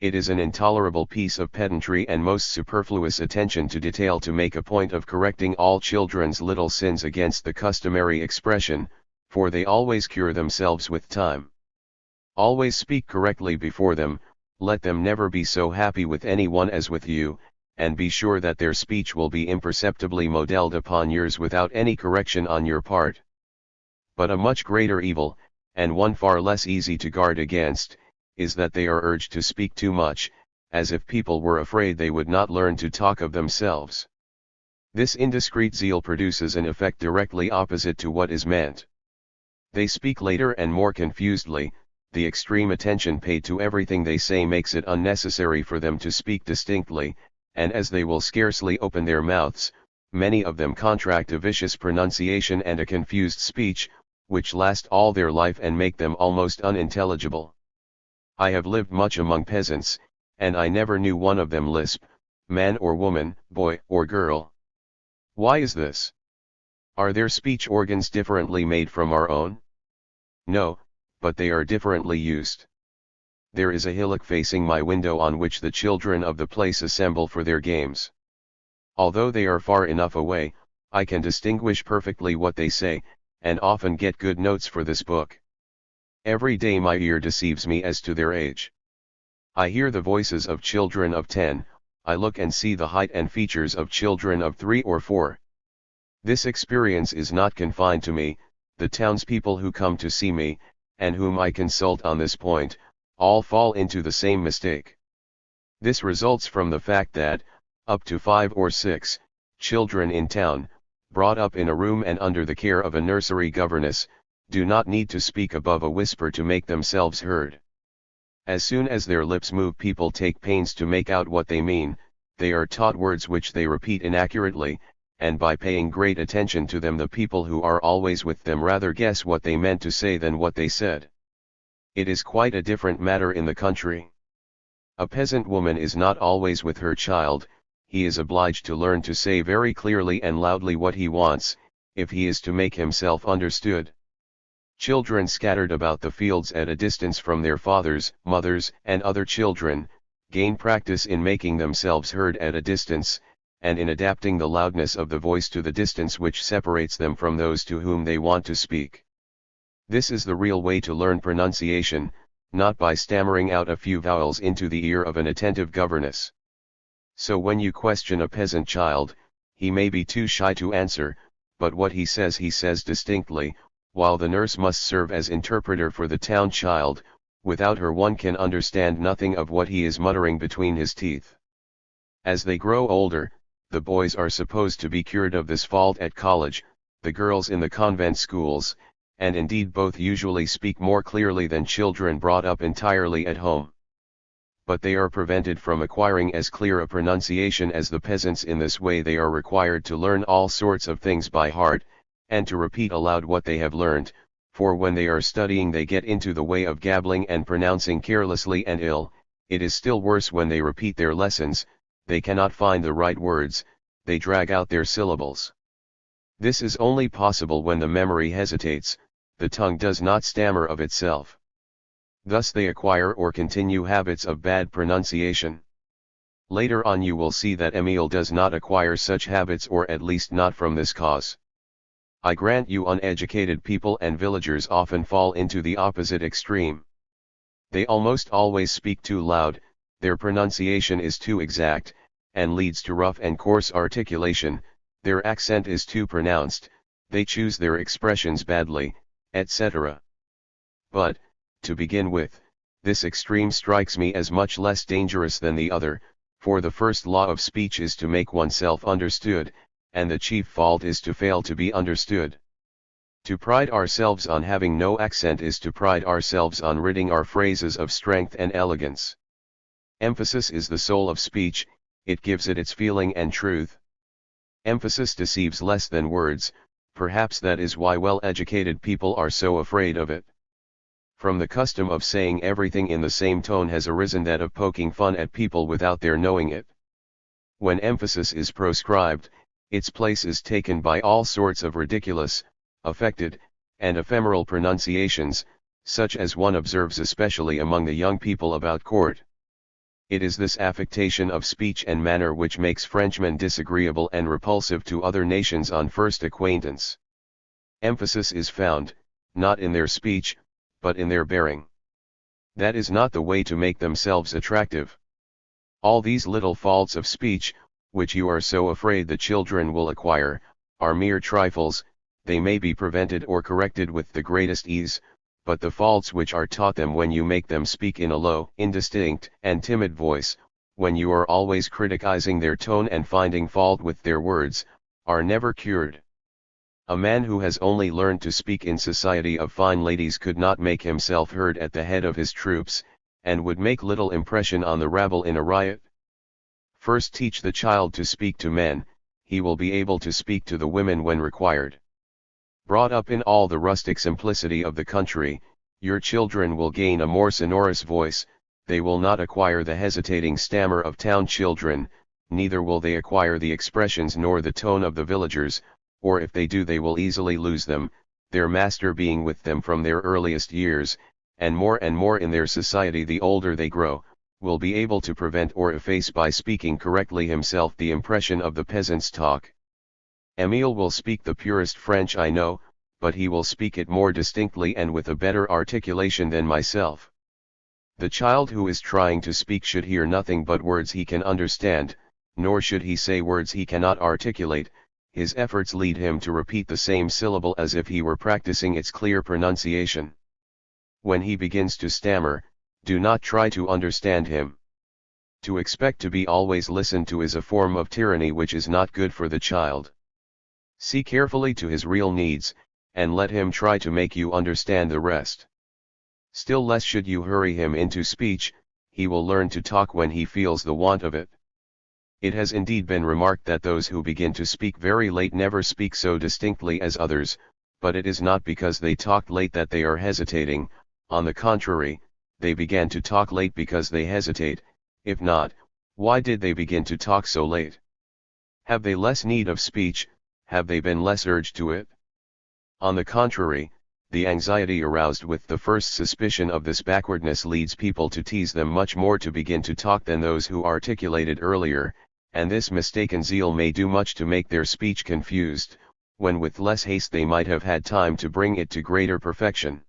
It is an intolerable piece of pedantry and most superfluous attention to detail to make a point of correcting all children's little sins against the customary expression, for they always cure themselves with time. Always speak correctly before them, let them never be so happy with anyone as with you, and be sure that their speech will be imperceptibly modelled upon yours without any correction on your part. But a much greater evil, and one far less easy to guard against, is that they are urged to speak too much, as if people were afraid they would not learn to talk of themselves. This indiscreet zeal produces an effect directly opposite to what is meant. They speak later and more confusedly. The extreme attention paid to everything they say makes it unnecessary for them to speak distinctly, and as they will scarcely open their mouths, many of them contract a vicious pronunciation and a confused speech, which last all their life and make them almost unintelligible. I have lived much among peasants, and I never knew one of them lisp, man or woman, boy or girl. Why is this? Are their speech organs differently made from our own? No, but they are differently used. There is a hillock facing my window on which the children of the place assemble for their games. Although they are far enough away, I can distinguish perfectly what they say, and often get good notes for this book. Every day my ear deceives me as to their age. I hear the voices of children of 10, I look and see the height and features of children of 3 or 4. This experience is not confined to me, the townspeople who come to see me, and whom I consult on this point, all fall into the same mistake. This results from the fact that, up to 5 or 6, children in town, brought up in a room and under the care of a nursery governess, do not need to speak above a whisper to make themselves heard. As soon as their lips move, people take pains to make out what they mean. They are taught words which they repeat inaccurately, and by paying great attention to them the people who are always with them rather guess what they meant to say than what they said. It is quite a different matter in the country. A peasant woman is not always with her child, he is obliged to learn to say very clearly and loudly what he wants, if he is to make himself understood. Children scattered about the fields at a distance from their fathers, mothers, and other children, gain practice in making themselves heard at a distance, and in adapting the loudness of the voice to the distance which separates them from those to whom they want to speak. This is the real way to learn pronunciation, not by stammering out a few vowels into the ear of an attentive governess. So when you question a peasant child, he may be too shy to answer, but what he says distinctly, while the nurse must serve as interpreter for the town child. Without her one can understand nothing of what he is muttering between his teeth. As they grow older, the boys are supposed to be cured of this fault at college, the girls in the convent schools, and indeed both usually speak more clearly than children brought up entirely at home. But they are prevented from acquiring as clear a pronunciation as the peasants. In this way they are required to learn all sorts of things by heart, and to repeat aloud what they have learned, for when they are studying they get into the way of gabbling and pronouncing carelessly and ill. It is still worse when they repeat their lessons, they cannot find the right words, they drag out their syllables. This is only possible when the memory hesitates, the tongue does not stammer of itself. Thus they acquire or continue habits of bad pronunciation. Later on you will see that Émile does not acquire such habits, or at least not from this cause. I grant you uneducated people and villagers often fall into the opposite extreme. They almost always speak too loud, their pronunciation is too exact, and leads to rough and coarse articulation, their accent is too pronounced, they choose their expressions badly, etc. But, to begin with, this extreme strikes me as much less dangerous than the other, for the first law of speech is to make oneself understood, and the chief fault is to fail to be understood. To pride ourselves on having no accent is to pride ourselves on ridding our phrases of strength and elegance. Emphasis is the soul of speech, it gives it its feeling and truth. Emphasis deceives less than words, perhaps that is why well-educated people are so afraid of it. From the custom of saying everything in the same tone has arisen that of poking fun at people without their knowing it. When emphasis is proscribed, Its place is taken by all sorts of ridiculous, affected, and ephemeral pronunciations, such as one observes especially among the young people about court. It is this affectation of speech and manner which makes Frenchmen disagreeable and repulsive to other nations on first acquaintance. Emphasis is found, not in their speech, but in their bearing. That is not the way to make themselves attractive. All these little faults of speech, which you are so afraid the children will acquire, are mere trifles. They may be prevented or corrected with the greatest ease, but the faults which are taught them when you make them speak in a low, indistinct, and timid voice, when you are always criticizing their tone and finding fault with their words, are never cured. A man who has only learned to speak in society of fine ladies could not make himself heard at the head of his troops, and would make little impression on the rabble in a riot. First teach the child to speak to men, he will be able to speak to the women when required. Brought up in all the rustic simplicity of the country, your children will gain a more sonorous voice, they will not acquire the hesitating stammer of town children, neither will they acquire the expressions nor the tone of the villagers, or if they do they will easily lose them, their master being with them from their earliest years, and more in their society the older they grow, will be able to prevent or efface by speaking correctly himself the impression of the peasant's talk. Émile will speak the purest French I know, but he will speak it more distinctly and with a better articulation than myself. The child who is trying to speak should hear nothing but words he can understand, nor should he say words he cannot articulate. His efforts lead him to repeat the same syllable as if he were practicing its clear pronunciation. When he begins to stammer, do not try to understand him. To expect to be always listened to is a form of tyranny which is not good for the child. See carefully to his real needs, and let him try to make you understand the rest. Still less should you hurry him into speech, he will learn to talk when he feels the want of it. It has indeed been remarked that those who begin to speak very late never speak so distinctly as others, but it is not because they talked late that they are hesitating, on the contrary, they began to talk late because they hesitate. If not, why did they begin to talk so late? Have they less need of speech? Have they been less urged to it? On the contrary, the anxiety aroused with the first suspicion of this backwardness leads people to tease them much more to begin to talk than those who articulated earlier, and this mistaken zeal may do much to make their speech confused, when with less haste they might have had time to bring it to greater perfection.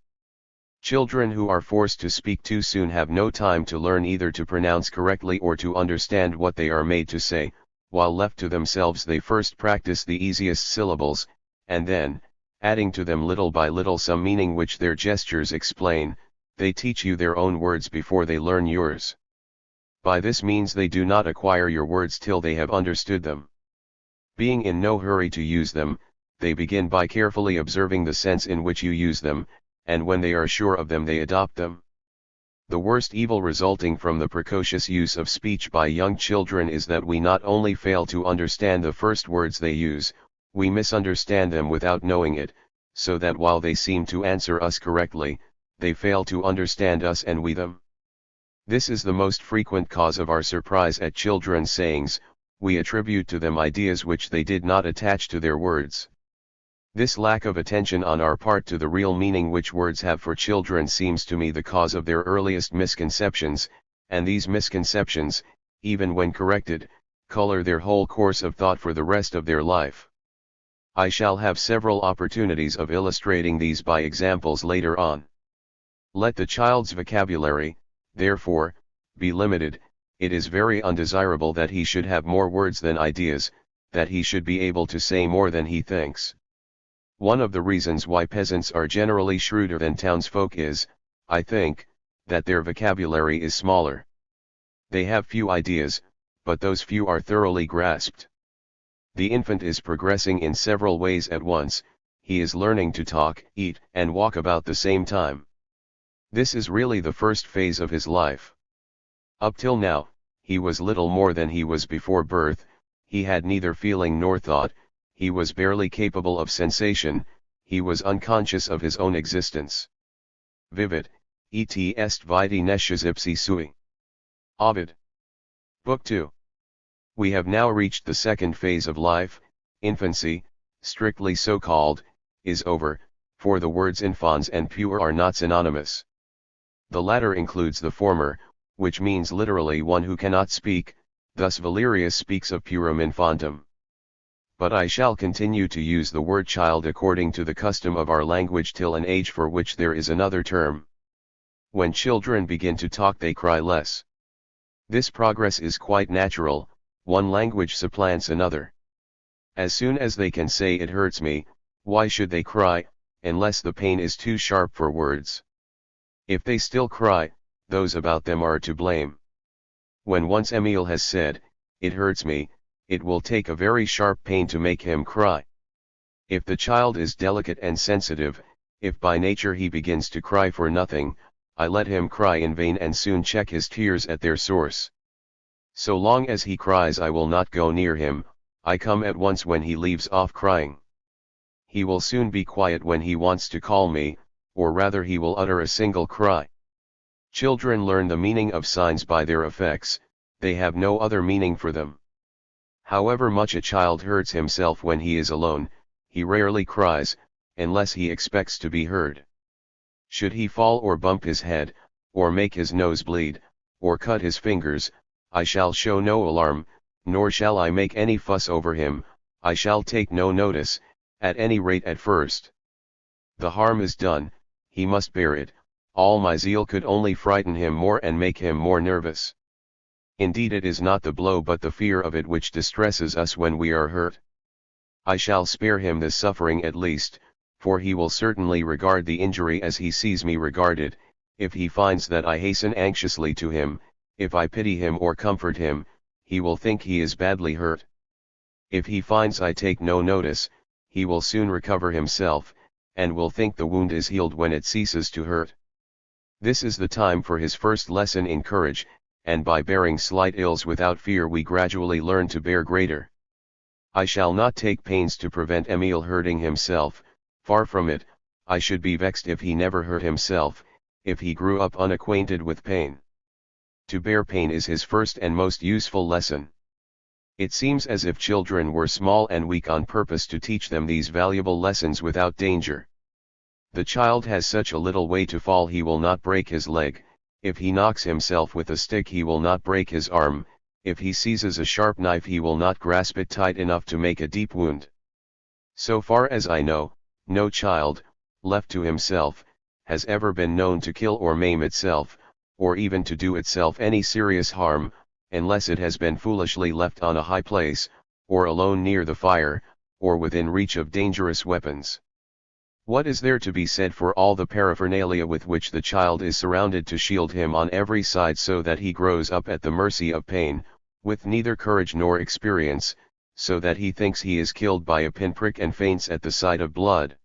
Children who are forced to speak too soon have no time to learn either to pronounce correctly or to understand what they are made to say. While left to themselves they first practice the easiest syllables, and then, adding to them little by little some meaning which their gestures explain, they teach you their own words before they learn yours. By this means they do not acquire your words till they have understood them. Being in no hurry to use them, they begin by carefully observing the sense in which you use them, and when they are sure of them they adopt them. The worst evil resulting from the precocious use of speech by young children is that we not only fail to understand the first words they use, we misunderstand them without knowing it, so that while they seem to answer us correctly, they fail to understand us and we them. This is the most frequent cause of our surprise at children's sayings. We attribute to them ideas which they did not attach to their words. This lack of attention on our part to the real meaning which words have for children seems to me the cause of their earliest misconceptions, and these misconceptions, even when corrected, color their whole course of thought for the rest of their life. I shall have several opportunities of illustrating these by examples later on. Let the child's vocabulary, therefore, be limited. It is very undesirable that he should have more words than ideas, that he should be able to say more than he thinks. One of the reasons why peasants are generally shrewder than townsfolk is, I think, that their vocabulary is smaller. They have few ideas, but those few are thoroughly grasped. The infant is progressing in several ways at once. He is learning to talk, eat, and walk about the same time. This is really the first phase of his life. Up till now, he was little more than he was before birth. He had neither feeling nor thought. He was barely capable of sensation, he was unconscious of his own existence. Vivit, et est vitae nescius ipsi sui. Ovid. Book 2. We have now reached the second phase of life, Infancy, strictly so called, is over, for the words infans and pure are not synonymous. The latter includes the former, which means literally one who cannot speak, thus Valerius speaks of purum infantum. But I shall continue to use the word child according to the custom of our language till an age for which there is another term. When children begin to talk they cry less. This progress is quite natural, one language supplants another. As soon as they can say it hurts me, why should they cry, unless the pain is too sharp for words? If they still cry, those about them are to blame. When once Émile has said, it hurts me, it will take a very sharp pain to make him cry. If the child is delicate and sensitive, if by nature he begins to cry for nothing, I let him cry in vain and soon check his tears at their source. So long as he cries I will not go near him, I come at once when he leaves off crying. He will soon be quiet when he wants to call me, or rather he will utter a single cry. Children learn the meaning of signs by their effects, they have no other meaning for them. However much a child hurts himself when he is alone, he rarely cries, unless he expects to be heard. Should he fall or bump his head, or make his nose bleed, or cut his fingers, I shall show no alarm, nor shall I make any fuss over him, I shall take no notice, at any rate at first. The harm is done, he must bear it, all my zeal could only frighten him more and make him more nervous. Indeed it is not the blow but the fear of it which distresses us when we are hurt. I shall spare him this suffering at least, for he will certainly regard the injury as he sees me regard it, if he finds that I hasten anxiously to him, if I pity him or comfort him, he will think he is badly hurt. If he finds I take no notice, he will soon recover himself, and will think the wound is healed when it ceases to hurt. This is the time for his first lesson in courage, and by bearing slight ills without fear we gradually learn to bear greater. I shall not take pains to prevent Émile hurting himself, far from it, I should be vexed if he never hurt himself, if he grew up unacquainted with pain. To bear pain is his first and most useful lesson. It seems as if children were small and weak on purpose to teach them these valuable lessons without danger. The child has such a little way to fall he will not break his leg, if he knocks himself with a stick he will not break his arm, if he seizes a sharp knife he will not grasp it tight enough to make a deep wound. So far as I know, no child, left to himself, has ever been known to kill or maim itself, or even to do itself any serious harm, unless it has been foolishly left on a high place, or alone near the fire, or within reach of dangerous weapons. What is there to be said for all the paraphernalia with which the child is surrounded to shield him on every side so that he grows up at the mercy of pain, with neither courage nor experience, so that he thinks he is killed by a pinprick and faints at the sight of blood?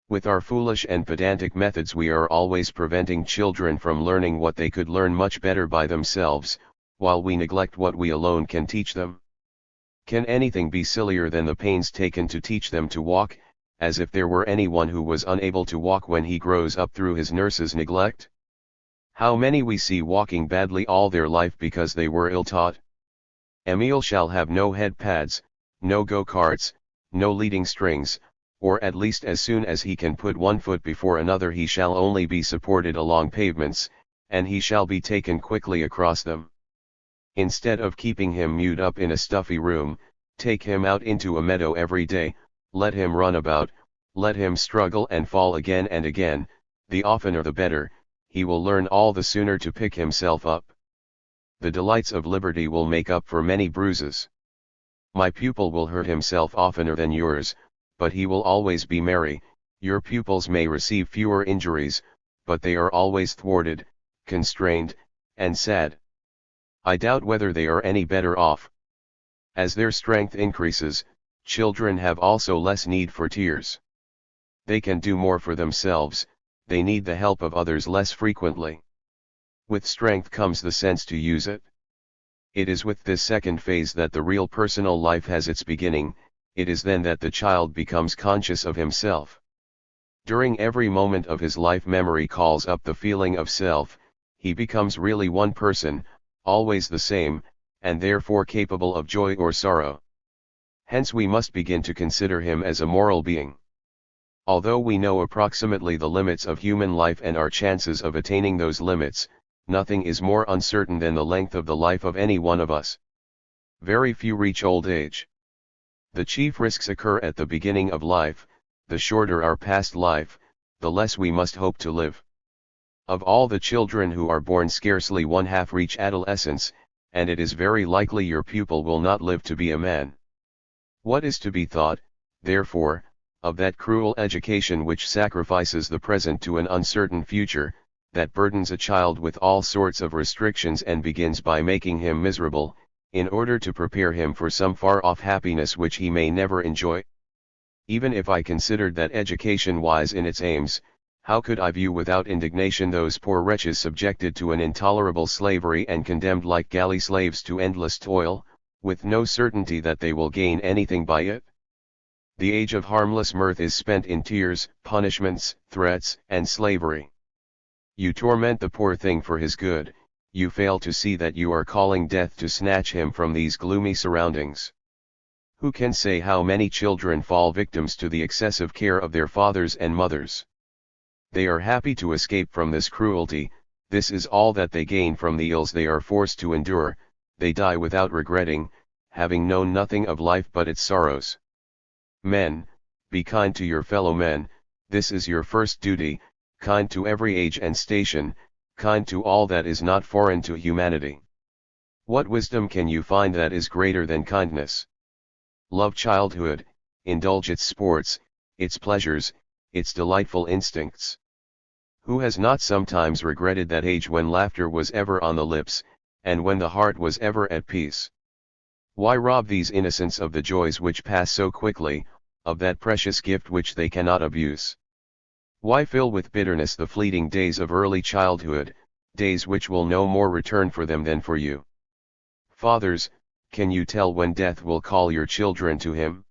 With our foolish and pedantic methods we are always preventing children from learning what they could learn much better by themselves, while we neglect what we alone can teach them. Can anything be sillier than the pains taken to teach them to walk, as if there were anyone who was unable to walk when he grows up through his nurse's neglect? How many we see walking badly all their life because they were ill-taught? Émile shall have no head pads, no go-karts, no leading strings, or at least as soon as he can put one foot before another he shall only be supported along pavements, and he shall be taken quickly across them. Instead of keeping him mewed up in a stuffy room, take him out into a meadow every day, let him run about, let him struggle and fall again and again, the oftener the better, he will learn all the sooner to pick himself up. The delights of liberty will make up for many bruises. My pupil will hurt himself oftener than yours, but he will always be merry. Your pupils may receive fewer injuries, but they are always thwarted, constrained, and sad. I doubt whether they are any better off. As their strength increases, children have also less need for tears. They can do more for themselves, they need the help of others less frequently. With strength comes the sense to use it. It is with this second phase that the real personal life has its beginning, it is then that the child becomes conscious of himself. During every moment of his life memory calls up the feeling of self, he becomes really one person, always the same, and therefore capable of joy or sorrow. Hence we must begin to consider him as a moral being. Although we know approximately the limits of human life and our chances of attaining those limits, nothing is more uncertain than the length of the life of any one of us. Very few reach old age. The chief risks occur at the beginning of life. The shorter our past life, the less we must hope to live. Of all the children who are born, scarcely one half reach adolescence, and it is very likely your pupil will not live to be a man. What is to be thought, therefore, of that cruel education which sacrifices the present to an uncertain future, that burdens a child with all sorts of restrictions and begins by making him miserable, in order to prepare him for some far-off happiness which he may never enjoy? Even if I considered that education wise in its aims, how could I view without indignation those poor wretches subjected to an intolerable slavery and condemned like galley slaves to endless toil, with no certainty that they will gain anything by it? The age of harmless mirth is spent in tears, punishments, threats, and slavery. You torment the poor thing for his good, you fail to see that you are calling death to snatch him from these gloomy surroundings. Who can say how many children fall victims to the excessive care of their fathers and mothers? They are happy to escape from this cruelty, this is all that they gain from the ills they are forced to endure, they die without regretting, having known nothing of life but its sorrows. Men, be kind to your fellow men, this is your first duty, kind to every age and station, kind to all that is not foreign to humanity. What wisdom can you find that is greater than kindness? Love childhood, indulge its sports, its pleasures, its delightful instincts. Who has not sometimes regretted that age when laughter was ever on the lips, and when the heart was ever at peace? Why rob these innocents of the joys which pass so quickly, of that precious gift which they cannot abuse? Why fill with bitterness the fleeting days of early childhood, days which will no more return for them than for you? Fathers, can you tell when death will call your children to him?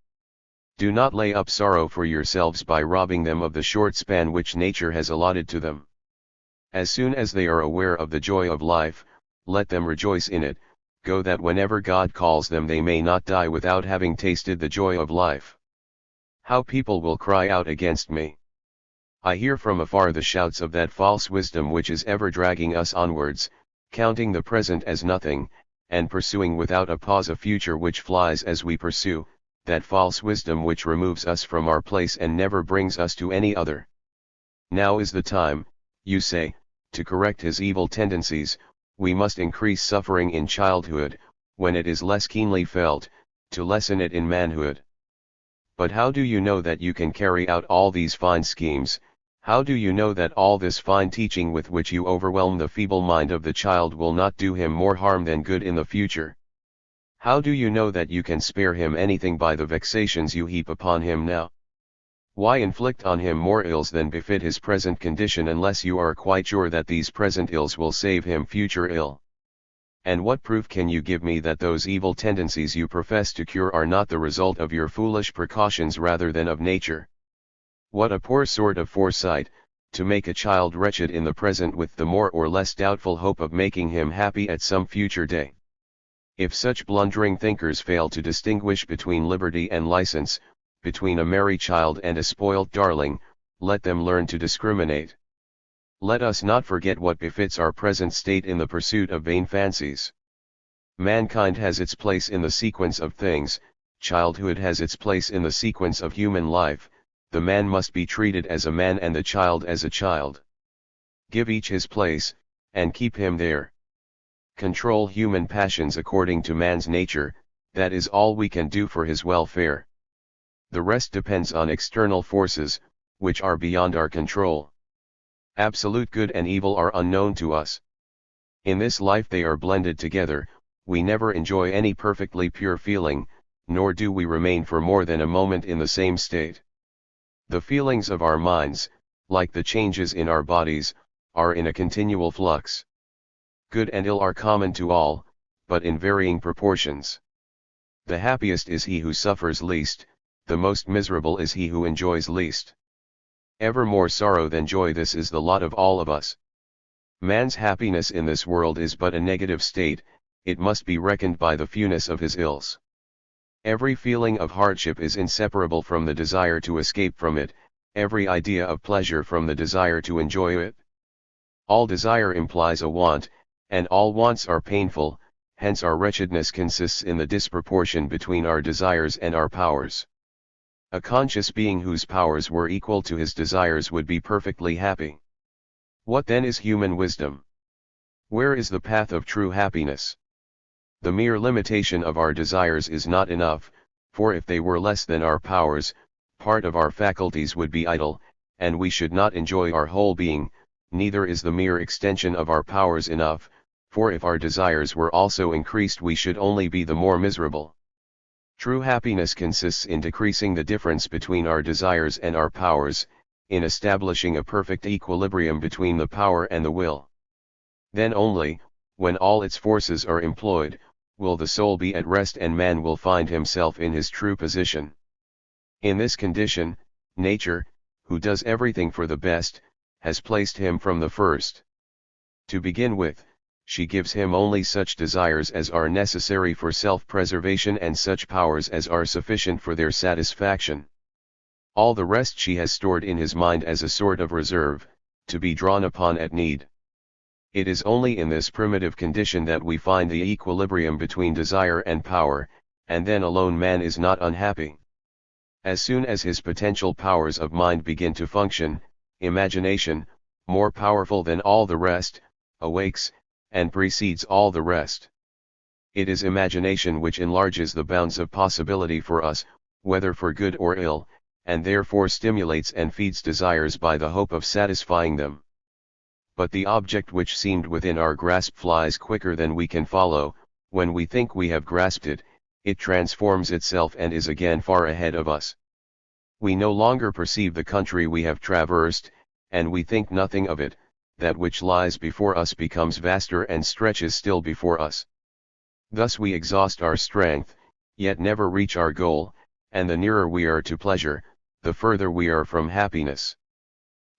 Do not lay up sorrow for yourselves by robbing them of the short span which nature has allotted to them. As soon as they are aware of the joy of life, let them rejoice in it, go that whenever God calls them they may not die without having tasted the joy of life. How people will cry out against me! I hear from afar the shouts of that false wisdom which is ever dragging us onwards, counting the present as nothing, and pursuing without a pause a future which flies as we pursue, that false wisdom which removes us from our place and never brings us to any other. Now is the time, you say, to correct his evil tendencies. We must increase suffering in childhood, when it is less keenly felt, to lessen it in manhood. But how do you know that you can carry out all these fine schemes? How do you know that all this fine teaching with which you overwhelm the feeble mind of the child will not do him more harm than good in the future? How do you know that you can spare him anything by the vexations you heap upon him now? Why inflict on him more ills than befit his present condition unless you are quite sure that these present ills will save him future ill? And what proof can you give me that those evil tendencies you profess to cure are not the result of your foolish precautions rather than of nature? What a poor sort of foresight, to make a child wretched in the present with the more or less doubtful hope of making him happy at some future day! If such blundering thinkers fail to distinguish between liberty and license, between a merry child and a spoilt darling, let them learn to discriminate. Let us not forget what befits our present state in the pursuit of vain fancies. Mankind has its place in the sequence of things, childhood has its place in the sequence of human life, the man must be treated as a man and the child as a child. Give each his place, and keep him there. Control human passions according to man's nature, that is all we can do for his welfare. The rest depends on external forces, which are beyond our control. Absolute good and evil are unknown to us. In this life they are blended together, we never enjoy any perfectly pure feeling, nor do we remain for more than a moment in the same state. The feelings of our minds, like the changes in our bodies, are in a continual flux. Good and ill are common to all, but in varying proportions. The happiest is he who suffers least, the most miserable is he who enjoys least. Ever more sorrow than joy, this is the lot of all of us. Man's happiness in this world is but a negative state, it must be reckoned by the fewness of his ills. Every feeling of hardship is inseparable from the desire to escape from it, every idea of pleasure from the desire to enjoy it. All desire implies a want, and all wants are painful, hence our wretchedness consists in the disproportion between our desires and our powers. A conscious being whose powers were equal to his desires would be perfectly happy. What then is human wisdom? Where is the path of true happiness? The mere limitation of our desires is not enough, for if they were less than our powers, part of our faculties would be idle, and we should not enjoy our whole being. Neither is the mere extension of our powers enough, for if our desires were also increased we should only be the more miserable. True happiness consists in decreasing the difference between our desires and our powers, in establishing a perfect equilibrium between the power and the will. Then only, when all its forces are employed, will the soul be at rest and man will find himself in his true position. In this condition, nature, who does everything for the best, has placed him from the first. To begin with, she gives him only such desires as are necessary for self-preservation and such powers as are sufficient for their satisfaction. All the rest she has stored in his mind as a sort of reserve, to be drawn upon at need. It is only in this primitive condition that we find the equilibrium between desire and power, and then alone man is not unhappy. As soon as his potential powers of mind begin to function, imagination, more powerful than all the rest, awakes, and precedes all the rest. It is imagination which enlarges the bounds of possibility for us, whether for good or ill, and therefore stimulates and feeds desires by the hope of satisfying them. But the object which seemed within our grasp flies quicker than we can follow. When we think we have grasped it, it transforms itself and is again far ahead of us. We no longer perceive the country we have traversed, and we think nothing of it. That which lies before us becomes vaster and stretches still before us. Thus we exhaust our strength, yet never reach our goal, and the nearer we are to pleasure, the further we are from happiness.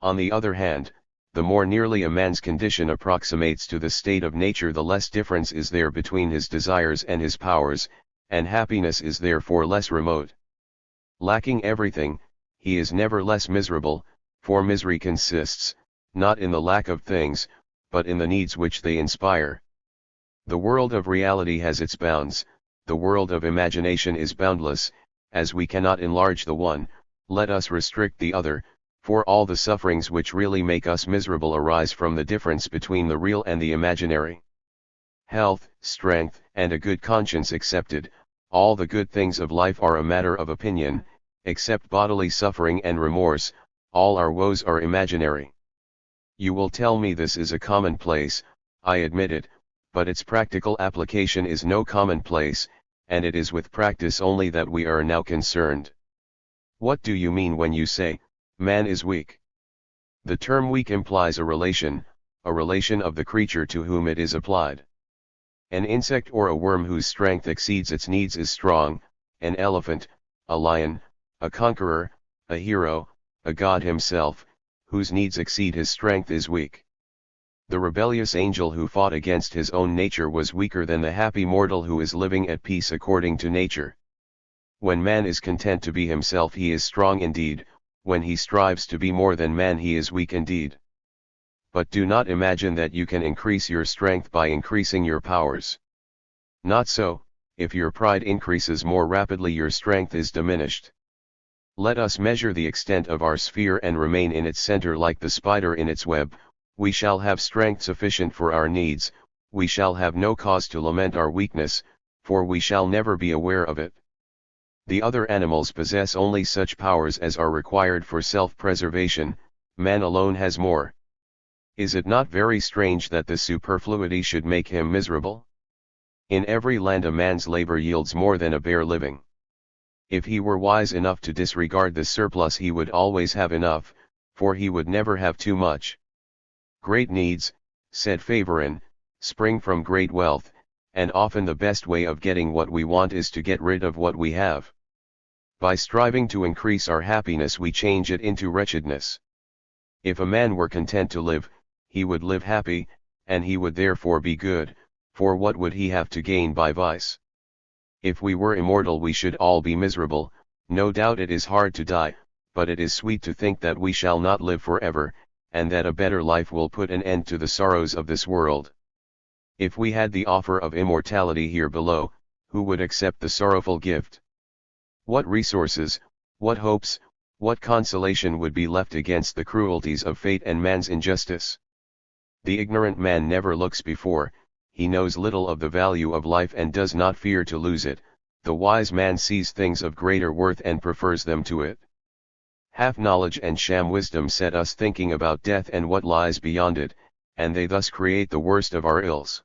On the other hand, the more nearly a man's condition approximates to the state of nature, the less difference is there between his desires and his powers, and happiness is therefore less remote. Lacking everything, he is never less miserable, for misery consists, not in the lack of things, but in the needs which they inspire. The world of reality has its bounds, the world of imagination is boundless. As we cannot enlarge the one, let us restrict the other, for all the sufferings which really make us miserable arise from the difference between the real and the imaginary. Health, strength, and a good conscience excepted, all the good things of life are a matter of opinion. Except bodily suffering and remorse, all our woes are imaginary. You will tell me this is a commonplace, I admit it, but its practical application is no commonplace, and it is with practice only that we are now concerned. What do you mean when you say, man is weak? The term weak implies a relation of the creature to whom it is applied. An insect or a worm whose strength exceeds its needs is strong, an elephant, a lion, a conqueror, a hero, a god himself, whose needs exceed his strength is weak. The rebellious angel who fought against his own nature was weaker than the happy mortal who is living at peace according to nature. When man is content to be himself he is strong indeed, when he strives to be more than man he is weak indeed. But do not imagine that you can increase your strength by increasing your powers. Not so, if your pride increases more rapidly your strength is diminished. Let us measure the extent of our sphere and remain in its center like the spider in its web. We shall have strength sufficient for our needs, we shall have no cause to lament our weakness, for we shall never be aware of it. The other animals possess only such powers as are required for self-preservation, man alone has more. Is it not very strange that this superfluity should make him miserable? In every land a man's labor yields more than a bare living. If he were wise enough to disregard the surplus he would always have enough, for he would never have too much. Great needs, said Favorin, spring from great wealth, and often the best way of getting what we want is to get rid of what we have. By striving to increase our happiness we change it into wretchedness. If a man were content to live, he would live happy, and he would therefore be good, for what would he have to gain by vice? If we were immortal we should all be miserable. No doubt it is hard to die, but it is sweet to think that we shall not live forever, and that a better life will put an end to the sorrows of this world. If we had the offer of immortality here below, who would accept the sorrowful gift? What resources, what hopes, what consolation would be left against the cruelties of fate and man's injustice? The ignorant man never looks before, he knows little of the value of life and does not fear to lose it. The wise man sees things of greater worth and prefers them to it. Half knowledge and sham wisdom set us thinking about death and what lies beyond it, and they thus create the worst of our ills.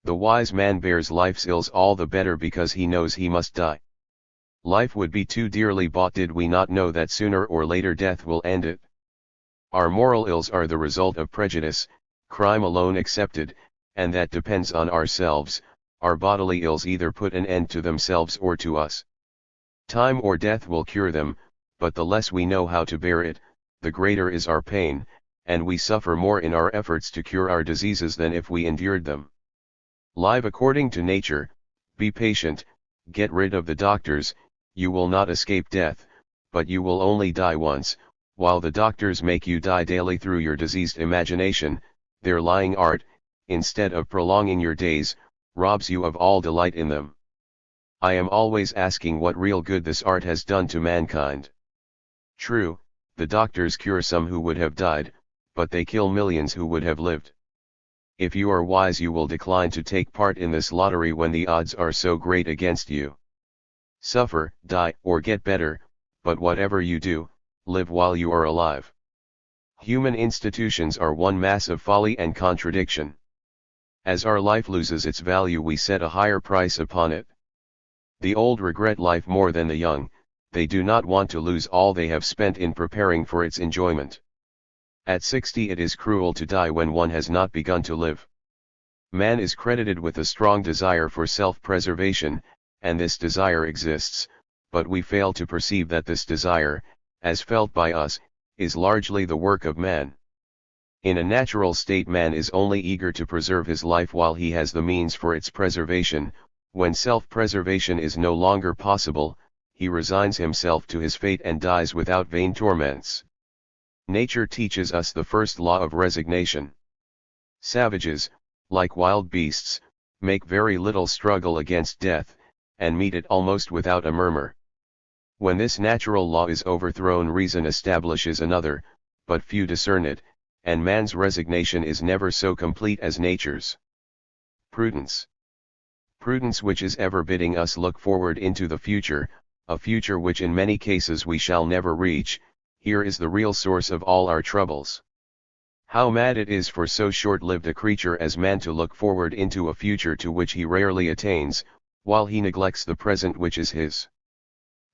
The wise man bears life's ills all the better because he knows he must die. Life would be too dearly bought did we not know that sooner or later death will end it. Our moral ills are the result of prejudice, crime alone excepted, and that depends on ourselves. Our bodily ills either put an end to themselves or to us. Time or death will cure them, but the less we know how to bear it, the greater is our pain, and we suffer more in our efforts to cure our diseases than if we endured them. Live according to nature, be patient, get rid of the doctors. You will not escape death, but you will only die once. While the doctors make you die daily through your diseased imagination, their lying art, instead of prolonging your days, robs you of all delight in them. I am always asking what real good this art has done to mankind. True, the doctors cure some who would have died, but they kill millions who would have lived. If you are wise you will decline to take part in this lottery when the odds are so great against you. Suffer, die, or get better, but whatever you do, live while you are alive. Human institutions are one mass of folly and contradiction. As our life loses its value we set a higher price upon it. The old regret life more than the young, they do not want to lose all they have spent in preparing for its enjoyment. At 60 it is cruel to die when one has not begun to live. Man is credited with a strong desire for self-preservation, and this desire exists, but we fail to perceive that this desire, as felt by us, is largely the work of man. In a natural state man is only eager to preserve his life while he has the means for its preservation. When self-preservation is no longer possible, he resigns himself to his fate and dies without vain torments. Nature teaches us the first law of resignation. Savages, like wild beasts, make very little struggle against death, and meet it almost without a murmur. When this natural law is overthrown reason establishes another, but few discern it, and man's resignation is never so complete as nature's. Prudence. Prudence which is ever bidding us look forward into the future, a future which in many cases we shall never reach. Here is the real source of all our troubles. How mad it is for so short-lived a creature as man to look forward into a future to which he rarely attains, while he neglects the present which is his.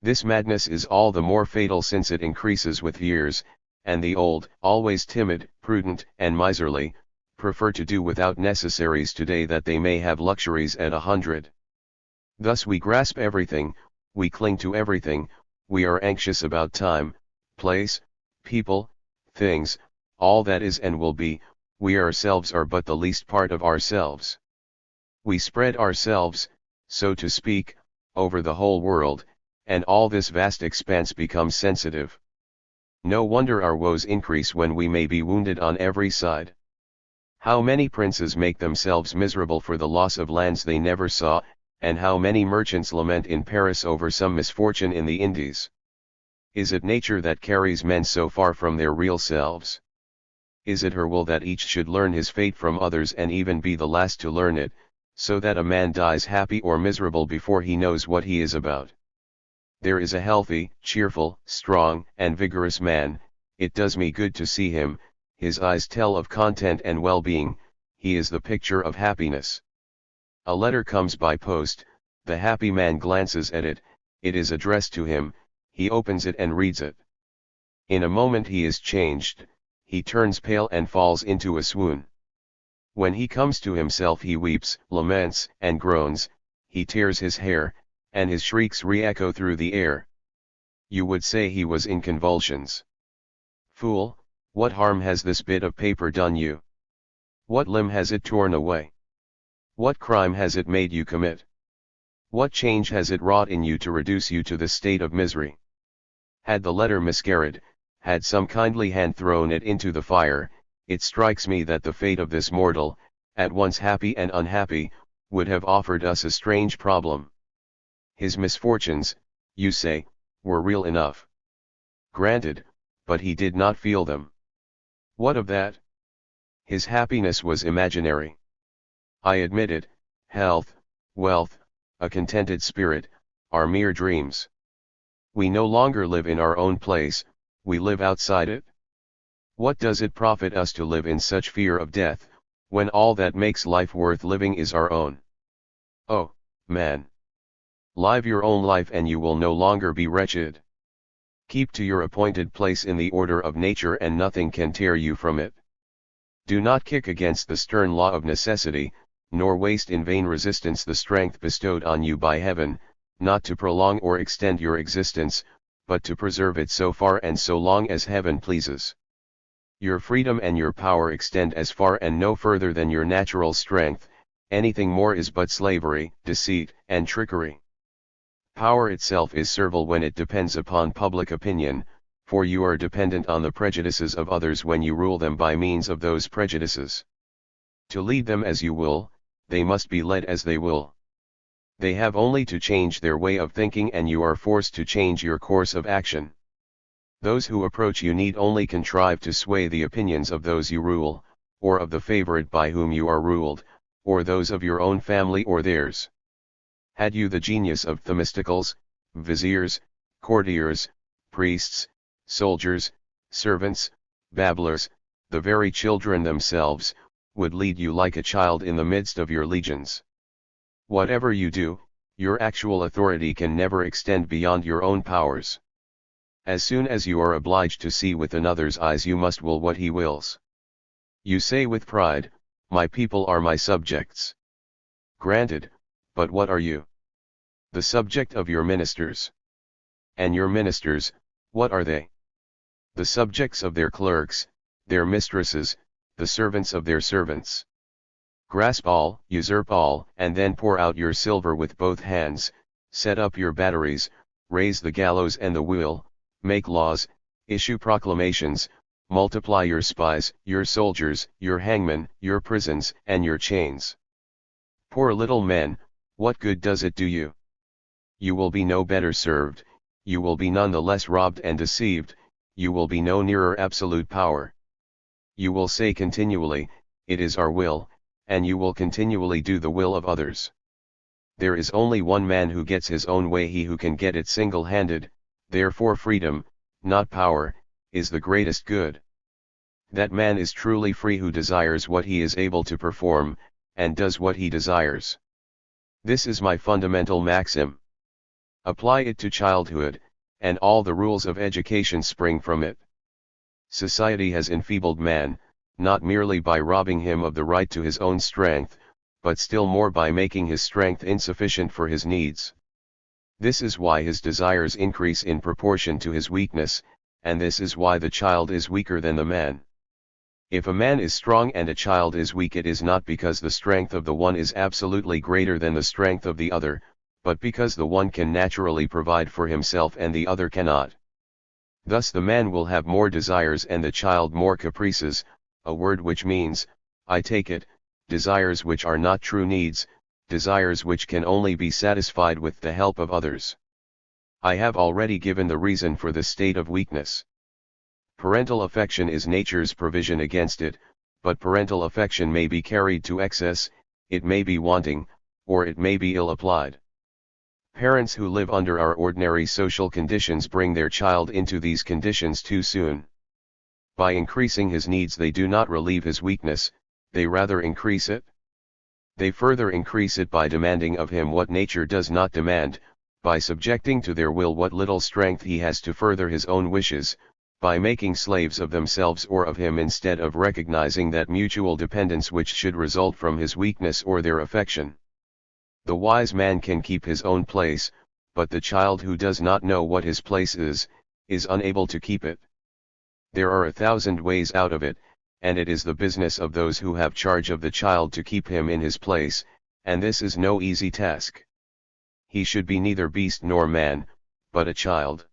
This madness is all the more fatal since it increases with years, and the old, always timid, prudent, and miserly, prefer to do without necessaries today that they may have luxuries at 100. Thus we grasp everything, we cling to everything, we are anxious about time, place, people, things, all that is and will be. We ourselves are but the least part of ourselves. We spread ourselves, so to speak, over the whole world, and all this vast expanse becomes sensitive. No wonder our woes increase when we may be wounded on every side. How many princes make themselves miserable for the loss of lands they never saw, and how many merchants lament in Paris over some misfortune in the Indies. Is it nature that carries men so far from their real selves? Is it her will that each should learn his fate from others and even be the last to learn it, so that a man dies happy or miserable before he knows what he is about? There is a healthy, cheerful, strong, and vigorous man, it does me good to see him, his eyes tell of content and well-being, he is the picture of happiness. A letter comes by post, the happy man glances at it, it is addressed to him, he opens it and reads it. In a moment he is changed, he turns pale and falls into a swoon. When he comes to himself he weeps, laments, and groans, he tears his hair, and his shrieks re-echo through the air. You would say he was in convulsions. Fool, what harm has this bit of paper done you? What limb has it torn away? What crime has it made you commit? What change has it wrought in you to reduce you to this state of misery? Had the letter miscarried, had some kindly hand thrown it into the fire, it strikes me that the fate of this mortal, at once happy and unhappy, would have offered us a strange problem. His misfortunes, you say, were real enough. Granted, but he did not feel them. What of that? His happiness was imaginary. I admit it. Health, wealth, a contented spirit, are mere dreams. We no longer live in our own place, we live outside it. What does it profit us to live in such fear of death, when all that makes life worth living is our own? Oh, man! Live your own life and you will no longer be wretched. Keep to your appointed place in the order of nature and nothing can tear you from it. Do not kick against the stern law of necessity, nor waste in vain resistance the strength bestowed on you by heaven, not to prolong or extend your existence, but to preserve it so far and so long as heaven pleases. Your freedom and your power extend as far and no further than your natural strength, anything more is but slavery, deceit, and trickery. Power itself is servile when it depends upon public opinion, for you are dependent on the prejudices of others when you rule them by means of those prejudices. To lead them as you will, they must be led as they will. They have only to change their way of thinking and you are forced to change your course of action. Those who approach you need only contrive to sway the opinions of those you rule, or of the favorite by whom you are ruled, or those of your own family or theirs. Had you the genius of Themistocles, viziers, courtiers, priests, soldiers, servants, babblers, the very children themselves, would lead you like a child in the midst of your legions. Whatever you do, your actual authority can never extend beyond your own powers. As soon as you are obliged to see with another's eyes you must will what he wills. You say with pride, my people are my subjects. Granted, but what are you? The subject of your ministers. And your ministers, what are they? The subjects of their clerks, their mistresses, the servants of their servants. Grasp all, usurp all, and then pour out your silver with both hands, set up your batteries, raise the gallows and the wheel, make laws, issue proclamations, multiply your spies, your soldiers, your hangmen, your prisons, and your chains. Poor little men, what good does it do you? You will be no better served, you will be none the less robbed and deceived, you will be no nearer absolute power. You will say continually, it is our will, and you will continually do the will of others. There is only one man who gets his own way, he who can get it single-handed, therefore freedom, not power, is the greatest good. That man is truly free who desires what he is able to perform, and does what he desires. This is my fundamental maxim. Apply it to childhood, and all the rules of education spring from it. Society has enfeebled man, not merely by robbing him of the right to his own strength, but still more by making his strength insufficient for his needs. This is why his desires increase in proportion to his weakness, and this is why the child is weaker than the man. If a man is strong and a child is weak, it is not because the strength of the one is absolutely greater than the strength of the other, but because the one can naturally provide for himself and the other cannot. Thus the man will have more desires and the child more caprices, a word which means, I take it, desires which are not true needs, desires which can only be satisfied with the help of others. I have already given the reason for this state of weakness. Parental affection is nature's provision against it, but parental affection may be carried to excess, it may be wanting, or it may be ill applied. Parents who live under our ordinary social conditions bring their child into these conditions too soon. By increasing his needs they do not relieve his weakness, they rather increase it. They further increase it by demanding of him what nature does not demand, by subjecting to their will what little strength he has to further his own wishes, by making slaves of themselves or of him instead of recognizing that mutual dependence which should result from his weakness or their affection. The wise man can keep his own place, but the child who does not know what his place is unable to keep it. There are 1,000 ways out of it, and it is the business of those who have charge of the child to keep him in his place, and this is no easy task. He should be neither beast nor man, but a child.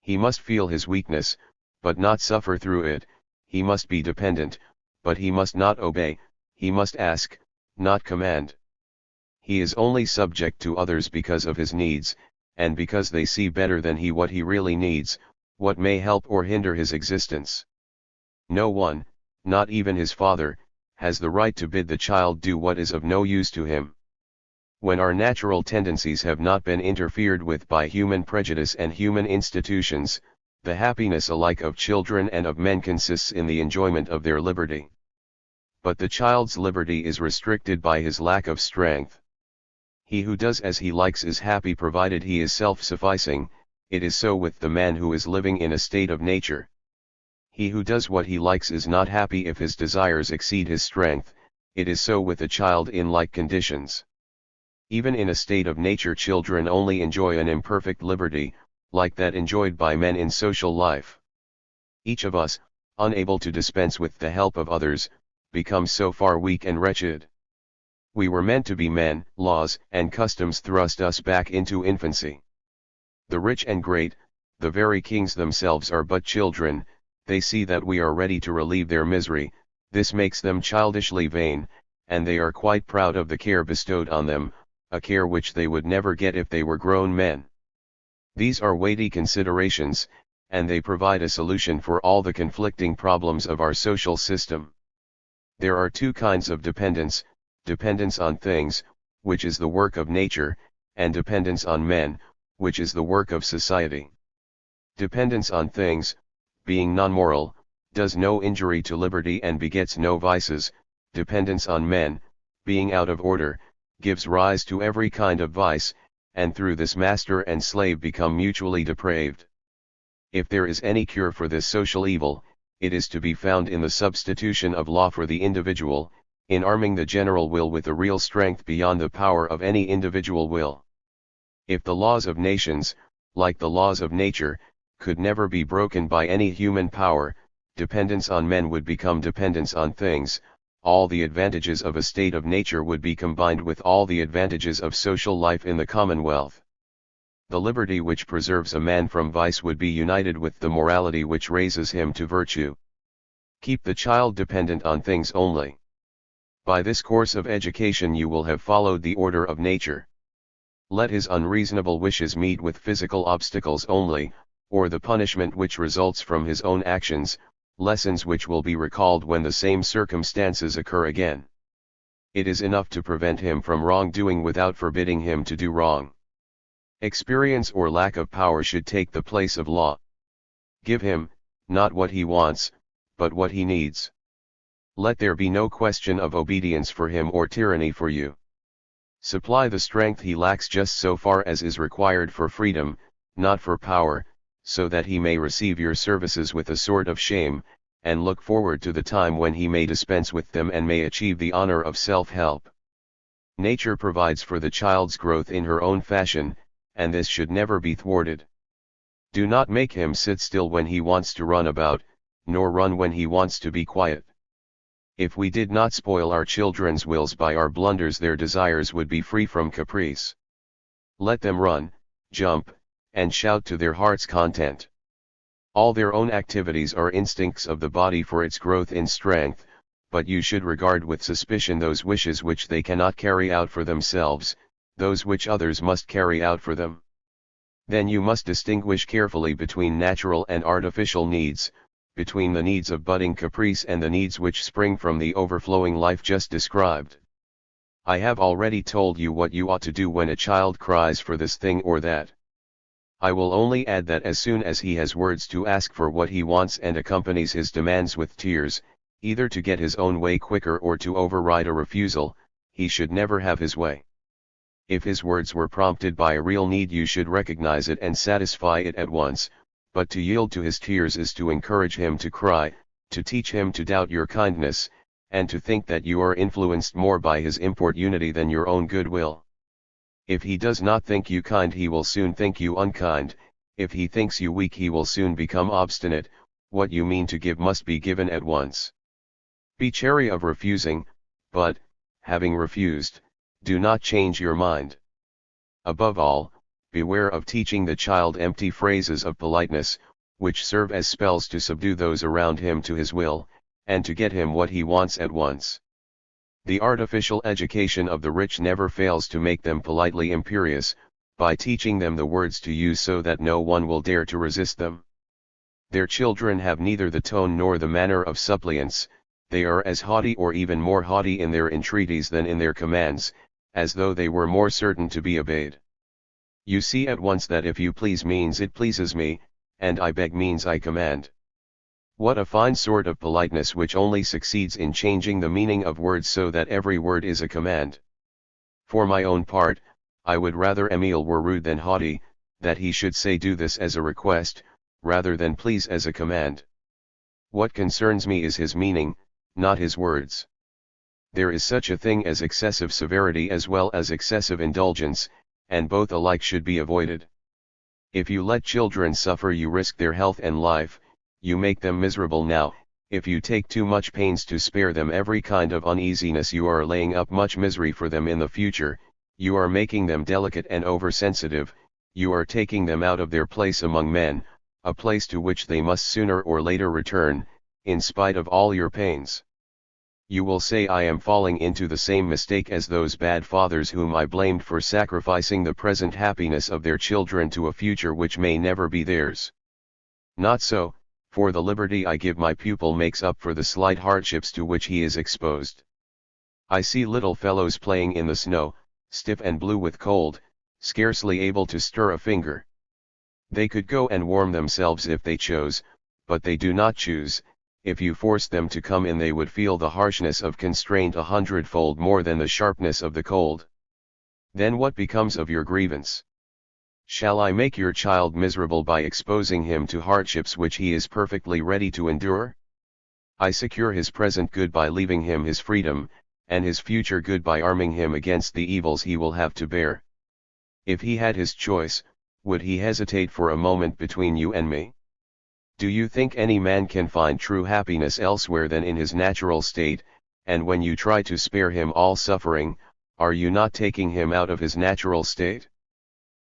He must feel his weakness, but not suffer through it. He must be dependent, but he must not obey. He must ask, not command. He is only subject to others because of his needs, and because they see better than he what he really needs, what may help or hinder his existence. No one, not even his father, has the right to bid the child do what is of no use to him. When our natural tendencies have not been interfered with by human prejudice and human institutions, the happiness alike of children and of men consists in the enjoyment of their liberty. But the child's liberty is restricted by his lack of strength. He who does as he likes is happy provided he is self-sufficing. It is so with the man who is living in a state of nature. He who does what he likes is not happy if his desires exceed his strength. It is so with a child in like conditions. Even in a state of nature, children only enjoy an imperfect liberty, like that enjoyed by men in social life. Each of us, unable to dispense with the help of others, becomes so far weak and wretched. We were meant to be men. Laws and customs thrust us back into infancy. The rich and great, the very kings themselves, are but children. They see that we are ready to relieve their misery. This makes them childishly vain, and they are quite proud of the care bestowed on them, a care which they would never get if they were grown men. These are weighty considerations, and they provide a solution for all the conflicting problems of our social system. There are two kinds of dependence: dependence on things, which is the work of nature, and dependence on men, which is the work of society. Dependence on things, being non-moral, does no injury to liberty and begets no vices. Dependence on men, being out of order, gives rise to every kind of vice, and through this master and slave become mutually depraved. If there is any cure for this social evil, it is to be found in the substitution of law for the individual, in arming the general will with a real strength beyond the power of any individual will. If the laws of nations, like the laws of nature, could never be broken by any human power, dependence on men would become dependence on things. All the advantages of a state of nature would be combined with all the advantages of social life in the commonwealth. The liberty which preserves a man from vice would be united with the morality which raises him to virtue. Keep the child dependent on things only. By this course of education you will have followed the order of nature. Let his unreasonable wishes meet with physical obstacles only, or the punishment which results from his own actions, lessons which will be recalled when the same circumstances occur again. It is enough to prevent him from wrongdoing without forbidding him to do wrong. Experience or lack of power should take the place of law. Give him, not what he wants, but what he needs. Let there be no question of obedience for him or tyranny for you. Supply the strength he lacks just so far as is required for freedom, not for power, so that he may receive your services with a sort of shame, and look forward to the time when he may dispense with them and may achieve the honor of self-help. Nature provides for the child's growth in her own fashion, and this should never be thwarted. Do not make him sit still when he wants to run about, nor run when he wants to be quiet. If we did not spoil our children's wills by our blunders, their desires would be free from caprice. Let them run, jump, and shout to their heart's content. All their own activities are instincts of the body for its growth in strength, but you should regard with suspicion those wishes which they cannot carry out for themselves, those which others must carry out for them. Then you must distinguish carefully between natural and artificial needs, between the needs of budding caprice and the needs which spring from the overflowing life just described. I have already told you what you ought to do when a child cries for this thing or that. I will only add that as soon as he has words to ask for what he wants and accompanies his demands with tears, either to get his own way quicker or to override a refusal, he should never have his way. If his words were prompted by a real need, you should recognize it and satisfy it at once, but to yield to his tears is to encourage him to cry, to teach him to doubt your kindness, and to think that you are influenced more by his importunity than your own goodwill. If he does not think you kind, he will soon think you unkind. If he thinks you weak, he will soon become obstinate. What you mean to give must be given at once. Be chary of refusing, but, having refused, do not change your mind. Above all, beware of teaching the child empty phrases of politeness, which serve as spells to subdue those around him to his will, and to get him what he wants at once. The artificial education of the rich never fails to make them politely imperious, by teaching them the words to use so that no one will dare to resist them. Their children have neither the tone nor the manner of suppliants, they are as haughty or even more haughty in their entreaties than in their commands, as though they were more certain to be obeyed. You see at once that if you please means it pleases me, and I beg means I command. What a fine sort of politeness which only succeeds in changing the meaning of words so that every word is a command. For my own part, I would rather Émile were rude than haughty, that he should say do this as a request, rather than please as a command. What concerns me is his meaning, not his words. There is such a thing as excessive severity as well as excessive indulgence, and both alike should be avoided. If you let children suffer you risk their health and life, you make them miserable now. If you take too much pains to spare them every kind of uneasiness you are laying up much misery for them in the future, you are making them delicate and oversensitive, you are taking them out of their place among men, a place to which they must sooner or later return, in spite of all your pains. You will say I am falling into the same mistake as those bad fathers whom I blamed for sacrificing the present happiness of their children to a future which may never be theirs. Not so, for the liberty I give my pupil makes up for the slight hardships to which he is exposed. I see little fellows playing in the snow, stiff and blue with cold, scarcely able to stir a finger. They could go and warm themselves if they chose, but they do not choose. If you forced them to come in they would feel the harshness of constraint 100-fold more than the sharpness of the cold. Then what becomes of your grievance? Shall I make your child miserable by exposing him to hardships which he is perfectly ready to endure? I secure his present good by leaving him his freedom, and his future good by arming him against the evils he will have to bear. If he had his choice, would he hesitate for a moment between you and me? Do you think any man can find true happiness elsewhere than in his natural state, and when you try to spare him all suffering, are you not taking him out of his natural state?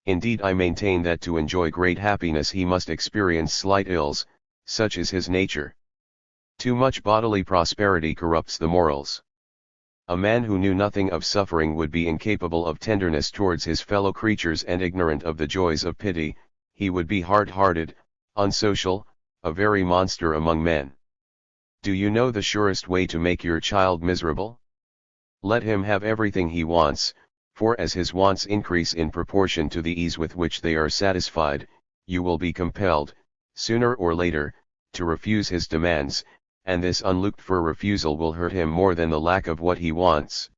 Indeed I maintain that to enjoy great happiness he must experience slight ills, such is his nature. Too much bodily prosperity corrupts the morals. A man who knew nothing of suffering would be incapable of tenderness towards his fellow creatures and ignorant of the joys of pity, he would be hard-hearted, unsocial, a very monster among men. Do you know the surest way to make your child miserable? Let him have everything he wants, for as his wants increase in proportion to the ease with which they are satisfied, you will be compelled, sooner or later, to refuse his demands, and this unlooked-for refusal will hurt him more than the lack of what he wants.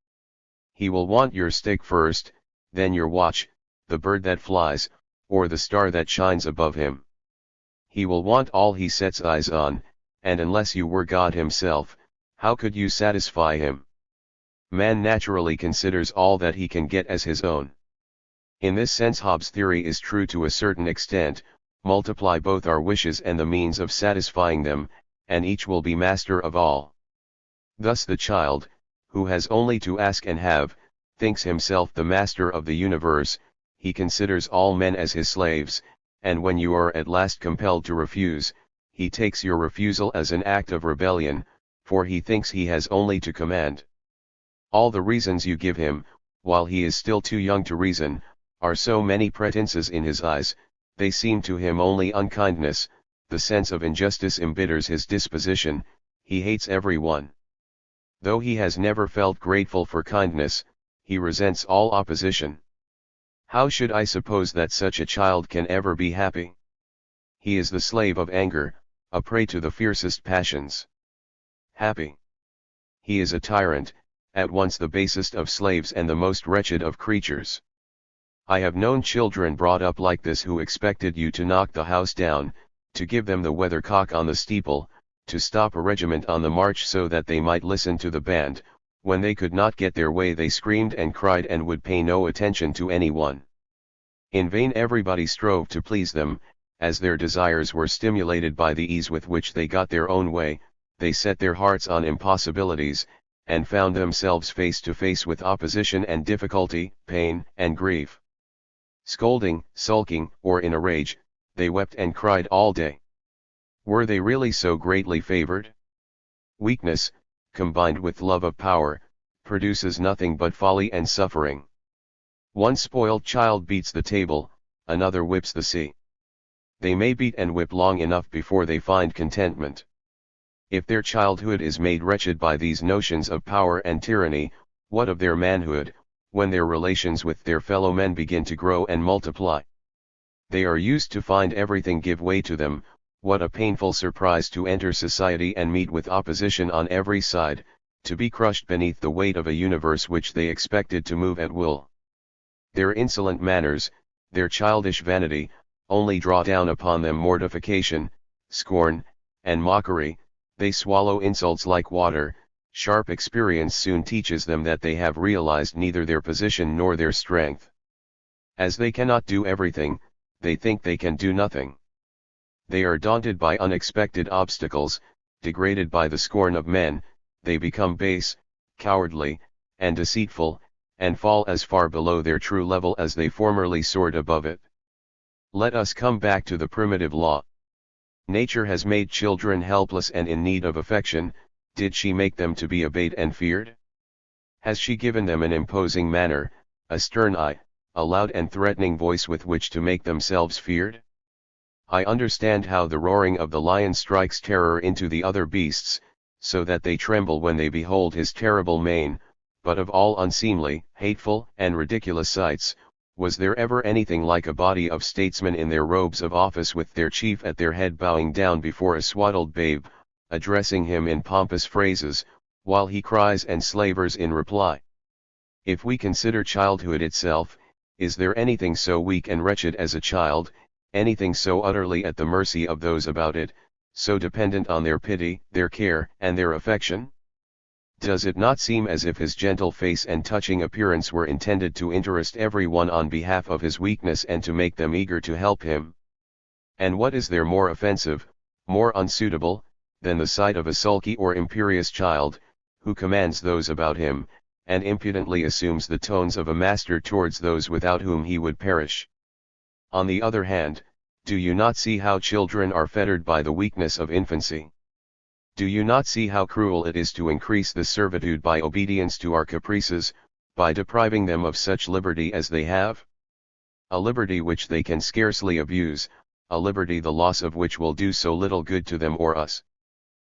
He will want your stick first, then your watch, the bird that flies, or the star that shines above him. He will want all he sets eyes on, and unless you were God himself, how could you satisfy him? Man naturally considers all that he can get as his own. In this sense Hobbes' theory is true to a certain extent: multiply both our wishes and the means of satisfying them, and each will be master of all. Thus the child, who has only to ask and have, thinks himself the master of the universe, he considers all men as his slaves, and when you are at last compelled to refuse, he takes your refusal as an act of rebellion, for he thinks he has only to command. All the reasons you give him, while he is still too young to reason, are so many pretenses in his eyes, they seem to him only unkindness, the sense of injustice embitters his disposition, he hates every one. Though he has never felt grateful for kindness, he resents all opposition. How should I suppose that such a child can ever be happy? He is the slave of anger, a prey to the fiercest passions. Happy? He is a tyrant, at once the basest of slaves and the most wretched of creatures. I have known children brought up like this who expected you to knock the house down, to give them the weathercock on the steeple, to stop a regiment on the march so that they might listen to the band. When they could not get their way they screamed and cried and would pay no attention to anyone. In vain everybody strove to please them, as their desires were stimulated by the ease with which they got their own way, they set their hearts on impossibilities, and found themselves face to face with opposition and difficulty, pain and grief. Scolding, sulking, or in a rage, they wept and cried all day. Were they really so greatly favored? Weakness, combined with love of power, produces nothing but folly and suffering. One spoiled child beats the table, another whips the sea. They may beat and whip long enough before they find contentment. If their childhood is made wretched by these notions of power and tyranny, what of their manhood, when their relations with their fellow men begin to grow and multiply? They are used to find everything give way to them. What a painful surprise to enter society and meet with opposition on every side, to be crushed beneath the weight of a universe which they expected to move at will. Their insolent manners, their childish vanity, only draw down upon them mortification, scorn, and mockery. They swallow insults like water. Sharp experience soon teaches them that they have realized neither their position nor their strength. As they cannot do everything, they think they can do nothing. They are daunted by unexpected obstacles, degraded by the scorn of men. They become base, cowardly, and deceitful, and fall as far below their true level as they formerly soared above it. Let us come back to the primitive law. Nature has made children helpless and in need of affection. Did she make them to be obeyed and feared? Has she given them an imposing manner, a stern eye, a loud and threatening voice with which to make themselves feared? I understand how the roaring of the lion strikes terror into the other beasts, so that they tremble when they behold his terrible mane, but of all unseemly, hateful, and ridiculous sights, was there ever anything like a body of statesmen in their robes of office with their chief at their head bowing down before a swaddled babe, addressing him in pompous phrases, while he cries and slavers in reply? If we consider childhood itself, is there anything so weak and wretched as a child, anything so utterly at the mercy of those about it, so dependent on their pity, their care, and their affection? Does it not seem as if his gentle face and touching appearance were intended to interest every one on behalf of his weakness and to make them eager to help him? And what is there more offensive, more unsuitable, than the sight of a sulky or imperious child, who commands those about him, and impudently assumes the tones of a master towards those without whom he would perish? On the other hand, do you not see how children are fettered by the weakness of infancy? Do you not see how cruel it is to increase this servitude by obedience to our caprices, by depriving them of such liberty as they have? A liberty which they can scarcely abuse, a liberty the loss of which will do so little good to them or us.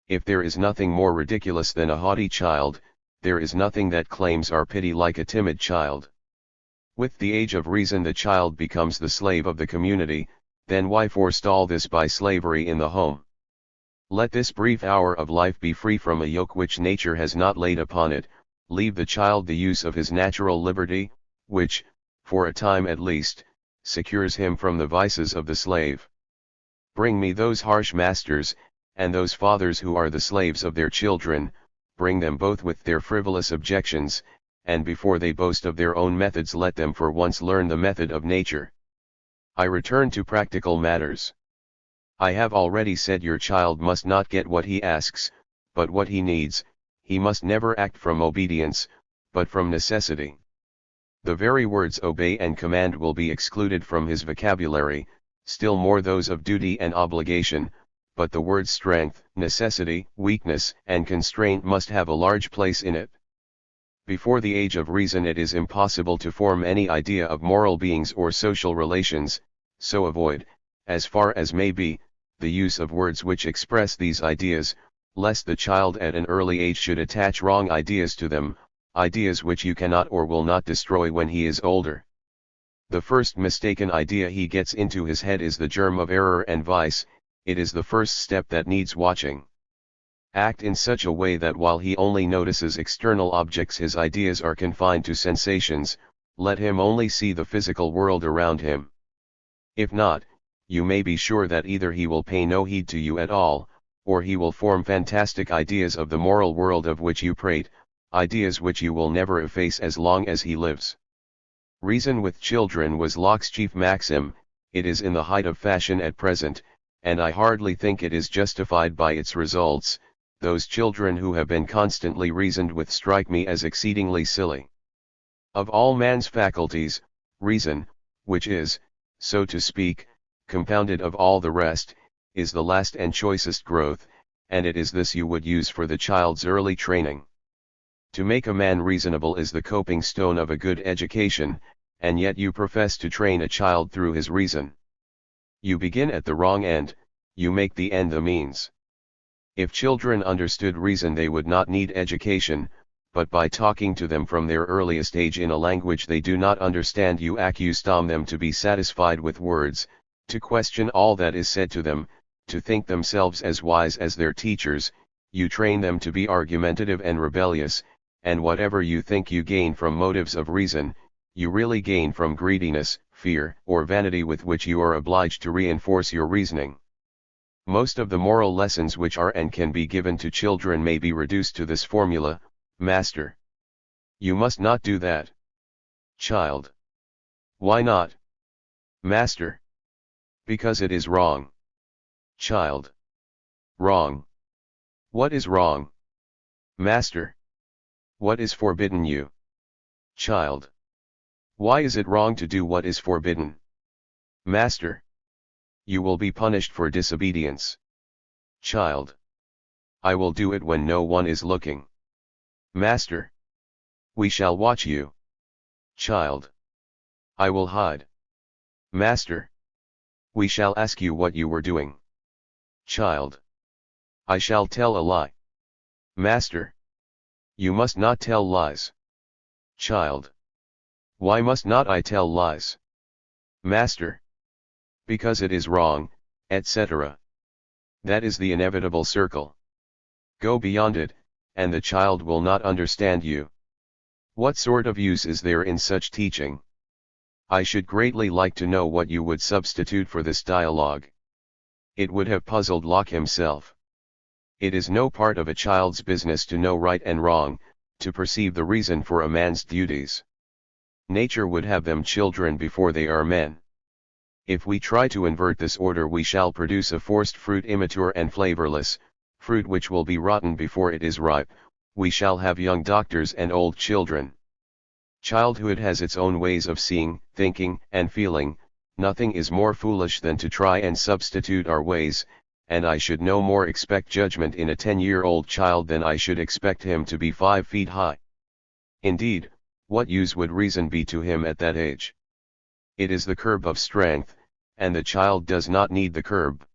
If there is nothing more ridiculous than a haughty child, there is nothing that claims our pity like a timid child. With the age of reason the child becomes the slave of the community, then why forestall this by slavery in the home? Let this brief hour of life be free from a yoke which nature has not laid upon it. Leave the child the use of his natural liberty, which, for a time at least, secures him from the vices of the slave. Bring me those harsh masters, and those fathers who are the slaves of their children, bring them both with their frivolous objections, and before they boast of their own methods let them for once learn the method of nature. I return to practical matters. I have already said your child must not get what he asks, but what he needs. He must never act from obedience, but from necessity. The very words obey and command will be excluded from his vocabulary, still more those of duty and obligation, but the words strength, necessity, weakness, and constraint must have a large place in it. Before the age of reason it is impossible to form any idea of moral beings or social relations, so avoid, as far as may be, the use of words which express these ideas, lest the child at an early age should attach wrong ideas to them, ideas which you cannot or will not destroy when he is older. The first mistaken idea he gets into his head is the germ of error and vice. It is the first step that needs watching. Act in such a way that while he only notices external objects his ideas are confined to sensations. Let him only see the physical world around him. If not, you may be sure that either he will pay no heed to you at all, or he will form fantastic ideas of the moral world of which you prate, ideas which you will never efface as long as he lives. Reason with children was Locke's chief maxim. It is in the height of fashion at present, and I hardly think it is justified by its results. Those children who have been constantly reasoned with strike me as exceedingly silly. Of all man's faculties, reason, which is, so to speak, compounded of all the rest, is the last and choicest growth, and it is this you would use for the child's early training. To make a man reasonable is the coping stone of a good education, and yet you profess to train a child through his reason. You begin at the wrong end, you make the end the means. If children understood reason they would not need education, but by talking to them from their earliest age in a language they do not understand you accustom them to be satisfied with words, to question all that is said to them, to think themselves as wise as their teachers, you train them to be argumentative and rebellious, and whatever you think you gain from motives of reason, you really gain from greediness, fear, or vanity with which you are obliged to reinforce your reasoning. Most of the moral lessons which are and can be given to children may be reduced to this formula: Master, you must not do that. Child, why not? Master, because it is wrong. Child, wrong. What is wrong? Master, what is forbidden you? Child, why is it wrong to do what is forbidden? Master, you will be punished for disobedience. Child, I will do it when no one is looking. Master, we shall watch you. Child, I will hide. Master, we shall ask you what you were doing. Child, I shall tell a lie. Master, you must not tell lies. Child, why must not I tell lies? Master, because it is wrong, etc. That is the inevitable circle. Go beyond it, and the child will not understand you. What sort of use is there in such teaching? I should greatly like to know what you would substitute for this dialogue. It would have puzzled Locke himself. It is no part of a child's business to know right and wrong, to perceive the reason for a man's duties. Nature would have them children before they are men. If we try to invert this order we shall produce a forced fruit, immature and flavorless, fruit which will be rotten before it is ripe. We shall have young doctors and old children. Childhood has its own ways of seeing, thinking, and feeling. Nothing is more foolish than to try and substitute our ways, and I should no more expect judgment in a 10-year-old child than I should expect him to be 5 feet high. Indeed, what use would reason be to him at that age? It is the curb of strength, and the child does not need the curb.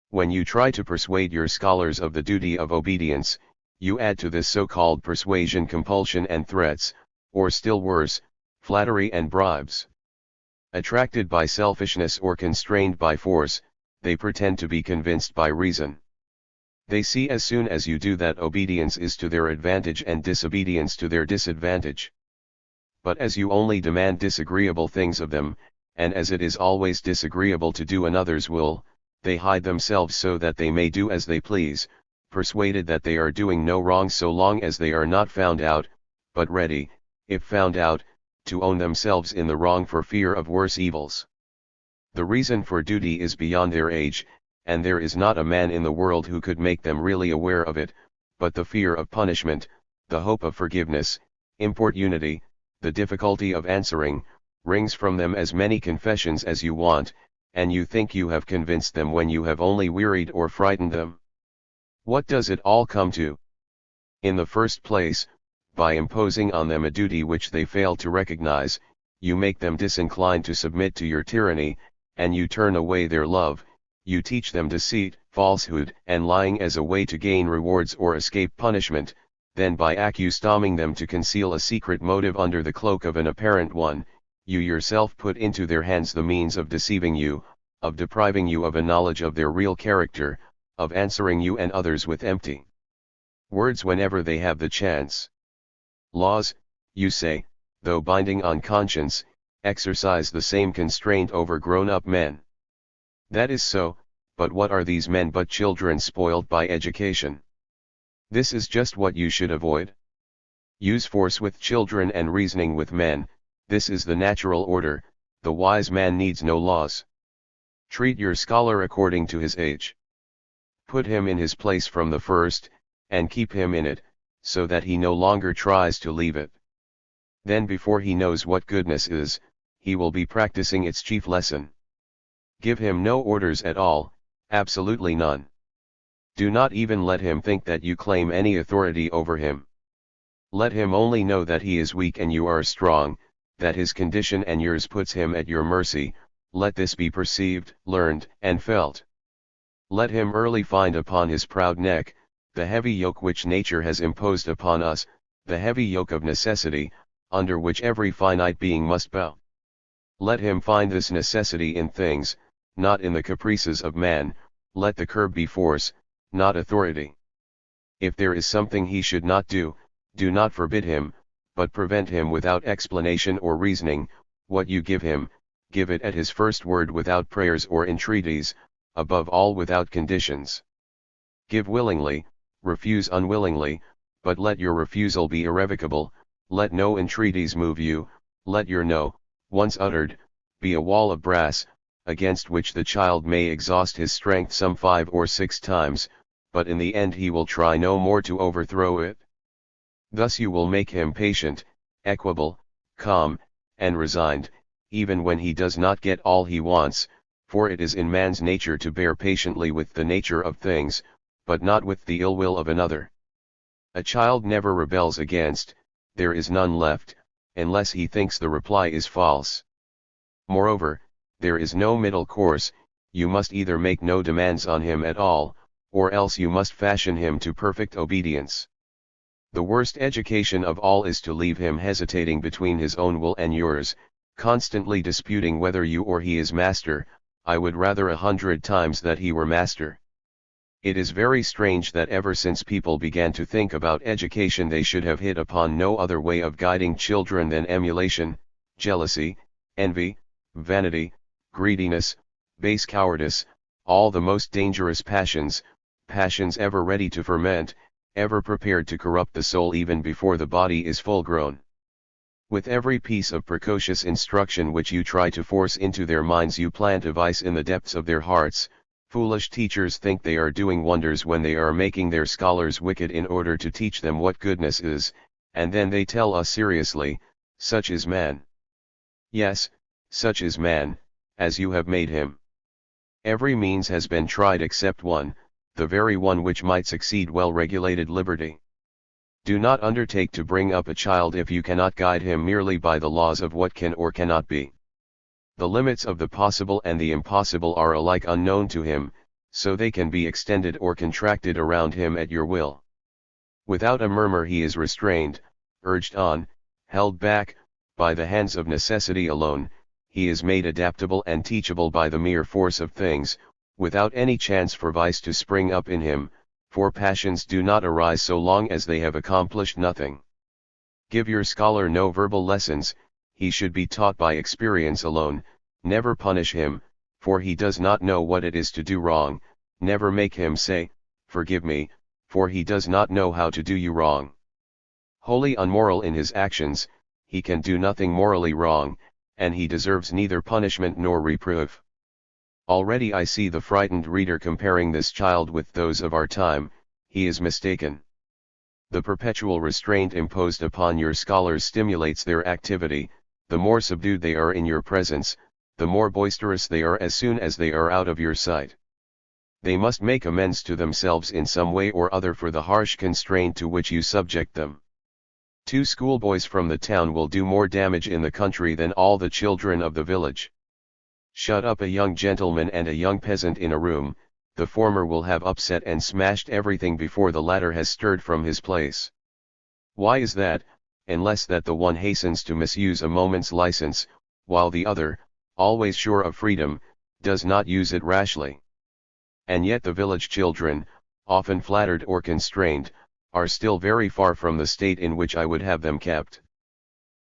When you try to persuade your scholars of the duty of obedience, you add to this so-called persuasion compulsion and threats, or still worse, flattery and bribes. Attracted by selfishness or constrained by force, they pretend to be convinced by reason. They see as soon as you do that obedience is to their advantage and disobedience to their disadvantage. But as you only demand disagreeable things of them, and as it is always disagreeable to do another's will, they hide themselves so that they may do as they please, persuaded that they are doing no wrong so long as they are not found out, but ready, if found out, to own themselves in the wrong for fear of worse evils. The reason for duty is beyond their age, and there is not a man in the world who could make them really aware of it, but the fear of punishment, the hope of forgiveness, importunity, the difficulty of answering, wrings from them as many confessions as you want, and you think you have convinced them when you have only wearied or frightened them. What does it all come to? In the first place, by imposing on them a duty which they fail to recognize, you make them disinclined to submit to your tyranny, and you turn away their love. You teach them deceit, falsehood, and lying as a way to gain rewards or escape punishment. Then by accustoming them to conceal a secret motive under the cloak of an apparent one, you yourself put into their hands the means of deceiving you, of depriving you of a knowledge of their real character, of answering you and others with empty words whenever they have the chance. Laws, you say, though binding on conscience, exercise the same constraint over grown-up men. That is so, but what are these men but children spoiled by education? This is just what you should avoid. Use force with children and reasoning with men. This is the natural order. The wise man needs no laws. Treat your scholar according to his age. Put him in his place from the first, and keep him in it, so that he no longer tries to leave it. Then before he knows what goodness is, he will be practicing its chief lesson. Give him no orders at all, absolutely none. Do not even let him think that you claim any authority over him. Let him only know that he is weak and you are strong, that his condition and yours puts him at your mercy. Let this be perceived, learned, and felt. Let him early find upon his proud neck the heavy yoke which nature has imposed upon us, the heavy yoke of necessity, under which every finite being must bow. Let him find this necessity in things, not in the caprices of man. Let the curb be force, not authority. If there is something he should not do, do not forbid him, but prevent him without explanation or reasoning. What you give him, give it at his first word without prayers or entreaties, above all without conditions. Give willingly, refuse unwillingly, but let your refusal be irrevocable. Let no entreaties move you. Let your no, once uttered, be a wall of brass, against which the child may exhaust his strength some 5 or 6 times, but in the end he will try no more to overthrow it. Thus you will make him patient, equable, calm, and resigned, even when he does not get all he wants, for it is in man's nature to bear patiently with the nature of things, but not with the ill will of another. A child never rebels against, there is none left, unless he thinks the reply is false. Moreover, there is no middle course. You must either make no demands on him at all, or else you must fashion him to perfect obedience. The worst education of all is to leave him hesitating between his own will and yours, constantly disputing whether you or he is master. I would rather 100 times that he were master. It is very strange that ever since people began to think about education they should have hit upon no other way of guiding children than emulation, jealousy, envy, vanity, greediness, base cowardice, all the most dangerous passions, passions ever ready to ferment, ever prepared to corrupt the soul even before the body is full grown. With every piece of precocious instruction which you try to force into their minds you plant a vice in the depths of their hearts. Foolish teachers think they are doing wonders when they are making their scholars wicked in order to teach them what goodness is, and then they tell us seriously, such is man. Yes, such is man, as you have made him. Every means has been tried except one, the very one which might succeed well-regulated liberty. Do not undertake to bring up a child if you cannot guide him merely by the laws of what can or cannot be. The limits of the possible and the impossible are alike unknown to him, so they can be extended or contracted around him at your will. Without a murmur he is restrained, urged on, held back, by the hands of necessity alone. He is made adaptable and teachable by the mere force of things, without any chance for vice to spring up in him, for passions do not arise so long as they have accomplished nothing. Give your scholar no verbal lessons, he should be taught by experience alone. Never punish him, for he does not know what it is to do wrong. Never make him say, "Forgive me," for he does not know how to do you wrong. Wholly unmoral in his actions, he can do nothing morally wrong, and he deserves neither punishment nor reproof. Already I see the frightened reader comparing this child with those of our time. He is mistaken. The perpetual restraint imposed upon your scholars stimulates their activity. The more subdued they are in your presence, the more boisterous they are as soon as they are out of your sight. They must make amends to themselves in some way or other for the harsh constraint to which you subject them. 2 schoolboys from the town will do more damage in the country than all the children of the village. Shut up a young gentleman and a young peasant in a room, the former will have upset and smashed everything before the latter has stirred from his place. Why is that, unless that the one hastens to misuse a moment's license, while the other, always sure of freedom, does not use it rashly? And yet the village children, often flattered or constrained, are still very far from the state in which I would have them kept.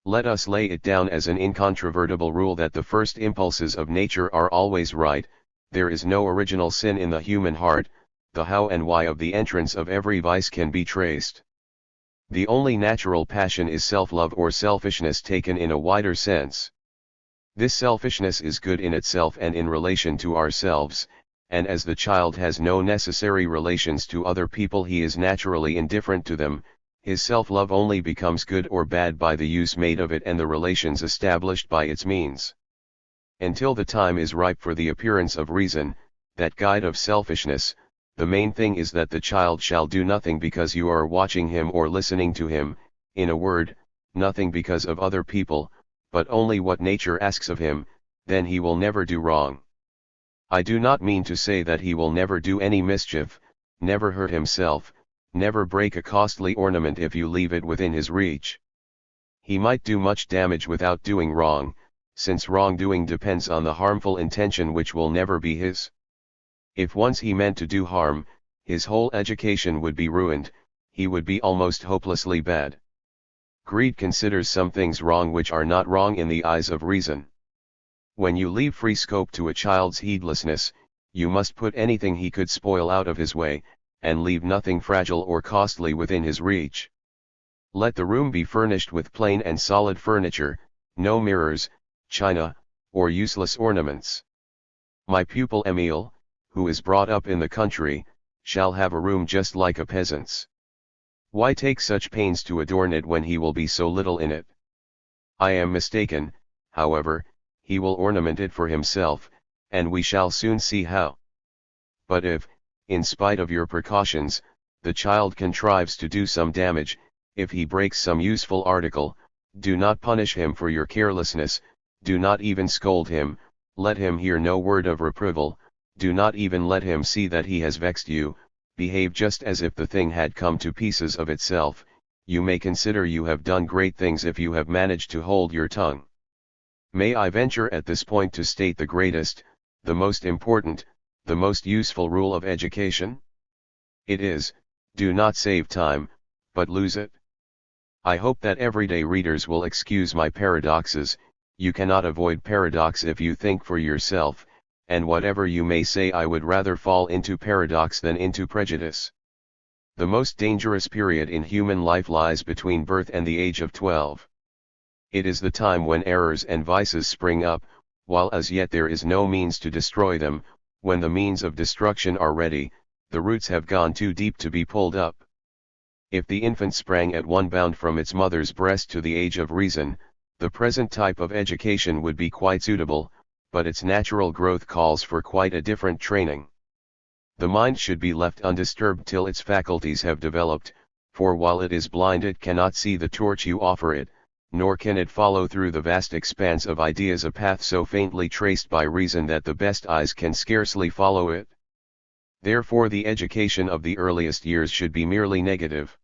Let us lay it down as an incontrovertible rule that the first impulses of nature are always right. There is no original sin in the human heart. The how and why of the entrance of every vice can be traced. The only natural passion is self-love or selfishness taken in a wider sense. This selfishness is good in itself and in relation to ourselves, and as the child has no necessary relations to other people he is naturally indifferent to them. His self-love only becomes good or bad by the use made of it and the relations established by its means. Until the time is ripe for the appearance of reason, that guide of selfishness, the main thing is that the child shall do nothing because you are watching him or listening to him, in a word, nothing because of other people, but only what nature asks of him, then he will never do wrong. I do not mean to say that he will never do any mischief, never hurt himself, never break a costly ornament if you leave it within his reach. He might do much damage without doing wrong, since wrongdoing depends on the harmful intention which will never be his. If once he meant to do harm, his whole education would be ruined, he would be almost hopelessly bad. Greed considers some things wrong which are not wrong in the eyes of reason. When you leave free scope to a child's heedlessness, you must put anything he could spoil out of his way, and leave nothing fragile or costly within his reach. Let the room be furnished with plain and solid furniture, no mirrors, china, or useless ornaments. My pupil Émile, who is brought up in the country, shall have a room just like a peasant's. Why take such pains to adorn it when he will be so little in it? I am mistaken, however, he will ornament it for himself, and we shall soon see how. But if, in spite of your precautions, the child contrives to do some damage, if he breaks some useful article, do not punish him for your carelessness, do not even scold him, let him hear no word of reproval, do not even let him see that he has vexed you, behave just as if the thing had come to pieces of itself. You may consider you have done great things if you have managed to hold your tongue. May I venture at this point to state the greatest, the most important, the most useful rule of education? It is, do not save time, but lose it. I hope that everyday readers will excuse my paradoxes. You cannot avoid paradox if you think for yourself, and whatever you may say, I would rather fall into paradox than into prejudice. The most dangerous period in human life lies between birth and the age of 12. It is the time when errors and vices spring up, while as yet there is no means to destroy them. When the means of destruction are ready, the roots have gone too deep to be pulled up. If the infant sprang at one bound from its mother's breast to the age of reason, the present type of education would be quite suitable, but its natural growth calls for quite a different training. The mind should be left undisturbed till its faculties have developed, for while it is blind it cannot see the torch you offer it, nor can it follow through the vast expanse of ideas a path so faintly traced by reason that the best eyes can scarcely follow it. Therefore the education of the earliest years should be merely negative.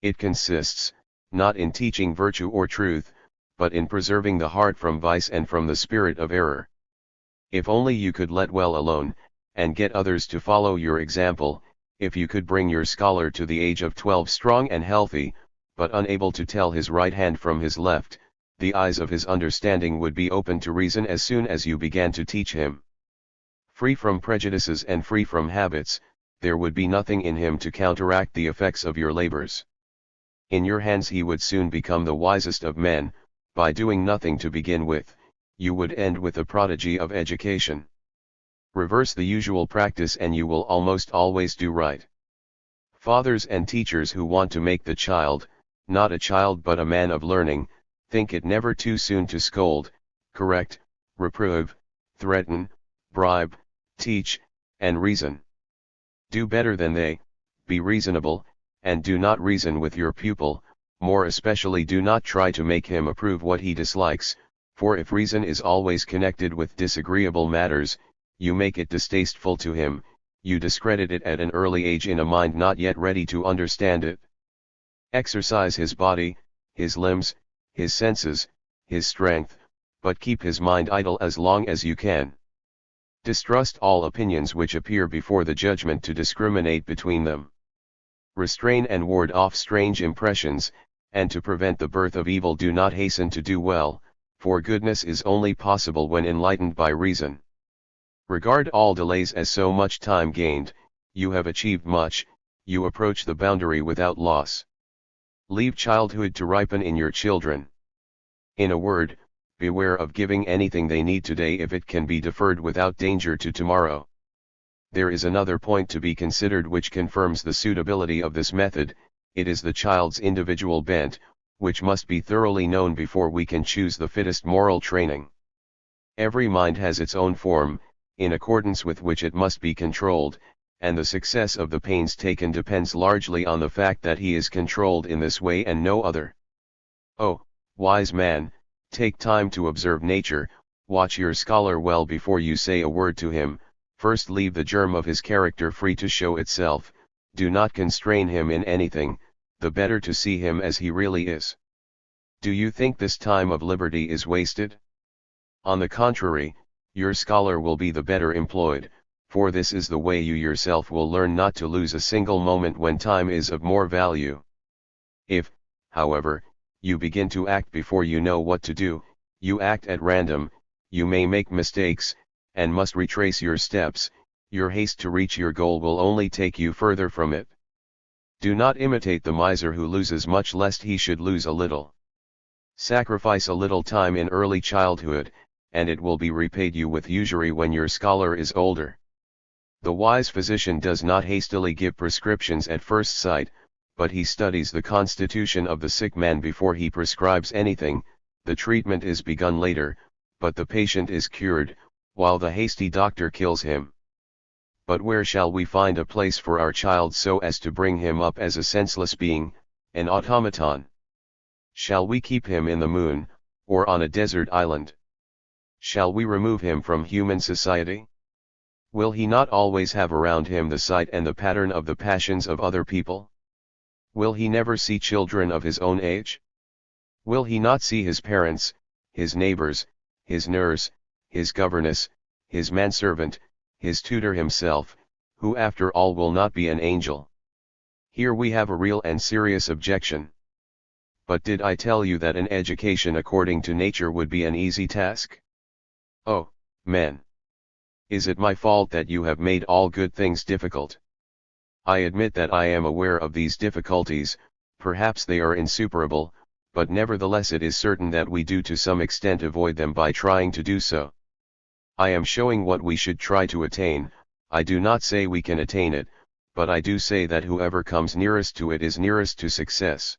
It consists, not in teaching virtue or truth, but in preserving the heart from vice and from the spirit of error. If only you could let well alone, and get others to follow your example, if you could bring your scholar to the age of 12 strong and healthy, but unable to tell his right hand from his left, the eyes of his understanding would be open to reason as soon as you began to teach him. Free from prejudices and free from habits, there would be nothing in him to counteract the effects of your labors. In your hands he would soon become the wisest of men. By doing nothing to begin with, you would end with a prodigy of education. Reverse the usual practice and you will almost always do right. Fathers and teachers who want to make the child, not a child but a man of learning, think it never too soon to scold, correct, reprove, threaten, bribe, teach, and reason. Do better than they, be reasonable, and do not reason with your pupil. More especially do not try to make him approve what he dislikes, for if reason is always connected with disagreeable matters, you make it distasteful to him, you discredit it at an early age in a mind not yet ready to understand it. Exercise his body, his limbs, his senses, his strength, but keep his mind idle as long as you can. Distrust all opinions which appear before the judgment to discriminate between them. Restrain and ward off strange impressions, and to prevent the birth of evil do not hasten to do well, for goodness is only possible when enlightened by reason. Regard all delays as so much time gained, you have achieved much, you approach the boundary without loss. Leave childhood to ripen in your children. In a word, beware of giving anything they need today if it can be deferred without danger to tomorrow. There is another point to be considered which confirms the suitability of this method. it is the child's individual bent, which must be thoroughly known before we can choose the fittest moral training. Every mind has its own form, in accordance with which it must be controlled, and the success of the pains taken depends largely on the fact that he is controlled in this way and no other. Oh, wise man, take time to observe nature, watch your scholar well before you say a word to him, first leave the germ of his character free to show itself, do not constrain him in anything, the better to see him as he really is. Do you think this time of liberty is wasted? On the contrary, your scholar will be the better employed, for this is the way you yourself will learn not to lose a single moment when time is of more value. If, however, you begin to act before you know what to do, you act at random, you may make mistakes, and must retrace your steps, your haste to reach your goal will only take you further from it. Do not imitate the miser who loses much lest he should lose a little. Sacrifice a little time in early childhood, and it will be repaid you with usury when your scholar is older. The wise physician does not hastily give prescriptions at first sight, but he studies the constitution of the sick man before he prescribes anything. The treatment is begun later, but the patient is cured, while the hasty doctor kills him. But where shall we find a place for our child so as to bring him up as a senseless being, an automaton? Shall we keep him in the moon, or on a desert island? Shall we remove him from human society? Will he not always have around him the sight and the pattern of the passions of other people? Will he never see children of his own age? Will he not see his parents, his neighbors, his nurse, his governess, his manservant, his tutor himself, who after all will not be an angel? Here we have a real and serious objection. But did I tell you that an education according to nature would be an easy task? Oh, men! Is it my fault that you have made all good things difficult? I admit that I am aware of these difficulties, perhaps they are insuperable, but nevertheless it is certain that we do to some extent avoid them by trying to do so. I am showing what we should try to attain. I do not say we can attain it, but I do say that whoever comes nearest to it is nearest to success.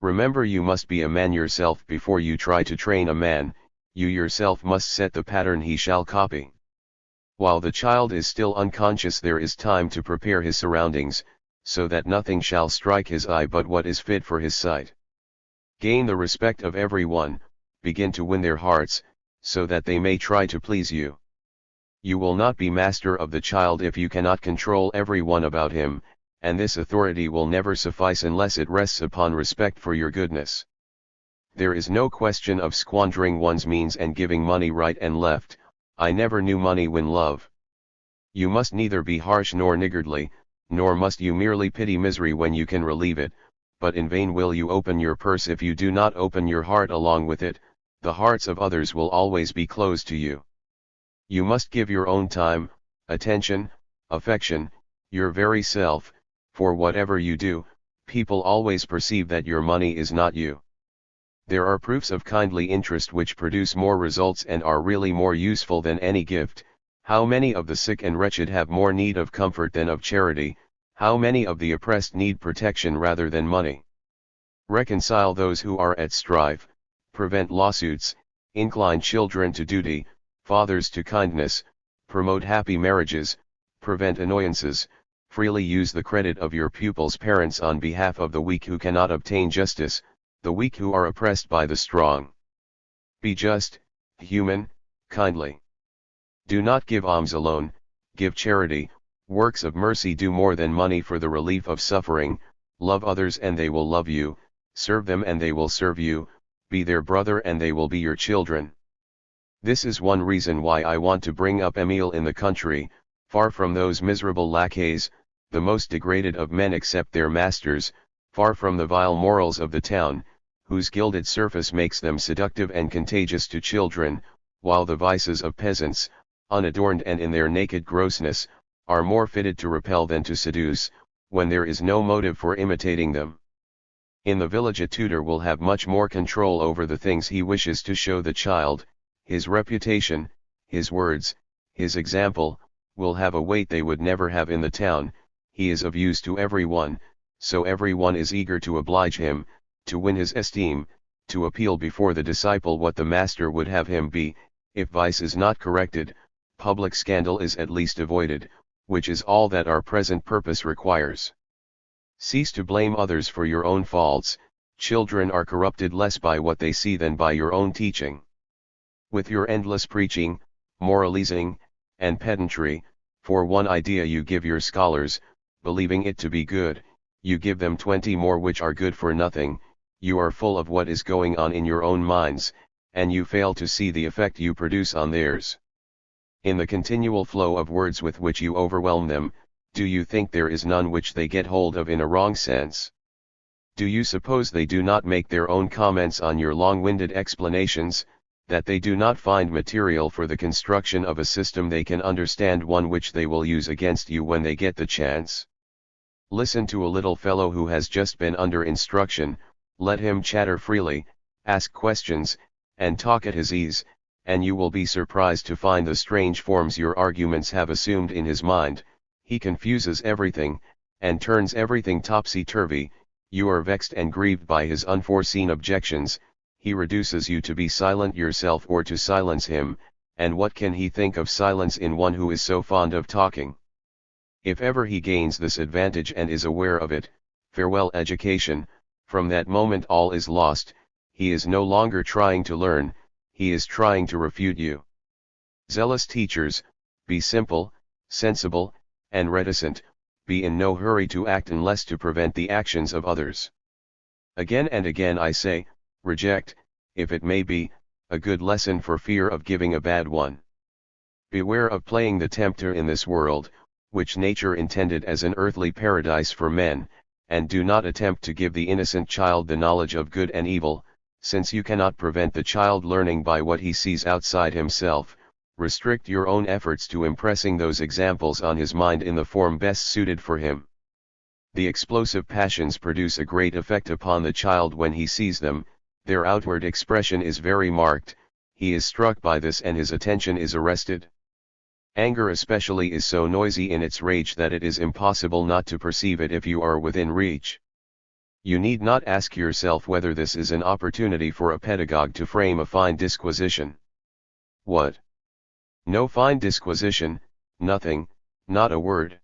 Remember, you must be a man yourself before you try to train a man. You yourself must set the pattern he shall copy. While the child is still unconscious, there is time to prepare his surroundings, so that nothing shall strike his eye but what is fit for his sight. Gain the respect of everyone, begin to win their hearts, so that they may try to please you. You will not be master of the child if you cannot control everyone about him, and this authority will never suffice unless it rests upon respect for your goodness. There is no question of squandering one's means and giving money right and left. I never knew money win love. You must neither be harsh nor niggardly, nor must you merely pity misery when you can relieve it, but in vain will you open your purse if you do not open your heart along with it. The hearts of others will always be closed to you. You must give your own time, attention, affection, your very self, for whatever you do, people always perceive that your money is not you. There are proofs of kindly interest which produce more results and are really more useful than any gift. How many of the sick and wretched have more need of comfort than of charity? How many of the oppressed need protection rather than money? Reconcile those who are at strife, prevent lawsuits, incline children to duty, fathers to kindness, promote happy marriages, prevent annoyances, freely use the credit of your pupils' parents on behalf of the weak who cannot obtain justice, the weak who are oppressed by the strong. Be just, human, kindly. Do not give alms alone, give charity, works of mercy. Do more than money for the relief of suffering. Love others and they will love you, serve them and they will serve you, be their brother and they will be your children. This is one reason why I want to bring up Émile in the country, far from those miserable lackeys, the most degraded of men except their masters, far from the vile morals of the town, whose gilded surface makes them seductive and contagious to children, while the vices of peasants, unadorned and in their naked grossness, are more fitted to repel than to seduce, when there is no motive for imitating them. In the village a tutor will have much more control over the things he wishes to show the child. His reputation, his words, his example, will have a weight they would never have in the town. He is of use to everyone, so every one is eager to oblige him, to win his esteem, to appeal before the disciple what the master would have him be. If vice is not corrected, public scandal is at least avoided, which is all that our present purpose requires. Cease to blame others for your own faults. Children are corrupted less by what they see than by your own teaching. With your endless preaching, moralizing, and pedantry, for one idea you give your scholars, believing it to be good, you give them 20 more which are good for nothing. You are full of what is going on in your own minds, and you fail to see the effect you produce on theirs. In the continual flow of words with which you overwhelm them, do you think there is none which they get hold of in a wrong sense? Do you suppose they do not make their own comments on your long-winded explanations, that they do not find material for the construction of a system they can understand, one which they will use against you when they get the chance? Listen to a little fellow who has just been under instruction, let him chatter freely, ask questions, and talk at his ease, and you will be surprised to find the strange forms your arguments have assumed in his mind. He confuses everything, and turns everything topsy-turvy. You are vexed and grieved by his unforeseen objections. He reduces you to be silent yourself or to silence him, and what can he think of silence in one who is so fond of talking? If ever he gains this advantage and is aware of it, farewell education. From that moment all is lost. He is no longer trying to learn, he is trying to refute you. Zealous teachers, be simple, sensible, and reticent. Be in no hurry to act unless to prevent the actions of others. Again and again I say, reject, if it may be, a good lesson for fear of giving a bad one. Beware of playing the tempter in this world, which nature intended as an earthly paradise for men, and do not attempt to give the innocent child the knowledge of good and evil, since you cannot prevent the child learning by what he sees outside himself. Restrict your own efforts to impressing those examples on his mind in the form best suited for him. The explosive passions produce a great effect upon the child when he sees them. Their outward expression is very marked. He is struck by this and his attention is arrested. Anger especially is so noisy in its rage that it is impossible not to perceive it if you are within reach. You need not ask yourself whether this is an opportunity for a pedagogue to frame a fine disquisition. What? No fine disquisition, nothing, not a word.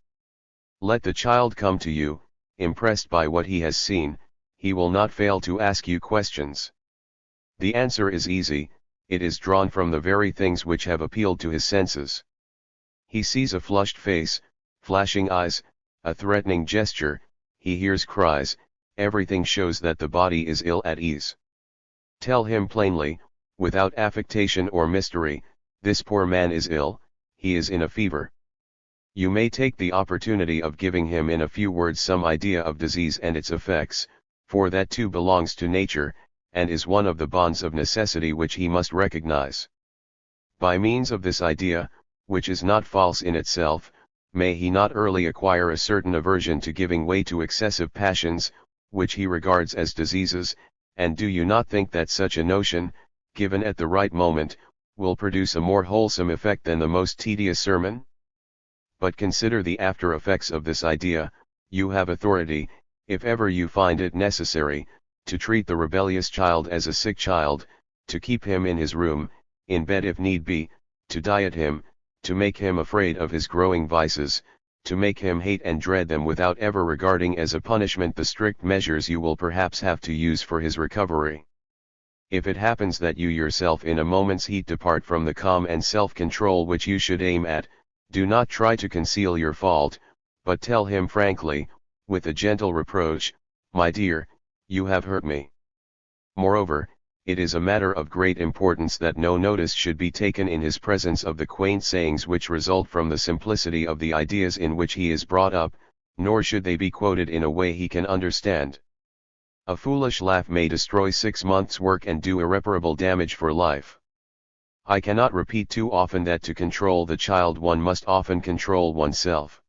Let the child come to you, impressed by what he has seen. He will not fail to ask you questions. The answer is easy, it is drawn from the very things which have appealed to his senses. He sees a flushed face, flashing eyes, a threatening gesture, he hears cries, everything shows that the body is ill at ease. Tell him plainly, without affectation or mystery, this poor man is ill, he is in a fever. You may take the opportunity of giving him in a few words some idea of disease and its effects, for that too belongs to nature, and is one of the bonds of necessity which he must recognize. By means of this idea, which is not false in itself, may he not early acquire a certain aversion to giving way to excessive passions, which he regards as diseases, and do you not think that such a notion, given at the right moment, will produce a more wholesome effect than the most tedious sermon? But consider the after effects of this idea. You have authority, if ever you find it necessary, to treat the rebellious child as a sick child, to keep him in his room, in bed if need be, to diet him, to make him afraid of his growing vices, to make him hate and dread them without ever regarding as a punishment the strict measures you will perhaps have to use for his recovery. If it happens that you yourself in a moment's heat depart from the calm and self-control which you should aim at, do not try to conceal your fault, but tell him frankly, with a gentle reproach, "My dear, you have hurt me." Moreover, it is a matter of great importance that no notice should be taken in his presence of the quaint sayings which result from the simplicity of the ideas in which he is brought up, nor should they be quoted in a way he can understand. A foolish laugh may destroy 6 months' work and do irreparable damage for life. I cannot repeat too often that to control the child one must often control oneself.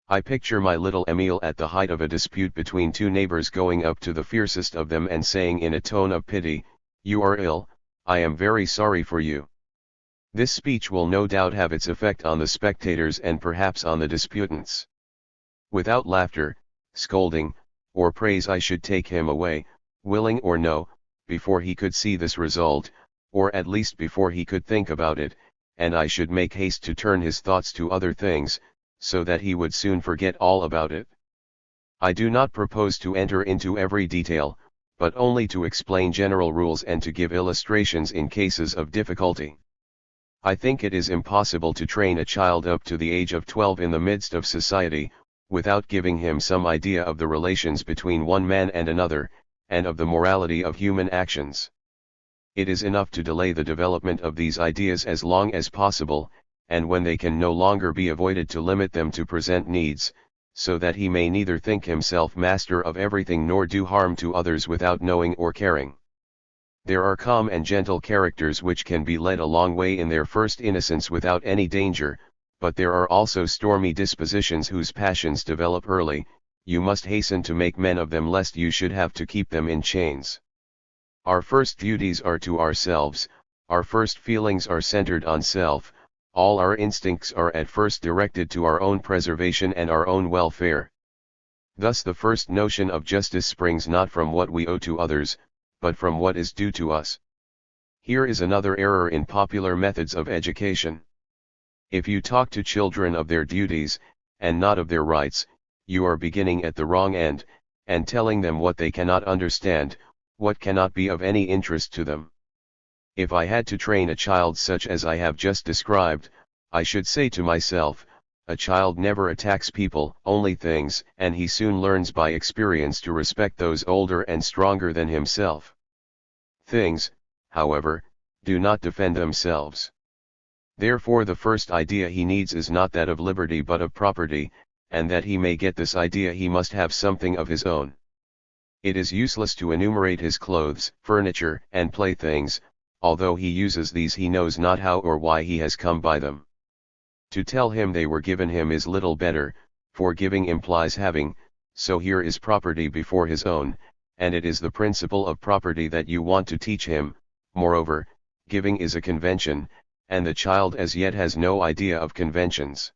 I picture my little Émile at the height of a dispute between two neighbors going up to the fiercest of them and saying in a tone of pity, "You are ill, I am very sorry for you." This speech will no doubt have its effect on the spectators and perhaps on the disputants. Without laughter, scolding, or prays I should take him away, willing or no, before he could see this result, or at least before he could think about it, and I should make haste to turn his thoughts to other things, so that he would soon forget all about it. I do not propose to enter into every detail, but only to explain general rules and to give illustrations in cases of difficulty. I think it is impossible to train a child up to the age of 12 in the midst of society, without giving him some idea of the relations between one man and another, and of the morality of human actions. It is enough to delay the development of these ideas as long as possible, and when they can no longer be avoided to limit them to present needs, so that he may neither think himself master of everything nor do harm to others without knowing or caring. There are calm and gentle characters which can be led a long way in their first innocence without any danger, but there are also stormy dispositions whose passions develop early. You must hasten to make men of them lest you should have to keep them in chains. Our first duties are to ourselves, our first feelings are centered on self, all our instincts are at first directed to our own preservation and our own welfare. Thus the first notion of justice springs not from what we owe to others, but from what is due to us. Here is another error in popular methods of education. If you talk to children of their duties, and not of their rights, you are beginning at the wrong end, and telling them what they cannot understand, what cannot be of any interest to them. If I had to train a child such as I have just described, I should say to myself, a child never attacks people, only things, and he soon learns by experience to respect those older and stronger than himself. Things, however, do not defend themselves. Therefore the first idea he needs is not that of liberty but of property, and that he may get this idea he must have something of his own. It is useless to enumerate his clothes, furniture, and playthings, although he uses these he knows not how or why he has come by them. To tell him they were given him is little better, for giving implies having, so here is property before his own, and it is the principle of property that you want to teach him. Moreover, giving is a convention, and the child as yet has no idea of conventions.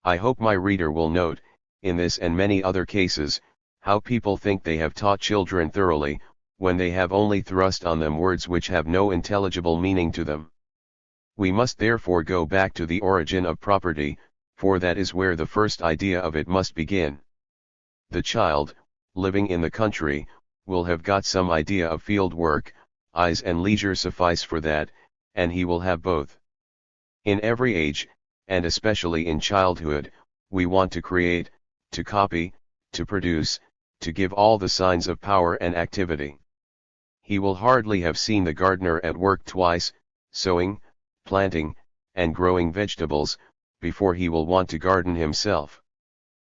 I hope my reader will note, in this and many other cases, how people think they have taught children thoroughly, when they have only thrust on them words which have no intelligible meaning to them. We must therefore go back to the origin of property, for that is where the first idea of it must begin. The child, living in the country, will have got some idea of field work, eyes and leisure suffice for that, and he will have both. In every age, and especially in childhood, we want to create, to copy, to produce, to give all the signs of power and activity. He will hardly have seen the gardener at work twice, sowing, planting, and growing vegetables, before he will want to garden himself.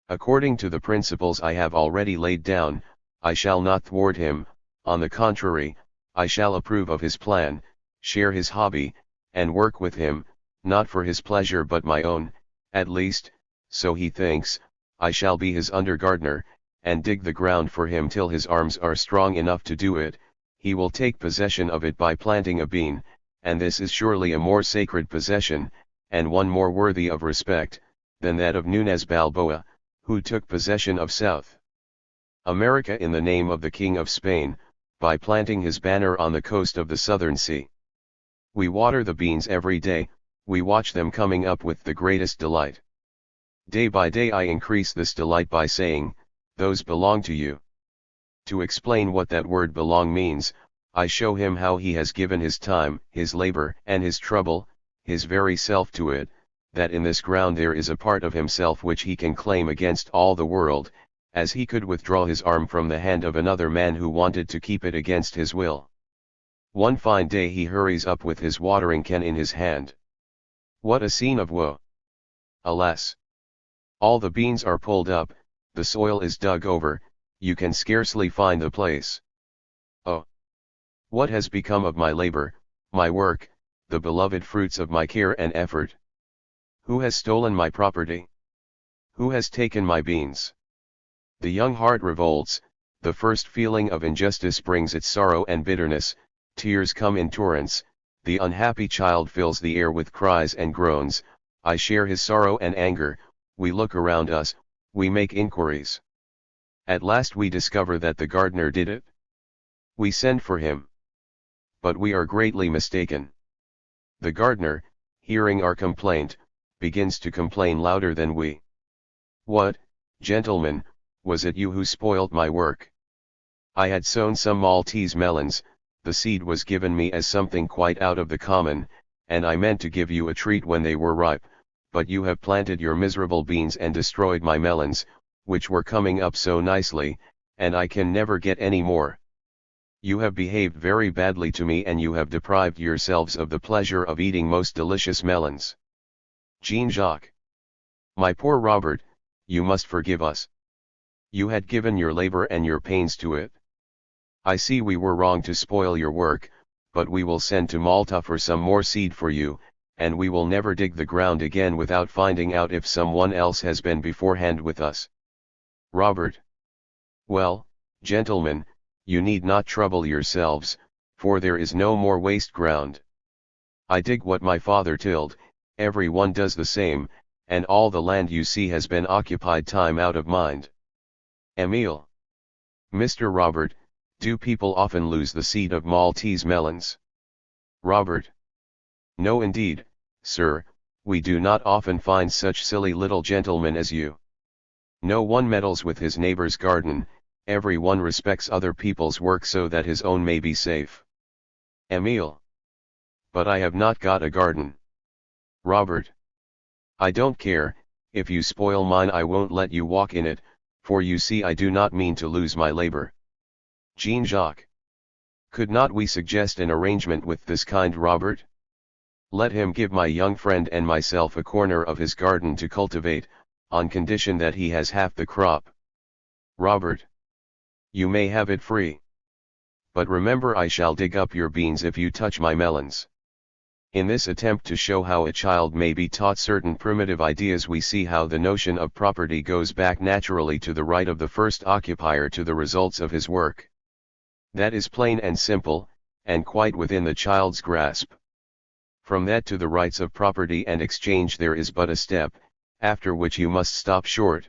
According to the principles I have already laid down, I shall not thwart him, on the contrary, I shall approve of his plan, share his hobby, and work with him, not for his pleasure but my own, at least, so he thinks. I shall be his under-gardener, and dig the ground for him till his arms are strong enough to do it. He will take possession of it by planting a bean, and this is surely a more sacred possession, and one more worthy of respect, than that of Núñez Balboa, who took possession of South America in the name of the King of Spain, by planting his banner on the coast of the Southern Sea. We water the beans every day, we watch them coming up with the greatest delight. Day by day I increase this delight by saying, "Those belong to you." To explain what that word belong means, I show him how he has given his time, his labor, and his trouble, his very self to it, that in this ground there is a part of himself which he can claim against all the world, as he could withdraw his arm from the hand of another man who wanted to keep it against his will. One fine day he hurries up with his watering can in his hand. What a scene of woe! Alas! All the beans are pulled up, the soil is dug over, you can scarcely find the place. Oh! What has become of my labor, my work, the beloved fruits of my care and effort? Who has stolen my property? Who has taken my beans? The young heart revolts, the first feeling of injustice brings its sorrow and bitterness, tears come in torrents, the unhappy child fills the air with cries and groans. I share his sorrow and anger, we look around us, we make inquiries. At last we discover that the gardener did it. We send for him. But we are greatly mistaken. The gardener, hearing our complaint, begins to complain louder than we. What, gentlemen, was it you who spoilt my work? I had sown some Maltese melons, the seed was given me as something quite out of the common, and I meant to give you a treat when they were ripe, but you have planted your miserable beans and destroyed my melons, which were coming up so nicely, and I can never get any more. You have behaved very badly to me and you have deprived yourselves of the pleasure of eating most delicious melons. Jean-Jacques. My poor Robert, you must forgive us. You had given your labor and your pains to it. I see we were wrong to spoil your work, but we will send to Malta for some more seed for you, and we will never dig the ground again without finding out if someone else has been beforehand with us. Robert. Well, gentlemen, you need not trouble yourselves, for there is no more waste ground. I dig what my father tilled, every one does the same, and all the land you see has been occupied time out of mind. Émile. Mr. Robert, do people often lose the seed of Maltese melons? Robert. No indeed, sir, we do not often find such silly little gentlemen as you. No one meddles with his neighbor's garden, every one respects other people's work so that his own may be safe. Émile. But I have not got a garden. Robert. I don't care, if you spoil mine I won't let you walk in it, for you see I do not mean to lose my labor. Jean-Jacques. Could not we suggest an arrangement with this kind Robert? Let him give my young friend and myself a corner of his garden to cultivate, on condition that he has half the crop. Robert. You may have it free. But remember I shall dig up your beans if you touch my melons. In this attempt to show how a child may be taught certain primitive ideas we see how the notion of property goes back naturally to the right of the first occupier to the results of his work. That is plain and simple, and quite within the child's grasp. From that to the rights of property and exchange there is but a step, after which you must stop short.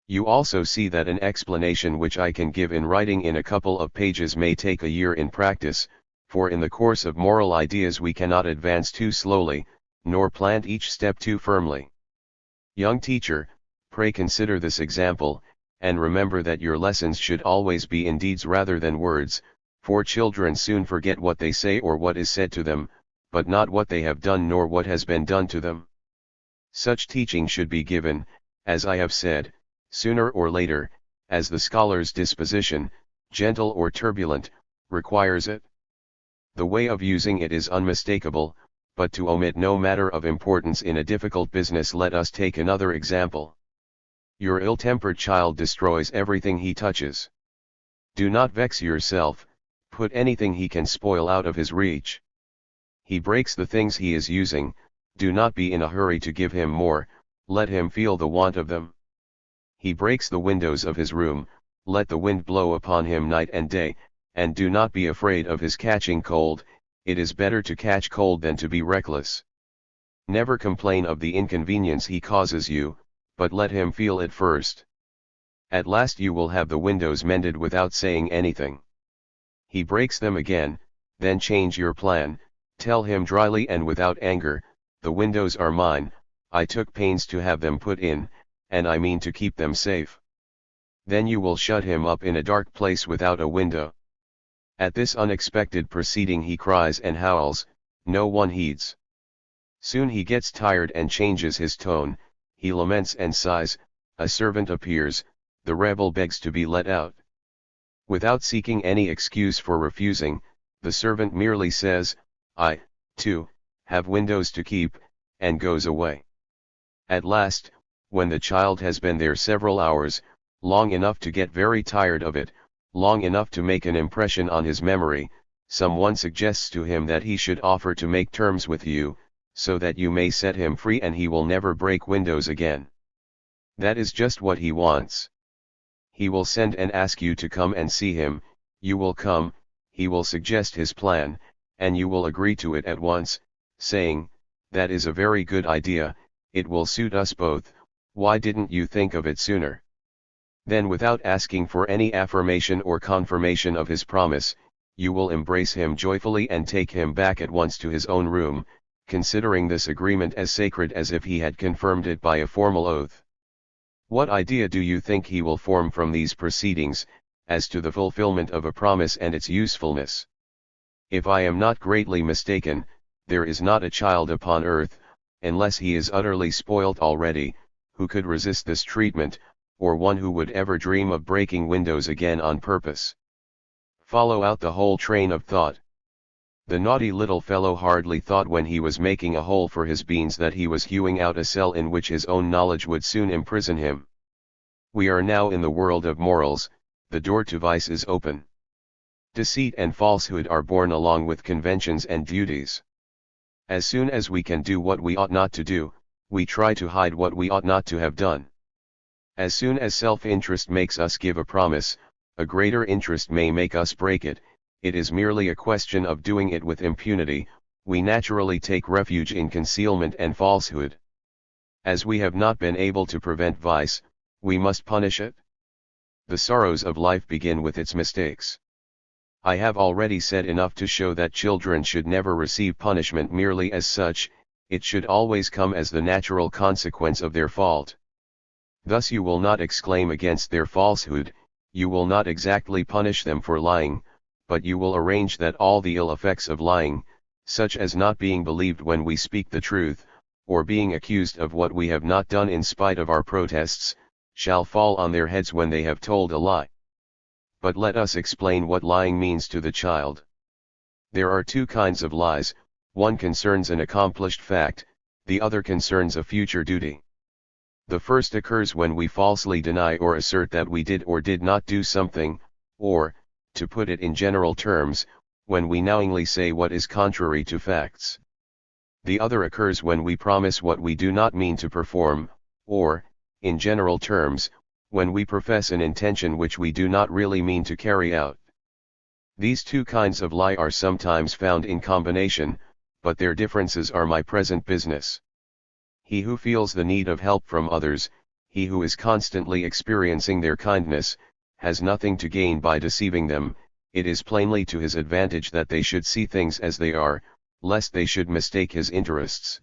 You also see that an explanation which I can give in writing in a couple of pages may take a year in practice, for in the course of moral ideas we cannot advance too slowly, nor plant each step too firmly. Young teacher, pray consider this example, and remember that your lessons should always be in deeds rather than words, for children soon forget what they say or what is said to them, but not what they have done nor what has been done to them. Such teaching should be given, as I have said, sooner or later, as the scholar's disposition, gentle or turbulent, requires it. The way of using it is unmistakable, but to omit no matter of importance in a difficult business let us take another example. Your ill-tempered child destroys everything he touches. Do not vex yourself, put anything he can spoil out of his reach. He breaks the things he is using, do not be in a hurry to give him more, let him feel the want of them. He breaks the windows of his room, let the wind blow upon him night and day, and do not be afraid of his catching cold, it is better to catch cold than to be reckless. Never complain of the inconvenience he causes you, but let him feel it first. At last you will have the windows mended without saying anything. He breaks them again, then change your plan, tell him dryly and without anger, the windows are mine, I took pains to have them put in, and I mean to keep them safe. Then you will shut him up in a dark place without a window. At this unexpected proceeding he cries and howls, no one heeds. Soon he gets tired and changes his tone, he laments and sighs, a servant appears, the rebel begs to be let out. Without seeking any excuse for refusing, the servant merely says, I, too, have windows to keep, and goes away. At last, when the child has been there several hours, long enough to get very tired of it, long enough to make an impression on his memory, someone suggests to him that he should offer to make terms with you, so that you may set him free and he will never break windows again. That is just what he wants. He will send and ask you to come and see him, you will come, he will suggest his plan, and you will agree to it at once, saying, that is a very good idea, it will suit us both, why didn't you think of it sooner? Then without asking for any affirmation or confirmation of his promise, you will embrace him joyfully and take him back at once to his own room, considering this agreement as sacred as if he had confirmed it by a formal oath. What idea do you think he will form from these proceedings, as to the fulfillment of a promise and its usefulness? If I am not greatly mistaken, there is not a child upon earth, unless he is utterly spoilt already, who could resist this treatment, or one who would ever dream of breaking windows again on purpose. Follow out the whole train of thought. The naughty little fellow hardly thought when he was making a hole for his beans that he was hewing out a cell in which his own knowledge would soon imprison him. We are now in the world of morals, the door to vice is open. Deceit and falsehood are born along with conventions and duties. As soon as we can do what we ought not to do, we try to hide what we ought not to have done. As soon as self-interest makes us give a promise, a greater interest may make us break it. It is merely a question of doing it with impunity. We naturally take refuge in concealment and falsehood. As we have not been able to prevent vice, we must punish it. The sorrows of life begin with its mistakes. I have already said enough to show that children should never receive punishment merely as such, it should always come as the natural consequence of their fault. Thus you will not exclaim against their falsehood, you will not exactly punish them for lying, but you will arrange that all the ill effects of lying, such as not being believed when we speak the truth, or being accused of what we have not done in spite of our protests, shall fall on their heads when they have told a lie. But let us explain what lying means to the child. There are two kinds of lies, one concerns an accomplished fact, the other concerns a future duty. The first occurs when we falsely deny or assert that we did or did not do something, or, to put it in general terms, when we knowingly say what is contrary to facts. The other occurs when we promise what we do not mean to perform, or, in general terms, when we profess an intention which we do not really mean to carry out. These two kinds of lie are sometimes found in combination, but their differences are my present business. He who feels the need of help from others, he who is constantly experiencing their kindness, has nothing to gain by deceiving them. It is plainly to his advantage that they should see things as they are, lest they should mistake his interests.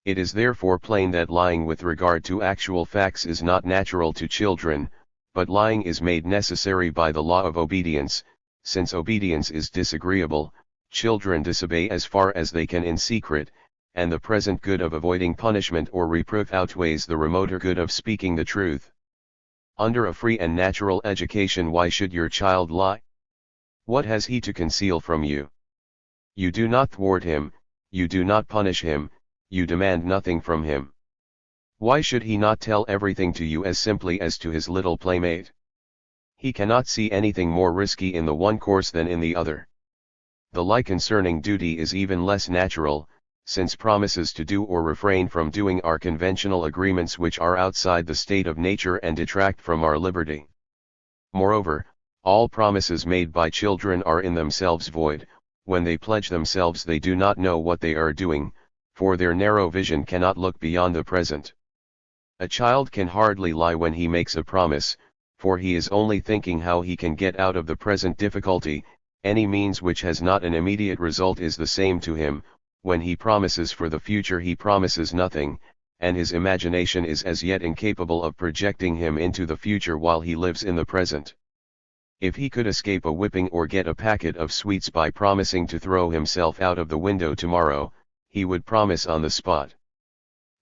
It is therefore plain that lying with regard to actual facts is not natural to children, but lying is made necessary by the law of obedience. Since obedience is disagreeable, children disobey as far as they can in secret, and the present good of avoiding punishment or reproof outweighs the remoter good of speaking the truth. Under a free and natural education, why should your child lie? What has he to conceal from you? You do not thwart him, you do not punish him, you demand nothing from him. Why should he not tell everything to you as simply as to his little playmate? He cannot see anything more risky in the one course than in the other. The lie concerning duty is even less natural, since promises to do or refrain from doing are conventional agreements which are outside the state of nature and detract from our liberty. Moreover, all promises made by children are in themselves void. When they pledge themselves, they do not know what they are doing, for their narrow vision cannot look beyond the present. A child can hardly lie when he makes a promise, for he is only thinking how he can get out of the present difficulty. Any means which has not an immediate result is the same to him. When he promises for the future, he promises nothing, and his imagination is as yet incapable of projecting him into the future while he lives in the present. If he could escape a whipping or get a packet of sweets by promising to throw himself out of the window tomorrow, he would promise on the spot.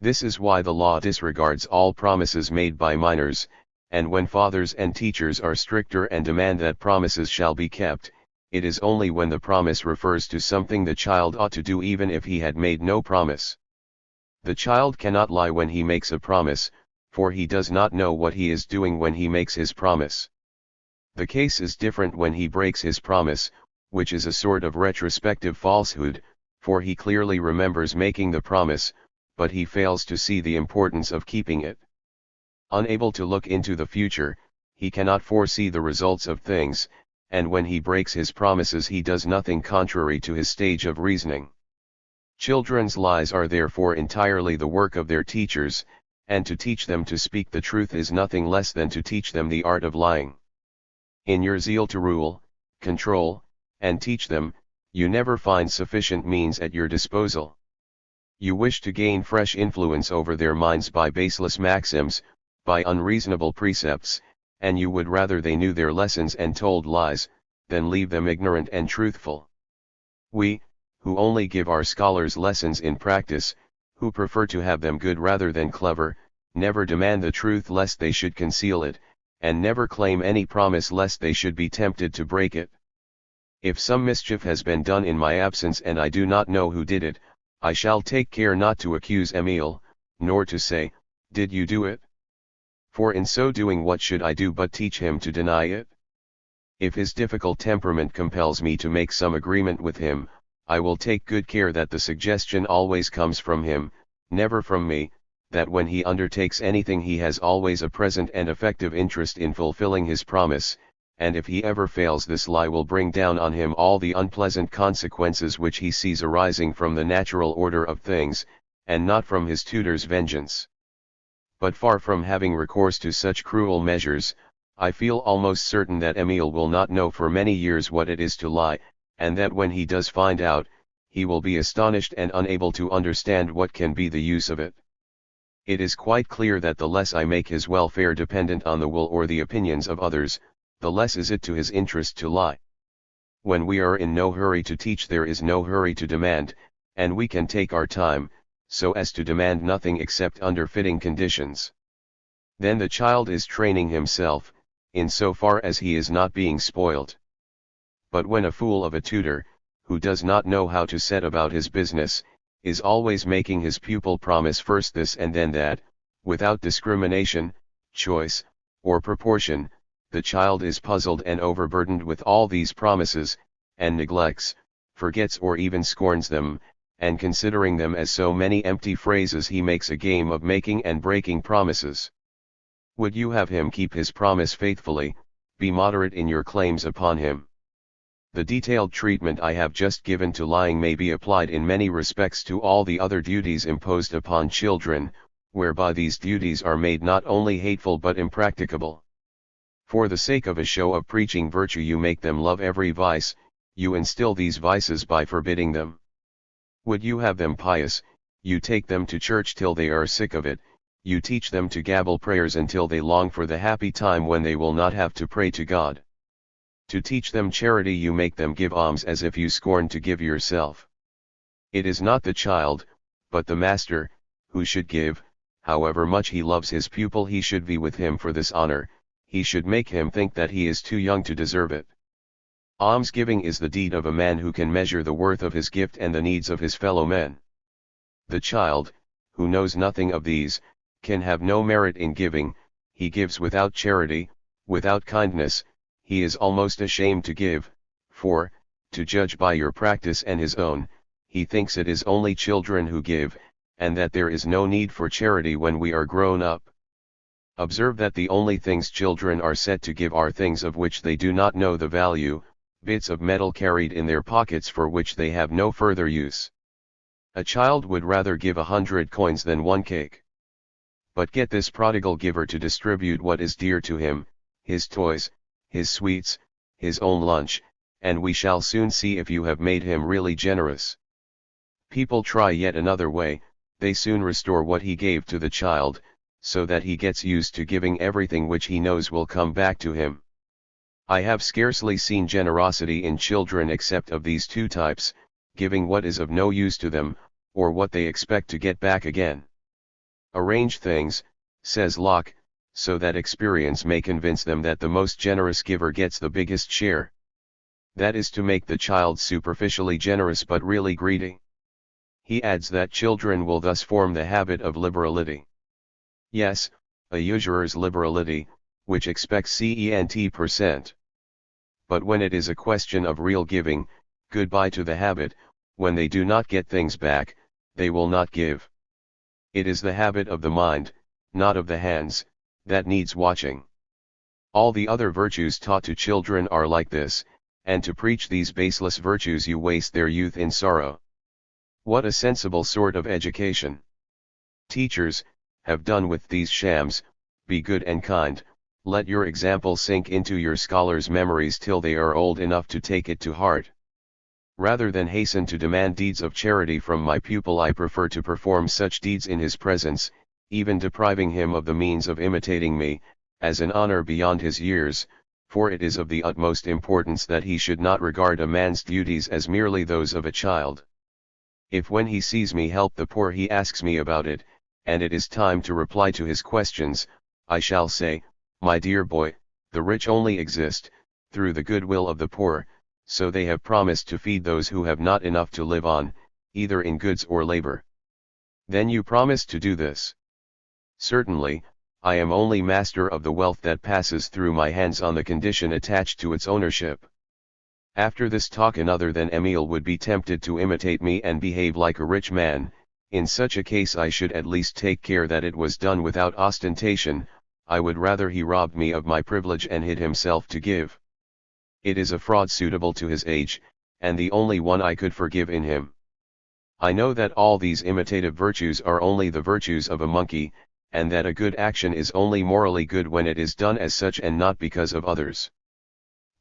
This is why the law disregards all promises made by minors, and when fathers and teachers are stricter and demand that promises shall be kept, it is only when the promise refers to something the child ought to do even if he had made no promise. The child cannot lie when he makes a promise, for he does not know what he is doing when he makes his promise. The case is different when he breaks his promise, which is a sort of retrospective falsehood, for he clearly remembers making the promise, but he fails to see the importance of keeping it. Unable to look into the future, he cannot foresee the results of things, and when he breaks his promises he does nothing contrary to his stage of reasoning. Children's lies are therefore entirely the work of their teachers, and to teach them to speak the truth is nothing less than to teach them the art of lying. In your zeal to rule, control, and teach them, you never find sufficient means at your disposal. You wish to gain fresh influence over their minds by baseless maxims, by unreasonable precepts, and you would rather they knew their lessons and told lies, than leave them ignorant and truthful. We, who only give our scholars lessons in practice, who prefer to have them good rather than clever, never demand the truth lest they should conceal it, and never claim any promise lest they should be tempted to break it. If some mischief has been done in my absence and I do not know who did it, I shall take care not to accuse Émile, nor to say, "Did you do it?" For in so doing what should I do but teach him to deny it? If his difficult temperament compels me to make some agreement with him, I will take good care that the suggestion always comes from him, never from me, that when he undertakes anything he has always a present and effective interest in fulfilling his promise, and if he ever fails this lie will bring down on him all the unpleasant consequences which he sees arising from the natural order of things, and not from his tutor's vengeance. But far from having recourse to such cruel measures, I feel almost certain that Émile will not know for many years what it is to lie, and that when he does find out, he will be astonished and unable to understand what can be the use of it. It is quite clear that the less I make his welfare dependent on the will or the opinions of others, the less is it to his interest to lie. When we are in no hurry to teach there is no hurry to demand, and we can take our time, so as to demand nothing except under fitting conditions. Then the child is training himself, in so far as he is not being spoilt. But when a fool of a tutor, who does not know how to set about his business, is always making his pupil promise first this and then that, without discrimination, choice, or proportion, the child is puzzled and overburdened with all these promises, and neglects, forgets or even scorns them, and considering them as so many empty phrases he makes a game of making and breaking promises. Would you have him keep his promise faithfully, be moderate in your claims upon him. The detailed treatment I have just given to lying may be applied in many respects to all the other duties imposed upon children, whereby these duties are made not only hateful but impracticable. For the sake of a show of preaching virtue you make them love every vice, you instill these vices by forbidding them. Would you have them pious, you take them to church till they are sick of it, you teach them to gabble prayers until they long for the happy time when they will not have to pray to God. To teach them charity you make them give alms as if you scorned to give yourself. It is not the child, but the master, who should give, however much he loves his pupil he should be with him for this honor, he should make him think that he is too young to deserve it. Almsgiving is the deed of a man who can measure the worth of his gift and the needs of his fellow men. The child, who knows nothing of these, can have no merit in giving, he gives without charity, without kindness, he is almost ashamed to give, for, to judge by your practice and his own, he thinks it is only children who give, and that there is no need for charity when we are grown up. Observe that the only things children are set to give are things of which they do not know the value, bits of metal carried in their pockets for which they have no further use. A child would rather give 100 coins than 1 cake. But get this prodigal giver to distribute what is dear to him, his toys, his sweets, his own lunch, and we shall soon see if you have made him really generous. People try yet another way, they soon restore what he gave to the child, so that he gets used to giving everything which he knows will come back to him. I have scarcely seen generosity in children except of these two types, giving what is of no use to them, or what they expect to get back again. Arrange things, says Locke, so that experience may convince them that the most generous giver gets the biggest share. That is to make the child superficially generous but really greedy. He adds that children will thus form the habit of liberality. Yes, a usurer's liberality, which expects cent%. But when it is a question of real giving, goodbye to the habit, when they do not get things back, they will not give. It is the habit of the mind, not of the hands, that needs watching. All the other virtues taught to children are like this, and to preach these baseless virtues you waste their youth in sorrow. What a sensible sort of education! Teachers, have done with these shams, be good and kind, let your example sink into your scholars' memories till they are old enough to take it to heart. Rather than hasten to demand deeds of charity from my pupil, I prefer to perform such deeds in his presence, even depriving him of the means of imitating me, as an honor beyond his years, for it is of the utmost importance that he should not regard a man's duties as merely those of a child. If when he sees me help the poor he asks me about it, and it is time to reply to his questions, I shall say, my dear boy, the rich only exist, through the goodwill of the poor, so they have promised to feed those who have not enough to live on, either in goods or labor. Then you promised to do this. Certainly, I am only master of the wealth that passes through my hands on the condition attached to its ownership. After this talk another than Émile would be tempted to imitate me and behave like a rich man. In such a case I should at least take care that it was done without ostentation. I would rather he robbed me of my privilege and hid himself to give. It is a fraud suitable to his age, and the only one I could forgive in him. I know that all these imitative virtues are only the virtues of a monkey, and that a good action is only morally good when it is done as such and not because of others.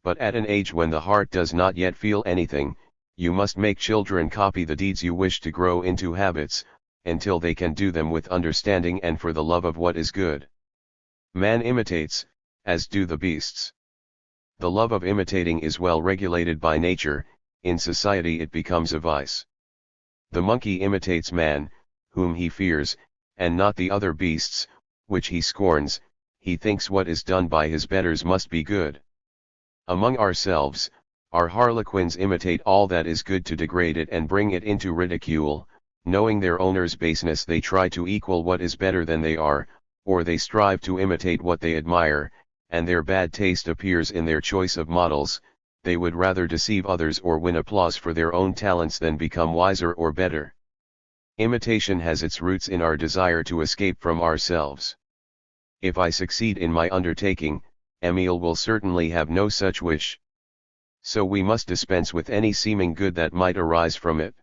But at an age when the heart does not yet feel anything, you must make children copy the deeds you wish to grow into habits, until they can do them with understanding and for the love of what is good. Man imitates, as do the beasts. The love of imitating is well regulated by nature, in society it becomes a vice. The monkey imitates man, whom he fears, and not the other beasts, which he scorns. He thinks what is done by his betters must be good. Among ourselves, our harlequins imitate all that is good to degrade it and bring it into ridicule. Knowing their owner's baseness, they try to equal what is better than they are, or they strive to imitate what they admire, and their bad taste appears in their choice of models. They would rather deceive others or win applause for their own talents than become wiser or better. Imitation has its roots in our desire to escape from ourselves. If I succeed in my undertaking, Émile will certainly have no such wish. So we must dispense with any seeming good that might arise from it.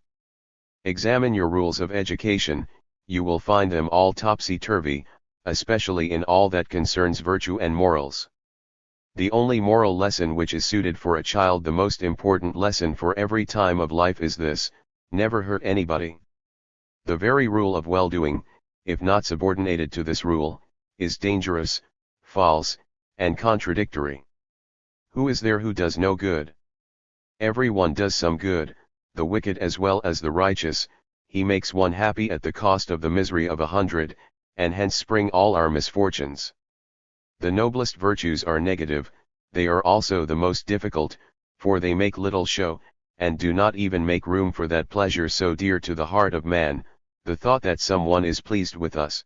Examine your rules of education, you will find them all topsy-turvy, especially in all that concerns virtue and morals. The only moral lesson which is suited for a child, the most important lesson for every time of life, is this: never hurt anybody. The very rule of well-doing, if not subordinated to this rule, is dangerous, false, and contradictory. Who is there who does no good? Everyone does some good, the wicked as well as the righteous. He makes one happy at the cost of the misery of 100, and hence spring all our misfortunes. The noblest virtues are negative, they are also the most difficult, for they make little show, and do not even make room for that pleasure so dear to the heart of man, the thought that someone is pleased with us.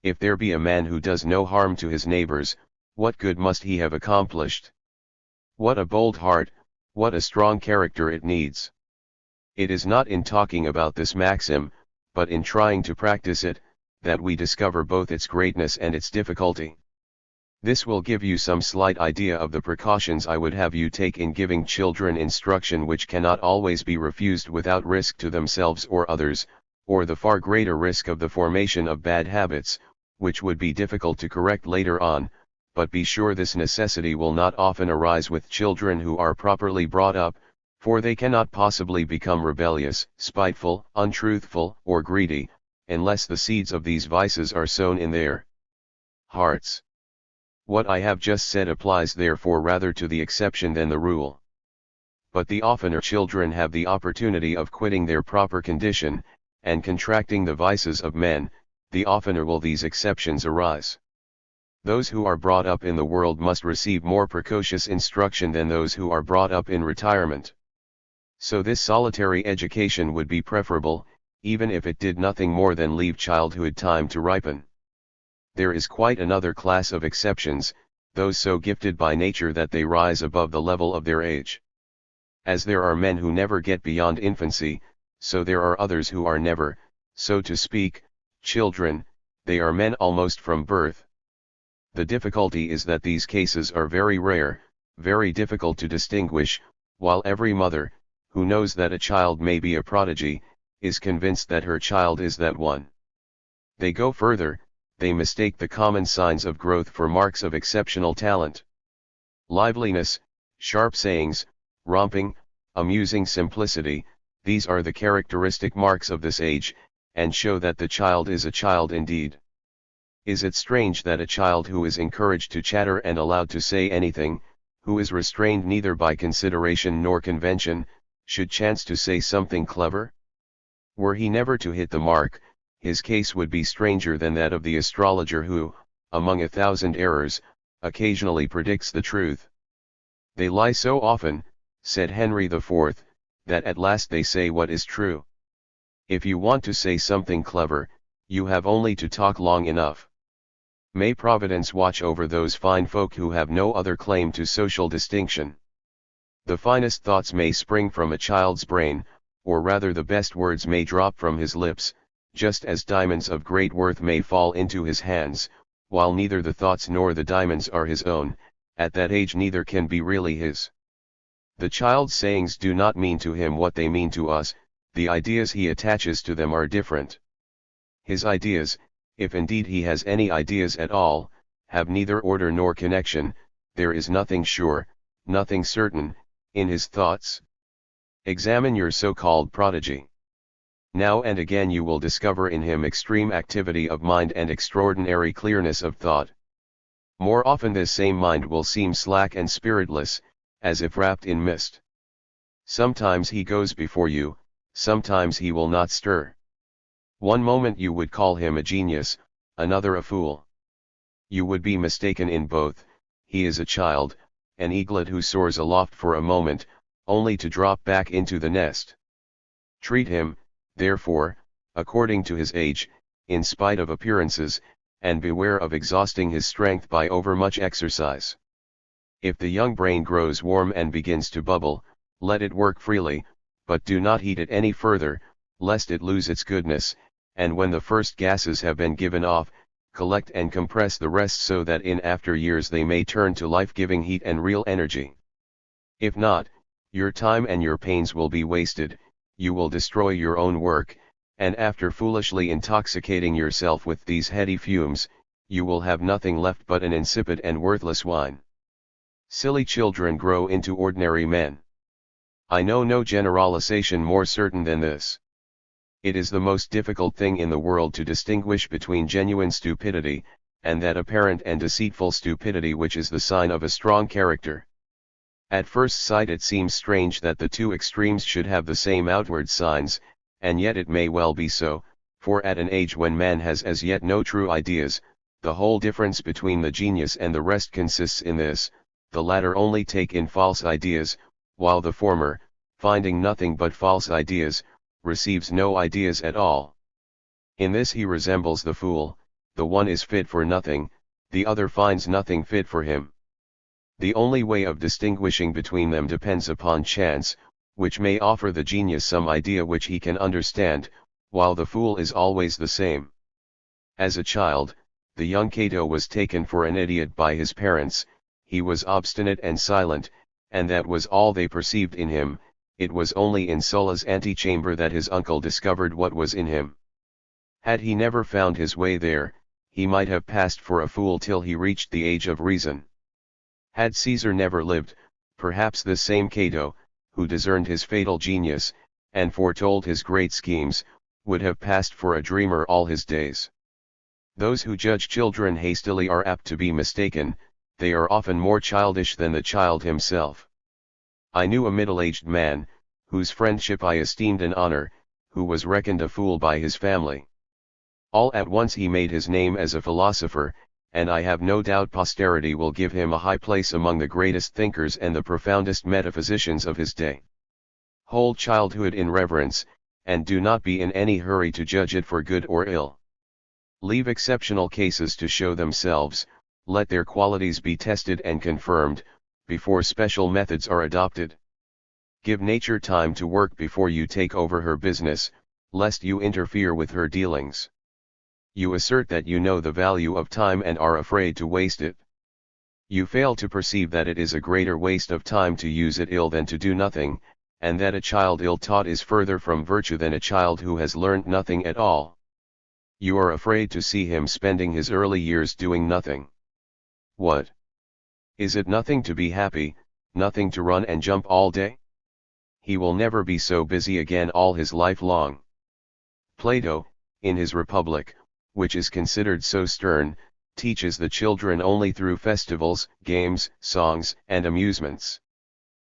If there be a man who does no harm to his neighbors, what good must he have accomplished? What a bold heart, what a strong character it needs! It is not in talking about this maxim, but in trying to practice it, that we discover both its greatness and its difficulty. This will give you some slight idea of the precautions I would have you take in giving children instruction, which cannot always be refused without risk to themselves or others, or the far greater risk of the formation of bad habits, which would be difficult to correct later on. But be sure this necessity will not often arise with children who are properly brought up, for they cannot possibly become rebellious, spiteful, untruthful, or greedy, unless the seeds of these vices are sown in their hearts. What I have just said applies therefore rather to the exception than the rule. But the oftener children have the opportunity of quitting their proper condition, and contracting the vices of men, the oftener will these exceptions arise. Those who are brought up in the world must receive more precocious instruction than those who are brought up in retirement. So this solitary education would be preferable, even if it did nothing more than leave childhood time to ripen. There is quite another class of exceptions, those so gifted by nature that they rise above the level of their age. As there are men who never get beyond infancy, so there are others who are never, so to speak, children. They are men almost from birth. The difficulty is that these cases are very rare, very difficult to distinguish, while every mother, who knows that a child may be a prodigy, is convinced that her child is that one. They go further, they mistake the common signs of growth for marks of exceptional talent. Liveliness, sharp sayings, romping, amusing simplicity, these are the characteristic marks of this age, and show that the child is a child indeed. Is it strange that a child who is encouraged to chatter and allowed to say anything, who is restrained neither by consideration nor convention, should chance to say something clever? Were he never to hit the mark, his case would be stranger than that of the astrologer who, among 1,000 errors, occasionally predicts the truth. They lie so often, said Henry IV, that at last they say what is true. If you want to say something clever, you have only to talk long enough. May Providence watch over those fine folk who have no other claim to social distinction. The finest thoughts may spring from a child's brain, or rather the best words may drop from his lips, just as diamonds of great worth may fall into his hands, while neither the thoughts nor the diamonds are his own. At that age neither can be really his. The child's sayings do not mean to him what they mean to us, the ideas he attaches to them are different. His ideas, if indeed he has any ideas at all, have neither order nor connection, there is nothing sure, nothing certain, in his thoughts. Examine your so-called prodigy. Now and again you will discover in him extreme activity of mind and extraordinary clearness of thought. More often this same mind will seem slack and spiritless, as if wrapped in mist. Sometimes he goes before you, sometimes he will not stir. One moment you would call him a genius, another a fool. You would be mistaken in both. He is a child, an eaglet who soars aloft for a moment, only to drop back into the nest. Treat him, therefore, according to his age, in spite of appearances, and beware of exhausting his strength by overmuch exercise. If the young brain grows warm and begins to bubble, let it work freely, but do not heat it any further, lest it lose its goodness, and when the first gases have been given off, collect and compress the rest so that in after years they may turn to life-giving heat and real energy. If not, your time and your pains will be wasted, you will destroy your own work, and after foolishly intoxicating yourself with these heady fumes, you will have nothing left but an insipid and worthless wine. Silly children grow into ordinary men. I know no generalization more certain than this. It is the most difficult thing in the world to distinguish between genuine stupidity, and that apparent and deceitful stupidity which is the sign of a strong character. At first sight it seems strange that the two extremes should have the same outward signs, and yet it may well be so, for at an age when man has as yet no true ideas, the whole difference between the genius and the rest consists in this: the latter only take in false ideas, while the former, finding nothing but false ideas, receives no ideas at all. In this he resembles the fool: the one is fit for nothing, the other finds nothing fit for him. The only way of distinguishing between them depends upon chance, which may offer the genius some idea which he can understand, while the fool is always the same. As a child, the young Cato was taken for an idiot by his parents. He was obstinate and silent, and that was all they perceived in him. It was only in Sulla's antechamber that his uncle discovered what was in him. Had he never found his way there, he might have passed for a fool till he reached the age of reason. Had Caesar never lived, perhaps this same Cato, who discerned his fatal genius, and foretold his great schemes, would have passed for a dreamer all his days. Those who judge children hastily are apt to be mistaken. They are often more childish than the child himself. I knew a middle-aged man, whose friendship I esteemed an honor, who was reckoned a fool by his family. All at once he made his name as a philosopher, and I have no doubt posterity will give him a high place among the greatest thinkers and the profoundest metaphysicians of his day. Hold childhood in reverence, and do not be in any hurry to judge it for good or ill. Leave exceptional cases to show themselves, let their qualities be tested and confirmed, before special methods are adopted. Give nature time to work before you take over her business, lest you interfere with her dealings. You assert that you know the value of time and are afraid to waste it. You fail to perceive that it is a greater waste of time to use it ill than to do nothing, and that a child ill-taught is further from virtue than a child who has learnt nothing at all. You are afraid to see him spending his early years doing nothing. What? Is it nothing to be happy, nothing to run and jump all day? He will never be so busy again all his life long. Plato, in his Republic, which is considered so stern, teaches the children only through festivals, games, songs, and amusements.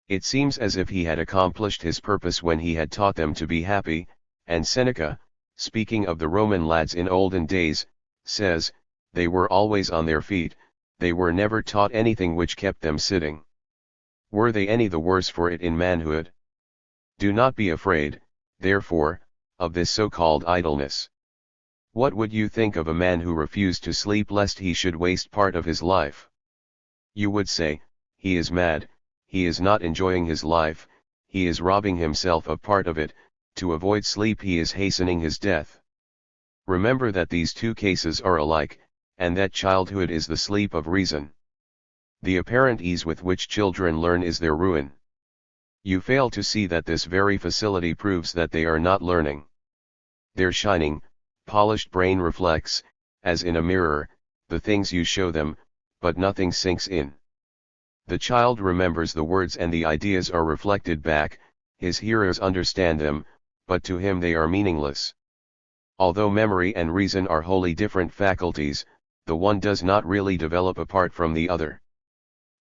It seems as if he had accomplished his purpose when he had taught them to be happy, and Seneca, speaking of the Roman lads in olden days, says, they were always on their feet, they were never taught anything which kept them sitting. Were they any the worse for it in manhood? Do not be afraid, therefore, of this so-called idleness. What would you think of a man who refused to sleep lest he should waste part of his life? You would say, he is mad, he is not enjoying his life, he is robbing himself of part of it, to avoid sleep he is hastening his death. Remember that these two cases are alike, and that childhood is the sleep of reason. The apparent ease with which children learn is their ruin. You fail to see that this very facility proves that they are not learning. Their shining, polished brain reflects, as in a mirror, the things you show them, but nothing sinks in. The child remembers the words and the ideas are reflected back, his hearers understand them, but to him they are meaningless. Although memory and reason are wholly different faculties, the one does not really develop apart from the other.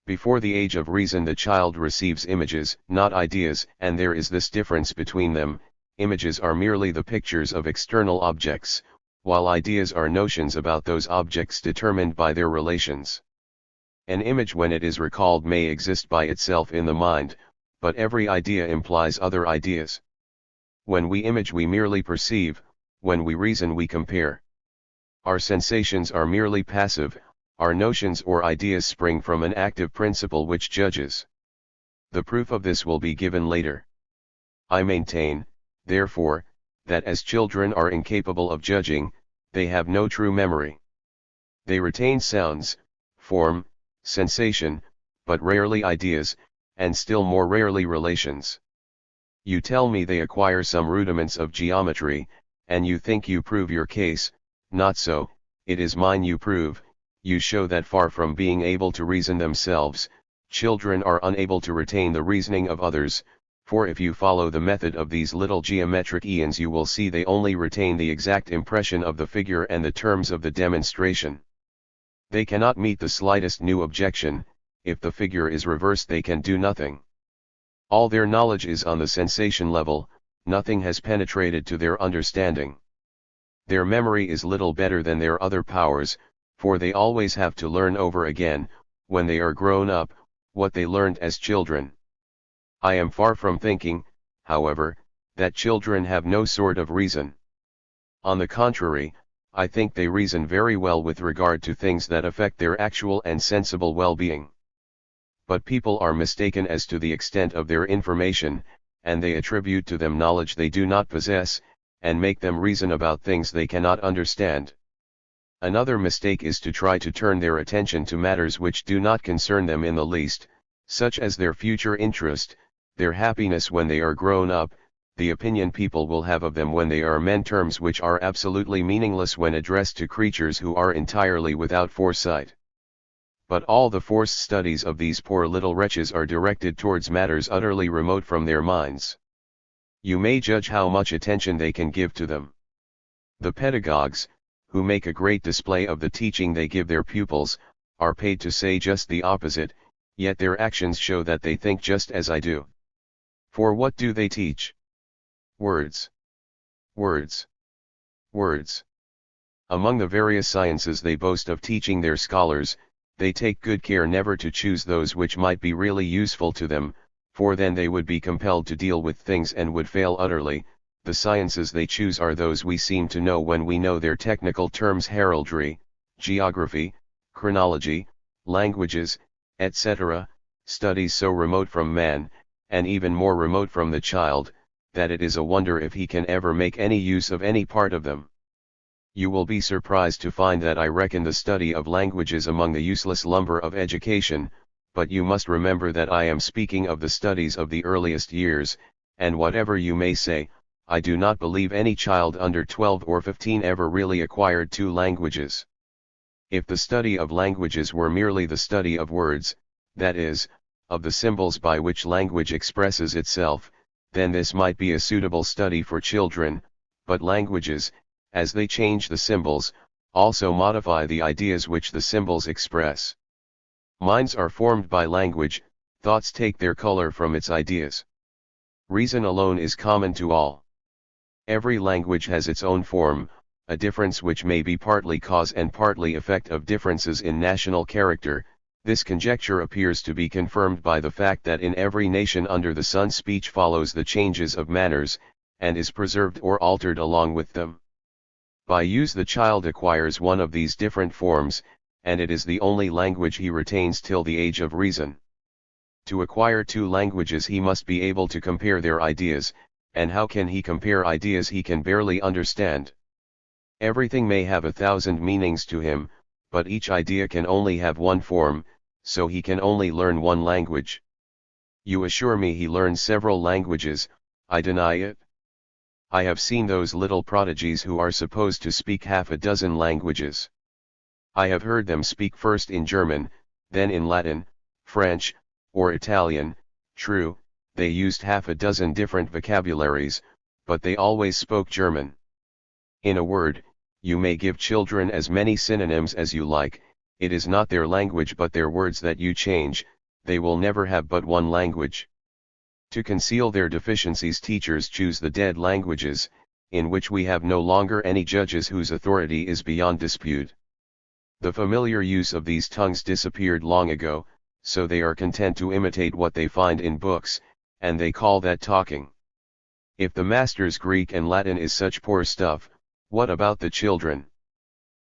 Before the age of reason the child receives images, not ideas, and there is this difference between them: images are merely the pictures of external objects, while ideas are notions about those objects determined by their relations. An image when it is recalled may exist by itself in the mind, but every idea implies other ideas. When we image we merely perceive, when we reason we compare. Our sensations are merely passive, our notions or ideas spring from an active principle which judges. The proof of this will be given later. I maintain, therefore, that as children are incapable of judging, they have no true memory. They retain sounds, form, sensation, but rarely ideas, and still more rarely relations. You tell me they acquire some rudiments of geometry, and you think you prove your case. Not so, it is mine you prove. You show that far from being able to reason themselves, children are unable to retain the reasoning of others, for if you follow the method of these little geometric eons you will see they only retain the exact impression of the figure and the terms of the demonstration. They cannot meet the slightest new objection. If the figure is reversed they can do nothing. All their knowledge is on the sensation level, nothing has penetrated to their understanding. Their memory is little better than their other powers, for they always have to learn over again, when they are grown up, what they learned as children. I am far from thinking, however, that children have no sort of reason. On the contrary, I think they reason very well with regard to things that affect their actual and sensible well-being. But people are mistaken as to the extent of their information, and they attribute to them knowledge they do not possess, and make them reason about things they cannot understand. Another mistake is to try to turn their attention to matters which do not concern them in the least, such as their future interest, their happiness when they are grown up, the opinion people will have of them when they are men, terms which are absolutely meaningless when addressed to creatures who are entirely without foresight. But all the forced studies of these poor little wretches are directed towards matters utterly remote from their minds. You may judge how much attention they can give to them. The pedagogues, who make a great display of the teaching they give their pupils, are paid to say just the opposite, yet their actions show that they think just as I do. For what do they teach? Words. Words. Words. Among the various sciences they boast of teaching their scholars, they take good care never to choose those which might be really useful to them, for then they would be compelled to deal with things and would fail utterly. The sciences they choose are those we seem to know when we know their technical terms: heraldry, geography, chronology, languages, etc., studies so remote from man, and even more remote from the child, that it is a wonder if he can ever make any use of any part of them. You will be surprised to find that I reckon the study of languages among the useless lumber of education, but you must remember that I am speaking of the studies of the earliest years, and whatever you may say, I do not believe any child under 12 or 15 ever really acquired 2 languages. If the study of languages were merely the study of words, that is, of the symbols by which language expresses itself, then this might be a suitable study for children, but languages, as they change the symbols, also modify the ideas which the symbols express. Minds are formed by language, thoughts take their color from its ideas. Reason alone is common to all. Every language has its own form, a difference which may be partly cause and partly effect of differences in national character. This conjecture appears to be confirmed by the fact that in every nation under the sun speech follows the changes of manners, and is preserved or altered along with them. By use the child acquires one of these different forms, and it is the only language he retains till the age of reason. To acquire 2 languages he must be able to compare their ideas, and how can he compare ideas he can barely understand? Everything may have 1,000 meanings to him, but each idea can only have one form, so he can only learn one language. You assure me he learns several languages. I deny it. I have seen those little prodigies who are supposed to speak half a dozen languages. I have heard them speak first in German, then in Latin, French, or Italian. True, they used half a dozen different vocabularies, but they always spoke German. In a word, you may give children as many synonyms as you like, it is not their language but their words that you change, they will never have but one language. To conceal their deficiencies teachers choose the dead languages, in which we have no longer any judges whose authority is beyond dispute. The familiar use of these tongues disappeared long ago, so they are content to imitate what they find in books, and they call that talking. If the master's Greek and Latin is such poor stuff, what about the children?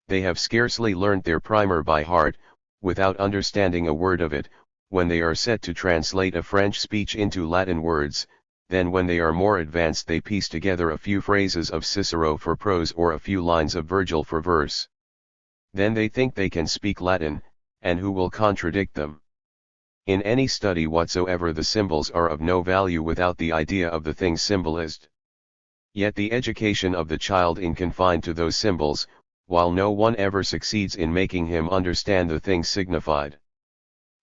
They have scarcely learnt their primer by heart, without understanding a word of it. When they are set to translate a French speech into Latin words, then when they are more advanced they piece together a few phrases of Cicero for prose or a few lines of Virgil for verse. Then they think they can speak Latin, and who will contradict them? In any study whatsoever the symbols are of no value without the idea of the thing symbolized. Yet the education of the child is confined to those symbols, while no one ever succeeds in making him understand the thing signified.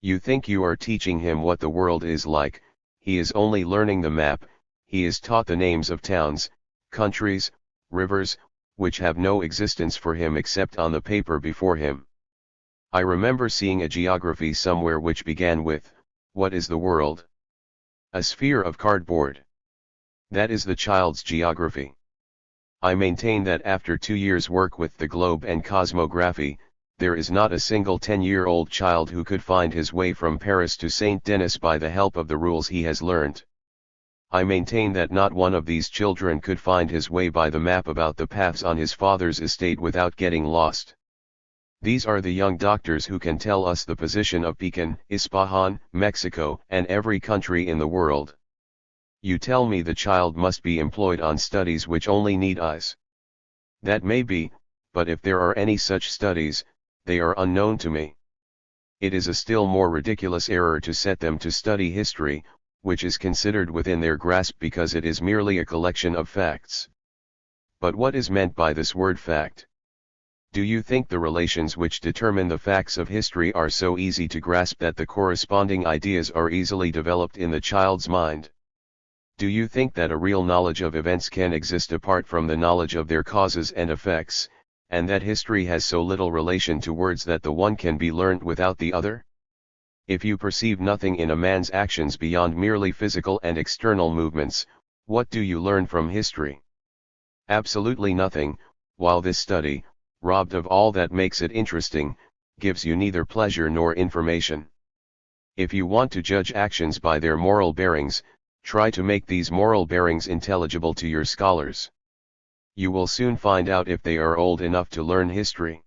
You think you are teaching him what the world is like, he is only learning the map, he is taught the names of towns, countries, rivers, which have no existence for him except on the paper before him. I remember seeing a geography somewhere which began with, "What is the world?" A sphere of cardboard. That is the child's geography. I maintain that after 2 years' work with the globe and cosmography, there is not a single 10-year-old child who could find his way from Paris to St. Denis by the help of the rules he has learnt. I maintain that not one of these children could find his way by the map about the paths on his father's estate without getting lost. These are the young doctors who can tell us the position of Pekin, Ispahan, Mexico, and every country in the world. You tell me the child must be employed on studies which only need eyes. That may be, but if there are any such studies, they are unknown to me. It is a still more ridiculous error to set them to study history, which is considered within their grasp because it is merely a collection of facts. But what is meant by this word fact? Do you think the relations which determine the facts of history are so easy to grasp that the corresponding ideas are easily developed in the child's mind? Do you think that a real knowledge of events can exist apart from the knowledge of their causes and effects, and that history has so little relation to words that the one can be learnt without the other? If you perceive nothing in a man's actions beyond merely physical and external movements, what do you learn from history? Absolutely nothing, while this study, robbed of all that makes it interesting, gives you neither pleasure nor information. If you want to judge actions by their moral bearings, try to make these moral bearings intelligible to your scholars. You will soon find out if they are old enough to learn history.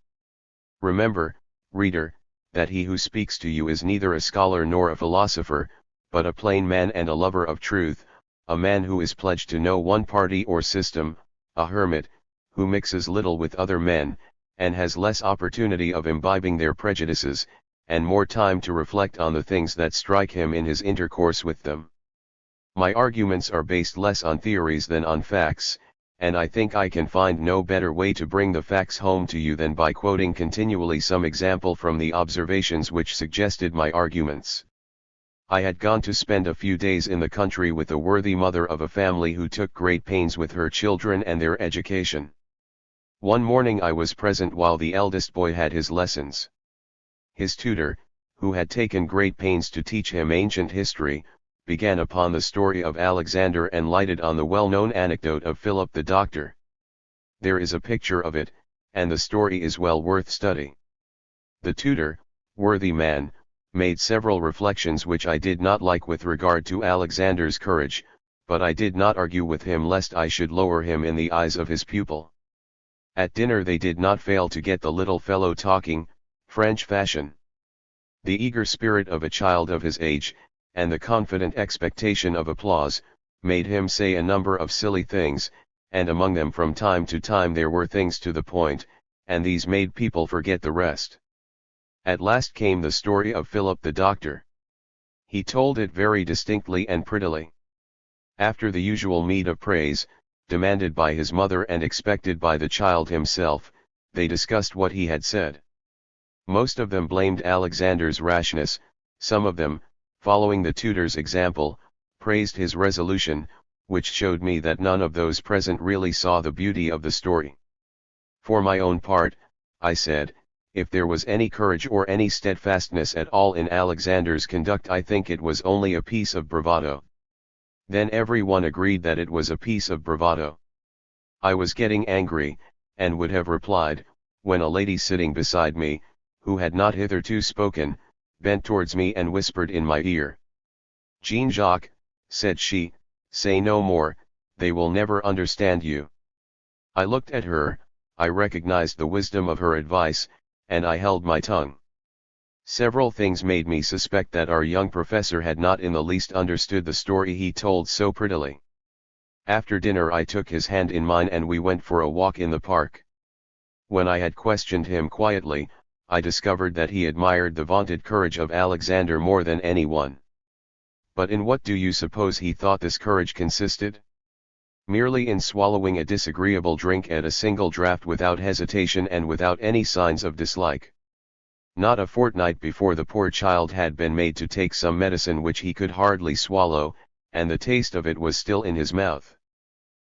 Remember, reader, that he who speaks to you is neither a scholar nor a philosopher, but a plain man and a lover of truth, a man who is pledged to no one party or system, a hermit, who mixes little with other men, and has less opportunity of imbibing their prejudices, and more time to reflect on the things that strike him in his intercourse with them. My arguments are based less on theories than on facts, and I think I can find no better way to bring the facts home to you than by quoting continually some example from the observations which suggested my arguments. I had gone to spend a few days in the country with a worthy mother of a family who took great pains with her children and their education. One morning I was present while the eldest boy had his lessons. His tutor, who had taken great pains to teach him ancient history, began upon the story of Alexander and lighted on the well-known anecdote of Philip the Doctor. There is a picture of it, and the story is well worth study. The tutor, worthy man, made several reflections which I did not like with regard to Alexander's courage, but I did not argue with him lest I should lower him in the eyes of his pupil. At dinner they did not fail to get the little fellow talking, French fashion. The eager spirit of a child of his age, and the confident expectation of applause, made him say a number of silly things, and among them from time to time there were things to the point, and these made people forget the rest. At last came the story of Philip the Doctor. He told it very distinctly and prettily. After the usual meed of praise, demanded by his mother and expected by the child himself, they discussed what he had said. Most of them blamed Alexander's rashness, some of them, following the tutor's example, praised his resolution, which showed me that none of those present really saw the beauty of the story. For my own part, I said, if there was any courage or any steadfastness at all in Alexander's conduct, I think it was only a piece of bravado. Then every one agreed that it was a piece of bravado. I was getting angry, and would have replied, when a lady sitting beside me, who had not hitherto spoken, bent towards me and whispered in my ear. "Jean-Jacques," said she, "say no more, they will never understand you." I looked at her, I recognized the wisdom of her advice, and I held my tongue. Several things made me suspect that our young professor had not in the least understood the story he told so prettily. After dinner I took his hand in mine and we went for a walk in the park. When I had questioned him quietly, I discovered that he admired the vaunted courage of Alexander more than anyone. But in what do you suppose he thought this courage consisted? Merely in swallowing a disagreeable drink at a single draught without hesitation and without any signs of dislike. Not a fortnight before the poor child had been made to take some medicine which he could hardly swallow, and the taste of it was still in his mouth.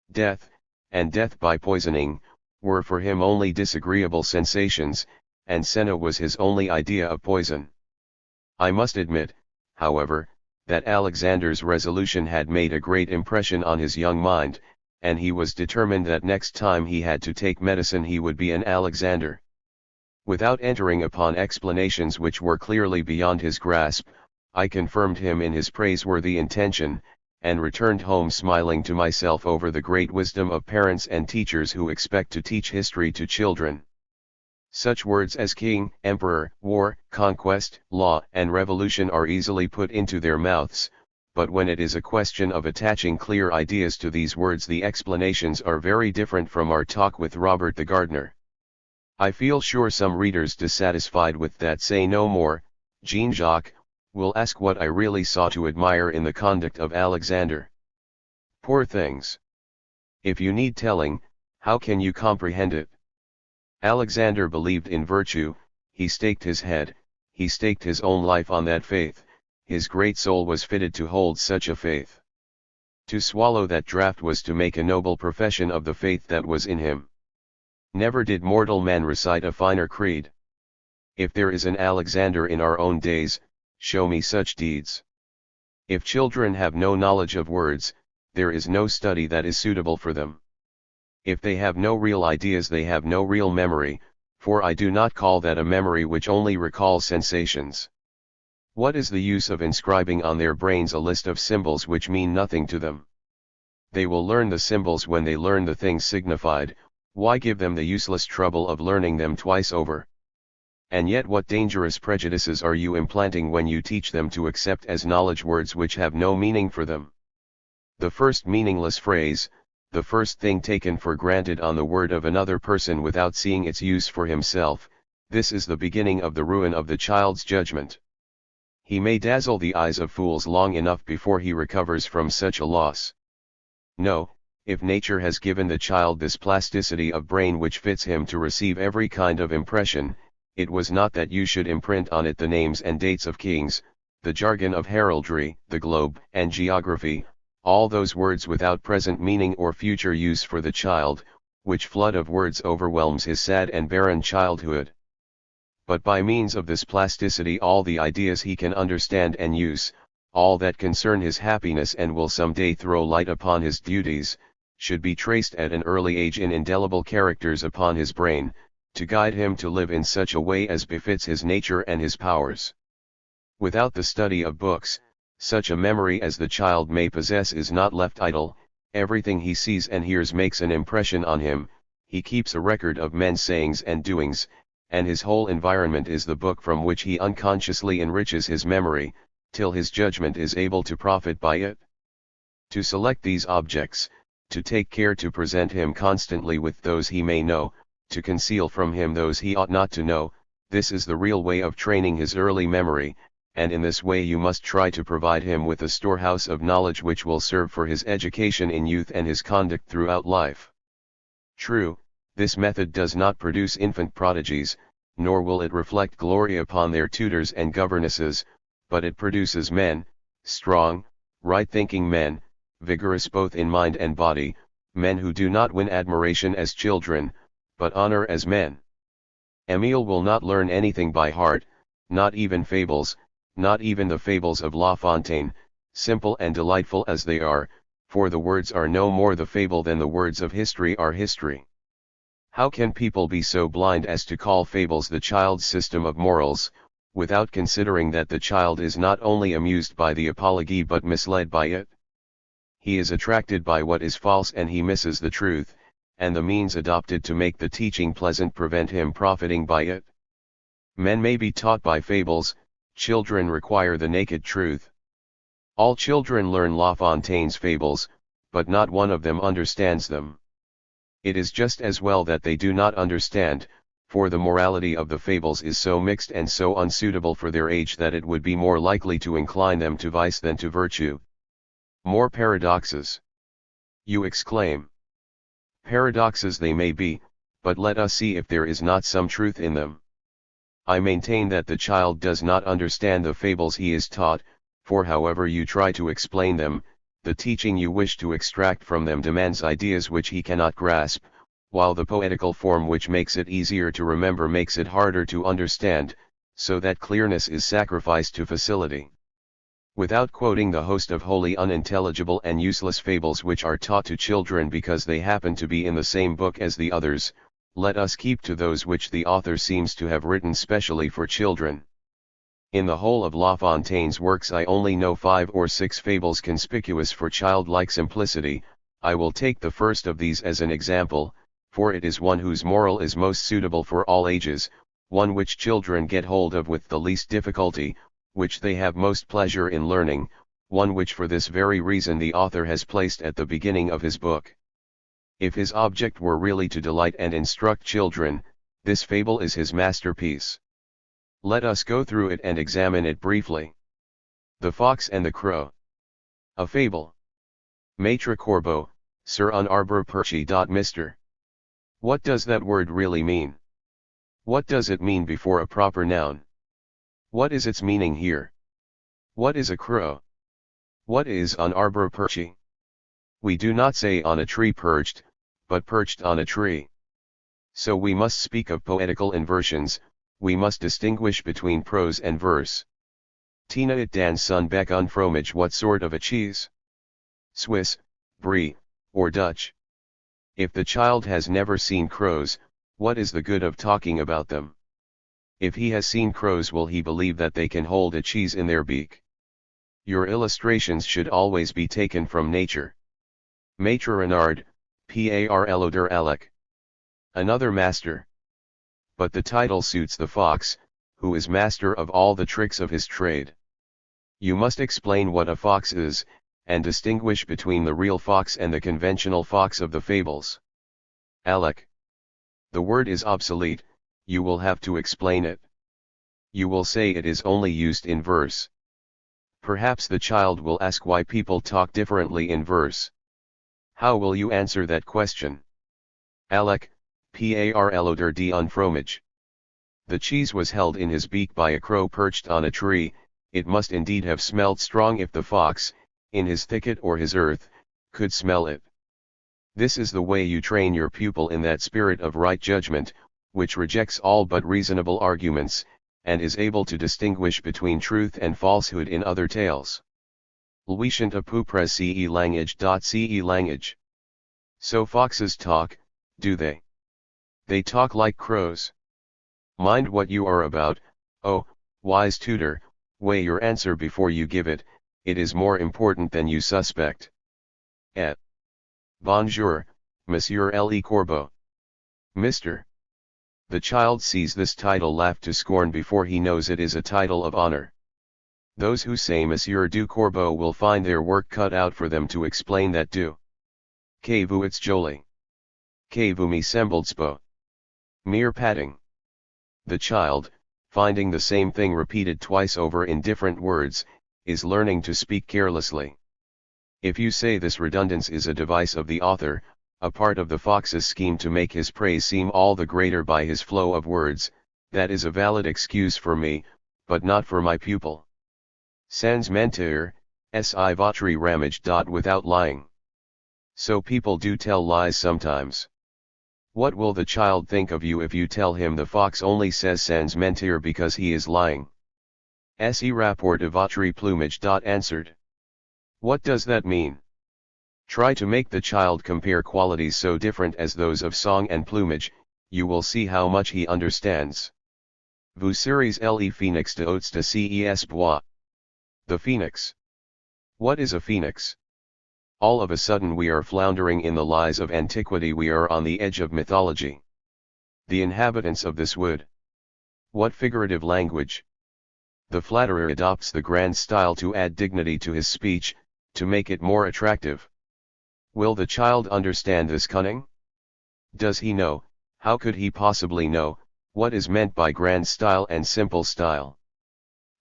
Death, and death by poisoning, were for him only disagreeable sensations, and senna was his only idea of poison. I must admit, however, that Alexander's resolution had made a great impression on his young mind, and he was determined that next time he had to take medicine he would be an Alexander. Without entering upon explanations which were clearly beyond his grasp, I confirmed him in his praiseworthy intention, and returned home smiling to myself over the great wisdom of parents and teachers who expect to teach history to children. Such words as king, emperor, war, conquest, law, and revolution are easily put into their mouths, but when it is a question of attaching clear ideas to these words the explanations are very different from our talk with Robert the gardener. I feel sure some readers dissatisfied with that say no more, Jean-Jacques, will ask what I really saw to admire in the conduct of Alexander. Poor things! If you need telling, how can you comprehend it? Alexander believed in virtue, he staked his head, he staked his own life on that faith, his great soul was fitted to hold such a faith. To swallow that draught was to make a noble profession of the faith that was in him. Never did mortal man recite a finer creed. If there is an Alexander in our own days, show me such deeds. If children have no knowledge of words, there is no study that is suitable for them. If they have no real ideas they have no real memory, for I do not call that a memory which only recalls sensations. What is the use of inscribing on their brains a list of symbols which mean nothing to them? They will learn the symbols when they learn the things signified, why give them the useless trouble of learning them twice over? And yet what dangerous prejudices are you implanting when you teach them to accept as knowledge words which have no meaning for them? The first meaningless phrase, the first thing taken for granted on the word of another person without seeing its use for himself, this is the beginning of the ruin of the child's judgment. He may dazzle the eyes of fools long enough before he recovers from such a loss. No, if nature has given the child this plasticity of brain which fits him to receive every kind of impression, it was not that you should imprint on it the names and dates of kings, the jargon of heraldry, the globe and geography, all those words without present meaning or future use for the child, which flood of words overwhelms his sad and barren childhood. But by means of this plasticity all the ideas he can understand and use, all that concern his happiness and will some day throw light upon his duties, should be traced at an early age in indelible characters upon his brain, to guide him to live in such a way as befits his nature and his powers. Without the study of books, such a memory as the child may possess is not left idle, everything he sees and hears makes an impression on him, he keeps a record of men's sayings and doings, and his whole environment is the book from which he unconsciously enriches his memory, till his judgment is able to profit by it. To select these objects, to take care to present him constantly with those he may know, to conceal from him those he ought not to know, this is the real way of training his early memory, and in this way you must try to provide him with a storehouse of knowledge which will serve for his education in youth and his conduct throughout life. True, this method does not produce infant prodigies, nor will it reflect glory upon their tutors and governesses, but it produces men, strong, right-thinking men, vigorous both in mind and body, men who do not win admiration as children, but honor as men. Émile will not learn anything by heart, not even fables, not even the fables of La Fontaine, simple and delightful as they are, for the words are no more the fable than the words of history are history. How can people be so blind as to call fables the child's system of morals, without considering that the child is not only amused by the apology but misled by it? He is attracted by what is false and he misses the truth, and the means adopted to make the teaching pleasant prevent him profiting by it. Men may be taught by fables, children require the naked truth. All children learn La Fontaine's fables, but not one of them understands them. It is just as well that they do not understand, for the morality of the fables is so mixed and so unsuitable for their age that it would be more likely to incline them to vice than to virtue. More paradoxes. You exclaim. Paradoxes they may be, but let us see if there is not some truth in them. I maintain that the child does not understand the fables he is taught, for however you try to explain them, the teaching you wish to extract from them demands ideas which he cannot grasp, while the poetical form which makes it easier to remember makes it harder to understand, so that clearness is sacrificed to facility. Without quoting the host of wholly unintelligible and useless fables which are taught to children because they happen to be in the same book as the others, let us keep to those which the author seems to have written specially for children. In the whole of La Fontaine's works I only know 5 or 6 fables conspicuous for childlike simplicity. I will take the first of these as an example, for it is one whose moral is most suitable for all ages, one which children get hold of with the least difficulty, which they have most pleasure in learning, one which for this very reason the author has placed at the beginning of his book. If his object were really to delight and instruct children, this fable is his masterpiece. Let us go through it and examine it briefly. The Fox and the Crow. A fable. Maître Corbeau, sur un arbre perché. Mr. What does that word really mean? What does it mean before a proper noun? What is its meaning here? What is a crow? What is un arbre perché? We do not say on a tree perched, but perched on a tree. So we must speak of poetical inversions, we must distinguish between prose and verse. Tina it dan son bec un fromage. What sort of a cheese? Swiss, Brie, or Dutch? If the child has never seen crows, what is the good of talking about them? If he has seen crows, will he believe that they can hold a cheese in their beak? Your illustrations should always be taken from nature. Maître Renard, Parlo der Alec. Another master. But the title suits the fox, who is master of all the tricks of his trade. You must explain what a fox is, and distinguish between the real fox and the conventional fox of the fables. Alec. The word is obsolete, you will have to explain it. You will say it is only used in verse. Perhaps the child will ask why people talk differently in verse. How will you answer that question? Alec, parlodeur d'un fromage. The cheese was held in his beak by a crow perched on a tree. It must indeed have smelled strong if the fox, in his thicket or his earth, could smell it. This is the way you train your pupil in that spirit of right judgment, which rejects all but reasonable arguments, and is able to distinguish between truth and falsehood in other tales. Louisant a peu près ce language. So foxes talk, do they? They talk like crows. Mind what you are about, oh, wise tutor, weigh your answer before you give it, it is more important than you suspect. Et. Bonjour, Monsieur Le Corbeau. Mr. The child sees this title laughed to scorn before he knows it is a title of honor. Those who say Monsieur du Corbeau will find their work cut out for them to explain that du. Que vous êtes joli. Que vous me semblez beau. Mere padding. The child, finding the same thing repeated twice over in different words, is learning to speak carelessly. If you say this redundance is a device of the author, a part of the fox's scheme to make his praise seem all the greater by his flow of words, that is a valid excuse for me, but not for my pupil. Sans mentir, si votre ramage. Without lying. So people do tell lies sometimes. What will the child think of you if you tell him the fox only says sans mentir because he is lying? Si rapport de votre plumage. Answered. What does that mean? Try to make the child compare qualities so different as those of song and plumage, you will see how much he understands. Vous serez le phénix de hautes de ces bois. The phoenix. What is a phoenix? All of a sudden we are floundering in the lies of antiquity, we are on the edge of mythology. The inhabitants of this wood. What figurative language! The flatterer adopts the grand style to add dignity to his speech, to make it more attractive. Will the child understand this cunning? Does he know, how could he possibly know, what is meant by grand style and simple style?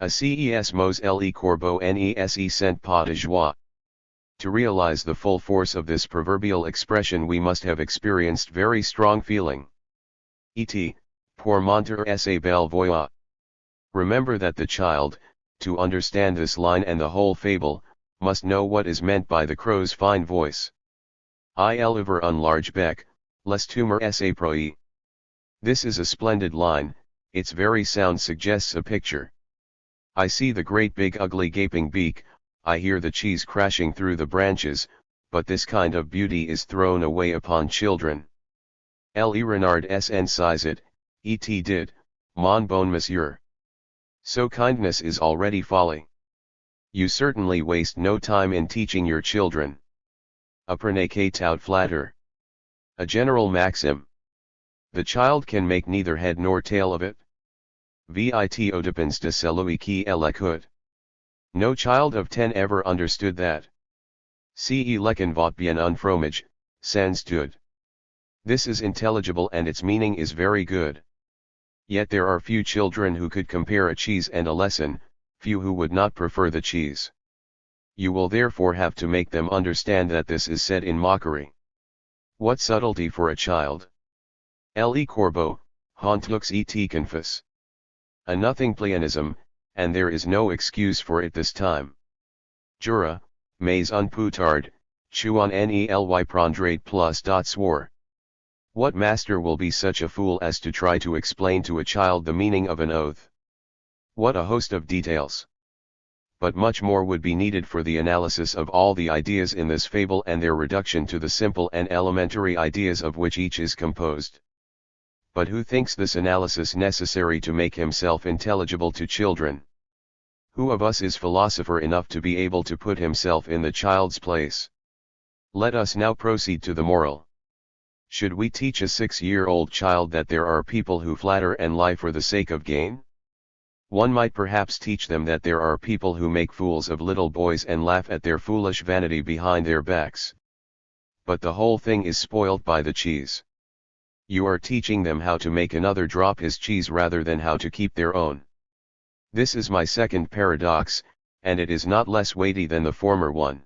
A ces mots le corbeau ne sent pas de joie. To realize the full force of this proverbial expression we must have experienced very strong feeling. Et, pour monter sa belle voix. Remember that the child, to understand this line and the whole fable, must know what is meant by the crow's fine voice. Il ouvre un large bec, les tumeurs sa proie. This is a splendid line, its very sound suggests a picture. I see the great big ugly gaping beak, I hear the cheese crashing through the branches, but this kind of beauty is thrown away upon children. Le renard s'en saisit, et did, mon bon monsieur. So kindness is already folly. You certainly waste no time in teaching your children. Apprenez qu'à tout flatter. A general maxim. The child can make neither head nor tail of it. Vit au dépens de celui qui l'écoute. No child of 10 ever understood that. Ce lequin vaut bien un fromage, sans doute. This is intelligible and its meaning is very good. Yet there are few children who could compare a cheese and a lesson, few who would not prefer the cheese. You will therefore have to make them understand that this is said in mockery. What subtlety for a child! Le corbeau, hontlux et confus. A nothing pleonasm, and there is no excuse for it this time. Jura, mais un peu tard, chuon nely prendrait plus swore. What master will be such a fool as to try to explain to a child the meaning of an oath? What a host of details! But much more would be needed for the analysis of all the ideas in this fable and their reduction to the simple and elementary ideas of which each is composed. But who thinks this analysis necessary to make himself intelligible to children? Who of us is philosopher enough to be able to put himself in the child's place? Let us now proceed to the moral. Should we teach a 6-year-old child that there are people who flatter and lie for the sake of gain? One might perhaps teach them that there are people who make fools of little boys and laugh at their foolish vanity behind their backs. But the whole thing is spoilt by the cheese. You are teaching them how to make another drop his cheese rather than how to keep their own. This is my second paradox, and it is not less weighty than the former one.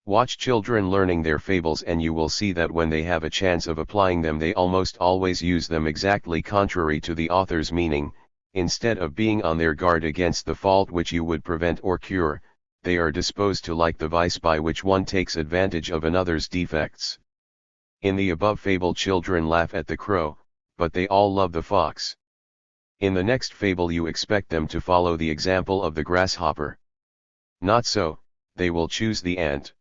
Watch children learning their fables and you will see that when they have a chance of applying them they almost always use them exactly contrary to the author's meaning. Instead of being on their guard against the fault which you would prevent or cure, they are disposed to like the vice by which one takes advantage of another's defects. In the above fable children laugh at the crow, but they all love the fox. In the next fable you expect them to follow the example of the grasshopper. Not so, they will choose the ant.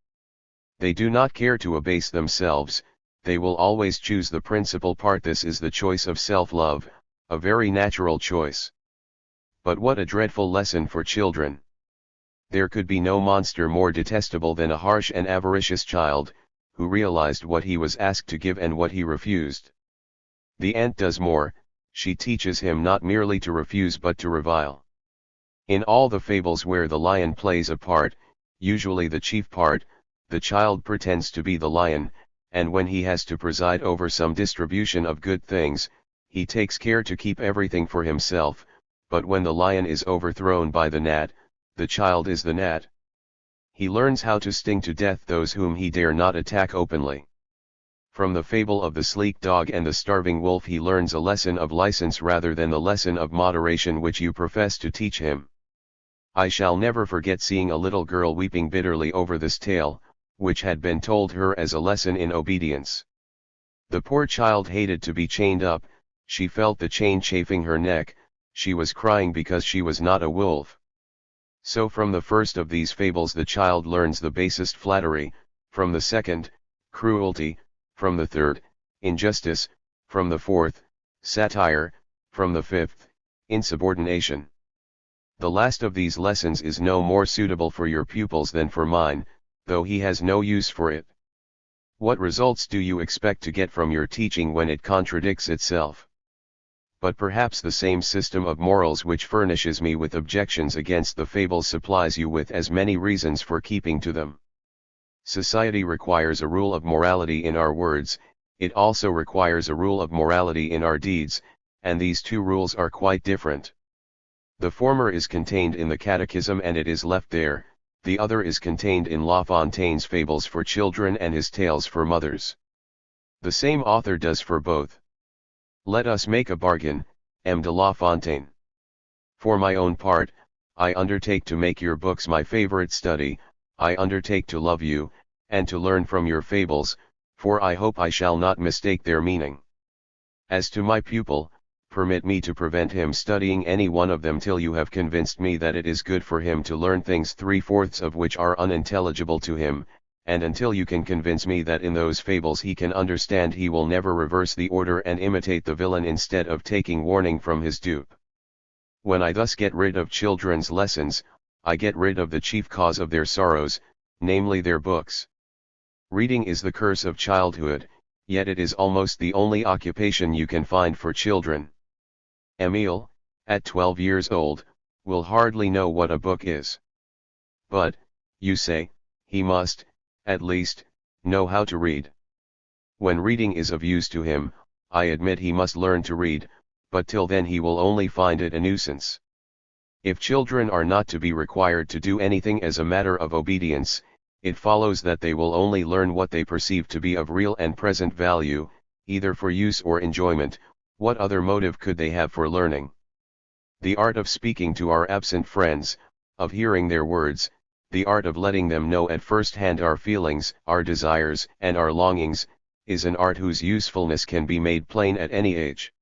They do not care to abase themselves, they will always choose the principal part. This is the choice of self-love, a very natural choice. But what a dreadful lesson for children! There could be no monster more detestable than a harsh and avaricious child, who realized what he was asked to give and what he refused. The ant does more, she teaches him not merely to refuse but to revile. In all the fables where the lion plays a part, usually the chief part, the child pretends to be the lion, and when he has to preside over some distribution of good things, he takes care to keep everything for himself, but when the lion is overthrown by the gnat, the child is the gnat. He learns how to sting to death those whom he dare not attack openly. From the fable of the sleek dog and the starving wolf he learns a lesson of license rather than the lesson of moderation which you profess to teach him. I shall never forget seeing a little girl weeping bitterly over this tale, which had been told her as a lesson in obedience. The poor child hated to be chained up, she felt the chain chafing her neck, she was crying because she was not a wolf. So from the first of these fables the child learns the basest flattery, from the second, cruelty, from the third, injustice, from the fourth, satire, from the fifth, insubordination. The last of these lessons is no more suitable for your pupils than for mine, though he has no use for it. What results do you expect to get from your teaching when it contradicts itself? But perhaps the same system of morals which furnishes me with objections against the fables supplies you with as many reasons for keeping to them. Society requires a rule of morality in our words, it also requires a rule of morality in our deeds, and these two rules are quite different. The former is contained in the Catechism and it is left there, the other is contained in La Fontaine's fables for children and his tales for mothers. The same author does for both. Let us make a bargain, M. de La Fontaine. For my own part, I undertake to make your books my favorite study, I undertake to love you, and to learn from your fables, for I hope I shall not mistake their meaning. As to my pupil, permit me to prevent him studying any one of them till you have convinced me that it is good for him to learn things 3/4 of which are unintelligible to him, and until you can convince me that in those fables he can understand he will never reverse the order and imitate the villain instead of taking warning from his dupe. When I thus get rid of children's lessons, I get rid of the chief cause of their sorrows, namely their books. Reading is the curse of childhood, yet it is almost the only occupation you can find for children. Émile, at 12 years old, will hardly know what a book is. But, you say, he must, at least, know how to read. When reading is of use to him, I admit he must learn to read, but till then he will only find it a nuisance. If children are not to be required to do anything as a matter of obedience, it follows that they will only learn what they perceive to be of real and present value, either for use or enjoyment. What other motive could they have for learning? The art of speaking to our absent friends, of hearing their words, the art of letting them know at first hand our feelings, our desires, and our longings, is an art whose usefulness can be made plain at any age.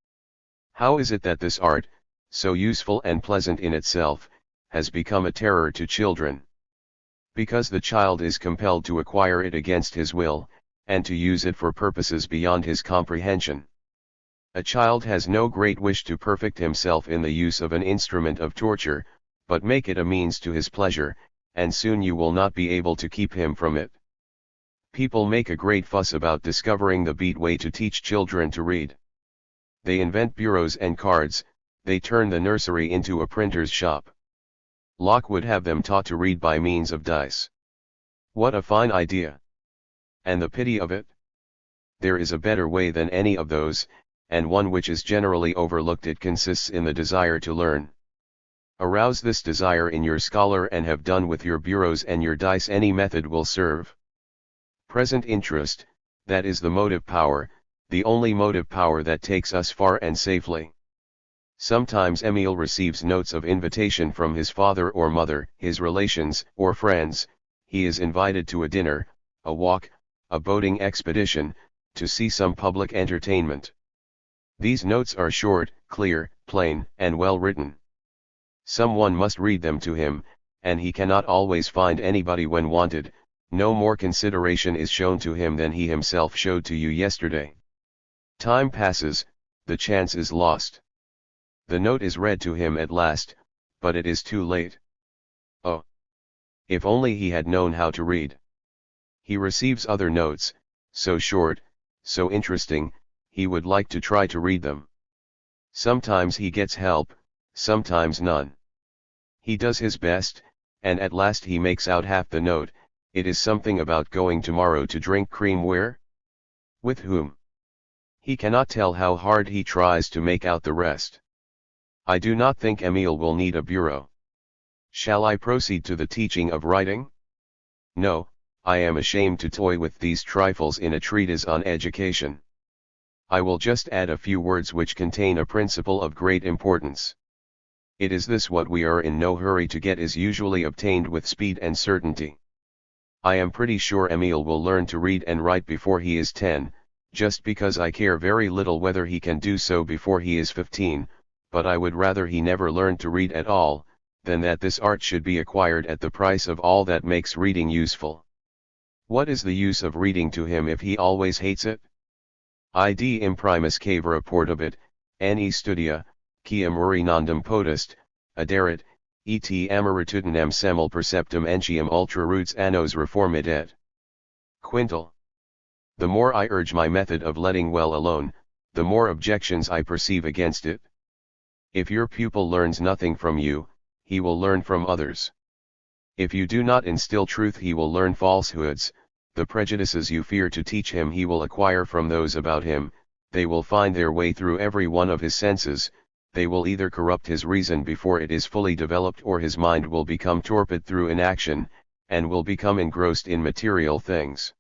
How is it that this art, so useful and pleasant in itself, has become a terror to children? Because the child is compelled to acquire it against his will, and to use it for purposes beyond his comprehension. A child has no great wish to perfect himself in the use of an instrument of torture, but make it a means to his pleasure, and soon you will not be able to keep him from it. People make a great fuss about discovering the beat way to teach children to read. They invent bureaus and cards, they turn the nursery into a printer's shop. Locke would have them taught to read by means of dice. What a fine idea! And the pity of it? There is a better way than any of those, and one which is generally overlooked. It consists in the desire to learn. Arouse this desire in your scholar and have done with your bureaus and your dice. Any method will serve. Present interest, that is the motive power, the only motive power that takes us far and safely. Sometimes Émile receives notes of invitation from his father or mother, his relations, or friends. He is invited to a dinner, a walk, a boating expedition, to see some public entertainment. These notes are short, clear, plain, and well written. Someone must read them to him, and he cannot always find anybody when wanted. No more consideration is shown to him than he himself showed to you yesterday. Time passes, the chance is lost. The note is read to him at last, but it is too late. Oh! If only he had known how to read. He receives other notes, so short, so interesting, he would like to try to read them. Sometimes he gets help, sometimes none. He does his best, and at last he makes out half the note. It is something about going tomorrow to drink cream. Where? With whom? He cannot tell how hard he tries to make out the rest. I do not think Émile will need a bureau. Shall I proceed to the teaching of writing? No, I am ashamed to toy with these trifles in a treatise on education. I will just add a few words which contain a principle of great importance. It is this: what we are in no hurry to get is usually obtained with speed and certainty. I am pretty sure Émile will learn to read and write before he is 10, just because I care very little whether he can do so before he is 15, but I would rather he never learned to read at all, than that this art should be acquired at the price of all that makes reading useful. What is the use of reading to him if he always hates it? Id imprimis cavere portabit, anni studia, qui amori nondum potest, aderit, et amoritudinem semel perceptum entium ultra roots annos reformit et. Quintal. The more I urge my method of letting well alone, the more objections I perceive against it. If your pupil learns nothing from you, he will learn from others. If you do not instill truth, he will learn falsehoods. The prejudices you fear to teach him he will acquire from those about him. They will find their way through every one of his senses. They will either corrupt his reason before it is fully developed, or his mind will become torpid through inaction, and will become engrossed in material things.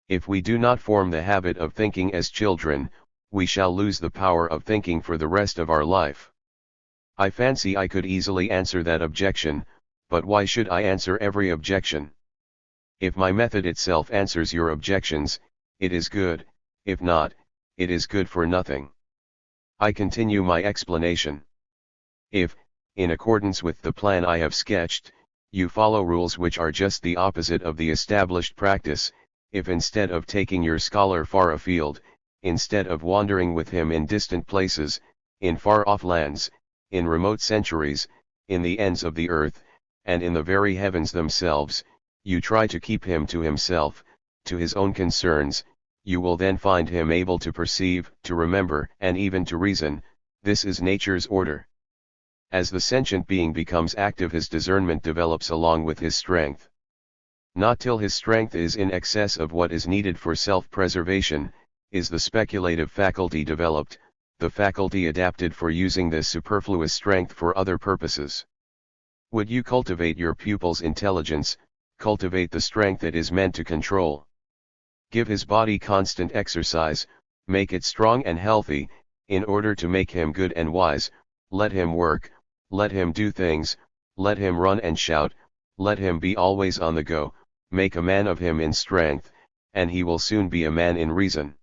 If we do not form the habit of thinking as children, we shall lose the power of thinking for the rest of our life. I fancy I could easily answer that objection, but why should I answer every objection? If my method itself answers your objections, it is good; if not, it is good for nothing. I continue my explanation. If, in accordance with the plan I have sketched, you follow rules which are just the opposite of the established practice, if instead of taking your scholar far afield, instead of wandering with him in distant places, in far-off lands, in remote centuries, in the ends of the earth, and in the very heavens themselves, you try to keep him to himself, to his own concerns, you will then find him able to perceive, to remember, and even to reason. This is nature's order. As the sentient being becomes active, his discernment develops along with his strength. Not till his strength is in excess of what is needed for self-preservation, is the speculative faculty developed, the faculty adapted for using this superfluous strength for other purposes. Would you cultivate your pupil's intelligence, cultivate the strength it is meant to control. Give his body constant exercise, make it strong and healthy, in order to make him good and wise. Let him work, let him do things, let him run and shout, let him be always on the go. Make a man of him in strength, and he will soon be a man in reason.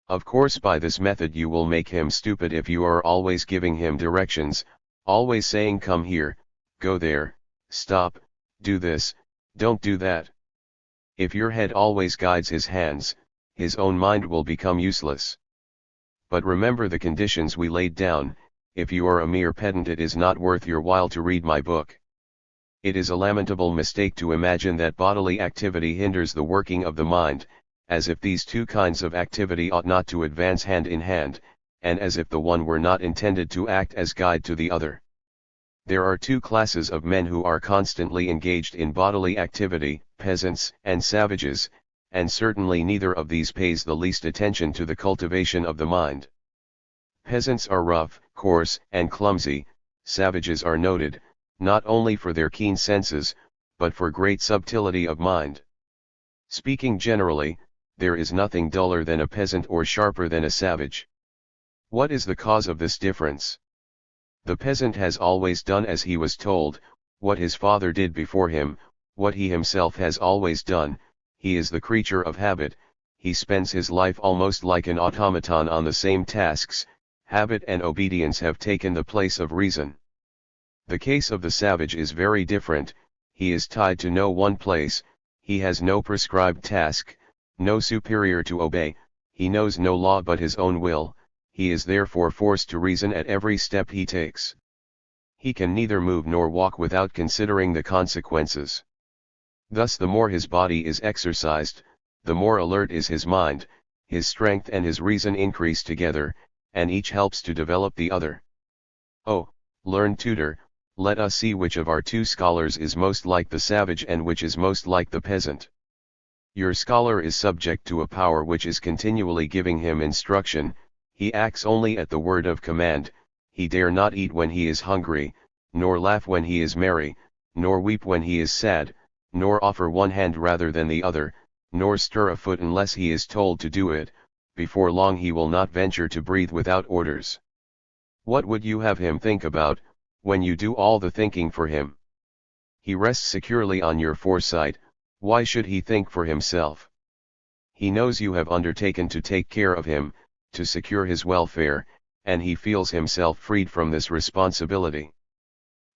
Of course, by this method you will make him stupid if you are always giving him directions, always saying come here, go there, stop, do this, don't do that. If your head always guides his hands, his own mind will become useless. But remember the conditions we laid down. If you are a mere pedant, it is not worth your while to read my book. It is a lamentable mistake to imagine that bodily activity hinders the working of the mind, as if these two kinds of activity ought not to advance hand in hand, and as if the one were not intended to act as guide to the other. There are two classes of men who are constantly engaged in bodily activity, peasants and savages, and certainly neither of these pays the least attention to the cultivation of the mind. Peasants are rough, coarse, and clumsy. Savages are noted, not only for their keen senses, but for great subtlety of mind. Speaking generally, there is nothing duller than a peasant or sharper than a savage. What is the cause of this difference? The peasant has always done as he was told, what his father did before him, what he himself has always done. He is the creature of habit, he spends his life almost like an automaton on the same tasks. Habit and obedience have taken the place of reason. The case of the savage is very different. He is tied to no one place, he has no prescribed task, no superior to obey, he knows no law but his own will, he is therefore forced to reason at every step he takes. He can neither move nor walk without considering the consequences. Thus the more his body is exercised, the more alert is his mind, his strength and his reason increase together, and each helps to develop the other. Oh, learned tutor, let us see which of our two scholars is most like the savage and which is most like the peasant. Your scholar is subject to a power which is continually giving him instruction, he acts only at the word of command, he dare not eat when he is hungry, nor laugh when he is merry, nor weep when he is sad, nor offer one hand rather than the other, nor stir a foot unless he is told to do it. Before long he will not venture to breathe without orders. What would you have him think about, when you do all the thinking for him? He rests securely on your foresight, why should he think for himself? He knows you have undertaken to take care of him, to secure his welfare, and he feels himself freed from this responsibility.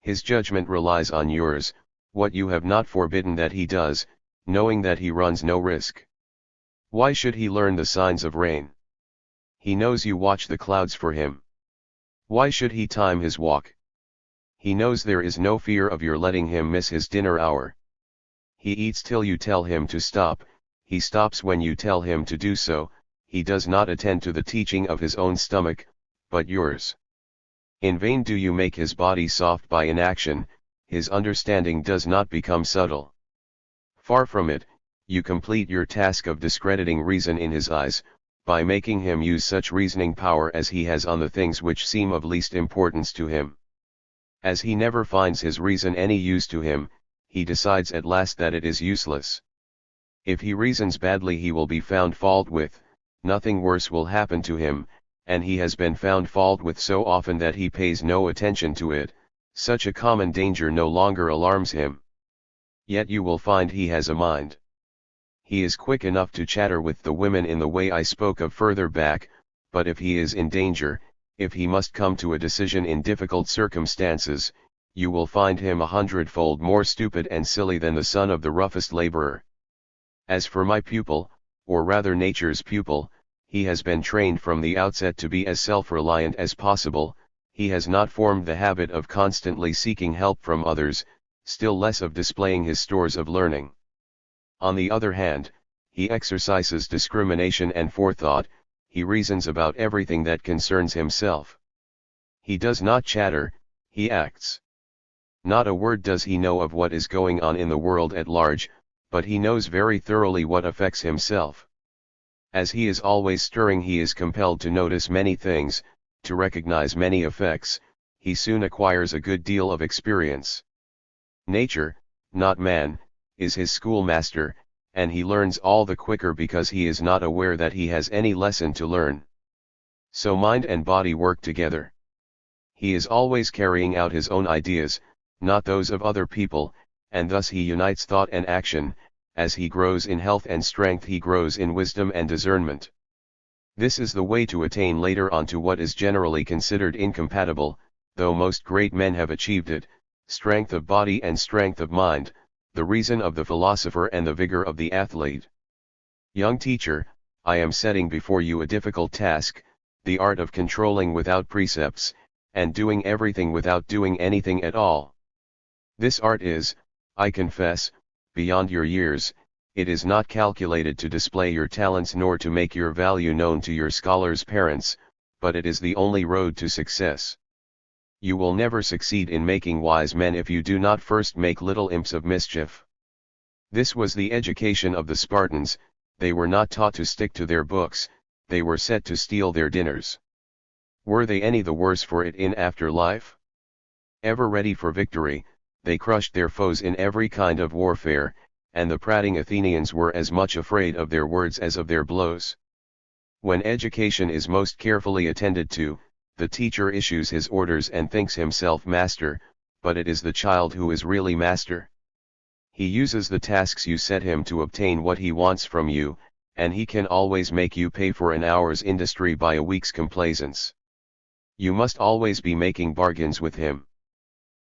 His judgment relies on yours, what you have not forbidden that he does, knowing that he runs no risk. Why should he learn the signs of rain? He knows you watch the clouds for him. Why should he time his walk? He knows there is no fear of your letting him miss his dinner hour. He eats till you tell him to stop, he stops when you tell him to do so, he does not attend to the teaching of his own stomach, but yours. In vain do you make his body soft by inaction, his understanding does not become subtle. Far from it, you complete your task of discrediting reason in his eyes, by making him use such reasoning power as he has on the things which seem of least importance to him. As he never finds his reason any use to him, he decides at last that it is useless. If he reasons badly he will be found fault with, nothing worse will happen to him, and he has been found fault with so often that he pays no attention to it, such a common danger no longer alarms him. Yet you will find he has a mind. He is quick enough to chatter with the women in the way I spoke of further back, but if he is in danger, if he must come to a decision in difficult circumstances, you will find him 100-fold more stupid and silly than the son of the roughest laborer. As for my pupil, or rather nature's pupil, he has been trained from the outset to be as self-reliant as possible, he has not formed the habit of constantly seeking help from others, still less of displaying his stores of learning. On the other hand, he exercises discrimination and forethought, he reasons about everything that concerns himself. He does not chatter, he acts. Not a word does he know of what is going on in the world at large, but he knows very thoroughly what affects himself. As he is always stirring he is compelled to notice many things, to recognize many effects, he soon acquires a good deal of experience. Nature, not man, is his schoolmaster, and he learns all the quicker because he is not aware that he has any lesson to learn. So mind and body work together. He is always carrying out his own ideas, not those of other people, and thus he unites thought and action. As he grows in health and strength he grows in wisdom and discernment. This is the way to attain later on to what is generally considered incompatible, though most great men have achieved it, strength of body and strength of mind, the reason of the philosopher and the vigor of the athlete. Young teacher, I am setting before you a difficult task, the art of controlling without precepts, and doing everything without doing anything at all. This art is, I confess, beyond your years, it is not calculated to display your talents nor to make your value known to your scholars' parents, but it is the only road to success. You will never succeed in making wise men if you do not first make little imps of mischief. This was the education of the Spartans, they were not taught to stick to their books, they were set to steal their dinners. Were they any the worse for it in after life? Ever ready for victory, they crushed their foes in every kind of warfare, and the prating Athenians were as much afraid of their words as of their blows. When education is most carefully attended to, the teacher issues his orders and thinks himself master, but it is the child who is really master. He uses the tasks you set him to obtain what he wants from you, and he can always make you pay for an hour's industry by a week's complaisance. You must always be making bargains with him.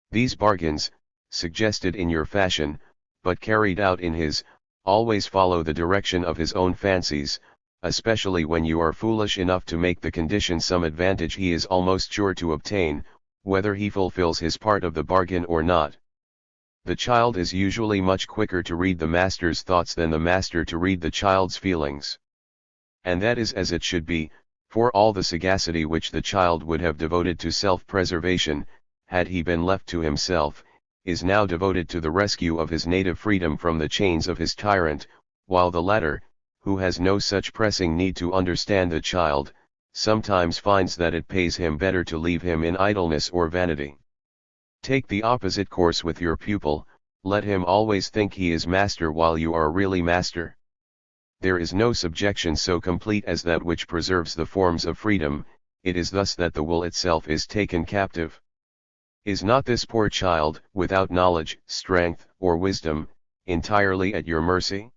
These bargains, suggested in your fashion, but carried out in his, always follow the direction of his own fancies, especially when you are foolish enough to make the condition some advantage he is almost sure to obtain, whether he fulfills his part of the bargain or not. The child is usually much quicker to read the master's thoughts than the master to read the child's feelings. And that is as it should be, for all the sagacity which the child would have devoted to self-preservation, had he been left to himself, is now devoted to the rescue of his native freedom from the chains of his tyrant, while the latter, who has no such pressing need to understand the child, sometimes finds that it pays him better to leave him in idleness or vanity. Take the opposite course with your pupil, let him always think he is master while you are really master. There is no subjection so complete as that which preserves the forms of freedom, it is thus that the will itself is taken captive. Is not this poor child, without knowledge, strength, or wisdom, entirely at your mercy?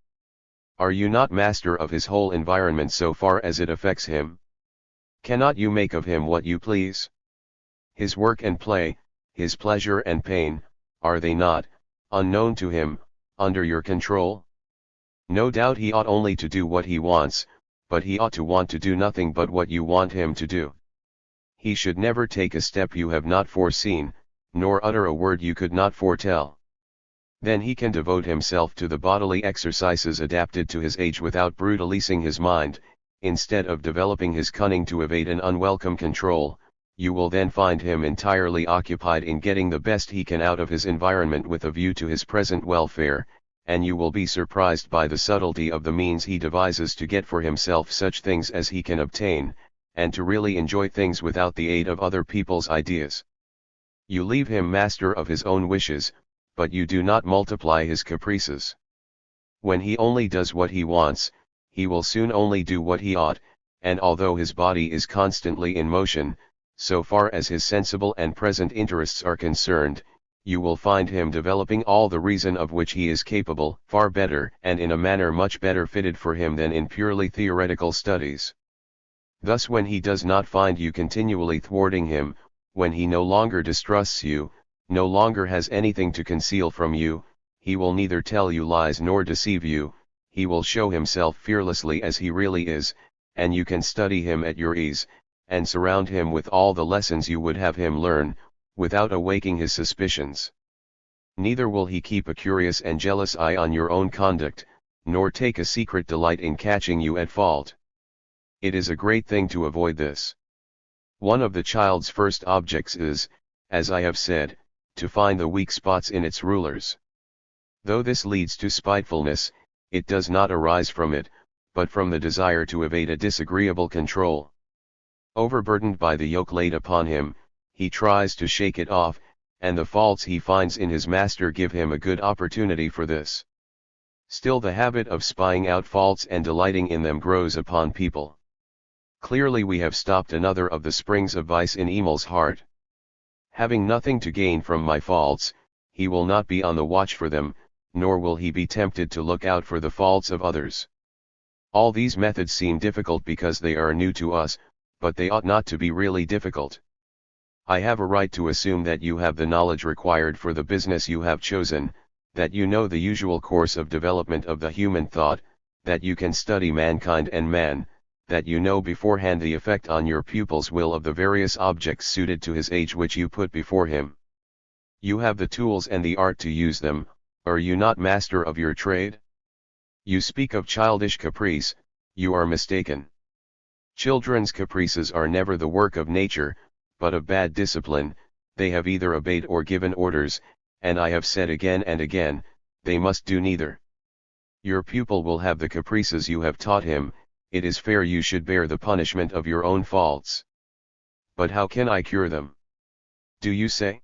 Are you not master of his whole environment so far as it affects him? Cannot you make of him what you please? His work and play, his pleasure and pain, are they not, unknown to him, under your control? No doubt he ought only to do what he wants, but he ought to want to do nothing but what you want him to do. He should never take a step you have not foreseen, nor utter a word you could not foretell. Then he can devote himself to the bodily exercises adapted to his age without brutalizing his mind. Instead of developing his cunning to evade an unwelcome control, you will then find him entirely occupied in getting the best he can out of his environment with a view to his present welfare, and you will be surprised by the subtlety of the means he devises to get for himself such things as he can obtain, and to really enjoy things without the aid of other people's ideas. You leave him master of his own wishes, but you do not multiply his caprices. When he only does what he wants, he will soon only do what he ought, and although his body is constantly in motion, so far as his sensible and present interests are concerned, you will find him developing all the reason of which he is capable, far better and in a manner much better fitted for him than in purely theoretical studies. Thus when he does not find you continually thwarting him, when he no longer distrusts you, no longer has anything to conceal from you, he will neither tell you lies nor deceive you, he will show himself fearlessly as he really is, and you can study him at your ease, and surround him with all the lessons you would have him learn, without awaking his suspicions. Neither will he keep a curious and jealous eye on your own conduct, nor take a secret delight in catching you at fault. It is a great thing to avoid this. One of the child's first objects is, as I have said, to find the weak spots in its rulers. Though this leads to spitefulness, it does not arise from it, but from the desire to evade a disagreeable control. Overburdened by the yoke laid upon him, he tries to shake it off, and the faults he finds in his master give him a good opportunity for this. Still the habit of spying out faults and delighting in them grows upon people. Clearly we have stopped another of the springs of vice in Emile's heart. Having nothing to gain from my faults, he will not be on the watch for them, nor will he be tempted to look out for the faults of others. All these methods seem difficult because they are new to us, but they ought not to be really difficult. I have a right to assume that you have the knowledge required for the business you have chosen, that you know the usual course of development of the human thought, that you can study mankind and man, that you know beforehand the effect on your pupil's will of the various objects suited to his age which you put before him. You have the tools and the art to use them, are you not master of your trade? You speak of childish caprice, you are mistaken. Children's caprices are never the work of nature, but of bad discipline, they have either obeyed or given orders, and I have said again and again, they must do neither. Your pupil will have the caprices you have taught him, it is fair you should bear the punishment of your own faults. But how can I cure them? Do you say?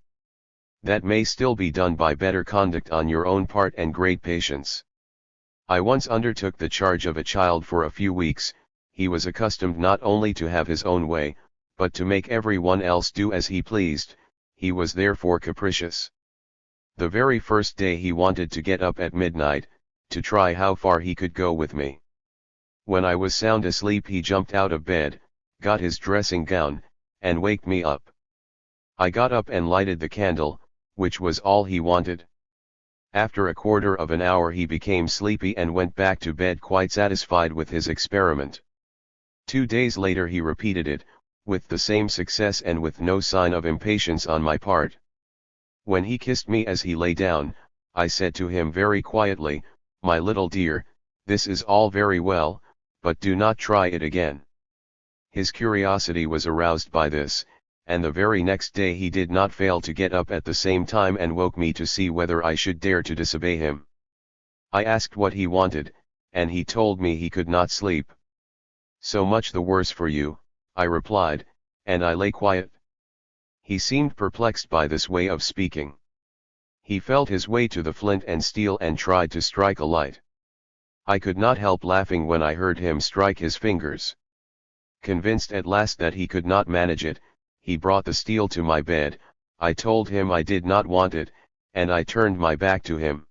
That may still be done by better conduct on your own part and great patience. I once undertook the charge of a child for a few weeks. He was accustomed not only to have his own way, but to make everyone else do as he pleased. He was therefore capricious. The very first day he wanted to get up at midnight, to try how far he could go with me. When I was sound asleep he jumped out of bed, got his dressing gown, and waked me up. I got up and lighted the candle, which was all he wanted. After a quarter of an hour he became sleepy and went back to bed quite satisfied with his experiment. 2 days later he repeated it, with the same success and with no sign of impatience on my part. When he kissed me as he lay down, I said to him very quietly, "My little dear, this is all very well, but do not try it again." His curiosity was aroused by this, and the very next day he did not fail to get up at the same time and woke me to see whether I should dare to disobey him. I asked what he wanted, and he told me he could not sleep. "So much the worse for you," I replied, and I lay quiet. He seemed perplexed by this way of speaking. He felt his way to the flint and steel and tried to strike a light. I could not help laughing when I heard him strike his fingers. Convinced at last that he could not manage it, he brought the steel to my bed. I told him I did not want it, and I turned my back to him.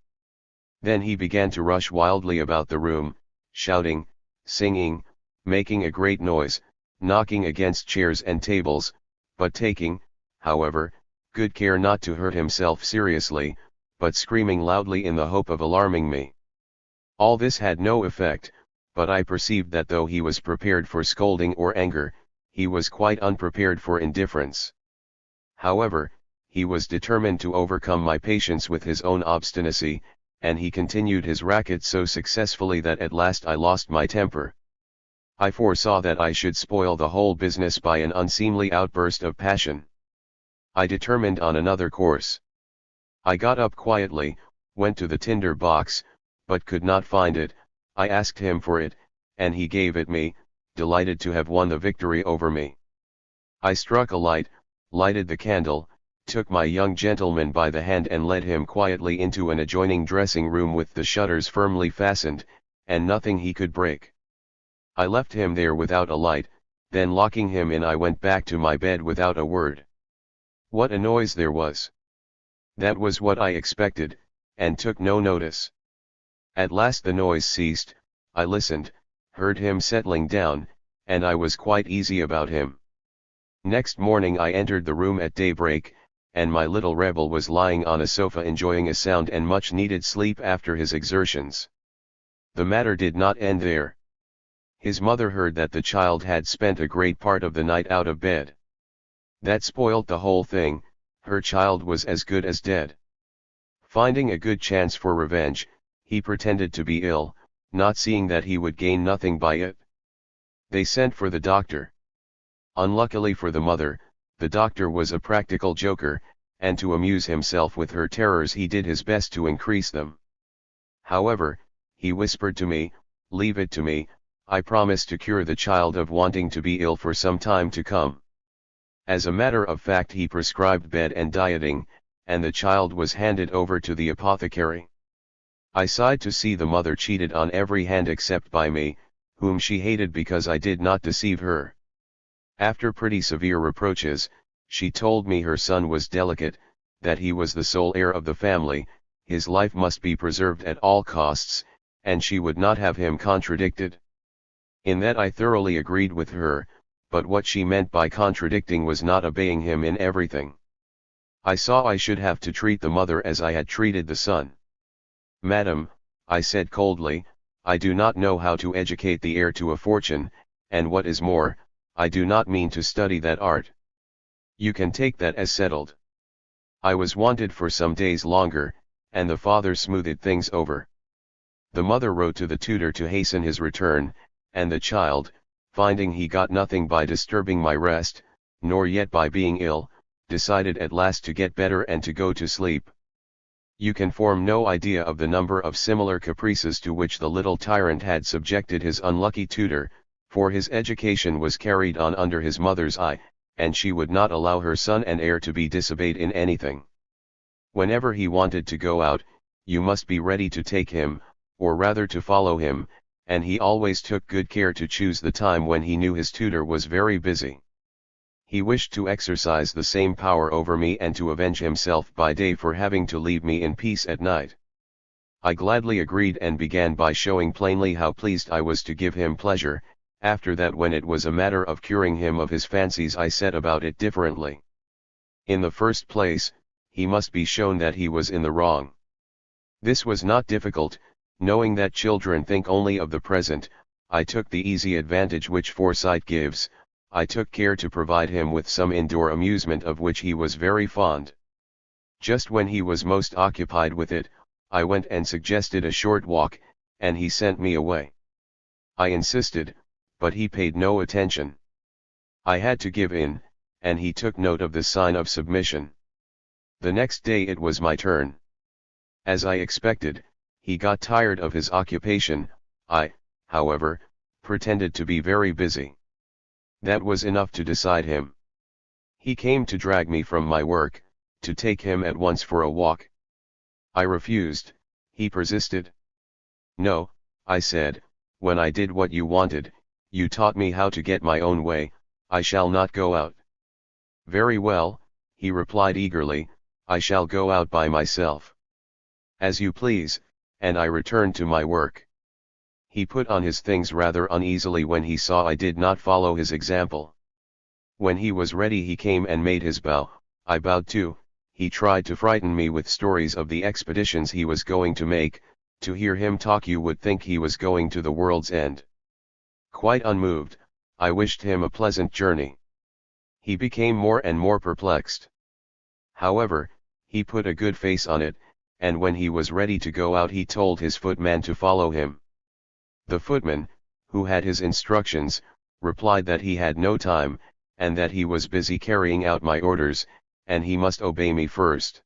Then he began to rush wildly about the room, shouting, singing, making a great noise, knocking against chairs and tables, but taking, however, good care not to hurt himself seriously, but screaming loudly in the hope of alarming me. All this had no effect, but I perceived that though he was prepared for scolding or anger, he was quite unprepared for indifference. However, he was determined to overcome my patience with his own obstinacy, and he continued his racket so successfully that at last I lost my temper. I foresaw that I should spoil the whole business by an unseemly outburst of passion. I determined on another course. I got up quietly, went to the tinder box, but could not find it. I asked him for it, and he gave it me, delighted to have won the victory over me. I struck a light, lighted the candle, took my young gentleman by the hand and led him quietly into an adjoining dressing room with the shutters firmly fastened, and nothing he could break. I left him there without a light, then locking him in I went back to my bed without a word. What a noise there was! That was what I expected, and took no notice. At last the noise ceased. I listened, heard him settling down, and I was quite easy about him. Next morning I entered the room at daybreak, and my little rebel was lying on a sofa enjoying a sound and much needed sleep after his exertions. The matter did not end there. His mother heard that the child had spent a great part of the night out of bed. That spoilt the whole thing. Her child was as good as dead. Finding a good chance for revenge, he pretended to be ill, not seeing that he would gain nothing by it. They sent for the doctor. Unluckily for the mother, the doctor was a practical joker, and to amuse himself with her terrors he did his best to increase them. However, he whispered to me, "Leave it to me, I promise to cure the child of wanting to be ill for some time to come." As a matter of fact he prescribed bed and dieting, and the child was handed over to the apothecary. I sighed to see the mother cheated on every hand except by me, whom she hated because I did not deceive her. After pretty severe reproaches, she told me her son was delicate, that he was the sole heir of the family, his life must be preserved at all costs, and she would not have him contradicted. In that I thoroughly agreed with her, but what she meant by contradicting was not obeying him in everything. I saw I should have to treat the mother as I had treated the son. "Madam," I said coldly, "I do not know how to educate the heir to a fortune, and what is more, I do not mean to study that art. You can take that as settled." I was wanted for some days longer, and the father smoothed things over. The mother wrote to the tutor to hasten his return, and the child, finding he got nothing by disturbing my rest, nor yet by being ill, decided at last to get better and to go to sleep. You can form no idea of the number of similar caprices to which the little tyrant had subjected his unlucky tutor, for his education was carried on under his mother's eye, and she would not allow her son and heir to be disobeyed in anything. Whenever he wanted to go out, you must be ready to take him, or rather to follow him, and he always took good care to choose the time when he knew his tutor was very busy. He wished to exercise the same power over me and to avenge himself by day for having to leave me in peace at night. I gladly agreed and began by showing plainly how pleased I was to give him pleasure. After that, when it was a matter of curing him of his fancies, I set about it differently. In the first place, he must be shown that he was in the wrong. This was not difficult, knowing that children think only of the present. I took the easy advantage which foresight gives. I took care to provide him with some indoor amusement of which he was very fond. Just when he was most occupied with it, I went and suggested a short walk, and he sent me away. I insisted, but he paid no attention. I had to give in, and he took note of the sign of submission. The next day it was my turn. As I expected, he got tired of his occupation. I, however, pretended to be very busy. That was enough to decide him. He came to drag me from my work, to take him at once for a walk. I refused. He persisted. "No," I said, "when I did what you wanted, you taught me how to get my own way. I shall not go out." "Very well," he replied eagerly, "I shall go out by myself." "As you please," and I returned to my work. He put on his things rather uneasily when he saw I did not follow his example. When he was ready he came and made his bow. I bowed too. He tried to frighten me with stories of the expeditions he was going to make. To hear him talk you would think he was going to the world's end. Quite unmoved, I wished him a pleasant journey. He became more and more perplexed. However, he put a good face on it, and when he was ready to go out he told his footman to follow him. The footman, who had his instructions, replied that he had no time, and that he was busy carrying out my orders, and he must obey me first.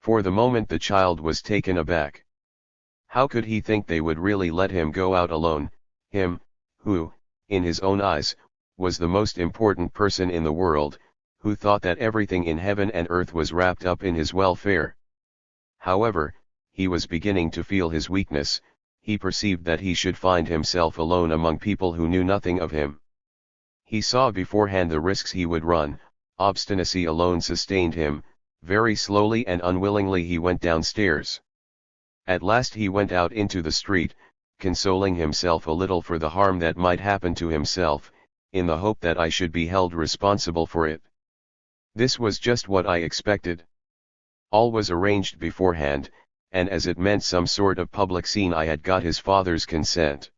For the moment the child was taken aback. How could he think they would really let him go out alone, him, who, in his own eyes, was the most important person in the world, who thought that everything in heaven and earth was wrapped up in his welfare? However, he was beginning to feel his weakness. He perceived that he should find himself alone among people who knew nothing of him. He saw beforehand the risks he would run. Obstinacy alone sustained him. Very slowly and unwillingly he went downstairs. At last he went out into the street, consoling himself a little for the harm that might happen to himself, in the hope that I should be held responsible for it. This was just what I expected. All was arranged beforehand, and as it meant some sort of public scene I had got his father's consent.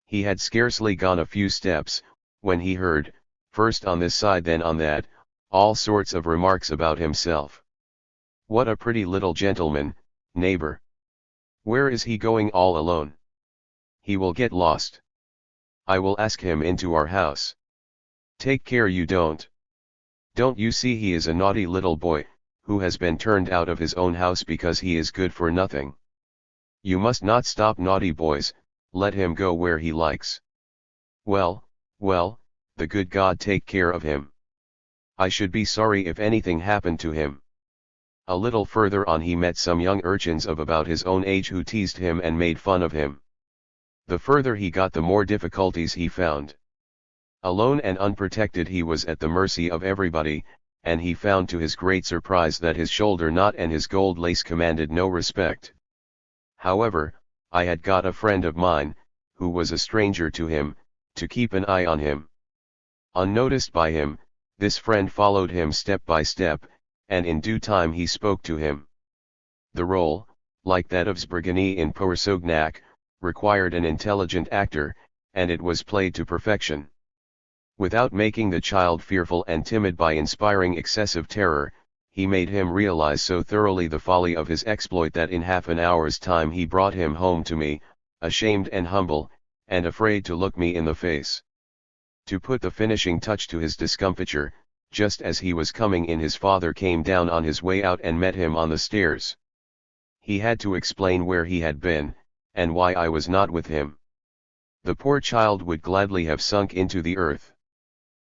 He had scarcely gone a few steps, when he heard, first on this side then on that, all sorts of remarks about himself. "What a pretty little gentleman, neighbor! Where is he going all alone? He will get lost. I will ask him into our house. Take care you don't. Don't you see he is a naughty little boy, who has been turned out of his own house because he is good for nothing? You must not stop naughty boys, let him go where he likes. Well, well, the good God take care of him. I should be sorry if anything happened to him." A little further on he met some young urchins of about his own age who teased him and made fun of him. The further he got the more difficulties he found. Alone and unprotected he was at the mercy of everybody, and he found to his great surprise that his shoulder knot and his gold lace commanded no respect. However, I had got a friend of mine, who was a stranger to him, to keep an eye on him. Unnoticed by him, this friend followed him step by step, and in due time he spoke to him. The role, like that of Zbrigany in Porsognac, required an intelligent actor, and it was played to perfection. Without making the child fearful and timid by inspiring excessive terror, he made him realize so thoroughly the folly of his exploit that in half an hour's time he brought him home to me, ashamed and humble, and afraid to look me in the face. To put the finishing touch to his discomfiture, just as he was coming in his father came down on his way out and met him on the stairs. He had to explain where he had been, and why I was not with him. The poor child would gladly have sunk into the earth.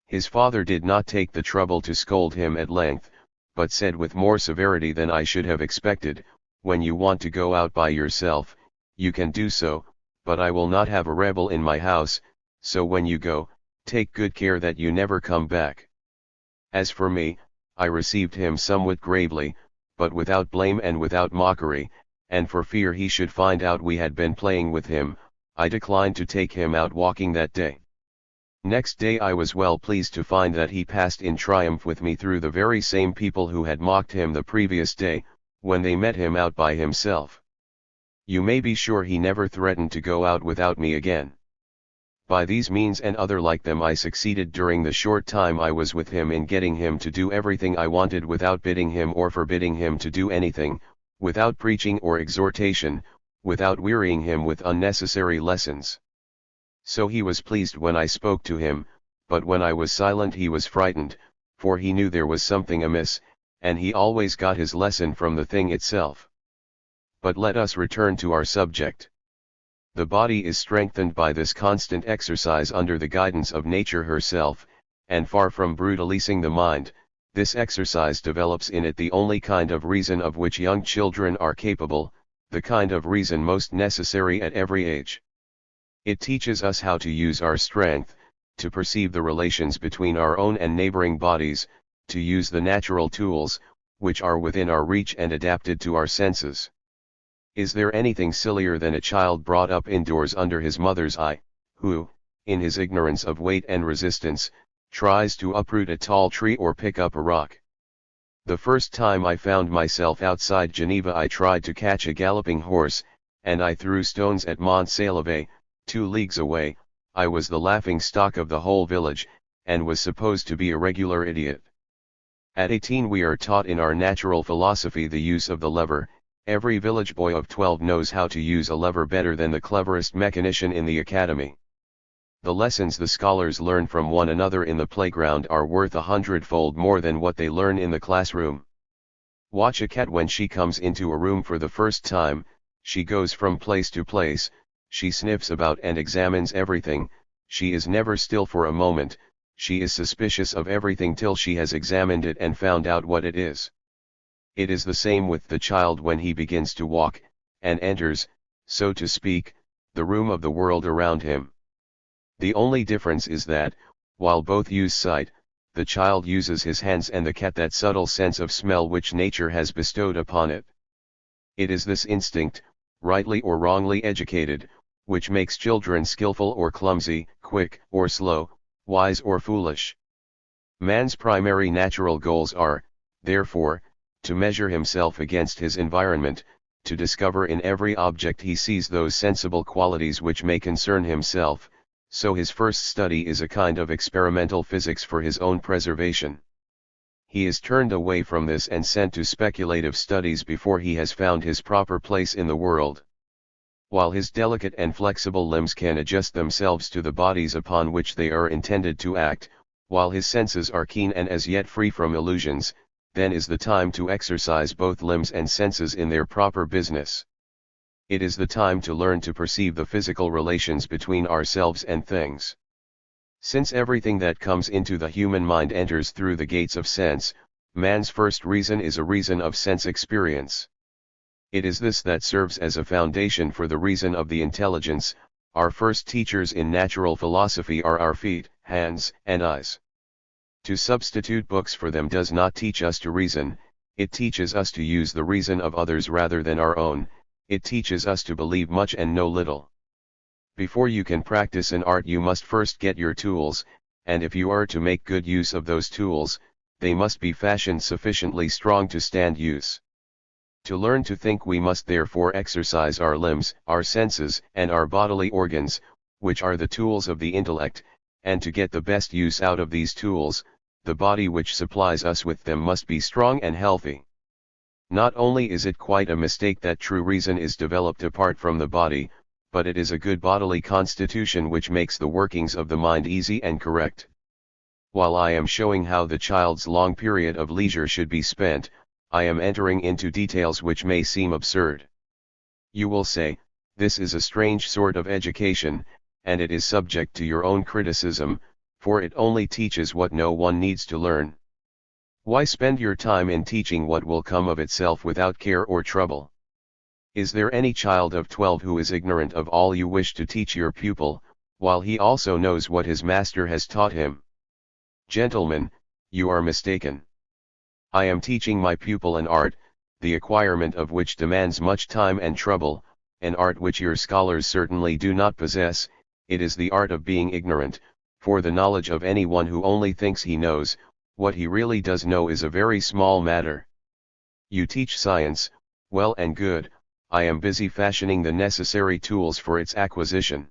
His father did not take the trouble to scold him at length, but said with more severity than I should have expected, "When you want to go out by yourself, you can do so, but I will not have a rebel in my house, so when you go, take good care that you never come back." As for me, I received him somewhat gravely, but without blame and without mockery, and for fear he should find out we had been playing with him, I declined to take him out walking that day. Next day I was well pleased to find that he passed in triumph with me through the very same people who had mocked him the previous day, when they met him out by himself. You may be sure he never threatened to go out without me again. By these means and other like them I succeeded during the short time I was with him in getting him to do everything I wanted without bidding him or forbidding him to do anything, without preaching or exhortation, without wearying him with unnecessary lessons. So he was pleased when I spoke to him, but when I was silent he was frightened, for he knew there was something amiss, and he always got his lesson from the thing itself. But let us return to our subject. The body is strengthened by this constant exercise under the guidance of nature herself, and far from brutalizing the mind, this exercise develops in it the only kind of reason of which young children are capable, the kind of reason most necessary at every age. It teaches us how to use our strength, to perceive the relations between our own and neighboring bodies, to use the natural tools, which are within our reach and adapted to our senses. Is there anything sillier than a child brought up indoors under his mother's eye, who, in his ignorance of weight and resistance, tries to uproot a tall tree or pick up a rock? The first time I found myself outside Geneva I tried to catch a galloping horse, and I threw stones at Mont-Saleve, 2 leagues away. I was the laughing stock of the whole village, and was supposed to be a regular idiot. At 18 we are taught in our natural philosophy the use of the lever. Every village boy of 12 knows how to use a lever better than the cleverest mechanician in the academy. The lessons the scholars learn from one another in the playground are worth 100-fold more than what they learn in the classroom. Watch a cat when she comes into a room for the first time. She goes from place to place, she sniffs about and examines everything, she is never still for a moment, she is suspicious of everything till she has examined it and found out what it is. It is the same with the child when he begins to walk, and enters, so to speak, the room of the world around him. The only difference is that, while both use sight, the child uses his hands and the cat that subtle sense of smell which nature has bestowed upon it. It is this instinct, rightly or wrongly educated, which makes children skillful or clumsy, quick or slow, wise or foolish. Man's primary natural goals are, therefore, to measure himself against his environment, to discover in every object he sees those sensible qualities which may concern himself, so his first study is a kind of experimental physics for his own preservation. He is turned away from this and sent to speculative studies before he has found his proper place in the world. While his delicate and flexible limbs can adjust themselves to the bodies upon which they are intended to act, while his senses are keen and as yet free from illusions, then is the time to exercise both limbs and senses in their proper business. It is the time to learn to perceive the physical relations between ourselves and things. Since everything that comes into the human mind enters through the gates of sense, man's first reason is a reason of sense experience. It is this that serves as a foundation for the reason of the intelligence. Our first teachers in natural philosophy are our feet, hands, and eyes. To substitute books for them does not teach us to reason, it teaches us to use the reason of others rather than our own, it teaches us to believe much and know little. Before you can practice an art you must first get your tools, and if you are to make good use of those tools, they must be fashioned sufficiently strong to stand use. To learn to think we must therefore exercise our limbs, our senses, and our bodily organs, which are the tools of the intellect, and to get the best use out of these tools, the body which supplies us with them must be strong and healthy. Not only is it quite a mistake that true reason is developed apart from the body, but it is a good bodily constitution which makes the workings of the mind easy and correct. While I am showing how the child's long period of leisure should be spent, I am entering into details which may seem absurd. You will say, this is a strange sort of education, and it is subject to your own criticism, for it only teaches what no one needs to learn. Why spend your time in teaching what will come of itself without care or trouble? Is there any child of 12 who is ignorant of all you wish to teach your pupil, while he also knows what his master has taught him? Gentlemen, you are mistaken. I am teaching my pupil an art, the acquirement of which demands much time and trouble, an art which your scholars certainly do not possess. It is the art of being ignorant, for the knowledge of anyone who only thinks he knows, what he really does know is a very small matter. You teach science, well and good. I am busy fashioning the necessary tools for its acquisition.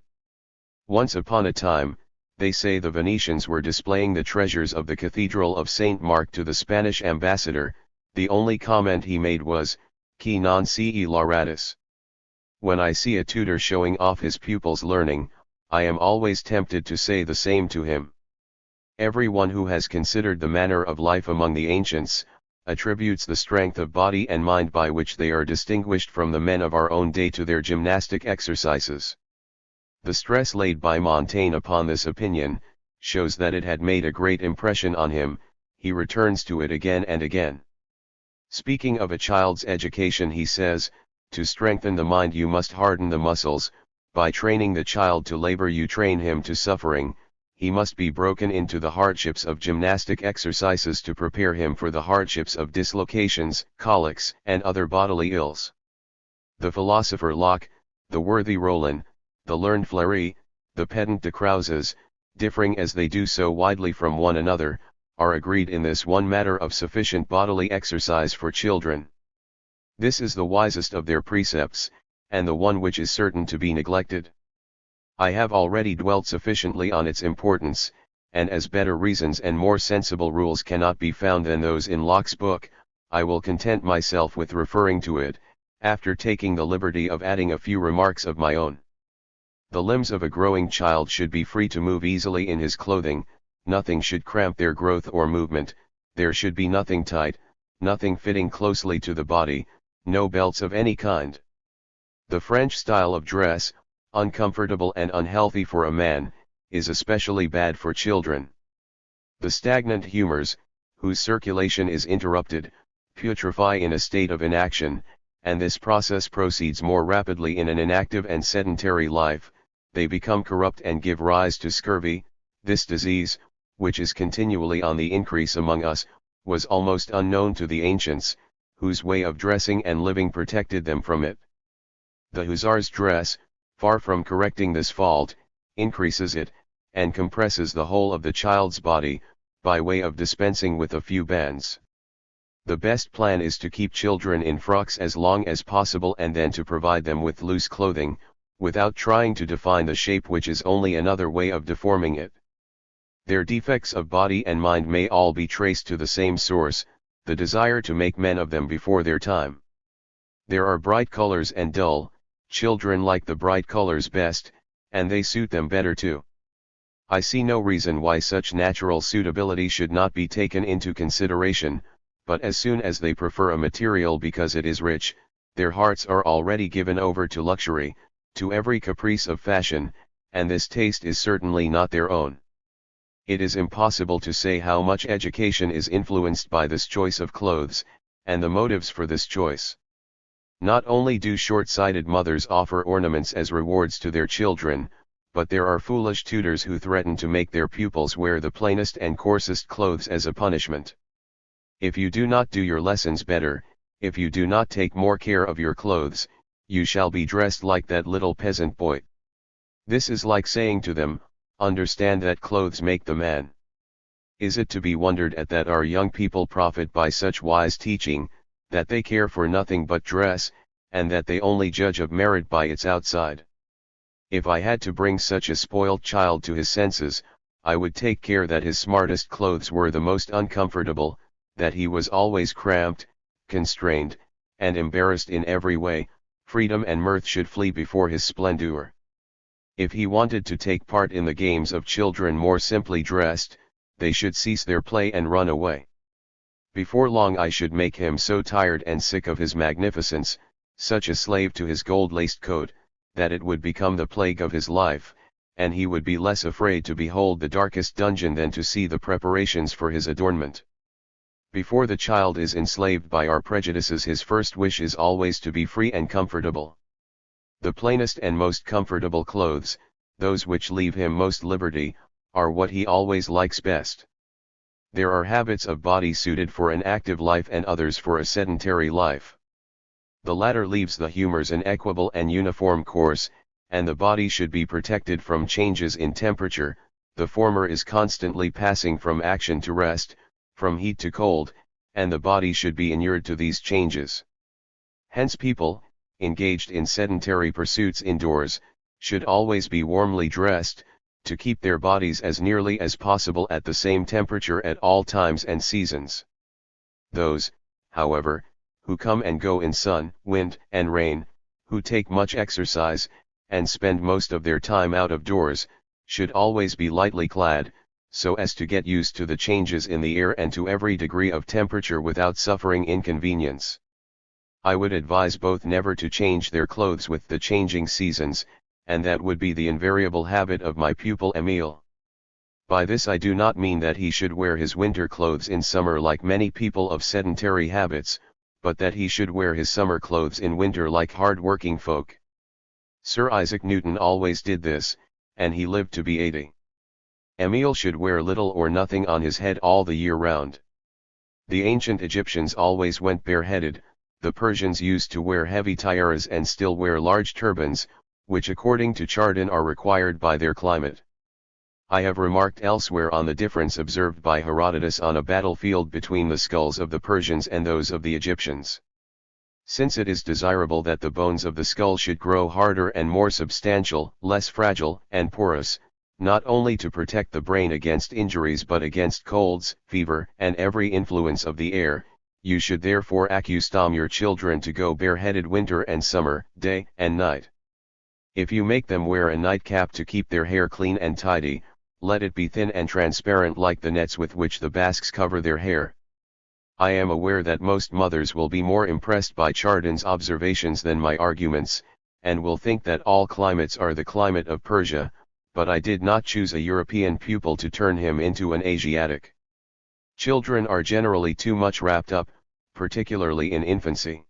Once upon a time, they say the Venetians were displaying the treasures of the Cathedral of St. Mark to the Spanish ambassador. The only comment he made was, "Qui non scii laudatis." When I see a tutor showing off his pupil's learning, I am always tempted to say the same to him. Everyone who has considered the manner of life among the ancients, attributes the strength of body and mind by which they are distinguished from the men of our own day to their gymnastic exercises. The stress laid by Montaigne upon this opinion, shows that it had made a great impression on him. He returns to it again and again. Speaking of a child's education, he says, "To strengthen the mind you must harden the muscles. By training the child to labor you train him to suffering. He must be broken into the hardships of gymnastic exercises to prepare him for the hardships of dislocations, colics, and other bodily ills." The philosopher Locke, the worthy Rollin, the learned Fleury, the pedant de Crouzes, differing as they do so widely from one another, are agreed in this one matter of sufficient bodily exercise for children. This is the wisest of their precepts, and the one which is certain to be neglected. I have already dwelt sufficiently on its importance, and as better reasons and more sensible rules cannot be found than those in Locke's book, I will content myself with referring to it, after taking the liberty of adding a few remarks of my own. The limbs of a growing child should be free to move easily in his clothing. Nothing should cramp their growth or movement. There should be nothing tight, nothing fitting closely to the body, no belts of any kind. The French style of dress, uncomfortable and unhealthy for a man, is especially bad for children. The stagnant humors, whose circulation is interrupted, putrefy in a state of inaction, and this process proceeds more rapidly in an inactive and sedentary life. They become corrupt and give rise to scurvy. This disease, which is continually on the increase among us, was almost unknown to the ancients, whose way of dressing and living protected them from it. The hussar's dress, far from correcting this fault, increases it, and compresses the whole of the child's body, by way of dispensing with a few bands. The best plan is to keep children in frocks as long as possible and then to provide them with loose clothing, without trying to define the shape, which is only another way of deforming it. Their defects of body and mind may all be traced to the same source, the desire to make men of them before their time. There are bright colors and dull. Children like the bright colors best, and they suit them better too. I see no reason why such natural suitability should not be taken into consideration, but as soon as they prefer a material because it is rich, their hearts are already given over to luxury, to every caprice of fashion, and this taste is certainly not their own. It is impossible to say how much education is influenced by this choice of clothes, and the motives for this choice. Not only do short-sighted mothers offer ornaments as rewards to their children, but there are foolish tutors who threaten to make their pupils wear the plainest and coarsest clothes as a punishment. If you do not do your lessons better, if you do not take more care of your clothes, you shall be dressed like that little peasant boy. This is like saying to them, "Understand that clothes make the man." Is it to be wondered at that our young people profit by such wise teaching, that they care for nothing but dress, and that they only judge of merit by its outside? If I had to bring such a spoilt child to his senses, I would take care that his smartest clothes were the most uncomfortable, that he was always cramped, constrained, and embarrassed in every way. Freedom and mirth should flee before his splendor. If he wanted to take part in the games of children more simply dressed, they should cease their play and run away. Before long I should make him so tired and sick of his magnificence, such a slave to his gold-laced coat, that it would become the plague of his life, and he would be less afraid to behold the darkest dungeon than to see the preparations for his adornment. Before the child is enslaved by our prejudices, his first wish is always to be free and comfortable. The plainest and most comfortable clothes, those which leave him most liberty, are what he always likes best. There are habits of body suited for an active life and others for a sedentary life. The latter leaves the humors an equable and uniform course, and the body should be protected from changes in temperature. The former is constantly passing from action to rest, from heat to cold, and the body should be inured to these changes. Hence people, engaged in sedentary pursuits indoors, should always be warmly dressed, to keep their bodies as nearly as possible at the same temperature at all times and seasons. Those, however, who come and go in sun, wind, and rain, who take much exercise, and spend most of their time out of doors, should always be lightly clad, so as to get used to the changes in the air and to every degree of temperature without suffering inconvenience. I would advise both never to change their clothes with the changing seasons, and that would be the invariable habit of my pupil Émile. By this I do not mean that he should wear his winter clothes in summer like many people of sedentary habits, but that he should wear his summer clothes in winter like hard-working folk. Sir Isaac Newton always did this, and he lived to be 80. Émile should wear little or nothing on his head all the year round. The ancient Egyptians always went bareheaded. The Persians used to wear heavy tiaras and still wear large turbans, which according to Chardin are required by their climate. I have remarked elsewhere on the difference observed by Herodotus on a battlefield between the skulls of the Persians and those of the Egyptians. Since it is desirable that the bones of the skull should grow harder and more substantial, less fragile and porous, not only to protect the brain against injuries but against colds, fever, and every influence of the air, you should therefore accustom your children to go bareheaded winter and summer, day and night. If you make them wear a nightcap to keep their hair clean and tidy, let it be thin and transparent like the nets with which the Basques cover their hair. I am aware that most mothers will be more impressed by Chardin's observations than my arguments, and will think that all climates are the climate of Persia, but I did not choose a European pupil to turn him into an Asiatic. Children are generally too much wrapped up, particularly in infancy.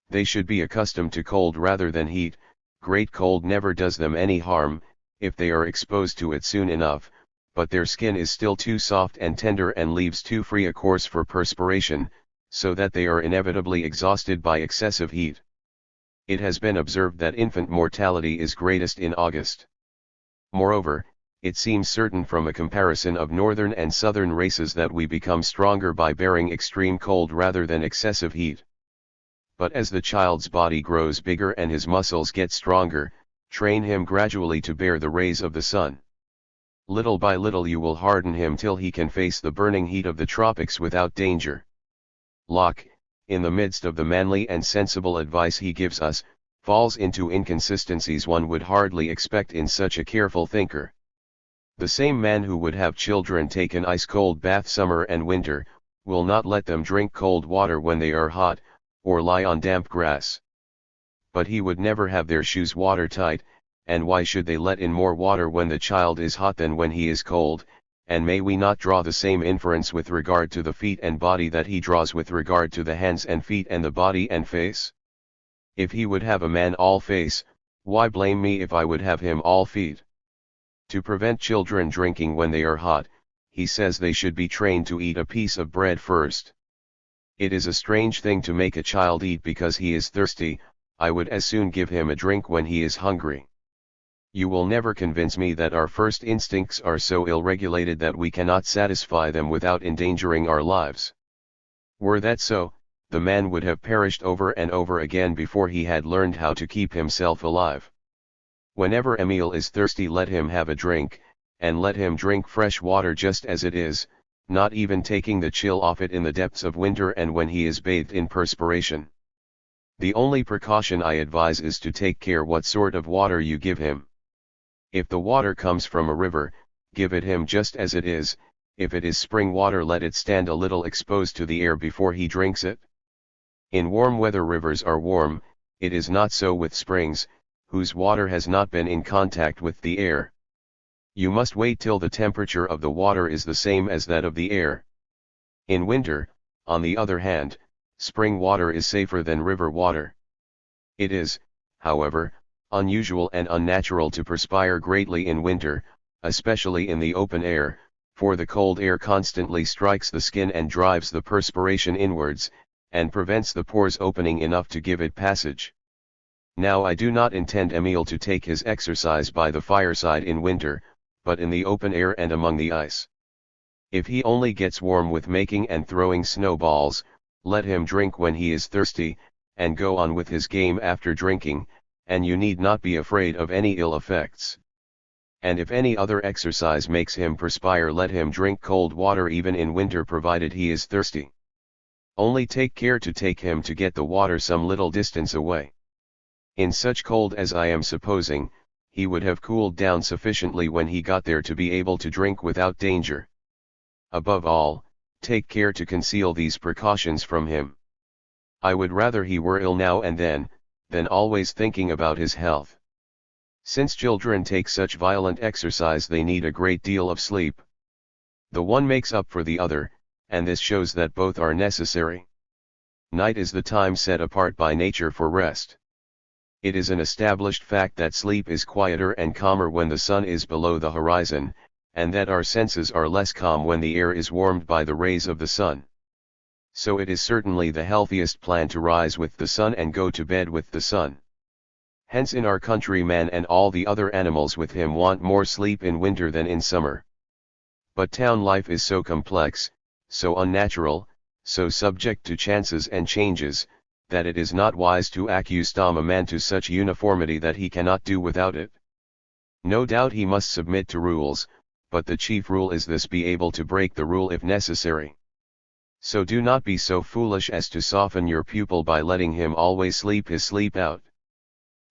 They should be accustomed to cold rather than heat. Great cold never does them any harm, if they are exposed to it soon enough, but their skin is still too soft and tender and leaves too free a course for perspiration, so that they are inevitably exhausted by excessive heat. It has been observed that infant mortality is greatest in August. Moreover, it seems certain from a comparison of northern and southern races that we become stronger by bearing extreme cold rather than excessive heat. But as the child's body grows bigger and his muscles get stronger, train him gradually to bear the rays of the sun. Little by little you will harden him till he can face the burning heat of the tropics without danger. Locke, in the midst of the manly and sensible advice he gives us, falls into inconsistencies one would hardly expect in such a careful thinker. The same man who would have children take an ice-cold bath summer and winter, will not let them drink cold water when they are hot, or lie on damp grass. But he would never have their shoes watertight, and why should they let in more water when the child is hot than when he is cold, and may we not draw the same inference with regard to the feet and body that he draws with regard to the hands and feet and the body and face? If he would have a man all face, why blame me if I would have him all feet? To prevent children drinking when they are hot, he says they should be trained to eat a piece of bread first. It is a strange thing to make a child eat because he is thirsty. I would as soon give him a drink when he is hungry. You will never convince me that our first instincts are so ill-regulated that we cannot satisfy them without endangering our lives. Were that so, the man would have perished over and over again before he had learned how to keep himself alive. Whenever Émile is thirsty, let him have a drink, and let him drink fresh water just as it is, not even taking the chill off it in the depths of winter and when he is bathed in perspiration. The only precaution I advise is to take care what sort of water you give him. If the water comes from a river, give it him just as it is. If it is spring water, let it stand a little exposed to the air before he drinks it. In warm weather rivers are warm. It is not so with springs, whose water has not been in contact with the air. You must wait till the temperature of the water is the same as that of the air. In winter, On the other hand, spring water is safer than river water. It is, however, unusual and unnatural to perspire greatly in winter, especially in the open air, for the cold air constantly strikes the skin and drives the perspiration inwards, and prevents the pores opening enough to give it passage. Now I do not intend Émile to take his exercise by the fireside in winter, but in the open air and among the ice. If he only gets warm with making and throwing snowballs, let him drink when he is thirsty, and go on with his game after drinking, and you need not be afraid of any ill effects. And if any other exercise makes him perspire, let him drink cold water even in winter provided he is thirsty. Only take care to take him to get the water some little distance away. In such cold as I am supposing, he would have cooled down sufficiently when he got there to be able to drink without danger. Above all, take care to conceal these precautions from him. I would rather he were ill now and then, than always thinking about his health. Since children take such violent exercise, they need a great deal of sleep. The one makes up for the other, and this shows that both are necessary. Night is the time set apart by nature for rest. It is an established fact that sleep is quieter and calmer when the sun is below the horizon, and that our senses are less calm when the air is warmed by the rays of the sun. So it is certainly the healthiest plan to rise with the sun and go to bed with the sun. Hence in our country man and all the other animals with him want more sleep in winter than in summer. But town life is so complex, so unnatural, so subject to chances and changes, that it is not wise to accustom a man to such uniformity that he cannot do without it. No doubt he must submit to rules, but the chief rule is this: be able to break the rule if necessary. So do not be so foolish as to soften your pupil by letting him always sleep his sleep out.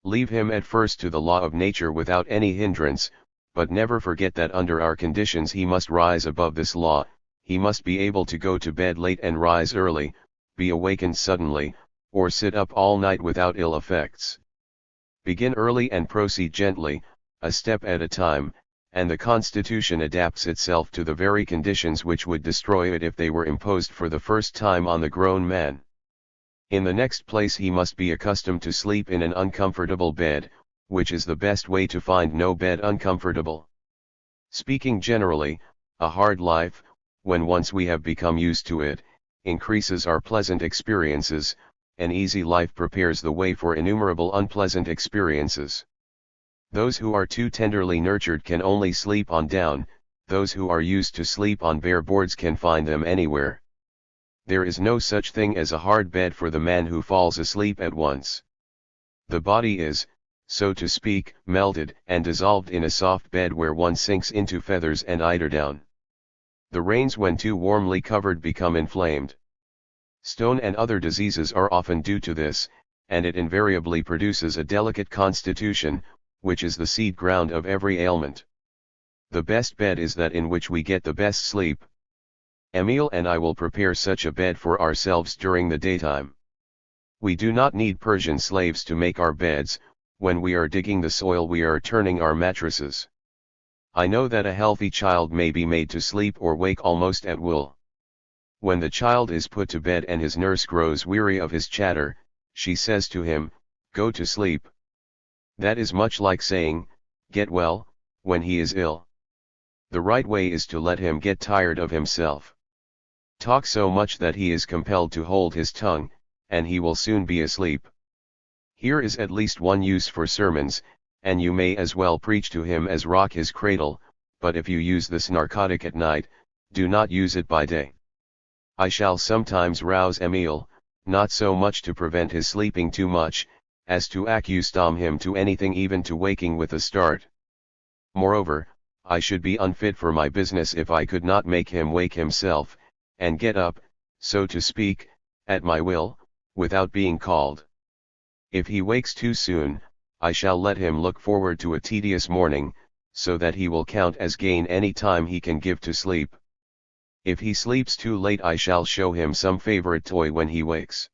Leave him at first to the law of nature without any hindrance, but never forget that under our conditions he must rise above this law. He must be able to go to bed late and rise early, be awakened suddenly, or sit up all night without ill effects. Begin early and proceed gently, a step at a time, and the constitution adapts itself to the very conditions which would destroy it if they were imposed for the first time on the grown man. In the next place, he must be accustomed to sleep in an uncomfortable bed, which is the best way to find no bed uncomfortable. Speaking generally, a hard life, when once we have become used to it, increases our pleasant experiences. An easy life prepares the way for innumerable unpleasant experiences. Those who are too tenderly nurtured can only sleep on down, those who are used to sleep on bare boards can find them anywhere. There is no such thing as a hard bed for the man who falls asleep at once. The body is, so to speak, melted and dissolved in a soft bed where one sinks into feathers and eiderdown. The reins, when too warmly covered, become inflamed. Stone and other diseases are often due to this, and it invariably produces a delicate constitution, which is the seed ground of every ailment. The best bed is that in which we get the best sleep. Émile and I will prepare such a bed for ourselves during the daytime. We do not need Persian slaves to make our beds. When we are digging the soil, we are turning our mattresses. I know that a healthy child may be made to sleep or wake almost at will. When the child is put to bed and his nurse grows weary of his chatter, she says to him, "Go to sleep." That is much like saying, "Get well," when he is ill. The right way is to let him get tired of himself. Talk so much that he is compelled to hold his tongue, and he will soon be asleep. Here is at least one use for sermons, and you may as well preach to him as rock his cradle, but if you use this narcotic at night, do not use it by day. I shall sometimes rouse Émile, not so much to prevent his sleeping too much, as to accustom him to anything, even to waking with a start. Moreover, I should be unfit for my business if I could not make him wake himself, and get up, so to speak, at my will, without being called. If he wakes too soon, I shall let him look forward to a tedious morning, so that he will count as gain any time he can give to sleep. If he sleeps too late, I shall show him some favorite toy when he wakes.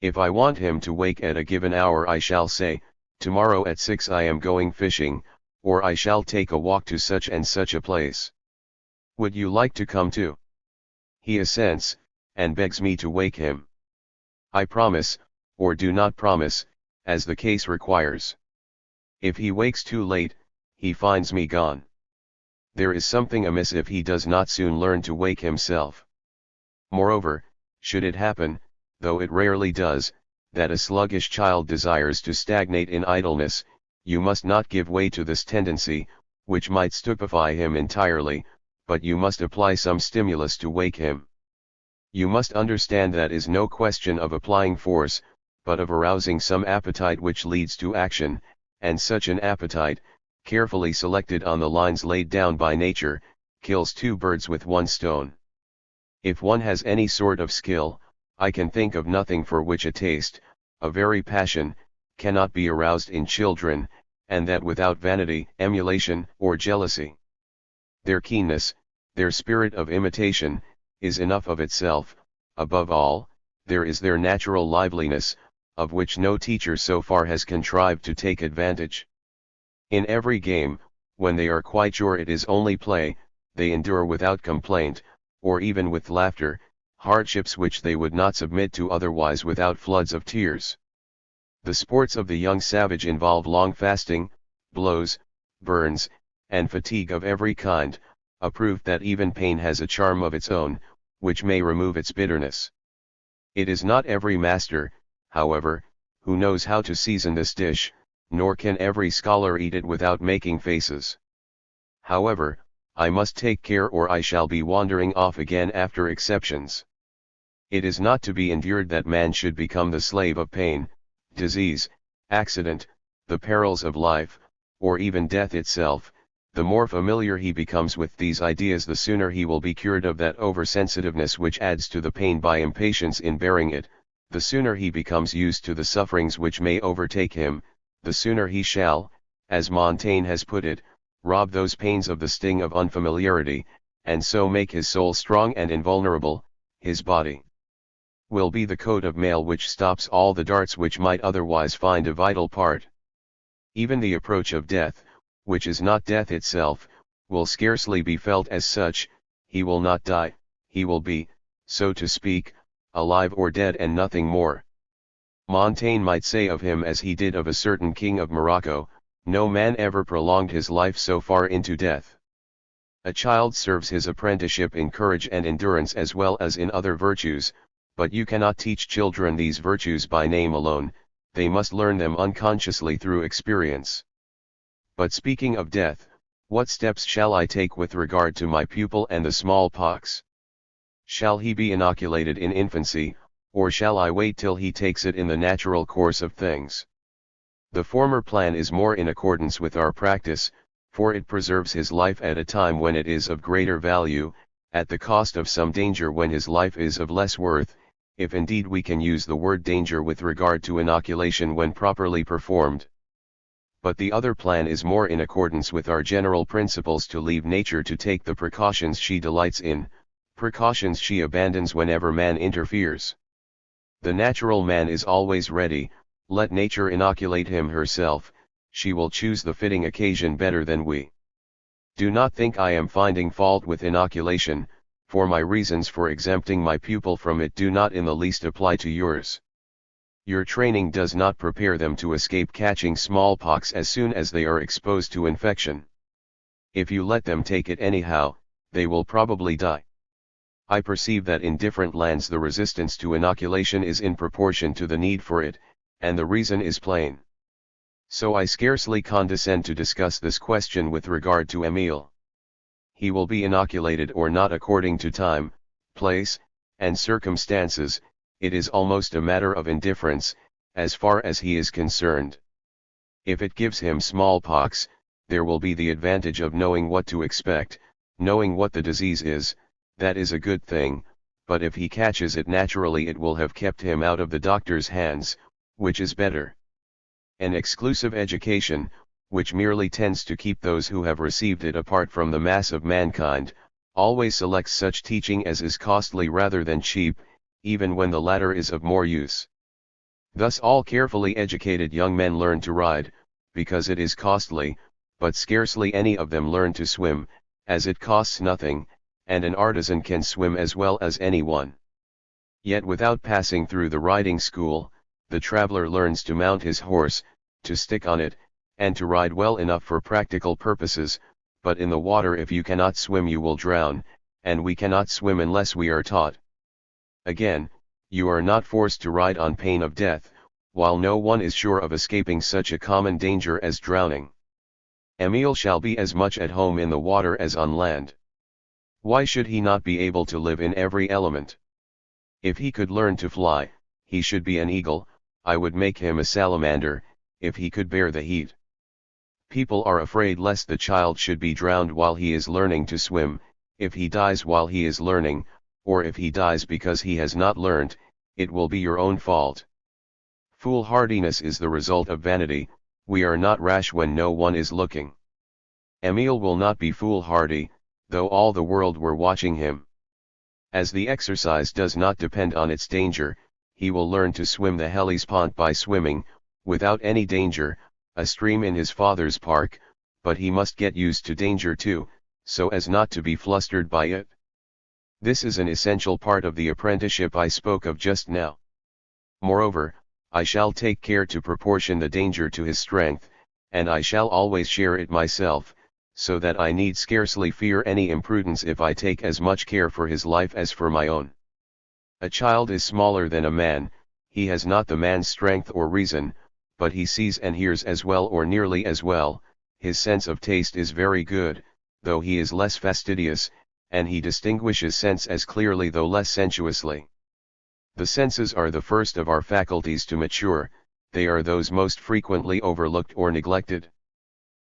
If I want him to wake at a given hour, I shall say, "Tomorrow at 6 I am going fishing," or "I shall take a walk to such and such a place. Would you like to come too?" He assents, and begs me to wake him. I promise, or do not promise, as the case requires. If he wakes too late, he finds me gone. There is something amiss if he does not soon learn to wake himself. Moreover, should it happen, though it rarely does, that a sluggish child desires to stagnate in idleness, you must not give way to this tendency, which might stupefy him entirely, but you must apply some stimulus to wake him. You must understand that is no question of applying force, but of arousing some appetite which leads to action, and such an appetite, carefully selected on the lines laid down by nature, kills two birds with one stone. If one has any sort of skill, I can think of nothing for which a taste, a very passion, cannot be aroused in children, and that without vanity, emulation, or jealousy. Their keenness, their spirit of imitation, is enough of itself. Above all, there is their natural liveliness, of which no teacher so far has contrived to take advantage. In every game, when they are quite sure it is only play, they endure without complaint, or even with laughter, hardships which they would not submit to otherwise without floods of tears. The sports of the young savage involve long fasting, blows, burns, and fatigue of every kind, a proof that even pain has a charm of its own, which may remove its bitterness. It is not every master, however, who knows how to season this dish, nor can every scholar eat it without making faces. However, I must take care or I shall be wandering off again after exceptions. It is not to be endured that man should become the slave of pain, disease, accident, the perils of life, or even death itself. The more familiar he becomes with these ideas, the sooner he will be cured of that oversensitiveness which adds to the pain by impatience in bearing it, the sooner he becomes used to the sufferings which may overtake him, the sooner he shall, as Montaigne has put it, rob those pains of the sting of unfamiliarity, and so make his soul strong and invulnerable. His body will be the coat of mail which stops all the darts which might otherwise find a vital part. Even the approach of death, which is not death itself, will scarcely be felt as such. He will not die, he will be, so to speak, alive or dead and nothing more. Montaigne might say of him as he did of a certain king of Morocco, no man ever prolonged his life so far into death. A child serves his apprenticeship in courage and endurance as well as in other virtues, but you cannot teach children these virtues by name alone, they must learn them unconsciously through experience. But speaking of death, what steps shall I take with regard to my pupil and the smallpox? Shall he be inoculated in infancy, or shall I wait till he takes it in the natural course of things? The former plan is more in accordance with our practice, for it preserves his life at a time when it is of greater value, at the cost of some danger when his life is of less worth, if indeed we can use the word danger with regard to inoculation when properly performed. But the other plan is more in accordance with our general principles, to leave nature to take the precautions she delights in, precautions she abandons whenever man interferes. The natural man is always ready, let nature inoculate him herself, she will choose the fitting occasion better than we. Do not think I am finding fault with inoculation, for my reasons for exempting my pupil from it do not in the least apply to yours. Your training does not prepare them to escape catching smallpox as soon as they are exposed to infection. If you let them take it anyhow, they will probably die. I perceive that in different lands the resistance to inoculation is in proportion to the need for it, and the reason is plain. So I scarcely condescend to discuss this question with regard to Émile. He will be inoculated or not according to time, place, and circumstances. It is almost a matter of indifference, as far as he is concerned. If it gives him smallpox, there will be the advantage of knowing what to expect, knowing what the disease is, that is a good thing, but if he catches it naturally it will have kept him out of the doctor's hands, which is better. An exclusive education, which merely tends to keep those who have received it apart from the mass of mankind, always selects such teaching as is costly rather than cheap, even when the latter is of more use. Thus all carefully educated young men learn to ride, because it is costly, but scarcely any of them learn to swim, as it costs nothing, and an artisan can swim as well as anyone. Yet without passing through the riding school, the traveler learns to mount his horse, to stick on it, and to ride well enough for practical purposes, but in the water if you cannot swim you will drown, and we cannot swim unless we are taught. Again, you are not forced to ride on pain of death, while no one is sure of escaping such a common danger as drowning. Émile shall be as much at home in the water as on land. Why should he not be able to live in every element? If he could learn to fly, he should be an eagle. I would make him a salamander, if he could bear the heat. People are afraid lest the child should be drowned while he is learning to swim. If he dies while he is learning, or if he dies because he has not learned, it will be your own fault. Foolhardiness is the result of vanity. We are not rash when no one is looking. Émile will not be foolhardy, though all the world were watching him. As the exercise does not depend on its danger, he will learn to swim the Hellespont by swimming, without any danger, a stream in his father's park, but he must get used to danger too, so as not to be flustered by it. This is an essential part of the apprenticeship I spoke of just now. Moreover, I shall take care to proportion the danger to his strength, and I shall always share it myself, so that I need scarcely fear any imprudence if I take as much care for his life as for my own. A child is smaller than a man, he has not the man's strength or reason, but he sees and hears as well or nearly as well, his sense of taste is very good, though he is less fastidious, and he distinguishes sense as clearly though less sensuously. The senses are the first of our faculties to mature, they are those most frequently overlooked or neglected.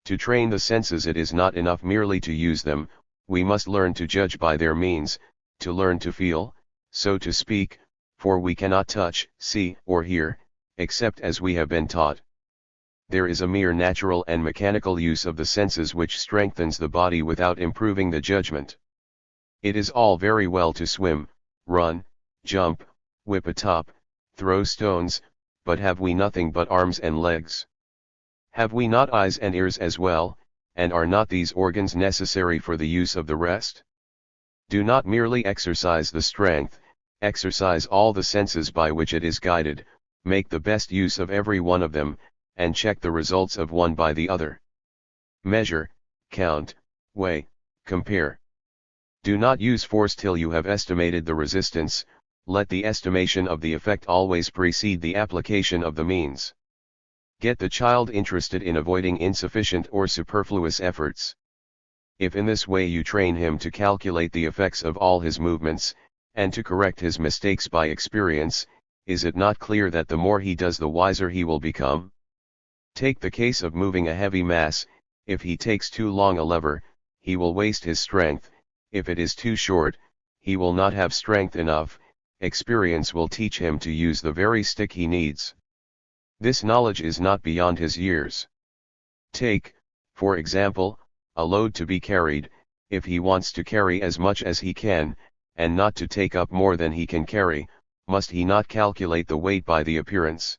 To train the senses it is not enough merely to use them, we must learn to judge by their means, to learn to feel, so to speak, for we cannot touch, see, or hear, except as we have been taught. There is a mere natural and mechanical use of the senses which strengthens the body without improving the judgment. It is all very well to swim, run, jump, whip a top, throw stones, but have we nothing but arms and legs? Have we not eyes and ears as well, and are not these organs necessary for the use of the rest? Do not merely exercise the strength, exercise all the senses by which it is guided, make the best use of every one of them, and check the results of one by the other. Measure, count, weigh, compare. Do not use force till you have estimated the resistance, let the estimation of the effect always precede the application of the means. Get the child interested in avoiding insufficient or superfluous efforts. If in this way you train him to calculate the effects of all his movements, and to correct his mistakes by experience, is it not clear that the more he does the wiser he will become? Take the case of moving a heavy mass, if he takes too long a lever, he will waste his strength, if it is too short, he will not have strength enough, experience will teach him to use the very stick he needs. This knowledge is not beyond his years. Take, for example, a load to be carried, if he wants to carry as much as he can, and not to take up more than he can carry, must he not calculate the weight by the appearance?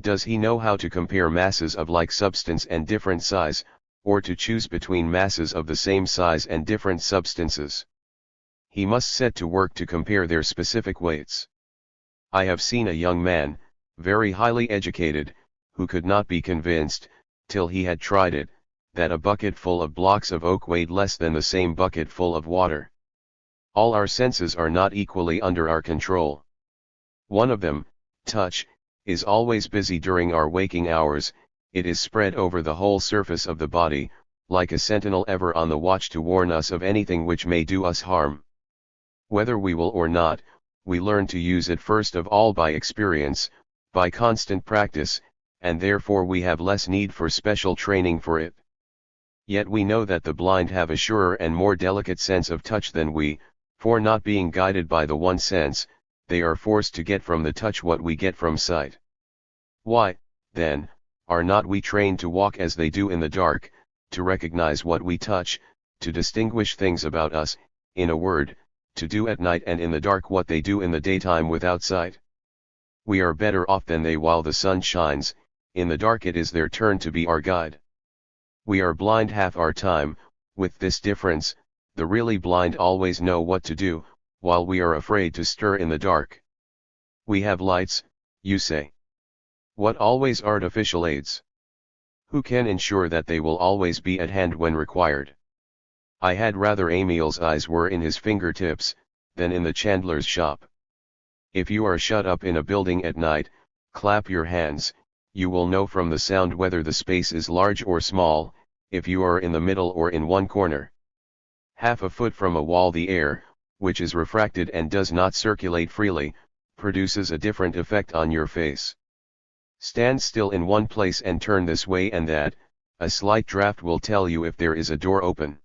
Does he know how to compare masses of like substance and different size, or to choose between masses of the same size and different substances? He must set to work to compare their specific weights. I have seen a young man, very highly educated, who could not be convinced, till he had tried it, that a bucket full of blocks of oak weighed less than the same bucket full of water. All our senses are not equally under our control. One of them, touch, is always busy during our waking hours, it is spread over the whole surface of the body, like a sentinel ever on the watch to warn us of anything which may do us harm. Whether we will or not, we learn to use it first of all by experience, by constant practice, and therefore we have less need for special training for it. Yet we know that the blind have a surer and more delicate sense of touch than we, for not being guided by the one sense, they are forced to get from the touch what we get from sight. Why, then, are not we trained to walk as they do in the dark, to recognize what we touch, to distinguish things about us, in a word, to do at night and in the dark what they do in the daytime without sight? We are better off than they while the sun shines, in the dark it is their turn to be our guide. We are blind half our time, with this difference, the really blind always know what to do, while we are afraid to stir in the dark. We have lights, you say. What always artificial aids? Who can ensure that they will always be at hand when required? I had rather Émile's eyes were in his fingertips, than in the chandler's shop. If you are shut up in a building at night, clap your hands, you will know from the sound whether the space is large or small, if you are in the middle or in one corner. Half a foot from a wall the air, which is refracted and does not circulate freely, produces a different effect on your face. Stand still in one place and turn this way and that, a slight draft will tell you if there is a door open.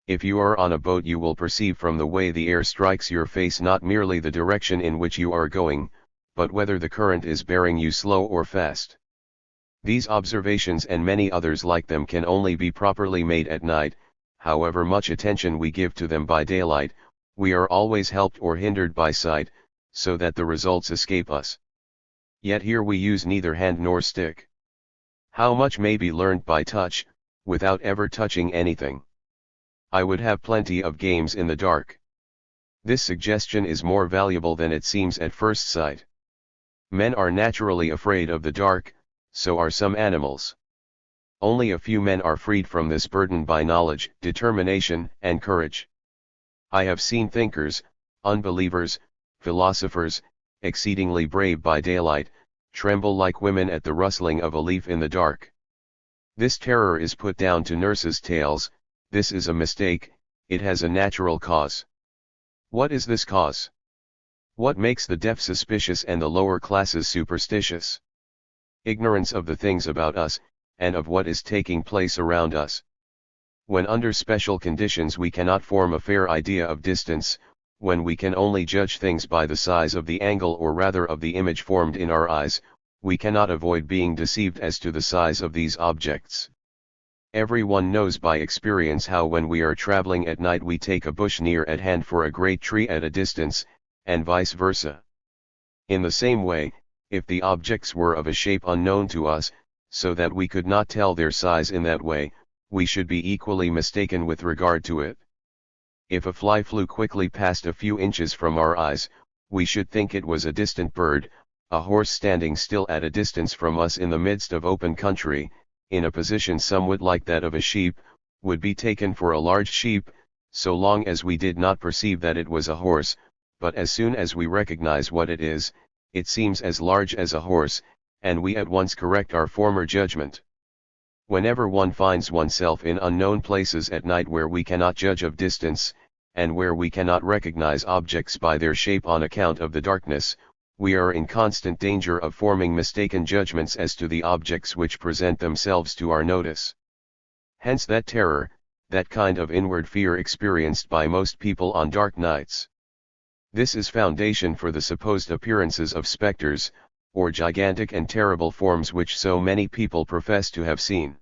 If you are on a boat you will perceive from the way the air strikes your face not merely the direction in which you are going, but whether the current is bearing you slow or fast. These observations and many others like them can only be properly made at night. However much attention we give to them by daylight, we are always helped or hindered by sight, so that the results escape us. Yet here we use neither hand nor stick. How much may be learned by touch, without ever touching anything? I would have plenty of games in the dark. This suggestion is more valuable than it seems at first sight. Men are naturally afraid of the dark, so are some animals. Only a few men are freed from this burden by knowledge, determination, and courage. I have seen thinkers, unbelievers, philosophers, exceedingly brave by daylight, tremble like women at the rustling of a leaf in the dark. This terror is put down to nurses' tales. This is a mistake, it has a natural cause. What is this cause? What makes the deaf suspicious and the lower classes superstitious? Ignorance of the things about us, and of what is taking place around us. When under special conditions we cannot form a fair idea of distance, when we can only judge things by the size of the angle or rather of the image formed in our eyes, we cannot avoid being deceived as to the size of these objects. Everyone knows by experience how when we are traveling at night we take a bush near at hand for a great tree at a distance, and vice versa. In the same way, if the objects were of a shape unknown to us, so that we could not tell their size in that way, we should be equally mistaken with regard to it. If a fly flew quickly past a few inches from our eyes, we should think it was a distant bird. A horse standing still at a distance from us in the midst of open country, in a position somewhat like that of a sheep, would be taken for a large sheep, so long as we did not perceive that it was a horse, but as soon as we recognize what it is, it seems as large as a horse, and we at once correct our former judgment. Whenever one finds oneself in unknown places at night where we cannot judge of distance, and where we cannot recognize objects by their shape on account of the darkness, we are in constant danger of forming mistaken judgments as to the objects which present themselves to our notice. Hence that terror, that kind of inward fear experienced by most people on dark nights. This is foundation for the supposed appearances of specters, or gigantic and terrible forms which so many people profess to have seen.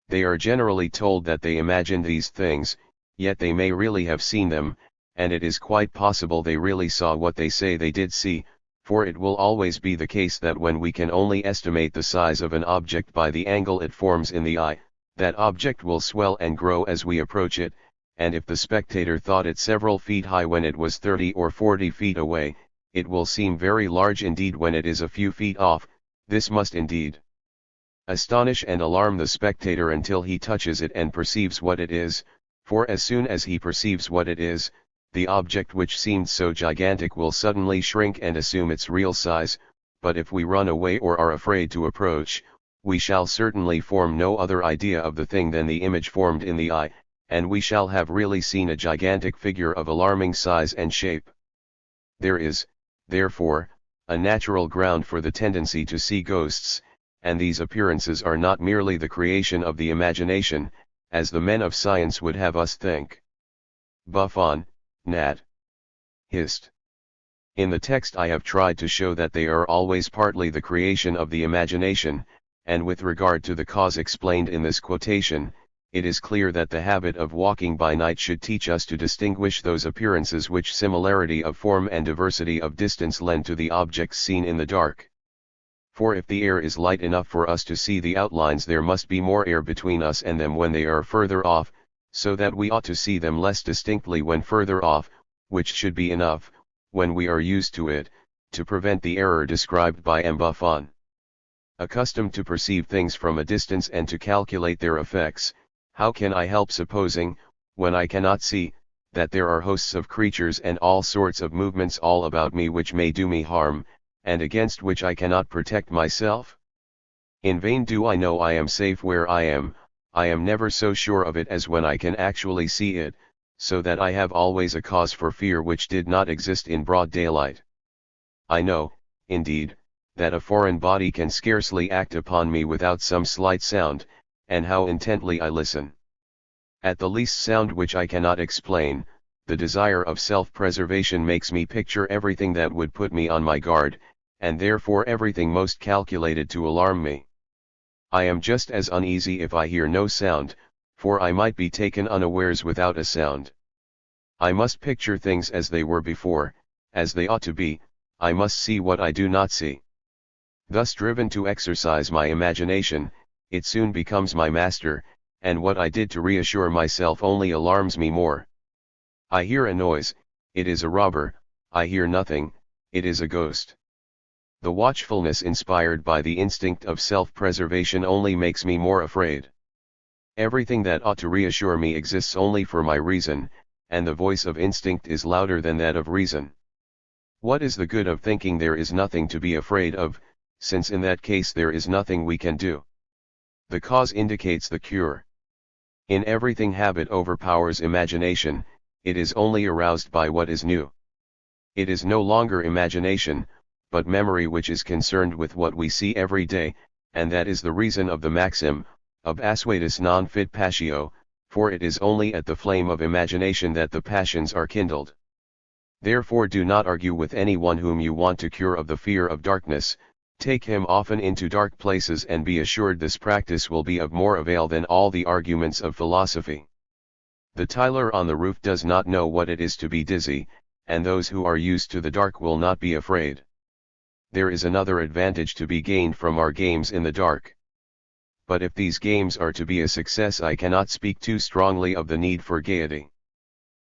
They are generally told that they imagined these things, yet they may really have seen them, and it is quite possible they really saw what they say they did see, for it will always be the case that when we can only estimate the size of an object by the angle it forms in the eye, that object will swell and grow as we approach it, and if the spectator thought it several feet high when it was 30 or 40 feet away, it will seem very large indeed when it is a few feet off. This must indeed astonish and alarm the spectator until he touches it and perceives what it is, for as soon as he perceives what it is, the object which seemed so gigantic will suddenly shrink and assume its real size, but if we run away or are afraid to approach, we shall certainly form no other idea of the thing than the image formed in the eye, and we shall have really seen a gigantic figure of alarming size and shape. There is, therefore, a natural ground for the tendency to see ghosts, and these appearances are not merely the creation of the imagination, as the men of science would have us think. Buffon, Nat. Hist. In the text I have tried to show that they are always partly the creation of the imagination, and with regard to the cause explained in this quotation, it is clear that the habit of walking by night should teach us to distinguish those appearances which similarity of form and diversity of distance lend to the objects seen in the dark. For if the air is light enough for us to see the outlines, there must be more air between us and them when they are further off, so that we ought to see them less distinctly when further off, which should be enough, when we are used to it, to prevent the error described by M. Buffon. Accustomed to perceive things from a distance and to calculate their effects, how can I help supposing, when I cannot see, that there are hosts of creatures and all sorts of movements all about me which may do me harm, and against which I cannot protect myself? In vain do I know I am safe where I am never so sure of it as when I can actually see it, so that I have always a cause for fear which did not exist in broad daylight. I know, indeed, that a foreign body can scarcely act upon me without some slight sound, and how intently I listen. At the least sound which I cannot explain, the desire of self-preservation makes me picture everything that would put me on my guard, and therefore everything most calculated to alarm me. I am just as uneasy if I hear no sound, for I might be taken unawares without a sound. I must picture things as they were before, as they ought to be. I must see what I do not see. Thus driven to exercise my imagination, it soon becomes my master, and what I did to reassure myself only alarms me more. I hear a noise, it is a robber; I hear nothing, it is a ghost. The watchfulness inspired by the instinct of self-preservation only makes me more afraid. Everything that ought to reassure me exists only for my reason, and the voice of instinct is louder than that of reason. What is the good of thinking there is nothing to be afraid of, since in that case there is nothing we can do? The cause indicates the cure. In everything habit overpowers imagination, it is only aroused by what is new. It is no longer imagination, but memory which is concerned with what we see every day, and that is the reason of the maxim, ob assuetis non fit passio, for it is only at the flame of imagination that the passions are kindled. Therefore do not argue with anyone whom you want to cure of the fear of darkness. Take him often into dark places and be assured this practice will be of more avail than all the arguments of philosophy. The tiler on the roof does not know what it is to be dizzy, and those who are used to the dark will not be afraid. There is another advantage to be gained from our games in the dark. But if these games are to be a success, I cannot speak too strongly of the need for gaiety.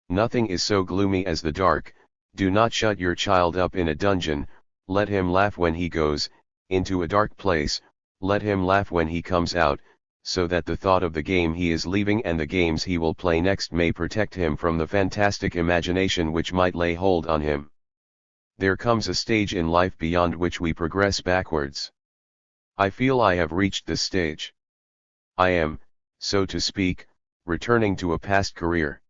Nothing is so gloomy as the dark. Do not shut your child up in a dungeon. Let him laugh when he goes into a dark place, let him laugh when he comes out, so that the thought of the game he is leaving and the games he will play next may protect him from the fantastic imagination which might lay hold on him. There comes a stage in life beyond which we progress backwards. I feel I have reached this stage. I am, so to speak, returning to a past career.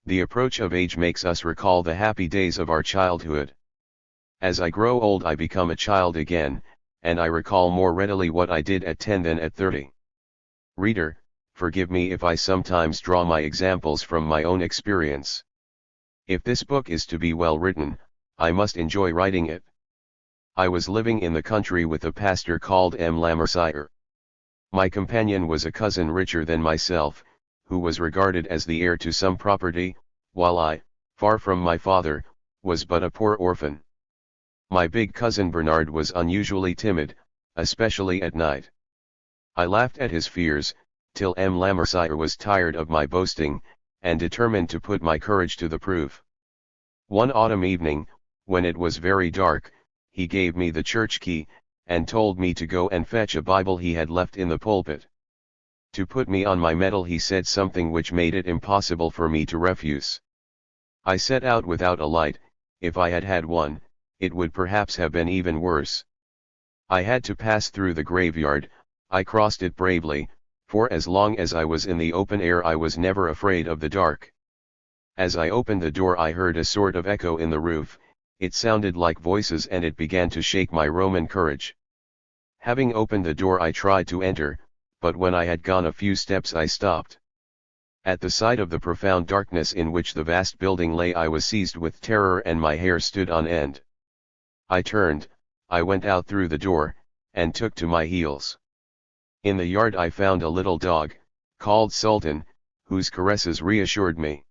The approach of age makes us recall the happy days of our childhood. As I grow old I become a child again, and I recall more readily what I did at 10 than at 30. Reader, forgive me if I sometimes draw my examples from my own experience. If this book is to be well written, I must enjoy writing it. I was living in the country with a pastor called M. Lamercier. My companion was a cousin richer than myself, who was regarded as the heir to some property, while I, far from my father, was but a poor orphan. My big cousin Bernard was unusually timid, especially at night. I laughed at his fears, till M. Lamercier was tired of my boasting, and determined to put my courage to the proof. One autumn evening, when it was very dark, he gave me the church key, and told me to go and fetch a Bible he had left in the pulpit. To put me on my mettle he said something which made it impossible for me to refuse. I set out without a light. If I had had one, it would perhaps have been even worse. I had to pass through the graveyard. I crossed it bravely, for as long as I was in the open air I was never afraid of the dark. As I opened the door I heard a sort of echo in the roof. It sounded like voices and it began to shake my Roman courage. Having opened the door I tried to enter, but when I had gone a few steps I stopped. At the sight of the profound darkness in which the vast building lay I was seized with terror and my hair stood on end. I turned, I went out through the door, and took to my heels. In the yard I found a little dog, called Sultan, whose caresses reassured me.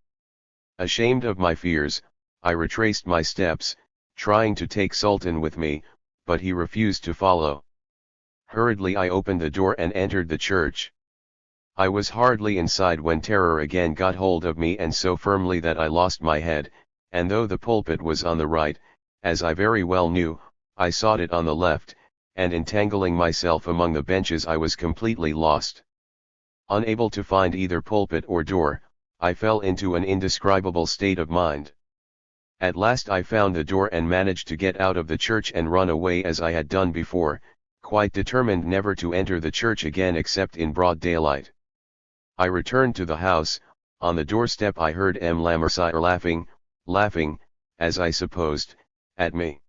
Ashamed of my fears, I retraced my steps, trying to take Sultan with me, but he refused to follow. Hurriedly I opened the door and entered the church. I was hardly inside when terror again got hold of me and so firmly that I lost my head, and though the pulpit was on the right, as I very well knew, I sought it on the left, and entangling myself among the benches I was completely lost. Unable to find either pulpit or door, I fell into an indescribable state of mind. At last I found the door and managed to get out of the church and run away as I had done before, quite determined never to enter the church again except in broad daylight. I returned to the house. On the doorstep I heard M. Lamercier laughing, as I supposed, at me.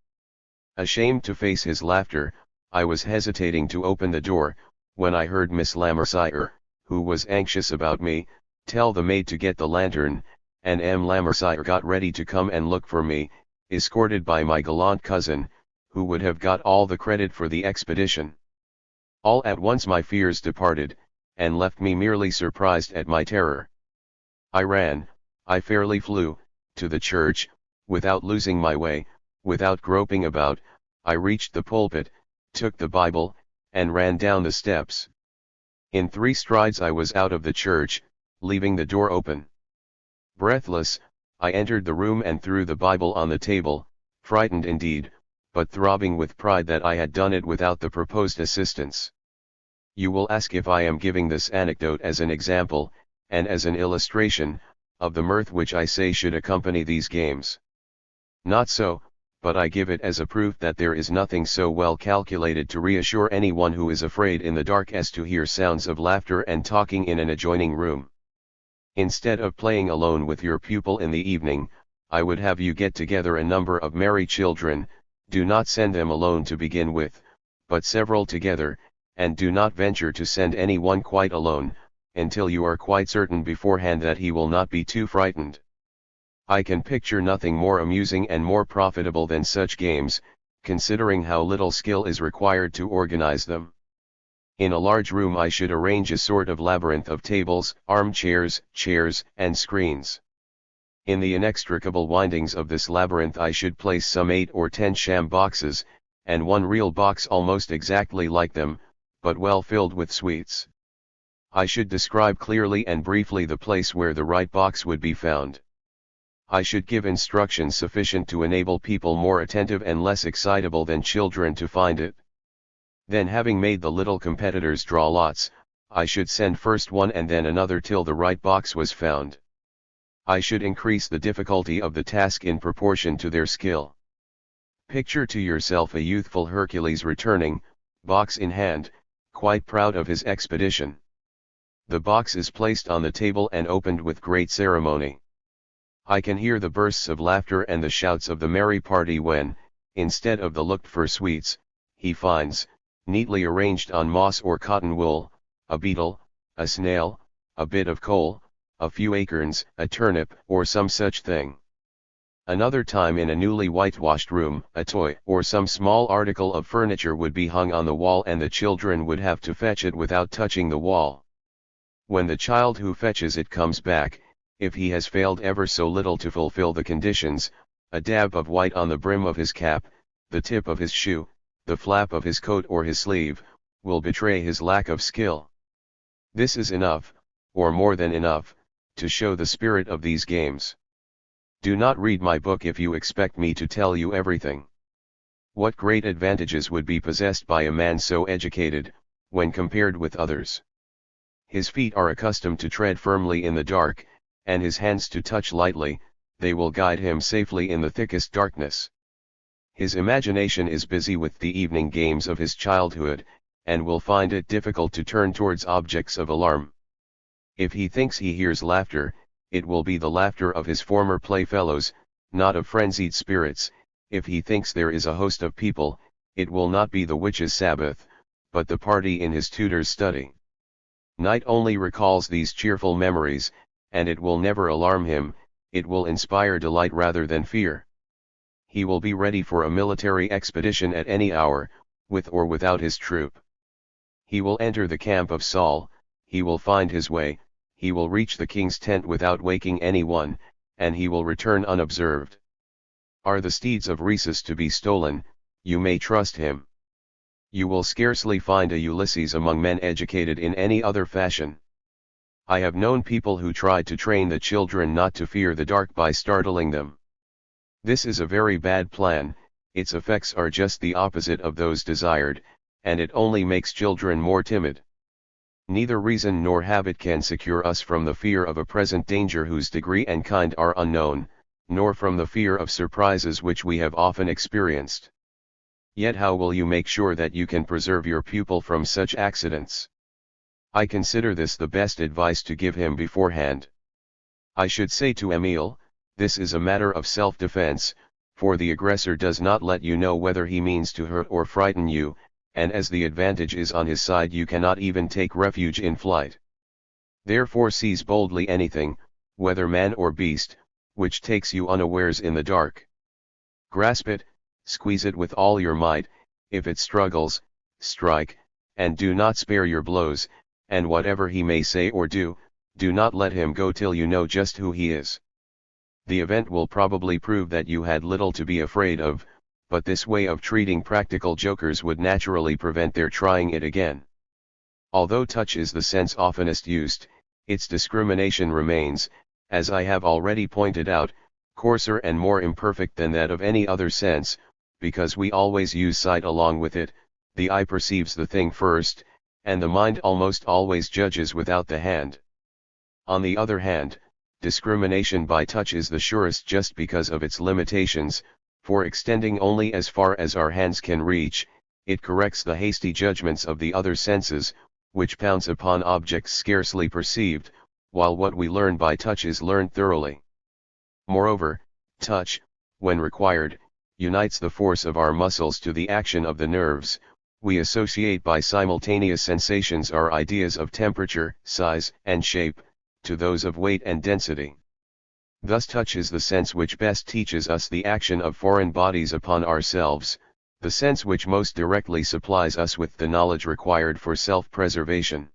Ashamed to face his laughter, I was hesitating to open the door, when I heard Miss Lamercier, who was anxious about me, tell the maid to get the lantern, and M. Lamercier got ready to come and look for me, escorted by my gallant cousin, who would have got all the credit for the expedition. All at once my fears departed, and left me merely surprised at my terror. I fairly flew, to the church, without losing my way, without groping about. I reached the pulpit, took the Bible, and ran down the steps. In 3 strides I was out of the church, leaving the door open. Breathless, I entered the room and threw the Bible on the table, frightened indeed, but throbbing with pride that I had done it without the proposed assistance. You will ask if I am giving this anecdote as an example, and as an illustration, of the mirth which I say should accompany these games. Not so, but I give it as a proof that there is nothing so well calculated to reassure anyone who is afraid in the dark as to hear sounds of laughter and talking in an adjoining room. Instead of playing alone with your pupil in the evening, I would have you get together a number of merry children. Do not send them alone to begin with, but several together, and do not venture to send any one quite alone, until you are quite certain beforehand that he will not be too frightened. I can picture nothing more amusing and more profitable than such games, considering how little skill is required to organize them. In a large room I should arrange a sort of labyrinth of tables, armchairs, chairs, and screens. In the inextricable windings of this labyrinth I should place some 8 or 10 sham boxes, and one real box almost exactly like them, but well filled with sweets. I should describe clearly and briefly the place where the right box would be found. I should give instructions sufficient to enable people more attentive and less excitable than children to find it. Then, having made the little competitors draw lots, I should send first one and then another till the right box was found. I should increase the difficulty of the task in proportion to their skill. Picture to yourself a youthful Hercules returning, box in hand, quite proud of his expedition. The box is placed on the table and opened with great ceremony. I can hear the bursts of laughter and the shouts of the merry party when, instead of the looked-for sweets, he finds, neatly arranged on moss or cotton wool, a beetle, a snail, a bit of coal, a few acorns, a turnip, or some such thing. Another time in a newly whitewashed room, a toy or some small article of furniture would be hung on the wall and the children would have to fetch it without touching the wall. When the child who fetches it comes back, if he has failed ever so little to fulfill the conditions, a dab of white on the brim of his cap, the tip of his shoe, the flap of his coat or his sleeve, will betray his lack of skill. This is enough, or more than enough, to show the spirit of these games. Do not read my book if you expect me to tell you everything. What great advantages would be possessed by a man so educated, when compared with others. His feet are accustomed to tread firmly in the dark, and his hands to touch lightly. They will guide him safely in the thickest darkness. His imagination is busy with the evening games of his childhood, and will find it difficult to turn towards objects of alarm. If he thinks he hears laughter, it will be the laughter of his former playfellows, not of frenzied spirits. If he thinks there is a host of people, it will not be the witches' Sabbath, but the party in his tutor's study. Night only recalls these cheerful memories, and it will never alarm him. It will inspire delight rather than fear. He will be ready for a military expedition at any hour, with or without his troop. He will enter the camp of Saul, he will find his way, he will reach the king's tent without waking anyone, and he will return unobserved. Are the steeds of Rhesus to be stolen, you may trust him. You will scarcely find a Ulysses among men educated in any other fashion. I have known people who tried to train the children not to fear the dark by startling them. This is a very bad plan, its effects are just the opposite of those desired, and it only makes children more timid. Neither reason nor habit can secure us from the fear of a present danger whose degree and kind are unknown, nor from the fear of surprises which we have often experienced. Yet how will you make sure that you can preserve your pupil from such accidents? I consider this the best advice to give him beforehand. I should say to Émile, this is a matter of self-defense, for the aggressor does not let you know whether he means to hurt or frighten you, and as the advantage is on his side you cannot even take refuge in flight. Therefore seize boldly anything, whether man or beast, which takes you unawares in the dark. Grasp it, squeeze it with all your might, if it struggles, strike, and do not spare your blows, and whatever he may say or do, do not let him go till you know just who he is. The event will probably prove that you had little to be afraid of, but this way of treating practical jokers would naturally prevent their trying it again. Although touch is the sense oftenest used, its discrimination remains, as I have already pointed out, coarser and more imperfect than that of any other sense, because we always use sight along with it, the eye perceives the thing first, and the mind almost always judges without the hand. On the other hand, discrimination by touch is the surest just because of its limitations, for extending only as far as our hands can reach, it corrects the hasty judgments of the other senses, which pounce upon objects scarcely perceived, while what we learn by touch is learned thoroughly. Moreover, touch, when required, unites the force of our muscles to the action of the nerves. We associate by simultaneous sensations our ideas of temperature, size, and shape, to those of weight and density. Thus touch is the sense which best teaches us the action of foreign bodies upon ourselves, the sense which most directly supplies us with the knowledge required for self-preservation.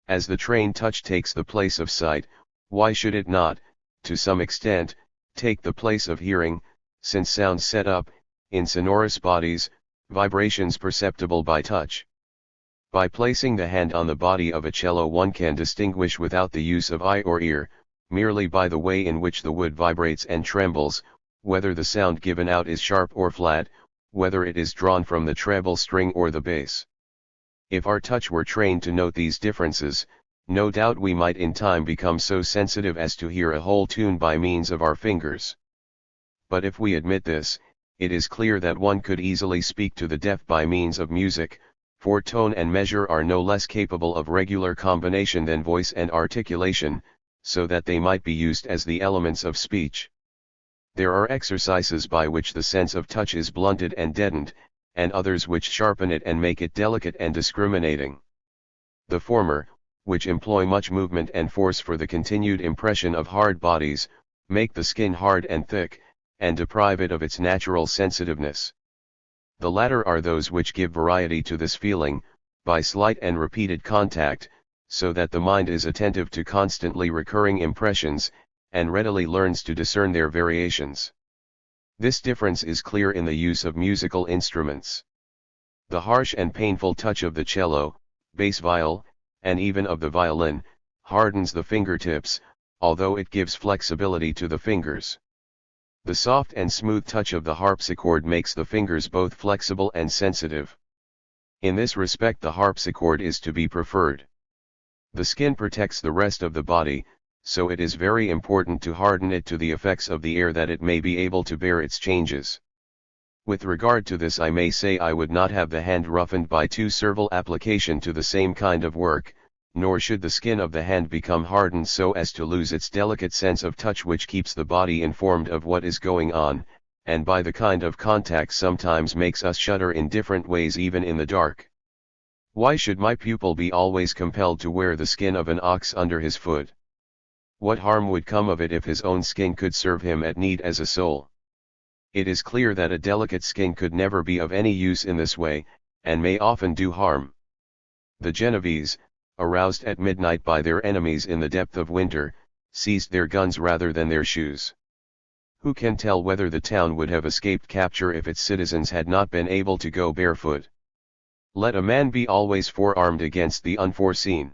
As the trained touch takes the place of sight, why should it not, to some extent, take the place of hearing, since sounds set up, in sonorous bodies, vibrations perceptible by touch? By placing the hand on the body of a cello one can distinguish without the use of eye or ear, merely by the way in which the wood vibrates and trembles, whether the sound given out is sharp or flat, whether it is drawn from the treble string or the bass. If our touch were trained to note these differences, no doubt we might in time become so sensitive as to hear a whole tune by means of our fingers. But if we admit this, it is clear that one could easily speak to the deaf by means of music, for tone and measure are no less capable of regular combination than voice and articulation, so that they might be used as the elements of speech. There are exercises by which the sense of touch is blunted and deadened, and others which sharpen it and make it delicate and discriminating. The former, which employ much movement and force for the continued impression of hard bodies, make the skin hard and thick, and deprive it of its natural sensitiveness. The latter are those which give variety to this feeling, by slight and repeated contact, so that the mind is attentive to constantly recurring impressions, and readily learns to discern their variations. This difference is clear in the use of musical instruments. The harsh and painful touch of the cello, bass viol, and even of the violin, hardens the fingertips, although it gives flexibility to the fingers. The soft and smooth touch of the harpsichord makes the fingers both flexible and sensitive. In this respect the harpsichord is to be preferred. The skin protects the rest of the body, so it is very important to harden it to the effects of the air that it may be able to bear its changes. With regard to this I may say I would not have the hand roughened by too servile application to the same kind of work, nor should the skin of the hand become hardened so as to lose its delicate sense of touch which keeps the body informed of what is going on, and by the kind of contact sometimes makes us shudder in different ways even in the dark. Why should my pupil be always compelled to wear the skin of an ox under his foot? What harm would come of it if his own skin could serve him at need as a sole? It is clear that a delicate skin could never be of any use in this way, and may often do harm. The Genoese, aroused at midnight by their enemies in the depth of winter, seized their guns rather than their shoes. Who can tell whether the town would have escaped capture if its citizens had not been able to go barefoot? Let a man be always forearmed against the unforeseen.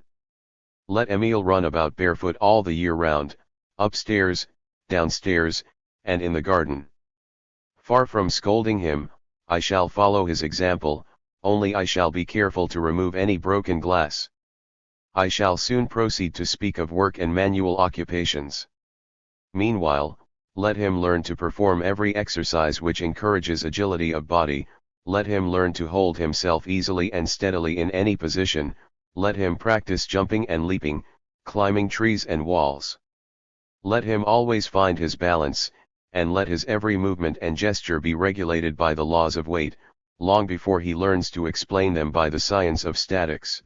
Let Émile run about barefoot all the year round, upstairs, downstairs, and in the garden. Far from scolding him, I shall follow his example, only I shall be careful to remove any broken glass. I shall soon proceed to speak of work and manual occupations. Meanwhile, let him learn to perform every exercise which encourages agility of body, let him learn to hold himself easily and steadily in any position, let him practice jumping and leaping, climbing trees and walls. Let him always find his balance, and let his every movement and gesture be regulated by the laws of weight, long before he learns to explain them by the science of statics.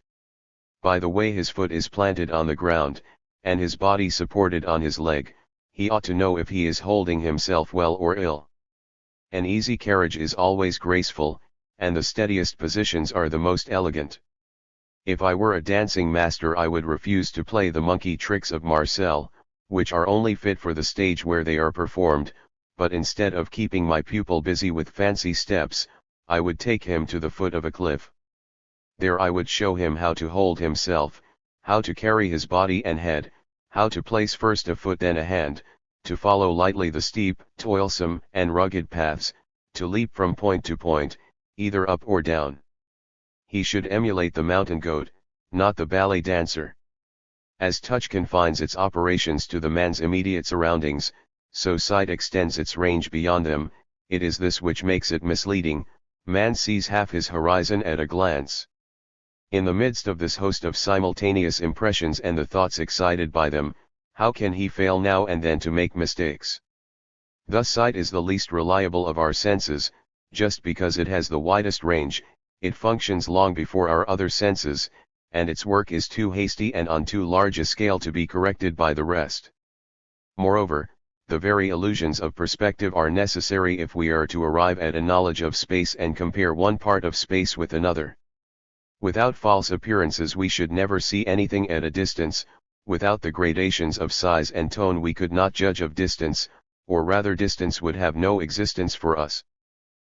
By the way his foot is planted on the ground, and his body supported on his leg, he ought to know if he is holding himself well or ill. An easy carriage is always graceful, and the steadiest positions are the most elegant. If I were a dancing master I would refuse to play the monkey tricks of Marcel, which are only fit for the stage where they are performed, but instead of keeping my pupil busy with fancy steps, I would take him to the foot of a cliff. There I would show him how to hold himself, how to carry his body and head, how to place first a foot then a hand, to follow lightly the steep, toilsome, and rugged paths, to leap from point to point, either up or down. He should emulate the mountain goat, not the ballet dancer. As touch confines its operations to the man's immediate surroundings, so sight extends its range beyond them. It is this which makes it misleading. Man sees half his horizon at a glance. In the midst of this host of simultaneous impressions and the thoughts excited by them, how can he fail now and then to make mistakes? Thus sight is the least reliable of our senses, just because it has the widest range. It functions long before our other senses, and its work is too hasty and on too large a scale to be corrected by the rest. Moreover, the very illusions of perspective are necessary if we are to arrive at a knowledge of space and compare one part of space with another. Without false appearances we should never see anything at a distance. Without the gradations of size and tone we could not judge of distance, or rather distance would have no existence for us.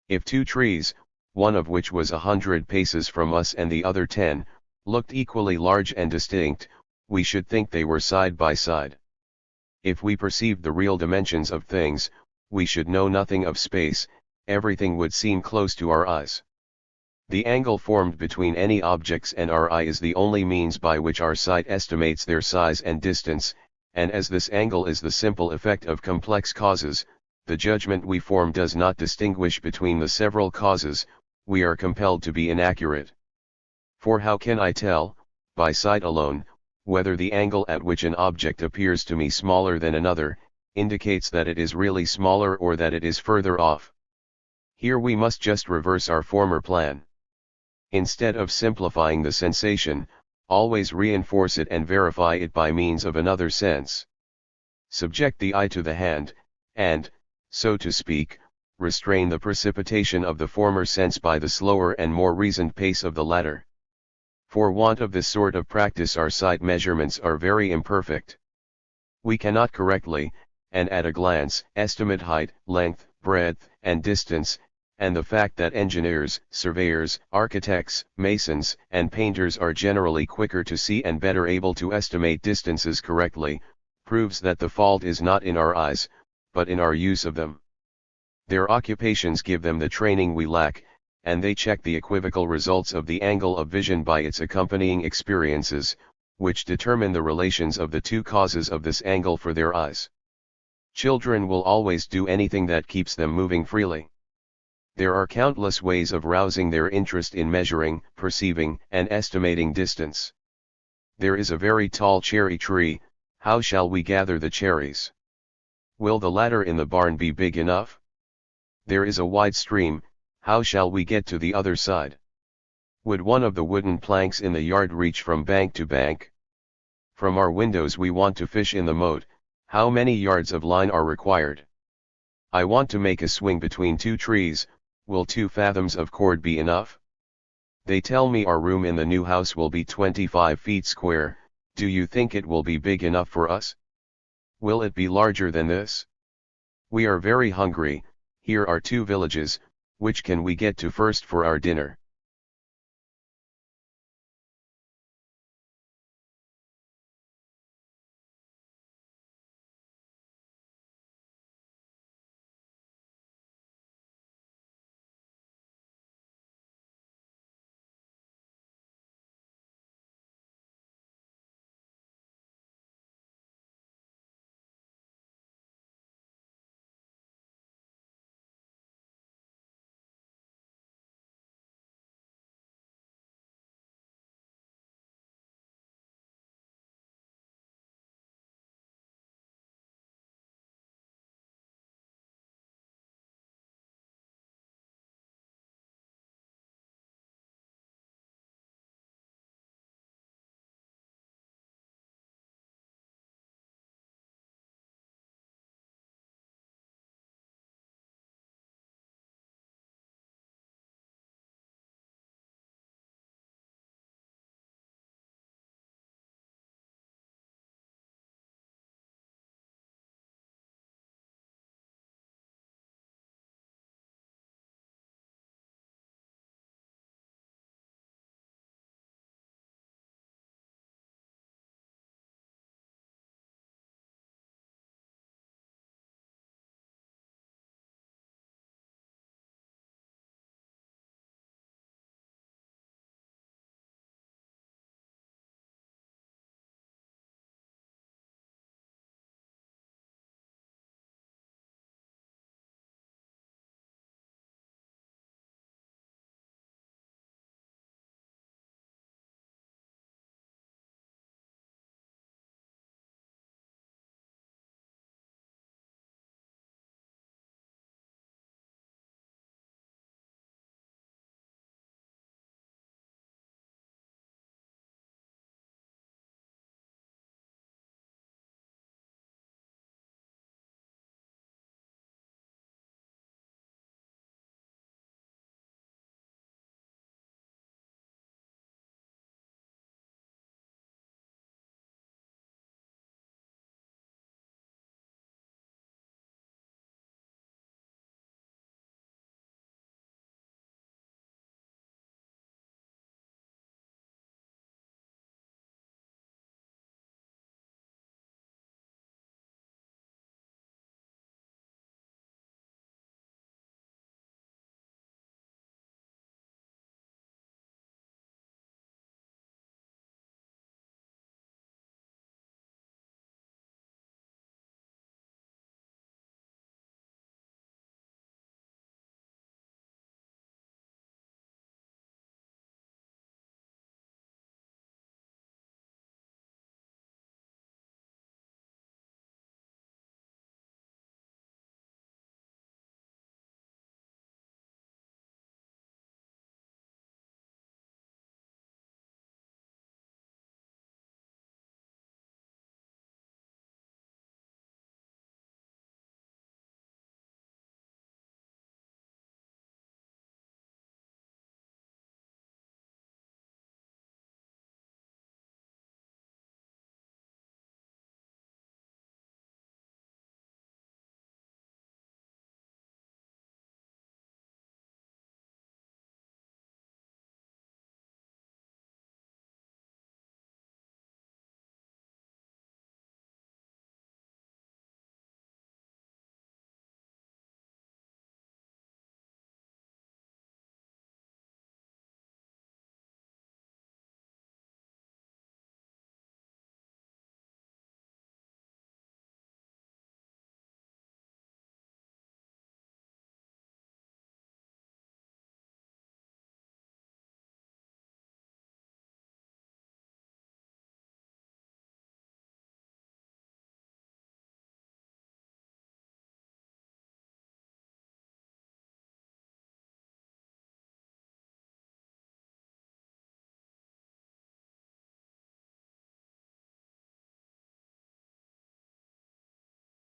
If two trees, one of which was 100 paces from us and the other 10, looked equally large and distinct, we should think they were side by side. If we perceived the real dimensions of things, we should know nothing of space, everything would seem close to our eyes. The angle formed between any objects and our eye is the only means by which our sight estimates their size and distance, and as this angle is the simple effect of complex causes, the judgment we form does not distinguish between the several causes. We are compelled to be inaccurate. For how can I tell, by sight alone, whether the angle at which an object appears to me smaller than another, indicates that it is really smaller or that it is further off? Here we must just reverse our former plan. Instead of simplifying the sensation, always reinforce it and verify it by means of another sense. Subject the eye to the hand, and, so to speak, restrain the precipitation of the former sense by the slower and more reasoned pace of the latter. For want of this sort of practice our sight measurements are very imperfect. We cannot correctly, and at a glance, estimate height, length, breadth, and distance, and the fact that engineers, surveyors, architects, masons, and painters are generally quicker to see and better able to estimate distances correctly, proves that the fault is not in our eyes, but in our use of them. Their occupations give them the training we lack, and they check the equivocal results of the angle of vision by its accompanying experiences, which determine the relations of the two causes of this angle for their eyes. Children will always do anything that keeps them moving freely. There are countless ways of rousing their interest in measuring, perceiving, and estimating distance. There is a very tall cherry tree. How shall we gather the cherries? Will the ladder in the barn be big enough? There is a wide stream. How shall we get to the other side? Would one of the wooden planks in the yard reach from bank to bank? From our windows we want to fish in the moat. How many yards of line are required? I want to make a swing between two trees. Will 2 fathoms of cord be enough? They tell me our room in the new house will be 25 feet square. Do you think it will be big enough for us? Will it be larger than this? We are very hungry. Here are 2 villages. Which can we get to first for our dinner?